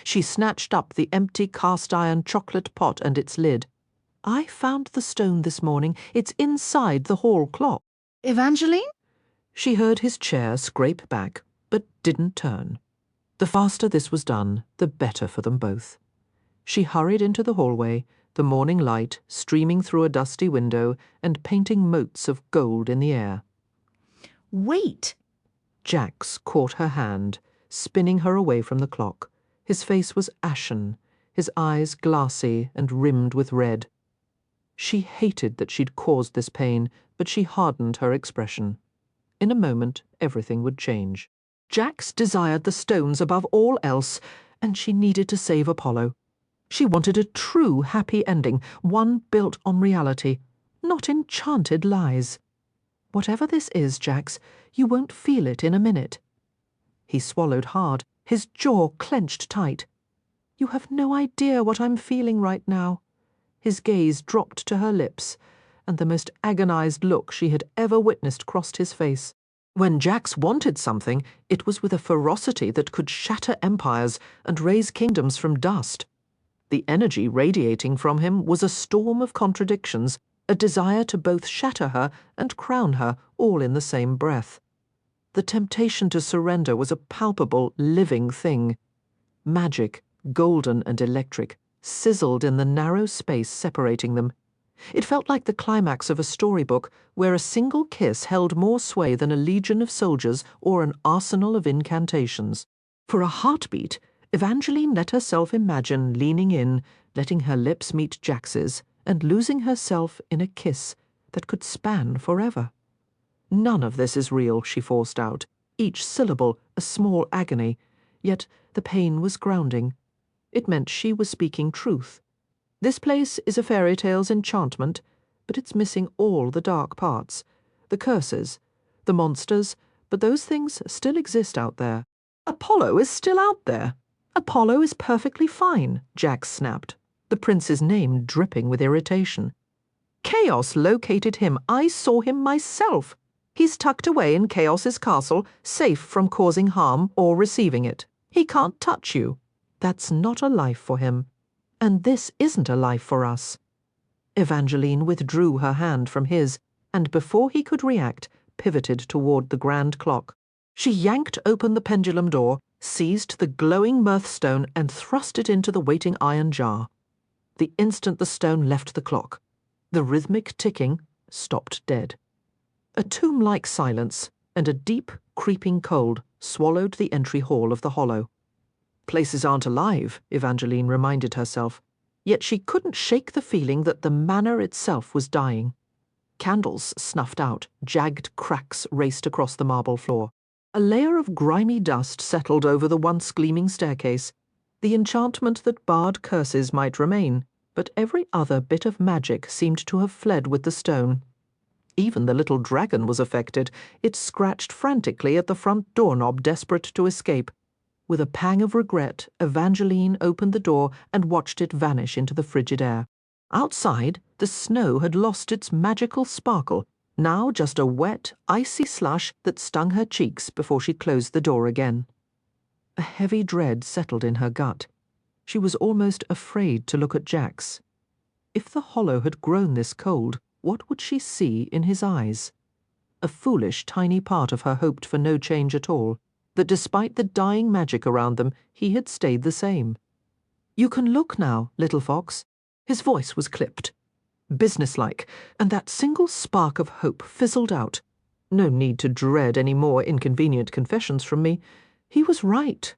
She snatched up the empty cast-iron chocolate pot and its lid. "I found the stone this morning. It's inside the hall clock." "Evangeline?" She heard his chair scrape back, but didn't turn. The faster this was done, the better for them both. She hurried into the hallway, the morning light streaming through a dusty window and painting motes of gold in the air. "Wait!" Jax caught her hand, spinning her away from the clock. His face was ashen, his eyes glassy and rimmed with red. She hated that she'd caused this pain, but she hardened her expression. In a moment, everything would change. Jax desired the stones above all else, and she needed to save Apollo. She wanted a true happy ending, one built on reality, not enchanted lies. "Whatever this is, Jax, you won't feel it in a minute." He swallowed hard, his jaw clenched tight. "You have no idea what I'm feeling right now." His gaze dropped to her lips, and the most agonized look she had ever witnessed crossed his face. When Jax wanted something, it was with a ferocity that could shatter empires and raise kingdoms from dust. The energy radiating from him was a storm of contradictions, a desire to both shatter her and crown her all in the same breath. The temptation to surrender was a palpable, living thing. Magic, golden and electric, sizzled in the narrow space separating them. It felt like the climax of a storybook where a single kiss held more sway than a legion of soldiers or an arsenal of incantations. For a heartbeat, Evangeline let herself imagine leaning in, letting her lips meet Jax's, and losing herself in a kiss that could span forever. None of this is real, she forced out, each syllable a small agony, yet the pain was grounding. It meant she was speaking truth. This place is a fairy tale's enchantment, but it's missing all the dark parts, the curses, the monsters, but those things still exist out there. Apollo is still out there. Apollo is perfectly fine, Jax snapped, the prince's name dripping with irritation. Chaos located him. I saw him myself. He's tucked away in Chaos's castle, safe from causing harm or receiving it. He can't touch you. That's not a life for him. And this isn't a life for us. Evangeline withdrew her hand from his, and before he could react, pivoted toward the grand clock. She yanked open the pendulum door, seized the glowing mirthstone, and thrust it into the waiting iron jar. The instant the stone left the clock, the rhythmic ticking stopped dead. A tomb-like silence and a deep, creeping cold swallowed the entry hall of the hollow. Places aren't alive, Evangeline reminded herself, yet she couldn't shake the feeling that the manor itself was dying. Candles snuffed out, jagged cracks raced across the marble floor. A layer of grimy dust settled over the once gleaming staircase. The enchantment that barred curses might remain, but every other bit of magic seemed to have fled with the stone. Even the little dragon was affected. It scratched frantically at the front doorknob, desperate to escape. With a pang of regret, Evangeline opened the door and watched it vanish into the frigid air. Outside, the snow had lost its magical sparkle, now just a wet, icy slush that stung her cheeks before she closed the door again. A heavy dread settled in her gut. She was almost afraid to look at Jax. If the hollow had grown this cold, what would she see in his eyes? A foolish, tiny part of her hoped for no change at all, that despite the dying magic around them, he had stayed the same. "You can look now, little fox." His voice was clipped, businesslike, and that single spark of hope fizzled out. No need to dread any more inconvenient confessions from me. He was right.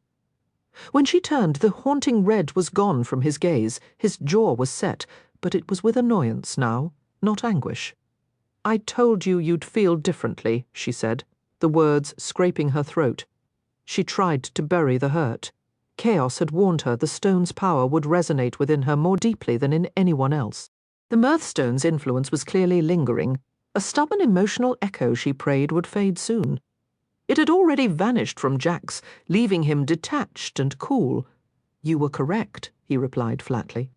When she turned, the haunting red was gone from his gaze. His jaw was set, but it was with annoyance now, not anguish. "I told you you'd feel differently," she said, the words scraping her throat. She tried to bury the hurt. Chaos had warned her the stone's power would resonate within her more deeply than in anyone else. The Mirthstone's influence was clearly lingering, a stubborn emotional echo she prayed would fade soon. It had already vanished from Jax, leaving him detached and cool. "You were correct," he replied flatly.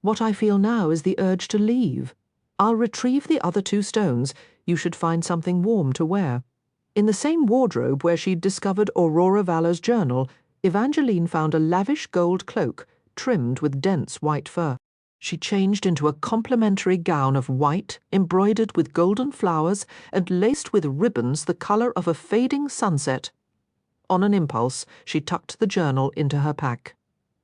"What I feel now is the urge to leave. I'll retrieve the other 2 stones. You should find something warm to wear." In the same wardrobe where she'd discovered Aurora Valor's journal, Evangeline found a lavish gold cloak, trimmed with dense white fur. She changed into a complimentary gown of white, embroidered with golden flowers and laced with ribbons the colour of a fading sunset. On an impulse, she tucked the journal into her pack.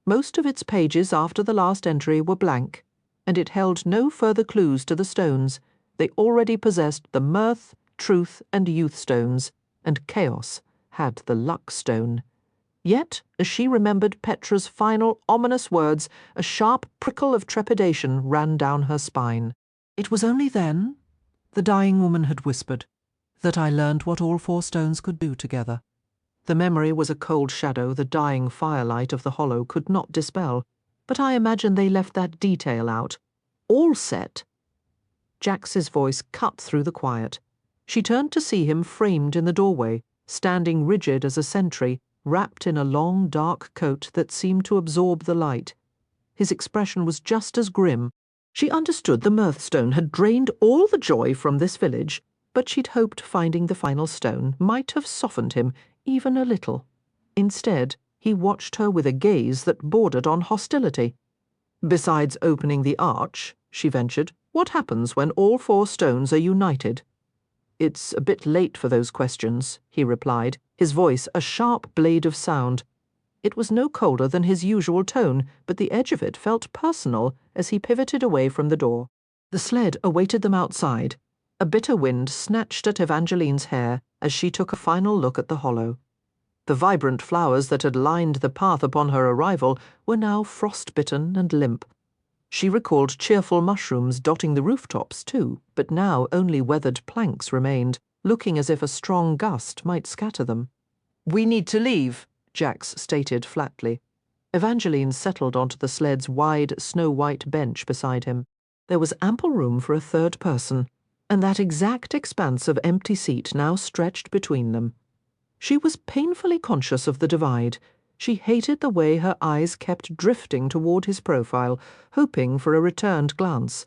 Most of its pages after the last entry were blank, and it held no further clues to the stones. They already possessed the mirth, truth, and youth stones, and chaos had the luck stone. Yet, as she remembered Petra's final ominous words, a sharp prickle of trepidation ran down her spine. "It was only then," the dying woman had whispered, "that I learned what all 4 stones could do together." The memory was a cold shadow the dying firelight of the hollow could not dispel, but I imagine they left that detail out. "All set." Jax's voice cut through the quiet. She turned to see him framed in the doorway, standing rigid as a sentry, wrapped in a long, dark coat that seemed to absorb the light. His expression was just as grim. She understood the Mirthstone had drained all the joy from this village, but she'd hoped finding the final stone might have softened him even a little. Instead, he watched her with a gaze that bordered on hostility. "Besides opening the arch," she ventured, What happens when all 4 stones are united? It's a bit late for those questions, he replied, his voice a sharp blade of sound. It was no colder than his usual tone, but the edge of it felt personal as he pivoted away from the door. The sled awaited them outside. A bitter wind snatched at Evangeline's hair as she took a final look at the hollow. The vibrant flowers that had lined the path upon her arrival were now frost-bitten and limp. She recalled cheerful mushrooms dotting the rooftops too, but now only weathered planks remained, looking as if a strong gust might scatter them. "We need to leave," Jax stated flatly. Evangeline settled onto the sled's wide, snow-white bench beside him. There was ample room for a 3rd person, and that exact expanse of empty seat now stretched between them. She was painfully conscious of the divide. She hated the way her eyes kept drifting toward his profile, hoping for a returned glance.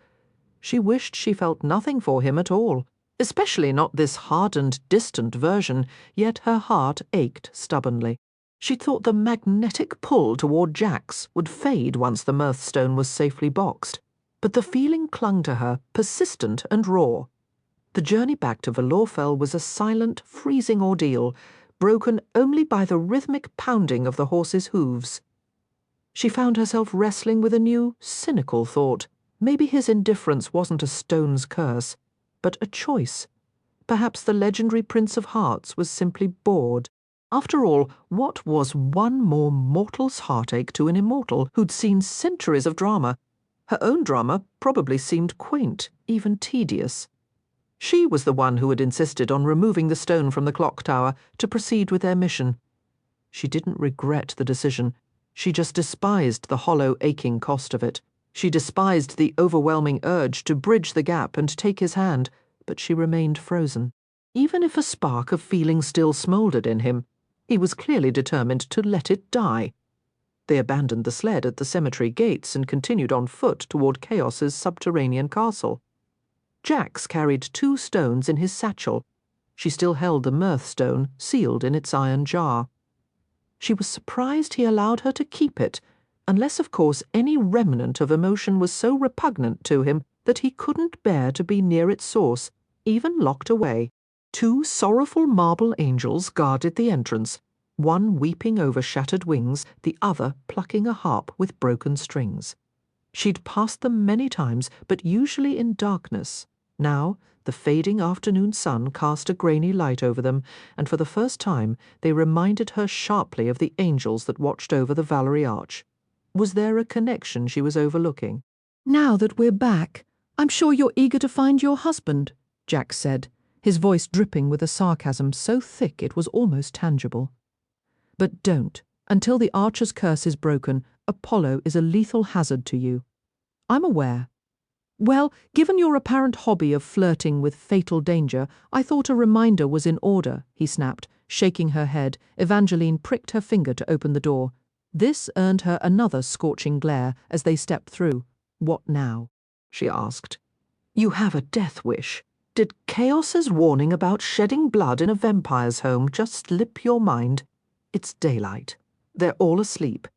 She wished she felt nothing for him at all, especially not this hardened, distant version, yet her heart ached stubbornly. She thought the magnetic pull toward Jax would fade once the mirthstone was safely boxed, but the feeling clung to her, persistent and raw. The journey back to Valorfell was a silent, freezing ordeal, broken only by the rhythmic pounding of the horse's hooves. She found herself wrestling with a new, cynical thought. Maybe his indifference wasn't a stone's curse, but a choice. Perhaps the legendary Prince of Hearts was simply bored. After all, what was one more mortal's heartache to an immortal who'd seen centuries of drama? Her own drama probably seemed quaint, even tedious. She was the one who had insisted on removing the stone from the clock tower to proceed with their mission. She didn't regret the decision. She just despised the hollow, aching cost of it. She despised the overwhelming urge to bridge the gap and take his hand, but she remained frozen. Even if a spark of feeling still smouldered in him, he was clearly determined to let it die. They abandoned the sled at the cemetery gates and continued on foot toward Chaos's subterranean castle. Jax carried 2 stones in his satchel. She still held the mirthstone, sealed in its iron jar. She was surprised he allowed her to keep it, unless, of course, any remnant of emotion was so repugnant to him that he couldn't bear to be near its source, even locked away. 2 sorrowful marble angels guarded the entrance, one weeping over shattered wings, the other plucking a harp with broken strings. She'd passed them many times, but usually in darkness. Now, the fading afternoon sun cast a grainy light over them, and for the first time they reminded her sharply of the angels that watched over the Valerie Arch. Was there a connection she was overlooking? "Now that we're back, I'm sure you're eager to find your husband," Jax said, his voice dripping with a sarcasm so thick it was almost tangible. "But don't. Until the Archer's curse is broken, Apollo is a lethal hazard to you." "I'm aware." "Well, given your apparent hobby of flirting with fatal danger, I thought a reminder was in order," he snapped, shaking her head. Evangeline pricked her finger to open the door. This earned her another scorching glare as they stepped through. "What now?" she asked. "You have a death wish. Did Chaos's warning about shedding blood in a vampire's home just slip your mind? It's daylight. They're all asleep.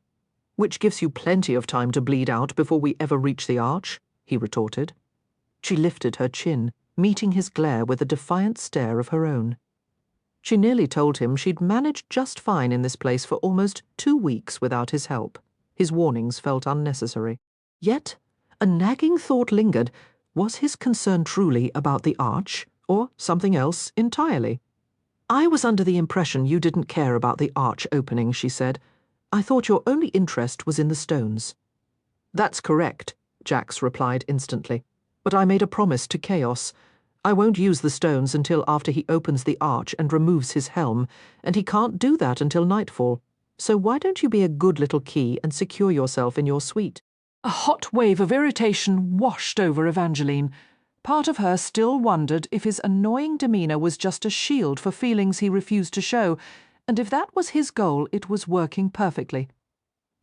Which gives you plenty of time to bleed out before we ever reach the arch," he retorted. She lifted her chin, meeting his glare with a defiant stare of her own. She nearly told him she'd managed just fine in this place for almost 2 weeks without his help. His warnings felt unnecessary. Yet a nagging thought lingered. Was his concern truly about the arch, or something else entirely? "I was under the impression you didn't care about the arch opening," she said. "I thought your only interest was in the stones." "That's correct," Jax replied instantly. "But I made a promise to Chaos. I won't use the stones until after he opens the arch and removes his helm, and he can't do that until nightfall. So why don't you be a good little key and secure yourself in your suite?" A hot wave of irritation washed over Evangeline. Part of her still wondered if his annoying demeanour was just a shield for feelings he refused to show, and if that was his goal, it was working perfectly.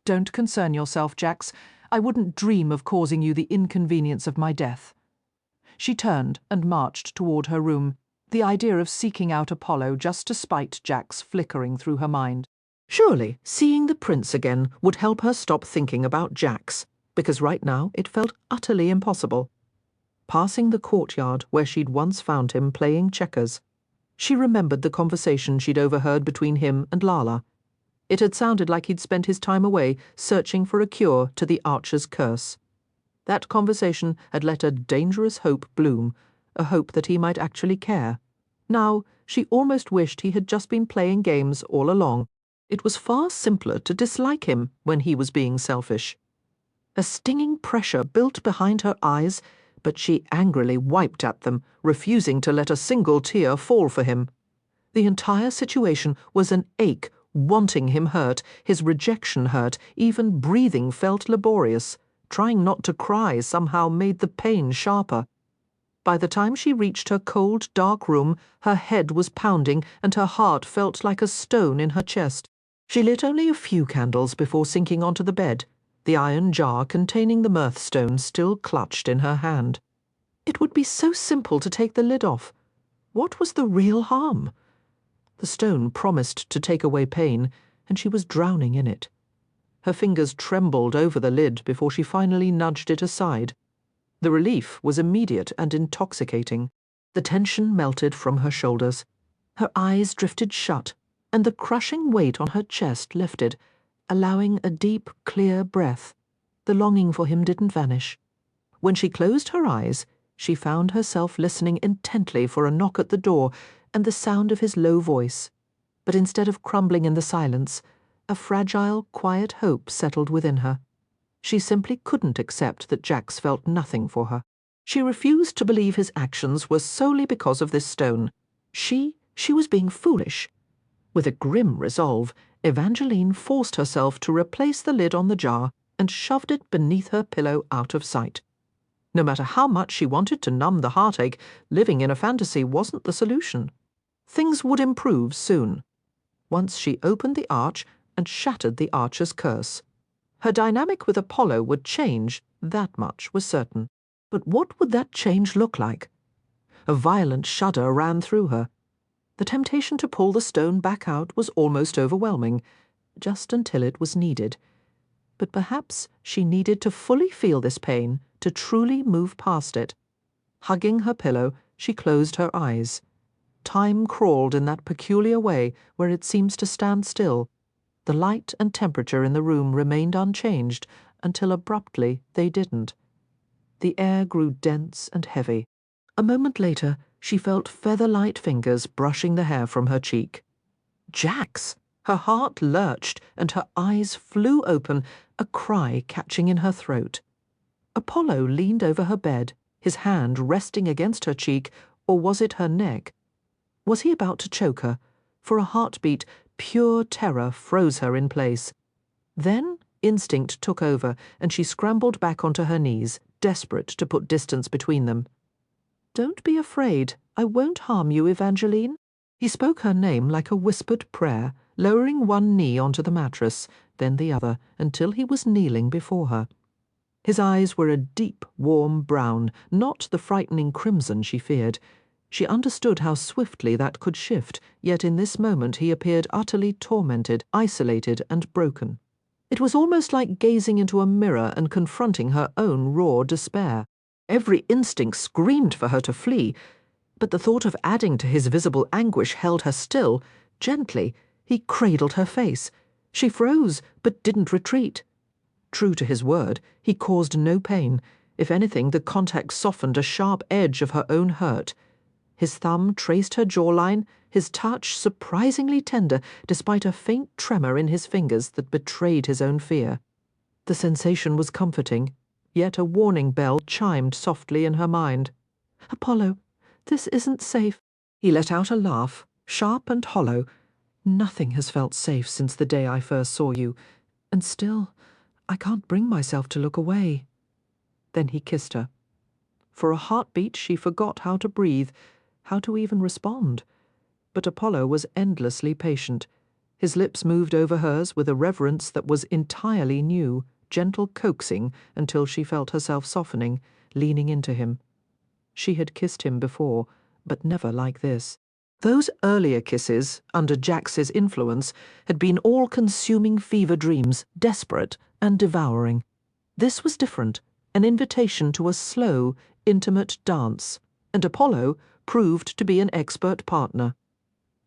"Don't concern yourself, Jax. I wouldn't dream of causing you the inconvenience of my death." She turned and marched toward her room, the idea of seeking out Apollo just to spite Jax flickering through her mind. Surely seeing the prince again would help her stop thinking about Jax, because right now it felt utterly impossible. passing the courtyard where she'd once found him playing checkers. She remembered the conversation she'd overheard between him and Lala. It had sounded like he'd spent his time away searching for a cure to the Archer's curse. That conversation had let a dangerous hope bloom, a hope that he might actually care. Now, she almost wished he had just been playing games all along. It was far simpler to dislike him when he was being selfish. A stinging pressure built behind her eyes, but she angrily wiped at them, refusing to let a single tear fall for him. The entire situation was an ache, wanting him hurt, his rejection hurt, even breathing felt laborious. Trying not to cry somehow made the pain sharper. By the time she reached her cold, dark room, her head was pounding and her heart felt like a stone in her chest. She lit only a few candles before sinking onto the bed, the iron jar containing the mirthstone still clutched in her hand. It would be so simple to take the lid off. What was the real harm? The stone promised to take away pain, and she was drowning in it. Her fingers trembled over the lid before she finally nudged it aside. The relief was immediate and intoxicating. The tension melted from her shoulders. Her eyes drifted shut, and the crushing weight on her chest lifted, allowing a deep, clear breath. The longing for him didn't vanish. When she closed her eyes, she found herself listening intently for a knock at the door and the sound of his low voice. But instead of crumbling in the silence, a fragile, quiet hope settled within her. She simply couldn't accept that Jax felt nothing for her. She refused to believe his actions were solely because of this stone. She was being foolish. With a grim resolve, Evangeline forced herself to replace the lid on the jar and shoved it beneath her pillow out of sight. No matter how much she wanted to numb the heartache, living in a fantasy wasn't the solution. Things would improve soon. Once she opened the arch and shattered the Archer's curse. Her dynamic with Apollo would change, that much was certain. But what would that change look like? A violent shudder ran through her. The temptation to pull the stone back out was almost overwhelming, just until it was needed. But perhaps she needed to fully feel this pain to truly move past it. Hugging her pillow, she closed her eyes. Time crawled in that peculiar way where it seems to stand still. The light and temperature in the room remained unchanged until abruptly they didn't. The air grew dense and heavy. A moment later, she felt feather-light fingers brushing the hair from her cheek. Jax! Her heart lurched and her eyes flew open, a cry catching in her throat. Apollo leaned over her bed, his hand resting against her cheek, or was it her neck? Was he about to choke her? For a heartbeat, pure terror froze her in place. Then instinct took over, and she scrambled back onto her knees, desperate to put distance between them. "Don't be afraid. I won't harm you, Evangeline." He spoke her name like a whispered prayer, lowering one knee onto the mattress, then the other, until he was kneeling before her. His eyes were a deep, warm brown, not the frightening crimson she feared. She understood how swiftly that could shift, yet in this moment he appeared utterly tormented, isolated, and broken. It was almost like gazing into a mirror and confronting her own raw despair. Every instinct screamed for her to flee, but the thought of adding to his visible anguish held her still. Gently, he cradled her face. She froze, but didn't retreat. True to his word, he caused no pain. If anything, the contact softened a sharp edge of her own hurt. His thumb traced her jawline, his touch surprisingly tender despite a faint tremor in his fingers that betrayed his own fear. The sensation was comforting, yet a warning bell chimed softly in her mind. "Apollo, this isn't safe." He let out a laugh, sharp and hollow. "Nothing has felt safe since the day I first saw you, and still, I can't bring myself to look away." Then he kissed her. For a heartbeat she forgot how to breathe, how to even respond. But Apollo was endlessly patient. His lips moved over hers with a reverence that was entirely new, gentle coaxing until she felt herself softening, leaning into him. She had kissed him before, but never like this. Those earlier kisses, under Jax's influence, had been all-consuming fever dreams, desperate and devouring. This was different, an invitation to a slow, intimate dance, and Apollo proved to be an expert partner.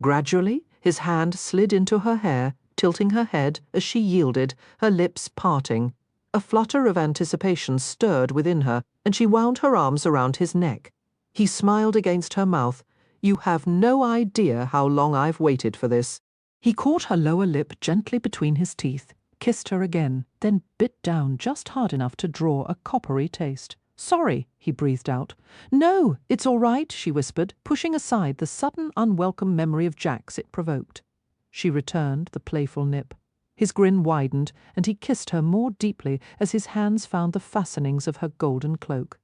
Gradually, his hand slid into her hair, tilting her head as she yielded, her lips parting. A flutter of anticipation stirred within her, and she wound her arms around his neck. He smiled against her mouth. "You have no idea how long I've waited for this." He caught her lower lip gently between his teeth, kissed her again, then bit down just hard enough to draw a coppery taste. "Sorry," he breathed out. "No, it's all right," she whispered, pushing aside the sudden unwelcome memory of Jack's it provoked. She returned the playful nip. His grin widened, and he kissed her more deeply as his hands found the fastenings of her golden cloak.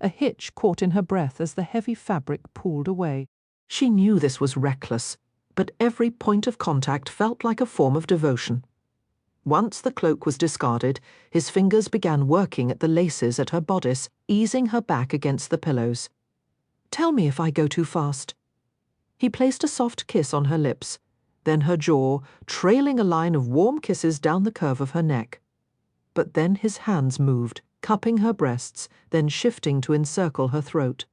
A hitch caught in her breath as the heavy fabric pulled away. She knew this was reckless, but every point of contact felt like a form of devotion. Once the cloak was discarded, his fingers began working at the laces at her bodice, easing her back against the pillows. "Tell me if I go too fast." He placed a soft kiss on her lips, then her jaw, trailing a line of warm kisses down the curve of her neck. But then his hands moved, cupping her breasts, then shifting to encircle her throat.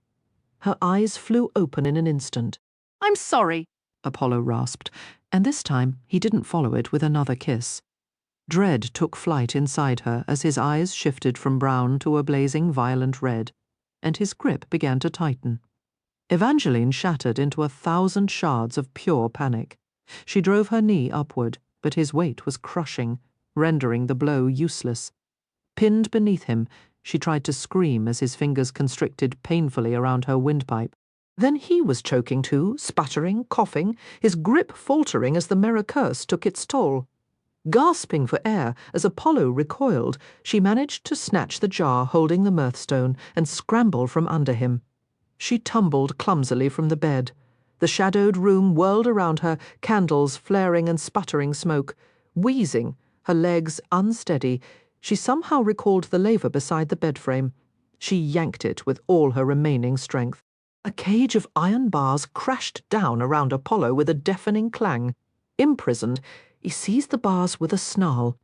Her eyes flew open in an instant. "I'm sorry," Apollo rasped, and this time he didn't follow it with another kiss. Dread took flight inside her as his eyes shifted from brown to a blazing violent red, and his grip began to tighten. Evangeline shattered into 1,000 shards of pure panic. She drove her knee upward, but his weight was crushing, rendering the blow useless. Pinned beneath him, she tried to scream as his fingers constricted painfully around her windpipe. Then he was choking too, sputtering, coughing, his grip faltering as the mirror curse took its toll. Gasping for air as Apollo recoiled, she managed to snatch the jar holding the mirthstone and scramble from under him. She tumbled clumsily from the bed. The shadowed room whirled around her, candles flaring and sputtering smoke. Wheezing, her legs unsteady, she somehow recalled the laver beside the bed frame. She yanked it with all her remaining strength. A cage of iron bars crashed down around Apollo with a deafening clang. Imprisoned, he seized the bars with a snarl.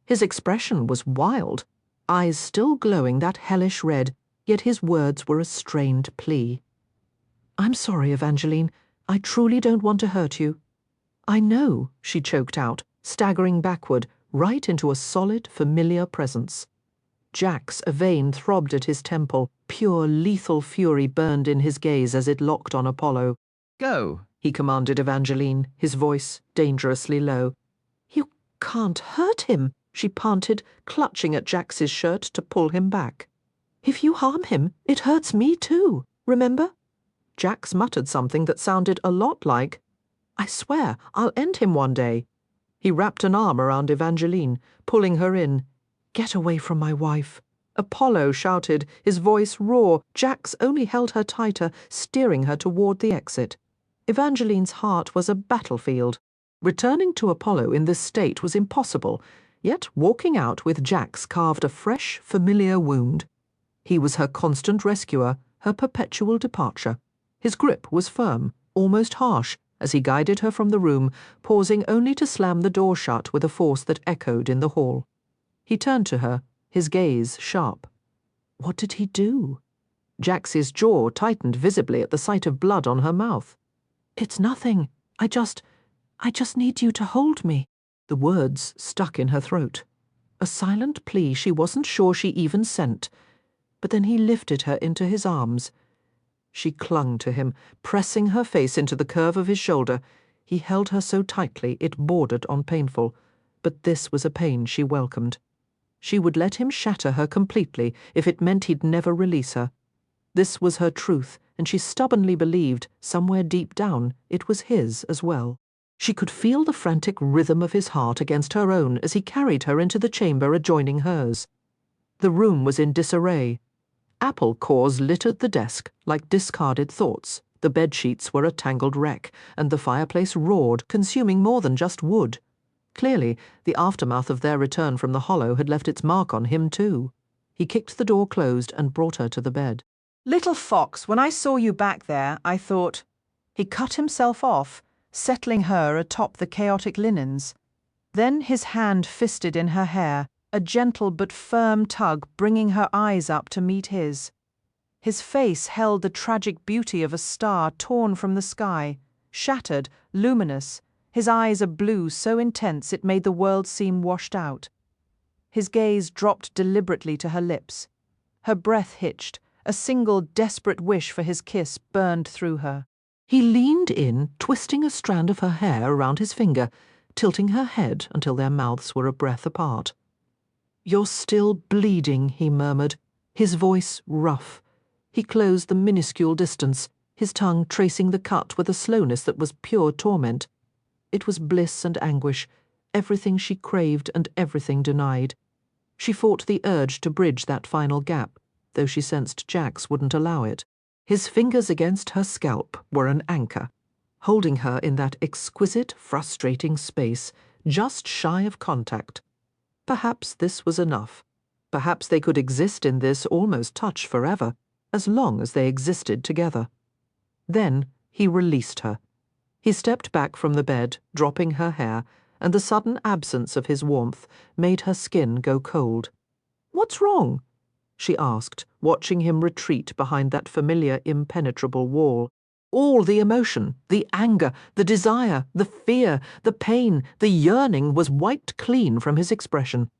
His expression was wild, eyes still glowing that hellish red, yet his words were a strained plea. "I'm sorry, Evangeline. I truly don't want to hurt you." "I know," she choked out, staggering backward, right into a solid, familiar presence. Jack's vein throbbed at his temple. Pure, lethal fury burned in his gaze as it locked on Apollo. "Go," he commanded Evangeline, his voice dangerously low. "You can't hurt him," she panted, clutching at Jax's shirt to pull him back. "If you harm him, it hurts me too, remember?" Jax muttered something that sounded a lot like, "I swear, I'll end him one day." He wrapped an arm around Evangeline, pulling her in. "Get away from my wife." Apollo shouted, his voice raw. Jax only held her tighter, steering her toward the exit. Evangeline's heart was a battlefield. Returning to Apollo in this state was impossible, yet walking out with Jax carved a fresh, familiar wound. He was her constant rescuer, her perpetual departure. His grip was firm, almost harsh, as he guided her from the room, pausing only to slam the door shut with a force that echoed in the hall. He turned to her, his gaze sharp. What did he do? Jax's jaw tightened visibly at the sight of blood on her mouth. "It's nothing. I just need you to hold me." The words stuck in her throat. A silent plea she wasn't sure she even sent. But then he lifted her into his arms. She clung to him, pressing her face into the curve of his shoulder. He held her so tightly it bordered on painful, but this was a pain she welcomed. She would let him shatter her completely if it meant he'd never release her. This was her truth, and she stubbornly believed, somewhere deep down, it was his as well. She could feel the frantic rhythm of his heart against her own as he carried her into the chamber adjoining hers. The room was in disarray. Apple cores littered the desk like discarded thoughts. The bedsheets were a tangled wreck, and the fireplace roared, consuming more than just wood. Clearly, the aftermath of their return from the Hollow had left its mark on him too. He kicked the door closed and brought her to the bed. "Little fox, when I saw you back there, I thought—" He cut himself off, settling her atop the chaotic linens. Then his hand fisted in her hair, a gentle but firm tug bringing her eyes up to meet his. His face held the tragic beauty of a star torn from the sky, shattered, luminous, his eyes a blue so intense it made the world seem washed out. His gaze dropped deliberately to her lips. Her breath hitched, a single desperate wish for his kiss burned through her. He leaned in, twisting a strand of her hair around his finger, tilting her head until their mouths were a breath apart. "You're still bleeding," he murmured, his voice rough. He closed the minuscule distance, his tongue tracing the cut with a slowness that was pure torment. It was bliss and anguish, everything she craved and everything denied. She fought the urge to bridge that final gap, though she sensed Jax wouldn't allow it. His fingers against her scalp were an anchor, holding her in that exquisite, frustrating space, just shy of contact. Perhaps this was enough. Perhaps they could exist in this almost touch forever, as long as they existed together. Then he released her. He stepped back from the bed, dropping her hair, and the sudden absence of his warmth made her skin go cold. "What's wrong?" she asked, watching him retreat behind that familiar impenetrable wall. All the emotion, the anger, the desire, the fear, the pain, the yearning was wiped clean from his expression.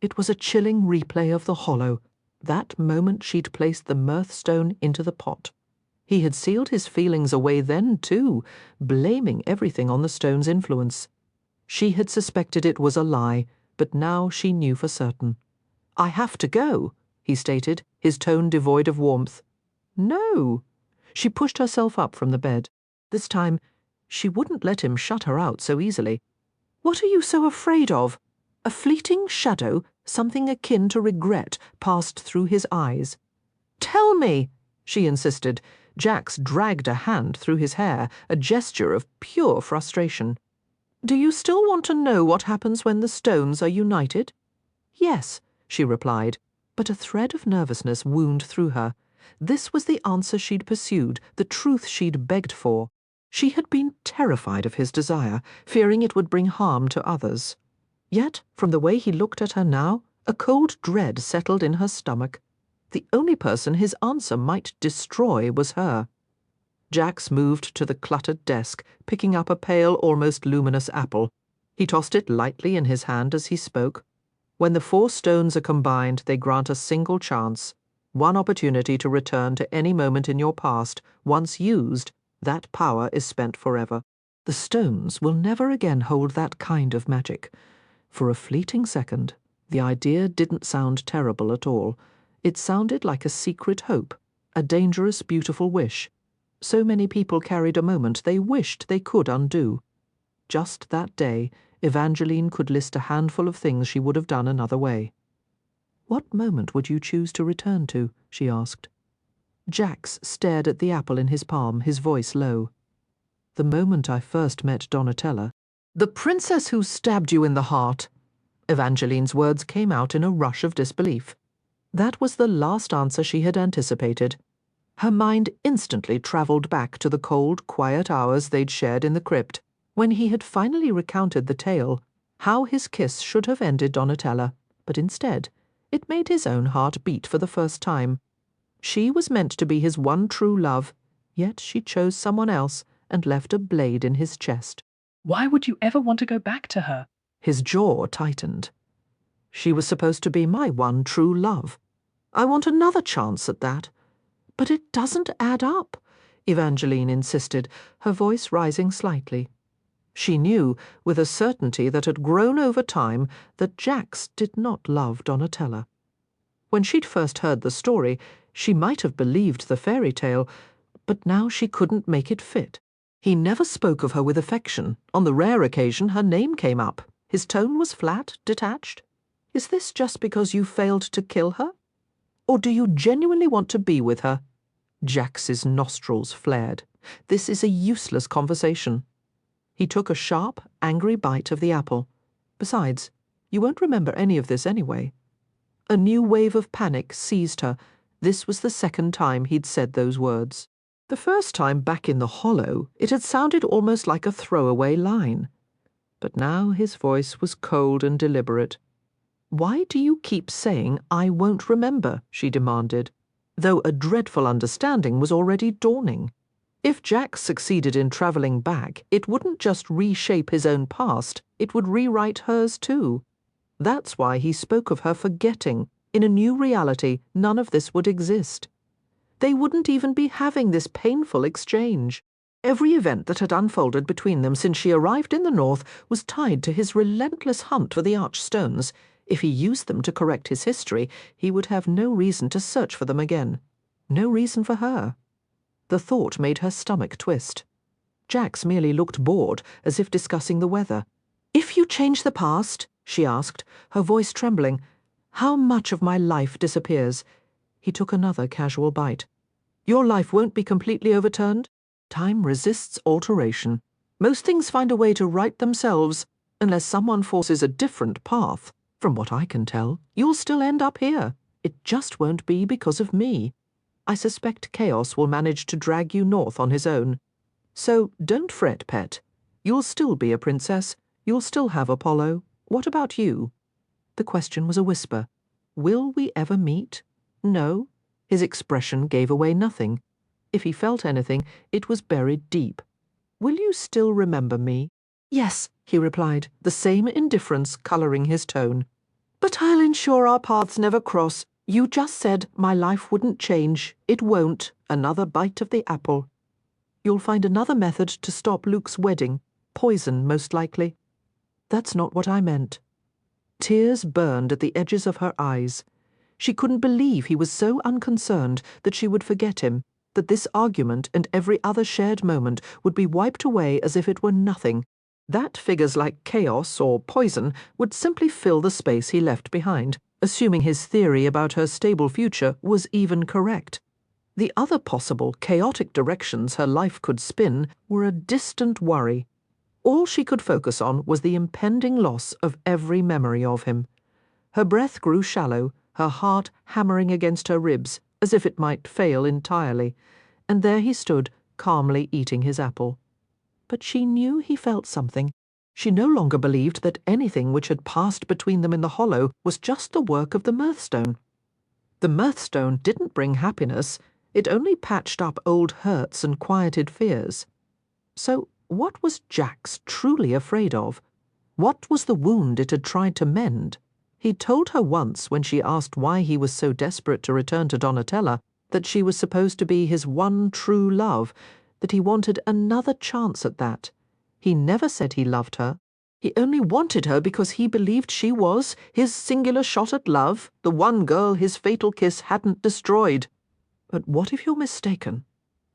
It was a chilling replay of the hollow, that moment she'd placed the mirthstone into the pot. He had sealed his feelings away then, too, blaming everything on the stone's influence. She had suspected it was a lie, but now she knew for certain. "I have to go," he stated, his tone devoid of warmth. "No." She pushed herself up from the bed. This time, she wouldn't let him shut her out so easily. "What are you so afraid of?" A fleeting shadow, something akin to regret, passed through his eyes. "Tell me," she insisted. Jax dragged a hand through his hair, a gesture of pure frustration. "Do you still want to know what happens when the stones are united?" "Yes," she replied, but a thread of nervousness wound through her. This was the answer she'd pursued, the truth she'd begged for. She had been terrified of his desire, fearing it would bring harm to others. Yet, from the way he looked at her now, a cold dread settled in her stomach. The only person his answer might destroy was her. Jax moved to the cluttered desk, picking up a pale, almost luminous apple. He tossed it lightly in his hand as he spoke. When the 4 stones are combined, they grant a single chance, one opportunity to return to any moment in your past. Once used, that power is spent forever. The stones will never again hold that kind of magic. For a fleeting second, the idea didn't sound terrible at all. It sounded like a secret hope, a dangerous, beautiful wish. So many people carried a moment they wished they could undo. Just that day, Evangeline could list a handful of things she would have done another way. "What moment would you choose to return to?" she asked. Jax stared at the apple in his palm, his voice low. "The moment I first met Donatella." "The princess who stabbed you in the heart." Evangeline's words came out in a rush of disbelief. That was the last answer she had anticipated. Her mind instantly travelled back to the cold, quiet hours they'd shared in the crypt, when he had finally recounted the tale, how his kiss should have ended Donatella, but instead, it made his own heart beat for the first time. She was meant to be his one true love, yet she chose someone else and left a blade in his chest. "Why would you ever want to go back to her?" His jaw tightened. "She was supposed to be my one true love. I want another chance at that." "But it doesn't add up," Evangeline insisted, her voice rising slightly. She knew, with a certainty that had grown over time, that Jax did not love Donatella. When she'd first heard the story, she might have believed the fairy tale, but now she couldn't make it fit. He never spoke of her with affection. On the rare occasion her name came up. His tone was flat, detached. "Is this just because you failed to kill her? Or do you genuinely want to be with her?" Jax's nostrils flared. "This is a useless conversation." He took a sharp, angry bite of the apple. "Besides, you won't remember any of this anyway." A new wave of panic seized her. This was the second time he'd said those words. The first time back in the hollow, it had sounded almost like a throwaway line. But now his voice was cold and deliberate. "Why do you keep saying, 'I won't remember'?" she demanded. though a dreadful understanding was already dawning. If Jack succeeded in travelling back, it wouldn't just reshape his own past, it would rewrite hers too. That's why he spoke of her forgetting. In a new reality, none of this would exist. They wouldn't even be having this painful exchange. Every event that had unfolded between them since she arrived in the north was tied to his relentless hunt for the archstones. If he used them to correct his history, he would have no reason to search for them again. No reason for her. The thought made her stomach twist. Jax merely looked bored, as if discussing the weather. "If you change the past," she asked, her voice trembling, "how much of my life disappears?" He took another casual bite. "Your life won't be completely overturned. Time resists alteration. Most things find a way to right themselves, unless someone forces a different path. From what I can tell, you'll still end up here. It just won't be because of me. I suspect Chaos will manage to drag you north on his own. So don't fret, pet. You'll still be a princess. You'll still have Apollo. What about you?" The question was a whisper. Will we ever meet? No. His expression gave away nothing. If he felt anything, it was buried deep. "Will you still remember me?" "Yes," he replied, the same indifference colouring his tone. "But I'll ensure our paths never cross. You just said my life wouldn't change. It won't. Another bite of the apple. You'll find another method to stop Luke's wedding. Poison, most likely." "That's not what I meant." Tears burned at the edges of her eyes. She couldn't believe he was so unconcerned that she would forget him, that this argument and every other shared moment would be wiped away as if it were nothing. That figures like chaos or poison would simply fill the space he left behind, assuming his theory about her stable future was even correct. The other possible chaotic directions her life could spin were a distant worry. All she could focus on was the impending loss of every memory of him. Her breath grew shallow, her heart hammering against her ribs, as if it might fail entirely, and there he stood, calmly eating his apple. But she knew he felt something. She no longer believed that anything which had passed between them in the hollow was just the work of the mirthstone. The mirthstone didn't bring happiness, it only patched up old hurts and quieted fears. So what was Jax truly afraid of? What was the wound it had tried to mend? He'd told her once, when she asked why he was so desperate to return to Donatella, that she was supposed to be his one true love, that he wanted another chance at that. He never said he loved her. He only wanted her because he believed she was his singular shot at love, the one girl his fatal kiss hadn't destroyed. But what if you're mistaken?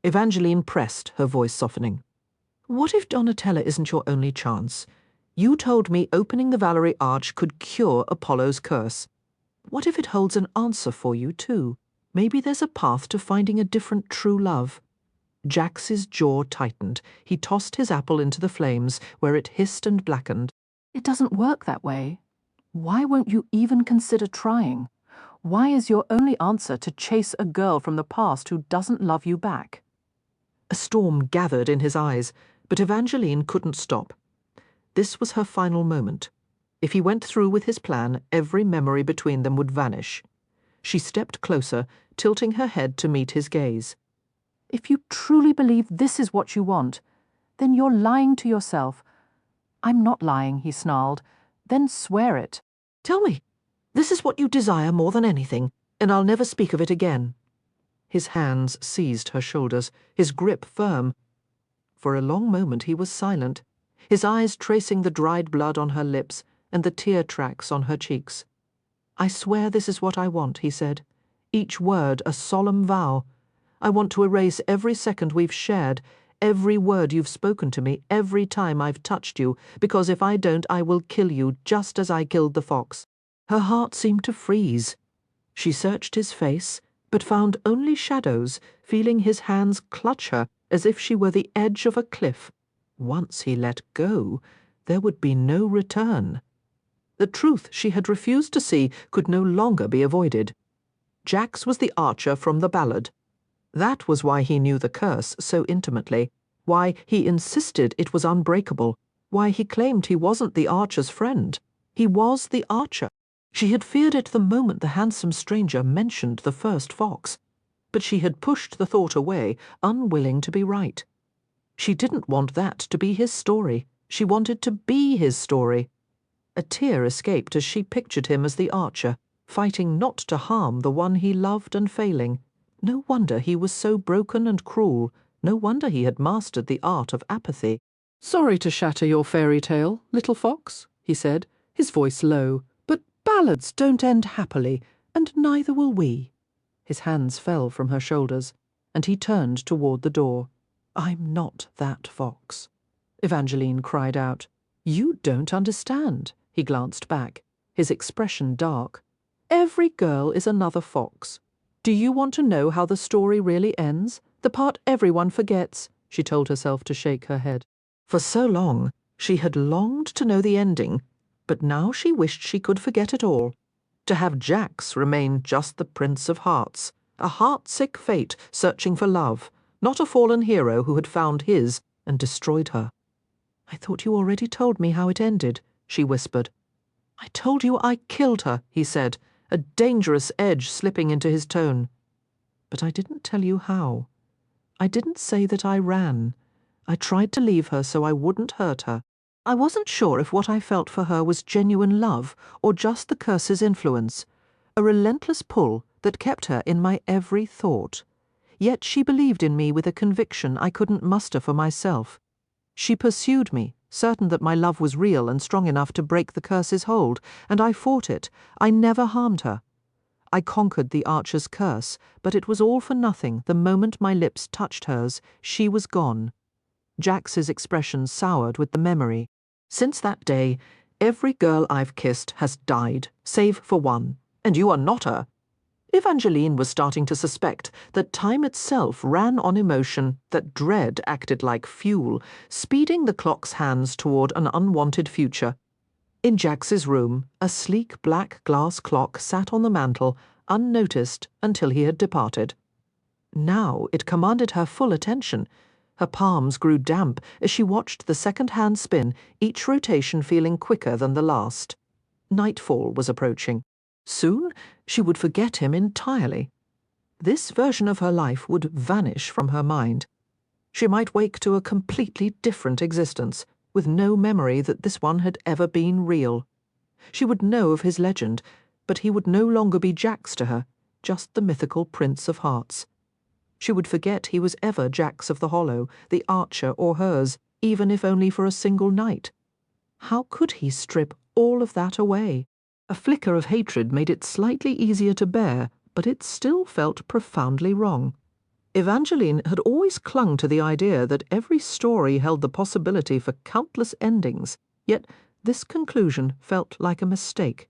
Evangeline pressed, her voice softening. What if Donatella isn't your only chance? You told me opening the Valerie Arch could cure Apollo's curse. What if it holds an answer for you, too? Maybe there's a path to finding a different true love. Jax's jaw tightened. He tossed his apple into the flames, where it hissed and blackened. "It doesn't work that way. Why won't you even consider trying? Why is your only answer to chase a girl from the past who doesn't love you back?" A storm gathered in his eyes, but Evangeline couldn't stop. This was her final moment. If he went through with his plan, every memory between them would vanish. She stepped closer, tilting her head to meet his gaze. "If you truly believe this is what you want, then you're lying to yourself." "I'm not lying," he snarled. "Then swear it." "Tell me, this is what you desire more than anything, and I'll never speak of it again." His hands seized her shoulders, his grip firm. For a long moment he was silent, his eyes tracing the dried blood on her lips and the tear tracks on her cheeks. "I swear this is what I want," he said, each word a solemn vow. "I want to erase every second we've shared, every word you've spoken to me, every time I've touched you, because if I don't, I will kill you just as I killed the fox." Her heart seemed to freeze. She searched his face, but found only shadows, feeling his hands clutch her as if she were the edge of a cliff. Once he let go, there would be no return. The truth she had refused to see could no longer be avoided. Jax was the archer from the Ballad. That was why he knew the curse so intimately, why he insisted it was unbreakable, why he claimed he wasn't the archer's friend. He was the archer. She had feared it the moment the handsome stranger mentioned the first fox. But she had pushed the thought away, unwilling to be right. She didn't want that to be his story. She wanted to be his story. A tear escaped as she pictured him as the archer, fighting not to harm the one he loved and failing. No wonder he was so broken and cruel. No wonder he had mastered the art of apathy. "Sorry to shatter your fairy tale, little fox," he said, his voice low, "but ballads don't end happily, and neither will we." His hands fell from her shoulders, and he turned toward the door. "I'm not that fox," Evangeline cried out. "You don't understand." He glanced back, his expression dark. "Every girl is another fox. Do you want to know how the story really ends? The part everyone forgets," she told herself to shake her head. For so long, she had longed to know the ending, but now she wished she could forget it all. To have Jax remain just the Prince of Hearts, a heartsick fate searching for love, not a fallen hero who had found his and destroyed her. "I thought you already told me how it ended," she whispered. "I told you I killed her," he said, a dangerous edge slipping into his tone. "But I didn't tell you how. I didn't say that I ran. I tried to leave her so I wouldn't hurt her. I wasn't sure if what I felt for her was genuine love or just the curse's influence, a relentless pull that kept her in my every thought. Yet she believed in me with a conviction I couldn't muster for myself. She pursued me, certain that my love was real and strong enough to break the curse's hold, and I fought it. I never harmed her. I conquered the archer's curse, but it was all for nothing the moment my lips touched hers. She was gone." Jax's expression soured with the memory. "Since that day, every girl I've kissed has died, save for one, and you are not her." Evangeline was starting to suspect that time itself ran on emotion, that dread acted like fuel, speeding the clock's hands toward an unwanted future. In Jax's room, a sleek black glass clock sat on the mantel, unnoticed until he had departed. Now it commanded her full attention. Her palms grew damp as she watched the second-hand spin, each rotation feeling quicker than the last. Nightfall was approaching. Soon she would forget him entirely. This version of her life would vanish from her mind. She might wake to a completely different existence, with no memory that this one had ever been real. She would know of his legend, but he would no longer be Jax to her, just the mythical Prince of Hearts. She would forget he was ever Jax of the Hollow, the archer or hers, even if only for a single night. How could he strip all of that away? A flicker of hatred made it slightly easier to bear, but it still felt profoundly wrong. Evangeline had always clung to the idea that every story held the possibility for countless endings, yet this conclusion felt like a mistake.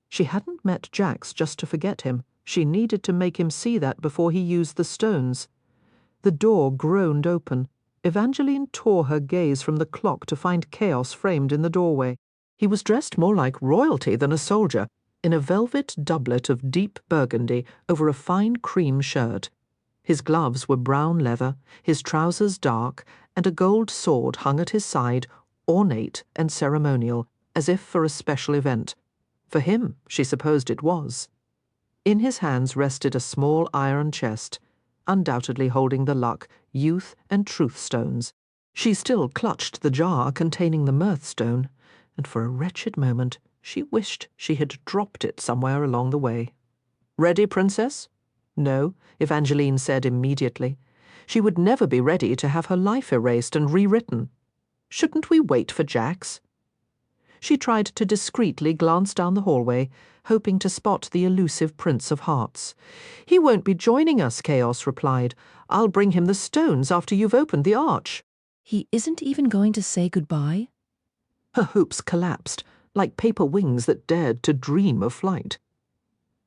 She hadn't met Jax just to forget him. She needed to make him see that before he used the stones. The door groaned open. Evangeline tore her gaze from the clock to find Chaos framed in the doorway. He was dressed more like royalty than a soldier, in a velvet doublet of deep burgundy over a fine cream shirt. His gloves were brown leather, his trousers dark, and a gold sword hung at his side, ornate and ceremonial, as if for a special event. For him, she supposed it was. In his hands rested a small iron chest, undoubtedly holding the luck, youth, and truth stones. She still clutched the jar containing the mirth stone, and for a wretched moment she wished she had dropped it somewhere along the way. "Ready, Princess?" "No," Evangeline said immediately. She would never be ready to have her life erased and rewritten. "Shouldn't we wait for Jax?" She tried to discreetly glance down the hallway, hoping to spot the elusive Prince of Hearts. "He won't be joining us," Chaos replied. "I'll bring him the stones after you've opened the arch." "He isn't even going to say goodbye?" Her hopes collapsed, like paper wings that dared to dream of flight.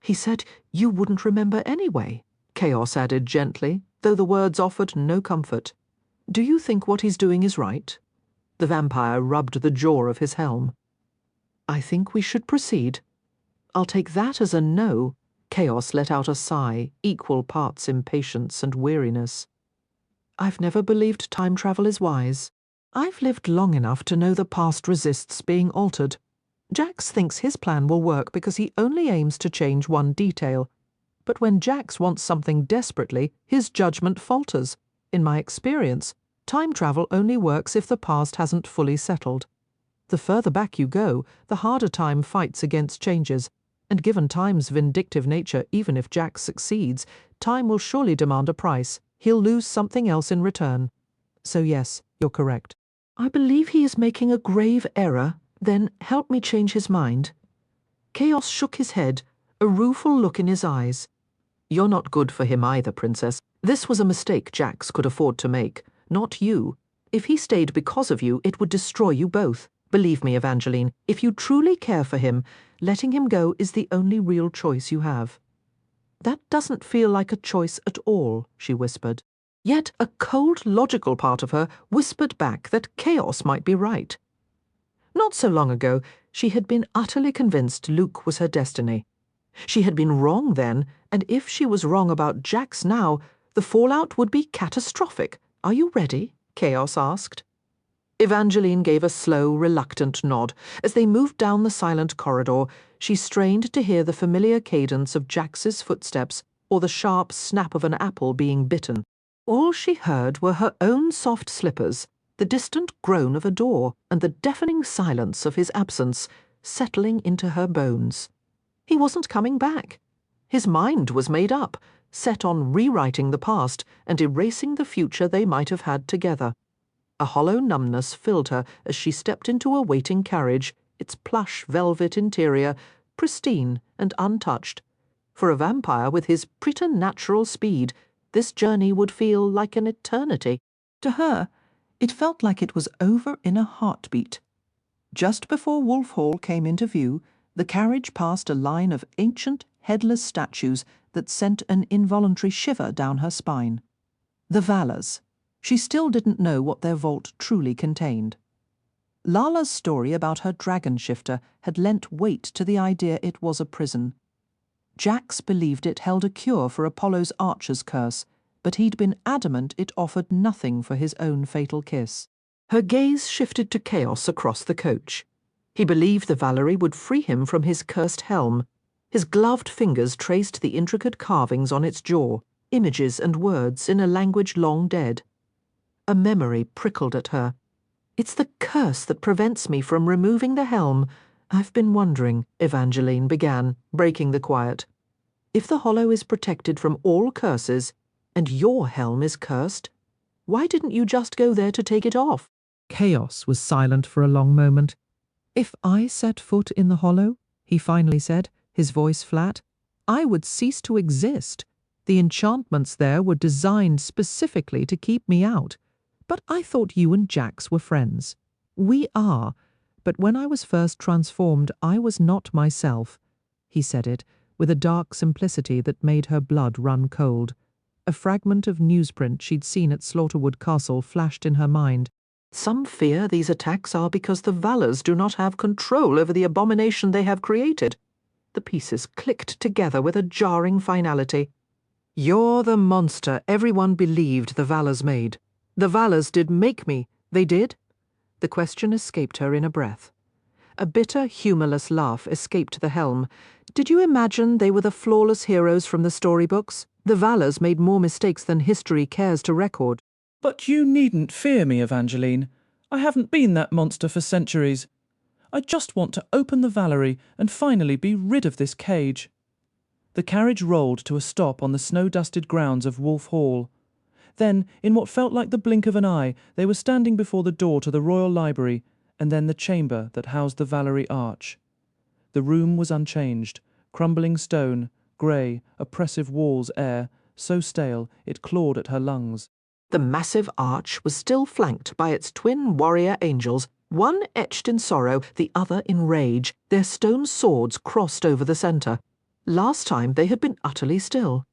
"He said you wouldn't remember anyway," Chaos added gently, though the words offered no comfort. "Do you think what he's doing is right?" The vampire rubbed the jaw of his helm. "I think we should proceed." "I'll take that as a no." Chaos let out a sigh, equal parts impatience and weariness. "I've never believed time travel is wise. I've lived long enough to know the past resists being altered. Jax thinks his plan will work because he only aims to change one detail. But when Jax wants something desperately, his judgment falters. In my experience, time travel only works if the past hasn't fully settled. The further back you go, the harder time fights against changes, and given time's vindictive nature, even if Jax succeeds, time will surely demand a price. He'll lose something else in return. So yes, you're correct. I believe he is making a grave error. Then help me change his mind. Chaos shook his head, a rueful look in his eyes. You're not good for him either, Princess. This was a mistake Jax could afford to make, not you. If he stayed because of you, it would destroy you both. Believe me, Evangeline, if you truly care for him, letting him go is the only real choice you have. That doesn't feel like a choice at all, she whispered. Yet a cold, logical part of her whispered back that Chaos might be right. Not so long ago, she had been utterly convinced Luke was her destiny. She had been wrong then, and if she was wrong about Jax now, the fallout would be catastrophic. Are you ready? Chaos asked. Evangeline gave a slow, reluctant nod. As they moved down the silent corridor, she strained to hear the familiar cadence of Jax's footsteps or the sharp snap of an apple being bitten. All she heard were her own soft slippers, the distant groan of a door, and the deafening silence of his absence settling into her bones. He wasn't coming back. His mind was made up, set on rewriting the past and erasing the future they might have had together. A hollow numbness filled her as she stepped into a waiting carriage, its plush velvet interior pristine and untouched. For a vampire with his preternatural speed, this journey would feel like an eternity. To her, it felt like it was over in a heartbeat. Just before Wolf Hall came into view, the carriage passed a line of ancient, headless statues that sent an involuntary shiver down her spine. The Valors. She still didn't know what their vault truly contained. Lala's story about her dragon shifter had lent weight to the idea it was a prison. Jax believed it held a cure for Apollo's archer's curse, but he'd been adamant it offered nothing for his own fatal kiss. Her gaze shifted to Chaos across the coach. He believed the Valerie would free him from his cursed helm. His gloved fingers traced the intricate carvings on its jaw, images and words in a language long dead. A memory prickled at her. It's the curse that prevents me from removing the helm. I've been wondering, Evangeline began, breaking the quiet. If the hollow is protected from all curses, and your helm is cursed, why didn't you just go there to take it off? Chaos was silent for a long moment. If I set foot in the hollow, he finally said, his voice flat, I would cease to exist. The enchantments there were designed specifically to keep me out. But I thought you and Jax were friends. We are, but when I was first transformed, I was not myself. He said it, with a dark simplicity that made her blood run cold. A fragment of newsprint she'd seen at Slaughterwood Castle flashed in her mind. Some fear these attacks are because the Valors do not have control over the abomination they have created. The pieces clicked together with a jarring finality. You're the monster everyone believed the Valors made. The Valors did make me. They did? The question escaped her in a breath. A bitter, humourless laugh escaped the helm. Did you imagine they were the flawless heroes from the storybooks? The Valors made more mistakes than history cares to record. But you needn't fear me, Evangeline. I haven't been that monster for centuries. I just want to open the Valerie and finally be rid of this cage. The carriage rolled to a stop on the snow-dusted grounds of Wolf Hall. Then, in what felt like the blink of an eye, they were standing before the door to the Royal Library and then the chamber that housed the Valerie Arch. The room was unchanged, crumbling stone, grey, oppressive walls air, so stale it clawed at her lungs. The massive arch was still flanked by its twin warrior angels, one etched in sorrow, the other in rage, their stone swords crossed over the centre. Last time they had been utterly still.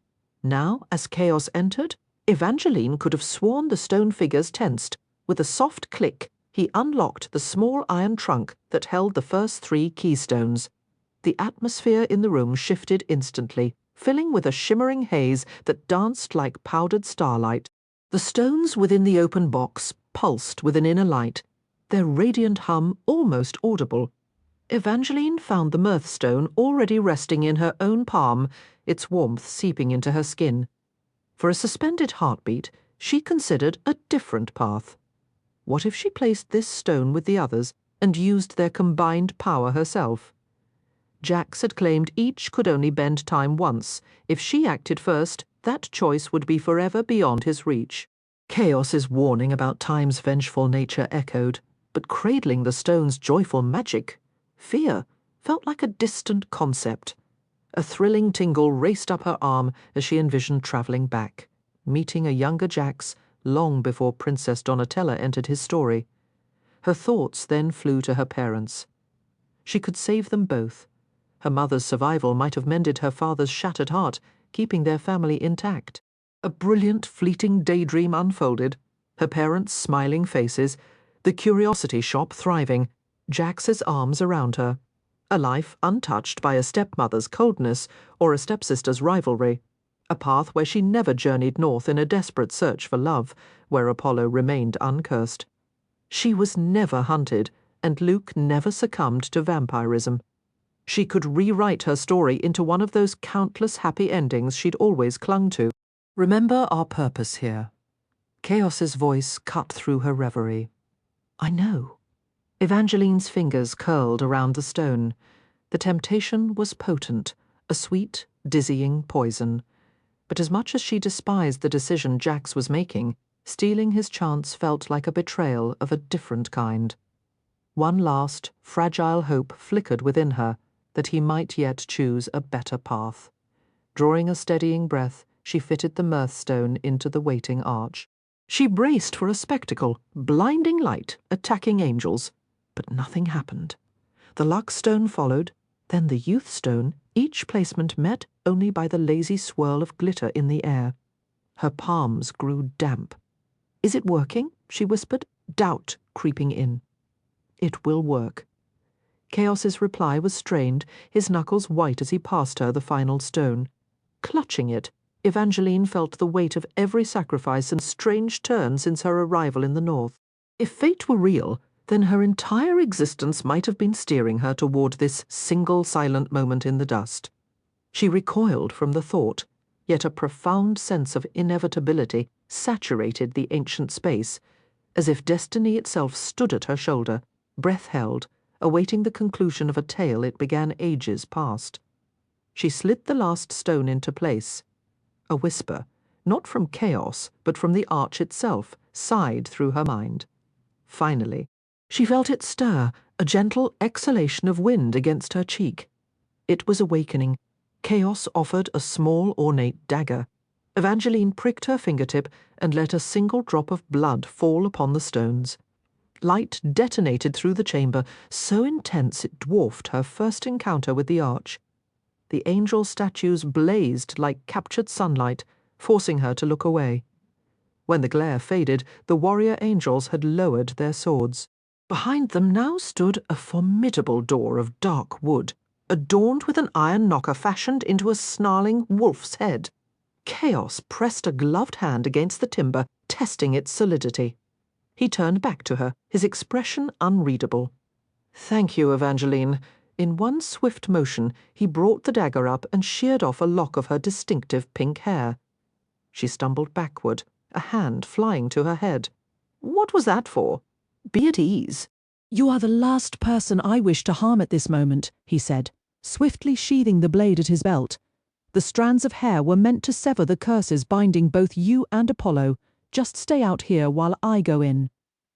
Now, as Chaos entered, Evangeline could have sworn the stone figures tensed. With a soft click, he unlocked the small iron trunk that held the first 3 keystones. The atmosphere in the room shifted instantly, filling with a shimmering haze that danced like powdered starlight. The stones within the open box pulsed with an inner light, their radiant hum almost audible. Evangeline found the mirthstone already resting in her own palm, its warmth seeping into her skin. For a suspended heartbeat, she considered a different path. What if she placed this stone with the others and used their combined power herself? Jax had claimed each could only bend time once. If she acted first, that choice would be forever beyond his reach. Chaos's warning about time's vengeful nature echoed, but cradling the stone's joyful magic, fear, felt like a distant concept. A thrilling tingle raced up her arm as she envisioned travelling back, meeting a younger Jax long before Princess Donatella entered his story. Her thoughts then flew to her parents. She could save them both. Her mother's survival might have mended her father's shattered heart, keeping their family intact. A brilliant, fleeting daydream unfolded, her parents' smiling faces, the curiosity shop thriving, Jax's arms around her. A life untouched by a stepmother's coldness or a stepsister's rivalry. A path where she never journeyed north in a desperate search for love, where Apollo remained uncursed. She was never hunted, and Luke never succumbed to vampirism. She could rewrite her story into one of those countless happy endings she'd always clung to. Remember our purpose here. Chaos's voice cut through her reverie. I know. Evangeline's fingers curled around the stone. The temptation was potent, a sweet, dizzying poison. But as much as she despised the decision Jax was making, stealing his chance felt like a betrayal of a different kind. One last, fragile hope flickered within her, that he might yet choose a better path. Drawing a steadying breath, she fitted the mirthstone into the waiting arch. She braced for a spectacle, blinding light, attacking angels. But nothing happened. The luck stone followed, then the youth stone, each placement met only by the lazy swirl of glitter in the air. Her palms grew damp. Is it working? She whispered, doubt creeping in. It will work. Chaos's reply was strained, his knuckles white as he passed her the final stone. Clutching it, Evangeline felt the weight of every sacrifice and strange turn since her arrival in the north. If fate were real, then her entire existence might have been steering her toward this single silent moment in the dust. She recoiled from the thought, yet a profound sense of inevitability saturated the ancient space, as if destiny itself stood at her shoulder, breath held, awaiting the conclusion of a tale it began ages past. She slid the last stone into place. A whisper, not from chaos, but from the arch itself, sighed through her mind. Finally, she felt it stir, a gentle exhalation of wind against her cheek. It was awakening. Chaos offered a small, ornate dagger. Evangeline pricked her fingertip and let a single drop of blood fall upon the stones. Light detonated through the chamber, so intense it dwarfed her first encounter with the arch. The angel statues blazed like captured sunlight, forcing her to look away. When the glare faded, the warrior angels had lowered their swords. Behind them now stood a formidable door of dark wood, adorned with an iron knocker fashioned into a snarling wolf's head. Chaos pressed a gloved hand against the timber, testing its solidity. He turned back to her, his expression unreadable. "Thank you, Evangeline." In one swift motion, he brought the dagger up and sheared off a lock of her distinctive pink hair. She stumbled backward, a hand flying to her head. "What was that for?" "Be at ease." "You are the last person I wish to harm at this moment," he said, swiftly sheathing the blade at his belt. "The strands of hair were meant to sever the curses binding both you and Apollo. Just stay out here while I go in."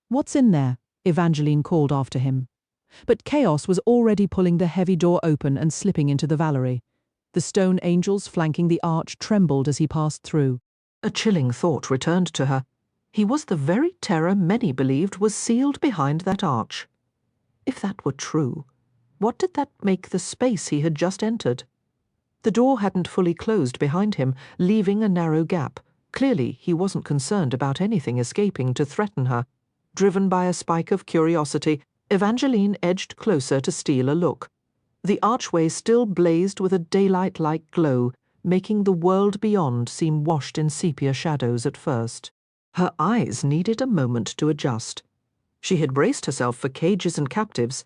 "What's in there?" Evangeline called after him. But Chaos was already pulling the heavy door open and slipping into the Valerie. The stone angels flanking the arch trembled as he passed through. A chilling thought returned to her. He was the very terror many believed was sealed behind that arch. If that were true, what did that make the space he had just entered? The door hadn't fully closed behind him, leaving a narrow gap. Clearly, he wasn't concerned about anything escaping to threaten her. Driven by a spike of curiosity, Evangeline edged closer to steal a look. The archway still blazed with a daylight-like glow, making the world beyond seem washed in sepia shadows at first. Her eyes needed a moment to adjust. She had braced herself for cages and captives,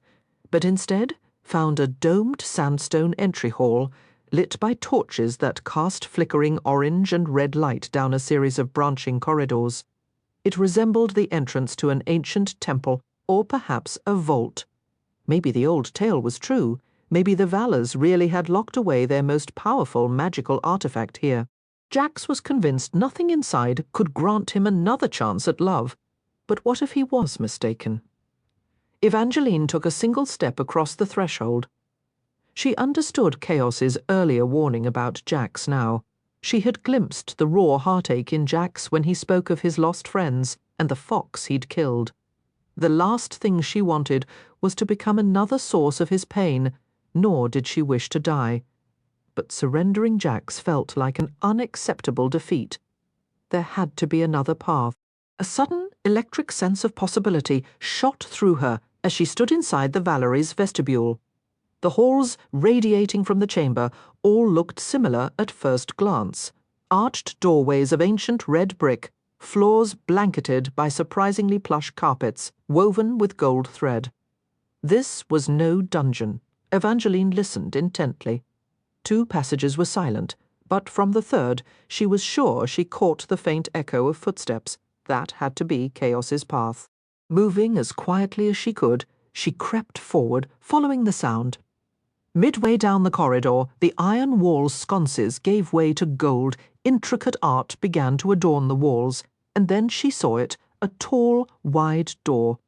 but instead found a domed sandstone entry hall lit by torches that cast flickering orange and red light down a series of branching corridors. It resembled the entrance to an ancient temple or perhaps a vault. Maybe the old tale was true. Maybe the Valors really had locked away their most powerful magical artifact here. Jax was convinced nothing inside could grant him another chance at love. But what if he was mistaken? Evangeline took a single step across the threshold. She understood Chaos's earlier warning about Jax now. She had glimpsed the raw heartache in Jax when he spoke of his lost friends and the fox he'd killed. The last thing she wanted was to become another source of his pain, nor did she wish to die. But surrendering Jax felt like an unacceptable defeat. There had to be another path. A sudden, electric sense of possibility shot through her as she stood inside the Valerie's vestibule. The halls radiating from the chamber all looked similar at first glance. Arched doorways of ancient red brick, floors blanketed by surprisingly plush carpets, woven with gold thread. This was no dungeon. Evangeline listened intently. 2 passages were silent, but from the third she was sure she caught the faint echo of footsteps. That had to be Chaos's path. Moving as quietly as she could, she crept forward, following the sound. Midway down the corridor, the iron wall sconces gave way to gold. Intricate art began to adorn the walls, and then she saw it, a tall, wide door.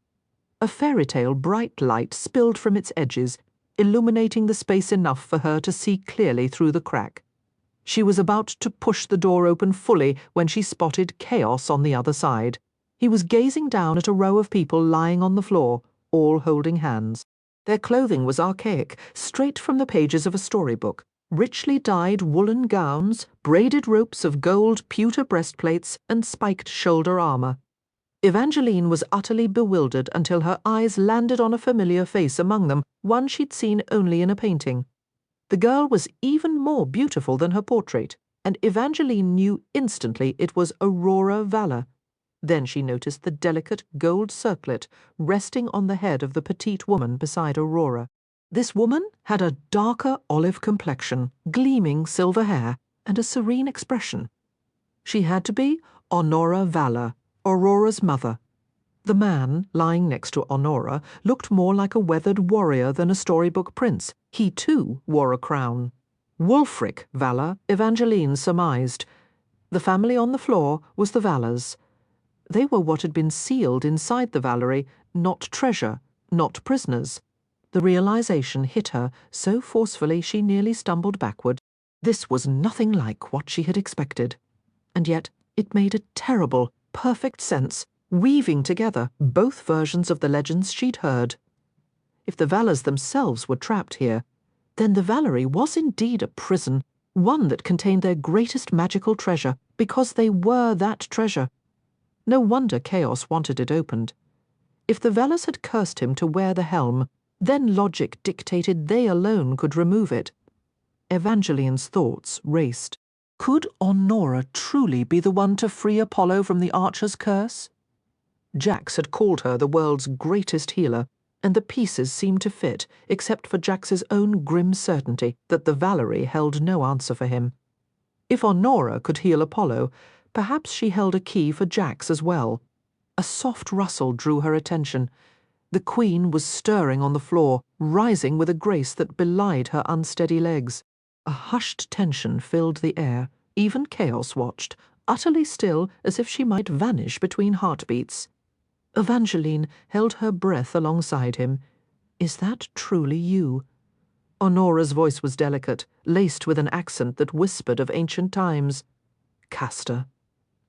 A fairytale bright light spilled from its edges, illuminating the space enough for her to see clearly through the crack. She was about to push the door open fully when she spotted Chaos on the other side. He was gazing down at a row of people lying on the floor, all holding hands. Their clothing was archaic, straight from the pages of a storybook. Richly dyed woolen gowns, braided ropes of gold pewter breastplates, and spiked shoulder armor. Evangeline was utterly bewildered until her eyes landed on a familiar face among them, one she'd seen only in a painting. The girl was even more beautiful than her portrait, and Evangeline knew instantly it was Aurora Valor. Then she noticed the delicate gold circlet resting on the head of the petite woman beside Aurora. This woman had a darker olive complexion, gleaming silver hair, and a serene expression. She had to be Honora Valor, Aurora's mother. The man, lying next to Honora, looked more like a weathered warrior than a storybook prince. He, too, wore a crown. Wulfric Valor, Evangeline surmised. The family on the floor was the Valors. They were what had been sealed inside the Valerie, not treasure, not prisoners. The realization hit her so forcefully she nearly stumbled backward. This was nothing like what she had expected. And yet it made a terrible, perfect sense, weaving together both versions of the legends she'd heard. If the Valors themselves were trapped here, then the Valerie was indeed a prison, one that contained their greatest magical treasure, because they were that treasure. No wonder Chaos wanted it opened. If the Valors had cursed him to wear the helm, then logic dictated they alone could remove it. Evangeline's thoughts raced. Could Honora truly be the one to free Apollo from the Archer's curse? Jax had called her the world's greatest healer, and the pieces seemed to fit, except for Jax's own grim certainty that the Valerie held no answer for him. If Honora could heal Apollo, perhaps she held a key for Jax as well. A soft rustle drew her attention. The Queen was stirring on the floor, rising with a grace that belied her unsteady legs. A hushed tension filled the air. Even Chaos watched, utterly still, as if she might vanish between heartbeats. Evangeline held her breath alongside him. Is that truly you? Honora's voice was delicate, laced with an accent that whispered of ancient times. Castor.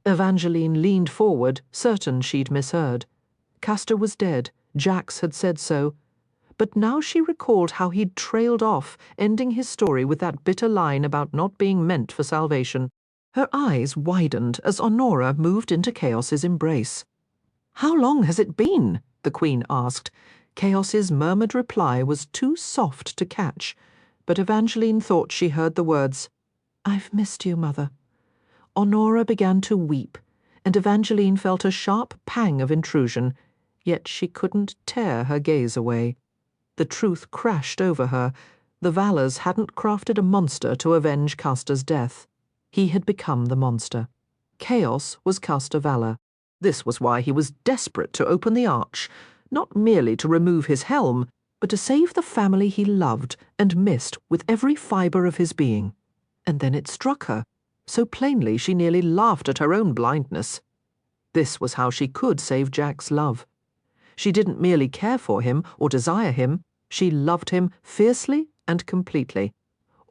Evangeline leaned forward, certain she'd misheard. Castor was dead. Jax had said so. But now she recalled how he'd trailed off, ending his story with that bitter line about not being meant for salvation. Her eyes widened as Honora moved into Chaos's embrace. "How long has it been?" the Queen asked. Chaos's murmured reply was too soft to catch, but Evangeline thought she heard the words, "I've missed you, Mother." Honora began to weep, and Evangeline felt a sharp pang of intrusion, yet she couldn't tear her gaze away. The truth crashed over her. The Valors hadn't crafted a monster to avenge Castor's death. He had become the monster. Chaos was Castor Valor. This was why he was desperate to open the arch, not merely to remove his helm, but to save the family he loved and missed with every fibre of his being. And then it struck her, so plainly she nearly laughed at her own blindness. This was how she could save Jack's love. She didn't merely care for him or desire him, she loved him fiercely and completely.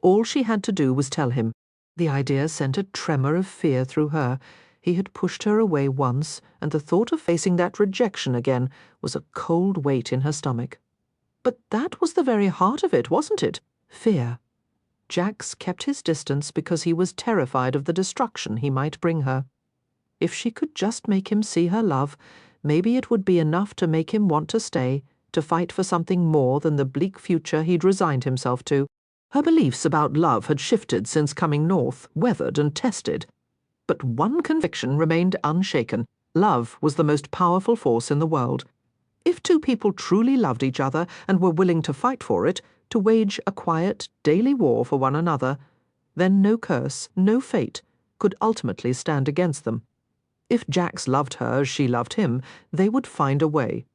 All she had to do was tell him. The idea sent a tremor of fear through her. He had pushed her away once, and the thought of facing that rejection again was a cold weight in her stomach. But that was the very heart of it, wasn't it? Fear. Jax kept his distance because he was terrified of the destruction he might bring her. If she could just make him see her love, maybe it would be enough to make him want to stay, to fight for something more than the bleak future he'd resigned himself to. Her beliefs about love had shifted since coming north, weathered and tested. But one conviction remained unshaken. Love was the most powerful force in the world. If two people truly loved each other and were willing to fight for it, to wage a quiet, daily war for one another, then no curse, no fate, could ultimately stand against them. If Jax loved her as she loved him, they would find a way.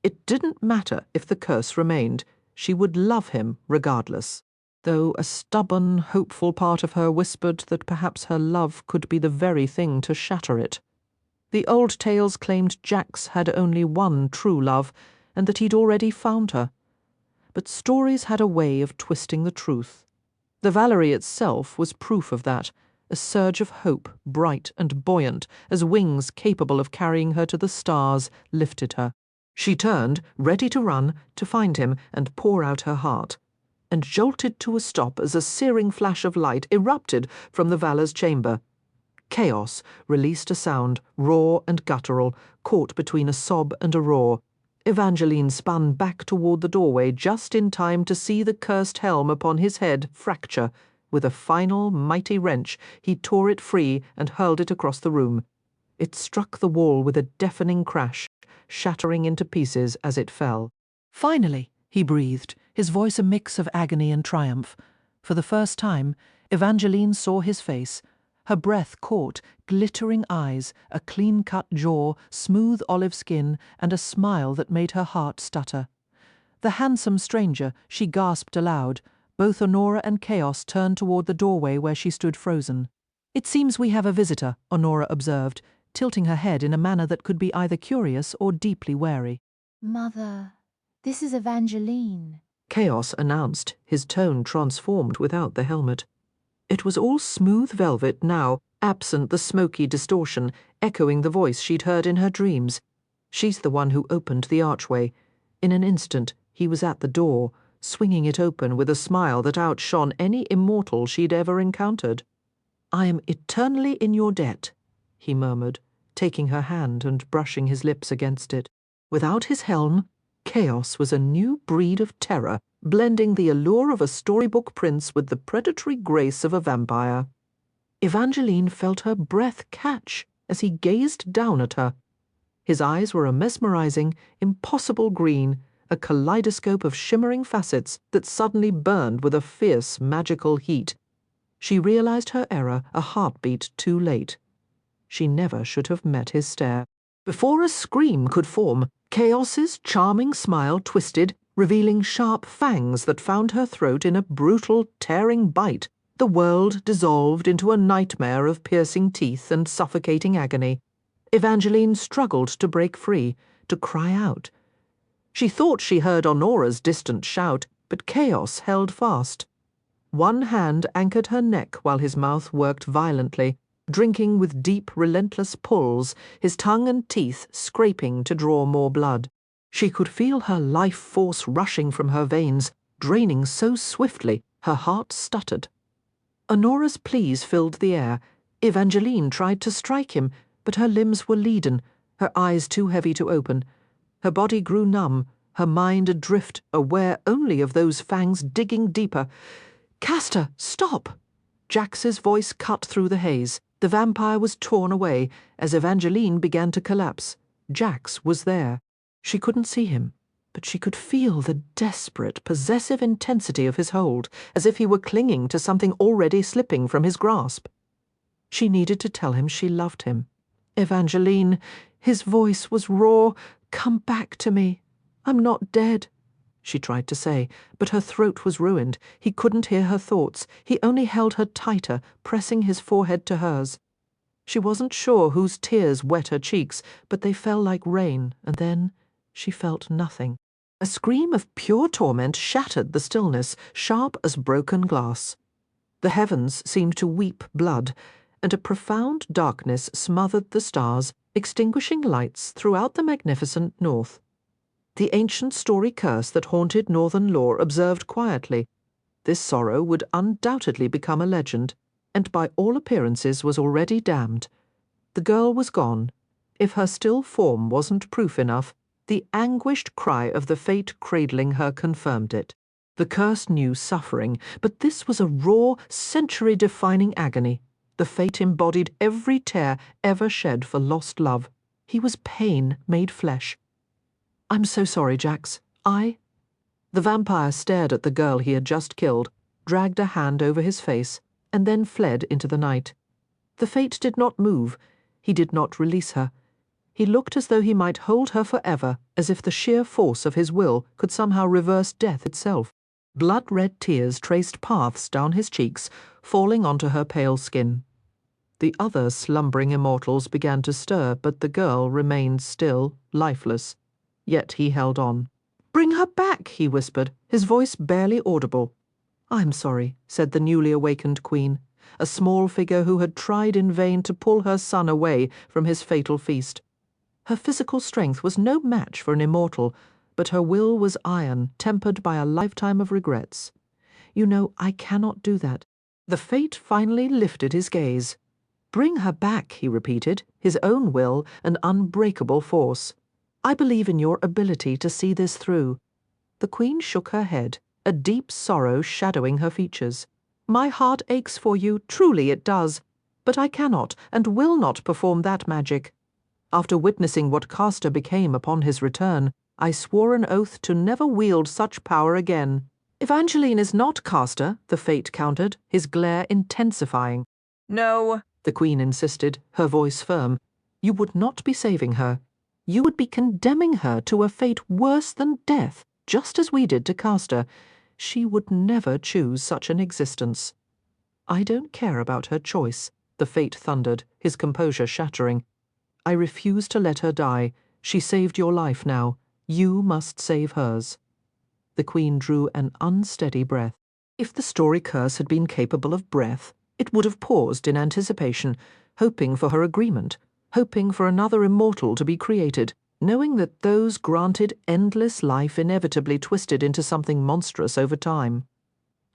It didn't matter if the curse remained. She would love him regardless. Though a stubborn, hopeful part of her whispered that perhaps her love could be the very thing to shatter it. The old tales claimed Jax had only one true love, and that he'd already found her. But stories had a way of twisting the truth. The Valerie itself was proof of that, a surge of hope, bright and buoyant, as wings capable of carrying her to the stars lifted her. She turned, ready to run, to find him and pour out her heart, and jolted to a stop as a searing flash of light erupted from the Valor's chamber. Chaos released a sound, raw and guttural, caught between a sob and a roar. Evangeline spun back toward the doorway just in time to see the cursed helm upon his head fracture. With a final, mighty wrench, he tore it free and hurled it across the room. It struck the wall with a deafening crash, shattering into pieces as it fell. Finally, he breathed, his voice a mix of agony and triumph. For the first time, Evangeline saw his face. Her breath caught, glittering eyes, a clean-cut jaw, smooth olive skin, and a smile that made her heart stutter. The handsome stranger, she gasped aloud. Both Honora and Chaos turned toward the doorway where she stood frozen. "It seems we have a visitor," Honora observed, tilting her head in a manner that could be either curious or deeply wary. "Mother, this is Evangeline," Chaos announced, his tone transformed without the helmet. It was all smooth velvet now, absent the smoky distortion, echoing the voice she'd heard in her dreams. She's the one who opened the archway. In an instant, he was at the door, swinging it open with a smile that outshone any immortal she'd ever encountered. "I am eternally in your debt," he murmured, taking her hand and brushing his lips against it. Without his helm, Chaos was a new breed of terror, blending the allure of a storybook prince with the predatory grace of a vampire. Evangeline felt her breath catch as he gazed down at her. His eyes were a mesmerizing, impossible green, a kaleidoscope of shimmering facets that suddenly burned with a fierce, magical heat. She realized her error a heartbeat too late. She never should have met his stare. Before a scream could form, Chaos's charming smile twisted, revealing sharp fangs that found her throat in a brutal, tearing bite. The world dissolved into a nightmare of piercing teeth and suffocating agony. Evangeline struggled to break free, to cry out. She thought she heard Honora's distant shout, but Chaos held fast. One hand anchored her neck while his mouth worked violently, drinking with deep, relentless pulls, his tongue and teeth scraping to draw more blood. She could feel her life force rushing from her veins, draining so swiftly her heart stuttered. Honora's pleas filled the air. Evangeline tried to strike him, but her limbs were leaden, her eyes too heavy to open. Her body grew numb, her mind adrift, aware only of those fangs digging deeper. "Castor, stop!" Jax's voice cut through the haze. The vampire was torn away as Evangeline began to collapse. Jax was there. She couldn't see him, but she could feel the desperate, possessive intensity of his hold, as if he were clinging to something already slipping from his grasp. She needed to tell him she loved him. "Evangeline," his voice was raw, "come back to me. I'm not dead," she tried to say, but her throat was ruined. He couldn't hear her thoughts. He only held her tighter, pressing his forehead to hers. She wasn't sure whose tears wet her cheeks, but they fell like rain, and then she felt nothing. A scream of pure torment shattered the stillness, sharp as broken glass. The heavens seemed to weep blood, and a profound darkness smothered the stars, extinguishing lights throughout the magnificent north. The ancient story curse that haunted northern lore observed quietly. This sorrow would undoubtedly become a legend, and by all appearances was already damned. The girl was gone. If her still form wasn't proof enough, the anguished cry of the fate cradling her confirmed it. The curse knew suffering, but this was a raw, century-defining agony. The fate embodied every tear ever shed for lost love. He was pain made flesh. "I'm so sorry, Jax. The vampire stared at the girl he had just killed, dragged a hand over his face, and then fled into the night. The fate did not move. He did not release her. He looked as though he might hold her forever, as if the sheer force of his will could somehow reverse death itself. Blood-red tears traced paths down his cheeks, falling onto her pale skin. The other slumbering immortals began to stir, but the girl remained still, lifeless. Yet he held on. "Bring her back," he whispered, his voice barely audible. "I'm sorry," said the newly awakened queen, a small figure who had tried in vain to pull her son away from his fatal feast. Her physical strength was no match for an immortal, but her will was iron, tempered by a lifetime of regrets. "You know, I cannot do that." The fate finally lifted his gaze. "Bring her back," he repeated, his own will an unbreakable force. "I believe in your ability to see this through." The queen shook her head, a deep sorrow shadowing her features. "My heart aches for you, truly it does, but I cannot and will not perform that magic. After witnessing what Castor became upon his return, I swore an oath to never wield such power again." "Evangeline is not Castor," the fate countered, his glare intensifying. No, the queen insisted, her voice firm. "You would not be saving her. You would be condemning her to a fate worse than death, just as we did to Castor. She would never choose such an existence." "I don't care about her choice," the fate thundered, his composure shattering. "I refuse to let her die. She saved your life now. You must save hers." The queen drew an unsteady breath. If the story curse had been capable of breath, it would have paused in anticipation, hoping for her agreement, hoping for another immortal to be created, knowing that those granted endless life inevitably twisted into something monstrous over time.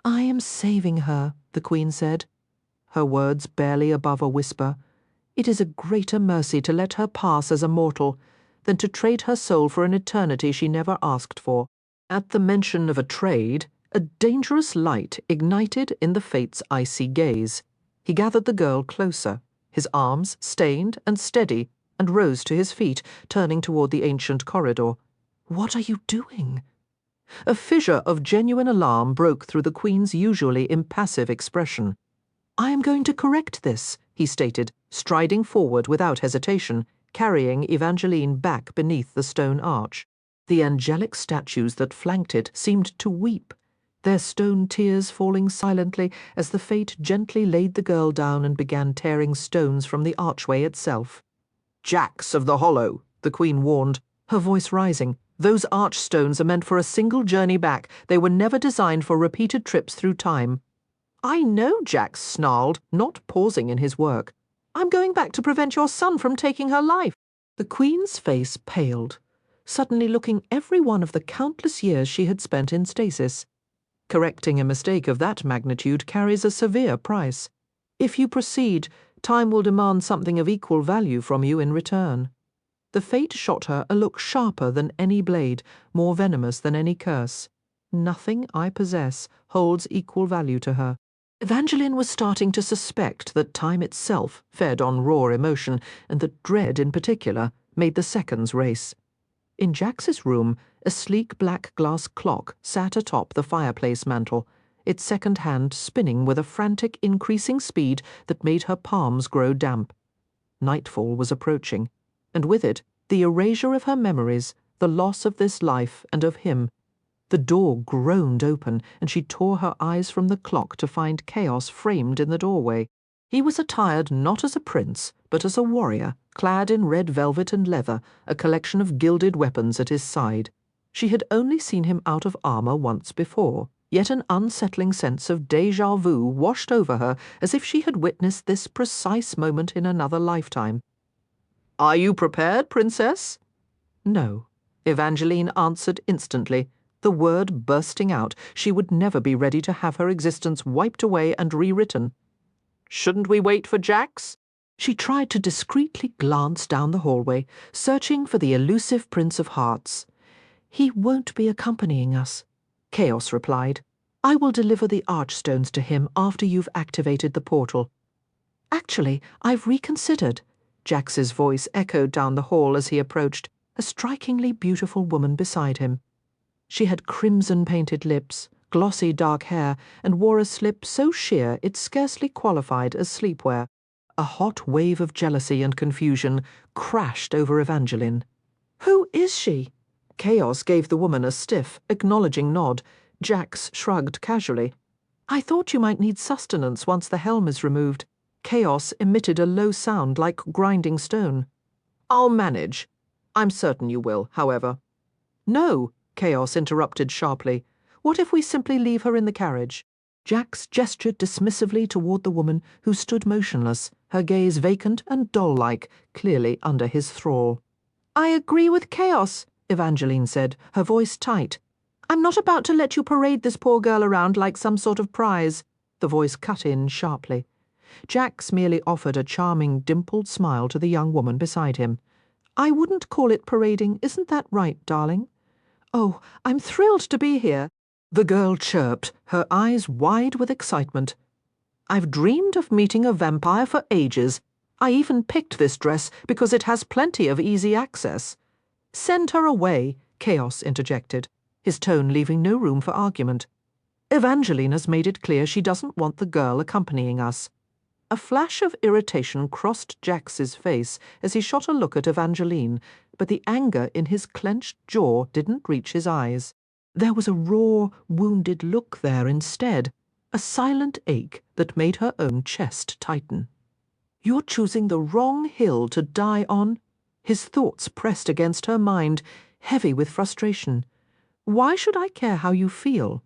"I am saving her," the queen said, her words barely above a whisper. "It is a greater mercy to let her pass as a mortal than to trade her soul for an eternity she never asked for." At the mention of a trade, a dangerous light ignited in the fate's icy gaze. He gathered the girl closer, his arms stained and steady, and rose to his feet, turning toward the ancient corridor. "What are you doing?" A fissure of genuine alarm broke through the queen's usually impassive expression. "I am going to correct this," he stated, striding forward without hesitation, carrying Evangeline back beneath the stone arch. The angelic statues that flanked it seemed to weep, their stone tears falling silently as the fate gently laid the girl down and began tearing stones from the archway itself. "Jax of the Hollow," the queen warned, her voice rising. "Those archstones are meant for a single journey back. They were never designed for repeated trips through time." "I know," Jax snarled, not pausing in his work. "I'm going back to prevent your son from taking her life." The queen's face paled, suddenly looking every one of the countless years she had spent in stasis. Correcting a mistake of that magnitude carries a severe price. If you proceed, time will demand something of equal value from you in return. The fate shot her a look sharper than any blade, more venomous than any curse. "Nothing I possess holds equal value to her." Evangeline was starting to suspect that time itself, fed on raw emotion, and that dread in particular, made the seconds race. In Jax's room, a sleek black glass clock sat atop the fireplace mantel, its second hand spinning with a frantic increasing speed that made her palms grow damp. Nightfall was approaching, and with it the erasure of her memories, the loss of this life and of him. The door groaned open, and she tore her eyes from the clock to find Chaos framed in the doorway. He was attired not as a prince, but as a warrior, clad in red velvet and leather, a collection of gilded weapons at his side. She had only seen him out of armour once before, yet an unsettling sense of déjà vu washed over her as if she had witnessed this precise moment in another lifetime. "Are you prepared, Princess?" No. Evangeline answered instantly, the word bursting out. She would never be ready to have her existence wiped away and rewritten. "Shouldn't we wait for Jax?" She tried to discreetly glance down the hallway, searching for the elusive Prince of Hearts. "He won't be accompanying us," Chaos replied. "I will deliver the archstones to him after you've activated the portal." "Actually, I've reconsidered," Jax's voice echoed down the hall as he approached, a strikingly beautiful woman beside him. She had crimson-painted lips, glossy dark hair, and wore a slip so sheer it scarcely qualified as sleepwear. A hot wave of jealousy and confusion crashed over Evangeline. "Who is she?" Chaos gave the woman a stiff, acknowledging nod. Jax shrugged casually. "I thought you might need sustenance once the helm is removed." Chaos emitted a low sound like grinding stone. "I'll manage. I'm certain you will, however." "No," Chaos interrupted sharply. "What if we simply leave her in the carriage?" Jax gestured dismissively toward the woman who stood motionless, her gaze vacant and doll-like, clearly under his thrall. "I agree with Chaos," Evangeline said, her voice tight. "I'm not about to let you parade this poor girl around like some sort of prize." The voice cut in sharply. Jax merely offered a charming, dimpled smile to the young woman beside him. "I wouldn't call it parading, isn't that right, darling?" "Oh, I'm thrilled to be here," the girl chirped, her eyes wide with excitement. "I've dreamed of meeting a vampire for ages. I even picked this dress because it has plenty of easy access." "Send her away," Chaos interjected, his tone leaving no room for argument. "Evangeline has made it clear she doesn't want the girl accompanying us." A flash of irritation crossed Jax's face as he shot a look at Evangeline, but the anger in his clenched jaw didn't reach his eyes. There was a raw, wounded look there instead, a silent ache that made her own chest tighten. "You're choosing the wrong hill to die on." His thoughts pressed against her mind, heavy with frustration. "Why should I care how you feel?"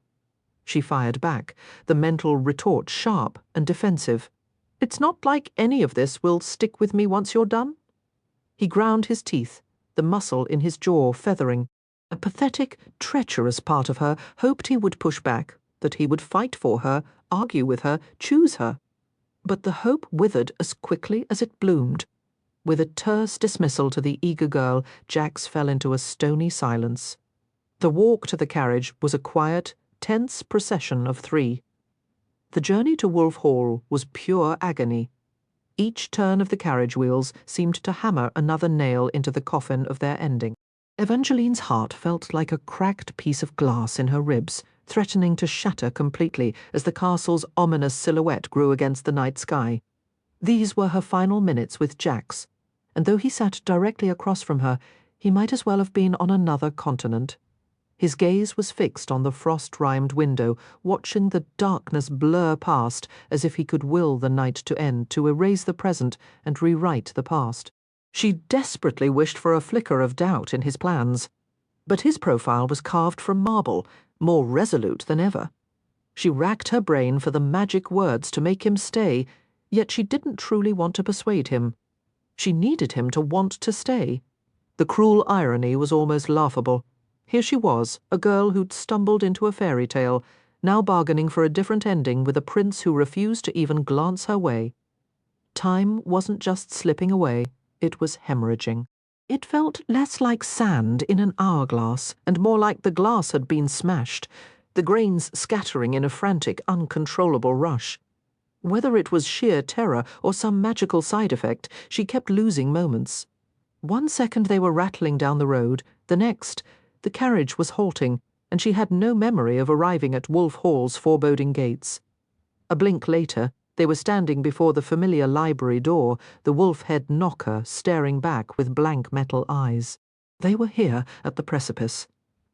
She fired back, the mental retort sharp and defensive. "It's not like any of this will stick with me once you're done." He ground his teeth, the muscle in his jaw feathering. A pathetic, treacherous part of her hoped he would push back, that he would fight for her, argue with her, choose her. But the hope withered as quickly as it bloomed. With a terse dismissal to the eager girl, Jax fell into a stony silence. The walk to the carriage was a quiet, tense procession of three. The journey to Wolf Hall was pure agony. Each turn of the carriage wheels seemed to hammer another nail into the coffin of their ending. Evangeline's heart felt like a cracked piece of glass in her ribs, threatening to shatter completely as the castle's ominous silhouette grew against the night sky. These were her final minutes with Jax, and though he sat directly across from her, he might as well have been on another continent. His gaze was fixed on the frost-rimed window, watching the darkness blur past as if he could will the night to end, to erase the present and rewrite the past. She desperately wished for a flicker of doubt in his plans. But his profile was carved from marble, more resolute than ever. She racked her brain for the magic words to make him stay, yet she didn't truly want to persuade him. She needed him to want to stay. The cruel irony was almost laughable. Here she was, a girl who'd stumbled into a fairy tale, now bargaining for a different ending with a prince who refused to even glance her way. Time wasn't just slipping away, it was hemorrhaging. It felt less like sand in an hourglass, and more like the glass had been smashed, the grains scattering in a frantic, uncontrollable rush. Whether it was sheer terror or some magical side effect, she kept losing moments. 1 second they were rattling down the road, the next, the carriage was halting, and she had no memory of arriving at Wolf Hall's foreboding gates. A blink later, they were standing before the familiar library door, the wolf-head knocker staring back with blank metal eyes. They were here at the precipice.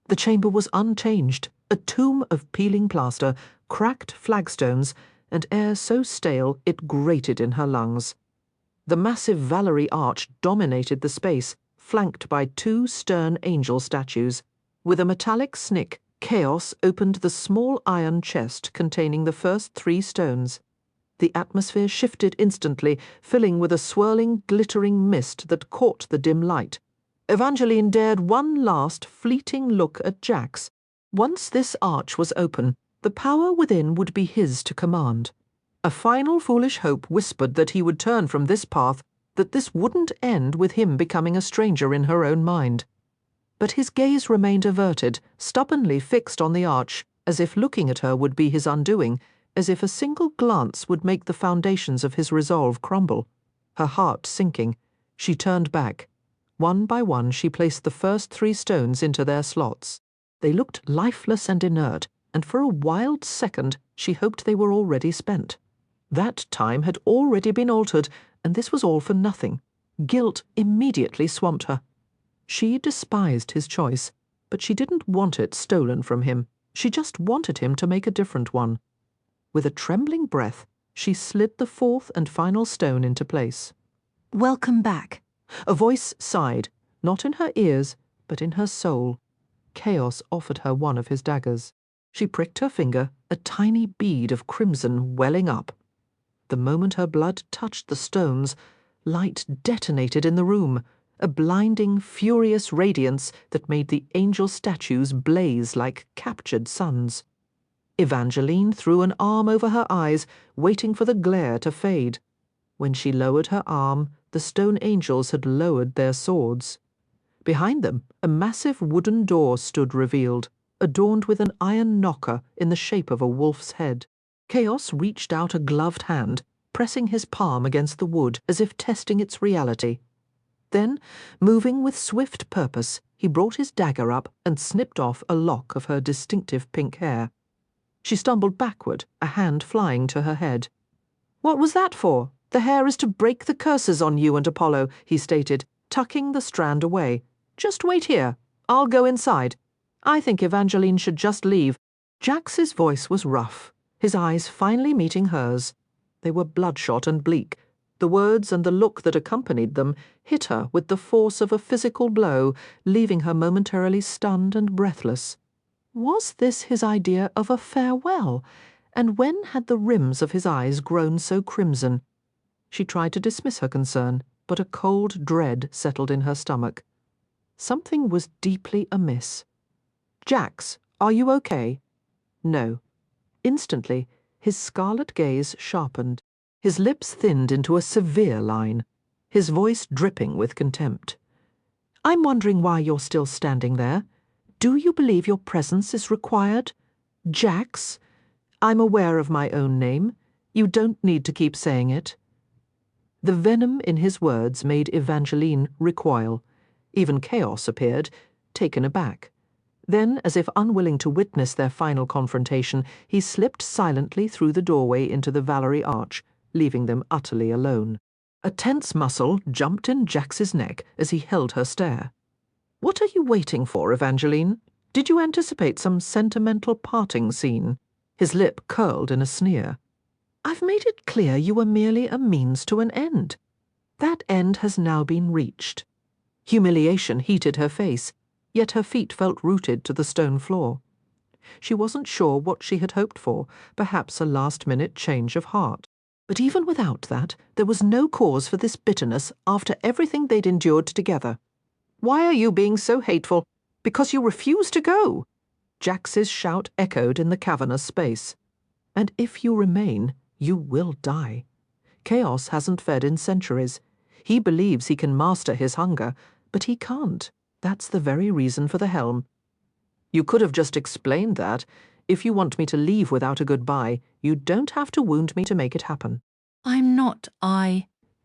The chamber was unchanged, a tomb of peeling plaster, cracked flagstones, and air so stale it grated in her lungs. The massive Valerie arch dominated the space, flanked by 2 stern angel statues. With a metallic snick, Chaos opened the small iron chest containing the first 3 stones. The atmosphere shifted instantly, filling with a swirling, glittering mist that caught the dim light. Evangeline dared one last, fleeting look at Jax. Once this arch was open, the power within would be his to command. A final foolish hope whispered that he would turn from this path, that this wouldn't end with him becoming a stranger in her own mind. But his gaze remained averted, stubbornly fixed on the arch, as if looking at her would be his undoing, as if a single glance would make the foundations of his resolve crumble. Her heart sinking, she turned back. One by one she placed the first 3 stones into their slots. They looked lifeless and inert, and for a wild second she hoped they were already spent. That time had already been altered, and this was all for nothing. Guilt immediately swamped her. She despised his choice, but she didn't want it stolen from him. She just wanted him to make a different one. With a trembling breath, she slid the 4th and final stone into place. "Welcome back." A voice sighed, not in her ears, but in her soul. Chaos offered her one of his daggers. She pricked her finger, a tiny bead of crimson welling up. The moment her blood touched the stones, light detonated in the room, a blinding, furious radiance that made the angel statues blaze like captured suns. Evangeline threw an arm over her eyes, waiting for the glare to fade. When she lowered her arm, the stone angels had lowered their swords. Behind them, a massive wooden door stood revealed, adorned with an iron knocker in the shape of a wolf's head. Chaos reached out a gloved hand, pressing his palm against the wood as if testing its reality. Then, moving with swift purpose, he brought his dagger up and snipped off a lock of her distinctive pink hair. She stumbled backward, a hand flying to her head. "What was that for? The hair is to break the curses on you and Apollo," he stated, tucking the strand away. "Just wait here. I'll go inside. I think Evangeline should just leave." Jax's voice was rough, his eyes finally meeting hers. They were bloodshot and bleak. The words and the look that accompanied them hit her with the force of a physical blow, leaving her momentarily stunned and breathless. Was this his idea of a farewell? And when had the rims of his eyes grown so crimson? She tried to dismiss her concern, but a cold dread settled in her stomach. Something was deeply amiss. "Jax, are you okay?" No. Instantly, his scarlet gaze sharpened. His lips thinned into a severe line, his voice dripping with contempt. "I'm wondering why you're still standing there. Do you believe your presence is required? Jax? I'm aware of my own name. You don't need to keep saying it." The venom in his words made Evangeline recoil. Even Chaos appeared, taken aback. Then, as if unwilling to witness their final confrontation, he slipped silently through the doorway into the Valerie arch, leaving them utterly alone. A tense muscle jumped in Jax's neck as he held her stare. "What are you waiting for, Evangeline? Did you anticipate some sentimental parting scene?" His lip curled in a sneer. "I've made it clear you were merely a means to an end. That end has now been reached." Humiliation heated her face, yet her feet felt rooted to the stone floor. She wasn't sure what she had hoped for, perhaps a last-minute change of heart. But even without that, there was no cause for this bitterness after everything they'd endured together. "Why are you being so hateful? Because you refuse to go!" Jax's shout echoed in the cavernous space. "And if you remain, you will die. Chaos hasn't fed in centuries. He believes he can master his hunger, but he can't. That's the very reason for the helm." "You could have just explained that. If you want me to leave without a goodbye, you don't have to wound me to make it happen." I'm not.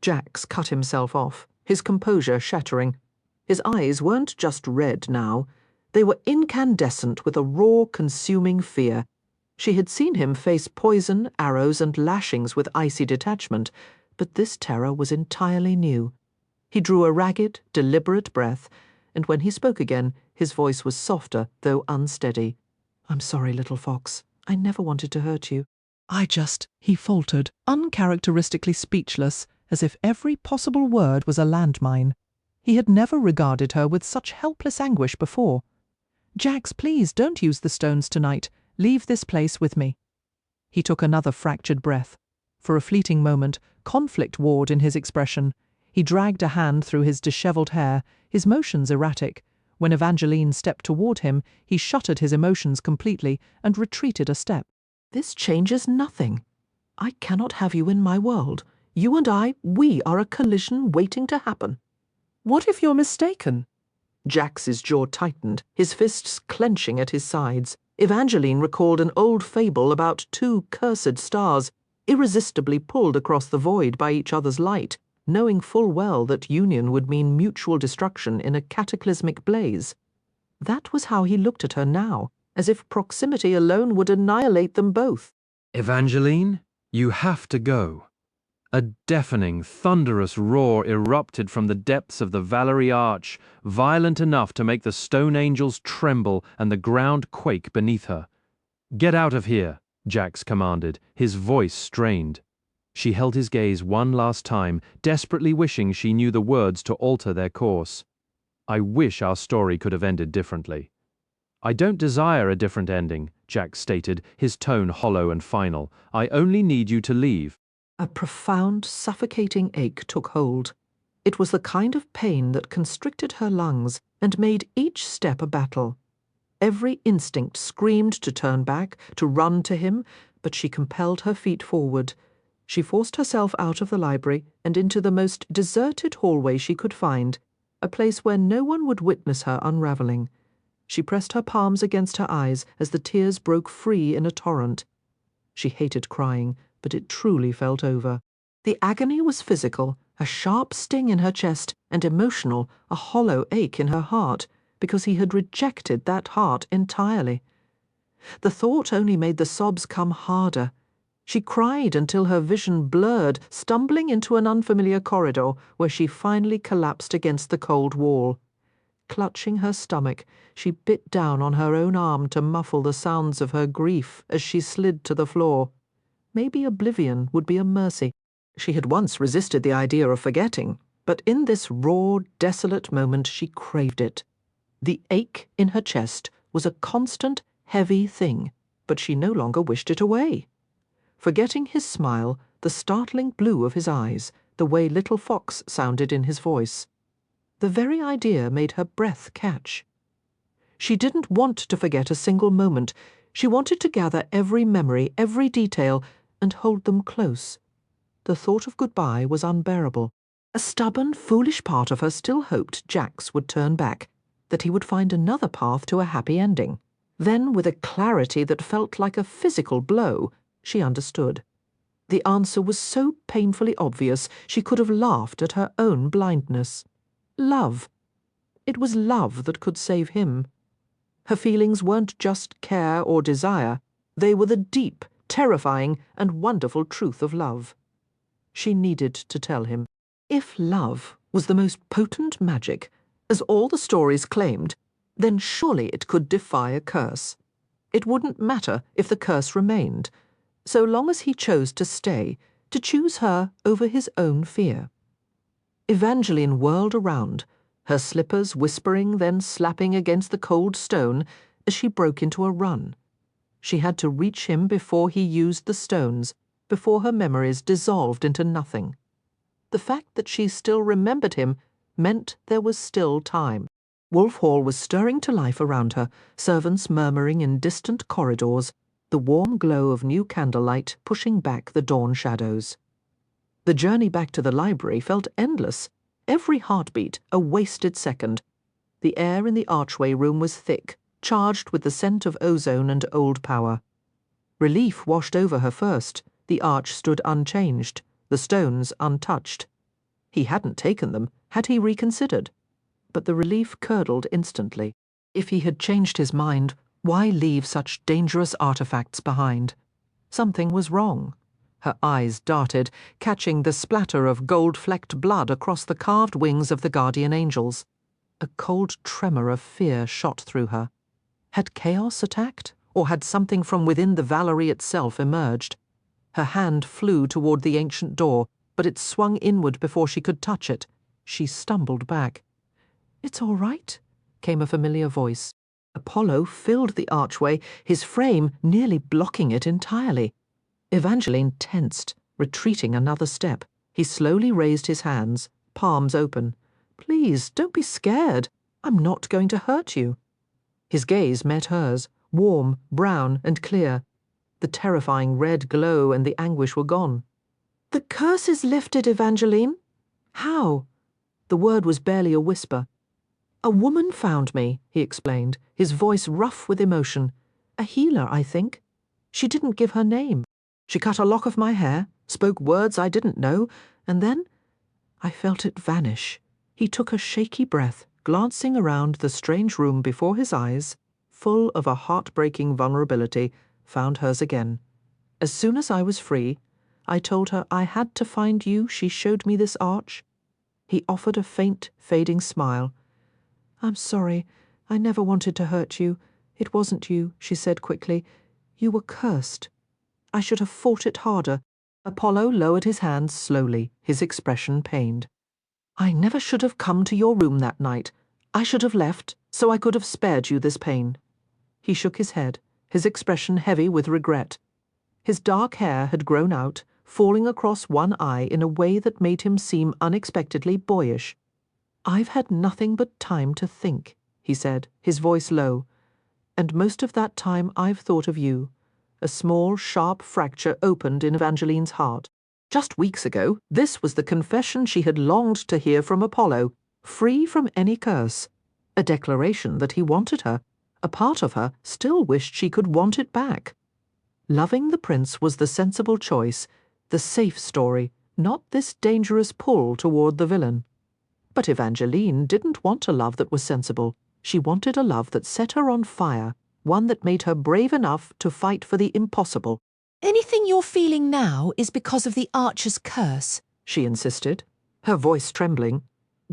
Jax cut himself off. his composure shattering. His eyes weren't just red now. They were incandescent with a raw, consuming fear. She had seen him face poison, arrows, and lashings with icy detachment, but this terror was entirely new. He drew a ragged, deliberate breath, and when he spoke again, his voice was softer, though unsteady. "I'm sorry, little fox. I never wanted to hurt you." He faltered, uncharacteristically speechless, as if every possible word was a landmine. He had never regarded her with such helpless anguish before. "Jax, please don't use the stones tonight. Leave this place with me." He took another fractured breath. For a fleeting moment, conflict warred in his expression. He dragged a hand through his dishevelled hair, his motions erratic. When Evangeline stepped toward him, he shuttered his emotions completely and retreated a step. "This changes nothing. I cannot have you in my world. You and I, we are a collision waiting to happen." "What if you're mistaken?" Jax's jaw tightened, his fists clenching at his sides. Evangeline recalled an old fable about two cursed stars, irresistibly pulled across the void by each other's light, knowing full well that union would mean mutual destruction in a cataclysmic blaze. That was how he looked at her now, as if proximity alone would annihilate them both. Evangeline, you have to go. A deafening, thunderous roar erupted from the depths of the Valerie Arch, violent enough to make the stone angels tremble and the ground quake beneath her. "Get out of here," Jax commanded, his voice strained. She held his gaze one last time, desperately wishing she knew the words to alter their course. "I wish our story could have ended differently." "I don't desire a different ending," Jax stated, his tone hollow and final. "I only need you to leave." A profound, suffocating ache took hold. It was the kind of pain that constricted her lungs and made each step a battle. Every instinct screamed to turn back, to run to him, but she compelled her feet forward. She forced herself out of the library and into the most deserted hallway she could find, a place where no one would witness her unraveling. She pressed her palms against her eyes as the tears broke free in a torrent. She hated crying, but it truly felt over. The agony was physical, a sharp sting in her chest, and emotional, a hollow ache in her heart, because he had rejected that heart entirely. The thought only made the sobs come harder. She cried until her vision blurred, stumbling into an unfamiliar corridor where she finally collapsed against the cold wall. Clutching her stomach, she bit down on her own arm to muffle the sounds of her grief as she slid to the floor. Maybe oblivion would be a mercy. She had once resisted the idea of forgetting, but in this raw, desolate moment she craved it. The ache in her chest was a constant, heavy thing, but she no longer wished it away. Forgetting his smile, the startling blue of his eyes, the way Little Fox sounded in his voice. The very idea made her breath catch. She didn't want to forget a single moment. She wanted to gather every memory, every detail, and hold them close. The thought of goodbye was unbearable. A stubborn, foolish part of her still hoped Jax would turn back, that he would find another path to a happy ending. Then, with a clarity that felt like a physical blow, she understood. The answer was so painfully obvious she could have laughed at her own blindness. Love. It was love that could save him. Her feelings weren't just care or desire. They were the deep, terrifying, and wonderful truth of love. She needed to tell him. If love was the most potent magic, as all the stories claimed, then surely it could defy a curse. It wouldn't matter if the curse remained, so long as he chose to stay, to choose her over his own fear. Evangeline whirled around, her slippers whispering, then slapping against the cold stone as she broke into a run. She had to reach him before he used the stones, before her memories dissolved into nothing. The fact that she still remembered him meant there was still time. Wolf Hall was stirring to life around her, servants murmuring in distant corridors, the warm glow of new candlelight pushing back the dawn shadows. The journey back to the library felt endless, every heartbeat a wasted second. The air in the archway room was thick, charged with the scent of ozone and old power. Relief washed over her first. The arch stood unchanged, the stones untouched. He hadn't taken them, Had he reconsidered? But the relief curdled instantly. If he had changed his mind, why leave such dangerous artifacts behind? Something was wrong. Her eyes darted, catching the splatter of gold-flecked blood across the carved wings of the guardian angels. A cold tremor of fear shot through her. Had chaos attacked, or had something from within the Valerie itself emerged? Her hand flew toward the ancient door, but it swung inward before she could touch it. She stumbled back. "It's all right," came a familiar voice. Apollo filled the archway, his frame nearly blocking it entirely. Evangeline tensed, retreating another step. He slowly raised his hands, palms open. "Please, don't be scared. I'm not going to hurt you." His gaze met hers, warm, brown, and clear. The terrifying red glow and the anguish were gone. "The curse is lifted, Evangeline." "How?" The word was barely a whisper. "A woman found me," he explained, his voice rough with emotion. "A healer, I think. She didn't give her name. She cut a lock of my hair, spoke words I didn't know, and then I felt it vanish." He took a shaky breath, glancing around the strange room before his eyes, full of a heartbreaking vulnerability, found hers again. "As soon as I was free, I told her I had to find you. She showed me this arch." He offered a faint, fading smile. "I'm sorry. I never wanted to hurt you. It wasn't you," she said quickly. "You were cursed. I should have fought it harder." Apollo lowered his hands slowly, his expression pained. "I never should have come to your room that night. I should have left, so I could have spared you this pain." He shook his head, his expression heavy with regret. His dark hair had grown out, falling across one eye in a way that made him seem unexpectedly boyish. "I've had nothing but time to think," he said, his voice low. "And most of that time I've thought of you." A small, sharp fracture opened in Evangeline's heart. Just weeks ago, this was the confession she had longed to hear from Apollo, free from any curse. A declaration that he wanted her. A part of her still wished she could want it back. Loving the prince was the sensible choice, the safe story, not this dangerous pull toward the villain. But Evangeline didn't want a love that was sensible. She wanted a love that set her on fire, one that made her brave enough to fight for the impossible. "Anything you're feeling now is because of the Archer's curse," she insisted, her voice trembling.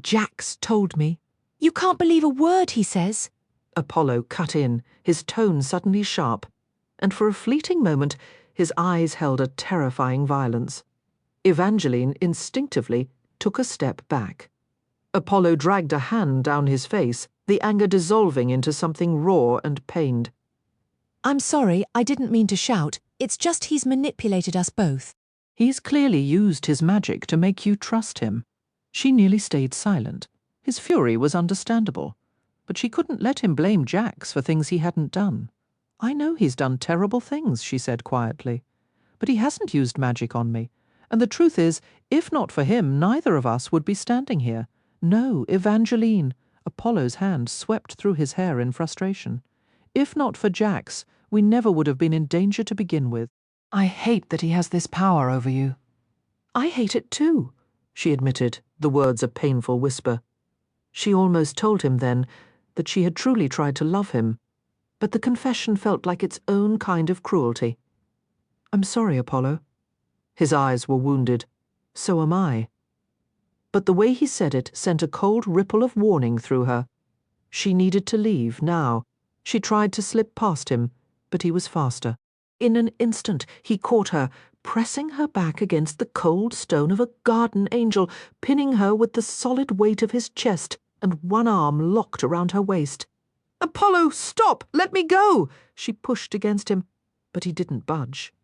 "Jax told me." "You can't believe a word he says." Apollo cut in, his tone suddenly sharp, and for a fleeting moment his eyes held a terrifying violence. Evangeline instinctively took a step back. Apollo dragged a hand down his face, the anger dissolving into something raw and pained. "I'm sorry, I didn't mean to shout. It's just he's manipulated us both." "He's clearly used his magic to make you trust him." She nearly stayed silent. His fury was understandable, but she couldn't let him blame Jax for things he hadn't done. "I know he's done terrible things," she said quietly, "but he hasn't used magic on me. And the truth is, if not for him, neither of us would be standing here. No, Evangeline." Apollo's hand swept through his hair in frustration. "If not for Jax, we never would have been in danger to begin with." I hate that he has this power over you." "I hate it too," she admitted, the words a painful whisper. She almost told him then that she had truly tried to love him, but the confession felt like its own kind of cruelty. "I'm sorry, Apollo." His eyes were wounded. "So am I." But the way he said it sent a cold ripple of warning through her. She needed to leave now. She tried to slip past him, but he was faster. In an instant he caught her, pressing her back against the cold stone of a garden angel, pinning her with the solid weight of his chest, and one arm locked around her waist. "Apollo, stop! Let me go!" She pushed against him, but he didn't budge.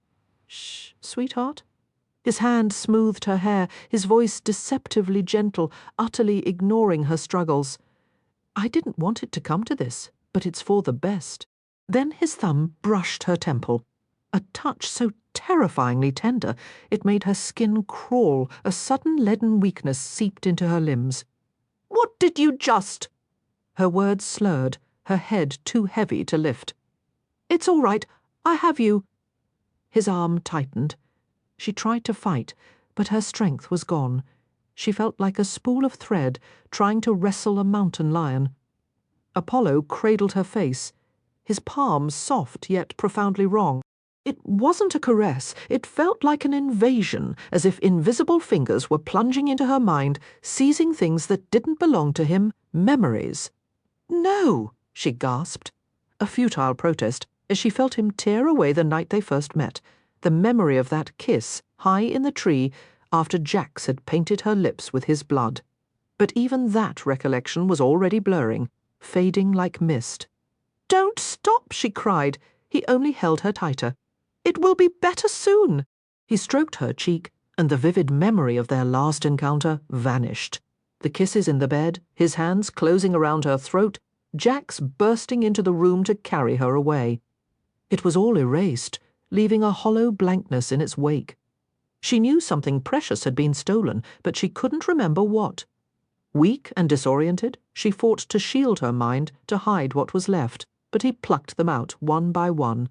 "Shh, sweetheart." His hand smoothed her hair, his voice deceptively gentle, utterly ignoring her struggles. "I didn't want it to come to this, but it's for the best." Then his thumb brushed her temple. A touch so terrifyingly tender it made her skin crawl, a sudden leaden weakness seeped into her limbs. "What did you just—" Her words slurred, her head too heavy to lift. "It's all right. I have you." His arm tightened. She tried to fight, but her strength was gone. She felt like a spool of thread trying to wrestle a mountain lion. Apollo cradled her face, his palm soft yet profoundly wrong. It wasn't a caress, it felt like an invasion, as if invisible fingers were plunging into her mind, seizing things that didn't belong to him, memories. "No!" she gasped, a futile protest, as she felt him tear away the night they first met, the memory of that kiss high in the tree after Jax had painted her lips with his blood. But even that recollection was already blurring, fading like mist. "Don't stop!" she cried. He only held her tighter. "It will be better soon." He stroked her cheek, and the vivid memory of their last encounter vanished. The kisses in the bed, his hands closing around her throat, Jax bursting into the room to carry her away. It was all erased, leaving a hollow blankness in its wake. She knew something precious had been stolen, but she couldn't remember what. Weak and disoriented, she fought to shield her mind, to hide what was left, but he plucked them out one by one.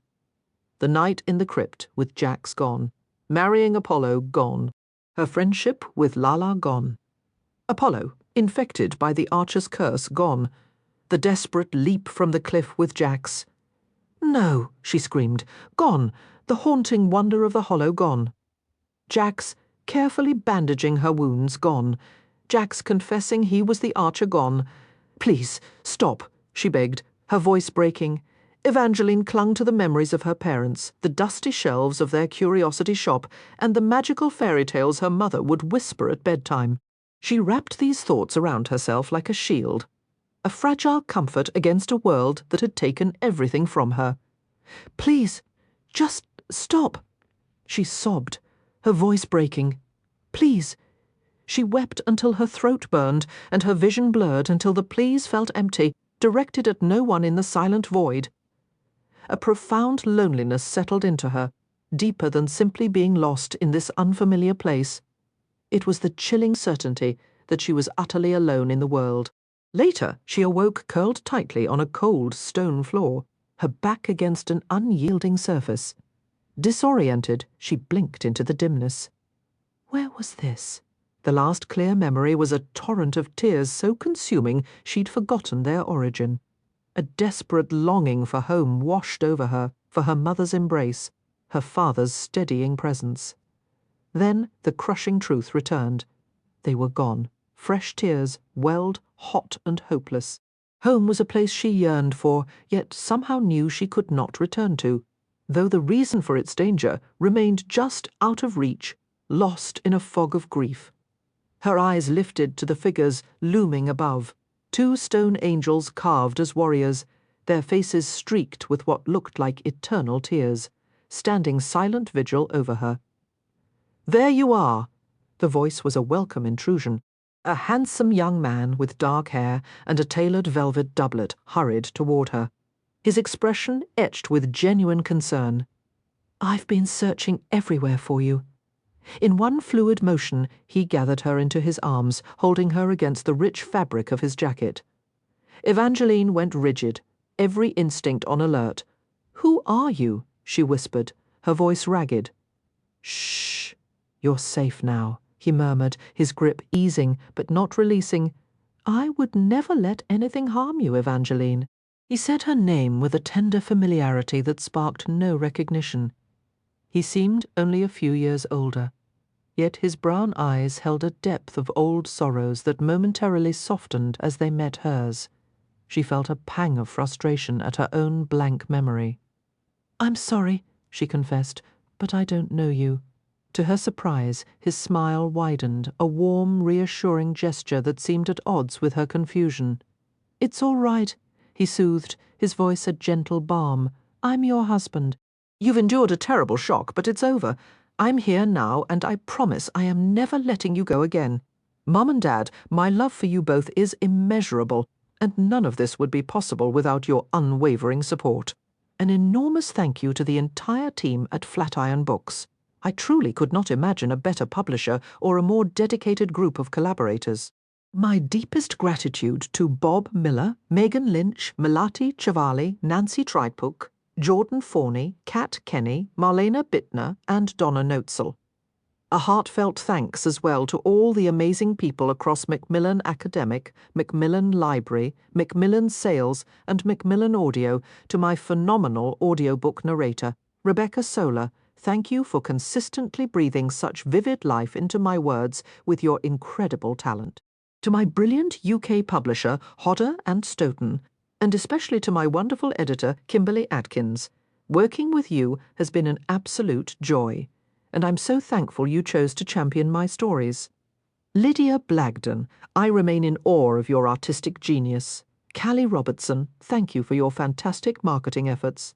The night in the crypt with Jax gone, marrying Apollo gone, her friendship with Lala gone. Apollo, infected by the Archer's curse, gone. The desperate leap from the cliff with Jax. "No," she screamed, "gone, the haunting wonder of the hollow gone." Jax, carefully bandaging her wounds, gone. Jax confessing he was the Archer, gone. "Please, stop," she begged, her voice breaking. Evangeline clung to the memories of her parents, the dusty shelves of their curiosity shop, and the magical fairy tales her mother would whisper at bedtime. She wrapped these thoughts around herself like a shield, a fragile comfort against a world that had taken everything from her. "Please, just stop," she sobbed, her voice breaking. "Please." She wept until her throat burned and her vision blurred until the pleas felt empty, directed at no one in the silent void. A profound loneliness settled into her, deeper than simply being lost in this unfamiliar place. It was the chilling certainty that she was utterly alone in the world. Later, she awoke curled tightly on a cold stone floor, her back against an unyielding surface. Disoriented, she blinked into the dimness. Where was this? The last clear memory was a torrent of tears so consuming she'd forgotten their origin. A desperate longing for home washed over her, for her mother's embrace, her father's steadying presence. Then the crushing truth returned. They were gone. Fresh tears welled, hot and hopeless. Home was a place she yearned for, yet somehow knew she could not return to, though the reason for its danger remained just out of reach, lost in a fog of grief. Her eyes lifted to the figures looming above, 2 stone angels carved as warriors, their faces streaked with what looked like eternal tears, standing silent vigil over her. "There you are!" The voice was a welcome intrusion. A handsome young man with dark hair and a tailored velvet doublet hurried toward her, his expression etched with genuine concern. "I've been searching everywhere for you." In one fluid motion, he gathered her into his arms, holding her against the rich fabric of his jacket. Evangeline went rigid, every instinct on alert. "Who are you?" she whispered, her voice ragged. "Shh. You're safe now," he murmured, his grip easing but not releasing. "I would never let anything harm you, Evangeline." He said her name with a tender familiarity that sparked no recognition. He seemed only a few years older, yet his brown eyes held a depth of old sorrows that momentarily softened as they met hers. She felt a pang of frustration at her own blank memory. "I'm sorry," she confessed, "but I don't know you." To her surprise, his smile widened, a warm, reassuring gesture that seemed at odds with her confusion. "It's all right," he soothed, his voice a gentle balm. "I'm your husband. You've endured a terrible shock, but it's over. I'm here now, and I promise I am never letting you go again. Mum and Dad, my love for you both is immeasurable, and none of this would be possible without your unwavering support. An enormous thank you to the entire team at Flatiron Books. I truly could not imagine a better publisher or a more dedicated group of collaborators. My deepest gratitude to Bob Miller, Megan Lynch, Melati Chavali, Nancy Tripuk, Jordan Forney, Kat Kenny, Marlena Bittner, and Donna Noetzel. A heartfelt thanks as well to all the amazing people across Macmillan Academic, Macmillan Library, Macmillan Sales, and Macmillan Audio, to my phenomenal audiobook narrator, Rebecca Solar. Thank you for consistently breathing such vivid life into my words with your incredible talent. To my brilliant UK publisher, Hodder and Stoughton, and especially to my wonderful editor, Kimberly Atkins. Working with you has been an absolute joy, and I'm so thankful you chose to champion my stories. Lydia Blagden, I remain in awe of your artistic genius. Callie Robertson, thank you for your fantastic marketing efforts.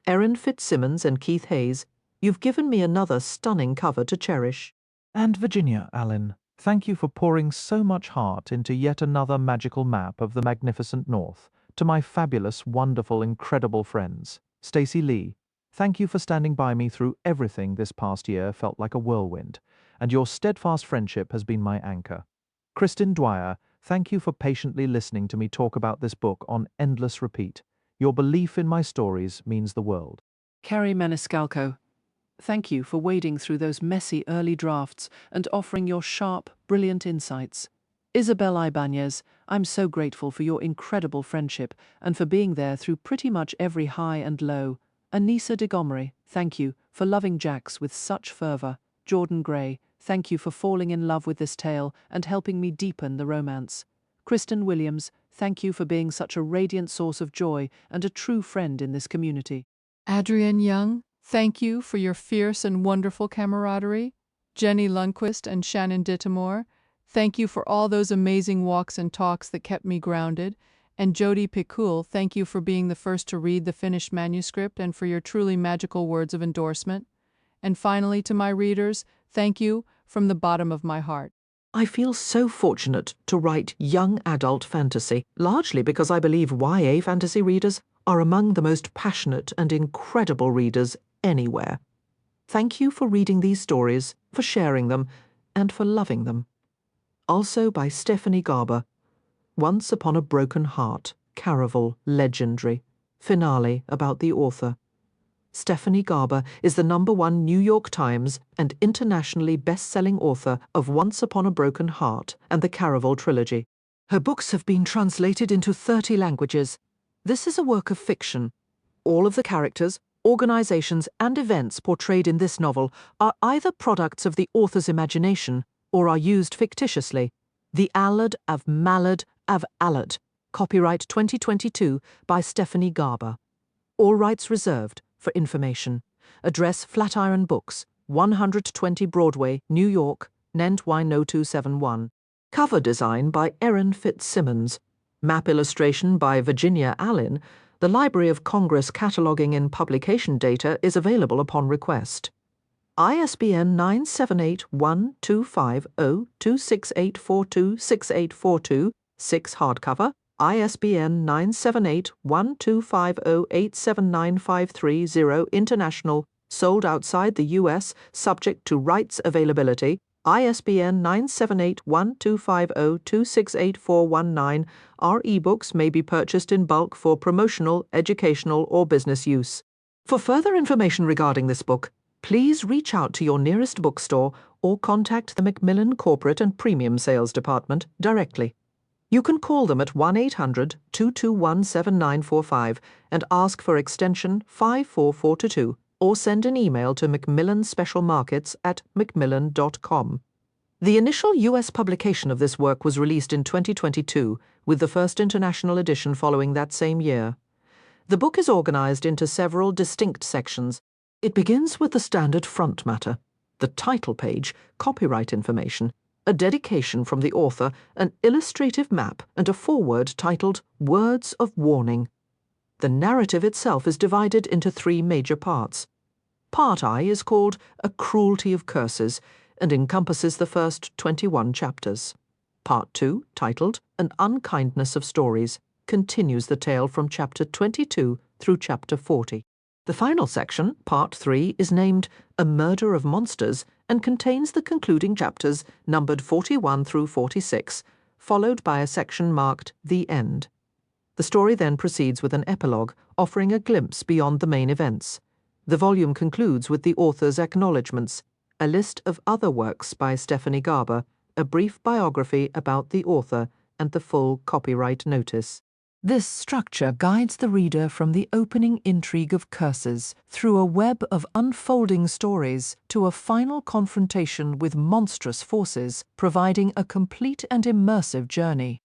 Erin Fitzsimmons and Keith Hayes, you've given me another stunning cover to cherish. And Virginia Allen, thank you for pouring so much heart into yet another magical map of the magnificent North. To my fabulous, wonderful, incredible friends. Stacey Lee, thank you for standing by me through everything this past year felt like a whirlwind, and your steadfast friendship has been my anchor. Kristen Dwyer, thank you for patiently listening to me talk about this book on endless repeat. Your belief in my stories means the world. Carrie Maniscalco, thank you for wading through those messy early drafts and offering your sharp, brilliant insights. Isabel Ibanez, I'm so grateful for your incredible friendship and for being there through pretty much every high and low. Anissa de Gomery, thank you for loving Jax with such fervor. Jordan Gray, thank you for falling in love with this tale and helping me deepen the romance. Kristen Williams, thank you for being such a radiant source of joy and a true friend in this community. Adrienne Young, thank you for your fierce and wonderful camaraderie. Jenny Lundquist and Shannon Dittemore, thank you for all those amazing walks and talks that kept me grounded. And Jodi Picoul, thank you for being the first to read the finished manuscript and for your truly magical words of endorsement. And finally, to my readers, thank you from the bottom of my heart. I feel so fortunate to write young adult fantasy, largely because I believe YA fantasy readers are among the most passionate and incredible readers anywhere. Thank you for reading these stories, for sharing them, and for loving them. Also by Stephanie Garber. Once Upon a Broken Heart, Caraval, Legendary. Finale about the author. Stephanie Garber is the #1 New York Times and internationally best-selling author of Once Upon a Broken Heart and the Caraval trilogy. Her books have been translated into 30 languages. This is a work of fiction. All of the characters, organizations, and events portrayed in this novel are either products of the author's imagination or are used fictitiously. The Allard of Mallard of Allard. Copyright 2022 by Stephanie Garber. All rights reserved. For information. Address Flatiron Books, 120 Broadway, New York, Nent Y0271. Cover design by Erin Fitzsimmons. Map illustration by Virginia Allen. The Library of Congress cataloging and publication data is available upon request. ISBN 978-1250-26842-6842, 6 hardcover. ISBN 978-1250-87953-0 international, sold outside the U.S., subject to rights availability. ISBN 978-1250-2684419. Our ebooks may be purchased in bulk for promotional, educational, or business use. For further information regarding this book, please reach out to your nearest bookstore or contact the Macmillan Corporate and Premium Sales Department directly. You can call them at 1-800-221-7945 and ask for extension 54422 or send an email to Macmillan Special Markets at macmillan.com. The initial U.S. publication of this work was released in 2022, with the first international edition following that same year. The book is organized into several distinct sections. It begins with the standard front matter, the title page, copyright information, a dedication from the author, an illustrative map, and a foreword titled Words of Warning. The narrative itself is divided into 3 major parts. Part I is called A Cruelty of Curses and encompasses the first 21 chapters. Part 2, titled An Unkindness of Stories, continues the tale from chapter 22 through chapter 40. The final section, Part 3, is named A Murder of Monsters and contains the concluding chapters numbered 41 through 46, followed by a section marked The End. The story then proceeds with an epilogue, offering a glimpse beyond the main events. The volume concludes with the author's acknowledgements. a list of other works by Stephanie Garber, a brief biography about the author, and the full copyright notice. This structure guides the reader from the opening intrigue of curses through a web of unfolding stories to a final confrontation with monstrous forces, providing a complete and immersive journey.